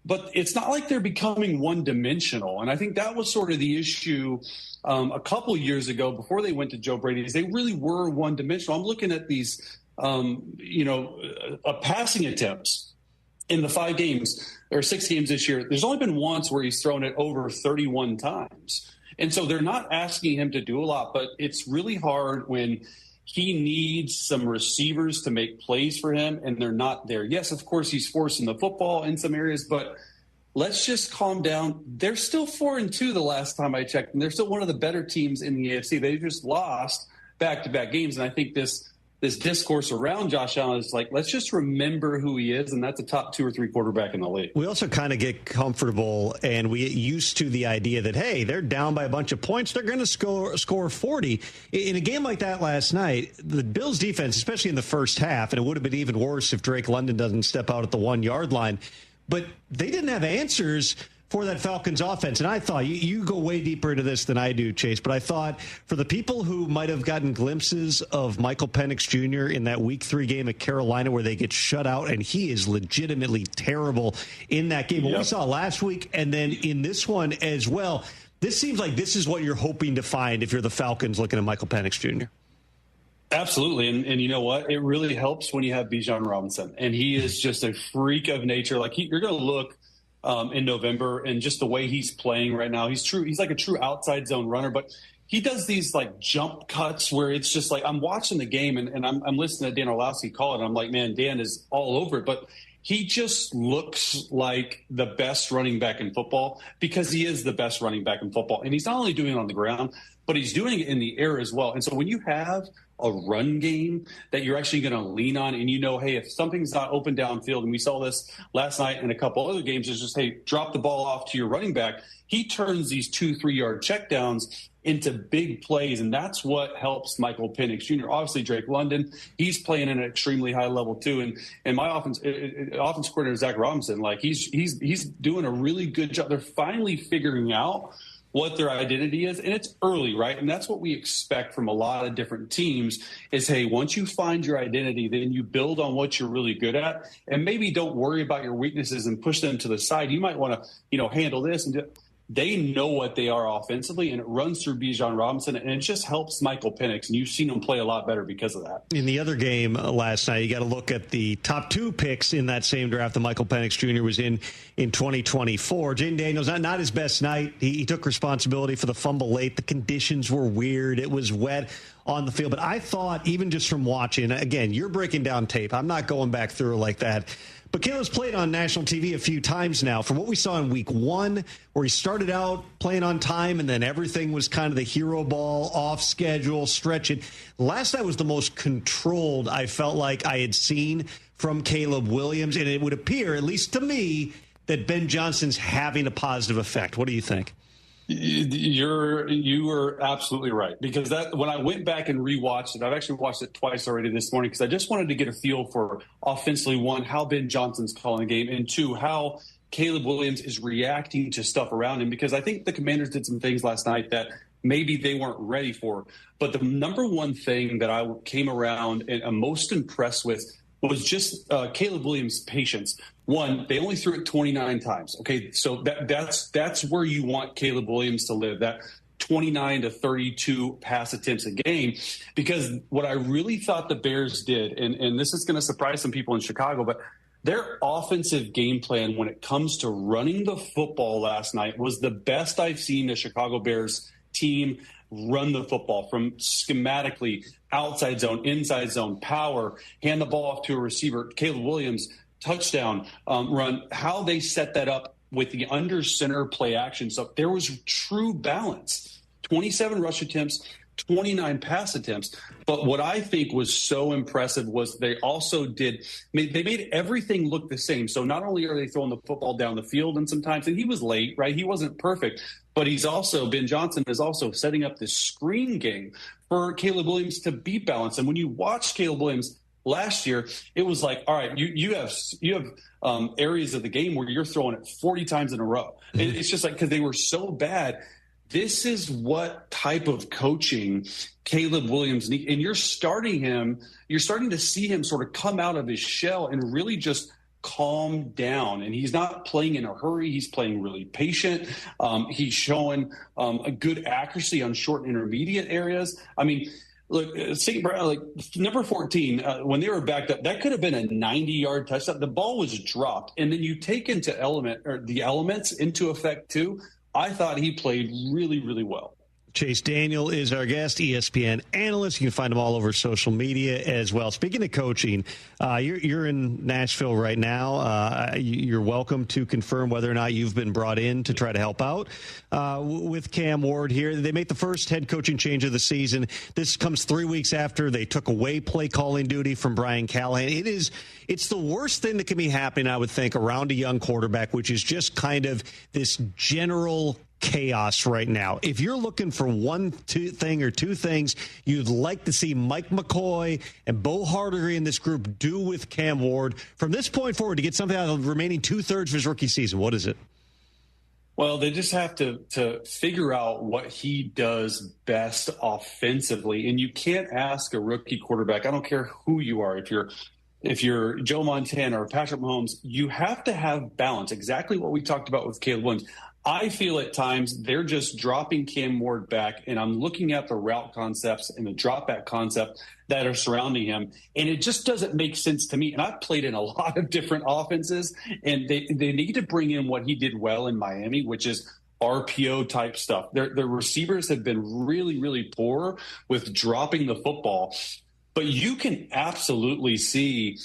S2: But it's not like they're becoming one-dimensional. And I think that was sort of the issue a couple years ago before they went to Joe Brady. Is they really were one-dimensional. I'm looking at these, passing attempts in the 5 games or 6 games this year. There's only been once where he's thrown it over 31 times. And so they're not asking him to do a lot, but it's really hard when he needs some receivers to make plays for him, and they're not there. Yes, of course, he's forcing the football in some areas, but let's just calm down. They're still 4-2 the last time I checked, and they're still one of the better teams in the AFC. They just lost back-to-back games, and I think this discourse around Josh Allen is like, let's just remember who he is, and that's a top 2 or 3 quarterback in the league. We also kind of get comfortable, and we get used to the idea that, hey, they're down by a bunch of points, they're going to score 40. In a game like that last night, the Bills' defense, especially in the first half, and it would have been even worse if Drake London doesn't step out at the 1-yard line, but they didn't have answers for that Falcons offense. And I thought, you go way deeper into this than I do, Chase, but I thought for the people who might have gotten glimpses of Michael Penix Jr. in that Week 3 game at Carolina where they get shut out, and he is legitimately terrible in that game. What we saw last week and then in this one as well, this seems like this is what you're hoping to find if you're the Falcons looking at Michael Penix Jr. Absolutely. And you know what? It really helps when you have Bijan Robinson. And he is just a freak of nature. Like, you're going to look in November, and just the way he's playing right now, he's like a true outside zone runner, but he does these like jump cuts where it's just like, I'm watching the game and I'm listening to Dan Orlowski call it, and I'm like, man, Dan is all over it, but he just looks like the best running back in football because he is the best running back in football. And he's not only doing it on the ground, but he's doing it in the air as well. And so when you have a run game that you're actually going to lean on, and hey, if something's not open downfield, and we saw this last night and a couple other games, is just, hey, drop the ball off to your running back. He turns these 2-3 yard checkdowns into big plays, and that's what helps Michael Penix Jr. Obviously, Drake London, he's playing at an extremely high level too. And my offense coordinator, Zach Robinson, like he's doing a really good job. They're finally figuring out what their identity is, and it's early, right? And that's what we expect from a lot of different teams is, hey, once you find your identity, then you build on what you're really good at, and maybe don't worry about your weaknesses and push them to the side. You might want to, handle this. they know what they are offensively, and it runs through Bijan Robinson, and it just helps Michael Penix, and you've seen him play a lot better because of that.
S8: In the other game last night, you got to look at the top 2 picks in that same draft that Michael Penix Jr. was in 2024. Jaden Daniels, not his best night. He took responsibility for the fumble late. The conditions were weird. It was wet on the field. But I thought, even just from watching, again, you're breaking down tape. I'm not going back through it like that. But Caleb's played on national TV a few times now. From what we saw in week 1, where he started out playing on time and then everything was kind of the hero ball, off schedule, stretching. Last night was the most controlled I felt like I had seen from Caleb Williams. And it would appear, at least to me, that Ben Johnson's having a positive effect. What do you think?
S2: You were absolutely right, because that when I went back and rewatched it, I've actually watched it twice already this morning, because I just wanted to get a feel for offensively, 1, how Ben Johnson's calling the game, and 2, how Caleb Williams is reacting to stuff around him, because I think the Commanders did some things last night that maybe they weren't ready for. But the number one thing that I came around and I'm most impressed with was just Caleb Williams' patience. 1, they only threw it 29 times. Okay, so that's where you want Caleb Williams to live, that 29 to 32 pass attempts a game. Because what I really thought the Bears did, and this is going to surprise some people in Chicago, but their offensive game plan when it comes to running the football last night was the best I've seen the Chicago Bears team run the football, from schematically outside zone, inside zone, power, hand the ball off to a receiver. Caleb Williams, touchdown run, how they set that up with the under center play action. So there was true balance. 27 rush attempts, 29 pass attempts. But what I think was so impressive was they also they made everything look the same. So not only are they throwing the football down the field, and sometimes, and he was late, right? He wasn't perfect, but Ben Johnson is also setting up this screen game for Caleb Williams to be balanced. And when you watch Caleb Williams last year, it was like, all right, you have areas of the game where you're throwing it 40 times in a row. It's just like, because they were so bad. This is what type of coaching Caleb Williams needs. And you're starting to see him sort of come out of his shell and really just calm down. And he's not playing in a hurry. He's playing really patient. He's showing a good accuracy on short and intermediate areas. I mean, look, St. Brown, like number 14, when they were backed up, that could have been a 90-yard touchdown. The ball was dropped, and then you take the elements into effect too. I thought he played really, really well.
S8: Chase Daniel is our guest, ESPN analyst. You can find him all over social media as well. Speaking of coaching, you're in Nashville right now. You're welcome to confirm whether or not you've been brought in to try to help out with Cam Ward here. They make the first head coaching change of the season. This comes 3 weeks after they took away play calling duty from Brian Callahan. It's the worst thing that can be happening, I would think, around a young quarterback, which is just kind of this general chaos right now. If you're looking for two things you'd like to see Mike McCoy and Bo Hardigree in this group do with Cam Ward from this point forward to get something out of the remaining 2/3 of his rookie season, what is it?
S2: Well, they just have to figure out what he does best offensively. And you can't ask a rookie quarterback, I don't care who you are, if you're Joe Montana or Patrick Mahomes, you have to have balance. Exactly what we talked about with Caleb Williams. I feel at times they're just dropping Cam Ward back, and I'm looking at the route concepts and the drop back concept that are surrounding him, and it just doesn't make sense to me. And I've played in a lot of different offenses, and they need to bring in what he did well in Miami, which is RPO type stuff. Their receivers have been really, really poor with dropping the football, but you can absolutely see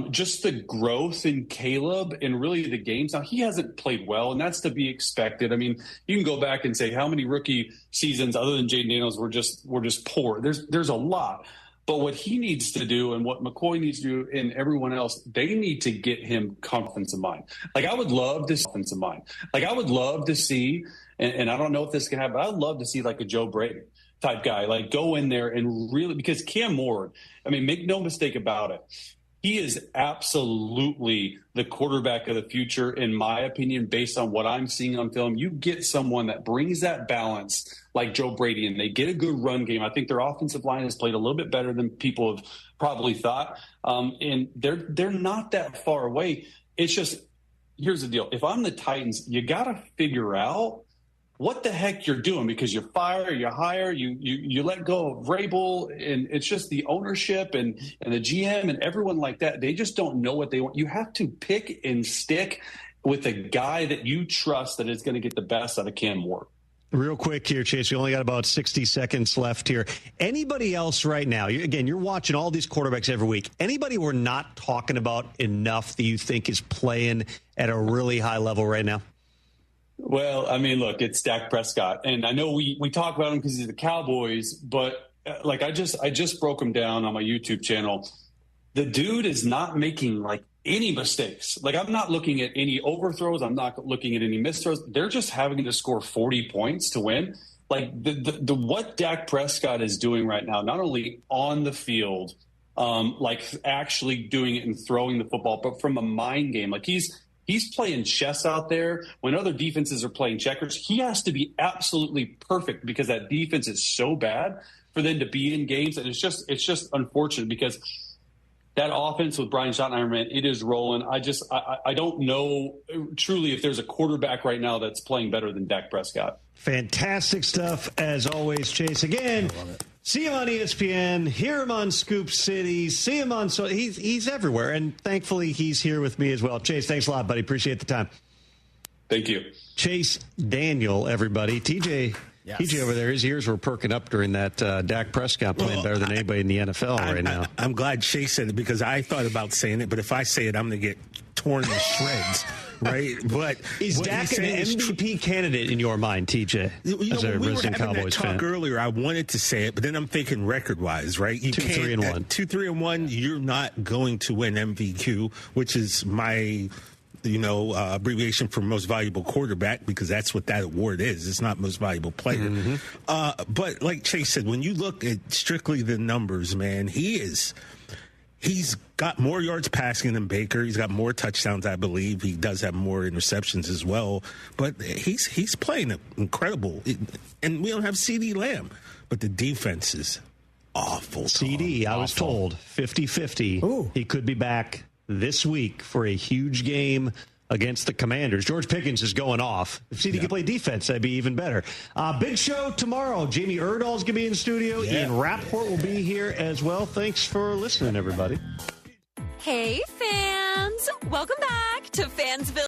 S2: just the growth in Caleb and really the games. Now, he hasn't played well, and that's to be expected. I mean, you can go back and say how many rookie seasons other than Jaden Daniels were just poor. There's a lot. But what he needs to do and what McCoy needs to do and everyone else, they need to get him confidence in mind. Like, I would love to see, and I don't know if this can happen, but I'd love to see like a Joe Brady type guy, like go in there and really, because Cam Ward, I mean, make no mistake about it, he is absolutely the quarterback of the future, in my opinion, based on what I'm seeing on film. You get someone that brings that balance like Joe Brady, and they get a good run game. I think their offensive line has played a little bit better than people have probably thought. And they're not that far away. It's just here's the deal. If I'm the Titans, you got to figure out what the heck you're doing, because you fire, you hire, you let go of Vrabel, and it's just the ownership and the GM and everyone like that. They just don't know what they want. You have to pick and stick with a guy that you trust that is going to get the best out of Cam Ward.
S8: Real quick here, Chase. We only got about 60 seconds left here. Anybody else right now? You're watching all these quarterbacks every week. Anybody we're not talking about enough that you think is playing at a really high level right now?
S2: Well, I mean, look, it's Dak Prescott, and I know we talk about him because he's the Cowboys, but like I just broke him down on my YouTube channel. The dude is not making like any mistakes. Like, I'm not looking at any overthrows. I'm not looking at any misthrows. They're just having to score 40 points to win. Like the what Dak Prescott is doing right now, not only on the field, like actually doing it and throwing the football, but from a mind game. Like he's playing chess out there when other defenses are playing checkers. He has to be absolutely perfect because that defense is so bad for them to be in games. And it's just unfortunate because that offense with Brian Schottenheimer, it is rolling. I don't know truly if there's a quarterback right now that's playing better than Dak Prescott.
S8: Fantastic stuff as always, Chase. Again, see him on ESPN, hear him on Scoop City, see him on he's everywhere, and thankfully he's here with me as well. Chase, thanks a lot, buddy. Appreciate the time.
S2: Thank you.
S8: Chase Daniel, everybody. TJ over there, his ears were perking up during that Dak Prescott playing better than anybody in the NFL right now.
S19: I'm glad Chase said it because I thought about saying it, but if I say it, I'm going to get torn to shreds. Right, but
S8: is Dak an MVP candidate in your mind, TJ? As a resident Cowboys fan
S19: earlier, I wanted to say it, but then I'm thinking record-wise, right? You
S8: 2-3-1.
S19: 2-3-1. You're not going to win MVQ, which is my, abbreviation for most valuable quarterback, because that's what that award is. It's not most valuable player. Mm-hmm. But like Chase said, when you look at strictly the numbers, man, he's got more yards passing than Baker. He's got more touchdowns, I believe. He does have more interceptions as well. But he's playing incredible. And we don't have CeeDee Lamb. But the defense is awful.
S8: CeeDee, I was told, 50-50. He could be back this week for a huge game against the Commanders. George Pickens is going off. If CeeDee could play defense, that'd be even better. Big show tomorrow. Jamie Erdahl's going to be in studio. Ian Rappaport will be here as well. Thanks for listening, everybody.
S4: Hey, fans. Welcome back to Fansville.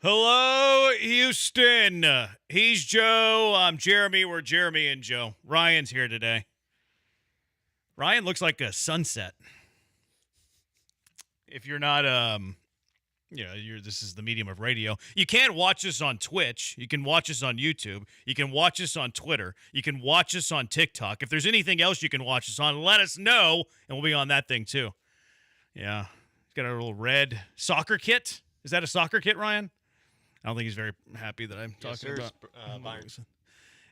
S6: Hello, Houston. He's Joe. I'm Jeremy. We're Jeremy and Joe. Ryan's here today. Ryan looks like a sunset. If you're not, this is the medium of radio. You can watch us on Twitch. You can watch us on YouTube. You can watch us on Twitter. You can watch us on TikTok. If there's anything else you can watch us on, let us know, and we'll be on that thing too. Yeah. He's got a little red soccer kit. Is that a soccer kit, Ryan? I don't think he's very happy that I'm talking about.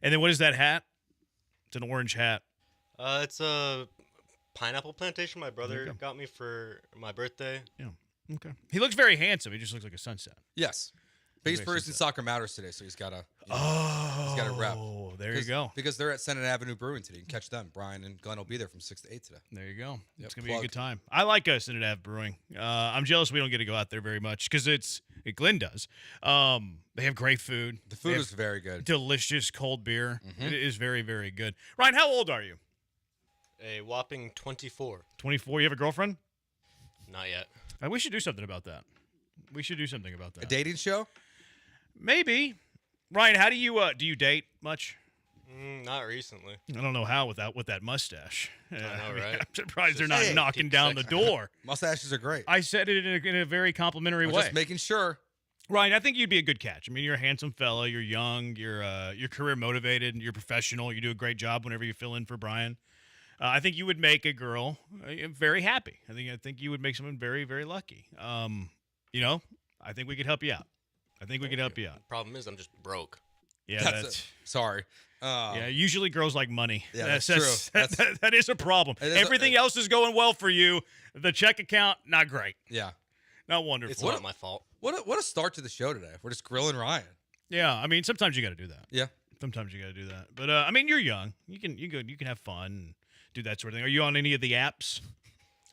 S6: And then what is that hat? It's an orange hat.
S9: It's a pineapple plantation my brother got me for my birthday.
S6: Yeah. Okay. He looks very handsome. He just looks like a sunset.
S10: Yes. But he's first in Soccer Matters today, so he's got to rep.
S6: Oh, there you go.
S10: Because they're at Senate Avenue Brewing today. You can catch them. Brian and Glenn will be there from 6 to 8 today.
S6: There you go. It's going to be a good time. I like Senate Ave Brewing. I'm jealous we don't get to go out there very much because Glenn does. They have great food.
S10: The food is very good.
S6: Delicious cold beer. Mm-hmm. It is very, very good. Ryan, how old are you?
S9: A whopping 24.
S6: 24? You have a girlfriend?
S9: Not yet.
S6: We should do something about that. A
S10: dating show?
S6: Maybe. Ryan, how do you date much?
S9: Not recently.
S6: I don't know how with that mustache.
S9: I know, right?
S6: I'm surprised they're not knocking down the door.
S10: Mustaches are great.
S6: I said it in a very complimentary way.
S10: Just making sure.
S6: Ryan, I think you'd be a good catch. I mean, you're a handsome fella. You're young. You're career motivated. You're professional. You do a great job whenever you fill in for Brian. I think you would make a girl very happy. I think you would make someone very, very lucky. I think we could help you out.
S9: Problem is, I'm just broke.
S6: Yeah,
S10: sorry.
S6: Yeah, usually girls like money.
S10: Yeah, that's true.
S6: That is a problem. Everything else is going well for you. The check account, not great.
S10: Yeah.
S6: Not wonderful.
S9: It's not my fault.
S10: What a start to the show today. We're just grilling Ryan.
S6: Yeah, I mean, sometimes you got to do that.
S10: Yeah.
S6: Sometimes you got to do that. But, I mean, you're young. You can have fun and do that sort of thing. Are you on any of the apps?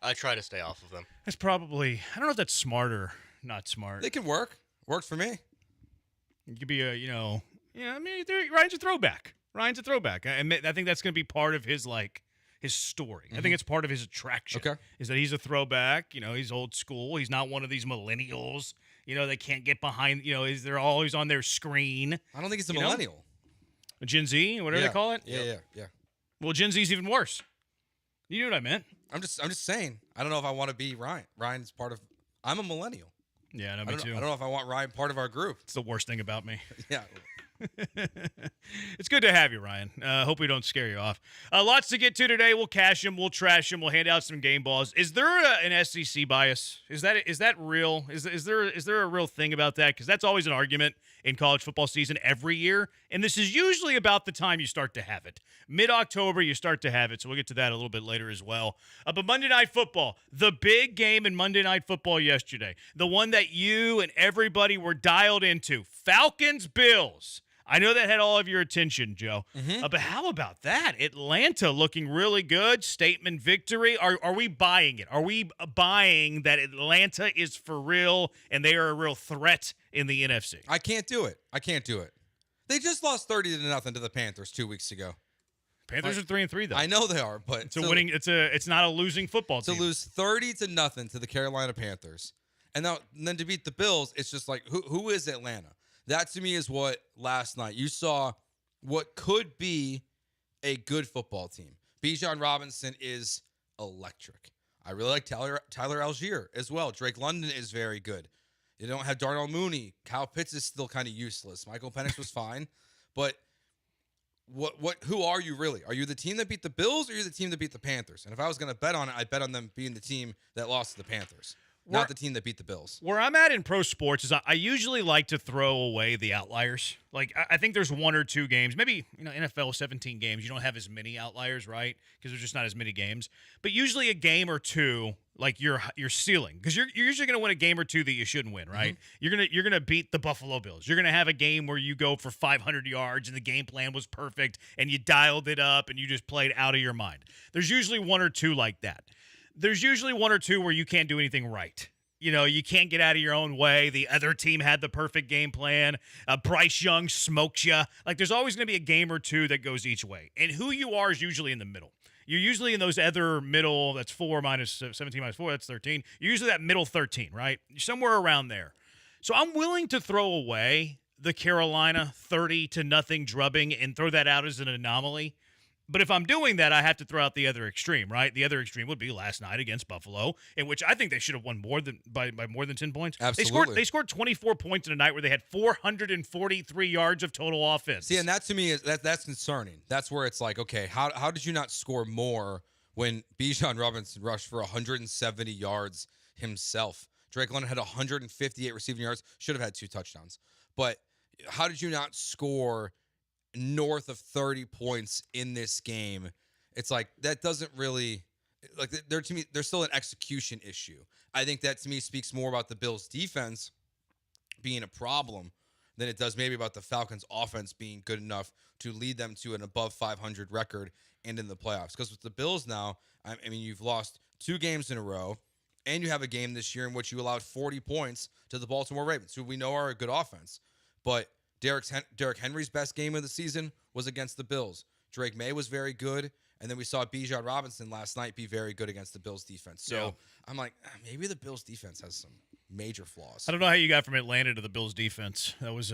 S9: I try to stay off of them.
S6: That's probably, I don't know if that's smart or not smart.
S10: They can work. Works for me.
S6: It could be Ryan's a throwback. And I think that's going to be part of his story. Mm-hmm. I think it's part of his attraction.
S10: Okay.
S6: Is that he's a throwback. He's old school. He's not one of these millennials. They can't get behind. They're always on their screen.
S10: I don't think he's a millennial.
S6: A Gen Z, whatever they call it.
S10: Yeah.
S6: Well, Gen Z's even worse. You know what I meant?
S10: I'm just saying. I don't know if I want to be Ryan. Ryan's part of. I'm a millennial.
S6: Yeah, no, me too.
S10: I don't know if I want Ryan part of our group.
S6: It's the worst thing about me.
S10: Yeah.
S6: It's good to have you, Ryan. Hope we don't scare you off. Lots to get to today. We'll cash them. We'll trash them. We'll hand out some game balls. Is there an SEC bias? Is that real? Is there a real thing about that? Because that's always an argument in college football season every year, and this is usually about the time you start to have it. Mid-October, you start to have it, so we'll get to that a little bit later as well. But Monday Night Football, the big game in Monday Night Football yesterday, the one that you and everybody were dialed into, Falcons-Bills. I know that had all of your attention, Joe. Mm-hmm. But how about that? Atlanta looking really good. Statement victory. Are we buying it? Are we buying that Atlanta is for real and they are a real threat in the NFC?
S10: I can't do it. They just lost 30-0 to the Panthers 2 weeks ago.
S6: Panthers are 3-3 though.
S10: I know they are, but
S6: it's a winning. It's not a losing football team.
S10: To lose 30-0 to the Carolina Panthers, and then to beat the Bills, it's just like who is Atlanta? That to me is what last night you saw what could be a good football team. Bijan Robinson is electric. I really like Tyler Algier as well. Drake London is very good. You don't have Darnell Mooney. Kyle Pitts is still kind of useless. Michael Penix was fine. But who are you really? Are you the team that beat the Bills or are you the team that beat the Panthers? And if I was going to bet on it, I'd bet on them being the team that lost to the Panthers. Not the team that beat the Bills.
S6: Where I'm at in pro sports is I usually like to throw away the outliers. Like, I think there's one or two games, maybe, NFL 17 games, you don't have as many outliers, right? Because there's just not as many games. But usually a game or two, like your ceiling, because you're usually going to win a game or two that you shouldn't win, right? Mm-hmm. You're gonna beat the Buffalo Bills. You're gonna have a game where you go for 500 yards and the game plan was perfect and you dialed it up and you just played out of your mind. There's usually one or two like that. There's usually one or two where you can't do anything right. You can't get out of your own way. The other team had the perfect game plan. Bryce Young smoked you. Like, there's always going to be a game or two that goes each way. And who you are is usually in the middle. You're usually in those other middle, that's 4 minus 17 minus 4, that's 13. You're usually that middle 13, right? You're somewhere around there. So I'm willing to throw away the Carolina 30-0 drubbing and throw that out as an anomaly. But if I'm doing that, I have to throw out the other extreme, right? The other extreme would be last night against Buffalo, in which I think they should have won by more than 10 points.
S10: Absolutely.
S6: They scored 24 points in a night where they had 443 yards of total offense.
S10: See, and that to me is that's concerning. That's where it's like, okay, how did you not score more when Bijan Robinson rushed for 170 yards himself? Drake London had 158 receiving yards, should have had 2 touchdowns. But how did you not score north of 30 points in this game? It's like that doesn't really to me there's still an execution issue. I think that to me speaks more about the Bills defense being a problem than it does maybe about the Falcons offense being good enough to lead them to an above 500 record and in the playoffs. Because with the Bills now, I mean, you've lost 2 games in a row, and you have a game this year in which you allowed 40 points to the Baltimore Ravens, who we know are a good offense. But Derrick Henry's best game of the season was against the Bills. Drake May was very good, and then we saw Bijan Robinson last night be very good against the Bills defense. So I'm like, maybe the Bills defense has some major flaws.
S6: I don't know how you got from Atlanta to the Bills defense. That was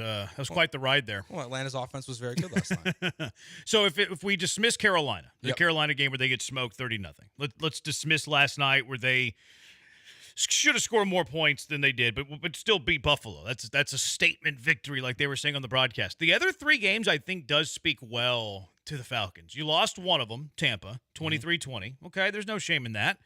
S6: quite the ride there.
S10: Well, Atlanta's offense was very good last night.
S6: So if we dismiss Carolina, the Carolina game where they get smoked 30-0, let's dismiss last night where they should have scored more points than they did, but still beat Buffalo. That's a statement victory, like they were saying on the broadcast. The other 3 games, I think, does speak well to the Falcons. You lost one of them, Tampa, 23-20. Okay, there's no shame in that.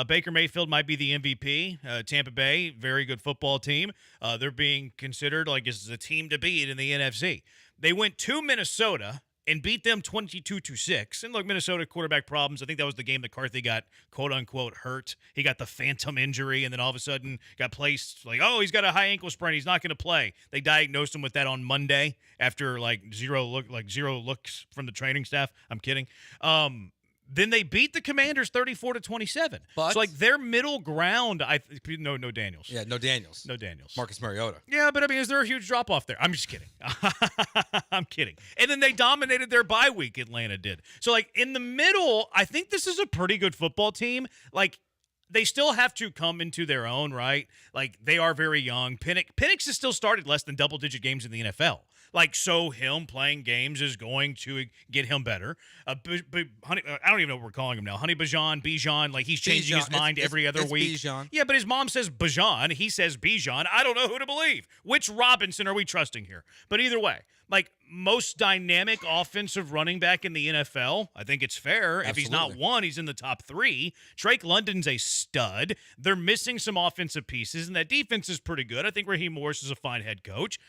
S6: Baker Mayfield might be the MVP. Tampa Bay, very good football team. They're being considered like as a team to beat in the NFC. They went to Minnesota and beat them 22-6. And look, Minnesota quarterback problems. I think that was the game that McCarthy got, quote-unquote, hurt. He got the phantom injury and then all of a sudden got placed like, oh, he's got a high ankle sprain. He's not going to play. They diagnosed him with that on Monday after zero looks from the training staff. I'm kidding. Then they beat the Commanders 34-27.
S10: But
S6: so like their middle ground, no Daniels.
S10: Yeah, no Daniels.
S6: No Daniels.
S10: Marcus Mariota.
S6: Yeah, but I mean, is there a huge drop off there? I'm just kidding. I'm kidding. And then they dominated their bye week, Atlanta did. So like in the middle, I think this is a pretty good football team. Like they still have to come into their own, right? Like they are very young. Penix has still started less than double-digit games in the NFL. Like, so him playing games is going to get him better. Honey, I don't even know what we're calling him now. Honey Bijan, like he's changing his mind every other week.
S10: Bijan.
S6: Yeah, but his mom says Bijan. He says Bijan. I don't know who to believe. Which Robinson are we trusting here? But either way, like most dynamic offensive running back in the NFL, I think it's fair. Absolutely. If he's not one, he's in the top 3. Drake London's a stud. They're missing some offensive pieces, and that defense is pretty good. I think Raheem Morris is a fine head coach.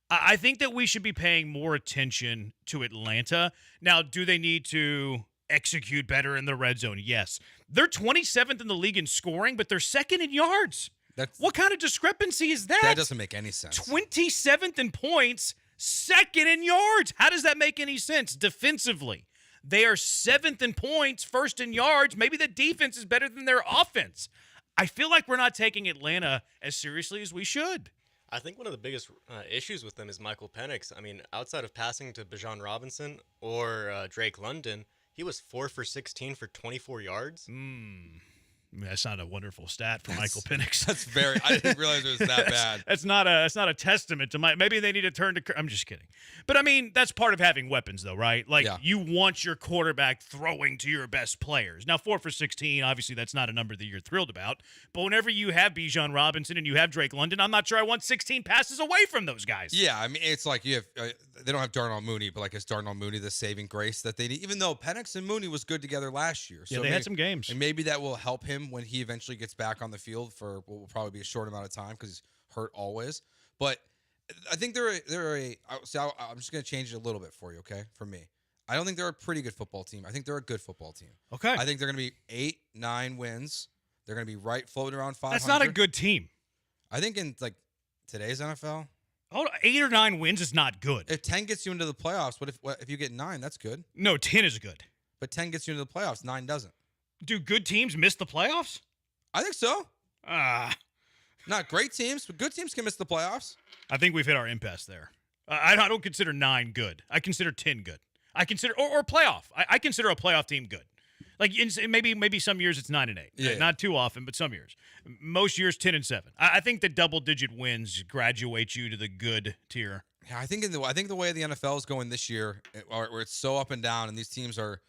S6: I think that we should be paying more attention to Atlanta. Now, do they need to execute better in the red zone? Yes. They're 27th in the league in scoring, but they're 2nd in yards. What kind of discrepancy is that?
S10: That doesn't make any sense.
S6: 27th in points, 2nd in yards. How does that make any sense defensively? They are 7th in points, 1st in yards. Maybe the defense is better than their offense. I feel like we're not taking Atlanta as seriously as we should.
S9: I think one of the biggest issues with them is Michael Penix. I mean, outside of passing to Bijan Robinson or Drake London, he was 4 for 16 for 24 yards.
S6: That's not a wonderful stat for Michael Penix.
S10: I didn't realize it was that bad.
S6: That's not a testament to maybe they need to turn to. I'm just kidding. But I mean, that's part of having weapons, though, right? Like you want your quarterback throwing to your best players. Now, 4 for 16, obviously, that's not a number that you're thrilled about. But whenever you have Bijan Robinson and you have Drake London, I'm not sure I want 16 passes away from those guys.
S10: Yeah, I mean, it's like you have. They don't have Darnell Mooney, but like is Darnell Mooney the saving grace that they need? Even though Penix and Mooney was good together last year,
S6: so they had some games,
S10: and maybe that will help him when he eventually gets back on the field for what will probably be a short amount of time because he's hurt always. But I think I'm just going to change it a little bit for you, okay? For me, I don't think they're a pretty good football team. I think they're a good football team.
S6: Okay.
S10: I think they're going to be 8-9 wins. They're going to be floating around 500.
S6: That's not a good team.
S10: I think in like today's NFL.
S6: 8 or 9 wins is not good.
S10: If 10 gets you into the playoffs, what if you get 9? That's good.
S6: No, 10 is good.
S10: But 10 gets you into the playoffs. 9 doesn't. Do
S6: good teams miss the playoffs?
S10: I think so. Not great teams, but good teams can miss the playoffs.
S6: I think we've hit our impasse there. I don't consider 9 good. I consider 10 good. I consider or playoff. I consider a playoff team good. Like maybe some years it's 9-8.
S10: Yeah.
S6: Not too often, but some years. Most years 10-7. I think the double-digit wins graduate you to the good tier.
S10: Yeah, I think the way the NFL is going this year, where it's so up and down, and these teams are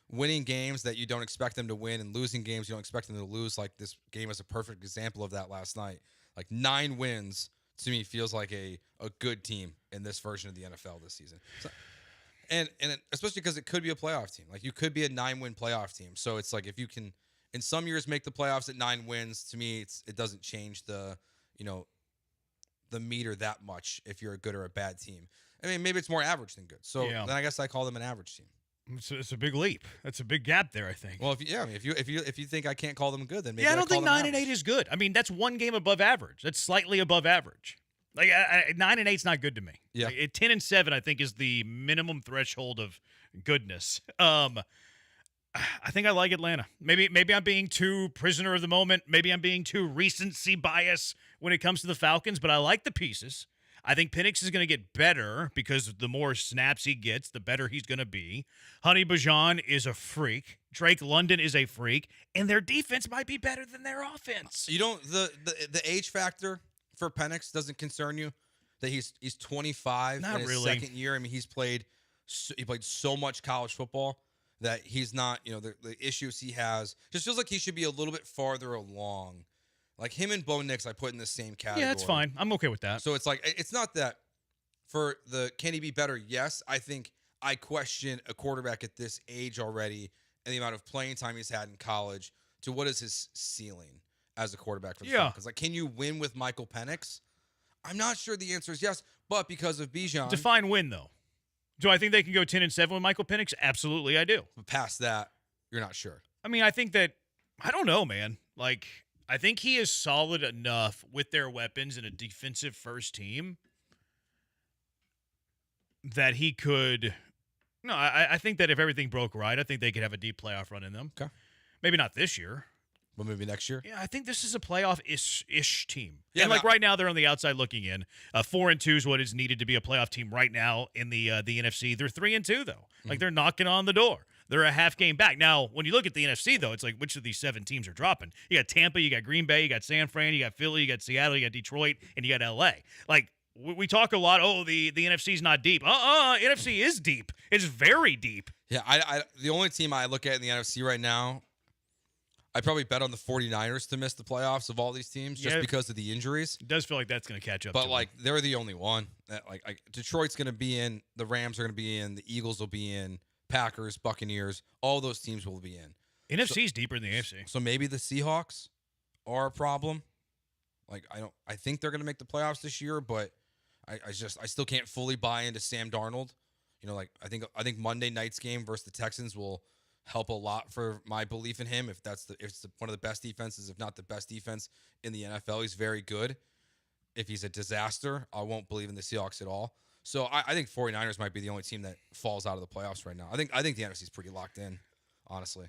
S10: winning games that you don't expect them to win and losing games you don't expect them to lose. Like this game is a perfect example of that last night. Like 9 wins to me feels like a good team in this version of the NFL this season. So, and especially because it could be a playoff team. Like you could be a 9-win playoff team. So it's like if you can in some years make the playoffs at 9 wins, to me it doesn't change the meter that much if you're a good or a bad team. I mean, maybe it's more average than good. So then I guess I call them an average team.
S6: It's a big leap. That's a big gap there, I think.
S10: Well, if you think I can't call them good, then maybe
S6: I don't think 9-8
S10: average.
S6: is good. I mean, that's one game above average. That's slightly above average. Like 9-8 is not good to me.
S10: Yeah,
S6: like, 10-7 I think is the minimum threshold of goodness. I think I like Atlanta. Maybe I'm being too prisoner of the moment. Maybe I'm being too recency bias when it comes to the Falcons. But I like the pieces. I think Penix is going to get better because the more snaps he gets, the better he's going to be. Honey Bajan is a freak. Drake London is a freak. And their defense might be better than their offense.
S10: You don't the age factor for Penix doesn't concern you? That he's 25
S6: Not
S10: in his
S6: really.
S10: second year. I mean, he played so much college football that he's not, the issues he has. Just feels like he should be a little bit farther along. Like him and Bo Nix, I put in the same category.
S6: Yeah, that's fine. I'm okay with that.
S10: So it's like, it's not that for can he be better? Yes. I think I question a quarterback at this age already and the amount of playing time he's had in college to what is his ceiling as a quarterback for the Falcons. Like, can you win with Michael Penix? I'm not sure the answer is yes, but because of Bijan.
S6: Define win, though. Do I think they can go 10-7 with Michael Penix? Absolutely, I do.
S10: But past that, you're not sure.
S6: I mean, I think that, I don't know, man. Like, I think he is solid enough with their weapons in a defensive first team that he could. No, I think that if everything broke right, I think they could have a deep playoff run in them.
S10: Okay.
S6: Maybe not this year.
S10: But maybe next year?
S6: Yeah, I think this is a playoff-ish team.
S10: Yeah,
S6: and like right now, they're on the outside looking in. 4-2 is what is needed to be a playoff team right now in the NFC. They're 3-2 though. Like they're knocking on the door. They're a half game back. Now, when you look at the NFC though, it's like which of these 7 teams are dropping? You got Tampa, you got Green Bay, you got San Fran, you got Philly, you got Seattle, you got Detroit, and you got LA. Like we talk a lot. Oh, the NFC's not deep. NFC is deep. It's very deep.
S10: Yeah, I the only team I look at in the NFC right now, I'd probably bet on the 49ers to miss the playoffs of all these teams just because of the injuries.
S6: It does feel like that's going to catch up.
S10: But like they're the only one that like Detroit's going to be in, the Rams are going to be in, the Eagles will be in, Packers, Buccaneers, all those teams will be in.
S6: NFC's deeper than the AFC.
S10: So maybe the Seahawks are a problem. Like I think they're going to make the playoffs this year, but I still can't fully buy into Sam Darnold. Like I think Monday night's game versus the Texans will help a lot for my belief in him. If it's one of the best defenses, if not the best defense in the NFL, he's very good. If he's a disaster, I won't believe in the Seahawks at all. So I think 49ers might be the only team that falls out of the playoffs right now. I think the NFC is pretty locked in, honestly.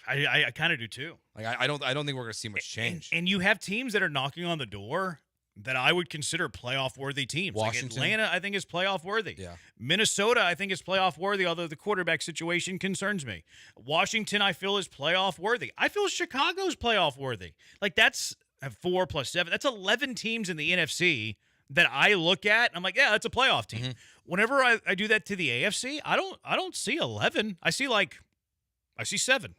S6: I kind of do too.
S10: Like I don't think we're going to see much change.
S6: And you have teams that are knocking on the door that I would consider playoff-worthy teams.
S10: Washington.
S6: Like Atlanta, I think, is playoff-worthy.
S10: Yeah.
S6: Minnesota, I think, is playoff-worthy, although the quarterback situation concerns me. Washington, I feel, is playoff-worthy. I feel Chicago's playoff-worthy. Like, that's 4 + 7. That's 11 teams in the NFC that I look at, and I'm like, yeah, that's a playoff team.
S10: Mm-hmm.
S6: Whenever I do that to the AFC, I don't see 11. I see 7.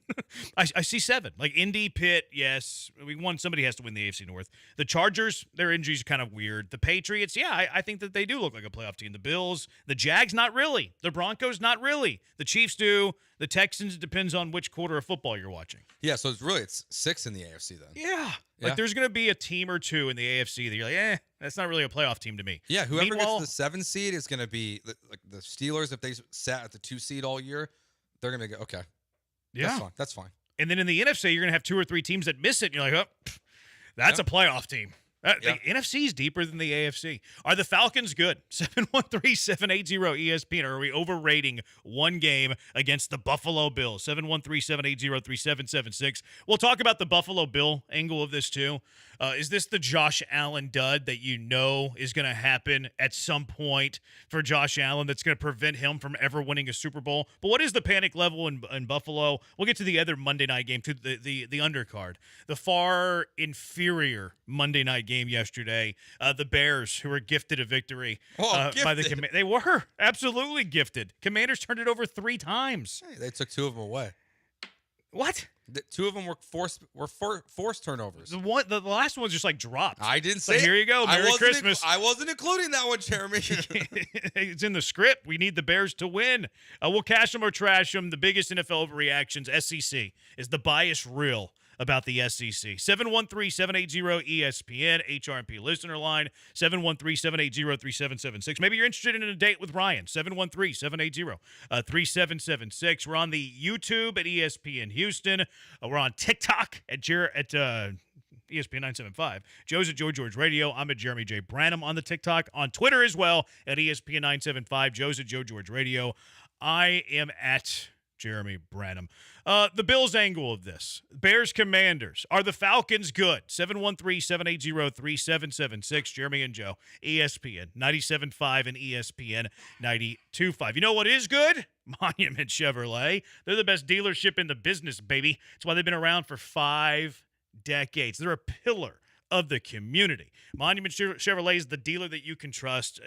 S6: I see 7. Like Indy, Pitt, yes. Somebody has to win the AFC North. The Chargers, their injuries are kind of weird. The Patriots, yeah, I think that they do look like a playoff team. The Bills, the Jags, not really. The Broncos, not really. The Chiefs do. The Texans, it depends on which quarter of football you're watching.
S10: Yeah, so it's 6 in the AFC then.
S6: Yeah. Like there's going to be a team or two in the AFC that you're like, that's not really a playoff team to me.
S10: Yeah, whoever gets the 7 seed is going to be like the Steelers. If they sat at the 2 seed all year, they're going to be okay.
S6: Yeah.
S10: That's fine.
S6: And then in the NFC, you're going to have 2 or 3 teams that miss it, and you're like, that's a playoff team. The NFC is deeper than the AFC. Are the Falcons good? 713-780-ESPN. Or are we overrating one game against the Buffalo Bills? 713-780-3776. We'll talk about the Buffalo Bill angle of this too. Is this the Josh Allen dud that you know is going to happen at some point for Josh Allen that's going to prevent him from ever winning a Super Bowl? But what is the panic level in Buffalo? We'll get to the other Monday night game, to the undercard. The far inferior Monday night game yesterday. The Bears, who were gifted a victory by the they were absolutely gifted. Commanders turned it over 3 times.
S10: Hey, they took 2 of them away.
S6: What?
S10: 2 of them were forced turnovers.
S6: The last one was just like dropped.
S10: I didn't say.
S6: Here you go. Merry Christmas.
S10: I wasn't including that one, Jeremy.
S6: It's in the script. We need the Bears to win. We'll cash them or trash them. The biggest NFL overreactions. SEC. Is the bias real about the SEC? 713-780-ESPN, HRP listener line, 713-780-3776. Maybe you're interested in a date with Ryan, 713-780-3776. We're on the YouTube at ESPN Houston. We're on TikTok at ESPN 975. Joe's at Joe George Radio. I'm at Jeremy J. Branham on the TikTok. On Twitter as well at ESPN 975. Joe's at Joe George Radio. I am at Jeremy Branham. The Bills angle of this. Bears Commanders. Are the Falcons good? 713-780-3776. Jeremy and Joe. ESPN 97.5 and ESPN 92.5. You know what is good? Monument Chevrolet. They're the best dealership in the business, baby. That's why they've been around for 5 decades. They're a pillar of the community. Monument Chevrolet is the dealer that you can trust.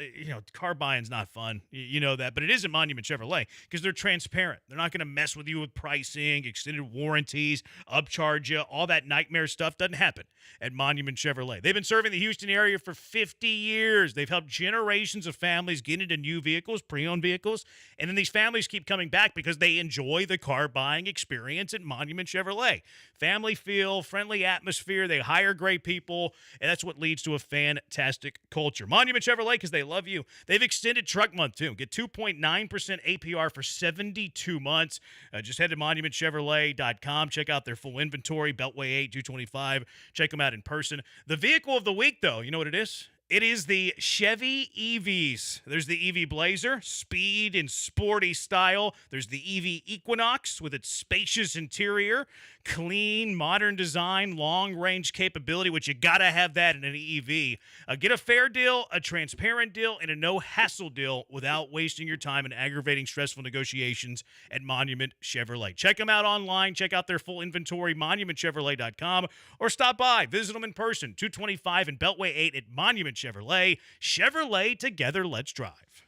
S6: Car buying's not fun. You know that. But it isn't Monument Chevrolet because they're transparent. They're not going to mess with you with pricing, extended warranties, upcharge you. All that nightmare stuff doesn't happen at Monument Chevrolet. They've been serving the Houston area for 50 years. They've helped generations of families get into new vehicles, pre-owned vehicles. And then these families keep coming back because they enjoy the car buying experience at Monument Chevrolet. Family feel, friendly atmosphere. They hire great people. And that's what leads to a fantastic culture. Monument Chevrolet, because they love you. They've extended Truck Month, too. Get 2.9% APR for 72 months. Just head to monumentchevrolet.com. Check out their full inventory, Beltway 8, 225. Check them out in person. The vehicle of the week, though, you know what it is? It is the Chevy EVs. There's the EV Blazer, speed and sporty style. There's the EV Equinox with its spacious interior, clean, modern design, long-range capability, which you got to have that in an EV. Get a fair deal, a transparent deal, and a no-hassle deal without wasting your time in aggravating, stressful negotiations at Monument Chevrolet. Check them out online. Check out their full inventory, monumentchevrolet.com, or stop by. Visit them in person, 225 and Beltway 8 at Monument Chevrolet. Chevrolet, together, let's drive.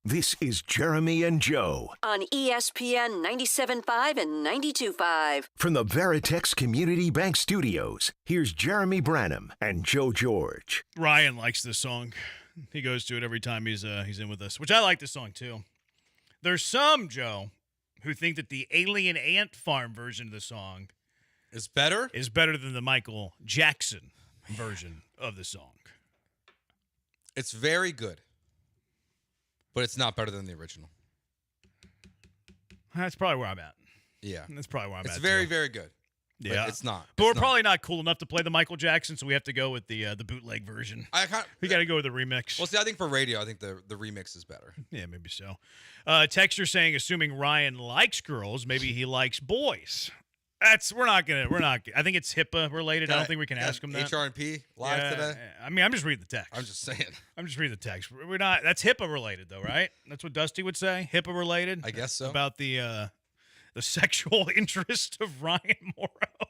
S27: This is Jeremy and Joe
S4: On ESPN 97.5 and 92.5.
S27: from the Veritex Community Bank Studios. Here's Jeremy Branham and Joe George.
S6: Ryan likes this song. He goes to it every time he's in with us, which I like this song too. There's some, Joe, who think that the Alien Ant Farm version of the song
S10: is better
S6: than the Michael Jackson version of the song.
S10: It's very good, but it's not better than the original.
S6: That's probably where I'm at.
S10: Yeah.
S6: That's probably where I'm at.
S10: It's very,
S6: too.
S10: very good.
S6: Yeah.
S10: But it's not.
S6: But we're probably not cool enough to play the Michael Jackson, so we have to go with the bootleg version. We got to go with the remix.
S10: Well, see, I think for radio, I think the remix is better.
S6: Yeah, maybe so. Texture saying, assuming Ryan likes girls, maybe he likes boys. I think it's HIPAA related. I don't think we can ask him that.
S10: HRP live today.
S6: I mean, I'm just reading the text.
S10: I'm just saying.
S6: I'm just reading the text. We're not. That's HIPAA related, though, right? That's what Dusty would say. HIPAA related.
S10: I guess so.
S6: About the sexual interest of Ryan Morrow.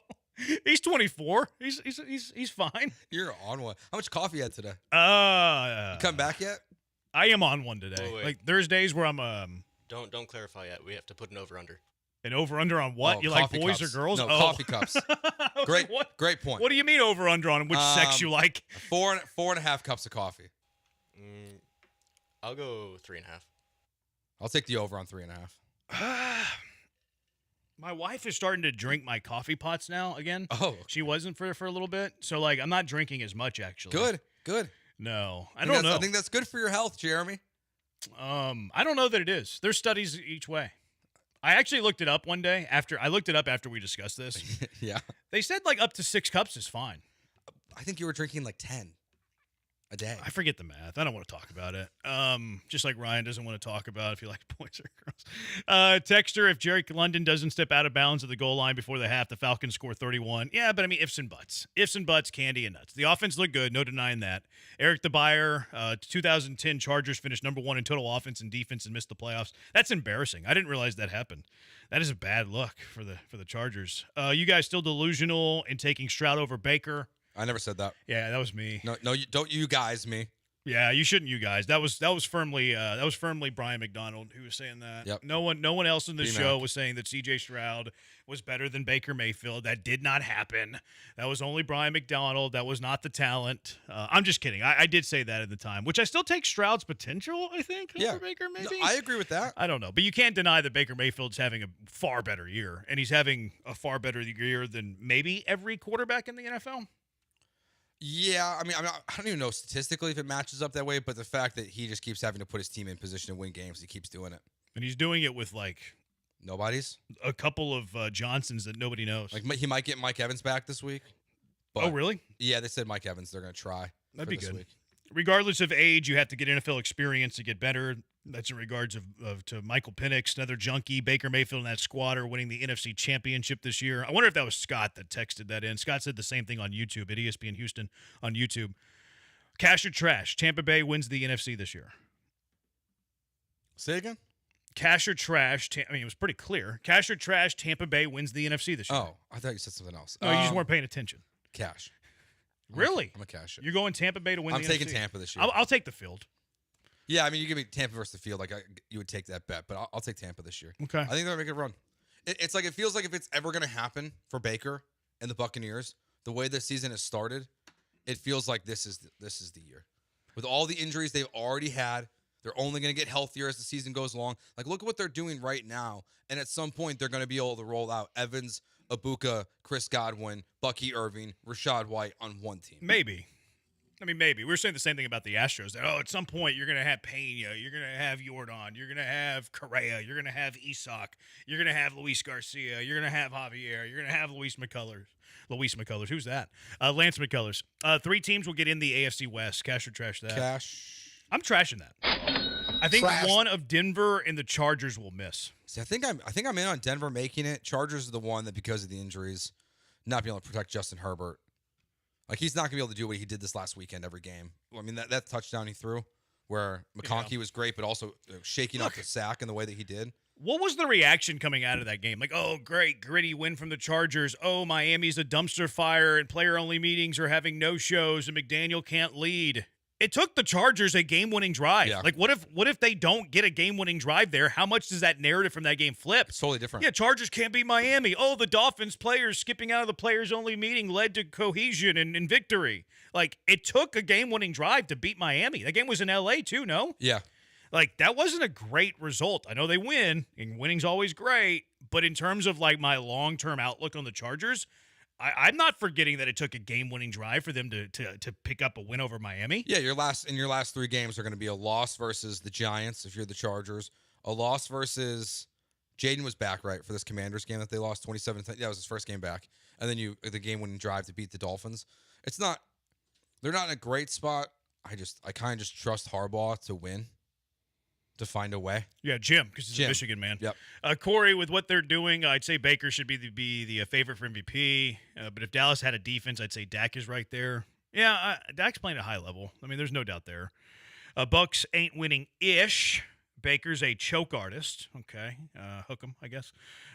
S6: He's 24. He's fine.
S10: You're on one. How much coffee you had today?
S6: You
S10: come back yet?
S6: I am on one today.
S9: Wait.
S6: Like there's days where I'm
S9: Don't clarify yet. We have to put an over under.
S6: An over under on what? You like boys
S10: cups.
S6: or girls?
S10: No, coffee cups. Great point.
S6: What do you mean over under on which sex you like?
S10: 4.5 cups of coffee.
S9: I'll go 3.5.
S10: I'll take the over on 3.5.
S6: My wife is starting to drink my coffee pots now again.
S10: Oh.
S6: She wasn't for a little bit. So like I'm not drinking as much actually.
S10: Good.
S6: No. I don't know.
S10: I think that's good for your health, Jeremy.
S6: I don't know that it is. There's studies each way. I actually looked it up one day after we discussed this.
S10: Yeah.
S6: They said like up to 6 cups is fine.
S10: I think you were drinking like 10 a day.
S6: I forget the math. I don't want to talk about it. Just like Ryan doesn't want to talk about if you like boys or girls. Texter, if Jerry London doesn't step out of bounds at the goal line before the half, the Falcons score 31. Yeah, but I mean, ifs and buts. Ifs and buts, candy and nuts. The offense looked good. No denying that. Eric the Buyer, 2010 Chargers finished number 1 in total offense and defense and missed the playoffs. That's embarrassing. I didn't realize that happened. That is a bad look for the Chargers. You guys still delusional in taking Stroud over Baker?
S10: I never said that.
S6: Yeah, that was me.
S10: No, don't you guys me.
S6: Yeah, you shouldn't. You guys. That was firmly Brian McDonald who was saying that.
S10: Yep.
S6: No one else in the show was saying that C.J. Stroud was better than Baker Mayfield. That did not happen. That was only Brian McDonald. That was not the talent. I'm just kidding. I did say that at the time, which I still take Stroud's potential. I think over Baker maybe.
S10: No, I agree with that.
S6: I don't know, but you can't deny that Baker Mayfield's having a far better year, and he's having a far better year than maybe every quarterback in the NFL.
S10: Yeah, I mean, I don't even know statistically if it matches up that way, but the fact that he just keeps having to put his team in position to win games, he keeps doing it.
S6: And he's doing it with, like...
S10: Nobody's?
S6: A couple of Johnsons that nobody knows.
S10: Like, he might get Mike Evans back this week. But,
S6: oh, really?
S10: Yeah, they said Mike Evans, they're going to try.
S6: That'd be good.
S10: Week.
S6: Regardless of age, you have to get NFL experience to get better. That's in regards to Michael Penix, another junkie. Baker Mayfield and that squad are winning the NFC Championship this year. I wonder if that was Scott that texted that in. Scott said the same thing on YouTube at ESPN Houston on YouTube. Cash or trash? Tampa Bay wins the NFC this year.
S10: Say again?
S6: Cash or trash? I mean, it was pretty clear. Cash or trash? Tampa Bay wins the NFC this year.
S10: Oh, I thought you said something else.
S6: No, you just weren't paying attention.
S10: Cash.
S6: Really?
S10: I'm a cash.
S6: You're going Tampa Bay to win the NFC?
S10: I'm taking Tampa this year.
S6: I'll take the field.
S10: Yeah, I mean, you give me Tampa versus the field, like you would take that bet, but I'll take Tampa this year.
S6: Okay.
S10: I think they're going to make a run. It's like, it feels like if it's ever going to happen for Baker and the Buccaneers, the way the season has started, it feels like this is the year. With all the injuries they've already had, they're only going to get healthier as the season goes along. Like, look at what they're doing right now, and at some point they're going to be able to roll out Evans, Ibuka, Chris Godwin, Bucky Irving, Rashad White on one team.
S6: Maybe. I mean, maybe. We were saying the same thing about the Astros. That, at some point, you're going to have Pena. You're going to have Jordan. You're going to have Correa. You're going to have Isak. You're going to have Luis Garcia. You're going to have Javier. You're going to have Luis McCullers. Who's that? Lance McCullers. 3 teams will get in the AFC West. Cash or trash that?
S10: Cash.
S6: I'm trashing that. I think one of Denver and the Chargers will miss.
S10: See, I think I'm in on Denver making it. Chargers are the one that, because of the injuries, not being able to protect Justin Herbert. Like, he's not going to be able to do what he did this last weekend every game. I mean, that touchdown he threw where McConkey was great, but also shaking off the sack in the way that he did.
S6: What was the reaction coming out of that game? Like, oh, great, gritty win from the Chargers. Oh, Miami's a dumpster fire, and player-only meetings are having no-shows, and McDaniel can't lead. It took the Chargers a game-winning drive.
S10: Yeah.
S6: Like, what if they don't get a game-winning drive there? How much does that narrative from that game flip?
S10: It's totally different.
S6: Yeah, Chargers can't beat Miami. Oh, the Dolphins players skipping out of the players-only meeting led to cohesion and victory. Like, it took a game-winning drive to beat Miami. That game was in L.A. too, no?
S10: Yeah.
S6: Like, that wasn't a great result. I know they win, and winning's always great, but in terms of, like, my long-term outlook on the Chargers, I'm not forgetting that it took a game-winning drive for them to pick up a win over Miami.
S10: Yeah, your last 3 games are going to be a loss versus the Giants if you're the Chargers, a loss versus Jaden was back, right, for this Commanders game that they lost 27. Yeah, it was his first game back. And then the game-winning drive to beat the Dolphins. They're not in a great spot. I kind of just trust Harbaugh to win, to find a way.
S6: Yeah, Jim, because he's a Michigan man.
S10: Yep.
S6: Corey, with what they're doing, I'd say Baker should be the favorite for MVP. But if Dallas had a defense, I'd say Dak is right there. Yeah, Dak's playing at a high level. I mean, there's no doubt there. Bucks ain't winning-ish. Baker's a choke artist. Okay. Hook 'em, I guess.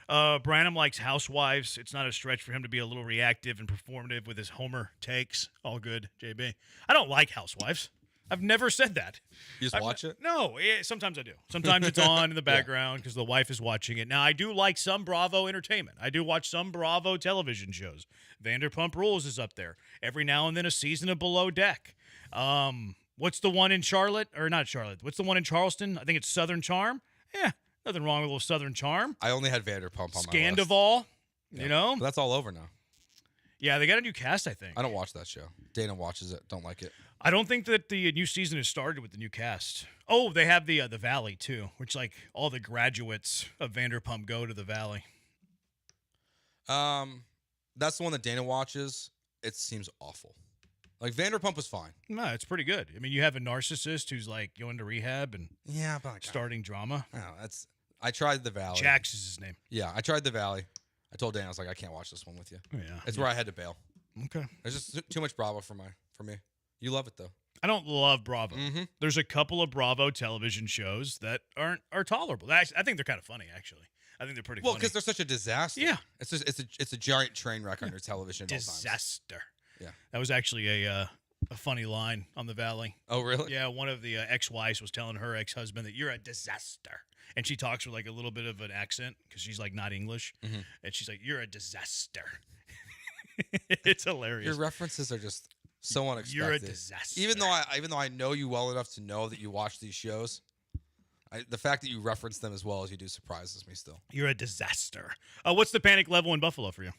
S6: Branham likes housewives. It's not a stretch for him to be a little reactive and performative with his homer takes. All good, JB. I don't like housewives. I've never said that.
S10: You just watch it?
S6: No, sometimes I do. Sometimes it's on in the background because the wife is watching it. Now, I do like some Bravo entertainment. I do watch some Bravo television shows. Vanderpump Rules is up there. Every now and then a season of Below Deck. What's the one in Charlotte? Or not Charlotte. What's the one in Charleston? I think it's Southern Charm. Yeah, nothing wrong with a little Southern Charm.
S10: I only had Vanderpump on my list.
S6: Scandival, you know?
S10: But that's all over now.
S6: Yeah, they got a new cast, I think.
S10: I don't watch that show. Dana watches it. Don't like it.
S6: I don't think that the new season has started with the new cast. Oh, they have the Valley, too, which, like, all the graduates of Vanderpump go to the Valley.
S10: That's the one that Dana watches. It seems awful. Like, Vanderpump was fine.
S6: No, it's pretty good. I mean, you have a narcissist who's, like, going to rehab and starting drama.
S10: No, I tried the Valley.
S6: Jax is his name.
S10: Yeah, I tried the Valley. I told Dana, I was like, I can't watch this one with you.
S6: Yeah.
S10: It's where I had to bail.
S6: Okay.
S10: There's just too much Bravo for me. You love it, though.
S6: I don't love Bravo.
S10: Mm-hmm.
S6: There's a couple of Bravo television shows that are tolerable. I think they're kind of funny, actually. I think they're pretty funny.
S10: Well, because they're such a disaster.
S6: Yeah.
S10: It's a giant train wreck on your television.
S6: Disaster.
S10: Yeah.
S6: That was actually a funny line on the Valley.
S10: Oh, really?
S6: Yeah, one of the ex-wives was telling her ex-husband that you're a disaster. And she talks with like a little bit of an accent because she's like not English.
S10: Mm-hmm.
S6: And she's like, you're a disaster. It's hilarious.
S10: Your references are just so unexpected.
S6: You're a disaster.
S10: Even though I know you well enough to know that you watch these shows, the fact that you reference them as well as you do surprises me still.
S6: You're a disaster. What's the panic level in Buffalo for you?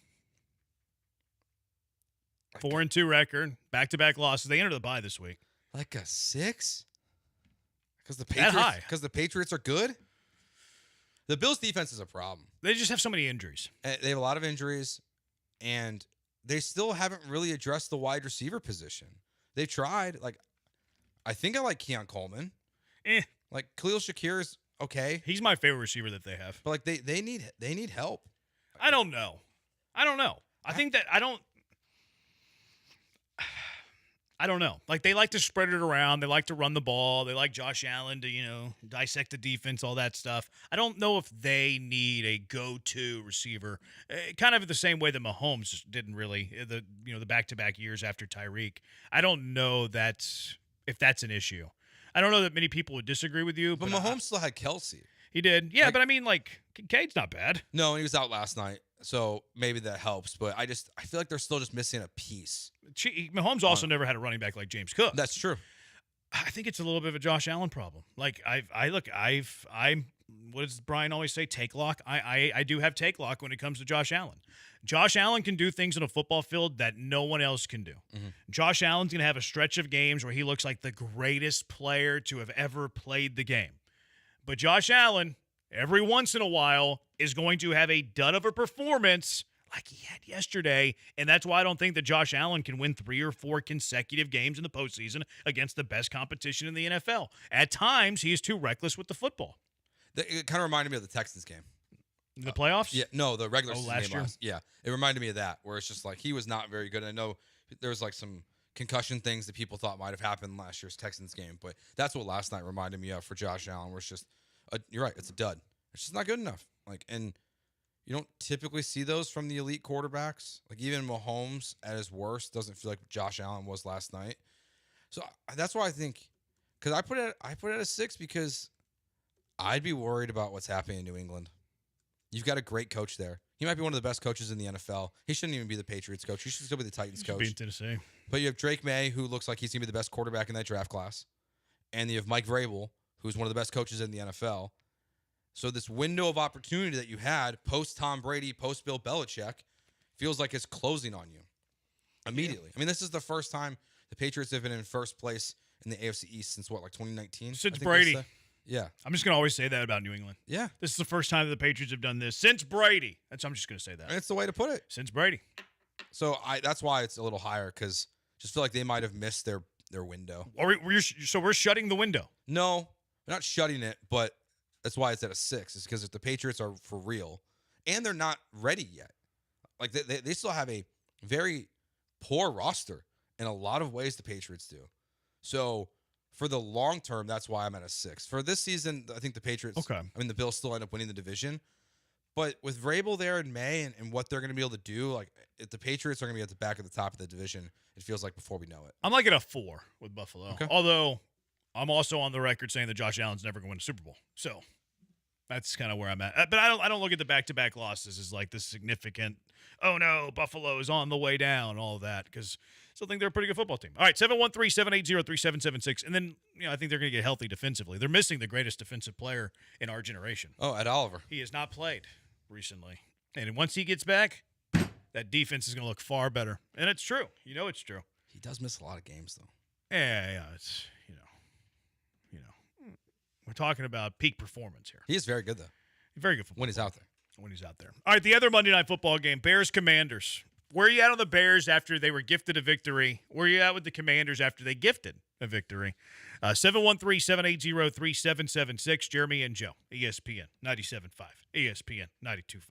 S6: 4-2 record, back-to-back losses. They enter the bye this week.
S10: Like a 6? Because the Patriots are good? The Bills' defense is a problem.
S6: They just have so many injuries.
S10: They have a lot of injuries, and they still haven't really addressed the wide receiver position. They've tried. Like, I think I like Keon Coleman. Like, Khalil Shakir is okay.
S6: He's my favorite receiver that they have.
S10: But, like, they need help.
S6: I don't know. I think that I don't know. Like, they like to spread it around. They like to run the ball. They like Josh Allen to, dissect the defense, all that stuff. I don't know if they need a go-to receiver. Kind of the same way that Mahomes didn't really, the back-to-back years after Tyreek. I don't know if that's an issue. I don't know that many people would disagree with you.
S10: But Mahomes still had Kelsey.
S6: He did. Yeah, but I mean, like, Kincaid's not bad.
S10: No, and he was out last night. So maybe that helps, but I feel like they're still just missing a piece.
S6: Mahomes also never had a running back like James Cook.
S10: That's true.
S6: I think it's a little bit of a Josh Allen problem. Like I'm what does Brian always say? Take lock. I do have take lock when it comes to Josh Allen. Josh Allen can do things on a football field that no one else can do. Mm-hmm. Josh Allen's going to have a stretch of games where he looks like the greatest player to have ever played the game. But Josh Allen, every once in a while, is going to have a dud of a performance like he had yesterday, and that's why I don't think that Josh Allen can win 3 or 4 consecutive games in the postseason against the best competition in the NFL. At times, he is too reckless with the football.
S10: It kind of reminded me of the Texans game.
S6: The playoffs?
S10: Yeah, no, the regular season
S6: last
S10: game.
S6: year?
S10: Yeah, it reminded me of that, where it's just like he was not very good. I know there was like some concussion things that people thought might have happened last year's Texans game, but that's what last night reminded me of for Josh Allen, where it's just, you're right, it's a dud. It's just not good enough. Like, and you don't typically see those from the elite quarterbacks. Like, even Mahomes at his worst doesn't feel like Josh Allen was last night. So that's why I think, because I put it at a 6 because I'd be worried about what's happening in New England. You've got a great coach there. He might be one of the best coaches in the NFL. He shouldn't even be the Patriots coach. He should still be the Titans coach.
S6: Be in Tennessee.
S10: But you have Drake May, who looks like he's going to be the best quarterback in that draft class. And you have Mike Vrabel, who's one of the best coaches in the NFL. So this window of opportunity that you had post-Tom Brady, post-Bill Belichick, feels like it's closing on you immediately. I mean, this is the first time the Patriots have been in first place in the AFC East since, 2019?
S6: Since Brady.
S10: Yeah.
S6: I'm just going to always say that about New England.
S10: Yeah.
S6: This is the first time that the Patriots have done this since Brady. I'm just going to say that.
S10: And it's the way to put it.
S6: Since Brady.
S10: So that's why it's a little higher, because I just feel like they might have missed their window.
S6: So we're shutting the window.
S10: No, we're not shutting it, but that's why it's at a 6. It's because if the Patriots are for real, and they're not ready yet. Like, they still have a very poor roster in a lot of ways, the Patriots do. So for the long term, that's why I'm at a 6. For this season, I think the Patriots, the Bills still end up winning the division. But with Vrabel there in May and what they're going to be able to do, like, if the Patriots are going to be at the back of the top of the division, it feels like before we know it.
S6: I'm like at a 4 with Buffalo. Okay. Although I'm also on the record saying that Josh Allen's never going to win a Super Bowl. So that's kind of where I'm at. But I don't look at the back-to-back losses as like this significant, oh no, Buffalo is on the way down and all of that, because I still think they're a pretty good football team. All right, 713-780-3776. And then, I think they're going to get healthy defensively. They're missing the greatest defensive player in our generation.
S10: Oh, Ed Oliver.
S6: He has not played recently. And once he gets back, that defense is going to look far better. And it's true. It's true.
S10: He does miss a lot of games, though.
S6: Yeah. It's, we're talking about peak performance here.
S10: He is very good, though.
S6: Very good football.
S10: When he's out there.
S6: All right, the other Monday Night Football game, Bears-Commanders. Where are you at on the Bears after they were gifted a victory? Where are you at with the Commanders after they gifted a victory? 713-780-3776. Jeremy and Joe, ESPN 97.5, ESPN 92.5.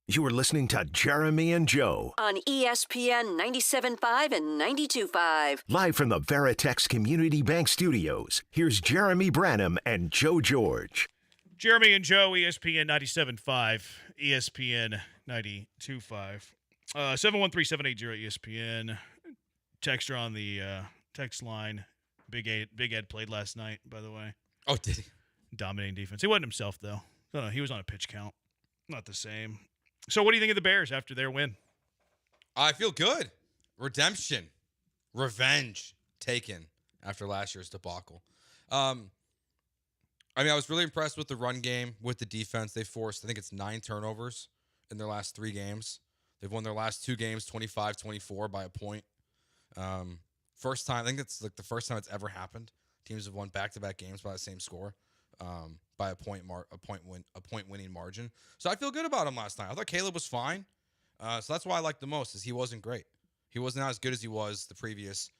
S27: You are listening to Jeremy and Joe.
S4: On ESPN 97.5 and 92.5.
S27: Live from the Veritex Community Bank Studios, here's Jeremy Branham and Joe George.
S6: Jeremy and Joe, ESPN 97.5, ESPN 92.5. 713-780-ESPN. Texter on the text line. Big Ed played last night, by the way.
S10: Oh, did he?
S6: Dominating defense. He wasn't himself, though. No, he was on a pitch count. Not the same. So what do you think of the Bears after their win?
S10: I feel good. Redemption. Revenge taken after last year's debacle. I was really impressed with the run game, with the defense. They forced, I think it's 9 turnovers in their last 3 games. They've won their last 2 games 25-24 by a point. First time, I think it's like the first time it's ever happened. Teams have won back-to-back games by the same score. By a point winning margin. So I feel good about him last night. I thought Caleb was fine. So that's why I liked the most, is he wasn't great. He wasn't as good as he was the previous,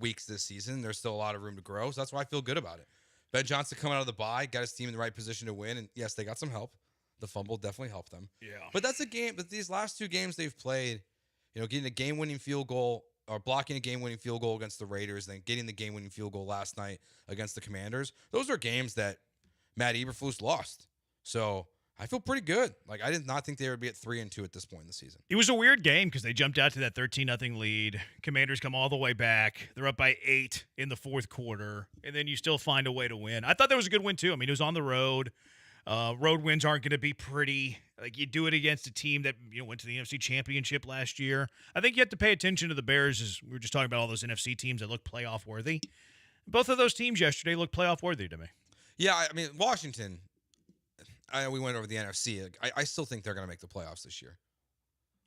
S10: weeks this season. There's still a lot of room to grow. So that's why I feel good about it. Ben Johnson coming out of the bye, got his team in the right position to win. And yes, they got some help. The fumble definitely helped them.
S6: Yeah.
S10: But that's a game, but these last 2 games they've played, getting a game-winning field goal or blocking a game-winning field goal against the Raiders, then getting the game-winning field goal last night against the Commanders. Those are games that Matt Eberflus lost. So I feel pretty good. Like, I did not think they would be at 3-2 at this point in the season.
S6: It was a weird game because they jumped out to that 13-0 lead. Commanders come all the way back. They're up by 8 in the fourth quarter, and then you still find a way to win. I thought that was a good win, too. I mean, it was on the road. Road wins aren't going to be pretty. Like, you do it against a team that went to the NFC Championship last year. I think you have to pay attention to the Bears, as we were just talking about all those NFC teams that look playoff-worthy. Both of those teams yesterday looked playoff-worthy to me.
S10: Yeah, I mean, Washington, we went over the NFC. I still think they're going to make the playoffs this year.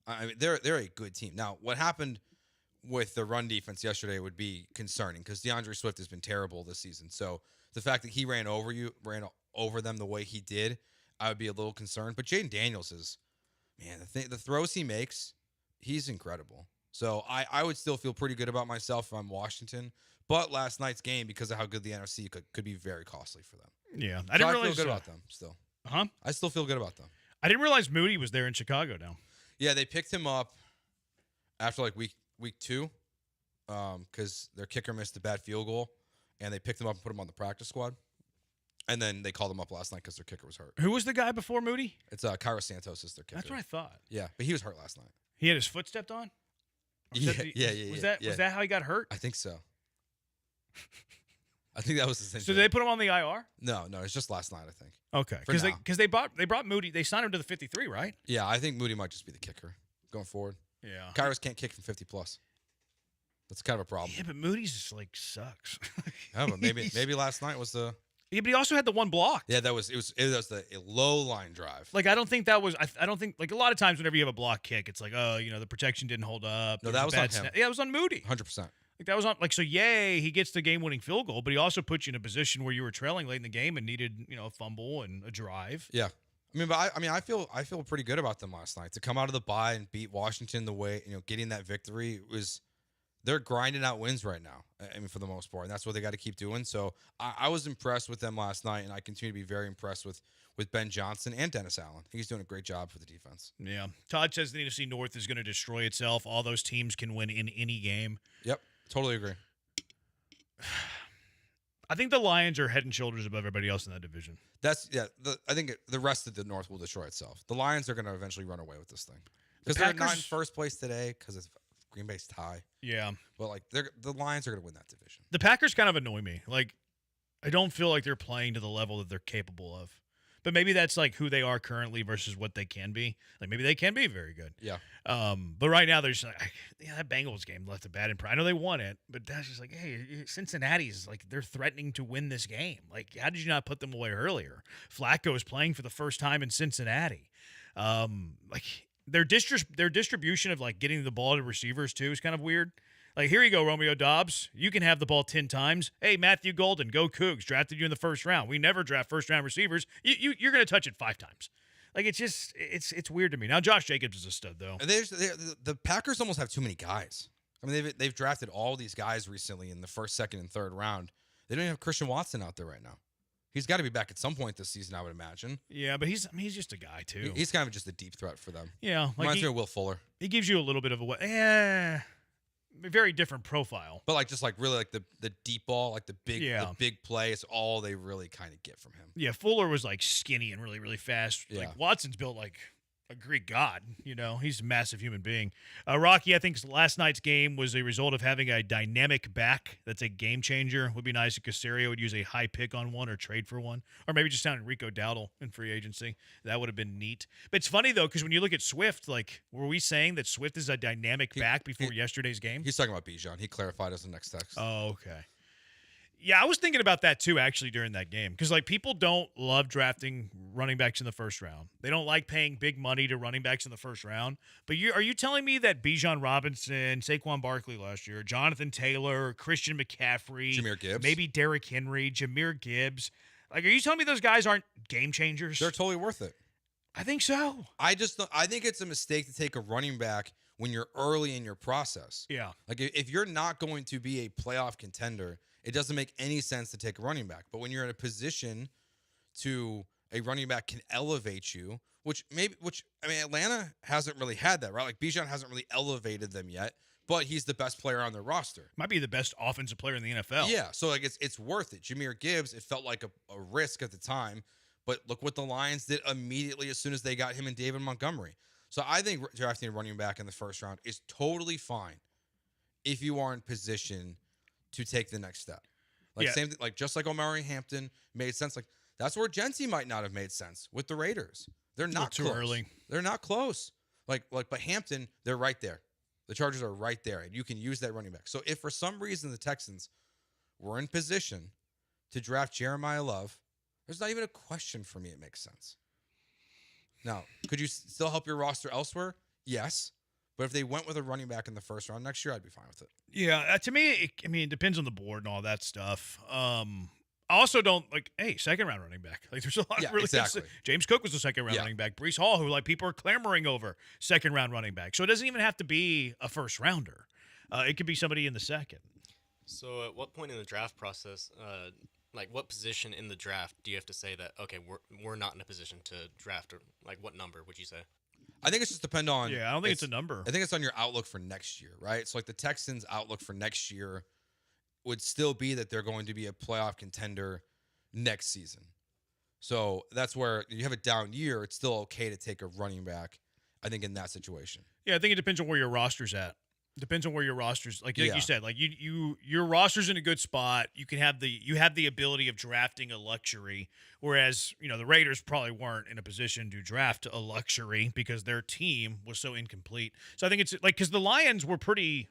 S10: I mean, they're a good team. Now, what happened with the run defense yesterday would be concerning because DeAndre Swift has been terrible this season. So the fact that he ran over them the way he did, I would be a little concerned. But Jaden Daniels is, man, the throws he makes, he's incredible. So I would still feel pretty good about myself if I'm Washington. But last night's game, because of how good the NFC could be very costly for them.
S6: Yeah.
S10: I feel good about them still.
S6: Huh?
S10: I still feel good about them.
S6: I didn't realize Moody was there in Chicago now.
S10: Yeah, they picked him up after like week 2 because their kicker missed a bad field goal, and they picked him up and put him on the practice squad. And then they called him up last night because their kicker was hurt.
S6: Who was the guy before Moody?
S10: It's Cairo Santos is their kicker.
S6: That's what I thought.
S10: Yeah, but he was hurt last night.
S6: He had his foot stepped on?
S10: Yeah.
S6: Was that how he got hurt?
S10: I think so. I think that was the same.
S6: So did they put him on the IR?
S10: No, it's just last night, I think.
S6: Okay, because they brought Moody. They signed him to the 53, right?
S10: Yeah, I think Moody might just be the kicker going forward.
S6: Yeah,
S10: Kairos can't kick from 50 plus. That's kind of a problem.
S6: Yeah, but Moody's just sucks.
S10: Yeah, but maybe last night was the.
S6: Yeah, but he also had the one block.
S10: Yeah, it was the low line drive.
S6: Like, I don't think that was. I don't think, like, a lot of times whenever you have a block kick, it's like, oh, the protection didn't hold up.
S10: No, that was on him.
S6: Yeah, it was on Moody.
S10: 100%.
S6: Like, that was on, like, so yay, he gets the game-winning field goal, but he also puts you in a position where you were trailing late in the game and needed, a fumble and a drive.
S10: Yeah. I feel pretty good about them last night. To come out of the bye and beat Washington the way, getting that victory they're grinding out wins right now. I mean, for the most part, and that's what they got to keep doing. So I was impressed with them last night, and I continue to be very impressed with Ben Johnson and Dennis Allen. I think he's doing a great job for the defense.
S6: Yeah. Todd says the NFC North is going to destroy itself. All those teams can win in any game.
S10: Yep. Totally agree.
S6: I think the Lions are head and shoulders above everybody else in that division.
S10: I think the rest of the North will destroy itself. The Lions are going to eventually run away with this thing because they're not in first place today because it's Green Bay's tie.
S6: Yeah.
S10: But the Lions are going to win that division.
S6: The Packers kind of annoy me. Like, I don't feel like they're playing to the level that they're capable of. But maybe that's like who they are currently versus what they can be. Like, maybe they can be very good.
S10: Yeah.
S6: But right now, there's that Bengals game left a bad impression. I know they won it, but that's just like, hey, Cincinnati's like, they're threatening to win this game. Like, how did you not put them away earlier? Flacco is playing for the first time in Cincinnati. Their distribution of like getting the ball to receivers too is kind of weird. Like, here you go, Romeo Dobbs. You can have the ball 10 times. Hey, Matthew Golden, go Cougs. Drafted you in the first round. We never draft first-round receivers. You're going to touch it 5 times. Like, it's weird to me. Now, Josh Jacobs is a stud, though.
S10: The Packers almost have too many guys. I mean, they've drafted all these guys recently in the first, second, and third round. They don't even have Christian Watson out there right now. He's got to be back at some point this season, I would imagine.
S6: Yeah, but he's just a guy too.
S10: He's kind of just a deep threat for them.
S6: Yeah,
S10: reminds me of Will Fuller.
S6: He gives you a little bit of a very different profile.
S10: But really the deep ball, like the big play, is all they really kind of get from him.
S6: Yeah, Fuller was like skinny and really, really fast.
S10: Yeah.
S6: Like Watson's built like a Greek god, he's a massive human being. Rocky, I think last night's game was a result of having a dynamic back that's a game changer. Would be nice if Casario would use a high pick on one or trade for one, or maybe just sign Rico Dowdle in free agency. That would have been neat. But it's funny though, because when you look at Swift, like, were we saying that Swift is a dynamic back before yesterday's game?
S10: He's talking about Bijan. He clarified as the next text.
S6: Oh, okay. Yeah, I was thinking about that too, actually, during that game. Because, people don't love drafting running backs in the first round. They don't like paying big money to running backs in the first round. But are you telling me that Bijan Robinson, Saquon Barkley last year, Jonathan Taylor, Christian McCaffrey,
S10: Jahmyr Gibbs,
S6: maybe Derrick Henry, Jahmyr Gibbs, are you telling me those guys aren't game changers?
S10: They're totally worth it.
S6: I think so.
S10: I think it's a mistake to take a running back when you're early in your process.
S6: Yeah.
S10: Like, if you're not going to be a playoff contender, it doesn't make any sense to take a running back. But when you're in a position to a running back can elevate you, which Atlanta hasn't really had that, right? Like, Bijan hasn't really elevated them yet, but he's the best player on their roster.
S6: Might be the best offensive player in the NFL.
S10: Yeah, so it's worth it. Jahmyr Gibbs, it felt like a risk at the time, but look what the Lions did immediately as soon as they got him and David Montgomery. So I think drafting a running back in the first round is totally fine if you are in position to take the next step. Same thing, just like Omari Hampton made sense. Like, that's where Gentry might not have made sense with the Raiders. They're not
S6: too
S10: close.
S6: early.
S10: They're not close. But Hampton, they're right there. The Chargers are right there, and you can use that running back. So if for some reason the Texans were in position to draft Jeremiah Love, there's not even a question for me. It makes sense. Now, could you still help your roster elsewhere? Yes. But if they went with a running back in the first round next year, I'd be fine with it.
S6: Yeah, to me, it depends on the board and all that stuff. I also don't second round running back. Like, there's a lot of really
S10: exactly.
S6: James Cook was a second round running back. Breece Hall, who people are clamoring over, second round running back. So it doesn't even have to be a first rounder. It could be somebody in the second.
S9: So at what point in the draft process, what position in the draft do you have to say that, okay, we're not in a position to draft, or what number would you say?
S10: I think it's just depend on.
S6: Yeah, I don't think it's a number.
S10: I think it's on your outlook for next year, right? So the Texans' outlook for next year would still be that they're going to be a playoff contender next season. So that's where you have a down year. It's still okay to take a running back, I think, in that situation.
S6: Yeah, I think it depends on where your roster's at. Depends on where your roster's you said, your roster's in a good spot. You have the ability of drafting a luxury, whereas the Raiders probably weren't in a position to draft a luxury because their team was so incomplete. So I think it's because the Lions were pretty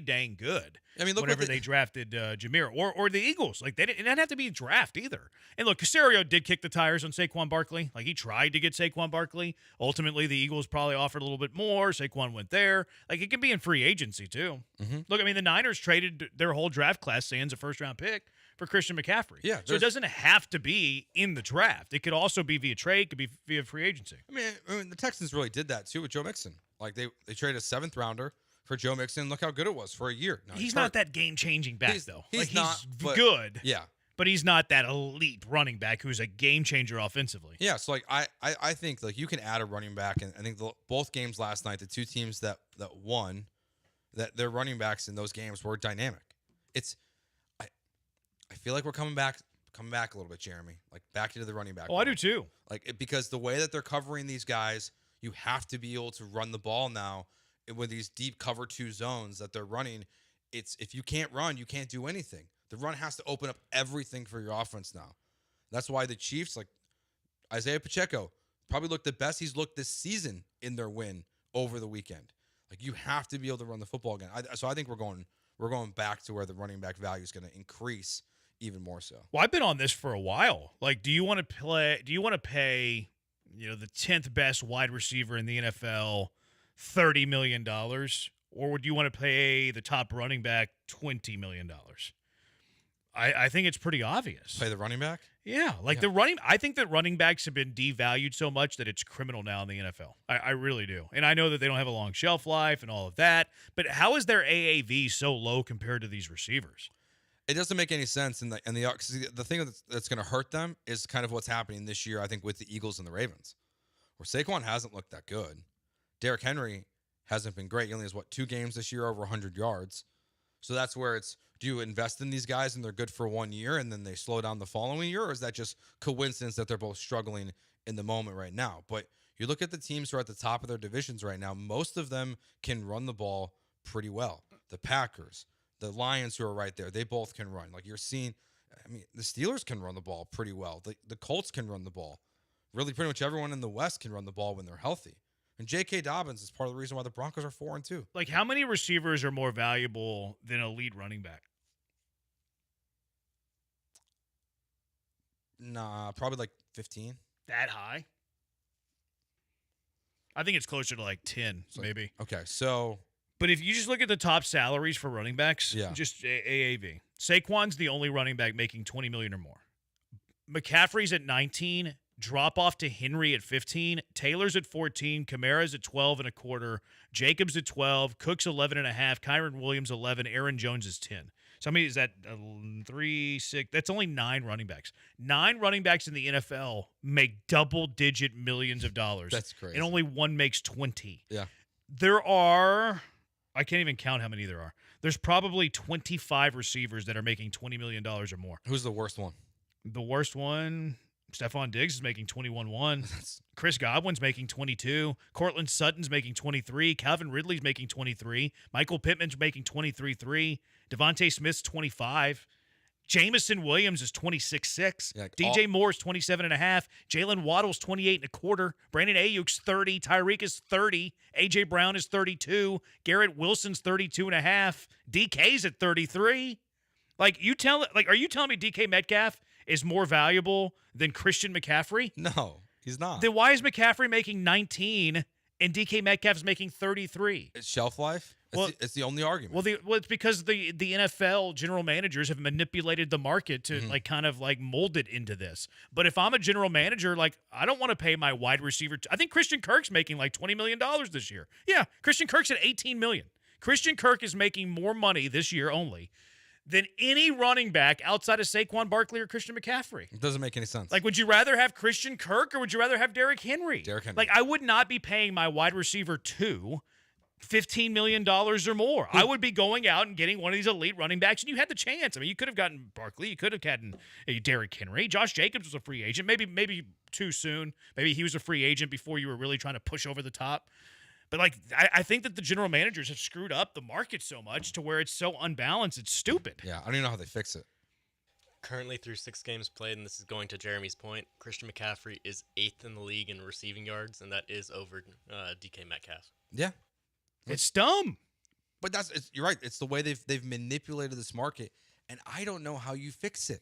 S6: dang good.
S10: I mean, look
S6: whenever they drafted Jahmyr or the Eagles, they didn't have to be a draft either. And look, Casario did kick the tires on Saquon Barkley. He tried to get Saquon Barkley. Ultimately, the Eagles probably offered a little bit more. Saquon went there. It could be in free agency too.
S10: Mm-hmm.
S6: Look, the Niners traded their whole draft class sans a first round pick for Christian McCaffrey.
S10: Yeah,
S6: so it doesn't have to be in the draft. It could also be via trade. Could be via free agency.
S10: I mean, the Texans really did that too with Joe Mixon. They traded a 7th rounder for Joe Mixon. Look how good it was for a year. Now,
S6: he's not that game-changing back, though.
S10: He's not
S6: good.
S10: Yeah.
S6: But he's not that elite running back who's a game-changer offensively.
S10: Yeah, so, I think, you can add a running back. And I think both games last night, the two teams that won, that their running backs in those games were dynamic. I feel like we're coming back a little bit, Jeremy. Back into the running back.
S6: Oh, I do too.
S10: Because the way that they're covering these guys, you have to be able to run the ball now. With these deep cover 2 zones that they're running, if you can't run, you can't do anything. The run has to open up everything for your offense now. That's why the Chiefs, Isaiah Pacheco, probably looked the best he's looked this season in their win over the weekend. You have to be able to run the football again. So I think we're going back to where the running back value is going to increase even more so.
S6: Well, I've been on this for a while. Do you want to pay, the 10th best wide receiver in the NFL $30 million, or would you want to pay the top running back $20 million? I think it's pretty obvious.
S10: Play the running back?
S6: Yeah, I think that running backs have been devalued so much that it's criminal now in the NFL. I really do. And I know that they don't have a long shelf life and all of that, but how is their AAV so low compared to these receivers?
S10: It doesn't make any sense. And the thing that's going to hurt them is kind of what's happening this year, I think, with the Eagles and the Ravens, where Saquon hasn't looked that good. Derrick Henry hasn't been great. He only has, 2 games this year over 100 yards. So that's where it's, do you invest in these guys and they're good for 1 year and then they slow down the following year? Or is that just coincidence that they're both struggling in the moment right now? But you look at the teams who are at the top of their divisions right now, most of them can run the ball pretty well. The Packers, the Lions who are right there, they both can run. Like you're seeing, the Steelers can run the ball pretty well. The Colts can run the ball. Really, pretty much everyone in the West can run the ball when they're healthy. And J.K. Dobbins is part of the reason why the Broncos are 4-2.
S6: Like, how many receivers are more valuable than a lead running back?
S10: Nah, probably like 15.
S6: That high? I think it's closer to like 10, maybe.
S10: Okay, so.
S6: But if you just look at the top salaries for running backs, just AAV. Saquon's the only running back making $20 million or more. McCaffrey's at 19, drop off to Henry at 15, Taylor's at 14, Kamara's at 12.25, Jacobs at 12, Cook's 11.5, Kyren Williams 11, Aaron Jones is 10. So how many is that? 3, 6. That's only 9 running backs. 9 running backs in the NFL make double-digit millions of dollars.
S10: That's crazy.
S6: And only one makes 20.
S10: Yeah.
S6: There are, I can't even count how many there are. There's probably 25 receivers that are making $20 million or more.
S10: Who's the worst one?
S6: The worst one, Stephon Diggs is making 21.1. Chris Godwin's making 22. Cortland Sutton's making 23. Calvin Ridley's making 23. Michael Pittman's making 23.3. Devontae Smith's 25. Jamison Williams is 26.6.
S10: Yeah,
S6: DJ Moore's 27.5. Jalen Waddle's 28.25. Brandon Ayuk's 30. Tyreek is 30. AJ Brown is 32. Garrett Wilson's 32.5. DK's at 33. Are you telling me DK Metcalf is more valuable than Christian McCaffrey?
S10: No, he's not.
S6: Then why is McCaffrey making 19 and DK Metcalf's making 33?
S10: It's shelf life. It's the only argument.
S6: Well, it's because the NFL general managers have manipulated the market to mold it into this. But if I'm a general manager, I don't want to pay my wide receiver. I think Christian Kirk's making like $20 million this year. Yeah, Christian Kirk's at $18 million. Christian Kirk is making more money this year only than any running back outside of Saquon Barkley or Christian McCaffrey.
S10: It doesn't make any sense.
S6: Would you rather have Christian Kirk or would you rather have Derrick Henry?
S10: Derrick Henry.
S6: I would not be paying my wide receiver $15 million or more. I would be going out and getting one of these elite running backs, and you had the chance. You could have gotten Barkley. You could have gotten Derrick Henry. Josh Jacobs was a free agent. Maybe too soon. Maybe he was a free agent before you were really trying to push over the top. But, I think that the general managers have screwed up the market so much to where it's so unbalanced, it's stupid.
S10: Yeah, I don't even know how they fix it.
S9: Currently through 6 games played, and this is going to Jeremy's point, Christian McCaffrey is 8th in the league in receiving yards, and that is over DK Metcalf.
S10: Yeah.
S6: It's dumb.
S10: But you're right. It's the way they've manipulated this market, and I don't know how you fix it.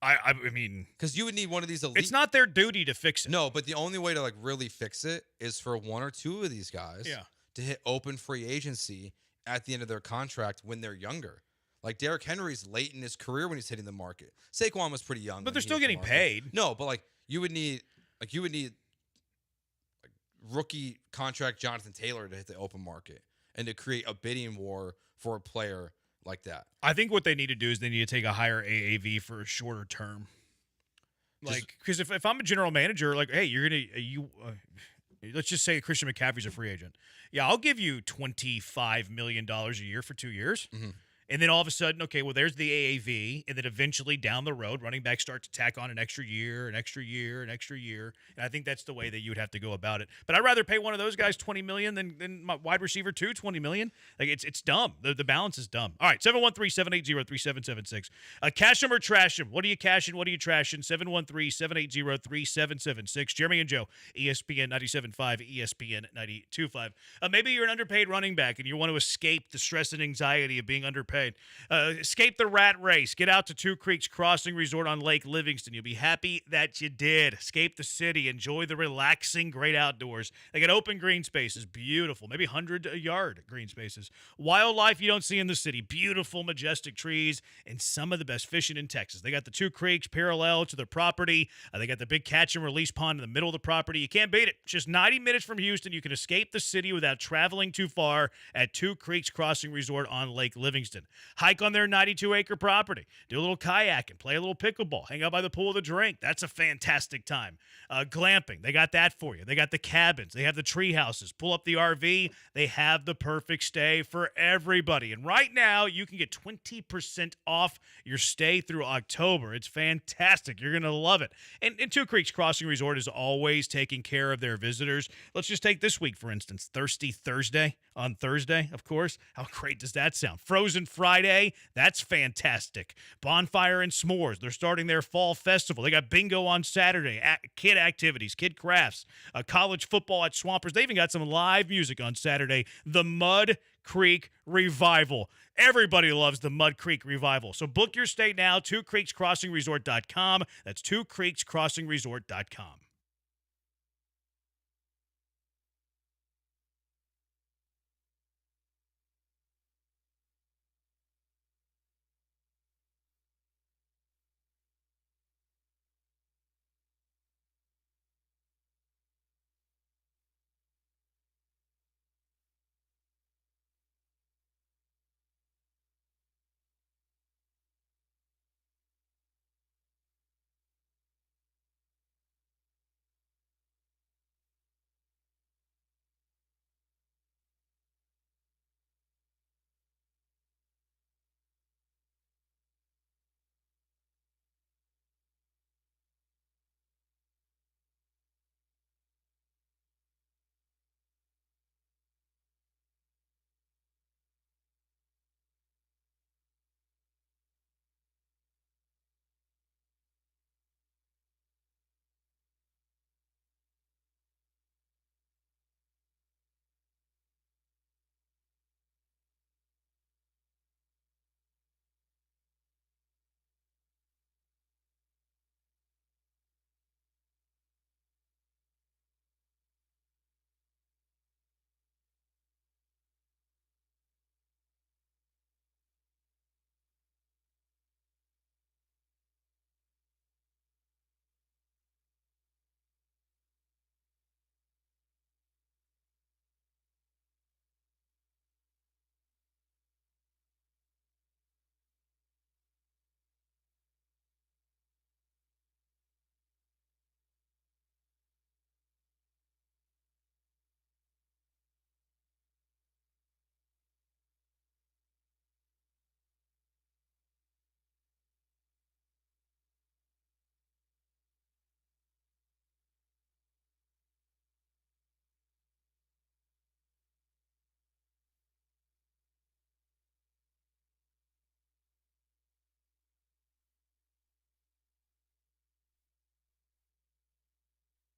S6: I mean,
S10: because you would need one of these elite.
S6: It's not their duty to fix it.
S10: No, but the only way to really fix it is for 1 or 2 of these guys to hit open free agency at the end of their contract when they're younger. Like Derrick Henry's late in his career when he's hitting the market. Saquon was pretty young,
S6: but they're still getting paid.
S10: No, but you would need rookie contract Jonathan Taylor to hit the open market and to create a bidding war for a player like that.
S6: I think what they need to do is they need to take a higher AAV for a shorter term. Because if I'm a general manager, hey, let's just say Christian McCaffrey's a free agent. Yeah, I'll give you $25 million a year for 2 years.
S10: Mm-hmm.
S6: And then all of a sudden, okay, well, there's the AAV. And then eventually down the road, running backs start to tack on an extra year, an extra year, an extra year. And I think that's the way that you would have to go about it. But I'd rather pay one of those guys $20 million than my wide receiver $20 million. It's dumb. The balance is dumb. All right, 713-780-3776. Cash them or trash them. What are you cashing? What are you trashing? 713-780-3776. Jeremy and Joe, ESPN 97.5, ESPN 92.5. Maybe you're an underpaid running back and you want to escape the stress and anxiety of being underpaid. Escape the rat race. Get out to Two Creeks Crossing Resort on Lake Livingston. You'll be happy that you did. Escape the city. Enjoy the relaxing, great outdoors. They got open green spaces. Beautiful. Maybe 100-yard green spaces. Wildlife you don't see in the city. Beautiful, majestic trees and some of the best fishing in Texas. They got the Two Creeks parallel to their property. They got the big catch and release pond in the middle of the property. You can't beat it. Just 90 minutes from Houston. You can escape the city without traveling too far at Two Creeks Crossing Resort on Lake Livingston. Hike on their 92-acre property. Do a little kayaking, play a little pickleball, hang out by the pool with a drink. That's a fantastic time. Glamping, they got that for you. They got the cabins. They have the tree houses. Pull up the RV. They have the perfect stay for everybody. And right now, you can get 20% off your stay through October. It's fantastic. You're going to love it. And Two Creeks Crossing Resort is always taking care of their visitors. Let's just take this week, for instance. Thirsty Thursday on Thursday, of course. How great does that sound? Frozen Friday, that's fantastic. Bonfire and S'mores, they're starting their fall festival. They got bingo on Saturday, kid activities, kid crafts, college football at Swampers. They even got some live music on Saturday. The Mud Creek Revival. Everybody loves the Mud Creek Revival. So book your stay now, twocreekscrossingresort.com. That's twocreekscrossingresort.com.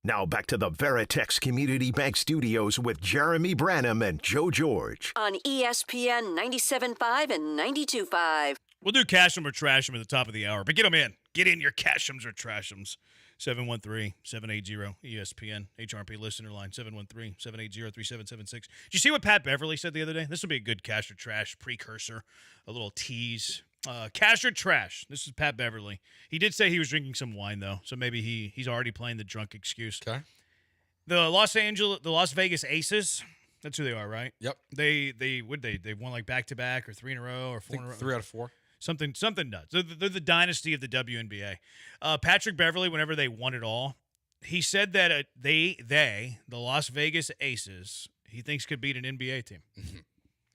S27: Now back to the Veritex Community Bank Studios with Jeremy Branham and Joe George.
S4: On ESPN 97.5 and 92.5.
S6: We'll do cash 'em or trash 'em at the top of the hour, but get them in. Get in your cash 'ems or trash 'ems. 713-780-ESPN, HRP listener line, 713-780-3776. Did you see what Pat Beverly said the other day? This will be a good cash or trash precursor, a little tease. Cash or trash. This is Pat Beverly. He did say he was drinking some wine, though, so maybe he's already playing the drunk excuse.
S10: Okay.
S6: The Las Vegas Aces, that's who they are, right?
S10: Yep.
S6: They won like back-to-back or 3 in a row or 4 in a row.
S10: 3 out of 4.
S6: Something nuts. They're the dynasty of the WNBA. Patrick Beverly, whenever they won it all, he said that the Las Vegas Aces, he thinks could beat an NBA team.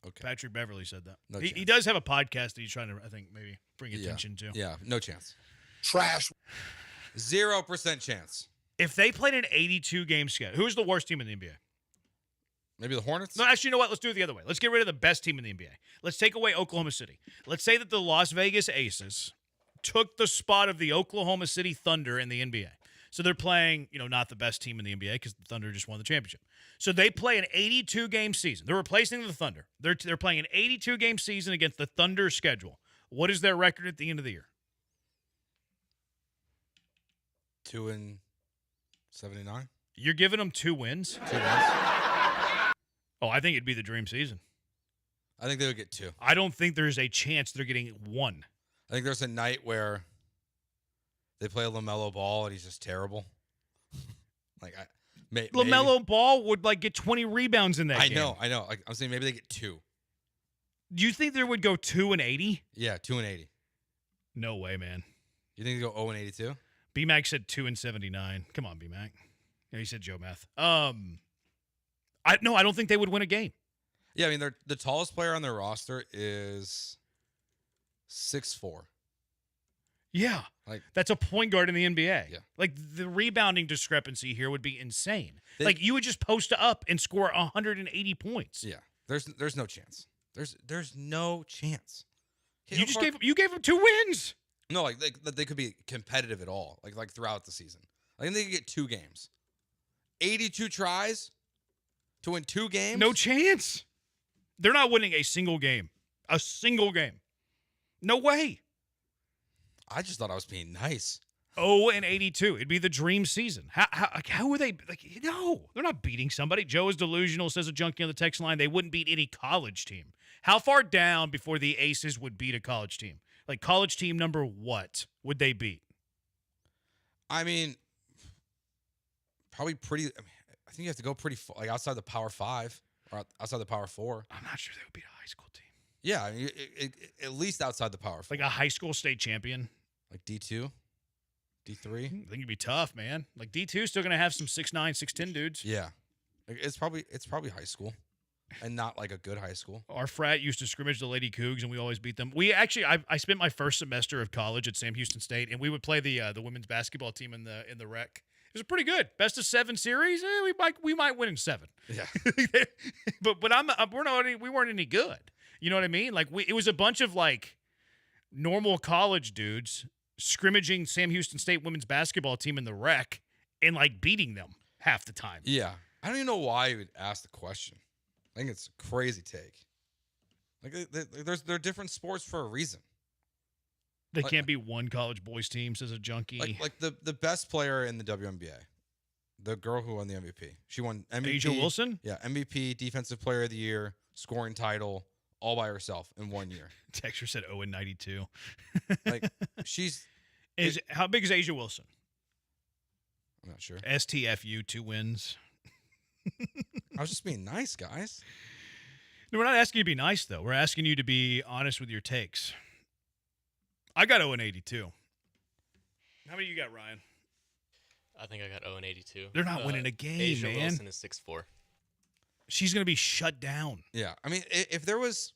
S10: Okay.
S6: Patrick Beverly said that.
S10: No
S6: he does have a podcast that he's trying to, I think, maybe bring attention to.
S10: Yeah, no chance.
S11: Trash.
S10: 0% chance.
S6: If they played an 82-game schedule, who's the worst team in the NBA?
S10: Maybe the Hornets?
S6: No, actually, you know what? Let's do it the other way. Let's get rid of the best team in the NBA. Let's take away Oklahoma City. Let's say that the Las Vegas Aces took the spot of the Oklahoma City Thunder in the NBA. So they're playing, not the best team in the NBA because the Thunder just won the championship. So they play an 82-game season. They're replacing the Thunder. They're playing an 82-game season against the Thunder schedule. What is their record at the end of the year?
S10: 2-79.
S6: You're giving them 2 wins?
S10: 2 wins.
S6: Oh, I think it'd be the dream season.
S10: I think they would get 2.
S6: I don't think there's a chance they're getting 1.
S10: I think there's a night where they play LaMelo Ball and he's just terrible.
S6: LaMelo Ball would get 20 rebounds in that game.
S10: I know. I'm saying maybe they get 2.
S6: Do you think they would go 2-80?
S10: Yeah, 2-80.
S6: No way, man.
S10: You think they go 0-82?
S6: B-Mac said 2-79. Come on, B-Mac. Yeah, he said Joe Math. I don't think they would win a game.
S10: Yeah, I mean, the tallest player on their roster is 6'4".
S6: Yeah.
S10: Like,
S6: that's a point guard in the NBA.
S10: Yeah.
S6: Like, the rebounding discrepancy here would be insane. Like, you would just post up and score 180 points.
S10: Yeah. There's no chance. There's no chance.
S6: You gave them 2 wins.
S10: No, like they could be competitive at all, like throughout the season. I think they could get 2 games. 82 tries to win 2 games?
S6: No chance. They're not winning a single game. A single game. No way.
S10: I just thought I was being nice.
S6: 0-82. It'd be the dream season. How are they? Like, no, they're not beating somebody. Joe is delusional, says a junkie on the text line. They wouldn't beat any college team. How far down before the Aces would beat a college team? Like, college team number what would they beat?
S10: I mean, probably pretty. I think you have to go pretty far, like outside the Power 5 or outside the Power 4.
S6: I'm not sure they would beat a high school team.
S10: Yeah, I mean, at least outside the Power 4.
S6: Like a high school state champion.
S10: Like D2, D3.
S6: I think it'd be tough, man. Like D2 is still going to have some 6'9", 6'10" dudes.
S10: Yeah, it's probably high school, and not like a good high school.
S6: Our frat used to scrimmage the Lady Cougs, and we always beat them. We actually, I spent my first semester of college at Sam Houston State, and we would play the women's basketball team in the rec. It was pretty good. Best of 7 series. We might win in 7.
S10: Yeah,
S6: but we weren't any good. You know what I mean? Like it was a bunch of like normal college dudes scrimmaging Sam Houston State women's basketball team in the rec and like beating them half the time.
S10: Yeah, I don't even know why you would ask the question. I think it's a crazy take. Like they're different sports for a reason.
S6: They can't be one college boys team, says a junkie.
S10: Like the best player in the WNBA, the girl who won the MVP. She won MVP.
S6: Asia Wilson?
S10: Yeah, MVP, Defensive Player of the Year, scoring title, all by herself in 1 year.
S6: Texture said 0-92.
S10: Like she's
S6: how big is Asia Wilson?
S10: I'm not sure.
S6: STFU 2 wins.
S10: I was just being nice, guys.
S6: No, we're not asking you to be nice though. We're asking you to be honest with your takes. I got 0-82. How many you got, Ryan?
S9: I think I got 0-82.
S6: They're not winning a game,
S9: Asia
S6: man.
S9: Wilson is 6'4".
S6: She's going to be shut down.
S10: Yeah. I mean, if there was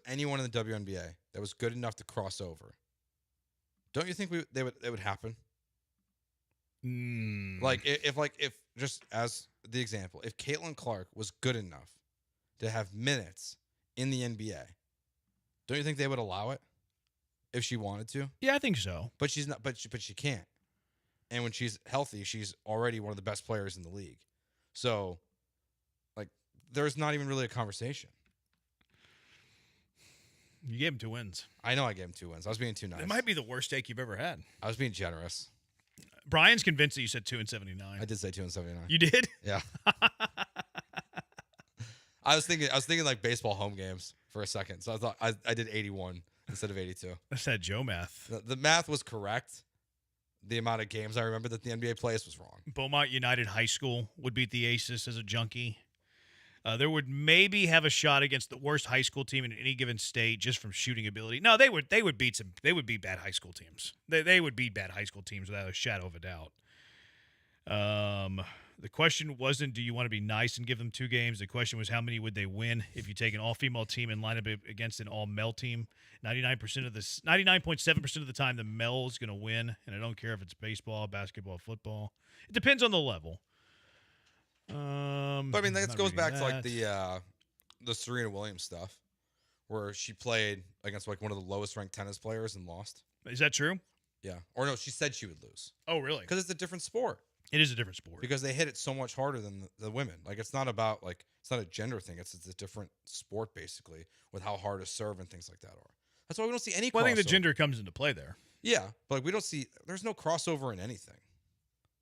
S10: anyone in the WNBA that was good enough to cross over, don't you think they would happen? Like if just as the example, if Caitlin Clark was good enough to have minutes in the NBA, don't you think they would allow it if she wanted to?
S6: Yeah, I think so.
S10: But she's not. But she can't. And when she's healthy, she's already one of the best players in the league. So, like, there's not even really a conversation.
S6: You gave him 2 wins.
S10: I know I gave him 2 wins. I was being too nice.
S6: It might be the worst take you've ever had.
S10: I was being generous.
S6: Brian's convinced that you said 2-79.
S10: I did say 2-79.
S6: You did?
S10: Yeah. I was thinking like baseball home games for a second. So I thought I did 81 instead of 82.
S6: That's that Joe math.
S10: The math was correct. The amount of games I remember that the NBA plays was wrong.
S6: Beaumont United High School would beat the Aces as a junkie. There would maybe have a shot against the worst high school team in any given state just from shooting ability. No, they would beat bad high school teams. They would beat bad high school teams without a shadow of a doubt. The question wasn't, do you want to be nice and give them 2 games? The question was, how many would they win if you take an all-female team and line up against an all-male team? 99.7% of the time, the male is going to win, and I don't care if it's baseball, basketball, football. It depends on the level.
S10: But I mean, that goes back to like the Serena Williams stuff, where she played against like one of the lowest ranked tennis players and lost.
S6: Is that true?
S10: Yeah. Or no, she said she would lose.
S6: Oh, really?
S10: Because it's a different sport.
S6: It is a different sport.
S10: Because they hit it so much harder than the women. Like, it's not about, like, it's not a gender thing. It's a different sport, basically, with how hard a serve and things like that are. That's why we don't see any crossover.
S6: Well, I think the gender comes into play there.
S10: Yeah, but like, we don't see, there's no crossover in anything.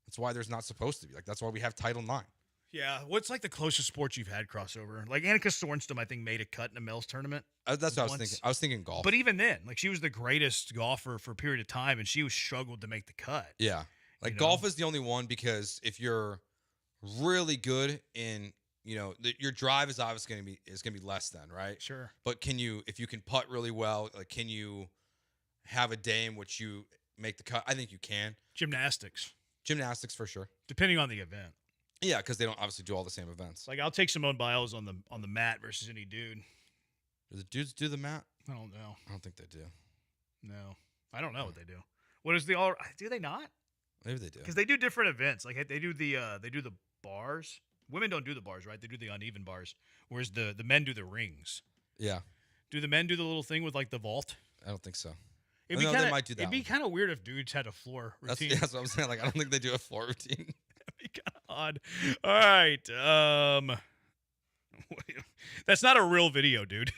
S10: That's why there's not supposed to be. Like, that's why we have Title IX.
S6: Yeah, what's like the closest sport you've had crossover? Like Annika Sorenstam, I think, made a cut in a men's tournament.
S10: That's what I was thinking. I was thinking golf.
S6: But even then, like, she was the greatest golfer for a period of time, and she struggled to make the cut.
S10: Yeah. Like, golf is the only one, because if you're really good in your drive is obviously going to be less than, right?
S6: Sure.
S10: But if you can putt really well, like, can you have a day in which you make the cut? I think you can.
S6: Gymnastics
S10: for sure.
S6: Depending on the event.
S10: Yeah, because they don't obviously do all the same events.
S6: Like, I'll take Simone Biles on the mat versus any dude.
S10: Do the dudes do the mat?
S6: I don't know.
S10: I don't think they do.
S6: No, I don't know what they do. What is the all? Do they not?
S10: Maybe they do.
S6: Because they do different events. Like, they do the bars. Women don't do the bars, right? They do the uneven bars, whereas the men do the rings.
S10: Yeah.
S6: Do the men do the little thing with, like, the vault?
S10: I don't think so.
S6: They might do that. It'd be kind of weird if dudes had a floor routine.
S10: That's what I'm saying. Like, I don't think they do a floor routine.
S6: That'd be kind of odd. All right. That's not a real video, dude.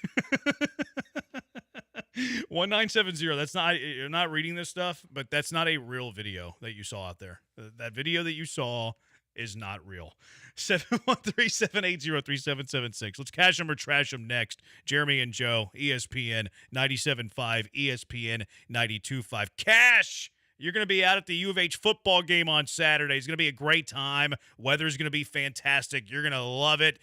S6: 1970. That's not. You're not reading this stuff, but that's not a real video that you saw out there. That video that you saw is not real. 713-780-3776. Let's cash them or trash them next. Jeremy and Joe, ESPN 97.5, ESPN 92.5. Cash! You're going to be out at the U of H football game on Saturday. It's going to be a great time. Weather's going to be fantastic. You're going to love it.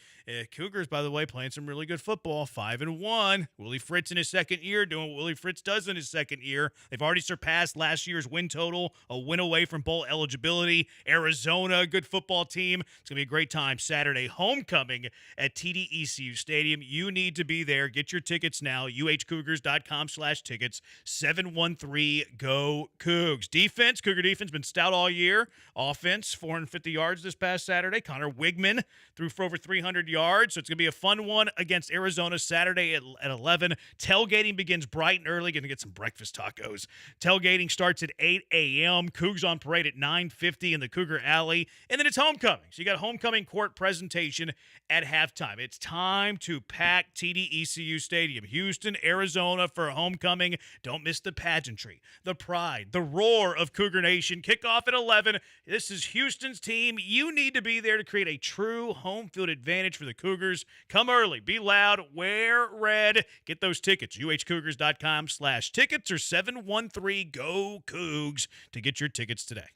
S6: Cougars, by the way, playing some really good football, 5-1. Willie Fritz in his second year doing what Willie Fritz does in his second year. They've already surpassed last year's win total, a win away from bowl eligibility. Arizona, good football team. It's going to be a great time Saturday. Homecoming at TD ECU Stadium. You need to be there. Get your tickets now. uhcougars.com/tickets. 713-GO-COUGS. Defense, Cougar defense been stout all year. Offense, 450 yards this past Saturday. Connor Wigman threw for over 300 yards, so it's going to be a fun one against Arizona Saturday at 11. Tailgating begins bright and early. Going to get some breakfast tacos. Tailgating starts at 8 a.m. Cougs on parade at 9:50 in the Cougar Alley, and then it's homecoming. So you got homecoming court presentation at halftime. It's time to pack TD ECU Stadium. Houston, Arizona for homecoming. Don't miss the pageantry, the pride, the roar of Cougar Nation. Kickoff at 11. This is Houston's team. You need to be there to create a true home field advantage for the Cougars. Come early, be loud, wear red. Get those tickets. uhcougars.com/tickets or 713-GO-COUGS to get your tickets today.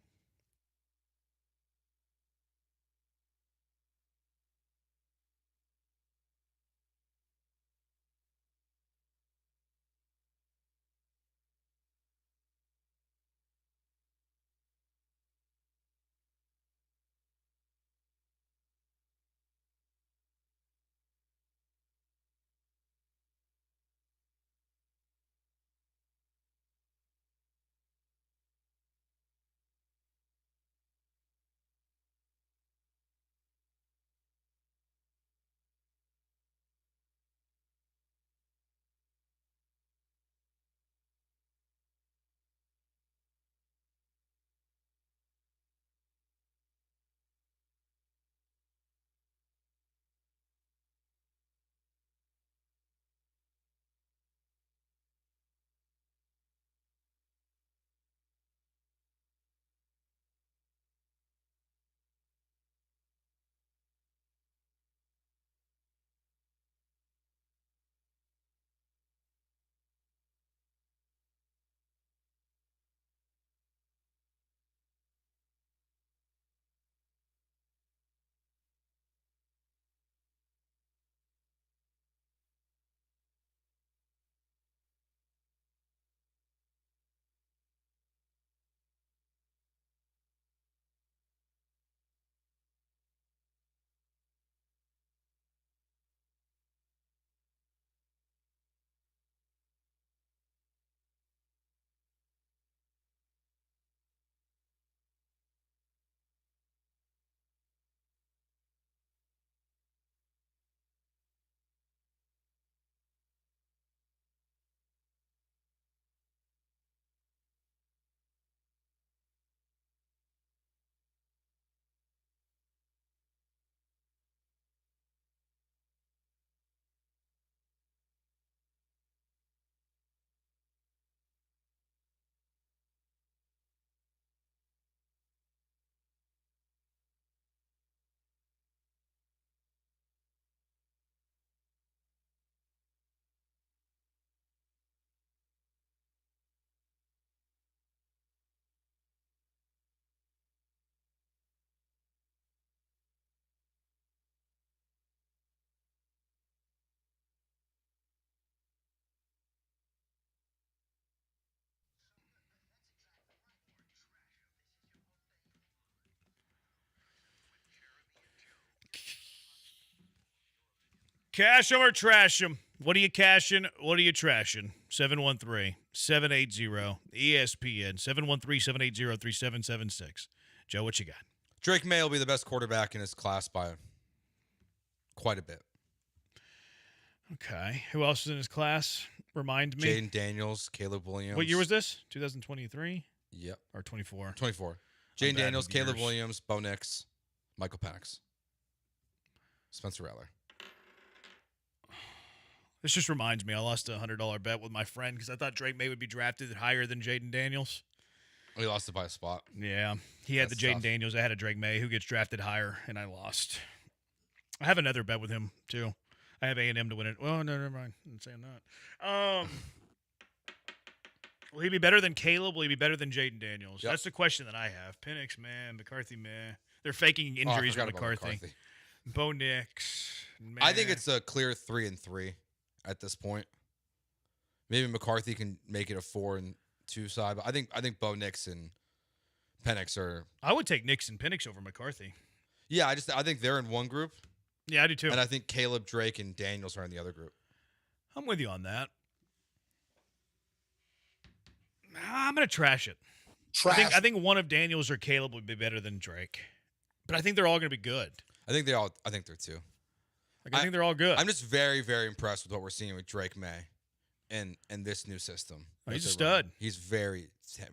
S6: Cash them or trash them? What are you cashing? What are you trashing? 713-780-ESPN. 713-780-3776. Joe, what you got?
S10: Drake May will be the best quarterback in his class by quite a bit.
S6: Okay. Who else is in his class? Remind me.
S10: Jaden Daniels, Caleb Williams.
S6: What year was this? 2023?
S10: Yep.
S6: Or 24?
S10: 24. Jaden Daniels, Caleb Williams, Bo Nix, Michael Penix, Spencer Rattler.
S6: This just reminds me, I lost a $100 bet with my friend because I thought Drake May would be drafted higher than Jaden Daniels.
S10: He lost it by a spot.
S6: Yeah. He had the Jaden Daniels. I had a Drake May who gets drafted higher, and I lost. I have another bet with him, too. I have A&M to win it. Well, no, never mind. I'm saying that. Will he be better than Caleb? Will he be better than Jaden Daniels? Yep. That's the question that I have. Penix, meh. McCarthy, meh. They're faking injuries with McCarthy. Bo Nix, meh.
S10: I think it's a clear 3-3 at this point. Maybe McCarthy can make it a 4-2 side, but I think Bo Nix and Penix are.
S6: I would take Nix and Penix over McCarthy.
S10: Yeah, I think they're in one group.
S6: Yeah, I do too.
S10: And I think Caleb, Drake, and Daniels are in the other group.
S6: I'm with you on that. I'm going to trash it. I think one of Daniels or Caleb would be better than Drake. But I think they're all going to be good.
S10: I think they're two.
S6: I think they're all good.
S10: I'm just very, very impressed with what we're seeing with Drake May and this new system.
S6: Oh, he's a stud.
S10: He's very,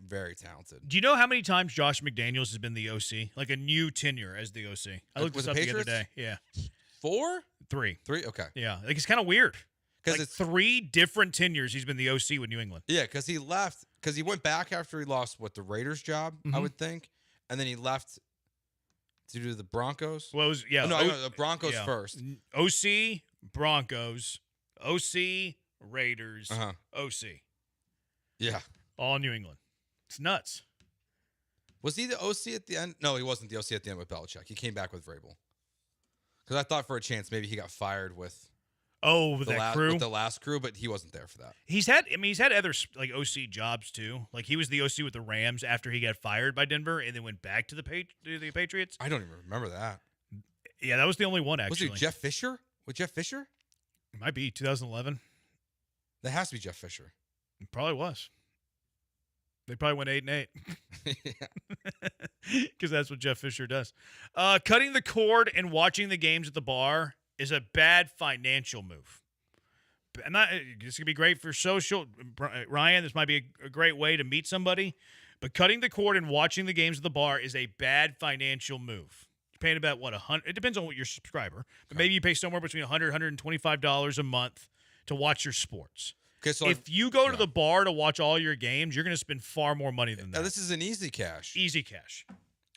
S10: very talented.
S6: Do you know how many times Josh McDaniels has been the OC? Like a new tenure as the OC. I looked this up the other day. Yeah.
S10: 4?
S6: 3.
S10: 3? Okay.
S6: Yeah. Like it's kind of weird.
S10: Because
S6: it's 3 different tenures he's been the OC with New England.
S10: Yeah, because he left. Because he went back after he lost, the Raiders job, I would think. And then he left to do the Broncos.
S6: Well,
S10: the Broncos first.
S6: OC, Broncos, OC, Raiders, OC.
S10: Yeah.
S6: All New England. It's nuts.
S10: Was he the OC at the end? No, he wasn't the OC at the end with Belichick. He came back with Vrabel. Because I thought for a chance maybe he got fired with
S6: crew?
S10: With the last crew, but he wasn't there for that.
S6: He's had other like OC jobs too. Like he was the OC with the Rams after he got fired by Denver and then went back to the Patriots.
S10: I don't even remember that.
S6: Yeah, that was the only one actually.
S10: Was it Jeff Fisher? With Jeff Fisher?
S6: It might be 2011.
S10: That has to be Jeff Fisher.
S6: It probably was. They probably went 8-8. Because that's what Jeff Fisher does. Cutting the cord and watching the games at the bar is a bad financial move. This could be great for social. Ryan, this might be a great way to meet somebody. But cutting the cord and watching the games at the bar is a bad financial move. You're paying about, $100? It depends on what your subscriber. But maybe you pay somewhere between $100 $125 a month to watch your sports.
S10: Okay, so
S6: if you go to the bar to watch all your games, you're going to spend far more money than that.
S10: Now, this is an easy cash.
S6: Easy cash.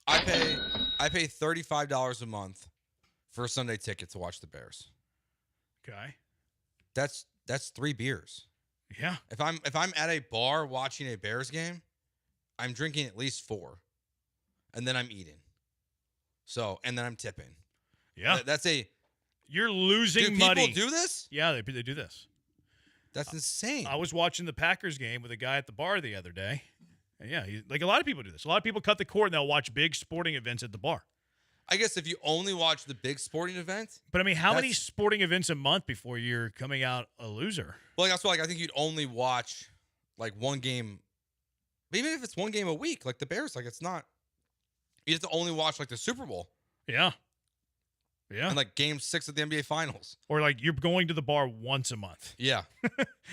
S10: I pay $35 a month for a Sunday ticket to watch the Bears.
S6: Okay.
S10: That's 3 beers.
S6: Yeah.
S10: If I'm at a bar watching a Bears game, I'm drinking at least 4. And then I'm eating. And then I'm tipping.
S6: Yeah. You're losing money.
S10: Do people do this?
S6: Yeah, they do this.
S10: That's insane.
S6: I was watching the Packers game with a guy at the bar the other day. And yeah, like a lot of people do this. A lot of people cut the cord and they'll watch big sporting events at the bar.
S10: I guess if you only watch the big sporting event.
S6: But I mean, how many sporting events a month before you're coming out a loser?
S10: Well, that's why I think you'd only watch like one game. But even if it's one game a week, like the Bears, like it's not. You have to only watch like the Super Bowl.
S6: Yeah. Yeah.
S10: And like game 6 of the NBA Finals.
S6: Or like you're going to the bar once a month.
S10: Yeah.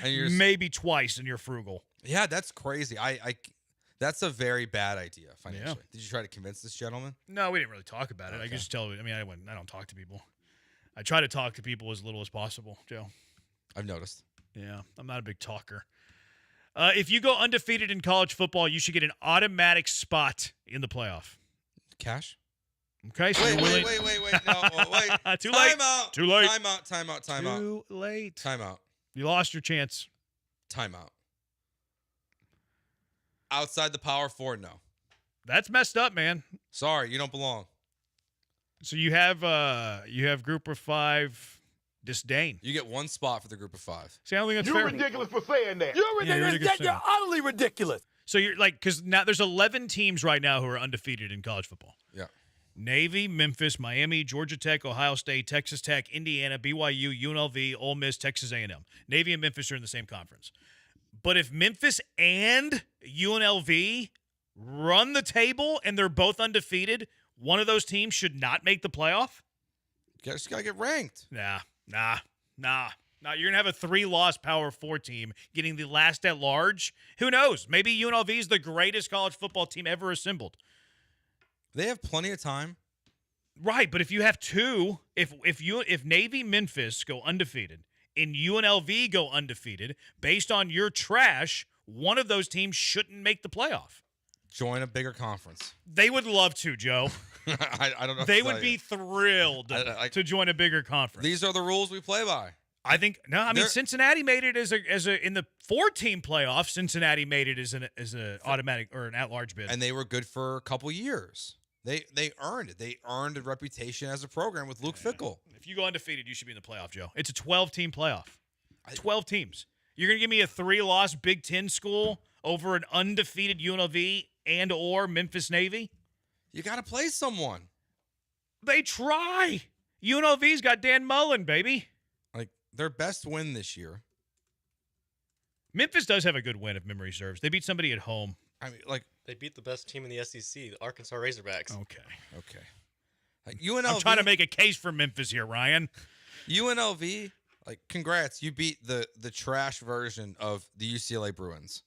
S10: And you're
S6: maybe twice and you're frugal.
S10: Yeah, that's crazy. That's a very bad idea financially. Yeah. Did you try to convince this gentleman?
S6: No, we didn't really talk about it. Okay. I just tell you. I mean, I don't talk to people. I try to talk to people as little as possible, Joe.
S10: I've noticed.
S6: Yeah, I'm not a big talker. If you go undefeated in college football, you should get an automatic spot in the playoff.
S10: Cash?
S6: Okay, so
S10: wait. No, wait.
S6: Too late.
S10: Timeout.
S6: Too late.
S10: Timeout.
S6: Too late.
S10: Timeout.
S6: You lost your chance.
S10: Timeout. Outside the Power 4, no.
S6: That's messed up, man.
S10: Sorry, you don't belong.
S6: So you have Group of 5 disdain.
S10: You get 1 spot for the Group of 5.
S6: See, I don't think that's
S5: You're
S6: fair.
S5: ridiculous for saying that. You're ridiculous. You're utterly ridiculous.
S6: So you're like, because now there's 11 teams right now who are undefeated in college football.
S10: Yeah.
S6: Navy, Memphis, Miami, Georgia Tech, Ohio State, Texas Tech, Indiana, BYU, UNLV, Ole Miss, Texas A&M. Navy and Memphis are in the same conference. But if Memphis and UNLV run the table and they're both undefeated, one of those teams should not make the playoff?
S10: You just got to get ranked.
S6: Nah. You're going to have a 3-loss Power 4 team getting the last at large. Who knows? Maybe UNLV is the greatest college football team ever assembled.
S10: They have plenty of time.
S6: Right, but if you have two, if Navy, Memphis go undefeated and UNLV go undefeated, based on your trash, one of those teams shouldn't make the playoff.
S10: Join a bigger conference.
S6: They would love to, Joe.
S10: I don't know.
S6: They would be thrilled to join a bigger conference.
S10: These are the rules we play by.
S6: I think Cincinnati made it as a in the 4-team playoff. Cincinnati made it as an automatic or an at-large bid,
S10: and they were good for a couple years. They earned it. They earned a reputation as a program with Luke Fickell.
S6: If you go undefeated, you should be in the playoff, Joe. It's a 12-team playoff. 12 teams. You're gonna give me a 3-loss Big Ten school over an undefeated UNLV and or Memphis Navy?
S10: You got to play someone.
S6: They try. UNLV's got Dan Mullen, baby.
S10: Like, their best win this year.
S6: Memphis does have a good win, if memory serves. They beat somebody at home.
S10: I mean, like,
S9: they beat the best team in the SEC, the Arkansas Razorbacks.
S6: Okay.
S10: Like, UNLV,
S6: I'm trying to make a case for Memphis here, Ryan.
S10: UNLV, like, congrats. You beat the trash version of the UCLA Bruins.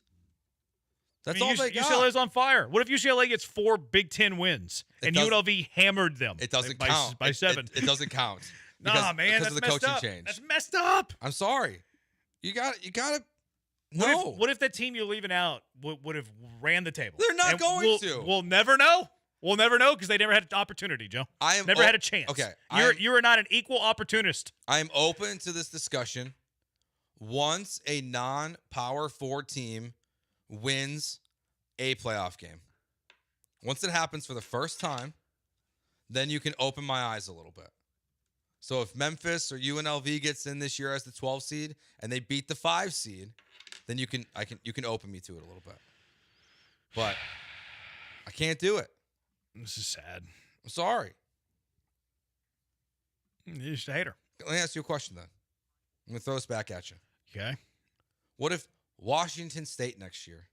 S10: That's all they got.
S6: UCLA's on fire. What if UCLA gets 4 Big Ten wins and UNLV hammered them?
S10: It doesn't count.
S6: By 7.
S10: It doesn't count.
S6: Nah, man, that's
S10: of the
S6: messed
S10: coaching
S6: up.
S10: change.
S6: That's messed up.
S10: I'm sorry. You got to. No.
S6: What if that team you're leaving out would have ran the table?
S10: They're not going to.
S6: We'll never know. We'll never know because they never had an opportunity, Joe. Never had a chance.
S10: Okay.
S6: You are not an equal opportunist.
S10: I am open to this discussion. Once a non-Power 4 team wins a playoff game, once it happens for the first time, then you can open my eyes a little bit. So if Memphis or UNLV gets in this year as the 12 seed and they beat the 5 seed, then you can open me to it a little bit. But I can't do it.
S6: This is sad.
S10: I'm sorry.
S6: You're just a hater.
S10: Let me ask you a question then. I'm going to throw this back at you.
S6: Okay.
S10: What if Washington State next year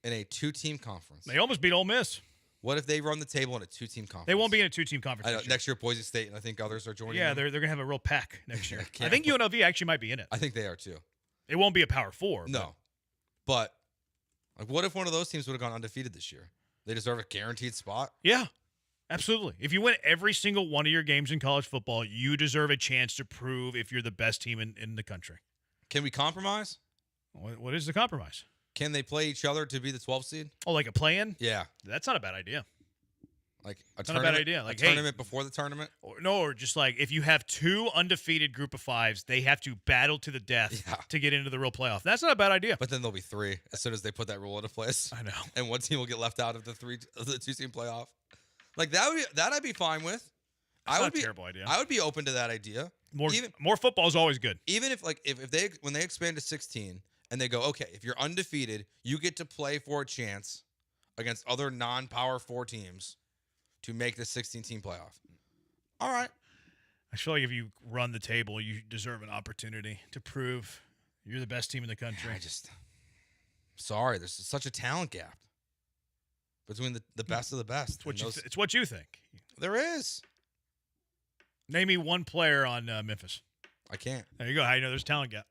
S10: in a 2-team conference?
S6: They almost beat Ole Miss.
S10: What if they run the table in a 2-team conference?
S6: They won't be in a 2-team conference.
S10: I know, next year, Boise State, and I think others are joining.
S6: Yeah,
S10: them.
S6: they're going to have a real pack next year. I think UNLV actually might be in it.
S10: I think they are too.
S6: It won't be a Power 4.
S10: No. But like, what if one of those teams would have gone undefeated this year? They deserve a guaranteed spot?
S6: Yeah, absolutely. If you win every single one of your games in college football, you deserve a chance to prove if you're the best team in the country.
S10: Can we compromise?
S6: What is the compromise?
S10: Can they play each other to be the 12 seed?
S6: Oh, like a play-in?
S10: Yeah.
S6: That's not a bad idea.
S10: Like
S6: That's not a bad idea. Like,
S10: a tournament before the tournament?
S6: Or just like if you have 2 undefeated group of 5s, they have to battle to the death to get into the real playoff. That's not a bad idea.
S10: But then there'll be 3 as soon as they put that rule into place.
S6: I know.
S10: And one team will get left out of the 2-team playoff. Like that I'd be fine with.
S6: That's not a terrible idea.
S10: I would be open to that idea.
S6: More football is always good.
S10: Even if when they expand to 16 and they go, okay, if you're undefeated, you get to play for a chance against other non-Power 4 teams to make the 16-team playoff. All right.
S6: I feel like if you run the table, you deserve an opportunity to prove you're the best team in the country.
S10: Sorry, there's such a talent gap between the best of the best.
S6: It's what you think.
S10: There is.
S6: Name me one player on Memphis.
S10: I can't.
S6: There you go. How you know there's a talent gap?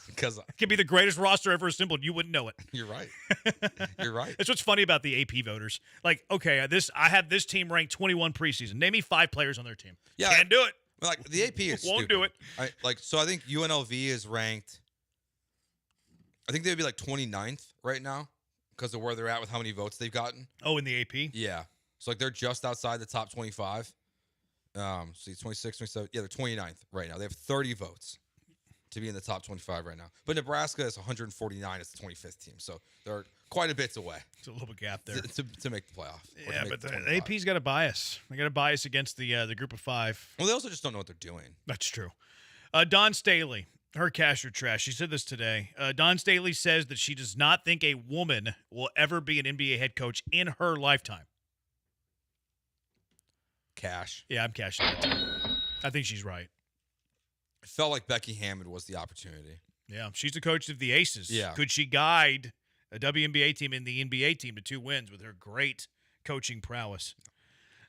S10: Because it
S6: could be the greatest roster ever assembled. You wouldn't know it.
S10: You're right. You're right.
S6: That's what's funny about the AP voters. Like, okay, I have this team ranked 21 preseason. Name me 5 players on their team.
S10: Yeah,
S6: can't do it.
S10: Like the AP is
S6: won't
S10: stupid.
S6: do it.
S10: So I think UNLV is ranked. I think they would be like 29th right now because of where they're at with how many votes they've gotten.
S6: Oh, in the AP?
S10: Yeah. So like they're just outside the top 25. See, 26, 27. Yeah, they're 29th right now. They have 30 votes to be in the top 25 right now. But Nebraska is 149 as the 25th team. So they're quite a bit away.
S6: It's a little bit gap there.
S10: To make the playoff.
S6: Yeah, but the AP's got a bias. They got a bias against the group of 5.
S10: Well, they also just don't know what they're doing.
S6: That's true. Dawn Staley, her cash or trash. She said this today. Dawn Staley says that she does not think a woman will ever be an NBA head coach in her lifetime.
S10: cash.
S6: Yeah, I'm cashing it too. I think she's right.
S10: It felt like Becky Hammond was the opportunity.
S6: Yeah, she's the coach of the Aces.
S10: Yeah.
S6: Could she guide a WNBA team and the NBA team to 2 wins with her great coaching prowess?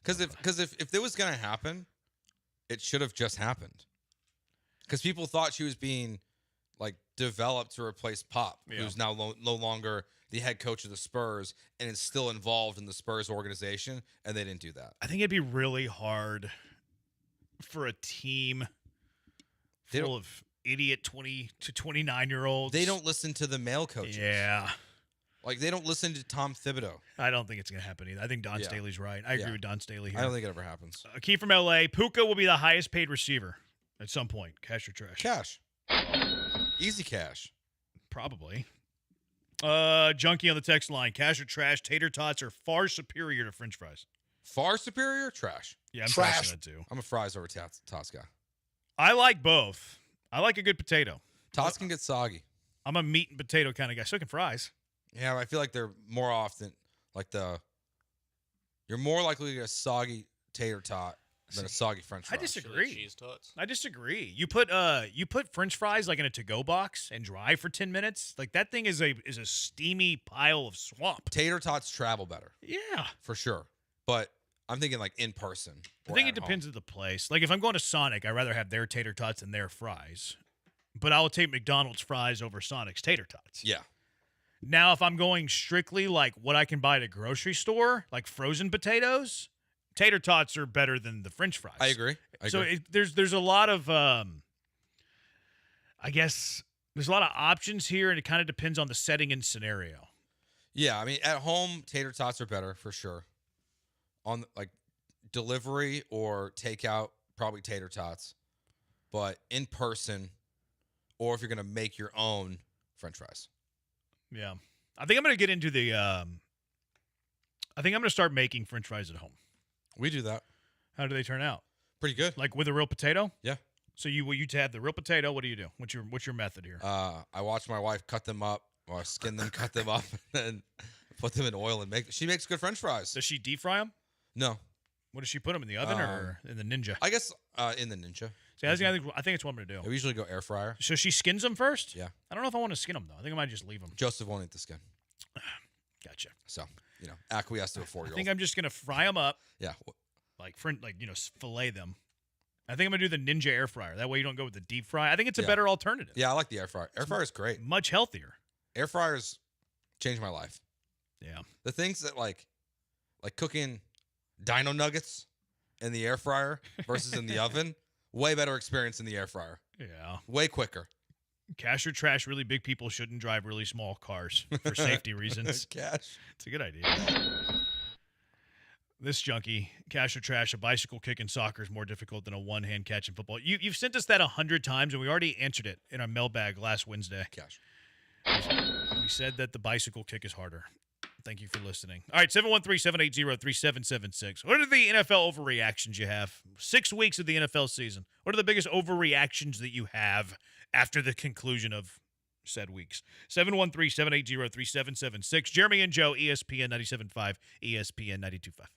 S10: Because if it was going to happen, it should have just happened. Because people thought she was being like developed to replace Pop, who's now no longer the head coach of the Spurs and is still involved in the Spurs organization, and they didn't do that.
S6: I think it'd be really hard for a team full of idiot 20 to 29-year-olds.
S10: They don't listen to the male coaches.
S6: Yeah.
S10: Like, they don't listen to Tom Thibodeau.
S6: I don't think it's going to happen either. I think Don Staley's right. I agree with Don Staley here.
S10: I don't think it ever happens.
S6: A key from L.A., Puka will be the highest paid receiver at some point. Cash or trash?
S10: Cash. Easy cash.
S6: Probably. Junkie on the text line. Cash or trash? Tater tots are far superior to French fries.
S10: Far superior? Trash.
S6: Yeah, I'm trashing that too.
S10: I'm a fries over tots guy.
S6: I like both. I like a good potato.
S10: Tots can get soggy.
S6: I'm a meat and potato kind of guy. So can fries.
S10: Yeah, but I feel like they're more often like you're more likely to get a soggy tater tot than a soggy French fry.
S6: I disagree.
S9: Cheese tots.
S6: I disagree. You put French fries like in a to-go box and dry for 10 minutes. Like that thing is a steamy pile of swamp.
S10: Tater tots travel better.
S6: Yeah,
S10: for sure. But I'm thinking like in person.
S6: I think it depends on the place. Like if I'm going to Sonic, I'd rather have their tater tots than their fries. But I will take McDonald's fries over Sonic's tater tots.
S10: Yeah.
S6: Now, if I'm going strictly like what I can buy at a grocery store, like frozen potatoes, tater tots are better than the French fries.
S10: I agree.
S6: There's a lot of, I guess, there's a lot of options here, and it kind of depends on the setting and scenario.
S10: Yeah, I mean, at home, tater tots are better for sure. On like delivery or takeout, probably tater tots. But in person, or if you're going to make your own French fries.
S6: Yeah. I think I'm going to get into the I think I'm going to start making French fries at home.
S10: We do that.
S6: How do they turn out?
S10: Pretty good.
S6: Like with a real potato?
S10: Yeah.
S6: So you have the real potato. What do you do? What's your method here?
S10: I watch my wife cut them up, or skin them, cut them up, and then put them in oil and she makes good French fries.
S6: Does she deep fry them?
S10: No.
S6: What does she put them in the oven or in the Ninja?
S10: I guess in the Ninja.
S6: See, I think it's what I'm going to do.
S10: We usually go air fryer.
S6: So she skins them first?
S10: Yeah.
S6: I don't know if I want to skin them, though. I think I might just leave them.
S10: Joseph won't eat the skin.
S6: Gotcha.
S10: So, acquiesce to a 4-year-old.
S6: I think I'm just going to fry them up.
S10: Yeah.
S6: Fillet them. I think I'm going to do the Ninja air fryer. That way you don't go with the deep fry. I think it's a better alternative.
S10: Yeah, I like the air fryer. Air fryer is great.
S6: Much healthier.
S10: Air fryers changed my life.
S6: Yeah.
S10: The things that like cooking dino nuggets in the air fryer versus in the oven, way better experience in the air fryer.
S6: Yeah.
S10: Way quicker.
S6: Cash or trash, really big people shouldn't drive really small cars for safety reasons.
S10: Cash.
S6: It's a good idea. This junkie, cash or trash, a bicycle kick in soccer is more difficult than a one-hand catch in football. You've sent us that 100 times, and we already answered it in our mailbag last Wednesday.
S10: Cash.
S6: We said that the bicycle kick is harder. Thank you for listening. All right, 713-780-3776. What are the NFL overreactions you have? 6 weeks of the NFL season. What are the biggest overreactions that you have after the conclusion of said weeks? 713-780-3776. Jeremy and Joe, ESPN 97.5, ESPN 92.5.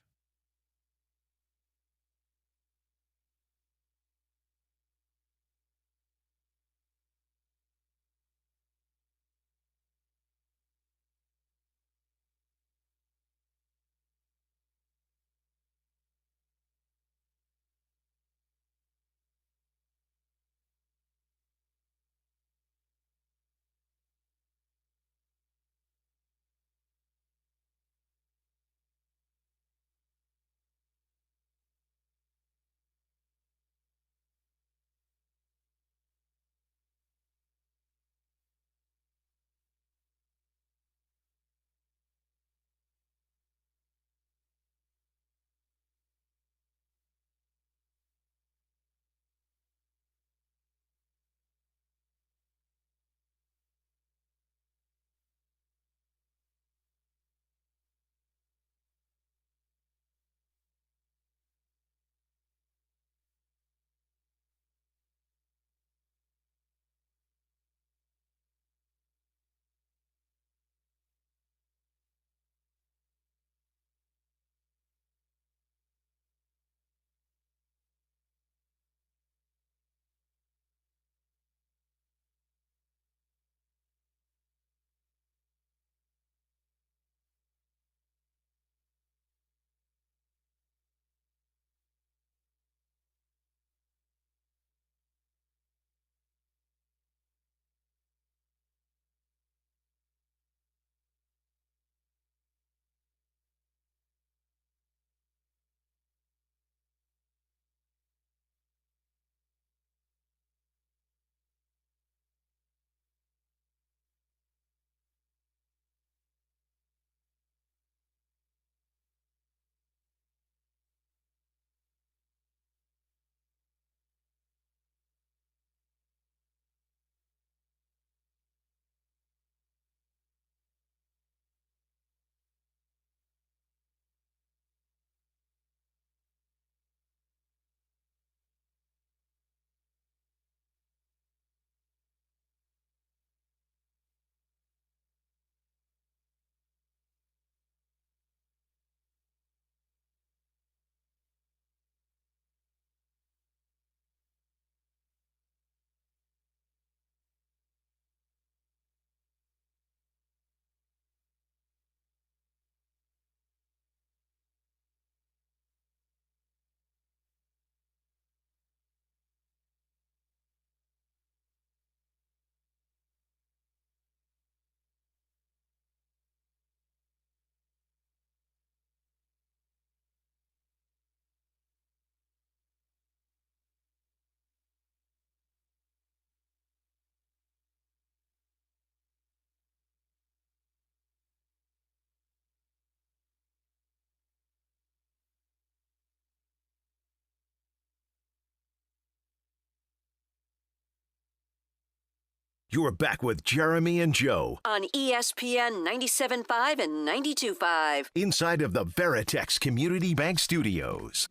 S27: You're back with Jeremy and Joe
S4: on ESPN 97.5 and 92.5.
S27: inside of the Veritex Community Bank Studios.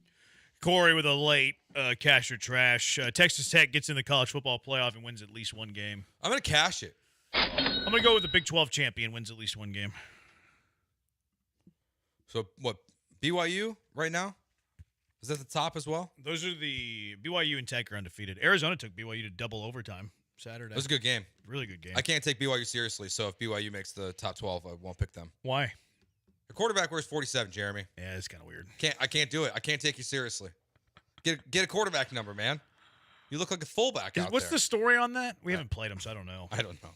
S6: Corey with a late cash or trash. Texas Tech gets in the college football playoff and wins at least one game.
S10: I'm going to cash it.
S6: I'm going to go with the Big 12 champion wins at least one game.
S10: So, what, BYU right now? Is that the top as well?
S6: Those are the BYU and Tech are undefeated. Arizona took BYU to double overtime Saturday.
S10: It was a good game.
S6: Really good game.
S10: I can't take BYU seriously, so if BYU makes the top 12, I won't pick them.
S6: Why?
S10: The quarterback wears 47, Jeremy.
S6: Yeah, it's kind of weird.
S10: I can't do it. I can't take you seriously. Get a quarterback number, man. You look like a fullback out there.
S6: What's the story on that? We haven't played them, so I don't know.
S10: I don't know.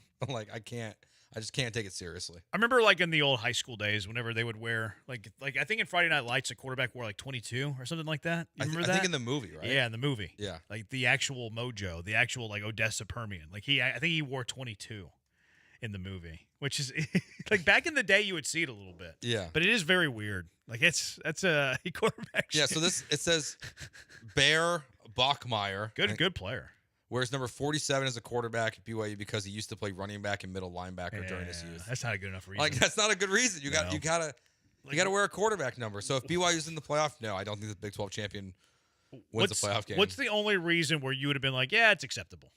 S10: I just can't take it seriously.
S6: I remember in the old high school days, whenever they would wear like I think in Friday Night Lights, a quarterback wore 22 or something like that. You remember that?
S10: I think in the movie, right?
S6: Yeah, in the movie.
S10: Yeah,
S6: like the actual Mojo, the actual Odessa Permian. I think he wore 22 in the movie, which is back in the day you would see it a little bit.
S10: Yeah,
S6: but it is very weird. That's a quarterback.
S10: Yeah, so it says Bear Bachmeier,
S6: good player.
S10: Wears number 47 as a quarterback at BYU because he used to play running back and middle linebacker during his youth.
S6: That's not a good enough reason.
S10: That's not a good reason. You gotta wear a quarterback number. So if BYU's in the playoff, no, I don't think the Big 12 champion wins the playoff game.
S6: What's the only reason where you would have been like, yeah, it's acceptable?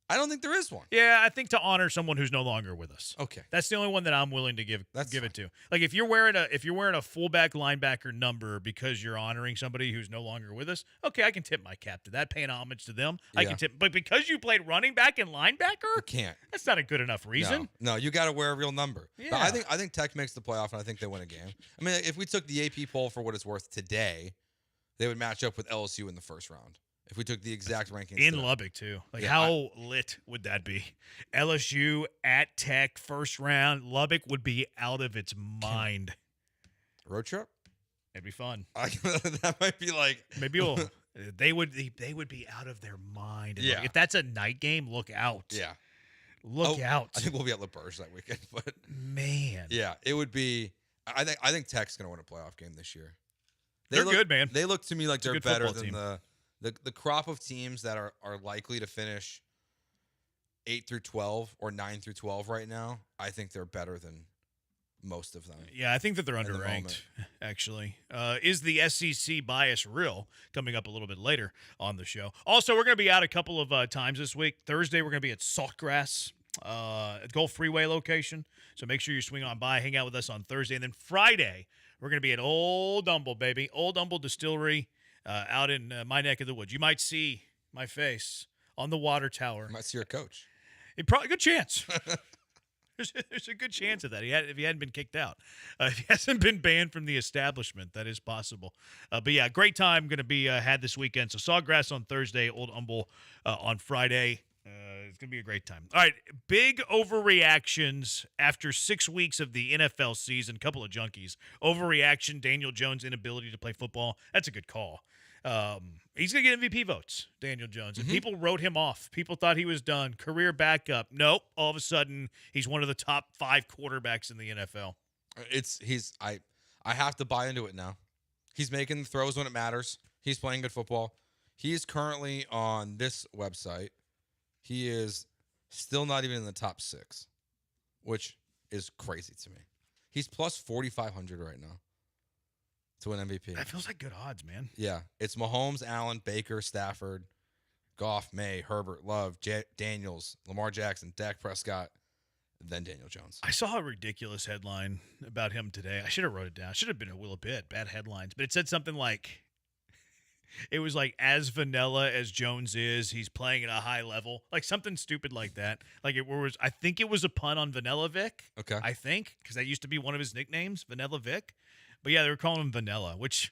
S10: I don't think there is one.
S6: Yeah, I think to honor someone who's no longer with us.
S10: Okay,
S6: that's the only one that I'm willing to give it to. Like if you're wearing a fullback linebacker number because you're honoring somebody who's no longer with us, okay, I can tip my cap to that, paying homage to them. Yeah. I can tip, but because you played running back and linebacker,
S10: you can't.
S6: That's not a good enough reason.
S10: No, you got to wear a real number.
S6: Yeah.
S10: But I think Tech makes the playoff, and I think they win a game. I mean, if we took the AP poll for what it's worth today, they would match up with LSU in the first round. If we took the exact rankings
S6: in Lubbock too, how lit would that be? LSU at Tech first round, Lubbock would be out of its mind.
S10: Road trip?
S6: It'd be fun.
S10: That might be
S6: maybe they would be out of their mind.
S10: Yeah.
S6: If that's a night game, look out.
S10: Yeah,
S6: look out.
S10: I think we'll be at LaBerge that weekend, but
S6: man,
S10: yeah, it would be. I think Tech's gonna win a playoff game this year.
S6: They're good, man.
S10: They look to me like they're better than
S6: team.
S10: The crop of teams that are likely to finish 8 through 12 or 9 through 12 right now. I think they're better than most of them.
S6: Yeah, I think that they're underranked, actually. Is the SEC bias real? Coming up a little bit later on the show. Also, we're going to be out a couple of times this week. Thursday, we're going to be at Saltgrass, at Gulf Freeway location. So make sure you swing on by, hang out with us on Thursday. And then Friday, we're going to be at Old Humble, baby. Old Humble Distillery. Out in my neck of the woods. You might see my face on the water tower.
S10: You might see your coach.
S6: Probably good chance. There's a good chance of that. If he hadn't been kicked out. If he hasn't been banned from the establishment, that is possible. But yeah, great time going to be had this weekend. So Sawgrass on Thursday, Old Humble on Friday. It's going to be a great time. All right, big overreactions after 6 weeks of the NFL season. Couple of junkies. Overreaction, Daniel Jones' inability to play football. That's a good call. He's going to get MVP votes, Daniel Jones. And people wrote him off. People thought he was done. Career backup. Nope. All of a sudden, he's one of the top 5 quarterbacks in the NFL.
S10: I have to buy into it now. He's making the throws when it matters. He's playing good football. He is currently on this website. He is still not even in the top 6, which is crazy to me. He's plus 4,500 right now to win MVP.
S6: That feels like good odds, man.
S10: Yeah. It's Mahomes, Allen, Baker, Stafford, Goff, May, Herbert, Love, Daniels, Lamar Jackson, Dak Prescott, then Daniel Jones.
S6: I saw a ridiculous headline about him today. I should have wrote it down. Should have been a little bit. Bad headlines. But it said something like, it was like, as vanilla as Jones is, he's playing at a high level. Like something stupid like that. Like it was, I think it was a pun on Vanilla Vic.
S10: Okay.
S6: I think, because that used to be one of his nicknames, Vanilla Vic. But yeah, they were calling him Vanilla, which,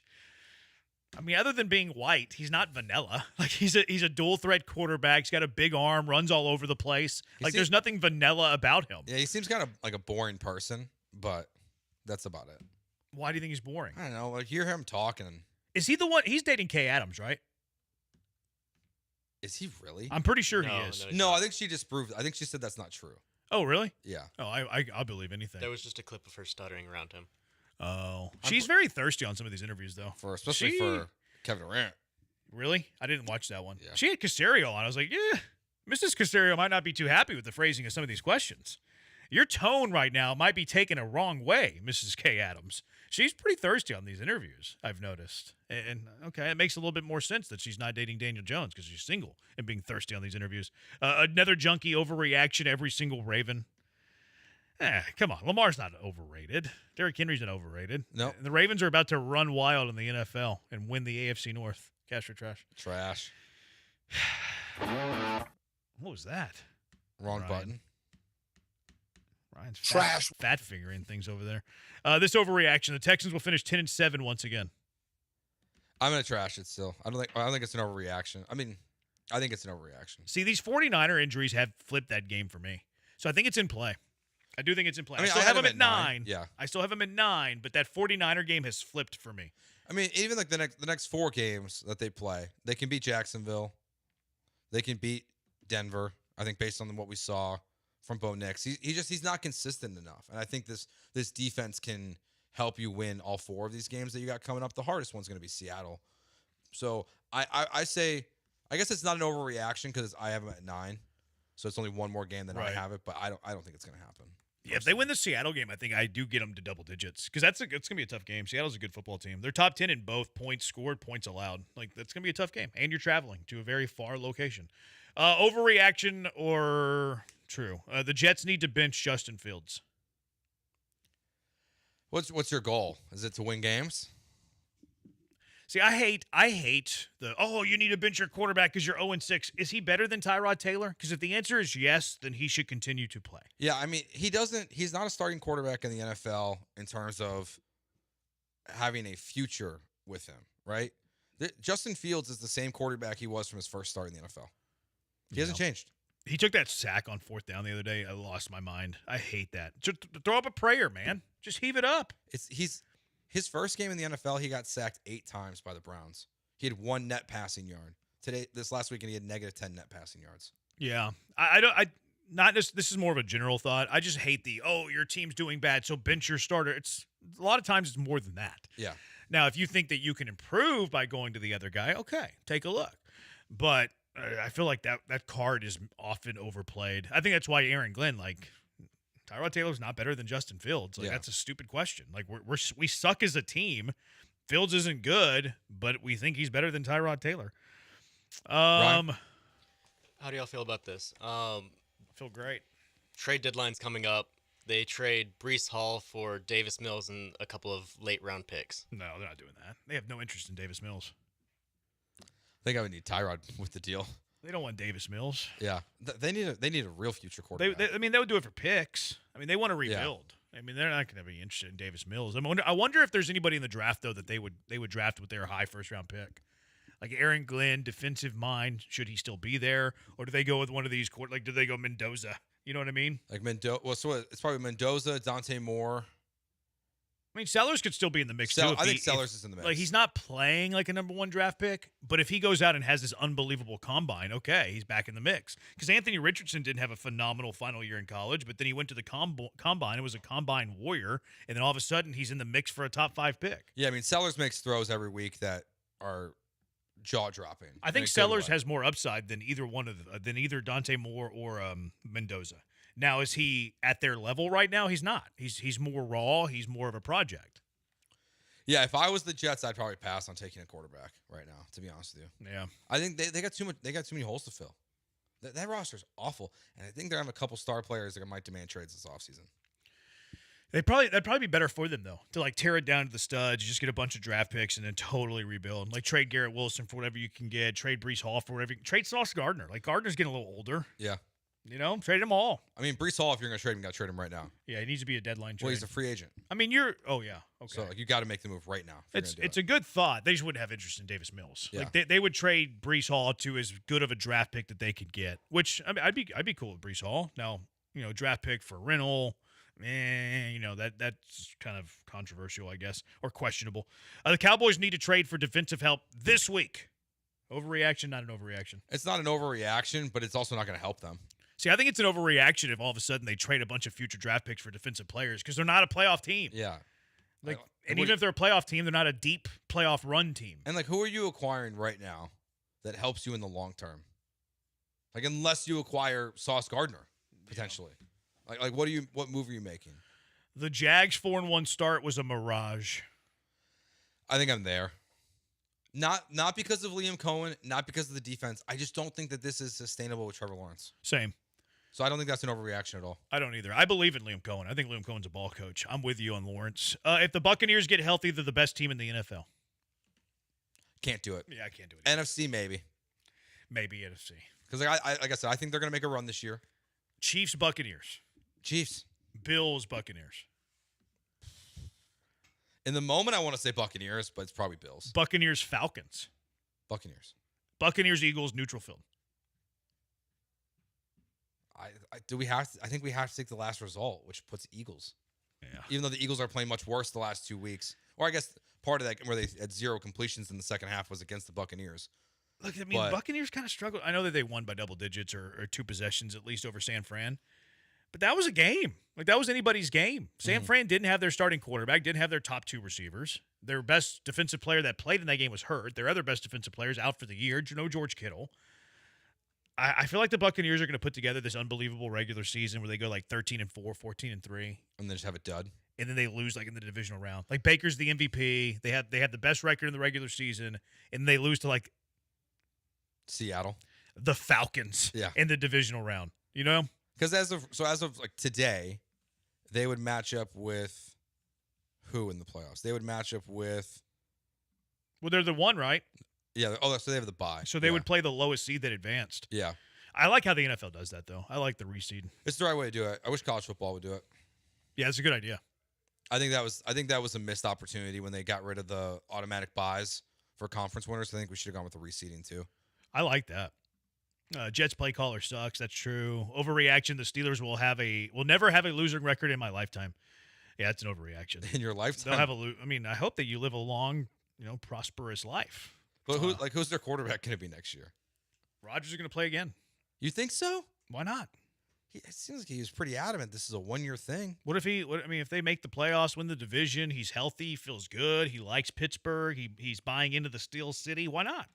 S6: I mean, other than being white, he's not vanilla. Like he's a dual threat quarterback. He's got a big arm, runs all over the place. There's nothing vanilla about him.
S10: Yeah, he seems kind of like a boring person, but that's about it.
S6: Why do you think he's boring?
S10: I don't know. Like hear him talking.
S6: Is he the one? He's dating Kay Adams, right?
S10: Is he really?
S6: I'm pretty sure he is.
S10: No, I think she disproved it. I think she said that's not true.
S6: Oh, really?
S10: Yeah.
S6: Oh, I'll believe anything.
S9: There was just a clip of her stuttering around him.
S6: Oh. She's very thirsty on some of these interviews, though.
S10: Especially for Kevin Durant.
S6: Really? I didn't watch that one.
S10: Yeah.
S6: She had Casario on. I was like, yeah. Mrs. Casario might not be too happy with the phrasing of some of these questions. Your tone right now might be taken a wrong way, Mrs. K. Adams. She's pretty thirsty on these interviews, I've noticed. And okay, it makes a little bit more sense that she's not dating Daniel Jones because she's single and being thirsty on these interviews. Another junkie overreaction, every single Raven. Come on. Lamar's not overrated. Derrick Henry's not overrated.
S10: No. Nope.
S6: The Ravens are about to run wild in the NFL and win the AFC North. Cash or trash?
S10: Trash.
S6: What was that?
S10: Wrong button.
S6: Ryan's fat fingering things over there. This overreaction. The Texans will finish 10-7 once again.
S10: I'm going to trash it still. I don't think it's an overreaction. I mean, I think it's an overreaction.
S6: See, these 49er injuries have flipped that game for me. So I think it's in play. I do think it's in play.
S10: I mean,
S6: I still have them at 9.
S10: Yeah.
S6: I still have them at 9, but that 49er game has flipped for me.
S10: I mean, even like the next 4 games that they play, they can beat Jacksonville. They can beat Denver, I think, based on what we saw from Bo Nix. He's not consistent enough. And I think this defense can help you win all 4 of these games that you got coming up. The hardest one's going to be Seattle. So I say, I guess it's not an overreaction because I have them at 9. So it's only one more game than I have it, but I don't think it's going to happen.
S6: Yeah, if they win the Seattle game, I think I do get them to double digits because it's going to be a tough game. Seattle's a good football team. They're top 10 in both points scored, points allowed. Like, that's going to be a tough game. And you're traveling to a very far location. Overreaction or true? The Jets need to bench Justin Fields.
S10: What's your goal? Is it to win games?
S6: See, I hate the, you need to bench your quarterback because you're 0-6. Is he better than Tyrod Taylor? Because if the answer is yes, then he should continue to play.
S10: Yeah, I mean, he's not a starting quarterback in the NFL in terms of having a future with him, right? Justin Fields is the same quarterback he was from his first start in the NFL. He hasn't changed.
S6: He took that sack on 4th down the other day. I lost my mind. I hate that. Just throw up a prayer, man. Just heave it up.
S10: His first game in the NFL, he got sacked 8 times by the Browns. He had 1 net passing yard. This last weekend, he had -10 net passing yards.
S6: Yeah, this is more of a general thought. I just hate your team's doing bad, so bench your starter. It's a lot of times it's more than that.
S10: Yeah.
S6: Now, if you think that you can improve by going to the other guy, okay, take a look. But I feel like that card is often overplayed. I think that's why Aaron Glenn, Tyrod Taylor's not better than Justin Fields. That's a stupid question. We suck as a team. Fields isn't good, but we think he's better than Tyrod Taylor.
S9: How do y'all feel about this?
S6: I feel great.
S9: Trade deadline's coming up. They trade Breece Hall for Davis Mills and a couple of late-round picks.
S6: No, they're not doing that. They have no interest in Davis Mills.
S10: I think I would need Tyrod with the deal.
S6: They don't want Davis Mills.
S10: Yeah, they need a real future quarterback.
S6: They would do it for picks. I mean, they want to rebuild. Yeah. I mean, they're not going to be interested in Davis Mills. I wonder if there's anybody in the draft though that they would draft with their high first-round pick, like Aaron Glenn, defensive mind. Should he still be there, or do they go with one of these? Do they go Mendoza? You know what I mean?
S10: Like Mendoza. Well, so it's probably Mendoza, Dante Moore.
S6: I mean, Sellers could still be in the mix, too.
S10: I think Sellers is in the mix.
S6: He's not playing like a number 1 draft pick, but if he goes out and has this unbelievable combine, okay, he's back in the mix. Because Anthony Richardson didn't have a phenomenal final year in college, but then he went to the combine and was a combine warrior, and then all of a sudden he's in the mix for a top 5 pick.
S10: Yeah, I mean, Sellers makes throws every week that are jaw-dropping.
S6: I think Sellers has more upside than either Dante Moore or Mendoza. Now, is he at their level right now? He's not. He's more raw. He's more of a project.
S10: Yeah, if I was the Jets, I'd probably pass on taking a quarterback right now, to be honest with you.
S6: Yeah.
S10: I think they got too much. They got too many holes to fill. That roster's awful, and I think they're having a couple star players that might demand trades this offseason.
S6: That'd probably be better for them though, to tear it down to the studs, just get a bunch of draft picks and then totally rebuild. Trade Garrett Wilson for whatever you can get, trade Breece Hall for whatever. Trade Sauce Gardner. Gardner's getting a little older.
S10: Yeah.
S6: Trade them all.
S10: I mean, Breece Hall, if you're going to trade him, you got to trade him right now.
S6: Yeah, he needs to be a deadline trade.
S10: Well, he's a free agent.
S6: I mean, okay.
S10: So you got to make the move right now.
S6: It's a good thought. They just wouldn't have interest in Davis Mills.
S10: Yeah.
S6: They would trade Breece Hall to as good of a draft pick that they could get. Which I mean, I'd be cool with Breece Hall. Now, draft pick for rental. That's kind of controversial, I guess, or questionable. The Cowboys need to trade for defensive help this week. Overreaction, not an overreaction.
S10: It's not an overreaction, but it's also not going to help them.
S6: See, I think it's an overreaction if all of a sudden they trade a bunch of future draft picks for defensive players because they're not a playoff team.
S10: Yeah.
S6: And even if they're a playoff team, they're not a deep playoff run team.
S10: And who are you acquiring right now that helps you in the long term? Like, unless you acquire Sauce Gardner, potentially. Like what move are you making?
S6: The Jags 4-1 start was a mirage.
S10: I think I'm there. Not because of Liam Cohen, not because of the defense. I just don't think that this is sustainable with Trevor Lawrence.
S6: Same.
S10: So I don't think that's an overreaction at all.
S6: I don't either. I believe in Liam Cohen. I think Liam Cohen's a ball coach. I'm with you on Lawrence. If the Buccaneers get healthy, they're the best team in the NFL.
S10: Can't do it.
S6: Yeah, I can't do it.
S10: NFC maybe.
S6: Maybe NFC.
S10: Because like I said, I think they're going to make a run this year.
S6: Chiefs, Buccaneers.
S10: Chiefs.
S6: Bills, Buccaneers.
S10: In the moment, I want to say Buccaneers, but it's probably Bills.
S6: Buccaneers, Falcons.
S10: Buccaneers.
S6: Buccaneers, Eagles, neutral field.
S10: I think we have to take the last result, which puts Eagles.
S6: Yeah.
S10: Even though the Eagles are playing much worse the last 2 weeks. Or I guess part of that where they had 0 completions in the second half was against the Buccaneers.
S6: Look, I mean, Buccaneers kind of struggled. I know that they won by double digits or 2 possessions at least over San Fran. But that was a game. Like, that was anybody's game. San Fran didn't have their starting quarterback, didn't have their top 2 receivers. Their best defensive player that played in that game was hurt. Their other best defensive players out for the year. No George Kittle. I feel like the Buccaneers are going to put together this unbelievable regular season where they go like 13-4, 14-3.
S10: And then just have a dud.
S6: And then they lose like in the divisional round. Like, Baker's the MVP. They had the best record in the regular season. And they lose to like
S10: Seattle.
S6: The Falcons in the divisional round. You know?
S10: Because as of like today, they would match up with who in the playoffs? They would match up with.
S6: Well, they're the one, right?
S10: Yeah. Oh, so they have the bye.
S6: So they would play the lowest seed that advanced.
S10: Yeah.
S6: I like how the NFL does that, though. I like the reseed.
S10: It's the right way to do it. I wish college football would do it.
S6: Yeah, it's a good idea.
S10: I think that was a missed opportunity when they got rid of the automatic buys for conference winners. I think we should have gone with the reseeding too.
S6: I like that. Jets play caller sucks. That's true. Overreaction. The Steelers will never have a losing record in my lifetime. Yeah, it's an overreaction.
S10: In your lifetime,
S6: they'll have I mean, I hope that you live a long, prosperous life.
S10: But who's their quarterback going to be next year?
S6: Rodgers is going to play again.
S10: You think so?
S6: Why not?
S10: It seems like he was pretty adamant. This is a 1-year thing.
S6: If they make the playoffs, win the division, he's healthy, he feels good, he likes Pittsburgh, he's buying into the Steel City. Why not?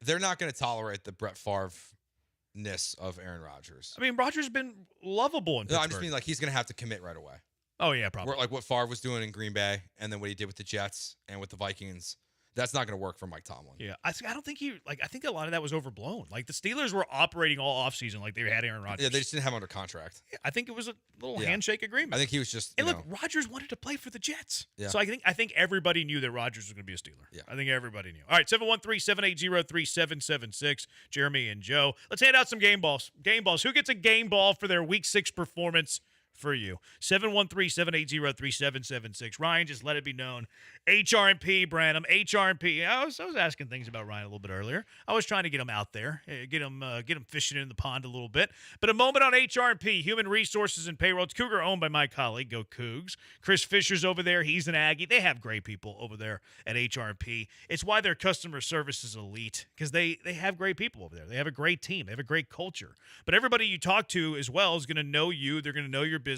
S10: They're not going to tolerate the Brett Favre-ness of Aaron Rodgers.
S6: I mean, Rodgers has been lovable in Pittsburgh.
S10: No, I just mean like he's going to have to commit right away.
S6: Oh, yeah, probably.
S10: Like what Favre was doing in Green Bay and then what he did with the Jets and with the Vikings. That's not going to work for Mike Tomlin.
S6: Yeah, I don't think I think a lot of that was overblown. Like, the Steelers were operating all offseason like they had Aaron Rodgers.
S10: Yeah, they just didn't have him under contract.
S6: Yeah, I think it was a little handshake agreement.
S10: I think he was just.
S6: And look, Rodgers wanted to play for the Jets.
S10: Yeah.
S6: So I think everybody knew that Rodgers was going to be a Steeler.
S10: Yeah.
S6: I think everybody knew. All right, 713-780-3776. Jeremy and Joe. Let's hand out some game balls. Game balls. Who gets a game ball for their Week 6 performance? For you. 713-780-3776. Ryan, just let it be known. HRP, Branham. HRP. I was asking things about Ryan a little bit earlier. I was trying to get him out there, get him fishing in the pond a little bit. But a moment on HRP, Human Resources and Payroll. It's Cougar owned by my colleague, Go Cougs. Chris Fisher's over there. He's an Aggie. They have great people over there at HRP. It's why their customer service is elite, because they have great people over there. They have a great team. They have a great culture. But everybody you talk to as well is going to know you. They're going to know your business.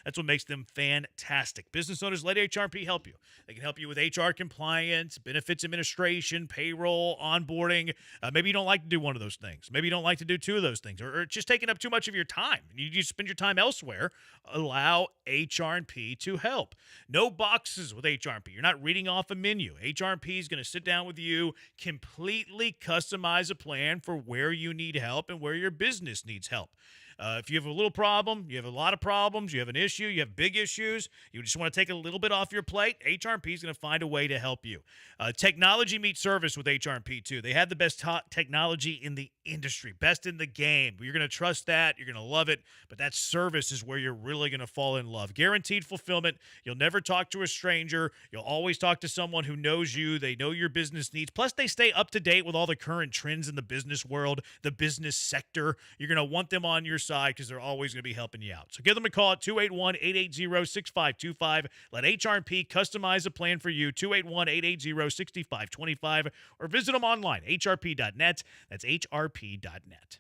S6: That's what makes them fantastic. Business owners, let HRP help you. They can help you with HR compliance, benefits administration, payroll, onboarding. Maybe you don't like to do one of those things. Maybe you don't like to do 2 of those things, or it's just taking up too much of your time. You spend your time elsewhere. Allow HRP to help. No boxes with HRP. You're not reading off a menu. HRP is going to sit down with you, completely customize a plan for where you need help and where your business needs help. If you have a little problem, you have a lot of problems, you have an issue, you have big issues, you just want to take a little bit off your plate, HRP is going to find a way to help you. Technology meets service with HRP, too. They have the best technology in the industry, best in the game. You're going to trust that. You're going to love it. But that service is where you're really going to fall in love. Guaranteed fulfillment. You'll never talk to a stranger. You'll always talk to someone who knows you. They know your business needs. Plus, they stay up to date with all the current trends in the business world, the business sector. You're going to want them on your side because they're always going to be helping you out. So give them a call at 281-880-6525. Let HRP customize a plan for you, 281-880-6525, or visit them online, hrp.net. That's hrp.net.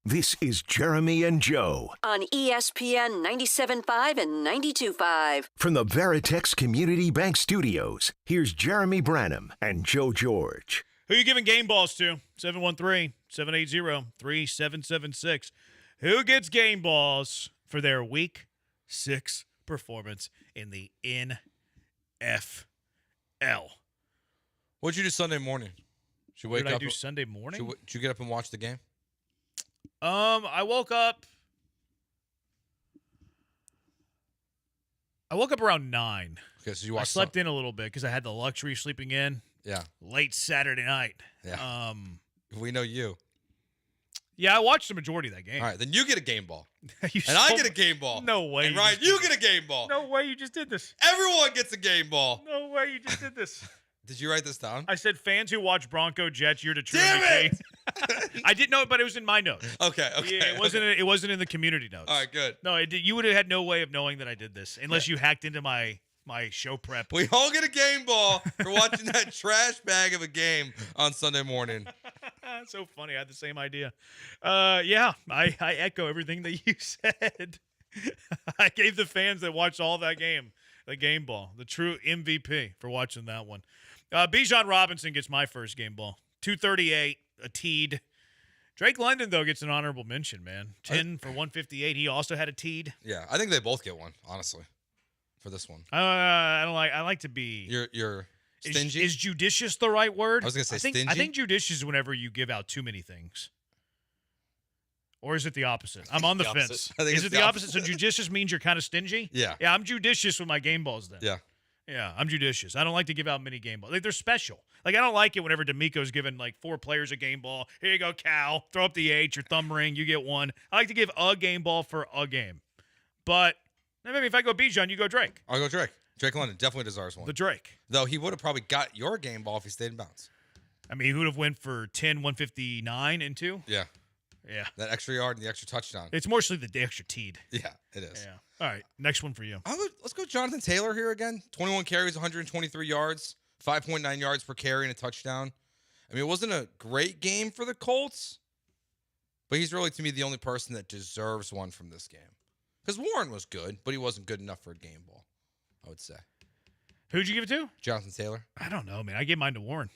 S27: This is Jeremy and Joe
S4: on ESPN 97.5 and 92.5.
S27: from the Veritex Community Bank Studios. Here's Jeremy Branham and Joe George.
S6: Who are you giving game balls to? 713-780-3776. Who gets game balls for their Week 6 performance in the NFL?
S10: What'd you do Sunday morning? Did you wake
S6: What did
S10: up?
S6: I do Sunday morning?
S10: Did you get up and watch the game?
S6: I woke up around 9.
S10: Okay, so you
S6: I
S10: watched.
S6: slept in a little bit because I had the luxury of sleeping in.
S10: Yeah.
S6: Late Saturday night.
S10: Yeah. We know you.
S6: Yeah, I watched the majority of that game.
S10: All right, then you get a game ball.
S6: I
S10: get a game ball.
S6: No way.
S10: And Ryan, you get a game ball.
S6: No way you just did this.
S10: Everyone gets a game ball.
S6: No way you just did this.
S10: Did you write this down?
S6: I said fans who watch Bronco Jets year to true.
S10: Damn it!
S6: I didn't know it, but it was in my notes.
S10: Okay.
S6: Yeah, it wasn't in the community notes.
S10: All right, good.
S6: No, you would have had no way of knowing that I did this unless you hacked into my show prep.
S10: We all get a game ball for watching that trash bag of a game on Sunday morning.
S6: That's so funny. I had the same idea. Yeah, I echo everything that you said. I gave the fans that watched all that game the game ball, the true MVP for watching that one. Bijan Robinson gets my first game ball. 238, a teed. Drake London, though, gets an honorable mention, man. 10 for 158. He also had a teed.
S10: Yeah, I think they both get one, honestly, for this one.
S6: I like to be.
S10: You're stingy?
S6: Is judicious the right word?
S10: I was going to say
S6: stingy.
S10: stingy.
S6: I think judicious is whenever you give out too many things. Or is it the opposite? I'm on the fence. Is it the opposite? So judicious means you're kind of stingy?
S10: Yeah.
S6: Yeah, I'm judicious with my game balls then.
S10: Yeah.
S6: Yeah, I'm judicious. I don't like to give out many game balls. Like, they're special. Like, I don't like it whenever D'Amico's giving, 4 players a game ball. Here you go, Cal. Throw up the H, your thumb ring, you get one. I like to give a game ball for a game. But maybe if I go Bijan, you go Drake.
S10: I'll go Drake. Drake London definitely deserves one.
S6: The Drake.
S10: Though he would have probably got your game ball if he stayed in bounds.
S6: I mean, he would have went for 10, 159, and 2.
S10: Yeah.
S6: Yeah.
S10: That extra yard and the extra touchdown.
S6: It's mostly the extra teed.
S10: Yeah, it is.
S6: Yeah. All right, next one for you.
S10: Let's go Jonathan Taylor here again. 21 carries, 123 yards, 5.9 yards per carry and a touchdown. I mean, it wasn't a great game for the Colts, but he's really, to me, the only person that deserves one from this game. Because Warren was good, but he wasn't good enough for a game ball, I would say.
S6: Who'd you give it to?
S10: Jonathan Taylor.
S6: I don't know, man. I gave mine to Warren.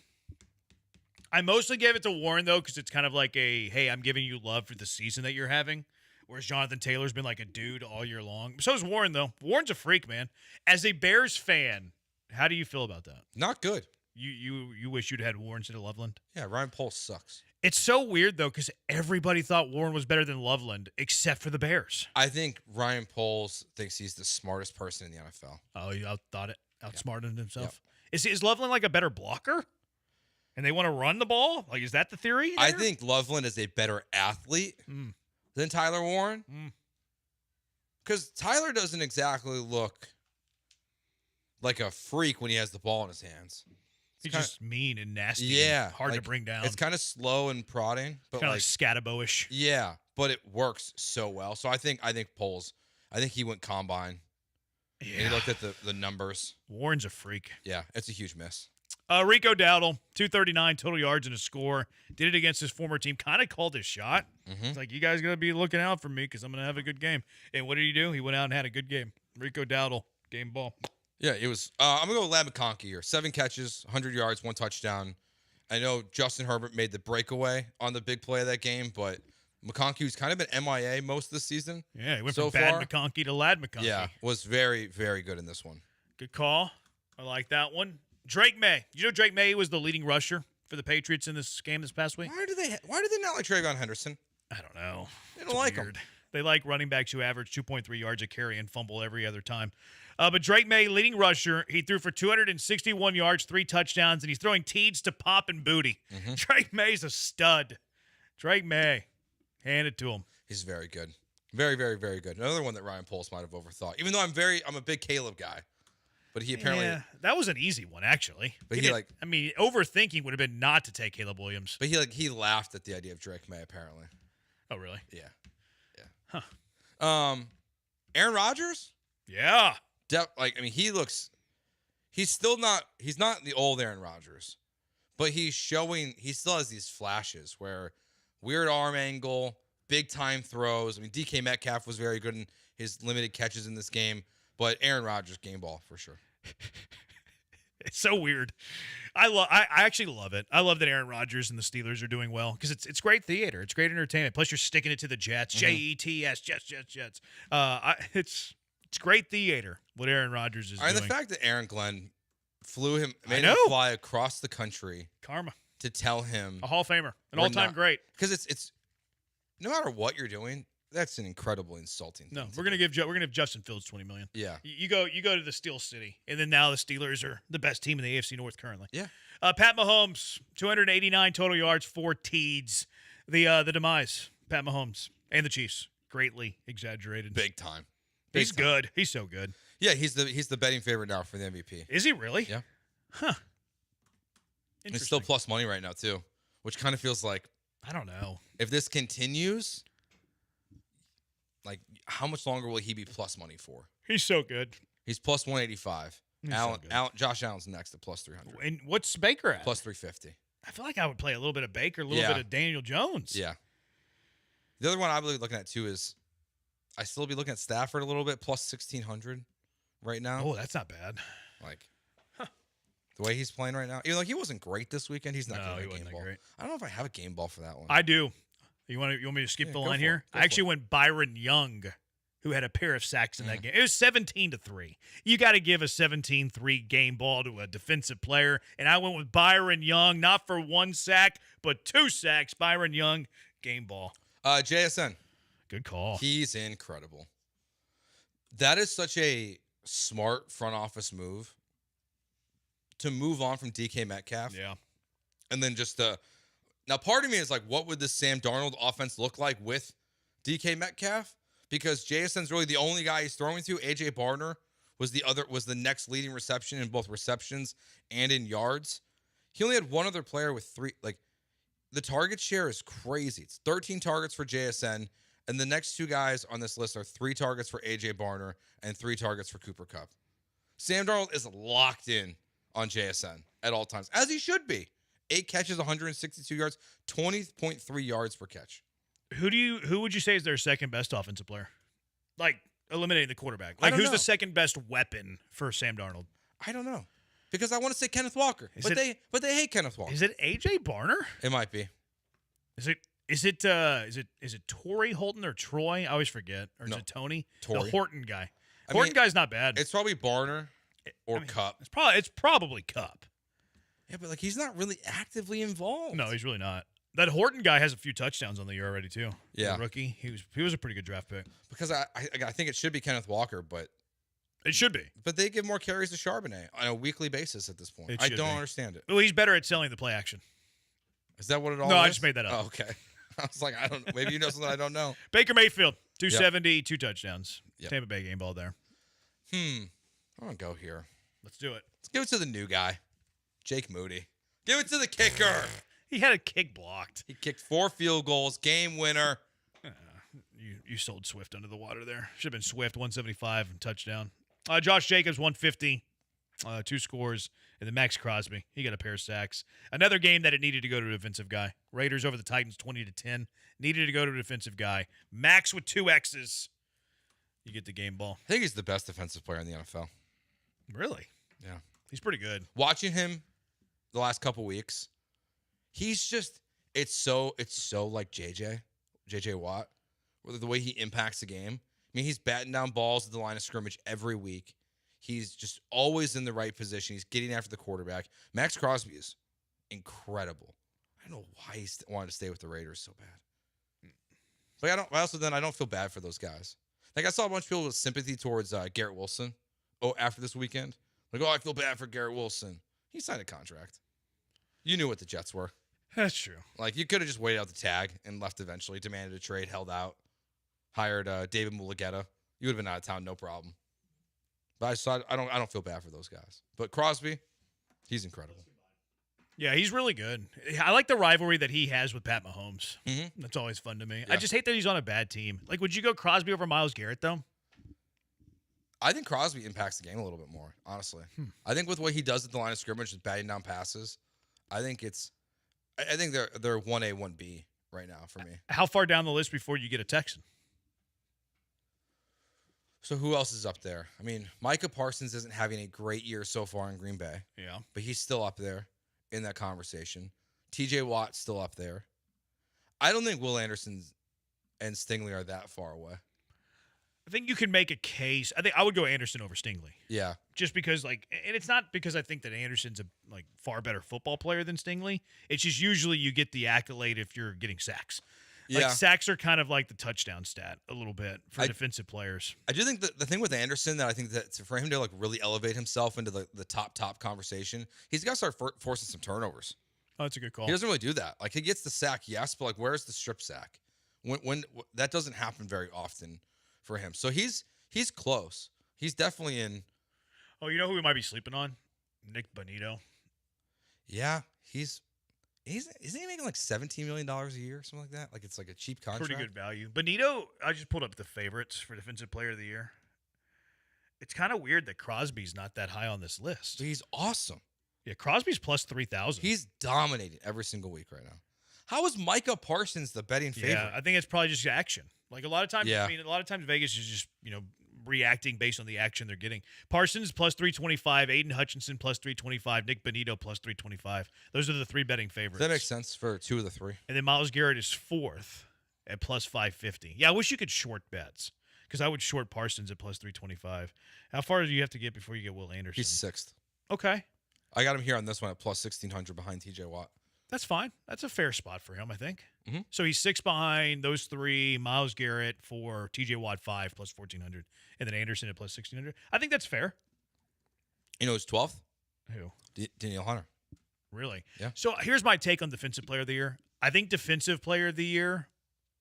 S6: I mostly gave it to Warren, though, because it's kind of like hey, I'm giving you love for the season that you're having. Whereas Jonathan Taylor's been like a dude all year long. So is Warren, though. Warren's a freak, man. As a Bears fan, how do you feel about that?
S10: Not good.
S6: You wish you'd had Warren instead of Loveland?
S10: Yeah, Ryan Poles sucks.
S6: It's so weird, though, because everybody thought Warren was better than Loveland, except for the Bears.
S10: I think Ryan Poles thinks he's the smartest person in the NFL.
S6: Oh, he outsmarted himself? Yep. Is Loveland like a better blocker? And they want to run the ball? Like, is that the theory there?
S10: I think Loveland is a better athlete than Tyler Warren. Because Tyler doesn't exactly look like a freak when he has the ball in his hands.
S6: He's just mean and nasty.
S10: Yeah.
S6: And hard to bring down.
S10: It's kind of slow and prodding. But
S6: kind of like Scatabo-ish.
S10: Yeah, but it works so well. So I think Poles, I think he went combine. Yeah. And he looked at the numbers.
S6: Warren's a freak.
S10: Yeah, it's a huge miss.
S6: Rico Dowdle, 239 total yards and a score. Did it against his former team. Kind of called his shot. It's like, you guys got to be looking out for me because I'm going to have a good game. And what did he do? He went out and had a good game. Rico Dowdle, game ball.
S10: Yeah, it was. I'm going to go with Ladd McConkey here. 7 catches, 100 yards, 1 touchdown. I know Justin Herbert made the breakaway on the big play of that game, but McConkey's kind of been MIA most of the season.
S6: Yeah, he went from bad McConkey to Ladd McConkey.
S10: Yeah, was very, very good in this one.
S6: Good call. I like that one. Drake May. You know Drake May was the leading rusher for the Patriots in this game this past week?
S10: Why do they not like Trayvon Henderson?
S6: I don't know.
S10: They don't like him.
S6: They like running backs who average 2.3 yards a carry and fumble every other time. But Drake May, leading rusher, he threw for 261 yards, 3 touchdowns, and he's throwing teeds to Pop and Booty. Drake May's a stud. Drake May. Hand it to him.
S10: He's very good. Very, very, very good. Another one that Ryan Poles might have overthought. Even though I'm a big Caleb guy. But he apparently...
S6: Yeah, that was an easy one, actually.
S10: But
S6: overthinking would have been not to take Caleb Williams.
S10: But he laughed at the idea of Drake May, apparently.
S6: Oh, really?
S10: Yeah. Huh. Aaron Rodgers?
S6: Yeah.
S10: He's not the old Aaron Rodgers. But he still has these flashes where weird arm angle, big-time throws. I mean, DK Metcalf was very good in his limited catches in this game, but Aaron Rodgers game ball for sure.
S6: It's so weird. I actually love it. I love that Aaron Rodgers and the Steelers are doing well because it's great theater. It's great entertainment. Plus, you're sticking it to the Jets. Jets, Jets. It's great theater what Aaron Rodgers is doing.
S10: The fact that Aaron Glenn made him fly across the country,
S6: karma,
S10: to tell him
S6: a Hall of Famer, an all-time great.
S10: Because it's no matter what you're doing, that's an incredible insulting thing.
S6: No, we're gonna give Justin Fields $20 million.
S10: Yeah,
S6: you go to the Steel City, and then now the Steelers are the best team in the AFC North currently.
S10: Yeah.
S6: Pat Mahomes, 289 total yards, 4 TDs. The demise, Pat Mahomes and the Chiefs, greatly exaggerated.
S10: Big time.
S6: He's good. He's so good.
S10: Yeah, he's the betting favorite now for the MVP.
S6: Is he really?
S10: Yeah.
S6: Huh.
S10: He's still plus money right now too, which kind of feels like,
S6: I don't know,
S10: if this continues, like how much longer will he be plus money for?
S6: He's so good.
S10: He's plus 185. Josh Allen's next at plus 300.
S6: And what's Baker at?
S10: Plus 350.
S6: I feel like I would play a little bit of Baker, a little bit of Daniel Jones.
S10: Yeah. The other one I'm really looking at too is I still be looking at Stafford a little bit, plus 1,600 right now.
S6: Oh, that's not bad.
S10: Like, the way he's playing right now, even though he wasn't great this weekend, he's not getting a game ball.
S6: Great.
S10: I don't know if I have a game ball for that one.
S6: I do. You want me to skip the line here? I actually went Byron Young, who had a pair of sacks in that game. It was 17-3. You got to give a 17-3 game ball to a defensive player, and I went with Byron Young, not for 1 sack, but 2 sacks. Byron Young, game ball.
S10: JSN.
S6: Good call.
S10: He's incredible. That is such a smart front office move to move on from DK Metcalf.
S6: Yeah.
S10: And then just now part of me is like, what would the Sam Darnold offense look like with DK Metcalf? Because JSN's really the only guy he's throwing to. AJ Barner was the next leading reception in both receptions and in yards. He only had one other player with 3. Like, the target share is crazy. It's 13 targets for JSN, and the next 2 guys on this list are 3 targets for AJ Barner and 3 targets for Cooper Kupp. Sam Darnold is locked in on JSN at all times, as he should be. 8 catches, 162 yards, 20.3 yards per catch.
S6: Who would you say is their second best offensive player? Like, eliminating the quarterback. Like, who's the second best weapon for Sam Darnold?
S10: I don't know. Because I want to say Kenneth Walker. But they hate Kenneth Walker.
S6: Is it AJ Barner?
S10: It might be.
S6: Is it Torrey Holton or Troy? I always forget. Or is it Tony?
S10: Torrey.
S6: The Horton guy. Horton guy's not bad.
S10: It's probably Barner or Kupp.
S6: It's probably Kupp.
S10: Yeah, but like he's not really actively involved.
S6: No, he's really not. That Horton guy has a few touchdowns on the year already too.
S10: Yeah,
S6: the rookie. He was a pretty good draft pick.
S10: Because I think it should be Kenneth Walker, but
S6: it should be.
S10: But they give more carries to Charbonnet on a weekly basis at this point. I don't understand it.
S6: Well, he's better at selling the play action.
S10: Is that what it all?
S6: No,
S10: is?
S6: I just made that up.
S10: Oh, okay. I was like, I don't know. Maybe you know something I don't know.
S6: Baker Mayfield, 270, 2 touchdowns.
S10: Yep.
S6: Tampa Bay game ball there.
S10: I'm gonna go here.
S6: Let's do it.
S10: Let's give it to the new guy, Jake Moody. Give it to the kicker.
S6: He had a kick blocked.
S10: He kicked 4 field goals, game winner.
S6: You sold Swift under the water there. Should have been Swift, 175 and touchdown. Josh Jacobs, 150, 2 scores. And then Max Crosby, he got a pair of sacks. Another game that it needed to go to a defensive guy. Raiders over the Titans, 20-10. Needed to go to a defensive guy. Max with 2 X's. You get the game ball.
S10: I think he's the best defensive player in the NFL.
S6: Really?
S10: Yeah.
S6: He's pretty good.
S10: Watching him the last couple weeks, he's just it's so like JJ Watt, the way he impacts the game. I mean, he's batting down balls at the line of scrimmage every week. He's just always in the right position. He's getting after the quarterback. Max Crosby is incredible. I don't know why he wanted to stay with the Raiders so bad. But I don't feel bad for those guys. Like, I saw a bunch of people with sympathy towards Garrett Wilson after this weekend. Like, I feel bad for Garrett Wilson. He signed a contract. You knew what the Jets were.
S6: That's true.
S10: Like, you could have just waited out the tag and left eventually, demanded a trade, held out, hired David Mulugeta. You would have been out of town, no problem. But I don't feel bad for those guys. But Crosby, he's incredible.
S6: Yeah, he's really good. I like the rivalry that he has with Pat Mahomes.
S10: Mm-hmm.
S6: That's always fun to me.
S10: Yeah.
S6: I just hate that he's on a bad team. Like, would you go Crosby over Myles Garrett, though?
S10: I think Crosby impacts the game a little bit more, honestly. I think with what he does at the line of scrimmage, just batting down passes, I think they're 1A, 1B right now for me.
S6: How far down the list before you get a Texan?
S10: So who else is up there? I mean, Micah Parsons isn't having a great year so far in Green Bay.
S6: Yeah.
S10: But he's still up there in that conversation. TJ Watt's still up there. I don't think Will Anderson and Stingley are that far away.
S6: I think you can make a case. I think I would go Anderson over Stingley.
S10: Yeah.
S6: Just because, like, and it's not because I think that Anderson's a far better football player than Stingley. It's just usually you get the accolade if you're getting sacks. Like,
S10: Yeah.
S6: sacks are kind of like the touchdown stat a little bit for defensive players.
S10: I do think the thing with Anderson that I think that for him to like really elevate himself into the top conversation, he's got to start forcing some turnovers.
S6: Oh, that's a good call.
S10: He doesn't really do that. Like, he gets the sack, yes, but like, where's the strip sack? When that doesn't happen very often for him. So he's close. He's definitely in.
S6: Oh, you know who we might be sleeping on? Nick Bonito.
S10: Yeah, isn't he making like $17 million a year or something like that? Like, it's like a cheap contract.
S6: Pretty good value. Bonito, I just pulled up the favorites for Defensive Player of the Year. It's kind of weird that Crosby's not that high on this list.
S10: He's awesome.
S6: Yeah, Crosby's plus 3,000.
S10: He's dominating every single week right now. How is Micah Parsons the betting favorite?
S6: Yeah, I think it's probably just action. Like a lot of times,
S10: Yeah.
S6: I mean, a lot of times Vegas is just, reacting based on the action they're getting. Parsons plus 325, Aiden Hutchinson plus 325, Nick Bonito plus 325. Those are the three betting favorites.
S10: That makes sense for two of the three.
S6: And then Myles Garrett is fourth at plus 550. Yeah, I wish you could short bets because I would short Parsons at plus 325. How far do you have to get before you get Will Anderson?
S10: He's sixth.
S6: Okay.
S10: I got him here on this one at plus 1,600 behind TJ Watt.
S6: That's fine. That's a fair spot for him, I think.
S10: Mm-hmm.
S6: So he's six behind those three, Myles Garrett for TJ Watt 5 plus 1,400, and then Anderson at plus 1,600. I think that's fair.
S10: You know who's 12th?
S6: Who?
S10: Danielle Hunter.
S6: Really?
S10: Yeah.
S6: So here's my take on Defensive Player of the Year. I think Defensive Player of the Year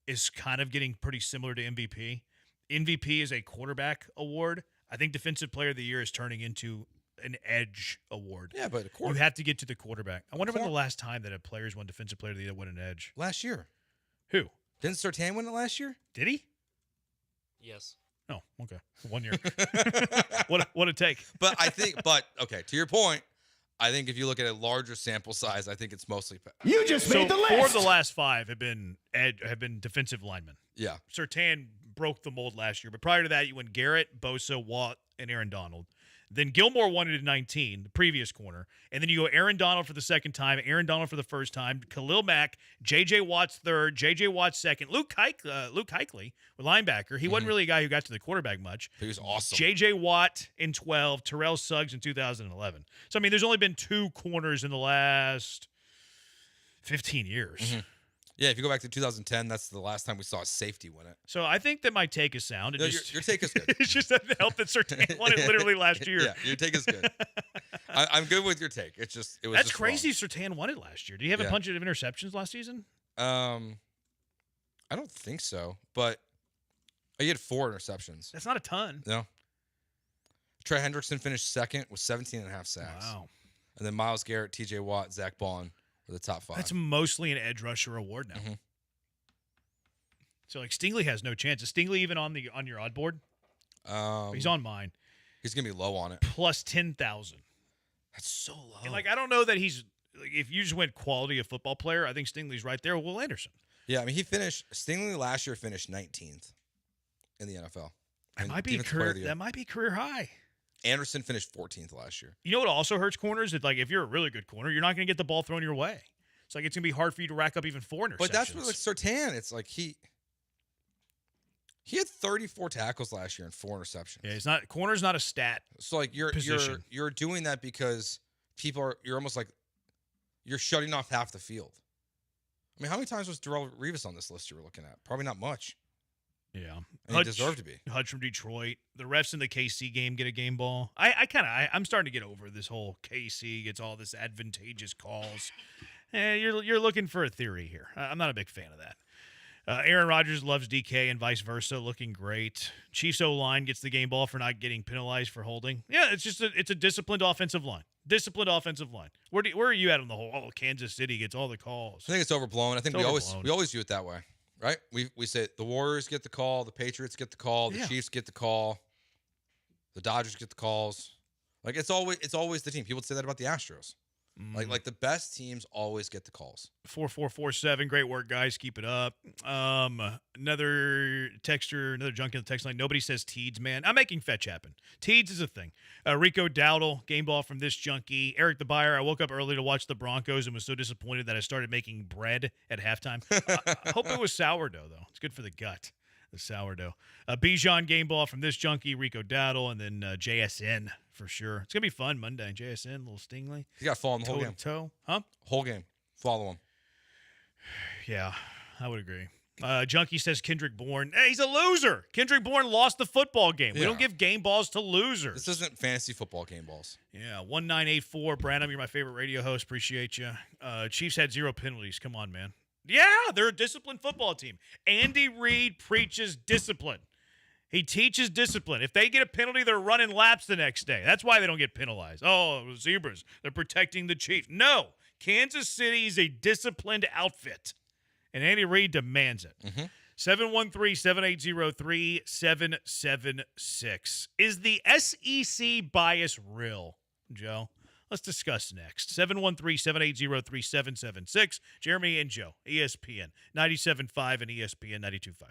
S6: is kind of getting pretty similar to MVP. MVP is a quarterback award. I think Defensive Player of the Year is turning into an edge award.
S10: Yeah, but
S6: you have to get to the quarterback. I wonder when the last time that a player's won Defensive Player of the Year won an edge.
S10: Last year.
S6: Who?
S10: Didn't Surtain win it last year?
S6: Did he?
S9: Yes.
S6: Oh, okay. 1 year. What a take.
S10: But okay, to your point, I think if you look at a larger sample size, I think it's mostly.
S5: You just made the list.
S6: Four of the last five have been defensive linemen.
S10: Yeah.
S6: Surtain broke the mold last year, but prior to that, you went Garrett, Bosa, Watt, and Aaron Donald. Then Gilmore won it in 19, the previous corner. And then you go Aaron Donald for the second time, Aaron Donald for the first time, Khalil Mack, J.J. Watt's third, J.J. Watt's second, Luke Kuechly, linebacker. He wasn't really a guy who got to the quarterback much.
S10: He was awesome.
S6: J.J. Watt in 12, Terrell Suggs in 2011. So, I mean, there's only been two corners in the last 15 years.
S10: Mm-hmm. Yeah, if you go back to 2010, that's the last time we saw a safety win it.
S6: So I think that my take is sound.
S10: No, your take is good.
S6: It's just that the help that Surtain won it literally last year.
S10: Yeah, your take is good. I'm good with your take. It was
S6: That's
S10: just
S6: crazy. Surtain won it last year. Do you have a bunch of interceptions last season?
S10: I don't think so, but he had 4 interceptions.
S6: That's not a ton.
S10: No. Trey Hendrickson finished second with 17.5 sacks.
S6: Wow.
S10: And then Myles Garrett, TJ Watt, Zach Bond were the top 5.
S6: That's mostly an edge rusher award now.
S10: Mm-hmm.
S6: So, like, Stingley has no chance. Is Stingley even on your odd board? He's on mine.
S10: He's going to be low on it.
S6: Plus 10,000.
S10: That's so low.
S6: And, like, I don't know that he's like, if you just went quality of football player, I think Stingley's right there with Will Anderson.
S10: Yeah, I mean, Stingley last year finished 19th in the NFL.
S6: That might be career high.
S10: Anderson finished 14th last year.
S6: You know what also hurts corners? It's like if you're a really good corner, you're not going to get the ball thrown your way. It's like it's going to be hard for you to rack up even 4 interceptions.
S10: But that's what, like, Surtain, it's like he had 34 tackles last year and 4 interceptions.
S6: Yeah, corner's not a stat.
S10: So like you're doing that because you're almost like you're shutting off half the field. I mean, how many times was Darrelle Revis on this list you were looking at? Probably not much.
S6: Yeah.
S10: And he deserved to be.
S6: Hutch from Detroit. The refs in the KC game get a game ball. I'm starting to get over this whole KC gets all this advantageous calls. You're looking for a theory here. I'm not a big fan of that. Aaron Rodgers loves DK and vice versa, looking great. Chiefs O-line gets the game ball for not getting penalized for holding. Yeah, it's a disciplined offensive line. Disciplined offensive line. Where are you at on the whole? Oh, Kansas City gets all the calls.
S10: I think it's overblown. I think we always view it that way, right? We say the Warriors get the call, the Patriots get the call, the Chiefs get the call, the Dodgers get the calls. Like it's always the team. People say that about the Astros. Like the best teams always get the calls.
S6: 4447. Great work, guys. Keep it up. Another texter, another junkie on the text line. Nobody says Teeds, man. I'm making fetch happen. Teeds is a thing. Rico Dowdle, game ball from this junkie. Eric the Buyer. I woke up early to watch the Broncos and was so disappointed that I started making bread at halftime. I hope it was sourdough, though. It's good for the gut. The sourdough. Bijan game ball from this junkie, Rico Dowdle, and then JSN for sure. It's going to be fun Monday. JSN, a little Stingley.
S10: You got to follow him the whole game.
S6: Toe. Huh?
S10: Whole game. Follow him.
S6: Yeah, I would agree. Junkie says Kendrick Bourne. Hey, he's a loser. Kendrick Bourne lost the football game. We don't give game balls to losers.
S10: This isn't fantasy football game balls.
S6: Yeah, 1984. Branham, you're my favorite radio host. Appreciate you. Chiefs had 0 penalties. Come on, man. Yeah, they're a disciplined football team. Andy Reid preaches discipline. He teaches discipline. If they get a penalty, they're running laps the next day. That's why they don't get penalized. Oh, zebras. They're protecting the Chiefs. No, Kansas City is a disciplined outfit, and Andy Reid demands it. 713-780-3776. Is the SEC bias real, Joe? Let's discuss next. 713-780-3776. Jeremy and Joe, ESPN 97.5 and ESPN 92.5.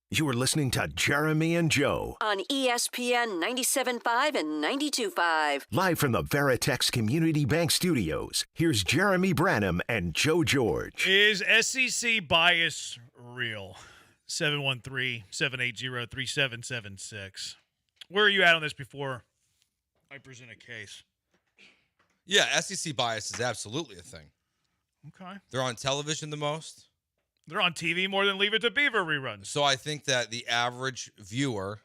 S27: You are listening to Jeremy and Joe.
S4: On ESPN 97.5 and 92.5.
S27: Live from the Veritex Community Bank Studios, here's Jeremy Branham and Joe George.
S6: Is SEC bias real? 713-780-3776. Where are you at on this before I present a case?
S10: Yeah, SEC bias is absolutely a thing.
S6: Okay.
S10: They're on television the most.
S6: They're on TV more than Leave It to Beaver reruns.
S10: So I think that the average viewer,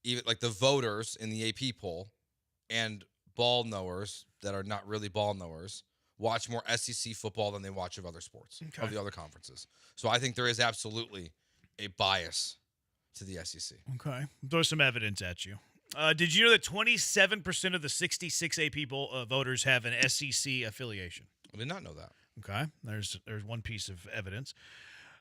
S10: even like the voters in the AP poll and ball knowers that are not really ball knowers, watch more SEC football than they watch of other sports, of the other conferences. So I think there is absolutely a bias to the SEC.
S6: Okay. Throw some evidence at you. Did you know that 27% of the 66 AP voters have an SEC affiliation?
S10: I did not know that.
S6: Okay, there's one piece of evidence.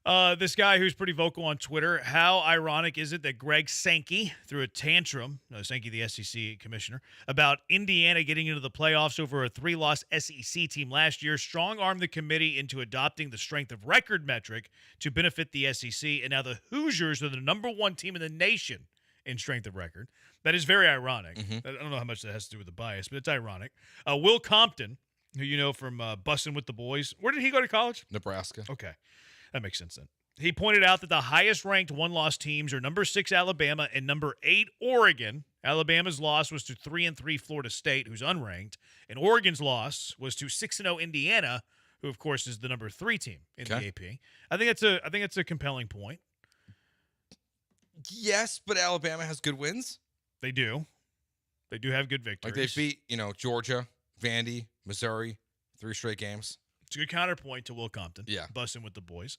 S6: This guy who's pretty vocal on Twitter, how ironic is it that Greg Sankey threw a tantrum, Sankey the SEC commissioner, about Indiana getting into the playoffs over a 3-loss SEC team last year, strong-armed the committee into adopting the strength of record metric to benefit the SEC, and now the Hoosiers are the number 1 team in the nation in strength of record. That is very ironic. I don't know how much that has to do with the bias, but it's ironic. Will Compton, who you know from Bussin' with the Boys. Where did he go to college?
S10: Nebraska.
S6: Okay. That makes sense then. He pointed out that the highest-ranked one-loss teams are number 6 Alabama and number 8 Oregon. Alabama's loss was to 3-3 Florida State, who's unranked, and Oregon's loss was to 6-0 Indiana, who of course is the number 3 team in the AP. I think it's a compelling point.
S10: Yes, but Alabama has good wins.
S6: They do. They do have good victories.
S10: Like they beat, Georgia, Vandy, Missouri, 3 straight games.
S6: It's a good counterpoint to Will Compton.
S10: Yeah.
S6: Bussin' with the boys.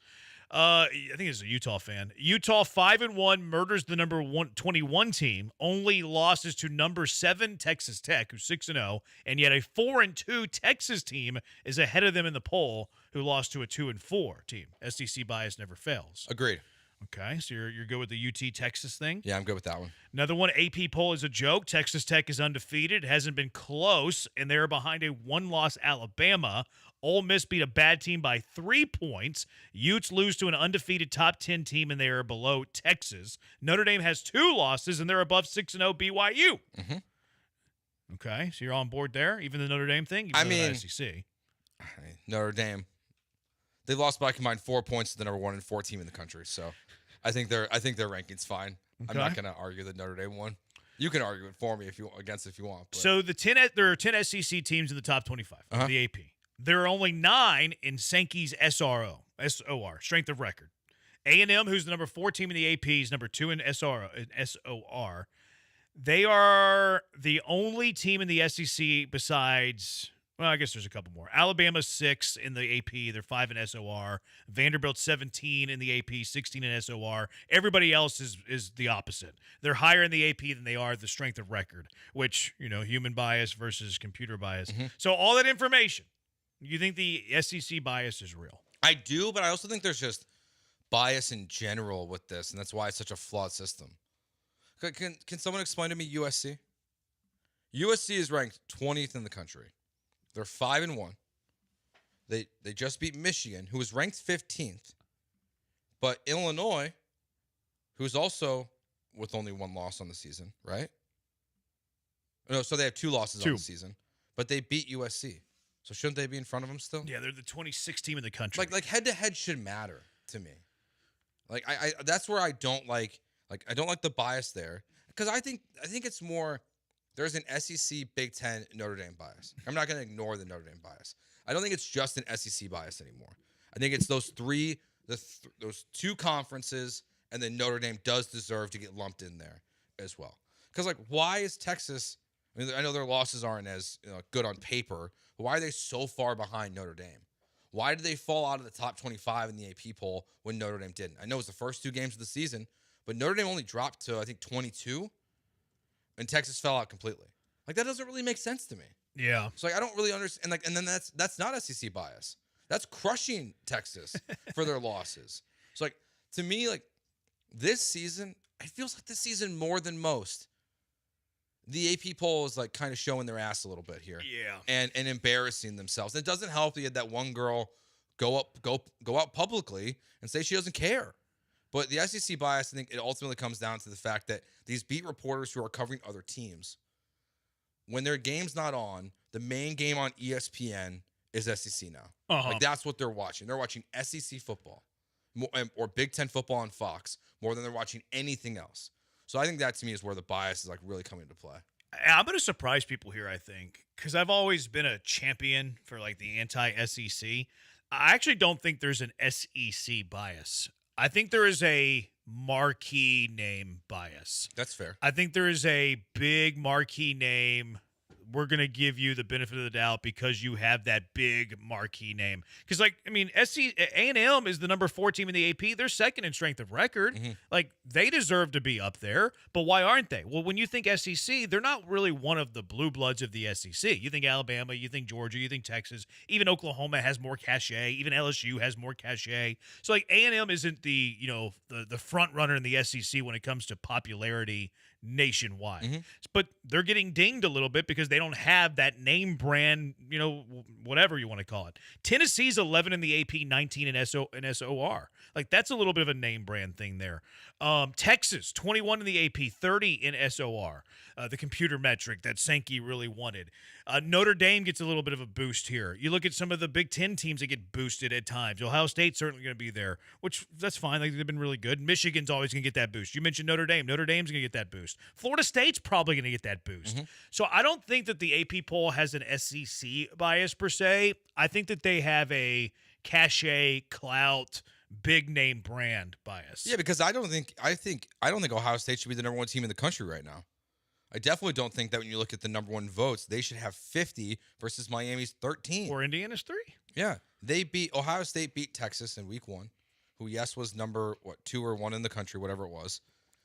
S6: I think he's a Utah fan. Utah 5-1 murders the number 21 team. Only losses to number 7 Texas Tech, who's 6-0, and yet a 4-2 Texas team is ahead of them in the poll, who lost to a 2-4 team. SEC bias never fails.
S10: Agreed.
S6: Okay, so you're good with the UT Texas thing?
S10: Yeah, I'm good with that one.
S6: Another one, AP poll is a joke. Texas Tech is undefeated. It hasn't been close, and they're behind a 1-loss Alabama. Ole Miss beat a bad team by 3 points. Utes lose to an undefeated top 10 team, and they are below Texas. Notre Dame has 2 losses, and they're above 6-0 BYU.
S10: Mm-hmm.
S6: Okay, so you're on board there, even the Notre Dame thing? SEC.
S10: Notre Dame. They lost by combined 4 points to the number 1 and 4 team in the country. So I think their ranking's fine. Okay. I'm not going to argue the Notre Dame one. You can argue it for me if you want. But.
S6: So there are 10 SEC teams in the top 25 of the AP. There are only 9 in Sankey's SOR, strength of record. A&M, who's the number 4 team in the AP, is number 2 in SOR. They are the only team in the SEC besides. Well, I guess there's a couple more. Alabama's 6 in the AP. They're 5 in SOR. Vanderbilt's 17 in the AP, 16 in SOR. Everybody else is the opposite. They're higher in the AP than they are the strength of record, which, human bias versus computer bias. Mm-hmm. So all that information, you think the SEC bias is real?
S10: I do, but I also think there's just bias in general with this, and that's why it's such a flawed system. Can someone explain to me USC? USC is ranked 20th in the country. They're 5-1. They just beat Michigan, who was ranked 15th. But Illinois, who's also with only 1 loss on the season, right? No, so they have 2 losses on the season. But they beat USC. So shouldn't they be in front of them still?
S6: Yeah, they're the 26th team in the country.
S10: Like head-to-head should matter to me. Like I that's where I don't like I don't like the bias there. Because I think it's more... There's an SEC, Big Ten, Notre Dame bias. I'm not going to ignore the Notre Dame bias. I don't think it's just an SEC bias anymore. I think it's those those 2 conferences, and then Notre Dame does deserve to get lumped in there as well. Because, why is Texas – I know their losses aren't as good on paper, but why are they so far behind Notre Dame? Why did they fall out of the top 25 in the AP poll when Notre Dame didn't? I know it was the first 2 games of the season, but Notre Dame only dropped to, I think, 22. And Texas fell out completely. That doesn't really make sense to me.
S6: Yeah.
S10: So I don't really understand. And then that's not SEC bias. That's crushing Texas for their losses. So to me, this season, it feels like this season more than most. The AP poll is kind of showing their ass a little bit here.
S6: Yeah.
S10: And embarrassing themselves. And it doesn't help that you had that one girl go out publicly and say she doesn't care But the SEC bias, I think it ultimately comes down to the fact that these beat reporters who are covering other teams, when their game's not on, the main game on ESPN is SEC now. Like, that's what they're watching. They're watching SEC football or Big Ten football on Fox more than they're watching anything else. So I think that, to me, is where the bias is, like, really coming into play.
S6: I'm going to surprise people here, I think, because I've always been a champion for, like, the anti-SEC. I actually don't think there's an SEC bias. I think there is a marquee name bias.
S10: That's fair.
S6: I think there is a big marquee name. We're going to give you the benefit of the doubt because you have that big marquee name. Because, like, I mean, A&M is the number 4 team in the AP. They're second in strength of record.
S10: Mm-hmm.
S6: Like, they deserve to be up there. But why aren't they? Well, when you think SEC, they're not really one of the blue bloods of the SEC. You think Alabama, you think Georgia, you think Texas. Even Oklahoma has more cachet. Even LSU has more cachet. So, like, A&M isn't the, you know, the front runner in the SEC when it comes to popularity nationwide.
S10: Mm-hmm.
S6: But they're getting dinged a little bit because they don't have that name brand, you know, whatever you want to call it. Tennessee's 11 in the AP, 19 in SOR. Like, that's a little bit of a name brand thing there. Texas, 21 in the AP, 30 in SOR. The computer metric that Sankey really wanted. Notre Dame gets a little bit of a boost here. You look at some of the Big Ten teams that get boosted at times. Ohio State's certainly going to be there, which that's fine. Like, they've been really good. Michigan's always going to get that boost. You mentioned Notre Dame. Notre Dame's going to get that boost. Florida State's probably going to get that boost.
S10: Mm-hmm.
S6: So I don't think that the AP poll has an SEC bias per se. I think that they have a cachet, clout, big name brand bias.
S10: Yeah, because I don't think Ohio State should be the number 1 team in the country right now. I definitely don't think that when you look at the number 1 votes, they should have 50 versus Miami's 13.
S6: Or Indiana's 3.
S10: Yeah. Ohio State beat Texas in week 1, who, yes, was number, 2 or 1 in the country, whatever it was.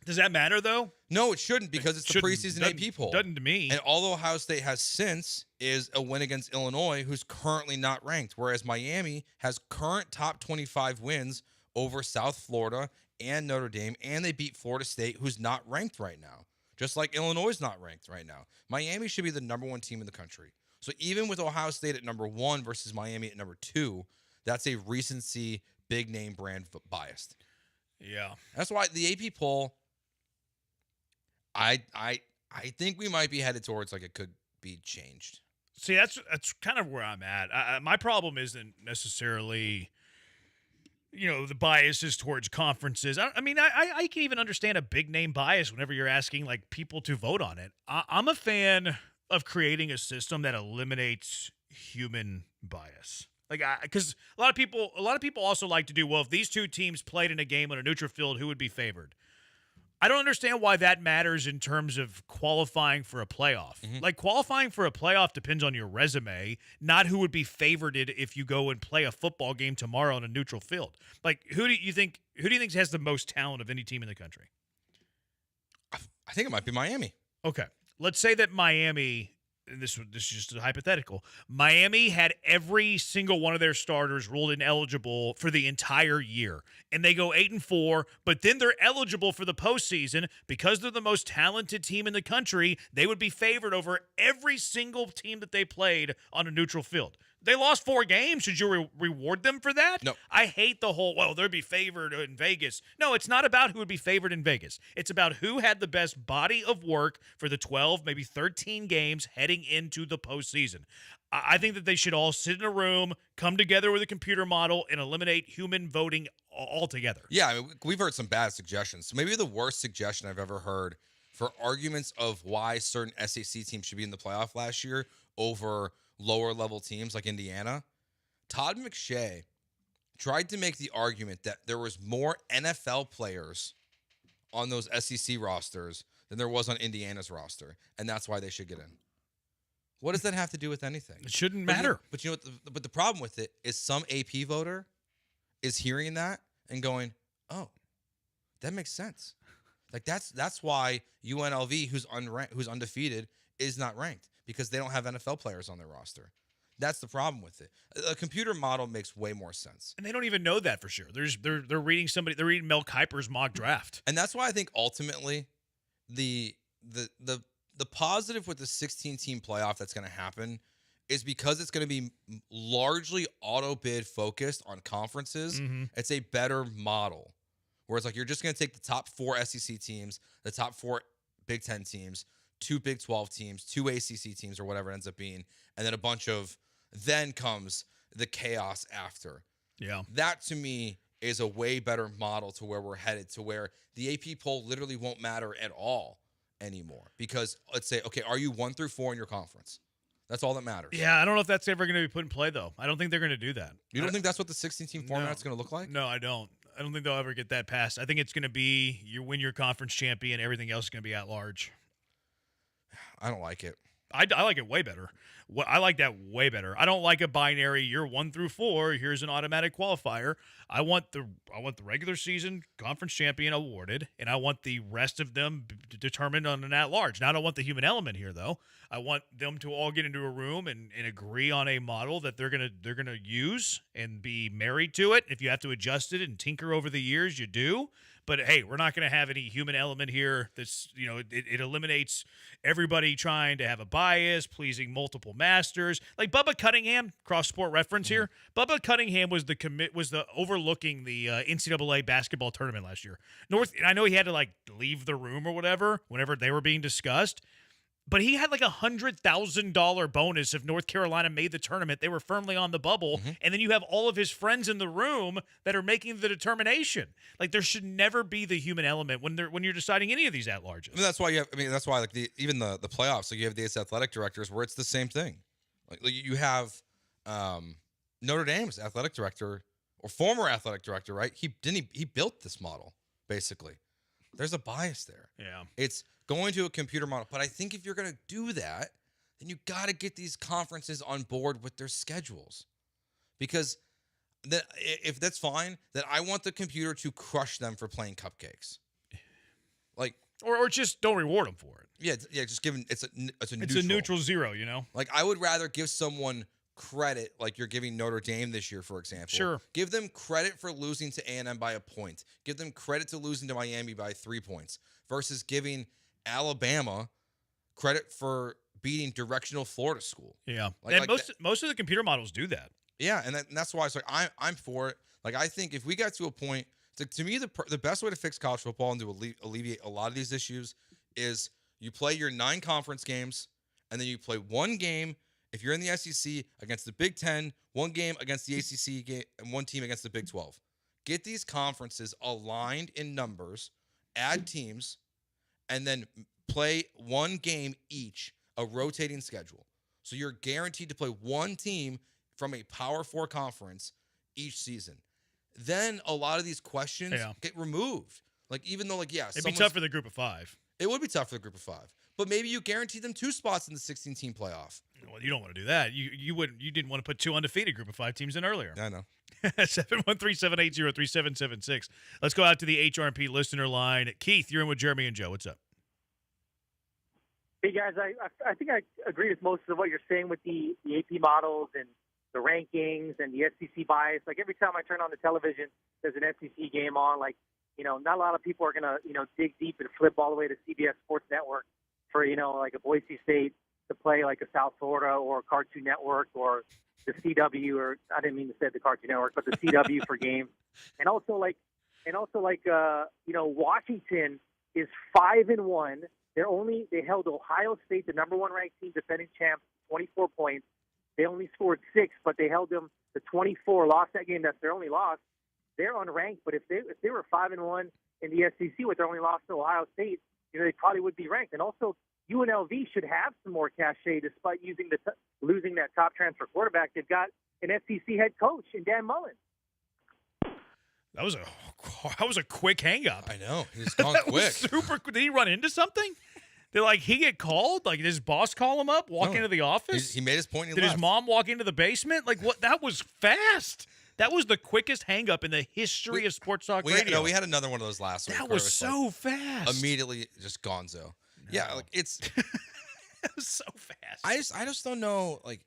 S6: Does that matter, though?
S10: No, it shouldn't, because it's the preseason AP poll.
S6: Doesn't to me.
S10: And all Ohio State has since is a win against Illinois, who's currently not ranked, whereas Miami has current top 25 wins over South Florida and Notre Dame, and they beat Florida State, who's not ranked right now. Just like Illinois is not ranked right now. Miami should be the number 1 team in the country. So even with Ohio State at number 1 versus Miami at number 2, that's a recency, big name brand biased.
S6: Yeah.
S10: That's why the AP poll, I think we might be headed towards, like, it could be changed.
S6: See, that's kind of where I'm at. My problem isn't necessarily, you know, the biases towards conferences. I mean, I can even understand a big name bias whenever you're asking, like, people to vote on it. I'm a fan of creating a system that eliminates human bias. Like, because a lot of people also like to do, well, if these two teams played in a game on a neutral field, who would be favored? I don't understand why that matters in terms of qualifying for a playoff.
S10: Mm-hmm.
S6: Like, qualifying for a playoff depends on your resume, not who would be favored if you go and play a football game tomorrow on a neutral field. Like, who do you think has the most talent of any team in the country?
S10: I think it might be Miami.
S6: Okay. Let's say that Miami, and this is just a hypothetical, Miami had every single one of their starters ruled ineligible for the entire year, and they go 8-4, but then they're eligible for the postseason because they're the most talented team in the country. They would be favored over every single team that they played on a neutral field. They lost 4 games. Should you reward them for that?
S10: No.
S6: I hate the whole, well, they'll be favored in Vegas. No, it's not about who would be favored in Vegas. It's about who had the best body of work for the 12, maybe 13 games heading into the postseason. I think that they should all sit in a room, come together with a computer model, and eliminate human voting altogether.
S10: Yeah, I mean, we've heard some bad suggestions. So maybe the worst suggestion I've ever heard for arguments of why certain SEC teams should be in the playoff last year over lower level teams like Indiana, Todd McShay tried to make the argument that there was more NFL players on those SEC rosters than there was on Indiana's roster, and that's why they should get in. What does that have to do with anything?
S6: It shouldn't matter.
S10: But you know what? But the problem with it is some AP voter is hearing that and going, "Oh, that makes sense." Like that's why UNLV, who's undefeated, is not ranked, because they don't have NFL players on their roster. That's the problem with it. A computer model makes way more sense.
S6: And they don't even know that for sure. They're reading Mel Kiper's mock draft.
S10: And that's why I think ultimately the positive with the 16-team playoff that's going to happen is because it's going to be largely auto bid focused on conferences.
S6: Mm-hmm.
S10: It's a better model. where it's like you're just going to take the top 4 SEC teams, the top 4 Big Ten teams, 2 Big 12 teams, 2 ACC teams, or whatever it ends up being, and then a bunch of then comes the chaos after.
S6: Yeah.
S10: That, to me, is a way better model to where we're headed, to where the AP poll literally won't matter at all anymore. Because let's say, okay, are you 1 through 4 in your conference? That's all that matters.
S6: Yeah, I don't know if that's ever going to be put in play, though. I don't think they're going to do that.
S10: You don't think that's what the 16-team format's going to look like?
S6: No, I don't. I don't think they'll ever get that passed. I think it's going to be you win your conference champion, everything else is going to be at large.
S10: I don't like it.
S6: I like it way better. I like that way better. I don't like a binary. You're 1 through 4. Here's an automatic qualifier. I want the regular season conference champion awarded, and I want the rest of them determined on an at-large. Now, I don't want the human element here, though. I want them to all get into a room and agree on a model that they're gonna use and be married to it. If you have to adjust it and tinker over the years, you do. But hey, we're not going to have any human element here. That's it eliminates everybody trying to have a bias, pleasing multiple masters. Like Bubba Cunningham, cross sport reference here. Bubba Cunningham was the overlooking the NCAA basketball tournament last year. I know he had to leave the room or whatever whenever they were being discussed. But he had $100,000 bonus if North Carolina made the tournament. They were firmly on the bubble. Mm-hmm. And then you have all of his friends in the room that are making the determination. There should never be the human element when you're deciding any of these at-larges.
S10: That's why that's why even the playoffs, you have these athletic directors where it's the same thing. You have Notre Dame's athletic director or former athletic director, right? He built this model, basically. There's a bias there.
S6: Yeah.
S10: It's going to a computer model. But I think if you're going to do that, then you got to get these conferences on board with their schedules. Because if that's fine, then I want the computer to crush them for playing cupcakes.
S6: Or just don't reward them for it.
S10: Yeah, just give them, it's a neutral.
S6: It's a neutral 0,
S10: I would rather give someone credit, like you're giving Notre Dame this year, for example.
S6: Sure.
S10: Give them credit for losing to A&M by a point. Give them credit to losing to Miami by 3 points versus giving Alabama credit for beating directional Florida school.
S6: Yeah. And most of the computer models do that.
S10: Yeah, and that's why it's I'm for it. I think if we got to a point, to me, the best way to fix college football and to alleviate a lot of these issues is you play your 9 conference games, and then you play 1 game if you're in the SEC against the Big Ten, 1 game against the ACC game, and 1 team against the Big 12. Get these conferences aligned in numbers, add teams, and then play 1 game each, a rotating schedule. So you're guaranteed to play 1 team from a Power 4 conference each season. Then a lot of these questions get removed. Even though,
S6: it'd be tough for the group of 5.
S10: It would be tough for the group of 5. But maybe you guarantee them 2 spots in the 16-team playoff.
S6: Well, you don't want to do that. You didn't want to put 2 undefeated group of 5 teams in earlier.
S10: I know.
S6: 713-780-3776. Let's go out to the HRP listener line. Keith, you're in with Jeremy and Joe. What's up?
S7: Hey, guys, I think I agree with most of what you're saying with the AP models and the rankings and the SEC bias. Every time I turn on the television, there's an SEC game on. Not a lot of people are going to, dig deep and flip all the way to CBS Sports Network for, a Boise State to play a South Florida or Cartoon Network or the CW, or I didn't mean to say the Cartoon Network, but the CW for games. And also Washington is 5-1. They held Ohio State, the number 1 ranked team, defending champs, 24 points. They only scored 6, but they held them to 24. Lost that game. That's their only loss. They're unranked, but if they were 5-1 in the SEC with their only loss to Ohio State, they probably would be ranked. And also, UNLV should have some more cachet despite losing that top transfer quarterback. They've got an SEC head coach in Dan Mullen.
S6: That was a quick hang up.
S10: I know. He's gone quick.
S6: Super. Did he run into something? Did he get called? Did his boss call him up? Into the office?
S10: He made his point.
S6: Did his mom walk into the basement? What? That was fast. That was the quickest hang-up in the history of Sports Talk Radio.
S10: We had another one of those last week.
S6: That was so fast.
S10: Immediately just gonzo. No. Yeah, it's
S6: it was so fast.
S10: I just don't know. I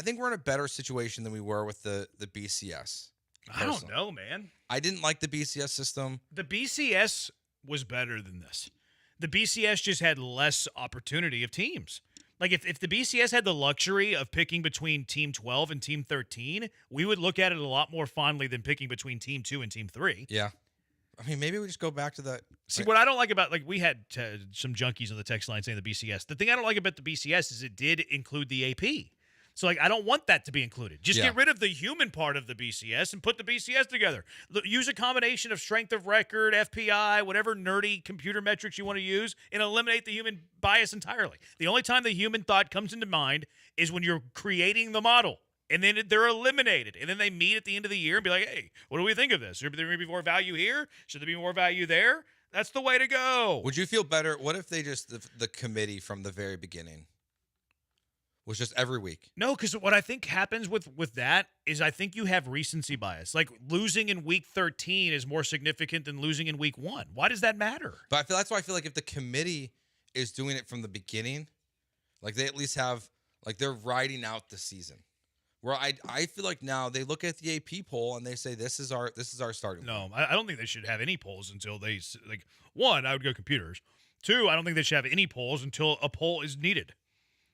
S10: think we're in a better situation than we were with the BCS.
S6: I don't know, man.
S10: I didn't like the BCS system.
S6: The BCS was better than this. The BCS just had less opportunity of teams. Like, if the BCS had the luxury of picking between Team 12 and Team 13, we would look at it a lot more fondly than picking between Team 2 and Team 3.
S10: Yeah. I mean, maybe we just go back to that.
S6: See, what I don't like about, like, we had some junkies on the text line saying the BCS. The thing I don't like about the BCS is it did include the AP. So, like, I don't want that to be included. Just get rid of the human part of the BCS and put the BCS together. Use a combination of strength of record, FPI, whatever nerdy computer metrics you want to use, and eliminate the human bias entirely. The only time the human thought comes into mind is when you're creating the model. And then they're eliminated. And then they meet at the end of the year and be like, hey, what do we think of this? Should there be more value here? Should there be more value there? That's the way to go.
S10: Would you feel better? What if they just, the committee from the very beginning was just every week?
S6: No, because what I think happens with that is I think you have recency bias. Like, losing in week 13 is more significant than losing in week 1. Why does that matter?
S10: But that's why I feel like if the committee is doing it from the beginning, like they at least have, like they're riding out the season. Where I feel like now they look at the AP poll and they say this is our starting
S6: point. I don't think they should have any polls until they, like, 1, I would go computers. 2, I don't think they should have any polls until a poll is needed.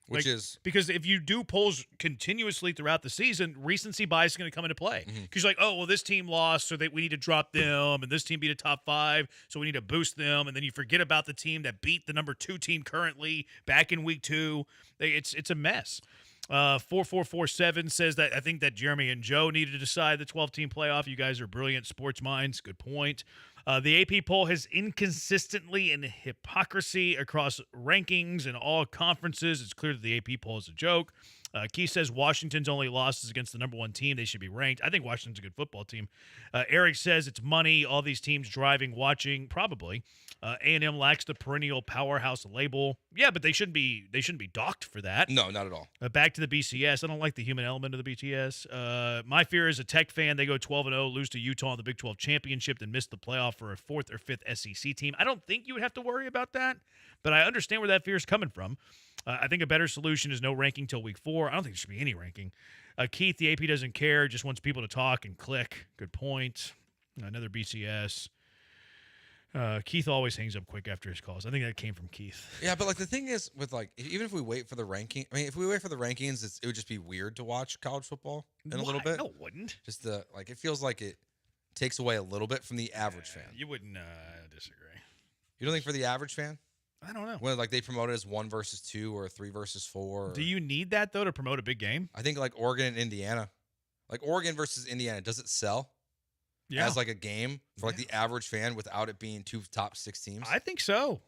S10: Which is
S6: because if you do polls continuously throughout the season, recency bias is going to come into play. Because you're like, oh, well, this team lost, so we need to drop them, and this team beat a top 5, so we need to boost them, and then you forget about the team that beat the number 2 team currently back in week 2. It's a mess. 4447 says that I think that Jeremy and Joe needed to decide the 12-team playoff. You guys are brilliant sports minds. Good point. The AP poll has inconsistently and hypocrisy across rankings in all conferences. It's clear that the AP poll is a joke. Keith says Washington's only loss is against the number 1 team. They should be ranked. I think Washington's a good football team. Eric says it's money. All these teams driving, watching, probably. A&M lacks the perennial powerhouse label. Yeah, but they shouldn't be docked for that.
S10: No, not at all.
S6: Back to the BCS. I don't like the human element of the BCS. My fear is a Tech fan. They go 12-0, lose to Utah in the Big 12 championship, then miss the playoff for a 4th or 5th SEC team. I don't think you would have to worry about that, but I understand where that fear is coming from. I think a better solution is no ranking till week 4. I don't think there should be any ranking. Keith, the AP doesn't care, just wants people to talk and click. Good point. Another BCS. Keith always hangs up quick after his calls. I think that came from Keith.
S10: Yeah, but like the thing is with like even if we wait for the ranking, I mean, if we wait for the rankings, it would just be weird to watch college football in a little bit.
S6: No, it wouldn't.
S10: Just it feels like it takes away a little bit from the average fan.
S6: You wouldn't disagree.
S10: You don't think for the average fan?
S6: I don't know.
S10: When like they promote it as 1 versus 2 or 3 versus 4.
S6: Do you need that though to promote a big game?
S10: I think like Oregon and Indiana, like Oregon versus Indiana, does it sell?
S6: Yeah.
S10: As like a game for like the average fan without it being 2 top 6 teams?
S6: I think so.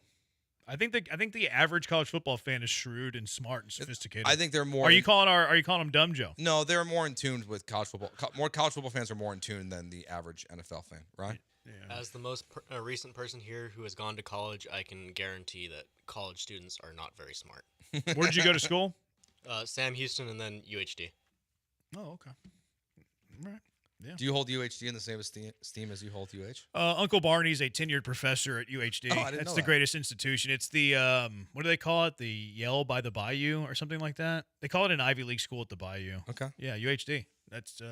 S6: I think the average college football fan is shrewd and smart and sophisticated.
S10: I think they're more.
S6: Are you calling them dumb, Joe?
S10: No, they're more in tune with college football. More college football fans are more in tune than the average NFL fan, right?
S9: Yeah. As the most recent person here who has gone to college, I can guarantee that college students are not very smart.
S6: Where'd you go to school?
S9: Sam Houston and then UHD.
S6: Oh, okay. All right. Yeah.
S10: Do you hold UHD in the same esteem as you hold UH?
S6: Uncle Barney's a tenured professor at UHD. That's the greatest institution. It's the, what do they call it? The Yale by the Bayou or something like that? They call it an Ivy League school at the Bayou.
S10: Okay.
S6: Yeah, UHD. That's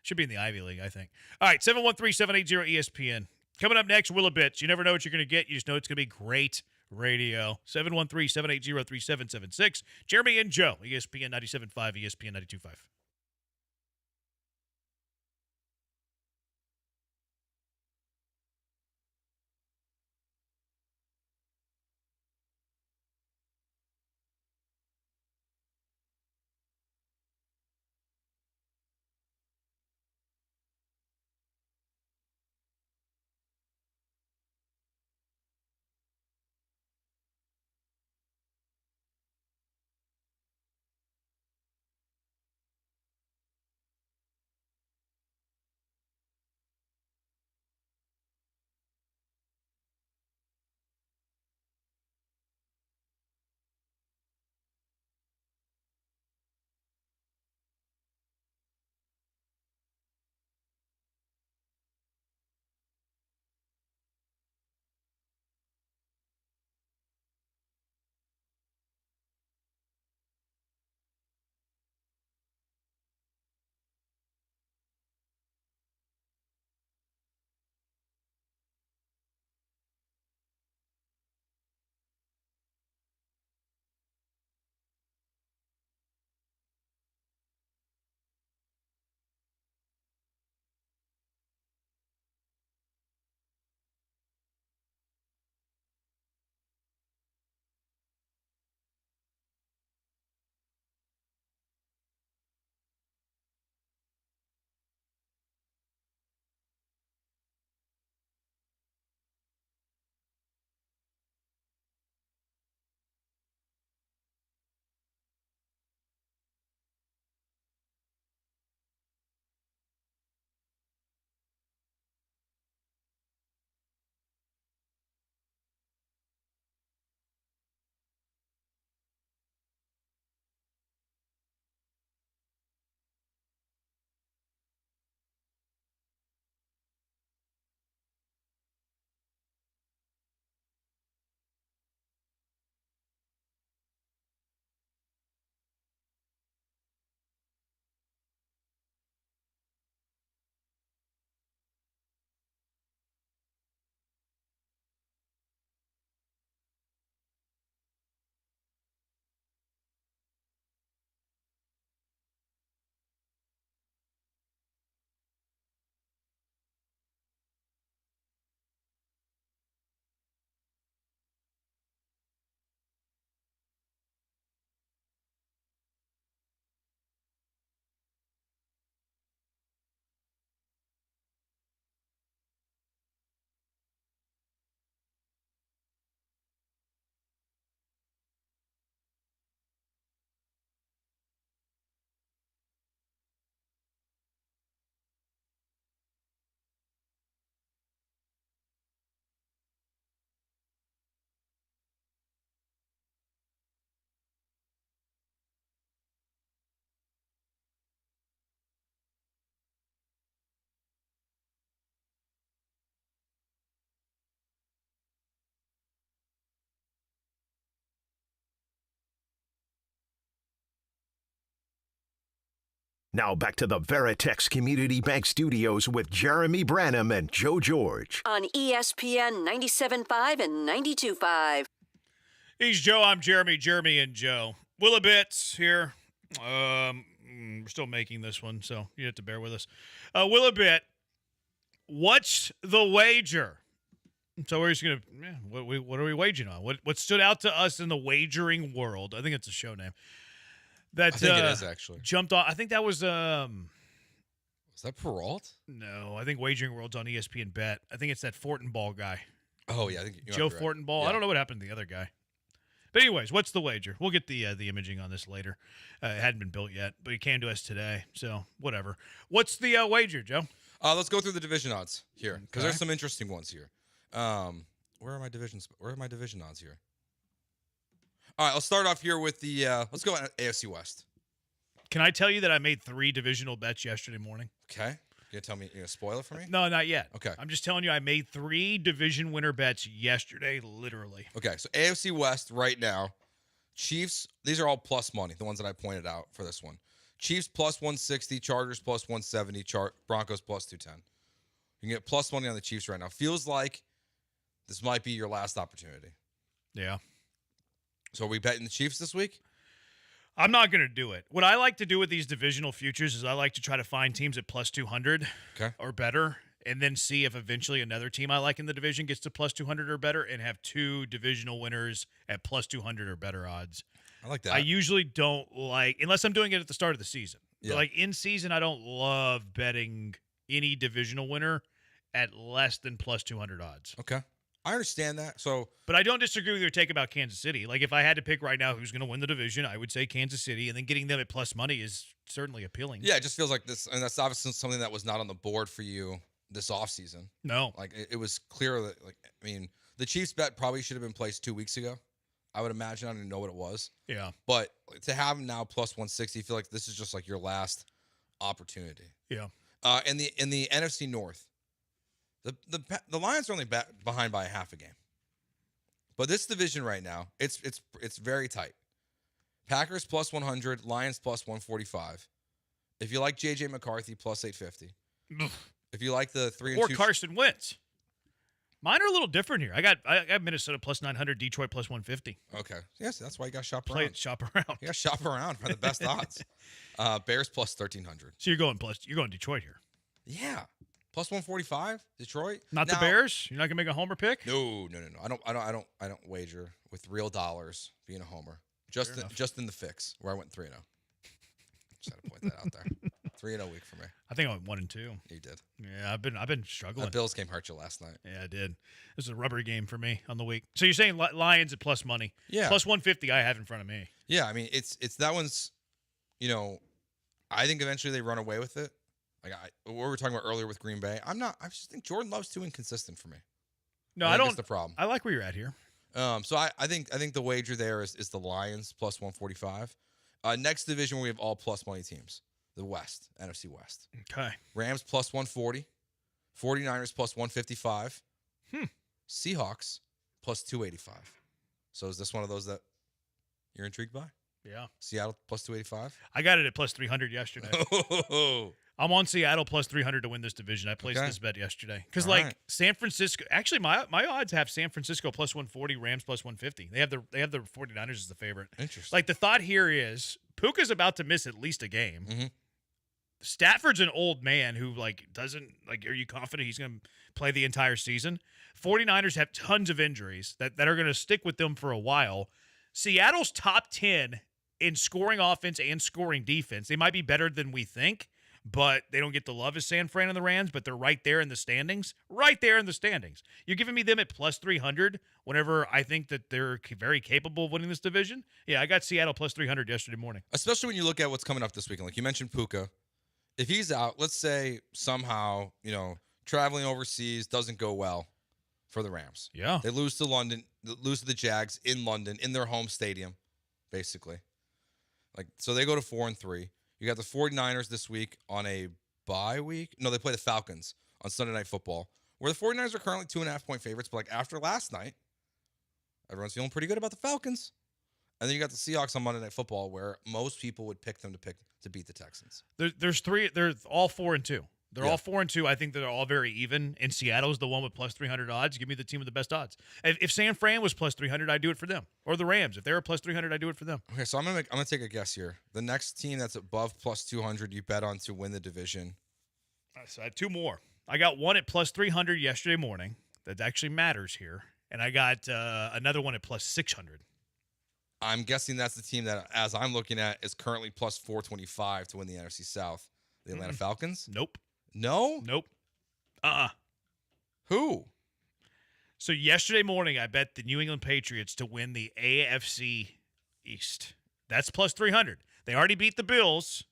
S6: should be in the Ivy League, I think. All right, 713-780-ESPN. Coming up next, Will a Bits. You never know what you're going to get. You just know it's going to be great radio. 713-780-3776. Jeremy and Joe, ESPN 97.5, ESPN 92.5.
S27: Now back to the Veritex Community Bank Studios with Jeremy Branham and Joe George.
S4: On ESPN 97.5 and 92.5.
S6: He's Joe, I'm Jeremy, Jeremy and Joe. Willabits here. We're still making this one, so you have to bear with us. Willabit, what's the wager? So we're just going to, what are we wagering on? What stood out to us in the wagering world? I think it's a show name. That,
S10: I think it is, actually.
S6: Jumped off. I think that was...
S10: Was that Peralt?
S6: No, I think Wagering World's on ESPN Bet. I think it's that Fortenball guy.
S10: Oh, yeah. I think
S6: Joe Fortenball. Yeah. I don't know what happened to the other guy. But anyways, what's the wager? We'll get the imaging on this later. It hadn't been built yet, but it came to us today, so whatever. What's the wager, Joe?
S10: Let's go through the division odds here, because there's some interesting ones here. Where are my division odds here? All right, let's start off here with the let's go AFC West.
S6: Can I tell you that I made 3 divisional bets yesterday morning?
S10: Okay. You gonna tell me? You gonna spoil it for me?
S6: No, not yet.
S10: Okay.
S6: I'm just telling you I made 3 division winner bets yesterday, literally.
S10: Okay, so AFC West right now, Chiefs. These are all plus money. The ones that I pointed out for this one: Chiefs plus 160, Chargers plus 170, Broncos plus 210. You can get plus money on the Chiefs right now. Feels like this might be your last opportunity.
S6: Yeah.
S10: So are we betting the Chiefs this week?
S6: I'm not going to do it. What I like to do with these divisional futures is I like to try to find teams at plus 200 or better, and then see if eventually another team I like in the division gets to plus 200 or better, and have 2 divisional winners at plus 200 or better odds.
S10: I like that.
S6: I usually don't like, unless I'm doing it at the start of the season.
S10: Yeah.
S6: But like in season, I don't love betting any divisional winner at less than plus 200 odds.
S10: Okay. I understand that.
S6: But I don't disagree with your take about Kansas City. Like, if I had to pick right now who's going to win the division, I would say Kansas City, and then getting them at plus money is certainly appealing.
S10: Yeah, it just feels like this, and that's obviously something that was not on the board for you this offseason.
S6: No.
S10: Like, it was clear that, like, I mean, the Chiefs bet probably should have been placed 2 weeks ago. I would imagine. I don't even know what it was.
S6: Yeah.
S10: But to have them now plus 160, I feel like this is just like your last opportunity.
S6: Yeah.
S10: In the NFC North, the Lions are only behind by a half a game. But this division right now, it's very tight. Packers plus 100, Lions plus 145. If you like J.J. McCarthy, plus 850. If you like the 3-2...
S6: Or Carson Wentz. Mine are a little different here. I got Minnesota plus 900, Detroit plus 150.
S10: Okay. Yes, that's why you got to shop around.
S6: Shop around.
S10: You got to shop around for the best odds. Bears plus 1,300.
S6: So you're going Detroit here.
S10: Yeah. Plus 145, Detroit.
S6: Not the Bears? You're not gonna make a homer pick?
S10: No. I don't wager with real dollars being a homer. Just in the fix where I went 3-0. Just had to point that out there. 3-0 week for me.
S6: I think I went 1-2.
S10: You did.
S6: Yeah, I've been struggling.
S10: The Bills game hurt you last night.
S6: Yeah, I did. This is a rubber game for me on the week. So you're saying Lions at plus money?
S10: Yeah.
S6: Plus 150 I have in front of me.
S10: Yeah, I mean it's that one's, I think eventually they run away with it. Like what we were talking about earlier with Green Bay. I just think Jordan Love's too inconsistent for me.
S6: No, I don't.
S10: That's the problem.
S6: I like where you're at here.
S10: So I think the wager there is the Lions plus 145. Next division where we have all plus money teams. The West, NFC West.
S6: Okay.
S10: Rams plus 140. 49ers plus 155. Seahawks plus 285. So is this one of those that you're intrigued by?
S6: Yeah.
S10: Seattle plus 285?
S6: I got it at plus 300 yesterday. I'm on Seattle plus 300 to win this division. I placed this bet yesterday. Because, San Francisco, actually, my odds have San Francisco plus 140, Rams plus 150. They have the 49ers as the favorite.
S10: Interesting.
S6: Like, the thought here is Puka's about to miss at least a game.
S10: Mm-hmm.
S6: Stafford's an old man who, doesn't, are you confident he's going to play the entire season? 49ers have tons of injuries that are going to stick with them for a while. Seattle's top 10 in scoring offense and scoring defense. They might be better than we think, but they don't get the love as San Fran and the Rams, but they're right there in the standings. Right there in the standings. You're giving me them at plus 300 whenever I think that they're very capable of winning this division? Yeah, I got Seattle plus 300 yesterday morning.
S10: Especially when you look at what's coming up this weekend. Like you mentioned Puka. If he's out, let's say somehow, traveling overseas doesn't go well for the Rams.
S6: Yeah.
S10: They lose to London, lose to the Jags in London, in their home stadium, basically. So they go to 4-3. You got the 49ers this week on a bye week. No, they play the Falcons on Sunday Night Football, where the 49ers are currently 2.5-point favorites. But after last night, everyone's feeling pretty good about the Falcons. And then you got the Seahawks on Monday Night Football, where most people would pick them to beat the Texans.
S6: There's three. They're all 4-2. They're all 4-2. I think they're all very even. And Seattle's the one with plus 300 odds. Give me the team with the best odds. If San Fran was plus 300, I'd do it for them. Or the Rams, if they were plus 300, I'd do it for them.
S10: Okay, so I'm gonna take a guess here. The next team that's above plus 200, you bet on to win the division.
S6: So I had two more. I got one at plus 300 yesterday morning. That actually matters here. And I got another one at plus 600.
S10: I'm guessing that's the team that, as I'm looking at, is currently plus 425 to win the NFC South. The Atlanta Falcons?
S6: Nope.
S10: No?
S6: Nope.
S10: Who?
S6: So yesterday morning, I bet the New England Patriots to win the AFC East. That's plus 300. They already beat the Bills.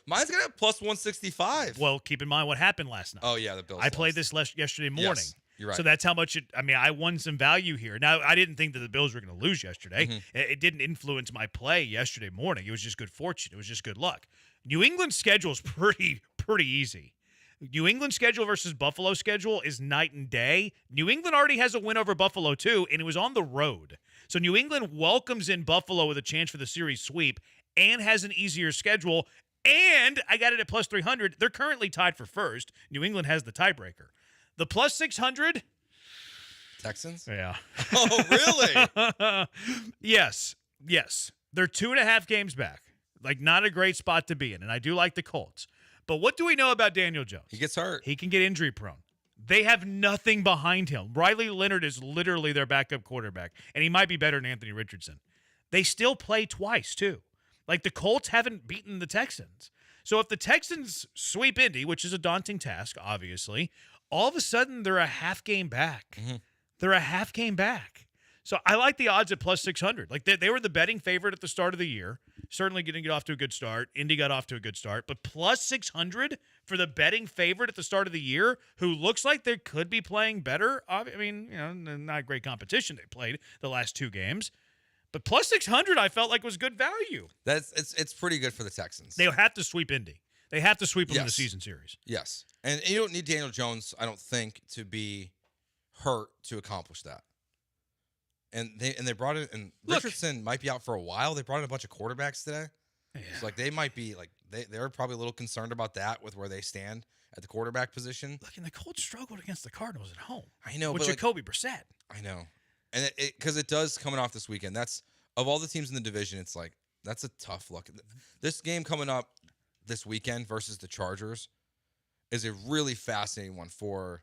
S10: Mine's going to have plus 165.
S6: Well, keep in mind what happened last night.
S10: Oh, yeah, the Bills
S6: I played this yesterday morning.
S10: Yes, you're right.
S6: So that's how much I won some value here. Now, I didn't think that the Bills were going to lose yesterday.
S10: Mm-hmm.
S6: It didn't influence my play yesterday morning. It was just good fortune. It was just good luck. New England's schedule is pretty easy. New England schedule versus Buffalo schedule is night and day. New England already has a win over Buffalo too, and it was on the road. So New England welcomes in Buffalo with a chance for the series sweep and has an easier schedule. And I got it at plus 300. They're currently tied for first. New England has the tiebreaker. The plus 600.
S10: Texans?
S6: Yeah.
S10: Oh, really?
S6: Yes. They're 2.5 games back. Like, not a great spot to be in. And I do like the Colts. But what do we know about Daniel Jones?
S10: He gets hurt.
S6: He can get injury prone. They have nothing behind him. Riley Leonard is literally their backup quarterback, and he might be better than Anthony Richardson. They still play twice, too. Like, the Colts haven't beaten the Texans. So if the Texans sweep Indy, which is a daunting task, obviously, all of a sudden they're a half game back.
S10: Mm-hmm.
S6: They're a half game back. So I like the odds at plus 600. Like, they were the betting favorite at the start of the year. Certainly getting it off to a good start. Indy got off to a good start. But plus 600 for the betting favorite at the start of the year, who looks like they could be playing better. I mean, not great competition they played the last two games. But plus 600 I felt like was good value.
S10: It's pretty good for the Texans.
S6: They'll have to sweep Indy. They have to sweep them in the season series.
S10: Yes. And you don't need Daniel Jones, I don't think, to be hurt to accomplish that. And they brought it, and Richardson might be out for a while. They brought in a bunch of quarterbacks today. Yeah. It's like they might be like they're probably a little concerned about that with where they stand at the quarterback position.
S6: Look, and the Colts struggled against the Cardinals at home.
S10: I know,
S6: with
S10: but
S6: Jacoby Brissett.
S10: I know, and because it does coming off this weekend. That's of all the teams in the division. It's like that's a tough look. This game coming up this weekend versus the Chargers is a really fascinating one for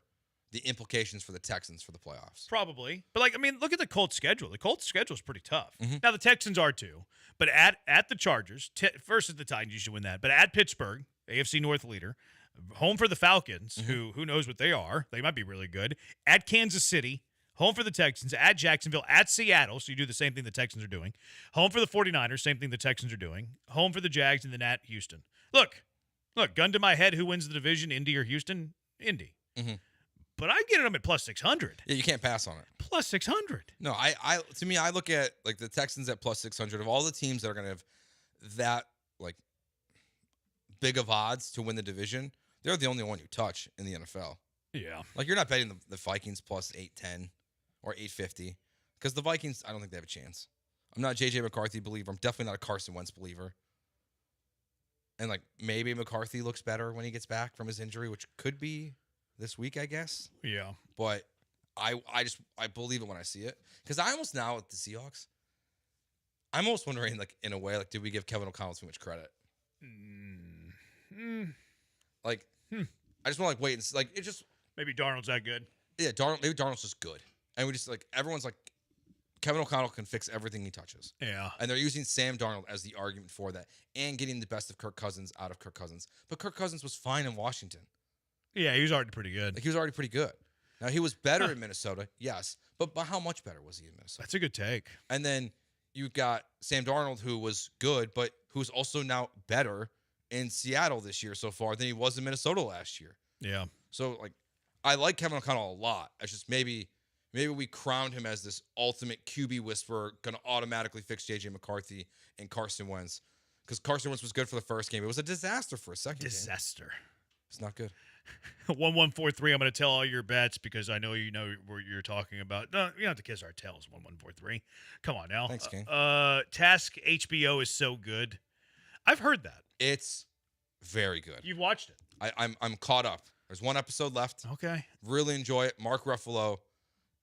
S10: the implications for the Texans for the playoffs.
S6: Probably. But, look at the Colts schedule. The Colts schedule is pretty tough.
S10: Mm-hmm.
S6: Now, the Texans are too. But at the Chargers, versus the Titans, you should win that. But at Pittsburgh, AFC North leader, home for the Falcons, who knows what they are. They might be really good. At Kansas City, home for the Texans. At Jacksonville, at Seattle, so you do the same thing the Texans are doing. Home for the 49ers, same thing the Texans are doing. Home for the Jags, and then at Houston. Look, gun to my head, who wins the division, Indy or Houston? Indy.
S10: Mm-hmm.
S6: But I'm getting them at plus 600.
S10: Yeah, you can't pass on it.
S6: Plus 600.
S10: No, I to me, I look at like the Texans at plus 600. Of all the teams that are going to have that like big of odds to win the division, they're the only one you touch in the NFL.
S6: Yeah.
S10: Like you're not betting the Vikings plus 810 or 850 because the Vikings, I don't think they have a chance. I'm not a J.J. McCarthy believer. I'm definitely not a Carson Wentz believer. And like maybe McCarthy looks better when he gets back from his injury, which could be this week, I guess.
S6: Yeah.
S10: But I believe it when I see it. Because I almost now with the Seahawks, I'm almost wondering, like, in a way, like, did we give Kevin O'Connell too much credit? Like, I just want to, like, wait and see. Like, it just...
S6: Maybe Darnold's that good.
S10: Yeah, maybe Darnold's just good. And we just, like, everyone's like, Kevin O'Connell can fix everything he touches.
S6: Yeah.
S10: And they're using Sam Darnold as the argument for that and getting the best of Kirk Cousins out of Kirk Cousins. But Kirk Cousins was fine in Washington.
S6: Yeah, he was already pretty good.
S10: Like, he was already pretty good. Now, he was better in Minnesota, yes. But how much better was he in Minnesota?
S6: That's a good take.
S10: And then you've got Sam Darnold, who was good, but who's also now better in Seattle this year so far than he was in Minnesota last year.
S6: Yeah.
S10: So, like, I like Kevin O'Connell a lot. It's just maybe we crowned him as this ultimate QB whisperer, going to automatically fix J.J. McCarthy and Carson Wentz. Because Carson Wentz was good for the first game. It was a disaster for a second game. It's not good.
S6: 1143. I'm going to tell all your bets because I know you know what you're talking about. No, you don't have to kiss our tails. 1143. Come on now.
S10: Thanks, King.
S6: Task HBO is so good. I've heard that.
S10: It's very good.
S6: You've watched it.
S10: I'm caught up. There's one episode left.
S6: Okay.
S10: Really enjoy it. Mark Ruffalo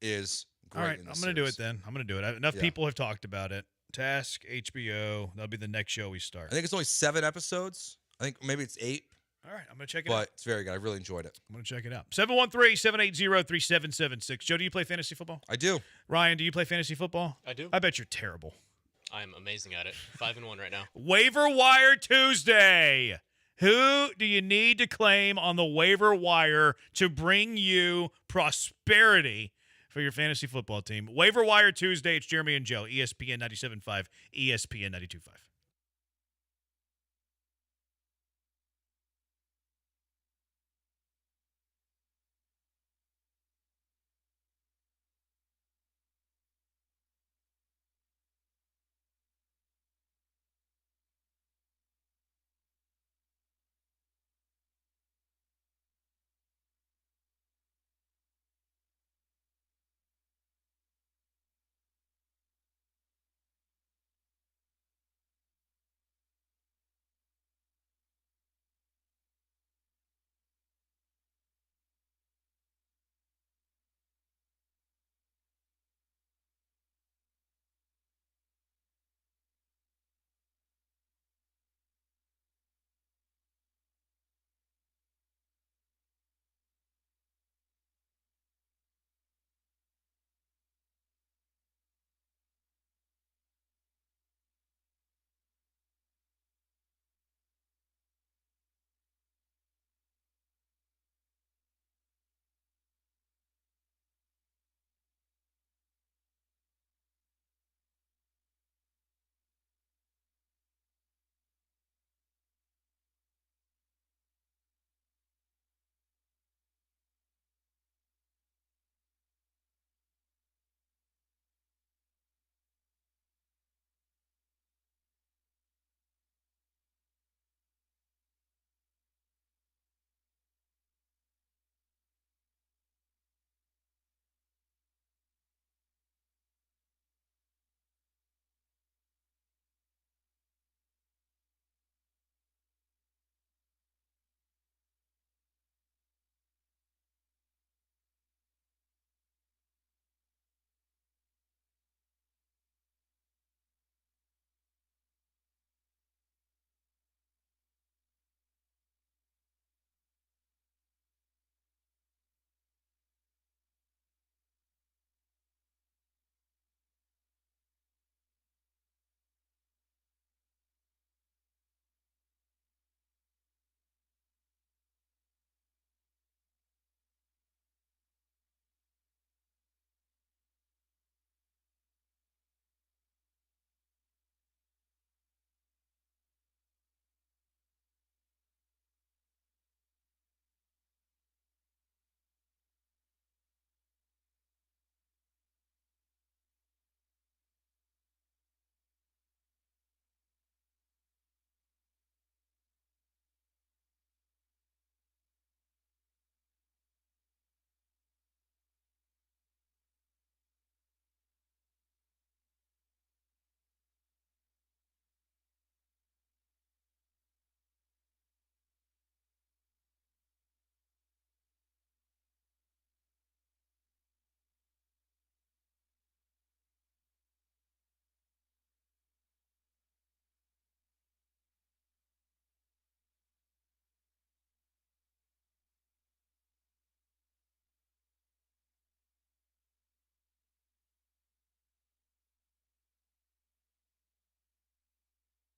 S10: is great.
S6: All right,
S10: in
S6: I'm
S10: this
S6: going to do it
S10: series.
S6: then. I'm going to do it. Enough people have talked about it. Task HBO. That'll be the next show we start.
S10: I think it's only 7 episodes. I think maybe it's 8.
S6: All right, I'm going to check it out.
S10: But it's very good. I really enjoyed it.
S6: I'm going to check it out. 713-780-3776. Joe, do you play fantasy football?
S10: I do.
S6: Ryan, do you play fantasy football?
S9: I do.
S6: I bet you're terrible.
S9: I'm amazing at it. 5-1 right now.
S6: Waiver Wire Tuesday. Who do you need to claim on the waiver wire to bring you prosperity for your fantasy football team? Waiver Wire Tuesday. It's Jeremy and Joe, ESPN 97.5, ESPN 92.5.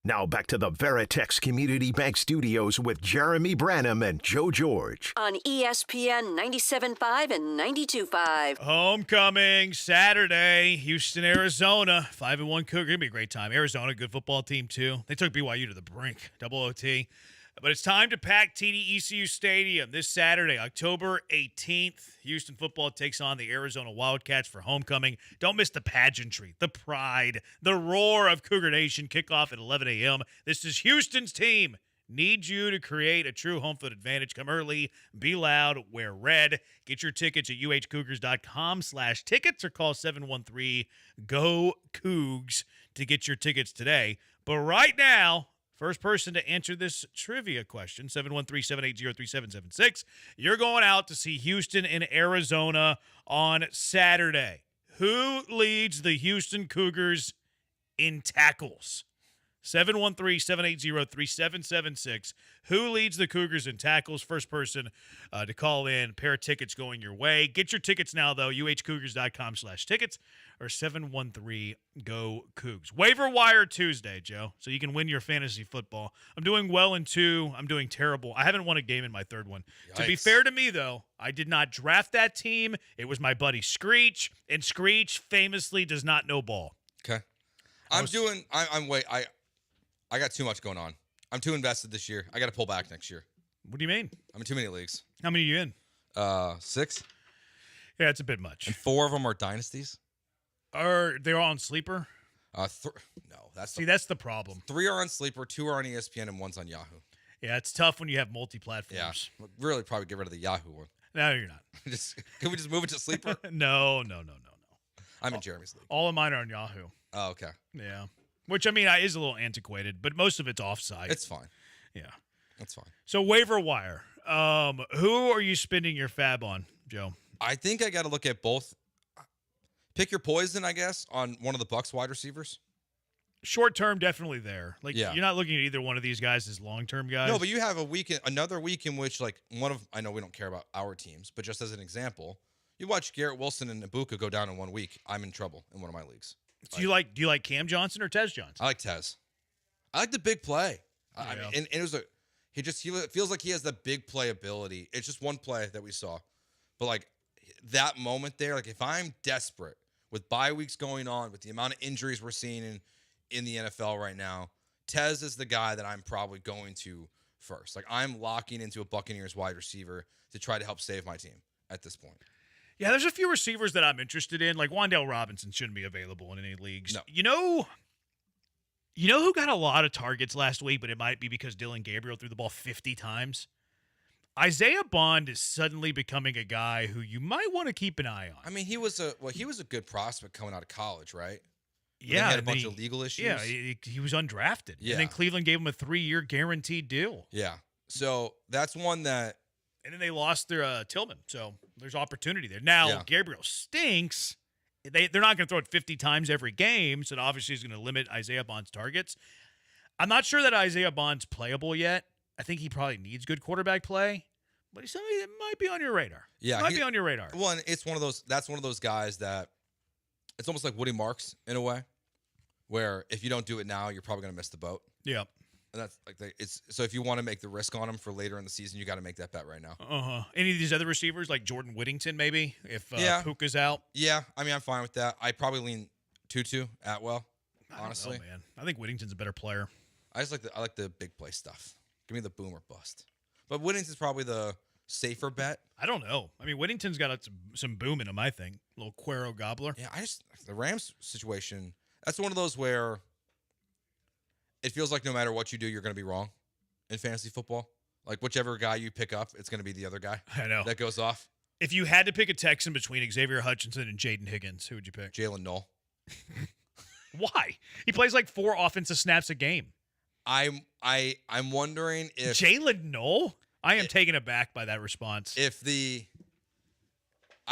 S27: Now back to the Veritex Community Bank Studios with Jeremy Branham and Joe George.
S4: On ESPN 97.5 and 92.5.
S6: Homecoming Saturday, Houston, Arizona. 5-1 Cougar. Gonna be a great time. Arizona, good football team too. They took BYU to the brink. Double OT. But it's time to pack TD ECU Stadium this Saturday, October 18th. Houston football takes on the Arizona Wildcats for homecoming. Don't miss the pageantry, the pride, the roar of Cougar Nation. Kickoff at 11 a.m. This is Houston's team. Need you to create a true home field advantage. Come early, be loud, wear red. Get your tickets at uhcougars.com/tickets or call 713-GO-COUGS to get your tickets today. But right now, first person to answer this trivia question, 713-780-3776, you're going out to see Houston in Arizona on Saturday. Who leads the Houston Cougars in tackles? 713-780-3776. Who leads the Cougars in tackles? First person to call in. Pair of tickets going your way. Get your tickets now, though. uhcougars.com/tickets or 713-GO-COUGS. Waiver Wire Tuesday, Joe, so you can win your fantasy football. I'm doing well in 2. I'm doing terrible. I haven't won a game in my third one. Yikes. To be fair to me, though, I did not draft that team. It was my buddy Screech, and Screech famously does not know ball.
S10: Okay. I got too much going on. I'm too invested this year. I got to pull back next year.
S6: What do you mean?
S10: I'm in too many leagues.
S6: How many are you in?
S10: 6.
S6: Yeah, it's a bit much.
S10: And 4 of them are dynasties.
S6: Are they all on Sleeper?
S10: No, that's
S6: the problem.
S10: 3 are on Sleeper, 2 are on ESPN, and 1's on Yahoo.
S6: Yeah, it's tough when you have multi-platforms.
S10: Yeah, really probably get rid of the Yahoo one.
S6: No, you're not.
S10: Can we just move it to Sleeper?
S6: No.
S10: I'm in Jeremy's league.
S6: All of mine are on Yahoo.
S10: Oh, okay.
S6: Yeah. Which, I mean, is a little antiquated, but most of it's offsite.
S10: It's fine.
S6: Yeah.
S10: That's fine.
S6: So, waiver wire. Who are you spending your fab on, Joe?
S10: I think I got to look at both. Pick your poison, I guess, on one of the Bucs wide receivers.
S6: Short term, definitely there. You're not looking at either one of these guys as long term guys.
S10: No, but you have another week in which, I know we don't care about our teams, but just as an example, you watch Garrett Wilson and Ibuka go down in 1 week. I'm in trouble in one of my leagues.
S6: Do you like Cam Johnson or Tez Johnson?
S10: I like Tez. I like the big play.
S6: Yeah.
S10: I mean, and it was he feels like he has the big play ability. It's just one play that we saw, but that moment there, if I'm desperate with bye weeks going on, with the amount of injuries we're seeing in the NFL right now, Tez is the guy that I'm probably going to first. I'm locking into a Buccaneers wide receiver to try to help save my team at this point.
S6: Yeah, there's a few receivers that I'm interested in. Wan'Dale Robinson shouldn't be available in any leagues.
S10: No.
S6: You know who got a lot of targets last week, but it might be because Dylan Gabriel threw the ball 50 times? Isaiah Bond is suddenly becoming a guy who you might want to keep an eye on.
S10: I mean, he was a good prospect coming out of college, right?
S6: Yeah.
S10: He had a bunch of legal issues.
S6: Yeah, he was undrafted.
S10: Yeah.
S6: And then Cleveland gave him a 3-year guaranteed deal.
S10: Yeah. So that's one that...
S6: And then they lost their Tillman, so there's opportunity there. Now, Gabriel stinks. They're not going to throw it 50 times every game, so it obviously is going to limit Isaiah Bond's targets. I'm not sure that Isaiah Bond's playable yet. I think he probably needs good quarterback play, but he's somebody that might be on your radar.
S10: Yeah,
S6: might be on your radar.
S10: Well, it's one of those. That's one of those guys that it's almost like Woody Marks in a way, where if you don't do it now, you're probably going to miss the boat.
S6: Yeah.
S10: And that's so if you want to make the risk on him for later in the season, you got to make that bet right now.
S6: Any of these other receivers, like Jordan Whittington, maybe if Puka's out.
S10: Yeah, I mean I'm fine with that. I probably lean Tutu Atwell. Honestly,
S6: man, I think Whittington's a better player.
S10: I like the big play stuff. Give me the boom or bust. But Whittington's probably the safer bet.
S6: I don't know. I mean, Whittington's got some boom in him. I think a little Cuero gobbler.
S10: Yeah, the Rams situation. That's one of those where it feels like no matter what you do, you're going to be wrong in fantasy football. Whichever guy you pick up, it's going to be the other guy.
S6: I know.
S10: That goes off.
S6: If you had to pick a Texan between Xavier Hutchinson and Jaden Higgins, who would you pick?
S10: Jalen Knoll.
S6: Why? He plays 4 offensive snaps a game.
S10: I'm wondering if
S6: Jalen Knoll? I am taken aback by that response.
S10: I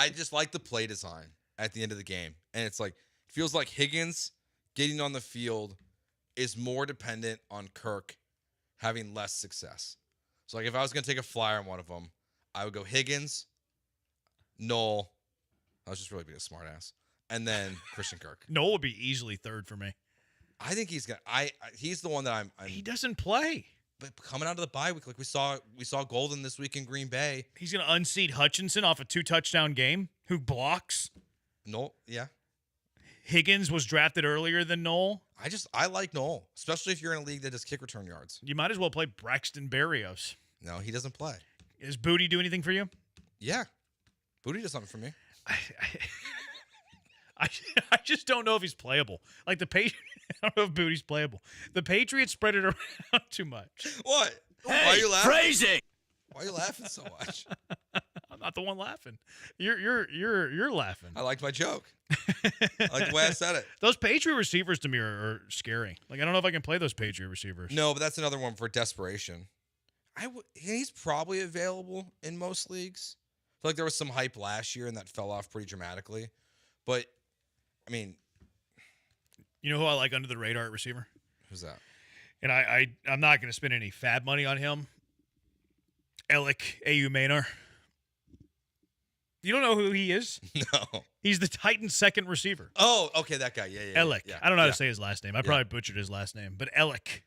S10: just like the play design at the end of the game. And it feels like Higgins getting on the field is more dependent on Kirk having less success. So if I was going to take a flyer on one of them, I would go Higgins, Knoll. I was just really being a smart ass. And then Christian Kirk.
S6: Knoll would be easily third for me.
S10: I think he's he's the one that I'm
S6: he doesn't play.
S10: But coming out of the bye week, we saw Golden this week in Green Bay.
S6: He's going to unseat Hutchinson off a 2-touchdown game. Who blocks?
S10: Knoll, yeah.
S6: Higgins was drafted earlier than Knoll.
S10: I like Knoll, especially if you're in a league that does kick return yards.
S6: You might as well play Braxton Berrios.
S10: No, he doesn't play.
S6: Does Booty do anything for you?
S10: Yeah. Booty does something for me.
S6: I just don't know if he's playable. Like the I don't know if Booty's playable. The Patriots spread it around too much.
S10: What?
S6: Hey,
S10: why are you laughing?
S6: crazy!
S10: Why are you laughing so much?
S6: I'm not the one laughing. You're laughing.
S10: I liked my joke. I like the way I said it.
S6: Those Patriot receivers to me are scary. Like I don't know if I can play those Patriot receivers.
S10: No, but that's another one for desperation. He's probably available in most leagues. I feel like there was some hype last year and that fell off pretty dramatically. But I mean,
S6: you know who I like under the radar at receiver?
S10: Who's that?
S6: And I'm not going to spend any fab money on him. Alec Ayumanar. You don't know who he is?
S10: No.
S6: He's the Titans' second receiver.
S10: Oh, okay, that guy. Yeah.
S6: Alec.
S10: Yeah.
S6: I don't know how to say his last name. I probably butchered his last name. But Alec.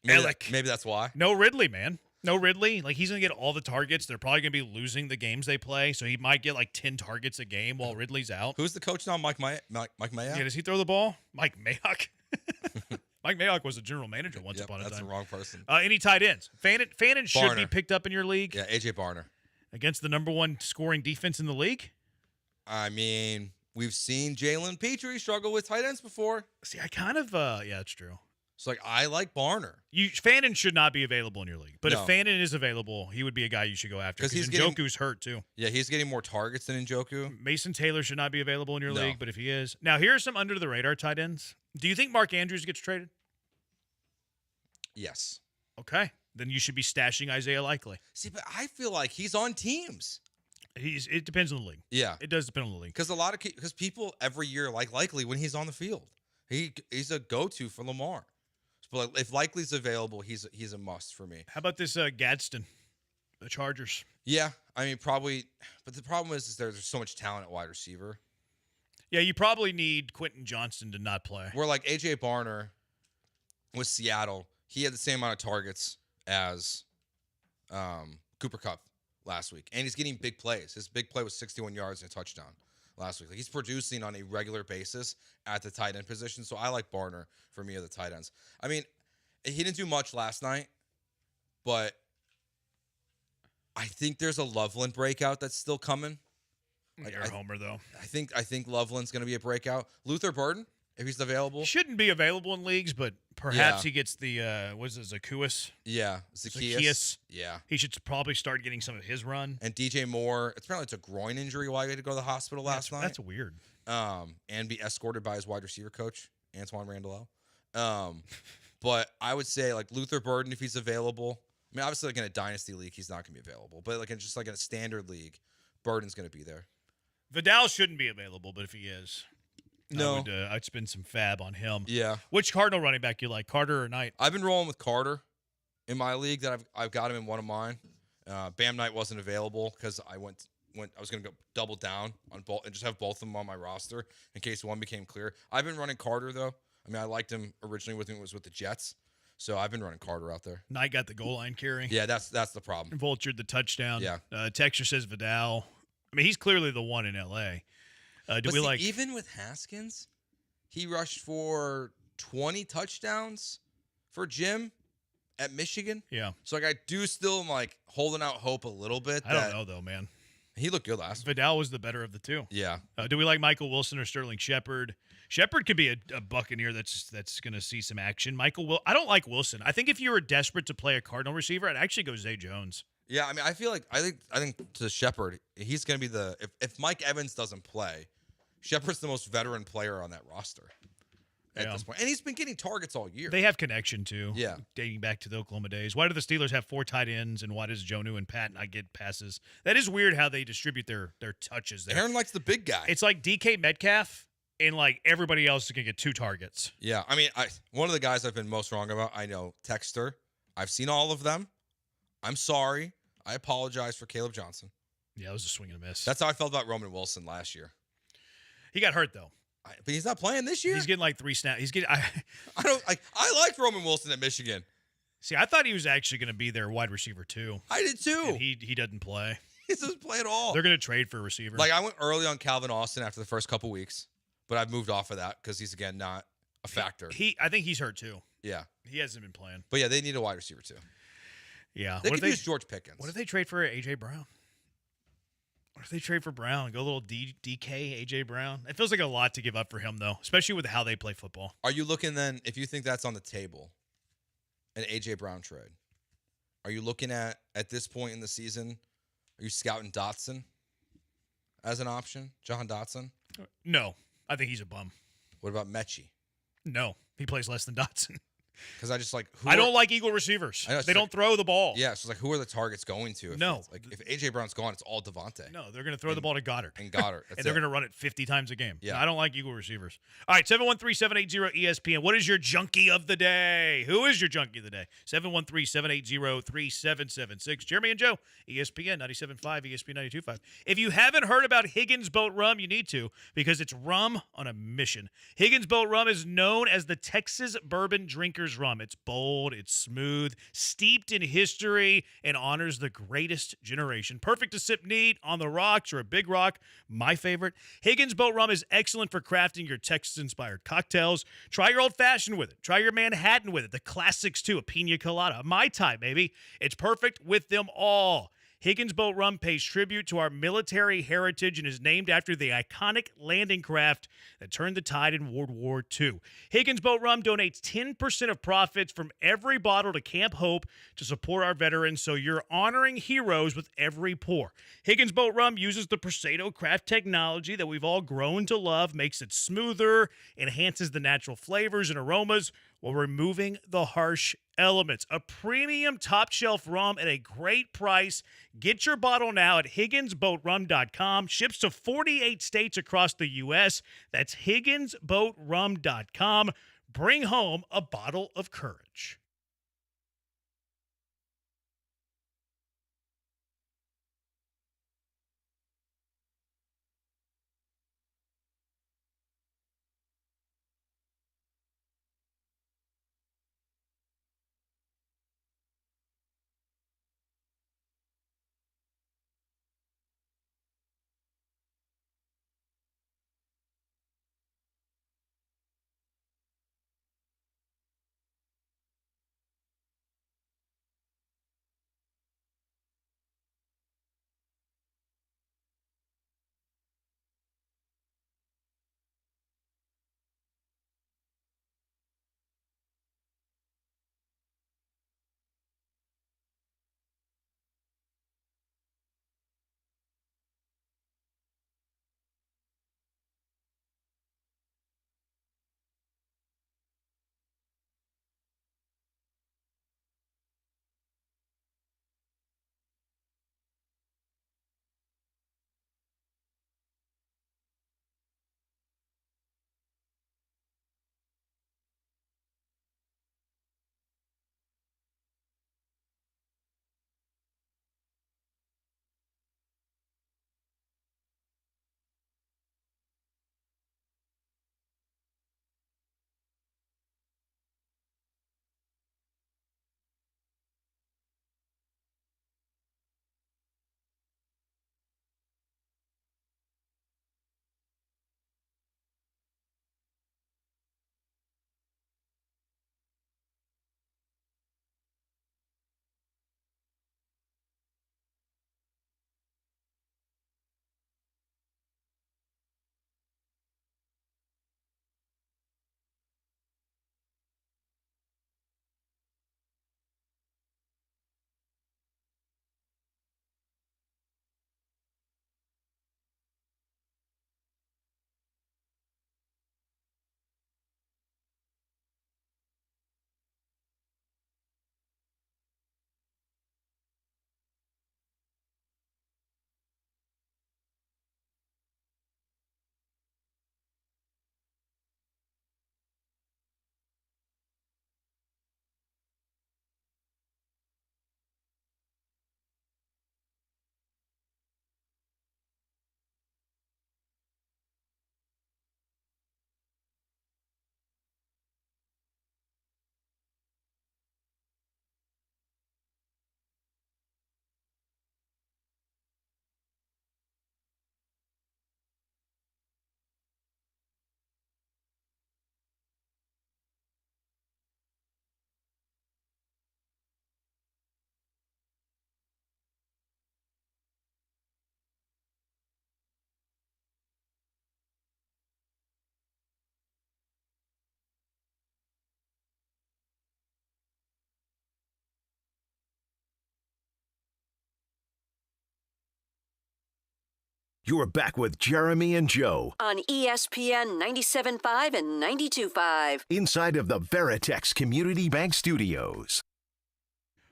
S10: Maybe that's why.
S6: No Ridley, man. No Ridley. Like, he's going to get all the targets. They're probably going to be losing the games they play, so he might get, like, 10 targets a game while Ridley's out.
S10: Who's the coach now? Mike Mayock?
S6: Yeah, does he throw the ball? Mike Mayock? Mike Mayock was a general manager once upon a time.
S10: That's the wrong person.
S6: Any tight ends? Fannin should be picked up in your league.
S10: Yeah, A.J. Barner. Against
S6: the number one scoring defense in the league?
S10: I mean, we've seen Jalen Petrie struggle with tight ends before.
S6: See, I kind of, yeah, that's true.
S10: It's like, I like Barner.
S6: Fannin should not be available in your league. But
S10: No.
S6: if Fannin is available, he would be a guy you should go after. Because Njoku's hurt, too.
S10: Yeah, he's getting more targets than Njoku.
S6: Mason Taylor should not be available in your
S10: No.
S6: league, but if he is. Now, here are some under-the-radar tight ends. Do you think Mark Andrews gets traded?
S10: Yes.
S6: Okay. Then you should be stashing Isaiah Likely.
S10: See, but I feel like he's on teams.
S6: It depends on the league.
S10: Yeah.
S6: It does depend on the league.
S10: Because people every year like Likely when he's on the field. He's a go-to for Lamar. But if Likely's available, he's a must for me.
S6: How about this Gadsden, the Chargers?
S10: Yeah, I mean probably. But the problem is there's so much talent at wide receiver.
S6: Yeah, you probably need Quentin Johnston to not play.
S10: Where like A.J. Barner with Seattle, he had the same amount of targets as Cooper Kupp last week. And he's getting big plays. His big play was 61 yards and a touchdown last week. Like he's producing on a regular basis at the tight end position. So I like Barner for me of the tight ends. I mean, he didn't do much last night, but I think there's a Loveland breakout that's still coming.
S6: You're a homer, though.
S10: I think Loveland's going to be a breakout. Luther Burden, if he's available.
S6: Shouldn't be available in leagues, but perhaps he gets the, what is it, Zacchaeus?
S10: Yeah, Zacchaeus. Yeah.
S6: He should probably start getting some of his run.
S10: And DJ Moore, apparently it's a groin injury while he had to go to the hospital last night.
S6: That's weird.
S10: And be escorted by his wide receiver coach, Antoine Randall. But I would say, like, Luther Burden, if he's available. I mean, obviously, like, in a dynasty league, he's not going to be available. But, like, in a standard league, Burden's going to be there.
S6: Vidal shouldn't be available, but if he is,
S10: no,
S6: I'd spend some fab on him.
S10: Yeah.
S6: Which Cardinal running back you like, Carter or Knight?
S10: I've been rolling with Carter in my league. That I've got him in one of mine. Bam Knight wasn't available because I was going to go double down on both and just have both of them on my roster in case one became clear. I've been running Carter though. I mean, I liked him originally when it was with the Jets, so I've been running Carter out there.
S6: Knight got the goal line carry.
S10: Yeah, that's the problem.
S6: Vultured the touchdown.
S10: Yeah.
S6: Texture says Vidal. I mean, he's clearly the one in L.A.
S10: Even with Haskins, he rushed for 20 touchdowns for Jim at Michigan.
S6: Yeah.
S10: So, like, I do still like holding out hope a little bit.
S6: I don't know, though, man.
S10: He looked good last week.
S6: Vidal was the better of the two.
S10: Yeah.
S6: Do we like Michael Wilson or Sterling Shepard? Shepard could be a Buccaneer that's going to see some action. I don't like Wilson. I think if you were desperate to play a Cardinal receiver, I'd actually go Zay Jones.
S10: Yeah, I mean, I think to Shepard, he's going to be if Mike Evans doesn't play, Shepard's the most veteran player on that roster at this point. And he's been getting targets all year.
S6: They have connection, too.
S10: Yeah.
S6: Dating back to the Oklahoma days. Why do the Steelers have 4 tight ends, and why does Jonnu and Pat not get passes? That is weird how they distribute their touches there.
S10: Aaron likes the big guy.
S6: It's like DK Metcalf, and like everybody else is going to get 2 targets.
S10: Yeah, I mean, one of the guys I've been most wrong about, I know, Texter. I've seen all of them. I'm sorry. I apologize for Caleb Johnson.
S6: Yeah, it was a swing and a miss.
S10: That's how I felt about Roman Wilson last year.
S6: He got hurt, though.
S10: But he's not playing this year.
S6: He's getting like 3 snaps.
S10: I liked Roman Wilson at Michigan.
S6: See, I thought he was actually going to be their wide receiver, too.
S10: I did, too.
S6: And he doesn't play.
S10: He doesn't play at all.
S6: They're going to trade for a receiver.
S10: Like, I went early on Calvin Austin after the first couple weeks, but I've moved off of that because he's, again, not a factor.
S6: I think he's hurt, too.
S10: Yeah.
S6: He hasn't been playing.
S10: But, yeah, they need a wide receiver, too.
S6: Yeah.
S10: They could use George Pickens.
S6: What if they trade for A.J. Brown? What if they trade for Brown? Go a little DK, A.J. Brown? It feels like a lot to give up for him, though, especially with how they play football.
S10: Are you looking then, if you think that's on the table, an A.J. Brown trade, are you looking at this point in the season, are you scouting Dotson as an option? John Dotson?
S6: No. I think he's a bum.
S10: What about Mechie?
S6: No. He plays less than Dotson.
S10: Because I just like...
S6: I don't like Eagle receivers. They don't throw the ball.
S10: Yeah, so it's like, who are the targets going to? If A.J. Brown's gone, it's all Devontae.
S6: No, they're going to throw the ball to Goddard.
S10: And Goddard.
S6: And they're going to run it 50 times a game.
S10: Yeah.
S6: I don't like Eagle receivers. All right, 713-780-ESPN. What is your junkie of the day? Who is your junkie of the day? 713-780-3776. Jeremy and Joe, ESPN 97.5, ESPN 92.5. If you haven't heard about Higgins Boat Rum, you need to, because it's rum on a mission. Higgins Boat Rum is known as the Texas Bourbon Drinker's Rum. It's bold, it's smooth, steeped in history, and honors the greatest generation. Perfect to sip neat, on the rocks, or a big rock. My favorite. Higgins Boat Rum is excellent for crafting your Texas-inspired cocktails. Try your old-fashioned with it. Try your Manhattan with it. The classics, too. A pina colada. Mai Tai, baby. It's perfect with them all. Higgins Boat Rum pays tribute to our military heritage and is named after the iconic landing craft that turned the tide in World War II. Higgins Boat Rum donates 10% of profits from every bottle to Camp Hope to support our veterans, so you're honoring heroes with every pour. Higgins Boat Rum uses the Prosecco craft technology that we've all grown to love, makes it smoother, enhances the natural flavors and aromas while removing the harsh elements. A premium top shelf rum at a great price. Get your bottle now at HigginsBoatRum.com. Ships to 48 states across the U.S. That's HigginsBoatRum.com. Bring home a bottle of courage.
S27: You're back with Jeremy and Joe
S4: on ESPN 97.5 and 92.5.
S27: inside of the Veritex Community Bank Studios.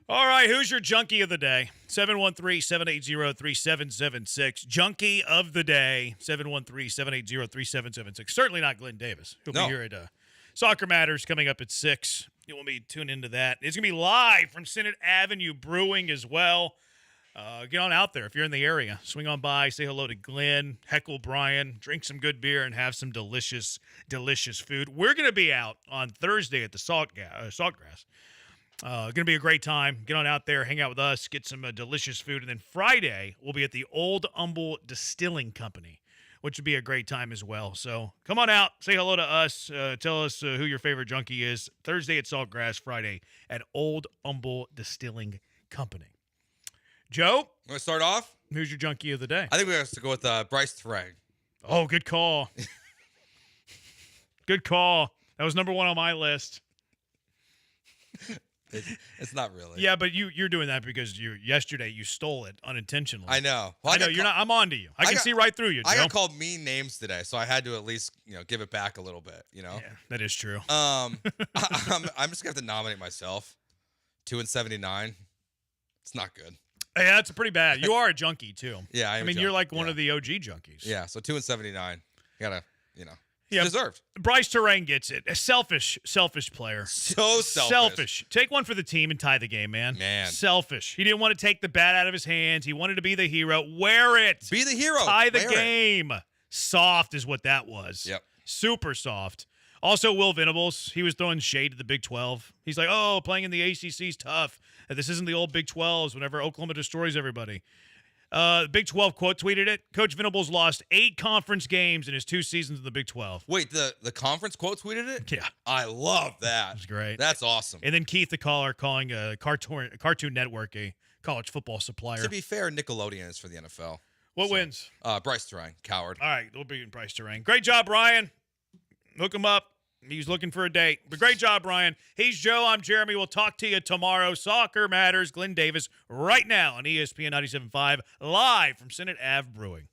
S6: All right, who's your junkie of the day? 713-780-3776. Junkie of the day, 713-780-3776. Certainly not Glenn Davis. He'll be here at Soccer Matters coming up at 6. You want me to tune into that. It's going to be live from Senate Avenue Brewing as well. Get on out there if you're in the area. Swing on by, say hello to Glenn, heckle Brian, drink some good beer, and have some delicious, delicious food. We're going to be out on Thursday at the Saltgrass. Going to be a great time. Get on out there, hang out with us, get some delicious food. And then Friday, we'll be at the Old Humble Distilling Company, which would be a great time as well. So come on out, say hello to us, tell us who your favorite junkie is. Thursday at Saltgrass, Friday at Old Humble Distilling Company. Joe?
S10: Want to start off?
S6: Who's your junkie of the day?
S10: I think we have to go with Bryce Terang.
S6: Oh, good call. Good call. That was number 1 on my list.
S10: It's not really.
S6: Yeah, but you're doing that because yesterday you stole it unintentionally.
S10: I know.
S6: Well, I know you're not. I'm on to you. I can see right through you, Joe.
S10: I got called mean names today, so I had to at least give it back a little bit.
S6: Yeah, that is true.
S10: I'm just gonna have to nominate myself. 2-79. It's not good.
S6: Yeah, that's pretty bad. You are a junkie too.
S10: Yeah,
S6: I mean, you're like one of the OG junkies.
S10: Yeah, so 2-79. You gotta,
S6: Yeah,
S10: deserved.
S6: Bryce Terang gets it. A selfish player.
S10: So selfish.
S6: Take one for the team and tie the game, man. Selfish. He didn't want to take the bat out of his hands. He wanted to be the hero. Wear it.
S10: Be the hero.
S6: Tie the
S10: Wear
S6: game. Soft is what that was.
S10: Yep.
S6: Super soft. Also, Will Venables, he was throwing shade to the Big 12. He's like, oh, playing in the ACC is tough. This isn't the old Big 12s whenever Oklahoma destroys everybody. Big 12 quote tweeted it. Coach Venables lost 8 conference games in his 2 seasons in the Big 12.
S10: Wait, the conference quote tweeted it?
S6: Yeah.
S10: I love that.
S6: That's great.
S10: That's awesome.
S6: And then Keith the caller calling a Cartoon Network a college football supplier.
S10: To be fair, Nickelodeon is for the NFL.
S6: What wins?
S10: Bryce Terang, coward.
S6: All right, we'll be in Bryce Terang. Great job, Brian. Hook him up. He's looking for a date. But great job, Brian. He's Joe. I'm Jeremy. We'll talk to you tomorrow. Soccer Matters. Glenn Davis right now on ESPN 97.5 live from Senate Ave Brewing.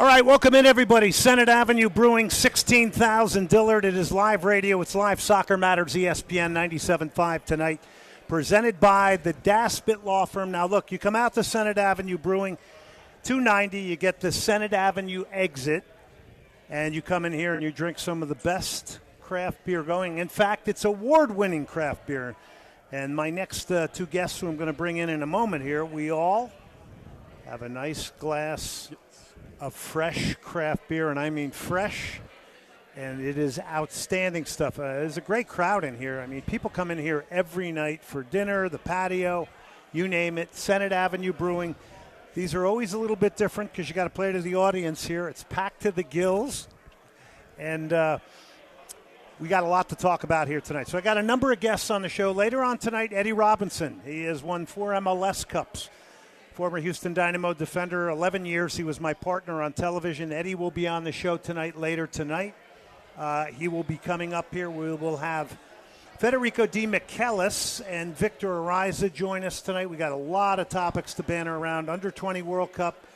S12: All right, welcome in, everybody. Senate Avenue Brewing, 16,000 Dillard. It is live radio. It's live Soccer Matters, ESPN 97.5 tonight, presented by the Daspit Law Firm. Now, look, you come out to Senate Avenue Brewing, 290, you get the Senate Avenue exit, and you come in here and you drink some of the best craft beer going. In fact, it's award-winning craft beer. And my next two guests who I'm going to bring in a moment here, we all have a nice glass of fresh craft beer, and I mean fresh, and it is outstanding stuff. There's a great crowd in here. I mean, people come in here every night for dinner, the patio, you name it. Senate Avenue Brewing. These are always a little bit different because you got to play to the audience here. It's packed to the gills, and we got a lot to talk about here tonight. So I got a number of guests on the show. Later on tonight, Eddie Robinson. He has won 4 MLS Cups. Former Houston Dynamo defender, 11 years. He was my partner on television. Eddie will be on the show later tonight. He will be coming up here. We will have Federico Di Michelis and Victor Ariza join us tonight. We got a lot of topics to banter around. Under 20 World Cup.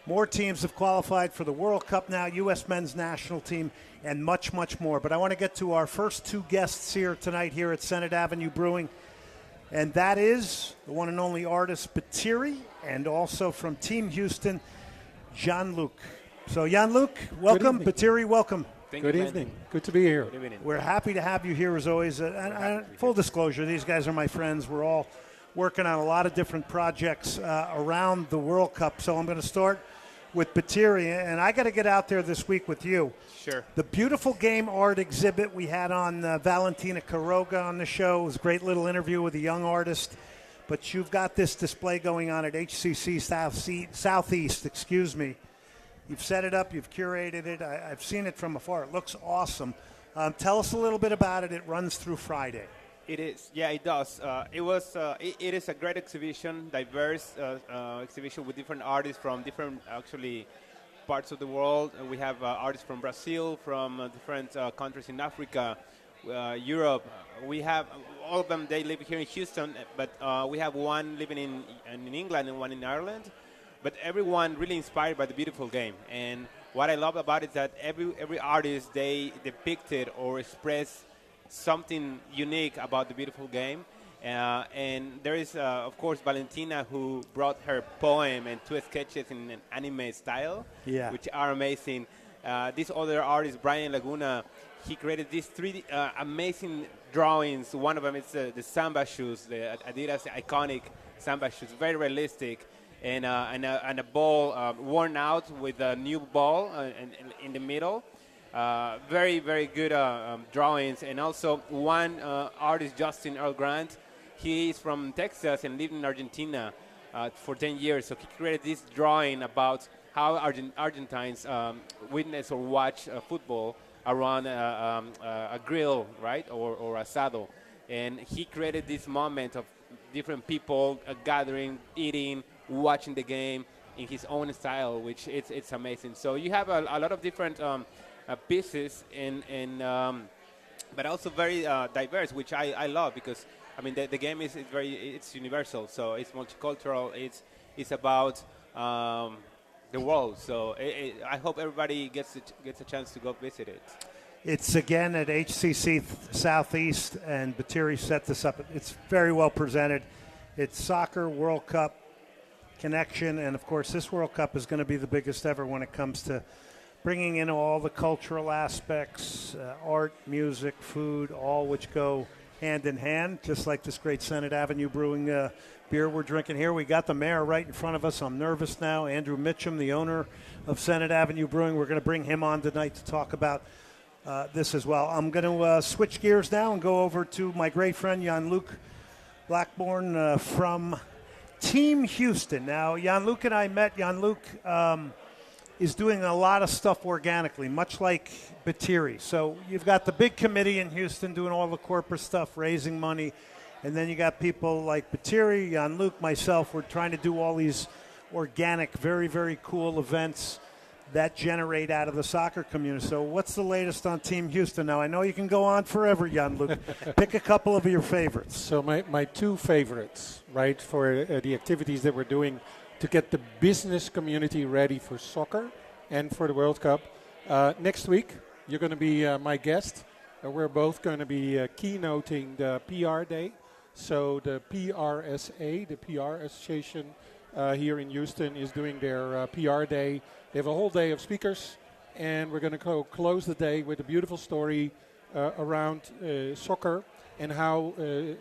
S12: More teams have qualified for the World Cup now, U.S. men's national team, and much, much more. But I want to get to our first two guests here tonight here at Senate Avenue Brewing. And that is the one and only artist Batiri, and also from Team Houston, Jean-Luc. So, Jean-Luc, welcome. Batiri, welcome.
S14: Good evening. Good to be here.
S12: We're happy to have you here as always. Full disclosure, these guys are my friends. We're all working on a lot of different projects around the World Cup. So I'm going to start with Batiri, and I got to get out there this week with you.
S15: Sure.
S12: The beautiful game art exhibit we had on Valentina Quiroga on the show. It was a great little interview with a young artist. But you've got this display going on at HCC Southeast. You've set it up. You've curated it. I've seen it from afar. It looks awesome. Tell us a little bit about it. It runs through Friday.
S15: It is. Yeah, it does. It is a great exhibition, diverse exhibition with different artists from different, actually, parts of the world. We have artists from Brazil, from different countries in Africa, Europe. We have all of them. They live here in Houston, but we have one living in England and one in Ireland. But everyone really inspired by the beautiful game. And what I love about it is that every artist, they depicted or expressed something unique about the beautiful game. And there is, of course, Valentina, who brought her poem and 2 sketches in an anime style, which are amazing. This other artist, Brian Laguna, he created these 3 amazing drawings. One of them is the Samba shoes, the Adidas iconic Samba shoes, very realistic. And a ball worn out with a new ball in the middle. Very, very good drawings. And also one artist, Justin Earl Grant, he is from Texas and lived in Argentina for 10 years. So he created this drawing about how Argentines witness or watch football around a grill, right, or asado. And he created this moment of different people gathering, eating, watching the game in his own style, which it's amazing. So you have a lot of different pieces, but also very diverse, which I love, because I mean the game it's universal, so it's multicultural. It's about the world. So I hope everybody gets a chance to go visit it.
S12: It's again at HCC Southeast, and Batiri set this up. It's very well presented. It's Soccer World Cup connection, and of course this World Cup is going to be the biggest ever when it comes to bringing in all the cultural aspects, art, music, food, all which go hand in hand, just like this great Senate Avenue Brewing beer we're drinking here. We got the mayor right in front of us. I'm nervous now. Andrew Mitchum, the owner of Senate Avenue Brewing. We're going to bring him on tonight to talk about this as well. I'm going to switch gears now and go over to my great friend Jean-Luc Blackburn from Team Houston. Now, Jean-Luc and I met. Jean-Luc is doing a lot of stuff organically, much like Batiri. So you've got the big committee in Houston doing all the corporate stuff, raising money, and then you got people like Batiri, Jean-Luc, myself. We're trying to do all these organic, very, very cool events that generate out of the soccer community. So what's the latest on Team Houston? Now, I know you can go on forever, Jean-Luc. Pick a couple of your favorites.
S14: So my 2 favorites, right, for the activities that we're doing to get the business community ready for soccer and for the World Cup. Next week, you're going to be my guest. We're both going to be keynoting the PR Day. So the PRSA, the PR Association here in Houston, is doing their PR Day. They have a whole day of speakers, and we're going to close the day with a beautiful story around soccer and how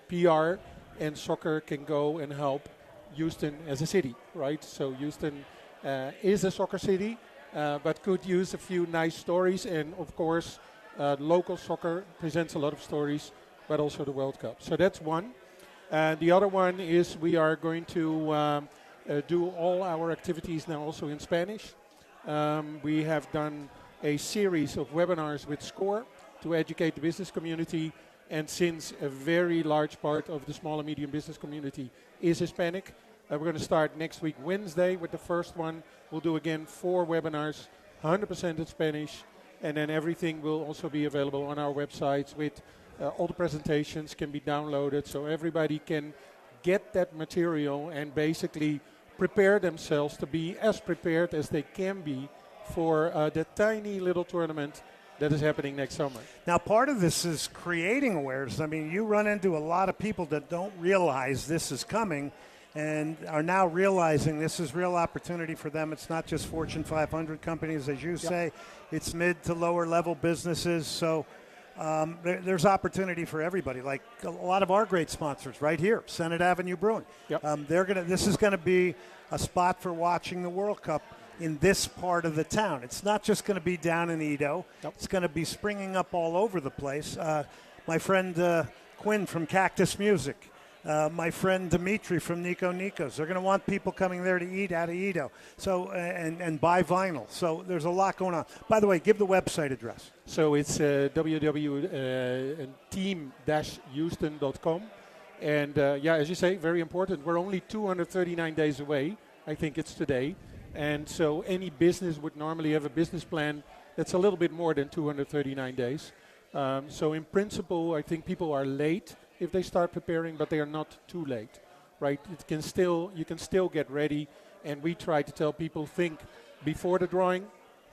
S14: PR and soccer can go and help Houston as a city, right? So Houston is a soccer city, but could use a few nice stories. And, of course, local soccer presents a lot of stories, but also the World Cup. So that's one. The other one is we are going to do all our activities now also in Spanish. We have done a series of webinars with SCORE to educate the business community. And since a very large part of the small and medium business community is Hispanic, we're going to start next week, Wednesday, with the first one. We'll do, again, 4 webinars, 100% in Spanish. And then everything will also be available on our websites with all the presentations can be downloaded so everybody can get that material and basically prepare themselves to be as prepared as they can be for the tiny little tournament that is happening next summer.
S12: Now, part of this is creating awareness. I mean, you run into a lot of people that don't realize this is coming and are now realizing this is real opportunity for them. It's not just Fortune 500 companies, as you say. It's mid to lower level businesses. So there's opportunity for everybody. Like a lot of our great sponsors right here, Senate Avenue Brewing. This is going to be a spot for watching the World Cup in this part of the town. It's not just going to be down in Edo. It's going to be springing up all over the place. My friend Quinn from Cactus Music, my friend Dimitri from Nico Nikos. They're going to want people coming there to eat out of Edo so, and buy vinyl. So there's a lot going on. By the way, give the website address.
S14: So it's www.team-houston.com. And, as you say, very important. We're only 239 days away. I think it's today. And so any business would normally have a business plan that's a little bit more than 239 days. So in principle, I think people are late if they start preparing, but they are not too late, right? You can still get ready. And we try to tell people, think before the drawing,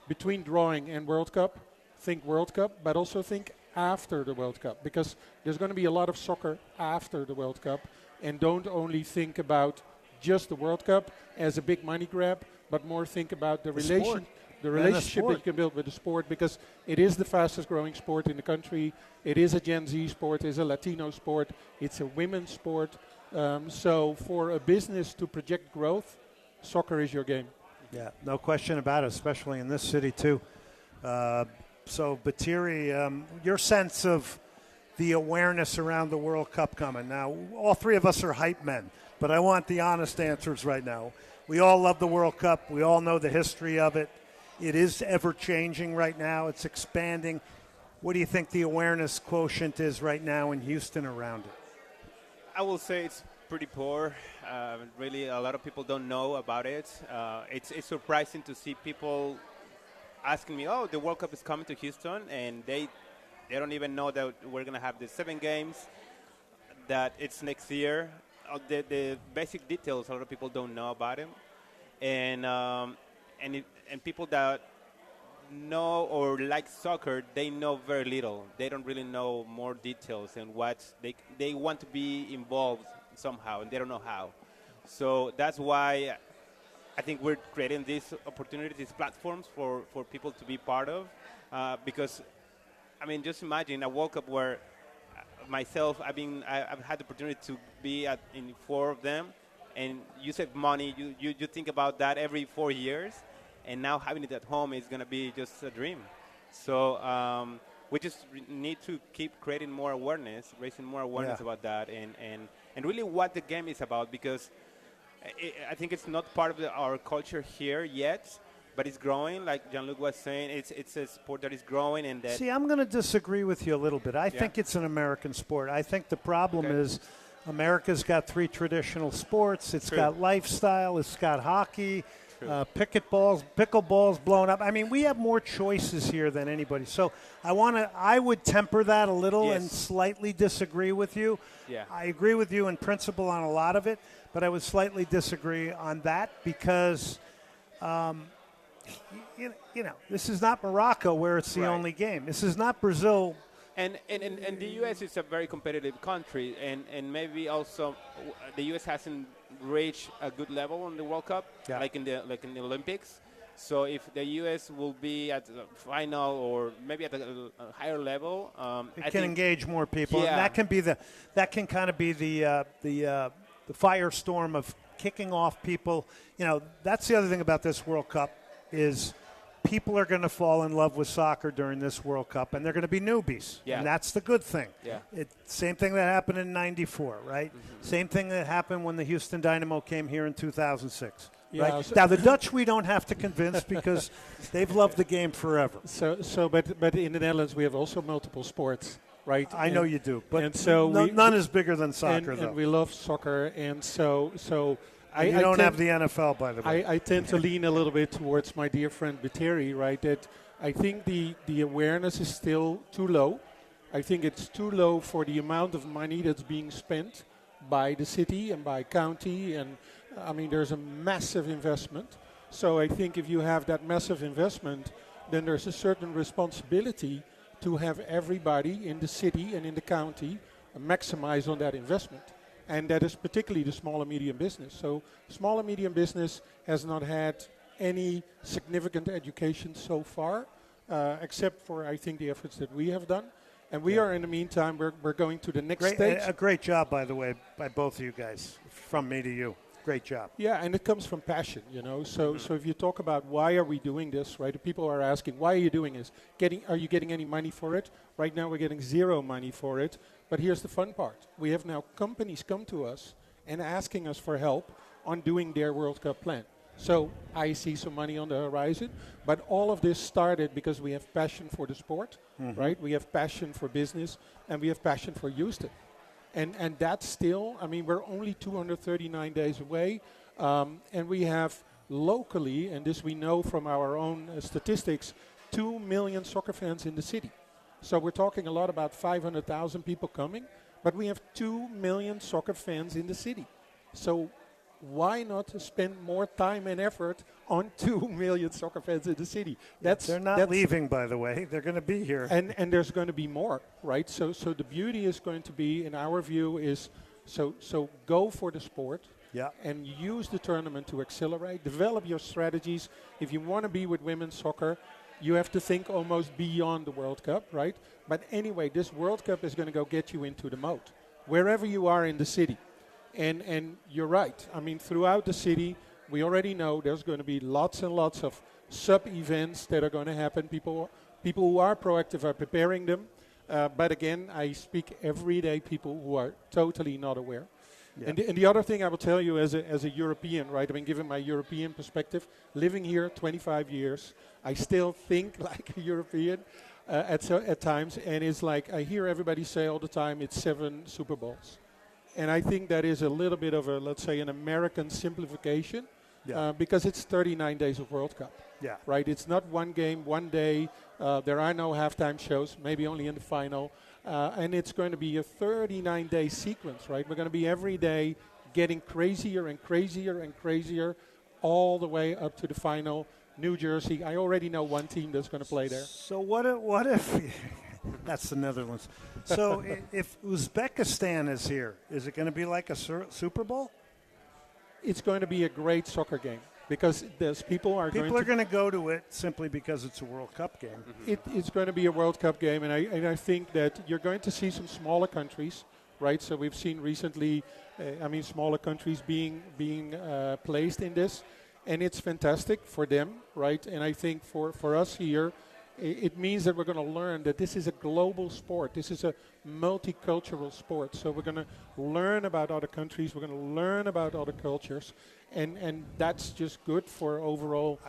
S14: between drawing and World Cup, think World Cup, but also think after the World Cup, because there's going to be a lot of soccer after the World Cup. And don't only think about just the World Cup as a big money grab, but more think about the relationship that you can build with the sport, because it is the fastest growing sport in the country. It is a Gen Z sport. It's a Latino sport. It's a women's sport. So for a business to project growth, soccer is your game.
S12: Yeah, no question about it, especially in this city too. So Batiri, your sense of the awareness around the World Cup coming. Now, all three of us are hype men, but I want the honest answers right now. We all love the World Cup. We all know the history of it. It is ever-changing right now. It's expanding. What do you think the awareness quotient is right now in Houston around it?
S15: I will say it's pretty poor. Really, a lot of people don't know about it. It's surprising to see people asking me, oh, the World Cup is coming to Houston, and they don't even know that we're going to have the 7 games, that it's next year. The basic details, a lot of people don't know about them. And people that know or like soccer, they know very little. They don't really know more details and what they want to be involved somehow, and they don't know how. So that's why I think we're creating these opportunities, these platforms for people to be part of. Because, I mean, just imagine a World Cup where myself, I've had the opportunity to be in 4 of them, and you save money. You think about that every 4 years. And now having it at home is going to be just a dream. So we just need to keep creating more awareness, raising more awareness about that, and really what the game is about, because I think it's not part of our culture here yet, but it's growing. Like Jean-Luc was saying, it's a sport that is growing. And that.
S12: See, I'm going to disagree with you a little bit. I think it's an American sport. I think the problem is America's got 3 traditional sports. It's got lifestyle. It's got hockey. Pickleball's blown up. I mean, we have more choices here than anybody. So I would temper that a little and slightly disagree with you.
S15: Yeah.
S12: I agree with you in principle on a lot of it, but I would slightly disagree on that because this is not Morocco where it's the only game. This is not Brazil.
S15: And the U.S. is a very competitive country, and maybe also the U.S. hasn't reached a good level on the World Cup, like in the Olympics. So if the U.S. will be at the final or maybe at a higher level,
S12: it can engage more people. Yeah. And that can kind of be the firestorm of kicking off people. That's the other thing about this World Cup is people are going to fall in love with soccer during this World Cup, and they're going to be newbies. Yeah. And that's the good thing.
S15: Yeah.
S12: Same thing that happened in '94, right? Mm-hmm. Same thing that happened when the Houston Dynamo came here in 2006. Yeah, right? Now, the Dutch we don't have to convince because they've loved the game forever.
S14: But in the Netherlands we have also multiple sports, right?
S12: I know you do, but none is bigger than soccer, though.
S14: And we love soccer, and so
S12: I don't have the NFL, by the way.
S14: I tend to lean a little bit towards my dear friend Bitteri, right? That I think the awareness is still too low. I think it's too low for the amount of money that's being spent by the city and by county, and there's a massive investment. So I think if you have that massive investment, then there's a certain responsibility to have everybody in the city and in the county maximize on that investment. And that is particularly the small and medium business. So small and medium business has not had any significant education so far, except for, I think, the efforts that we have done. And we are, in the meantime, we're going to the next stage.
S12: A great job, by the way, by both of you guys, from me to you. Great job.
S14: Yeah, and it comes from passion, So if you talk about why are we doing this, right? People are asking, why are you doing this? Are you getting any money for it? Right now we're getting zero money for it. But here's the fun part. We have now companies come to us and asking us for help on doing their World Cup plan. So I see some money on the horizon. But all of this started because we have passion for the sport, right? We have passion for business, and we have passion for Houston. And that's still, we're only 239 days away. And we have locally, and this we know from our own statistics, 2 million soccer fans in the city. So we're talking a lot about 500,000 people coming, but we have 2 million soccer fans in the city. So why not spend more time and effort on 2 million soccer fans in the city?
S12: They're not leaving, by the way. They're going to be here.
S14: And there's going to be more, right? So the beauty is going to be, in our view, is so go for the sport.
S12: Yeah.
S14: And use the tournament to accelerate. Develop your strategies. If you want to be with women's soccer, you have to think almost beyond the World Cup, right? But anyway, this World Cup is going to go get you into the mode, wherever you are in the city. And you're right. Throughout the city, we already know there's going to be lots and lots of sub-events that are going to happen. People who are proactive are preparing them. But again, I speak everyday people who are totally not aware. Yeah. And the other thing I will tell you as a European, right? Given my European perspective, living here 25 years, I still think like a European at times. And it's like I hear everybody say all the time, it's 7 Super Bowls. And I think that is a little bit of let's say, an American simplification because it's 39 days of World Cup.
S12: Yeah.
S14: Right? It's not one game, one day. There are no halftime shows, maybe only in the final. And it's going to be a 39-day sequence, right? We're going to be every day getting crazier and crazier and crazier all the way up to the final. New Jersey. I already know one team that's going to play there.
S12: So what if that's the Netherlands. So if Uzbekistan is here, is it going to be like a Super Bowl?
S14: It's going to be a great soccer game because people are going
S12: to go to it simply because it's a World Cup game.
S14: It's going to be a World Cup game, and I think that you're going to see some smaller countries, right? So we've seen recently, smaller countries being placed in this, and it's fantastic for them, right? And I think for us here, it means that we're going to learn that this is a global sport. This is a multicultural sport. So we're going to learn about other countries. We're going to learn about other cultures. And that's just good for overall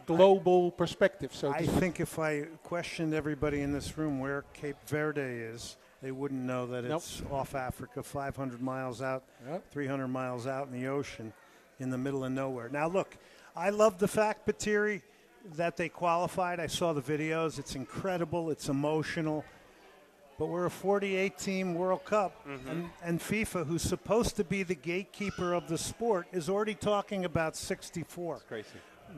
S14: global perspective. So
S12: I think if I questioned everybody in this room where Cape Verde is, they wouldn't know that it's off Africa, 500 miles out, 300 miles out in the ocean in the middle of nowhere. Now, look, I love the fact, Bitteri, that they qualified. I saw the videos. It's incredible. It's emotional. But we're a 48-team World Cup, and FIFA, who's supposed to be the gatekeeper of the sport, is already talking about 64.
S15: It's crazy.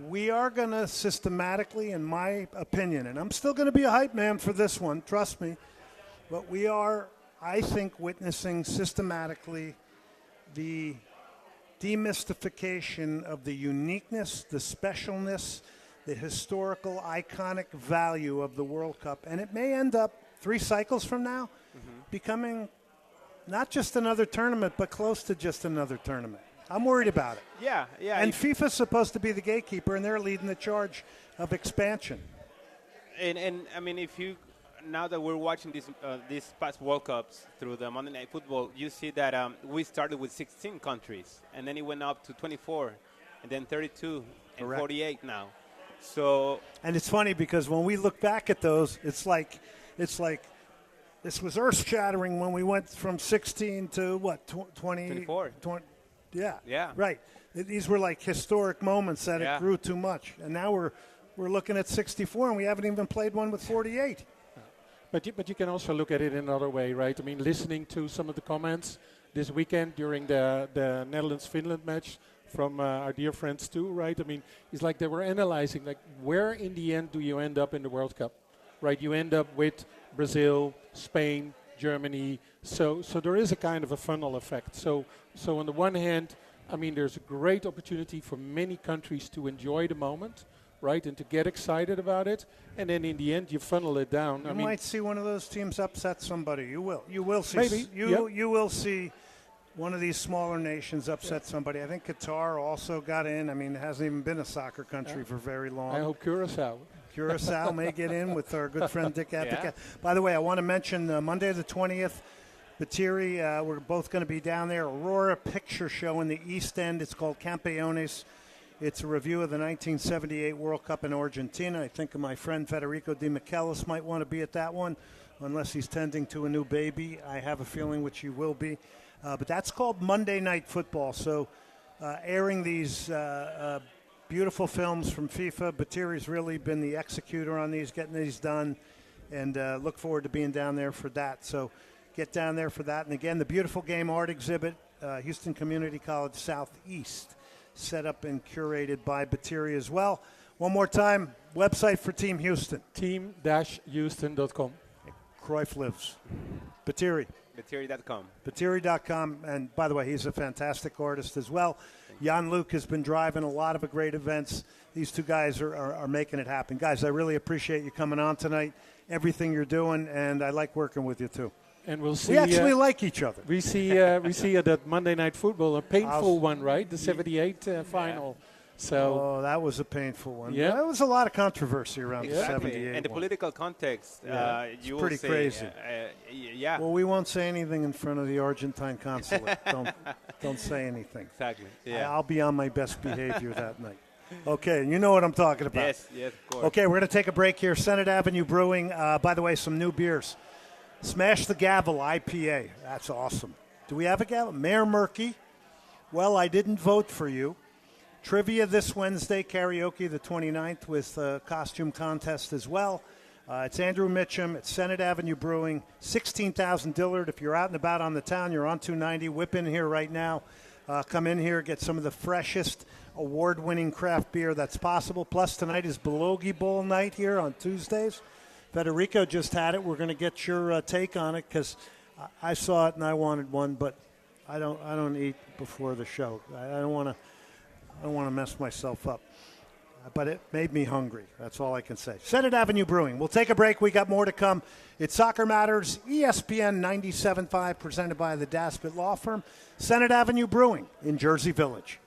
S12: we are going to systematically, in my opinion, and I'm still going to be a hype man for this one, trust me, but we are, I think, witnessing systematically the demystification of the uniqueness, the specialness, the historical, iconic value of the World Cup. And it may end up 3 cycles from now becoming not just another tournament, but close to just another tournament. I'm worried about it.
S15: Yeah.
S12: And FIFA's supposed to be the gatekeeper, and they're leading the charge of expansion.
S15: And I mean, if you now that we're watching these past World Cups through the Monday Night Football, you see that we started with 16 countries, and then it went up to 24, and then 32, and
S12: Correct.
S15: 48 now. So,
S12: and it's funny because when we look back at those, it's like this was earth-shattering when we went from 16 to what
S15: 24.
S12: 20, yeah,
S15: Yeah.
S12: right. These were like historic moments that it grew too much, and now we're looking at 64, and we haven't even played one with 48.
S14: But you can also look at it in another way, right? I mean, listening to some of the comments this weekend during the Netherlands-Finland match from our dear friends too, right? I mean, it's like they were analyzing, like, where in the end do you end up in the World Cup, right? You end up with Brazil, Spain, Germany. So there is a kind of a funnel effect. So on the one hand, I mean, there's a great opportunity for many countries to enjoy the moment, right, and to get excited about it. And then in the end, you funnel it down.
S12: You might see one of those teams upset somebody. You will. You will see.
S14: Maybe.
S12: You will see one of these smaller nations upset somebody. I think Qatar also got in. I mean, it hasn't even been a soccer country for very long.
S14: I hope Carousel
S12: may get in with our good friend Dick Advocat. By the way, I want to mention Monday the 20th, Batiri, we're both going to be down there. Aurora Picture Show in the East End. It's called Campeones. It's a review of the 1978 World Cup in Argentina. I think my friend Federico Di Michelis might want to be at that one, unless he's tending to a new baby. I have a feeling which he will be. But that's called Monday Night Football. So airing these beautiful films from FIFA. Batiri's really been the executor on these, getting these done, and look forward to being down there for that. So get down there for that. And again, the beautiful game art exhibit, Houston Community College Southeast, set up and curated by Batiri as well. One more time, website for Team Houston.
S14: Team-Houston.com.
S12: Cruyff lives. Batiri.
S15: Batiri.com.
S12: Batiri.com. And by the way, he's a fantastic artist as well. Jan-Luc has been driving a lot of great events. These two guys are making it happen. Guys, I really appreciate you coming on tonight, everything you're doing, and I like working with you too.
S14: And we'll see.
S12: We actually like each other.
S14: We see that Monday Night Football, a painful one, right? The 78 final. So
S12: that was a painful one.
S14: Yeah,
S12: there was a lot of controversy around the 78
S15: and the political context.
S12: It's pretty crazy.
S15: Yeah.
S12: Well, we won't say anything in front of the Argentine consulate. don't say anything.
S15: Exactly. Yeah.
S12: I'll be on my best behavior that night. Okay, you know what I'm talking about.
S15: Yes, of course.
S12: Okay, we're going to take a break here. Senate Avenue Brewing. By the way, some new beers. Smash the Gavel IPA. That's awesome. Do we have a gavel? Mayor Murky. Well, I didn't vote for you. Trivia this Wednesday, karaoke the 29th with a costume contest as well. It's Andrew Mitchum. It's Senate Avenue Brewing, 16,000 Dillard. If you're out and about on the town, you're on 290. Whip in here right now. Come in here, get some of the freshest award-winning craft beer that's possible. Plus, tonight is Belogi Bowl night here on Tuesdays. Federico just had it. We're going to get your take on it because I saw it and I wanted one, but I don't eat before the show. I don't want to mess myself up. But it made me hungry. That's all I can say. Senate Avenue Brewing. We'll take a break. We got more to come. It's Soccer Matters, ESPN 97.5, presented by the Daspit Law Firm. Senate Avenue Brewing in Jersey Village.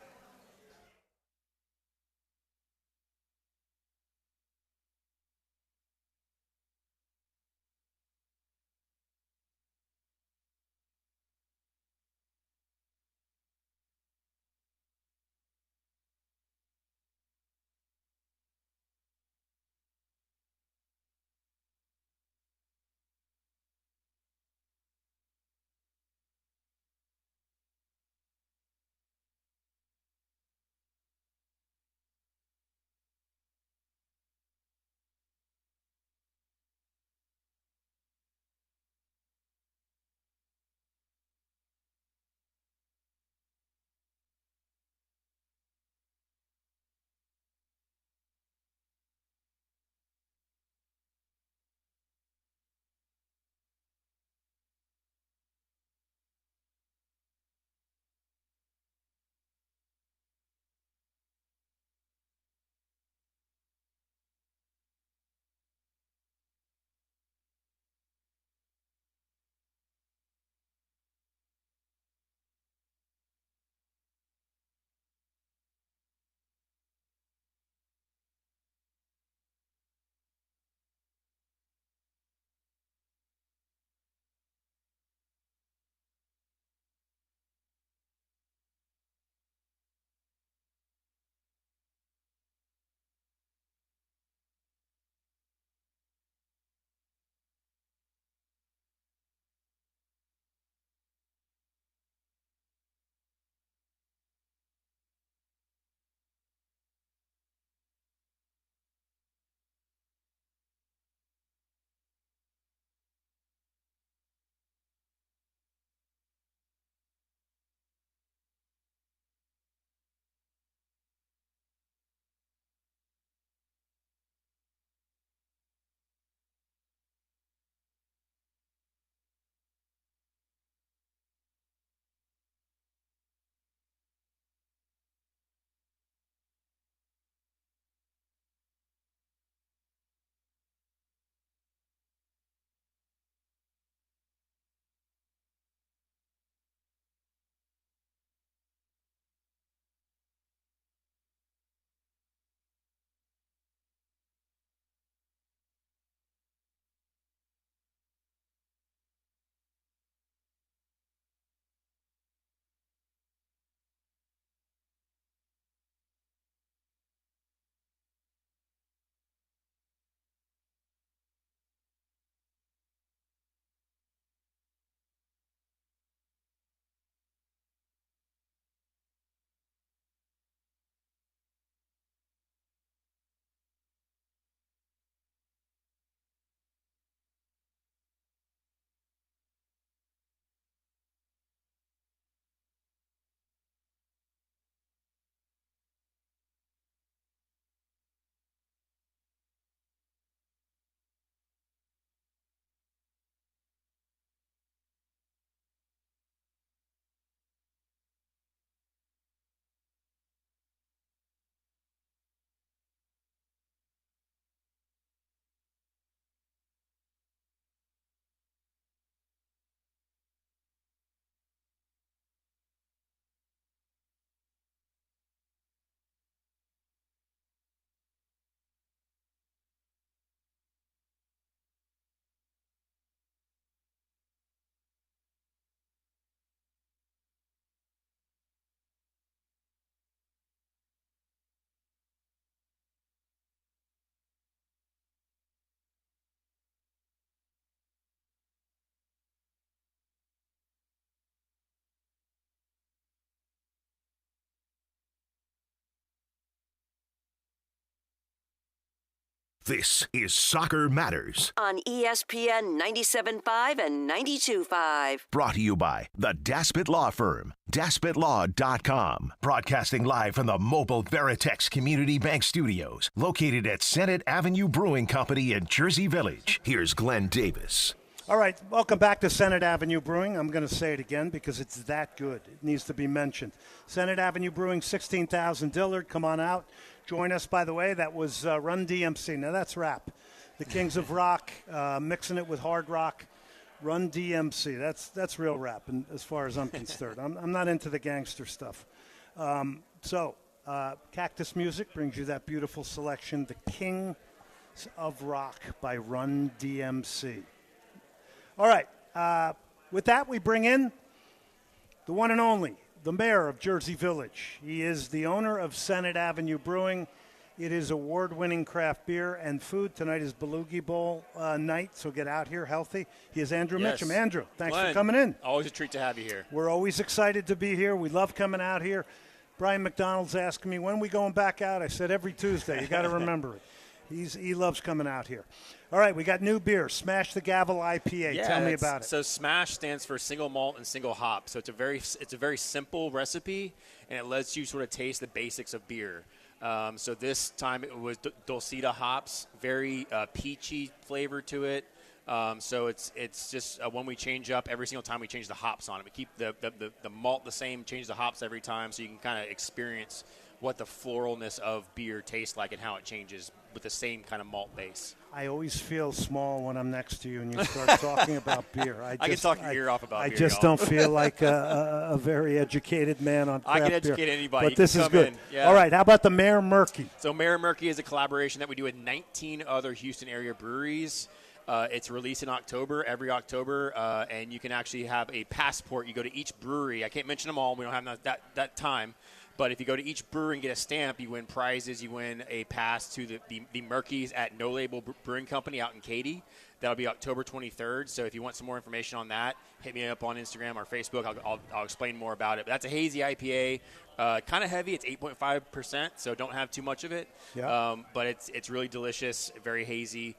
S27: This is Soccer Matters.
S4: On ESPN 97.5 and 92.5.
S27: Brought to you by the Daspit Law Firm, DaspitLaw.com. Broadcasting live from the mobile Veritex Community Bank Studios, located at Senate Avenue Brewing Company in Jersey Village. Here's Glenn Davis.
S12: All right, welcome back to Senate Avenue Brewing. I'm going to say it again because it's that good. It needs to be mentioned. Senate Avenue Brewing, 16,000 Dillard. Come on out. Join us, by the way. That was Run DMC. Now, that's rap. The Kings of Rock, mixing it with hard rock. Run DMC. That's real rap, and as far as I'm concerned. I'm not into the gangster stuff. Cactus Music brings you that beautiful selection, The Kings of Rock by Run DMC. All right. With that, we bring in the one and only, the mayor of Jersey Village. He is the owner of Senate Avenue Brewing. It is award-winning craft beer and food. Tonight is Belugi Bowl night, so get out here healthy. He is Andrew Mitchum. Andrew, thanks for coming in.
S1: Always a treat to have you here.
S12: We're always excited to be here. We love coming out here. Brian McDonald's asking me, when are we going back out? I said every Tuesday. You got to remember it. He loves coming out here. All right, we got new beer, Smash the Gavel IPA.
S1: Yeah,
S12: Tell me about it.
S1: So Smash stands for single malt and single hop. So it's a very simple recipe, and it lets you sort of taste the basics of beer. So this time it was Dulcita hops, very peachy flavor to it. So it's just when we change up, every single time we change the hops on it. We keep the malt the same, change the hops every time, so you can kind of experience what the floralness of beer tastes like and how it changes with the same kind of malt base.
S12: I always feel small when I'm next to you and you start talking about beer. I
S1: can talk your ear off about beer.
S12: I just don't feel like a very educated man on craft beer.
S1: I can educate anybody.
S12: But this is good.
S1: Yeah.
S12: All right, how about the Mayor Murky?
S1: So Mayor Murky is a collaboration that we do with 19 other Houston area breweries. It's released in October, every October, and you can actually have a passport. You go to each brewery. I can't mention them all. We don't have that time. But if you go to each brewery and get a stamp, you win prizes. You win a pass to the Murkies at No Label Brewing Company out in Katy. That'll be October 23rd. So if you want some more information on that, hit me up on Instagram or Facebook. I'll explain more about it. But that's a hazy IPA, kind of heavy. It's 8.5%, so don't have too much of it.
S12: Yeah.
S1: But it's really delicious, very hazy,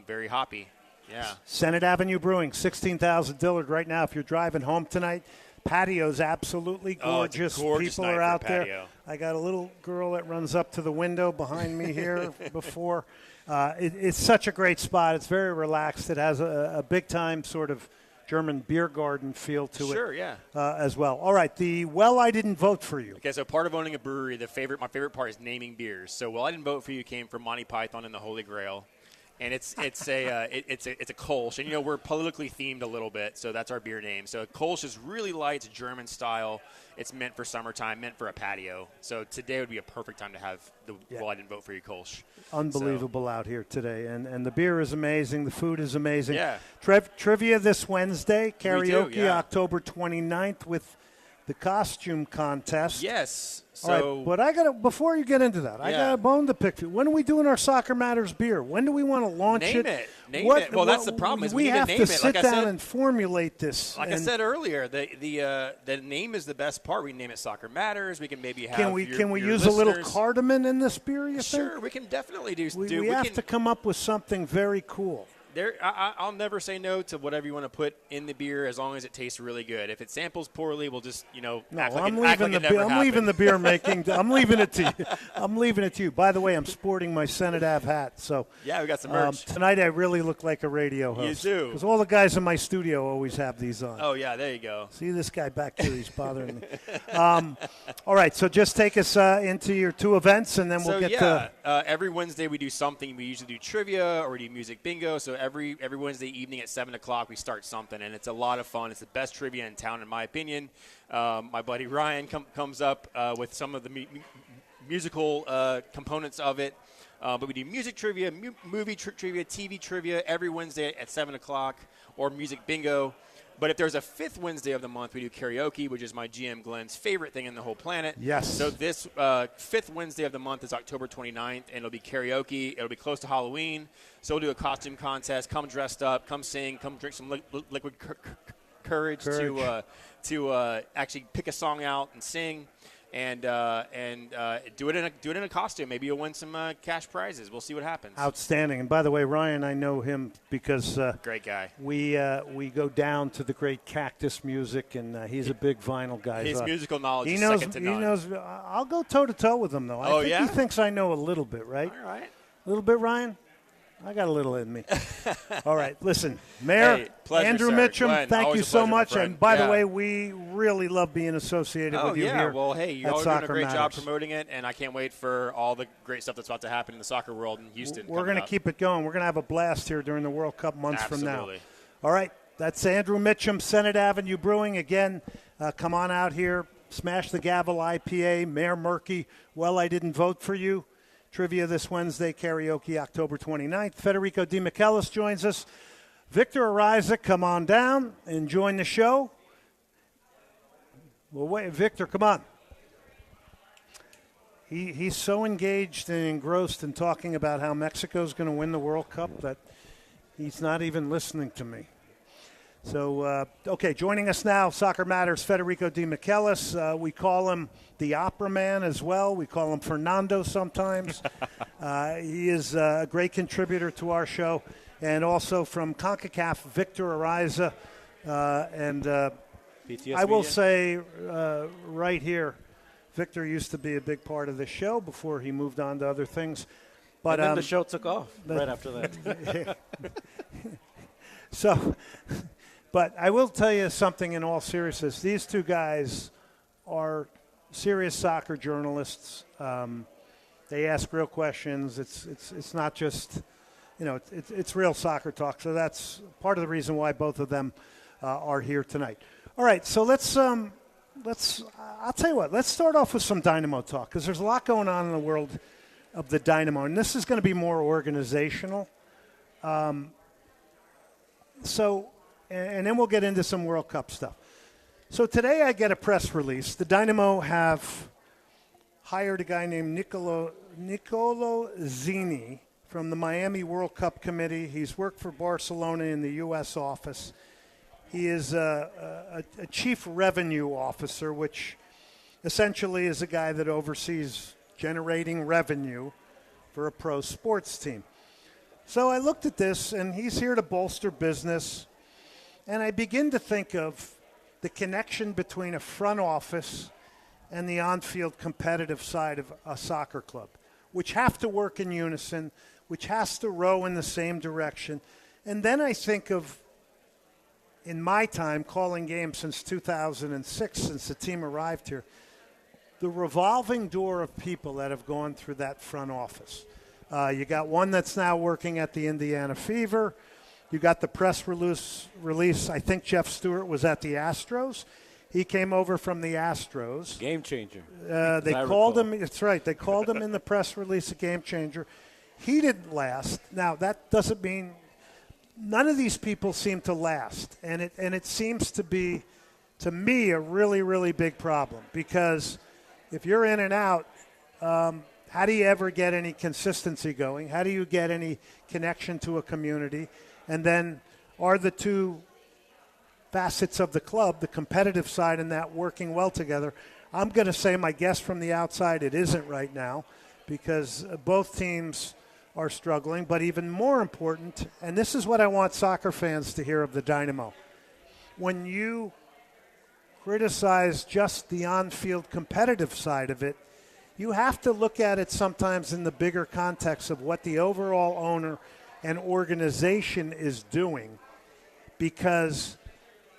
S1: very hoppy. Yeah.
S12: Senate Avenue Brewing, 16,000 Dillard right now. If you're driving home tonight, patio's absolutely gorgeous.
S1: It's a gorgeous
S12: People
S1: night
S12: are out
S1: for a
S12: there.
S1: patio.
S12: I got a little girl that runs up to the window behind me here before. It's such a great spot. It's very relaxed. It has a big-time sort of German beer garden feel to it.
S1: Sure, yeah.
S12: As well. All right, I Didn't Vote For You.
S1: Okay, so part of owning a brewery, my favorite part is naming beers. So I Didn't Vote For You came from Monty Python and the Holy Grail. And it's a Kolsch, and we're politically themed a little bit, so that's our beer name. So Kolsch is really light, it's German style. It's meant for summertime, meant for a patio. So today would be a perfect time to have I Didn't Vote For You Kolsch.
S12: Unbelievable out here today, and the beer is amazing, the food is amazing.
S1: Yeah.
S12: Trivia this Wednesday, karaoke
S1: We do, yeah.
S12: October 29th with the costume contest.
S1: Yes.
S12: All right, but before you get into that, I got a bone to pick for you. When are we doing our Soccer Matters beer? When do we want to launch
S1: Name
S12: it?
S1: Name it. Well, that's the problem is we need
S12: have
S1: to name
S12: to
S1: it.
S12: sit down and formulate this.
S1: Like I said earlier, the name is the best part. We can name it Soccer Matters. We can maybe have
S12: Can we
S1: your
S12: use a little
S1: listeners.
S12: cardamom in this beer, you think?
S1: Sure, we can definitely do.
S12: We have to come up with something very cool.
S1: I'll never say no to whatever you want to put in the beer as long as it tastes really good. If it samples poorly, we'll just
S12: I'm leaving the beer making. I'm leaving it to you. I'm leaving it to you. By the way, I'm sporting my Senate Ave hat. So
S1: yeah, we got some merch
S12: tonight. I really look like a radio host.
S1: You do,
S12: because all the guys in my studio always have these on.
S1: Oh yeah, there you go.
S12: See this guy back here? He's bothering me. All right, so just take us into your two events, and then we'll get to.
S1: Every Wednesday we do something. We usually do trivia or we do music bingo. So every Wednesday evening at 7 o'clock we start something, and it's a lot of fun. It's the best trivia in town, in my opinion. My buddy Ryan comes up with some of the musical components of it. But we do music trivia, movie trivia, TV trivia every Wednesday at 7 o'clock, or music bingo. But if there's a fifth Wednesday of the month, we do karaoke, which is my GM Glenn's favorite thing in the whole planet.
S12: Yes.
S1: So this fifth Wednesday of the month is October 29th, and it'll be karaoke. It'll be close to Halloween. So we'll do a costume contest. Come dressed up. Come sing. Come drink some liquid courage. To actually pick a song out and sing. and do it in a costume. Maybe you'll win some cash prizes. We'll see what happens.
S12: Outstanding. And by the way, Ryan, I know him because
S1: great guy.
S12: We go down to the great Cactus music, and he's a big vinyl guy.
S1: His musical knowledge
S12: he
S1: is
S12: knows,
S1: second to
S12: he
S1: none.
S12: knows. I'll go toe to toe with him, though. I think he thinks I know a little bit, right?
S1: All right.
S12: A little bit, Ryan. I got a little in me. All right, listen, Mayor
S1: pleasure,
S12: Andrew
S1: sir.
S12: Mitchum,
S1: Glenn,
S12: thank
S1: always
S12: you
S1: a
S12: so
S1: pleasure, my
S12: much.
S1: friend.
S12: And by the
S1: Yeah.
S12: way, we really love being associated with you here.
S1: Well, hey, you're
S12: at
S1: all doing a
S12: Soccer
S1: great job
S12: Matters.
S1: promoting it, and I can't wait for all the great stuff that's about to happen in the soccer world in Houston.
S12: We're going to keep it going. We're going to have a blast here during the World Cup months from now.
S1: Absolutely.
S12: All right, that's Andrew Mitchum, Senate Avenue Brewing. Again, come on out here, smash the gavel IPA, Mayor Murky. Well, I didn't vote for you. Trivia this Wednesday, karaoke October 29th. Federico Di Michelis joins us. Victor Ariza, come on down and join the show. Well, wait, Victor, come on. He's so engaged and engrossed in talking about how Mexico's going to win the World Cup that he's not even listening to me. So, okay, joining us now, Soccer Matters, Federico Di Michelis. We call him the Opera Man as well. We call him Fernando sometimes. He is a great contributor to our show. And also from CONCACAF, Victor Ariza. I will say right here, Victor used to be a big part of the show before he moved on to other things. But
S3: and then the show took off right after that.
S12: So... But I will tell you something in all seriousness. These two guys are serious soccer journalists. They ask real questions. It's not just, it's real soccer talk. So that's part of the reason why both of them are here tonight. All right, so let's I'll tell you what. Let's start off with some Dynamo talk because there's a lot going on in the world of the Dynamo, and this is going to be more organizational. And then we'll get into some World Cup stuff. So today I get a press release. The Dynamo have hired a guy named Nicolo Zini from the Miami World Cup Committee. He's worked for Barcelona in the U.S. office. He is a chief revenue officer, which essentially is a guy that oversees generating revenue for a pro sports team. So I looked at this, and he's here to bolster business. And I begin to think of the connection between a front office and the on-field competitive side of a soccer club, which have to work in unison, which has to row in the same direction. And then I think of, in my time, calling games since 2006, since the team arrived here, the revolving door of people that have gone through that front office. You got one that's now working at the Indiana Fever. You got the press release. I think Jeff Stewart was at the Astros. He came over from the Astros.
S3: Game changer.
S12: They called him. That's right. They called him in the press release a game changer. He didn't last. Now, that doesn't mean none of these people seem to last. And it seems to be, to me, a really, really big problem. Because if you're in and out, how do you ever get any consistency going? How do you get any connection to a community? And then are the two facets of the club, the competitive side and that, working well together? I'm going to say, my guess from the outside, it isn't right now because both teams are struggling. But even more important, and this is what I want soccer fans to hear of the Dynamo, when you criticize just the on-field competitive side of it, you have to look at it sometimes in the bigger context of what the overall owner and organization is doing, because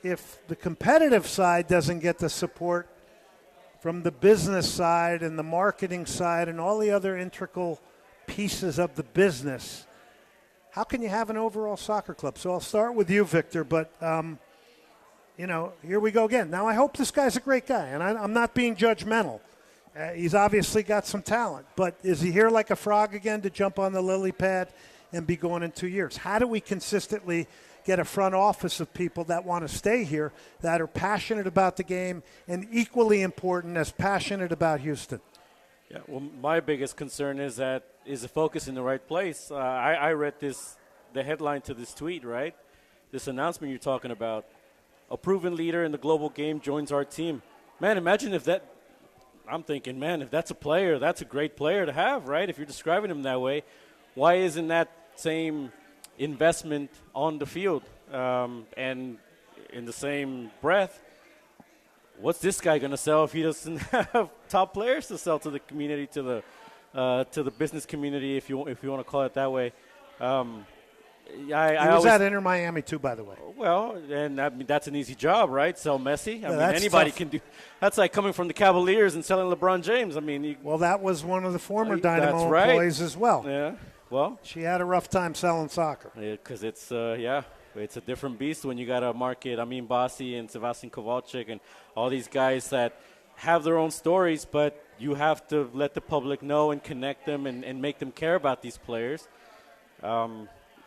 S12: if the competitive side doesn't get the support from the business side and the marketing side and all the other integral pieces of the business, how can you have an overall soccer club? So I'll start with you, Victor, but here we go again. Now I hope this guy's a great guy, and I'm not being judgmental. He's obviously got some talent, but is he here like a frog again to jump on the lily pad and be gone in 2 years? How do we consistently get a front office of people that want to stay here, that are passionate about the game, and equally important, as passionate about Houston?
S3: Yeah, well, my biggest concern is the focus in the right place. I read the headline to this tweet, right? This announcement you're talking about. A proven leader in the global game joins our team. Man, imagine if I'm thinking, man, if that's a player, that's a great player to have, right? If you're describing him that way, why isn't that same investment on the field? And in the same breath, what's this guy going to sell if he doesn't have top players to sell to the community, to the business community, if you want to call it that way?
S12: He was at Inter Miami too, by the way.
S3: Well, and that's an easy job, right? Sell Messi. I mean,
S12: that's
S3: anybody
S12: tough.
S3: can do. That's like coming from the Cavaliers and selling LeBron James. I mean,
S12: well, that was one of the former
S3: That's
S12: Dynamo
S3: right.
S12: employees as well.
S3: Yeah. Well,
S12: she had a rough time selling soccer.
S3: Because it's it's a different beast when you got to market Amin Bassi and Sebastian Kowalczyk and all these guys that have their own stories, but you have to let the public know and connect them and make them care about these players.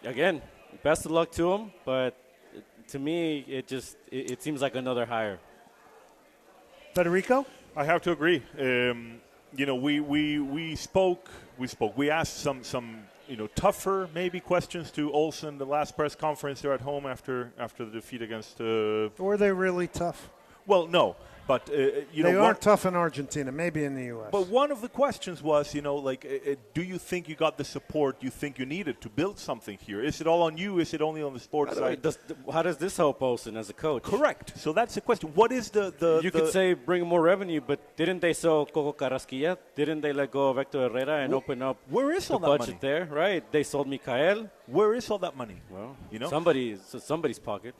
S3: Again, best of luck to them, but to me, it seems like another hire.
S12: Federico?
S13: I have to agree. We spoke. We asked some tougher maybe questions to Olsen the last press conference there at home after the defeat against.
S12: Were they really tough?
S13: Well, no. But,
S12: they aren't tough in Argentina, maybe in the U.S.
S13: But one of the questions was, do you think you got the support you think you needed to build something here? Is it all on you? Is it only on the sports side?
S3: How does this help Olsen as a coach?
S13: Correct. So that's the question. What is
S3: You could say bring more revenue, but didn't they sell Coco Carrasquilla? Didn't they let go of Hector Herrera and open up
S13: where is
S3: the
S13: all that
S3: budget
S13: money?
S3: there? Right. They sold Mikael.
S13: Where is all that money?
S3: Well,
S13: somebody's
S3: pocket.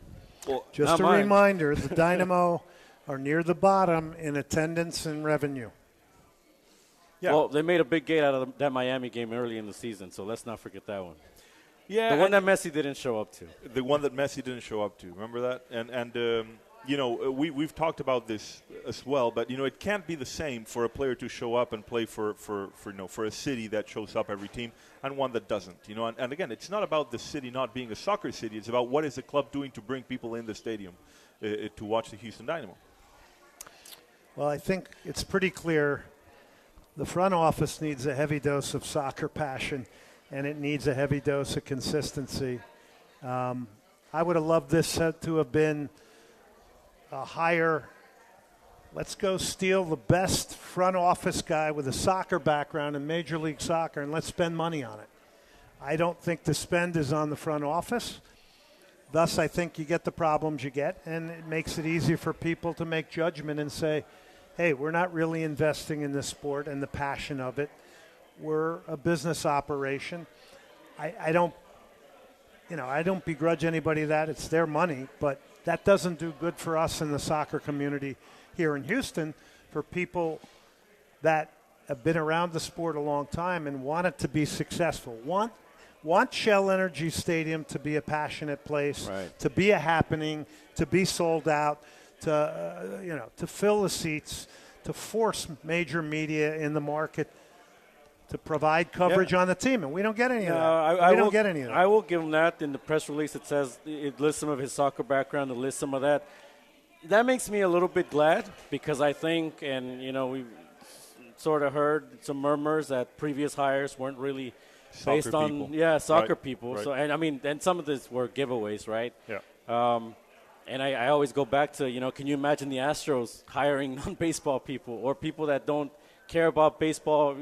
S13: Well,
S12: just a reminder, the Dynamo are near the bottom in attendance and revenue.
S3: Yeah. Well, they made a big gate out of that Miami game early in the season, so let's not forget that one.
S13: Yeah,
S3: the one that Messi didn't show up to.
S13: The one that Messi didn't show up to. Remember that? And we've talked about this as well, but it can't be the same for a player to show up and play for a city that shows up every team and one that doesn't. And again, it's not about the city not being a soccer city. It's about what is the club doing to bring people in the stadium to watch the Houston Dynamo.
S12: Well, I think it's pretty clear the front office needs a heavy dose of soccer passion, and it needs a heavy dose of consistency. I would have loved this to have been a hire. Let's go steal the best front office guy with a soccer background in Major League Soccer, and let's spend money on it. I don't think the spend is on the front office. Thus, I think you get the problems you get, and it makes it easier for people to make judgment and say, hey, we're not really investing in this sport and the passion of it. We're a business operation. I don't begrudge anybody that. It's their money, but that doesn't do good for us in the soccer community here in Houston, for people that have been around the sport a long time and want it to be successful, want Shell Energy Stadium to be a passionate place, right, to be a happening, to be sold out, to fill the seats, to force major media in the market to provide coverage on the team, and we don't get any of that. We don't get any of that.
S3: I will give him that. In the press release, it says it lists some of his soccer background, it lists some of that. That makes me a little bit glad, because I think, and we sort of heard some murmurs that previous hires weren't really based on soccer people. Right. So, and I mean, and some of this were giveaways, right?
S13: Yeah.
S3: And I always go back to, can you imagine the Astros hiring non-baseball people or people that don't care about baseball,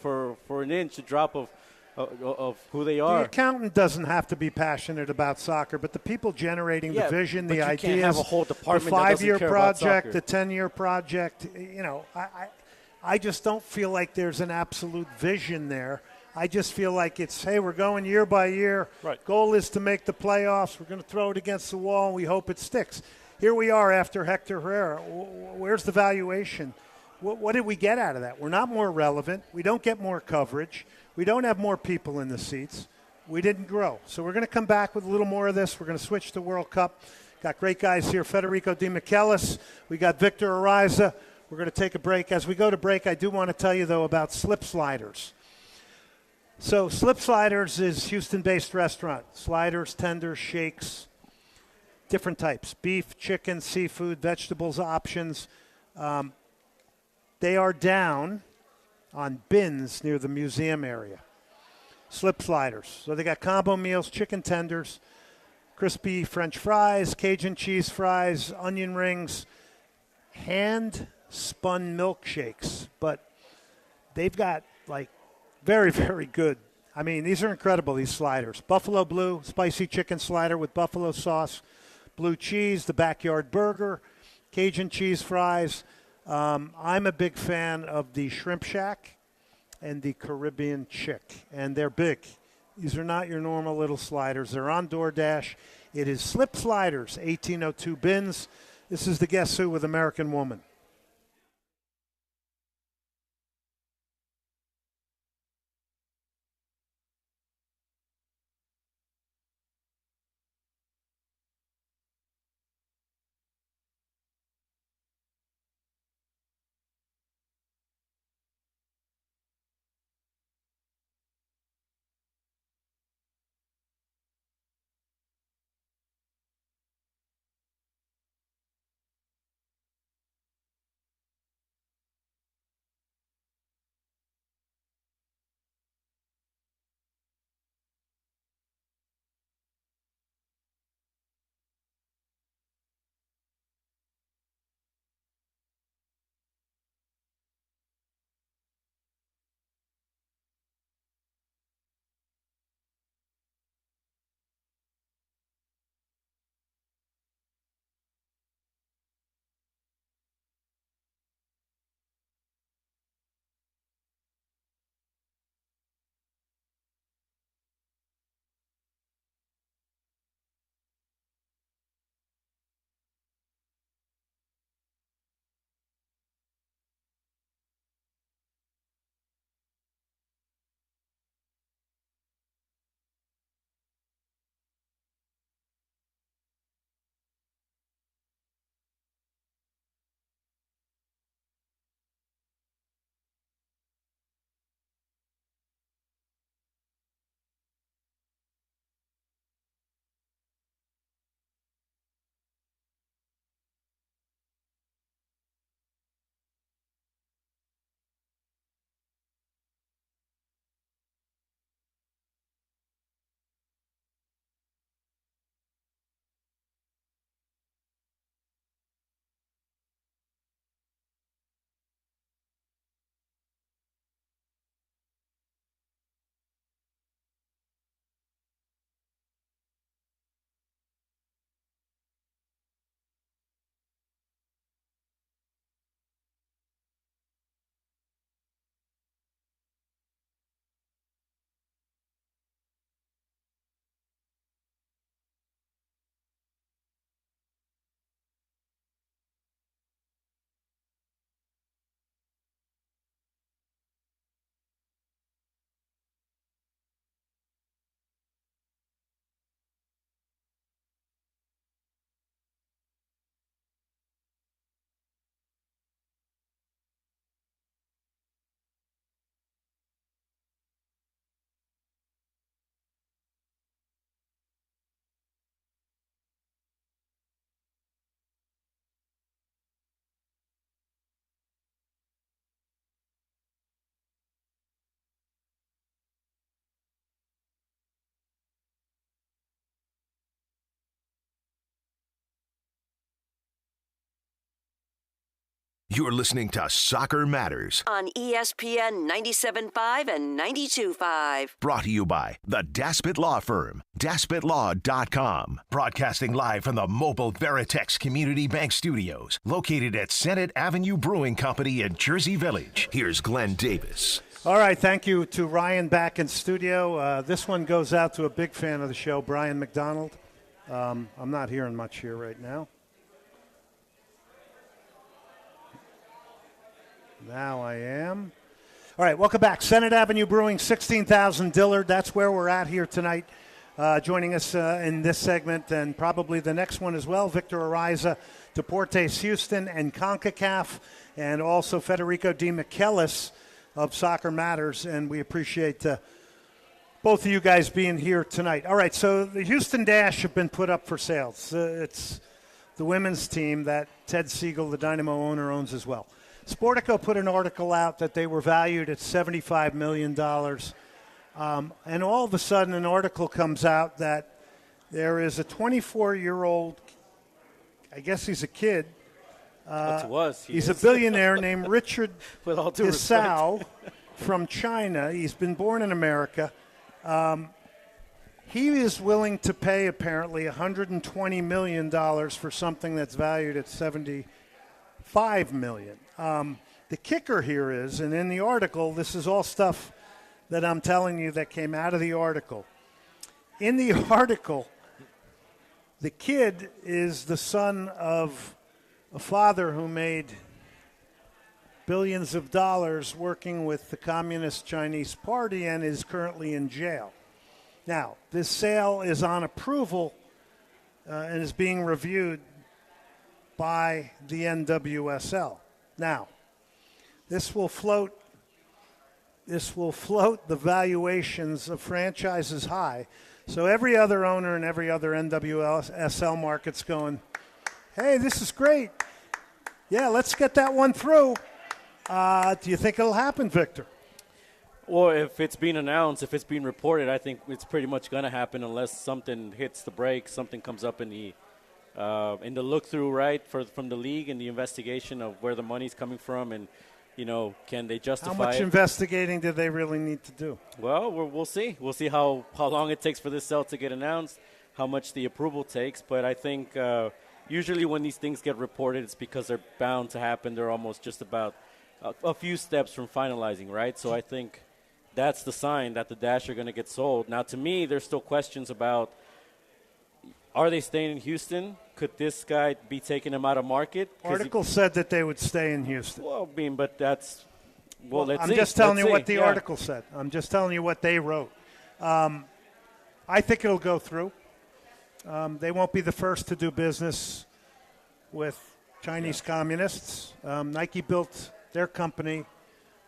S3: for an inch, a drop of who they are?
S12: The accountant doesn't have to be passionate about soccer, but the people generating the vision, the ideas,
S3: can't have a whole department
S12: the 5-year
S3: that
S12: project, the 10-year project, I just don't feel like there's an absolute vision there. I just feel like it's, hey, we're going year by year.
S13: Right.
S12: Goal is to make the playoffs. We're going to throw it against the wall, and we hope it sticks. Here we are after Hector Herrera. Where's the valuation? What did we get out of that? We're not more relevant. We don't get more coverage. We don't have more people in the seats. We didn't grow. So we're going to come back with a little more of this. We're going to switch to World Cup. Got great guys here, Federico Di Michelis. We got Victor Ariza. We're going to take a break. As we go to break, I do want to tell you, though, about Slip Sliders. So Slip Sliders is Houston-based restaurant. Sliders, tenders, shakes, different types. Beef, chicken, seafood, vegetables, options. They are down on bins near the museum area. Slip Sliders. So they got combo meals, chicken tenders, crispy French fries, Cajun cheese fries, onion rings, hand spun milkshakes, but they've got like very, very good. I mean, these are incredible, these sliders. Buffalo Blue, spicy chicken slider with buffalo sauce, blue cheese, the backyard burger, Cajun cheese fries. I'm a big fan of the Shrimp Shack and the Caribbean Chick, and they're big. These are not your normal little sliders. They're on DoorDash. It is Slip Sliders, 1802 Bins. This is the Guess Who with American Woman.
S27: You're listening to Soccer Matters
S4: on ESPN 97.5 and 92.5.
S27: Brought to you by the Daspit Law Firm, DaspitLaw.com. Broadcasting live from the mobile Veritex Community Bank Studios, located at Senate Avenue Brewing Company in Jersey Village. Here's Glenn Davis.
S12: All right, thank you to Ryan back in studio. This one goes out to a big fan of the show, Brian McDonald. I'm not hearing much here right now. Now I am. All right, welcome back. Senate Avenue Brewing, 16,000 Dillard. That's where we're at here tonight. Joining us in this segment and probably the next one as well, Victor Ariza, Deportes Houston and CONCACAF, and also Federico D. Michelis of Soccer Matters. And we appreciate both of you guys being here tonight. All right, so the Houston Dash have been put up for sale. It's the women's team that Ted Siegel, the Dynamo owner, owns as well. Sportico put an article out that they were valued at $75 million. And all of a sudden an article comes out that there is a 24-year-old, I guess he's a kid, He's a billionaire named Richard
S3: With all due
S12: Desau from China. He's been born in America. He is willing to pay, apparently, $120 million for something that's valued at $75 million. The kicker here is, and in the article, this is all stuff that I'm telling you that came out of the article. In the article, the kid is the son of a father who made billions of dollars working with the Communist Chinese Party and is currently in jail. Now, this sale is on approval and is being reviewed by the NWSL. Now, this will float the valuations of franchises high. So every other owner and every other NWSL market's going, hey, this is great. Yeah, let's get that one through. Do you think it'll happen, Victor?
S3: Well, if it's being announced, if it's being reported, I think it's pretty much going to happen unless something hits the brakes, something comes up in the look-through, right, from the league and the investigation of where the money's coming from and, can they justify it?
S12: How much investigating do they really need to do?
S3: Well, we'll see. We'll see how long it takes for this sale to get announced, how much the approval takes. But I think usually when these things get reported, it's because they're bound to happen. They're almost just about a few steps from finalizing, right? So I think that's the sign that the Dash are going to get sold. Now, to me, there's still questions about, are they staying in Houston? Could this guy be taking them out of market?
S12: Article said that they would stay in Houston.
S3: Well, but that's – let's
S12: I'm
S3: see.
S12: just telling
S3: Let's
S12: you what
S3: see.
S12: the article said. I'm just telling you what they wrote. I think it'll go through. They won't be the first to do business with Chinese communists. Nike built their company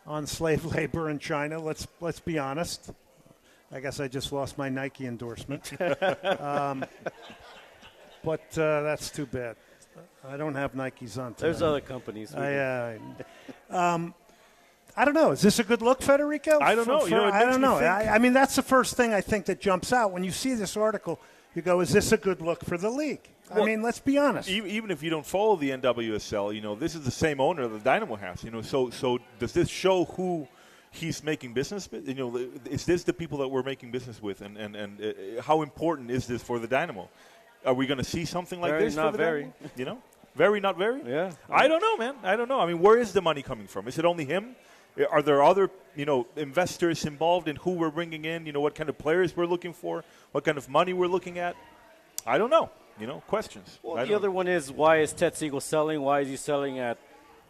S12: on slave labor in China. Let's be honest. I guess I just lost my Nike endorsement. But that's too bad. I don't have Nikes on today.
S3: There's other companies.
S12: I don't know. Is this a good look, Federico?
S13: I don't know.
S12: I don't know. I mean, that's the first thing I think that jumps out. When you see this article, you go, is this a good look for the league?
S13: Well,
S12: I mean, let's be honest.
S13: Even if you don't follow the NWSL, this is the same owner that Dynamo has. So does this show who he's making business with? Is this the people that we're making business with? And how important is this for the Dynamo? Are we going to see something like this for the Dynamo? Very, not very?
S3: Yeah.
S13: I don't know, man. I don't know. I mean, where is the money coming from? Is it only him? Are there other, investors involved in who we're bringing in? What kind of players we're looking for? What kind of money we're looking at? I don't know. Questions.
S3: Well, the other one is, why is Ted Siegel selling? Why is he selling at,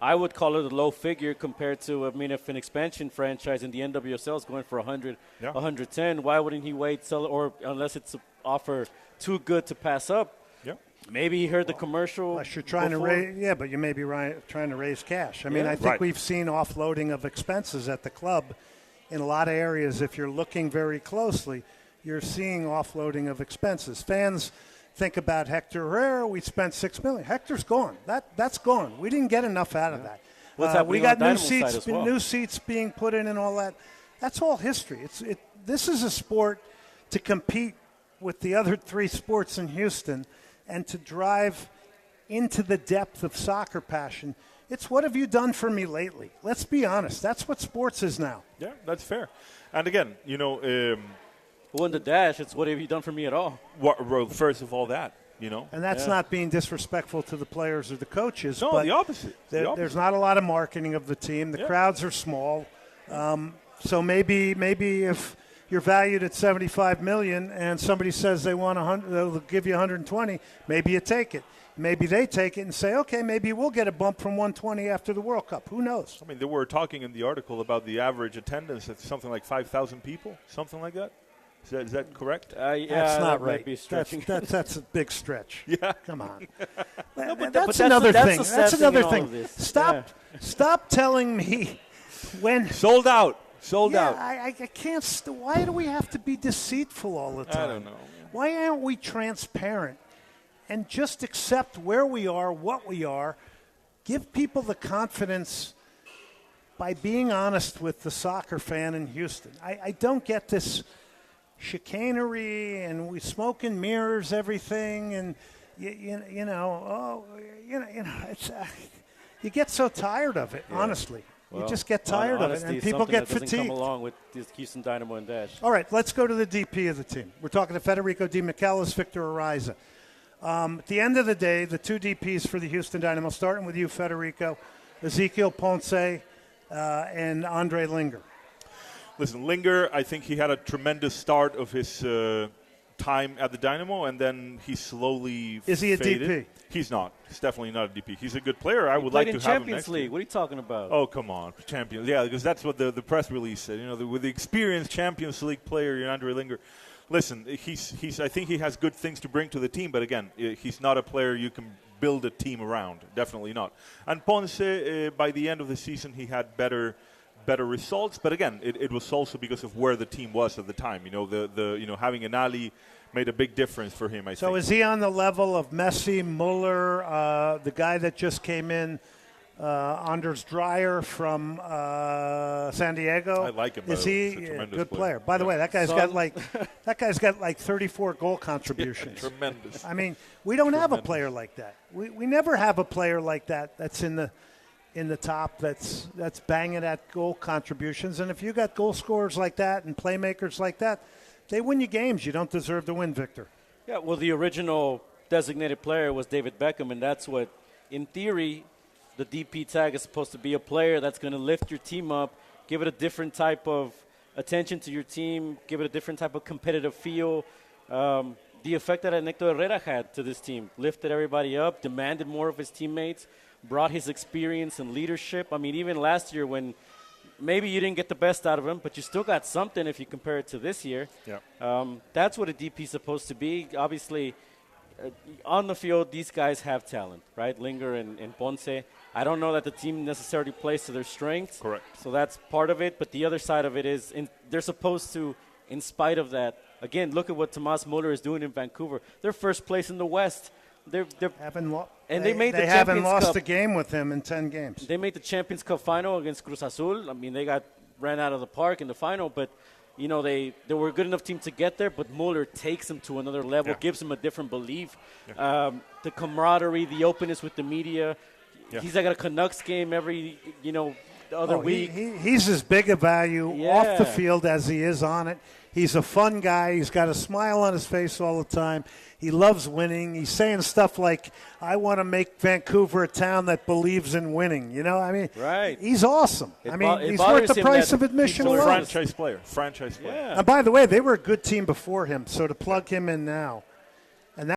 S3: I would call it a low figure compared to, if an expansion franchise in the NWSL is going for 100, 110, why wouldn't he wait, sell it, or unless it's an offer too good to pass up?
S13: Yeah.
S3: Maybe he heard the commercial.
S12: Unless you're trying to raise, but you may be trying to raise cash. I mean, I think we've seen offloading of expenses at the club in a lot of areas. If you're looking very closely, you're seeing offloading of expenses. Fans think about Hector Herrera. We spent $6 million. Hector's gone. That's gone. We didn't get enough out of that. We got new seats being put in and all that. That's all history. This is a sport to compete with the other three sports in Houston and to drive into the depth of soccer passion. It's what have you done for me lately? Let's be honest. That's what sports is now.
S13: Yeah, that's fair. And again,
S3: well, in the Dash, it's what have you done for me at all?
S13: Well, first of all, that,
S12: And that's not being disrespectful to the players or the coaches.
S13: No,
S12: but
S13: the opposite.
S12: There's not a lot of marketing of the team. The crowds are small. So maybe if you're valued at $75 million and somebody says they want 100, they'll give you 120, maybe you take it. Maybe they take it and say, okay, maybe we'll get a bump from 120 after the World Cup. Who knows?
S13: I mean, they were talking in the article about the average attendance at something like 5,000 people, something like that. Is that correct?
S12: Yeah, that's not right. That's a big stretch.
S13: Yeah,
S12: come on.
S3: That's
S12: another thing.
S3: That's
S12: another thing. Stop telling me when
S13: sold out.
S12: I can't. Why do we have to be deceitful all the time?
S13: I don't know.
S12: Why aren't we transparent and just accept where we are, what we are, give people the confidence by being honest with the soccer fan in Houston? I don't get this chicanery and we smoke and mirrors everything and you know, it's you get so tired of it. Honestly,
S3: Well,
S12: you just get tired of it, and people get
S3: that doesn't
S12: fatigued.
S3: come along with this Houston Dynamo and Dash.
S12: All right, let's go to the DP of the team. We're talking to Federico Di Michelis, Victor Ariza. At the end of the day, the two DPs for the Houston Dynamo, starting with you, Federico, Ezequiel Ponce and Andre Linger.
S13: Listen, Linger, I think he had a tremendous start of his time at the Dynamo, and then he slowly
S12: Is he a
S13: faded.
S12: DP?
S13: He's not. He's definitely not a DP. He's a good player. I would
S3: Played
S13: like
S3: in
S13: to have him
S3: Champions
S13: next
S3: League.
S13: year.
S3: What are you talking about?
S13: Oh, come on. Champions. Yeah, because that's what the press release said. You know, with the experienced Champions League player, Andre Linger. Listen, he's. I think he has good things to bring to the team, but again, he's not a player you can build a team around. Definitely not. And Ponce, by the end of the season, he had better results, but again, it was also because of where the team was at the time. You know, the having an Ali made a big difference for him. I think.
S12: So is he on the level of Messi, Muller, the guy that just came in, Anders Dreyer from San Diego?
S13: I like him.
S12: Is he a good player? By the way, that guy's got like 34 goal contributions.
S13: Tremendous.
S12: I mean, we don't have a player like that. We never have a player like that that's in the top that's banging at goal contributions. And if you got goal scorers like that and playmakers like that, they win you games. You don't deserve to win, Victor.
S3: Yeah, well, the original designated player was David Beckham, and that's what, in theory, the DP tag is supposed to be a player that's going to lift your team up, give it a different type of attention to your team, give it a different type of competitive feel. The effect that Héctor Herrera had to this team, lifted everybody up, demanded more of his teammates, brought his experience and leadership. I mean, even last year when maybe you didn't get the best out of him, but you still got something if you compare it to this year.
S13: Yeah.
S3: That's what a DP is supposed to be. Obviously, on the field, these guys have talent, right? Linger and Ponce. I don't know that the team necessarily plays to their strengths.
S13: Correct.
S3: So that's part of it. But the other side of it is they're supposed to, in spite of that, again, look at what Tomas Muller is doing in Vancouver. They're first place in the West. They
S12: haven't
S3: lost
S12: a game with him in 10 games.
S3: They made the Champions Cup final against Cruz Azul. I mean, they got ran out of the park in the final, but you know they were a good enough team to get there. But Muller takes them to another level, gives them a different belief.
S13: Yeah.
S3: The camaraderie, the openness with the media.
S13: Yeah.
S3: He's like a Canucks game every other week.
S12: He's as big a value off the field as he is on it. He's a fun guy. He's got a smile on his face all the time. He loves winning. He's saying stuff like, I want to make Vancouver a town that believes in winning. You know, I mean,
S3: right.
S12: He's awesome. He's worth the price of admission alone.
S13: Franchise player.
S12: Yeah. And by the way, they were a good team before him, so to plug him in now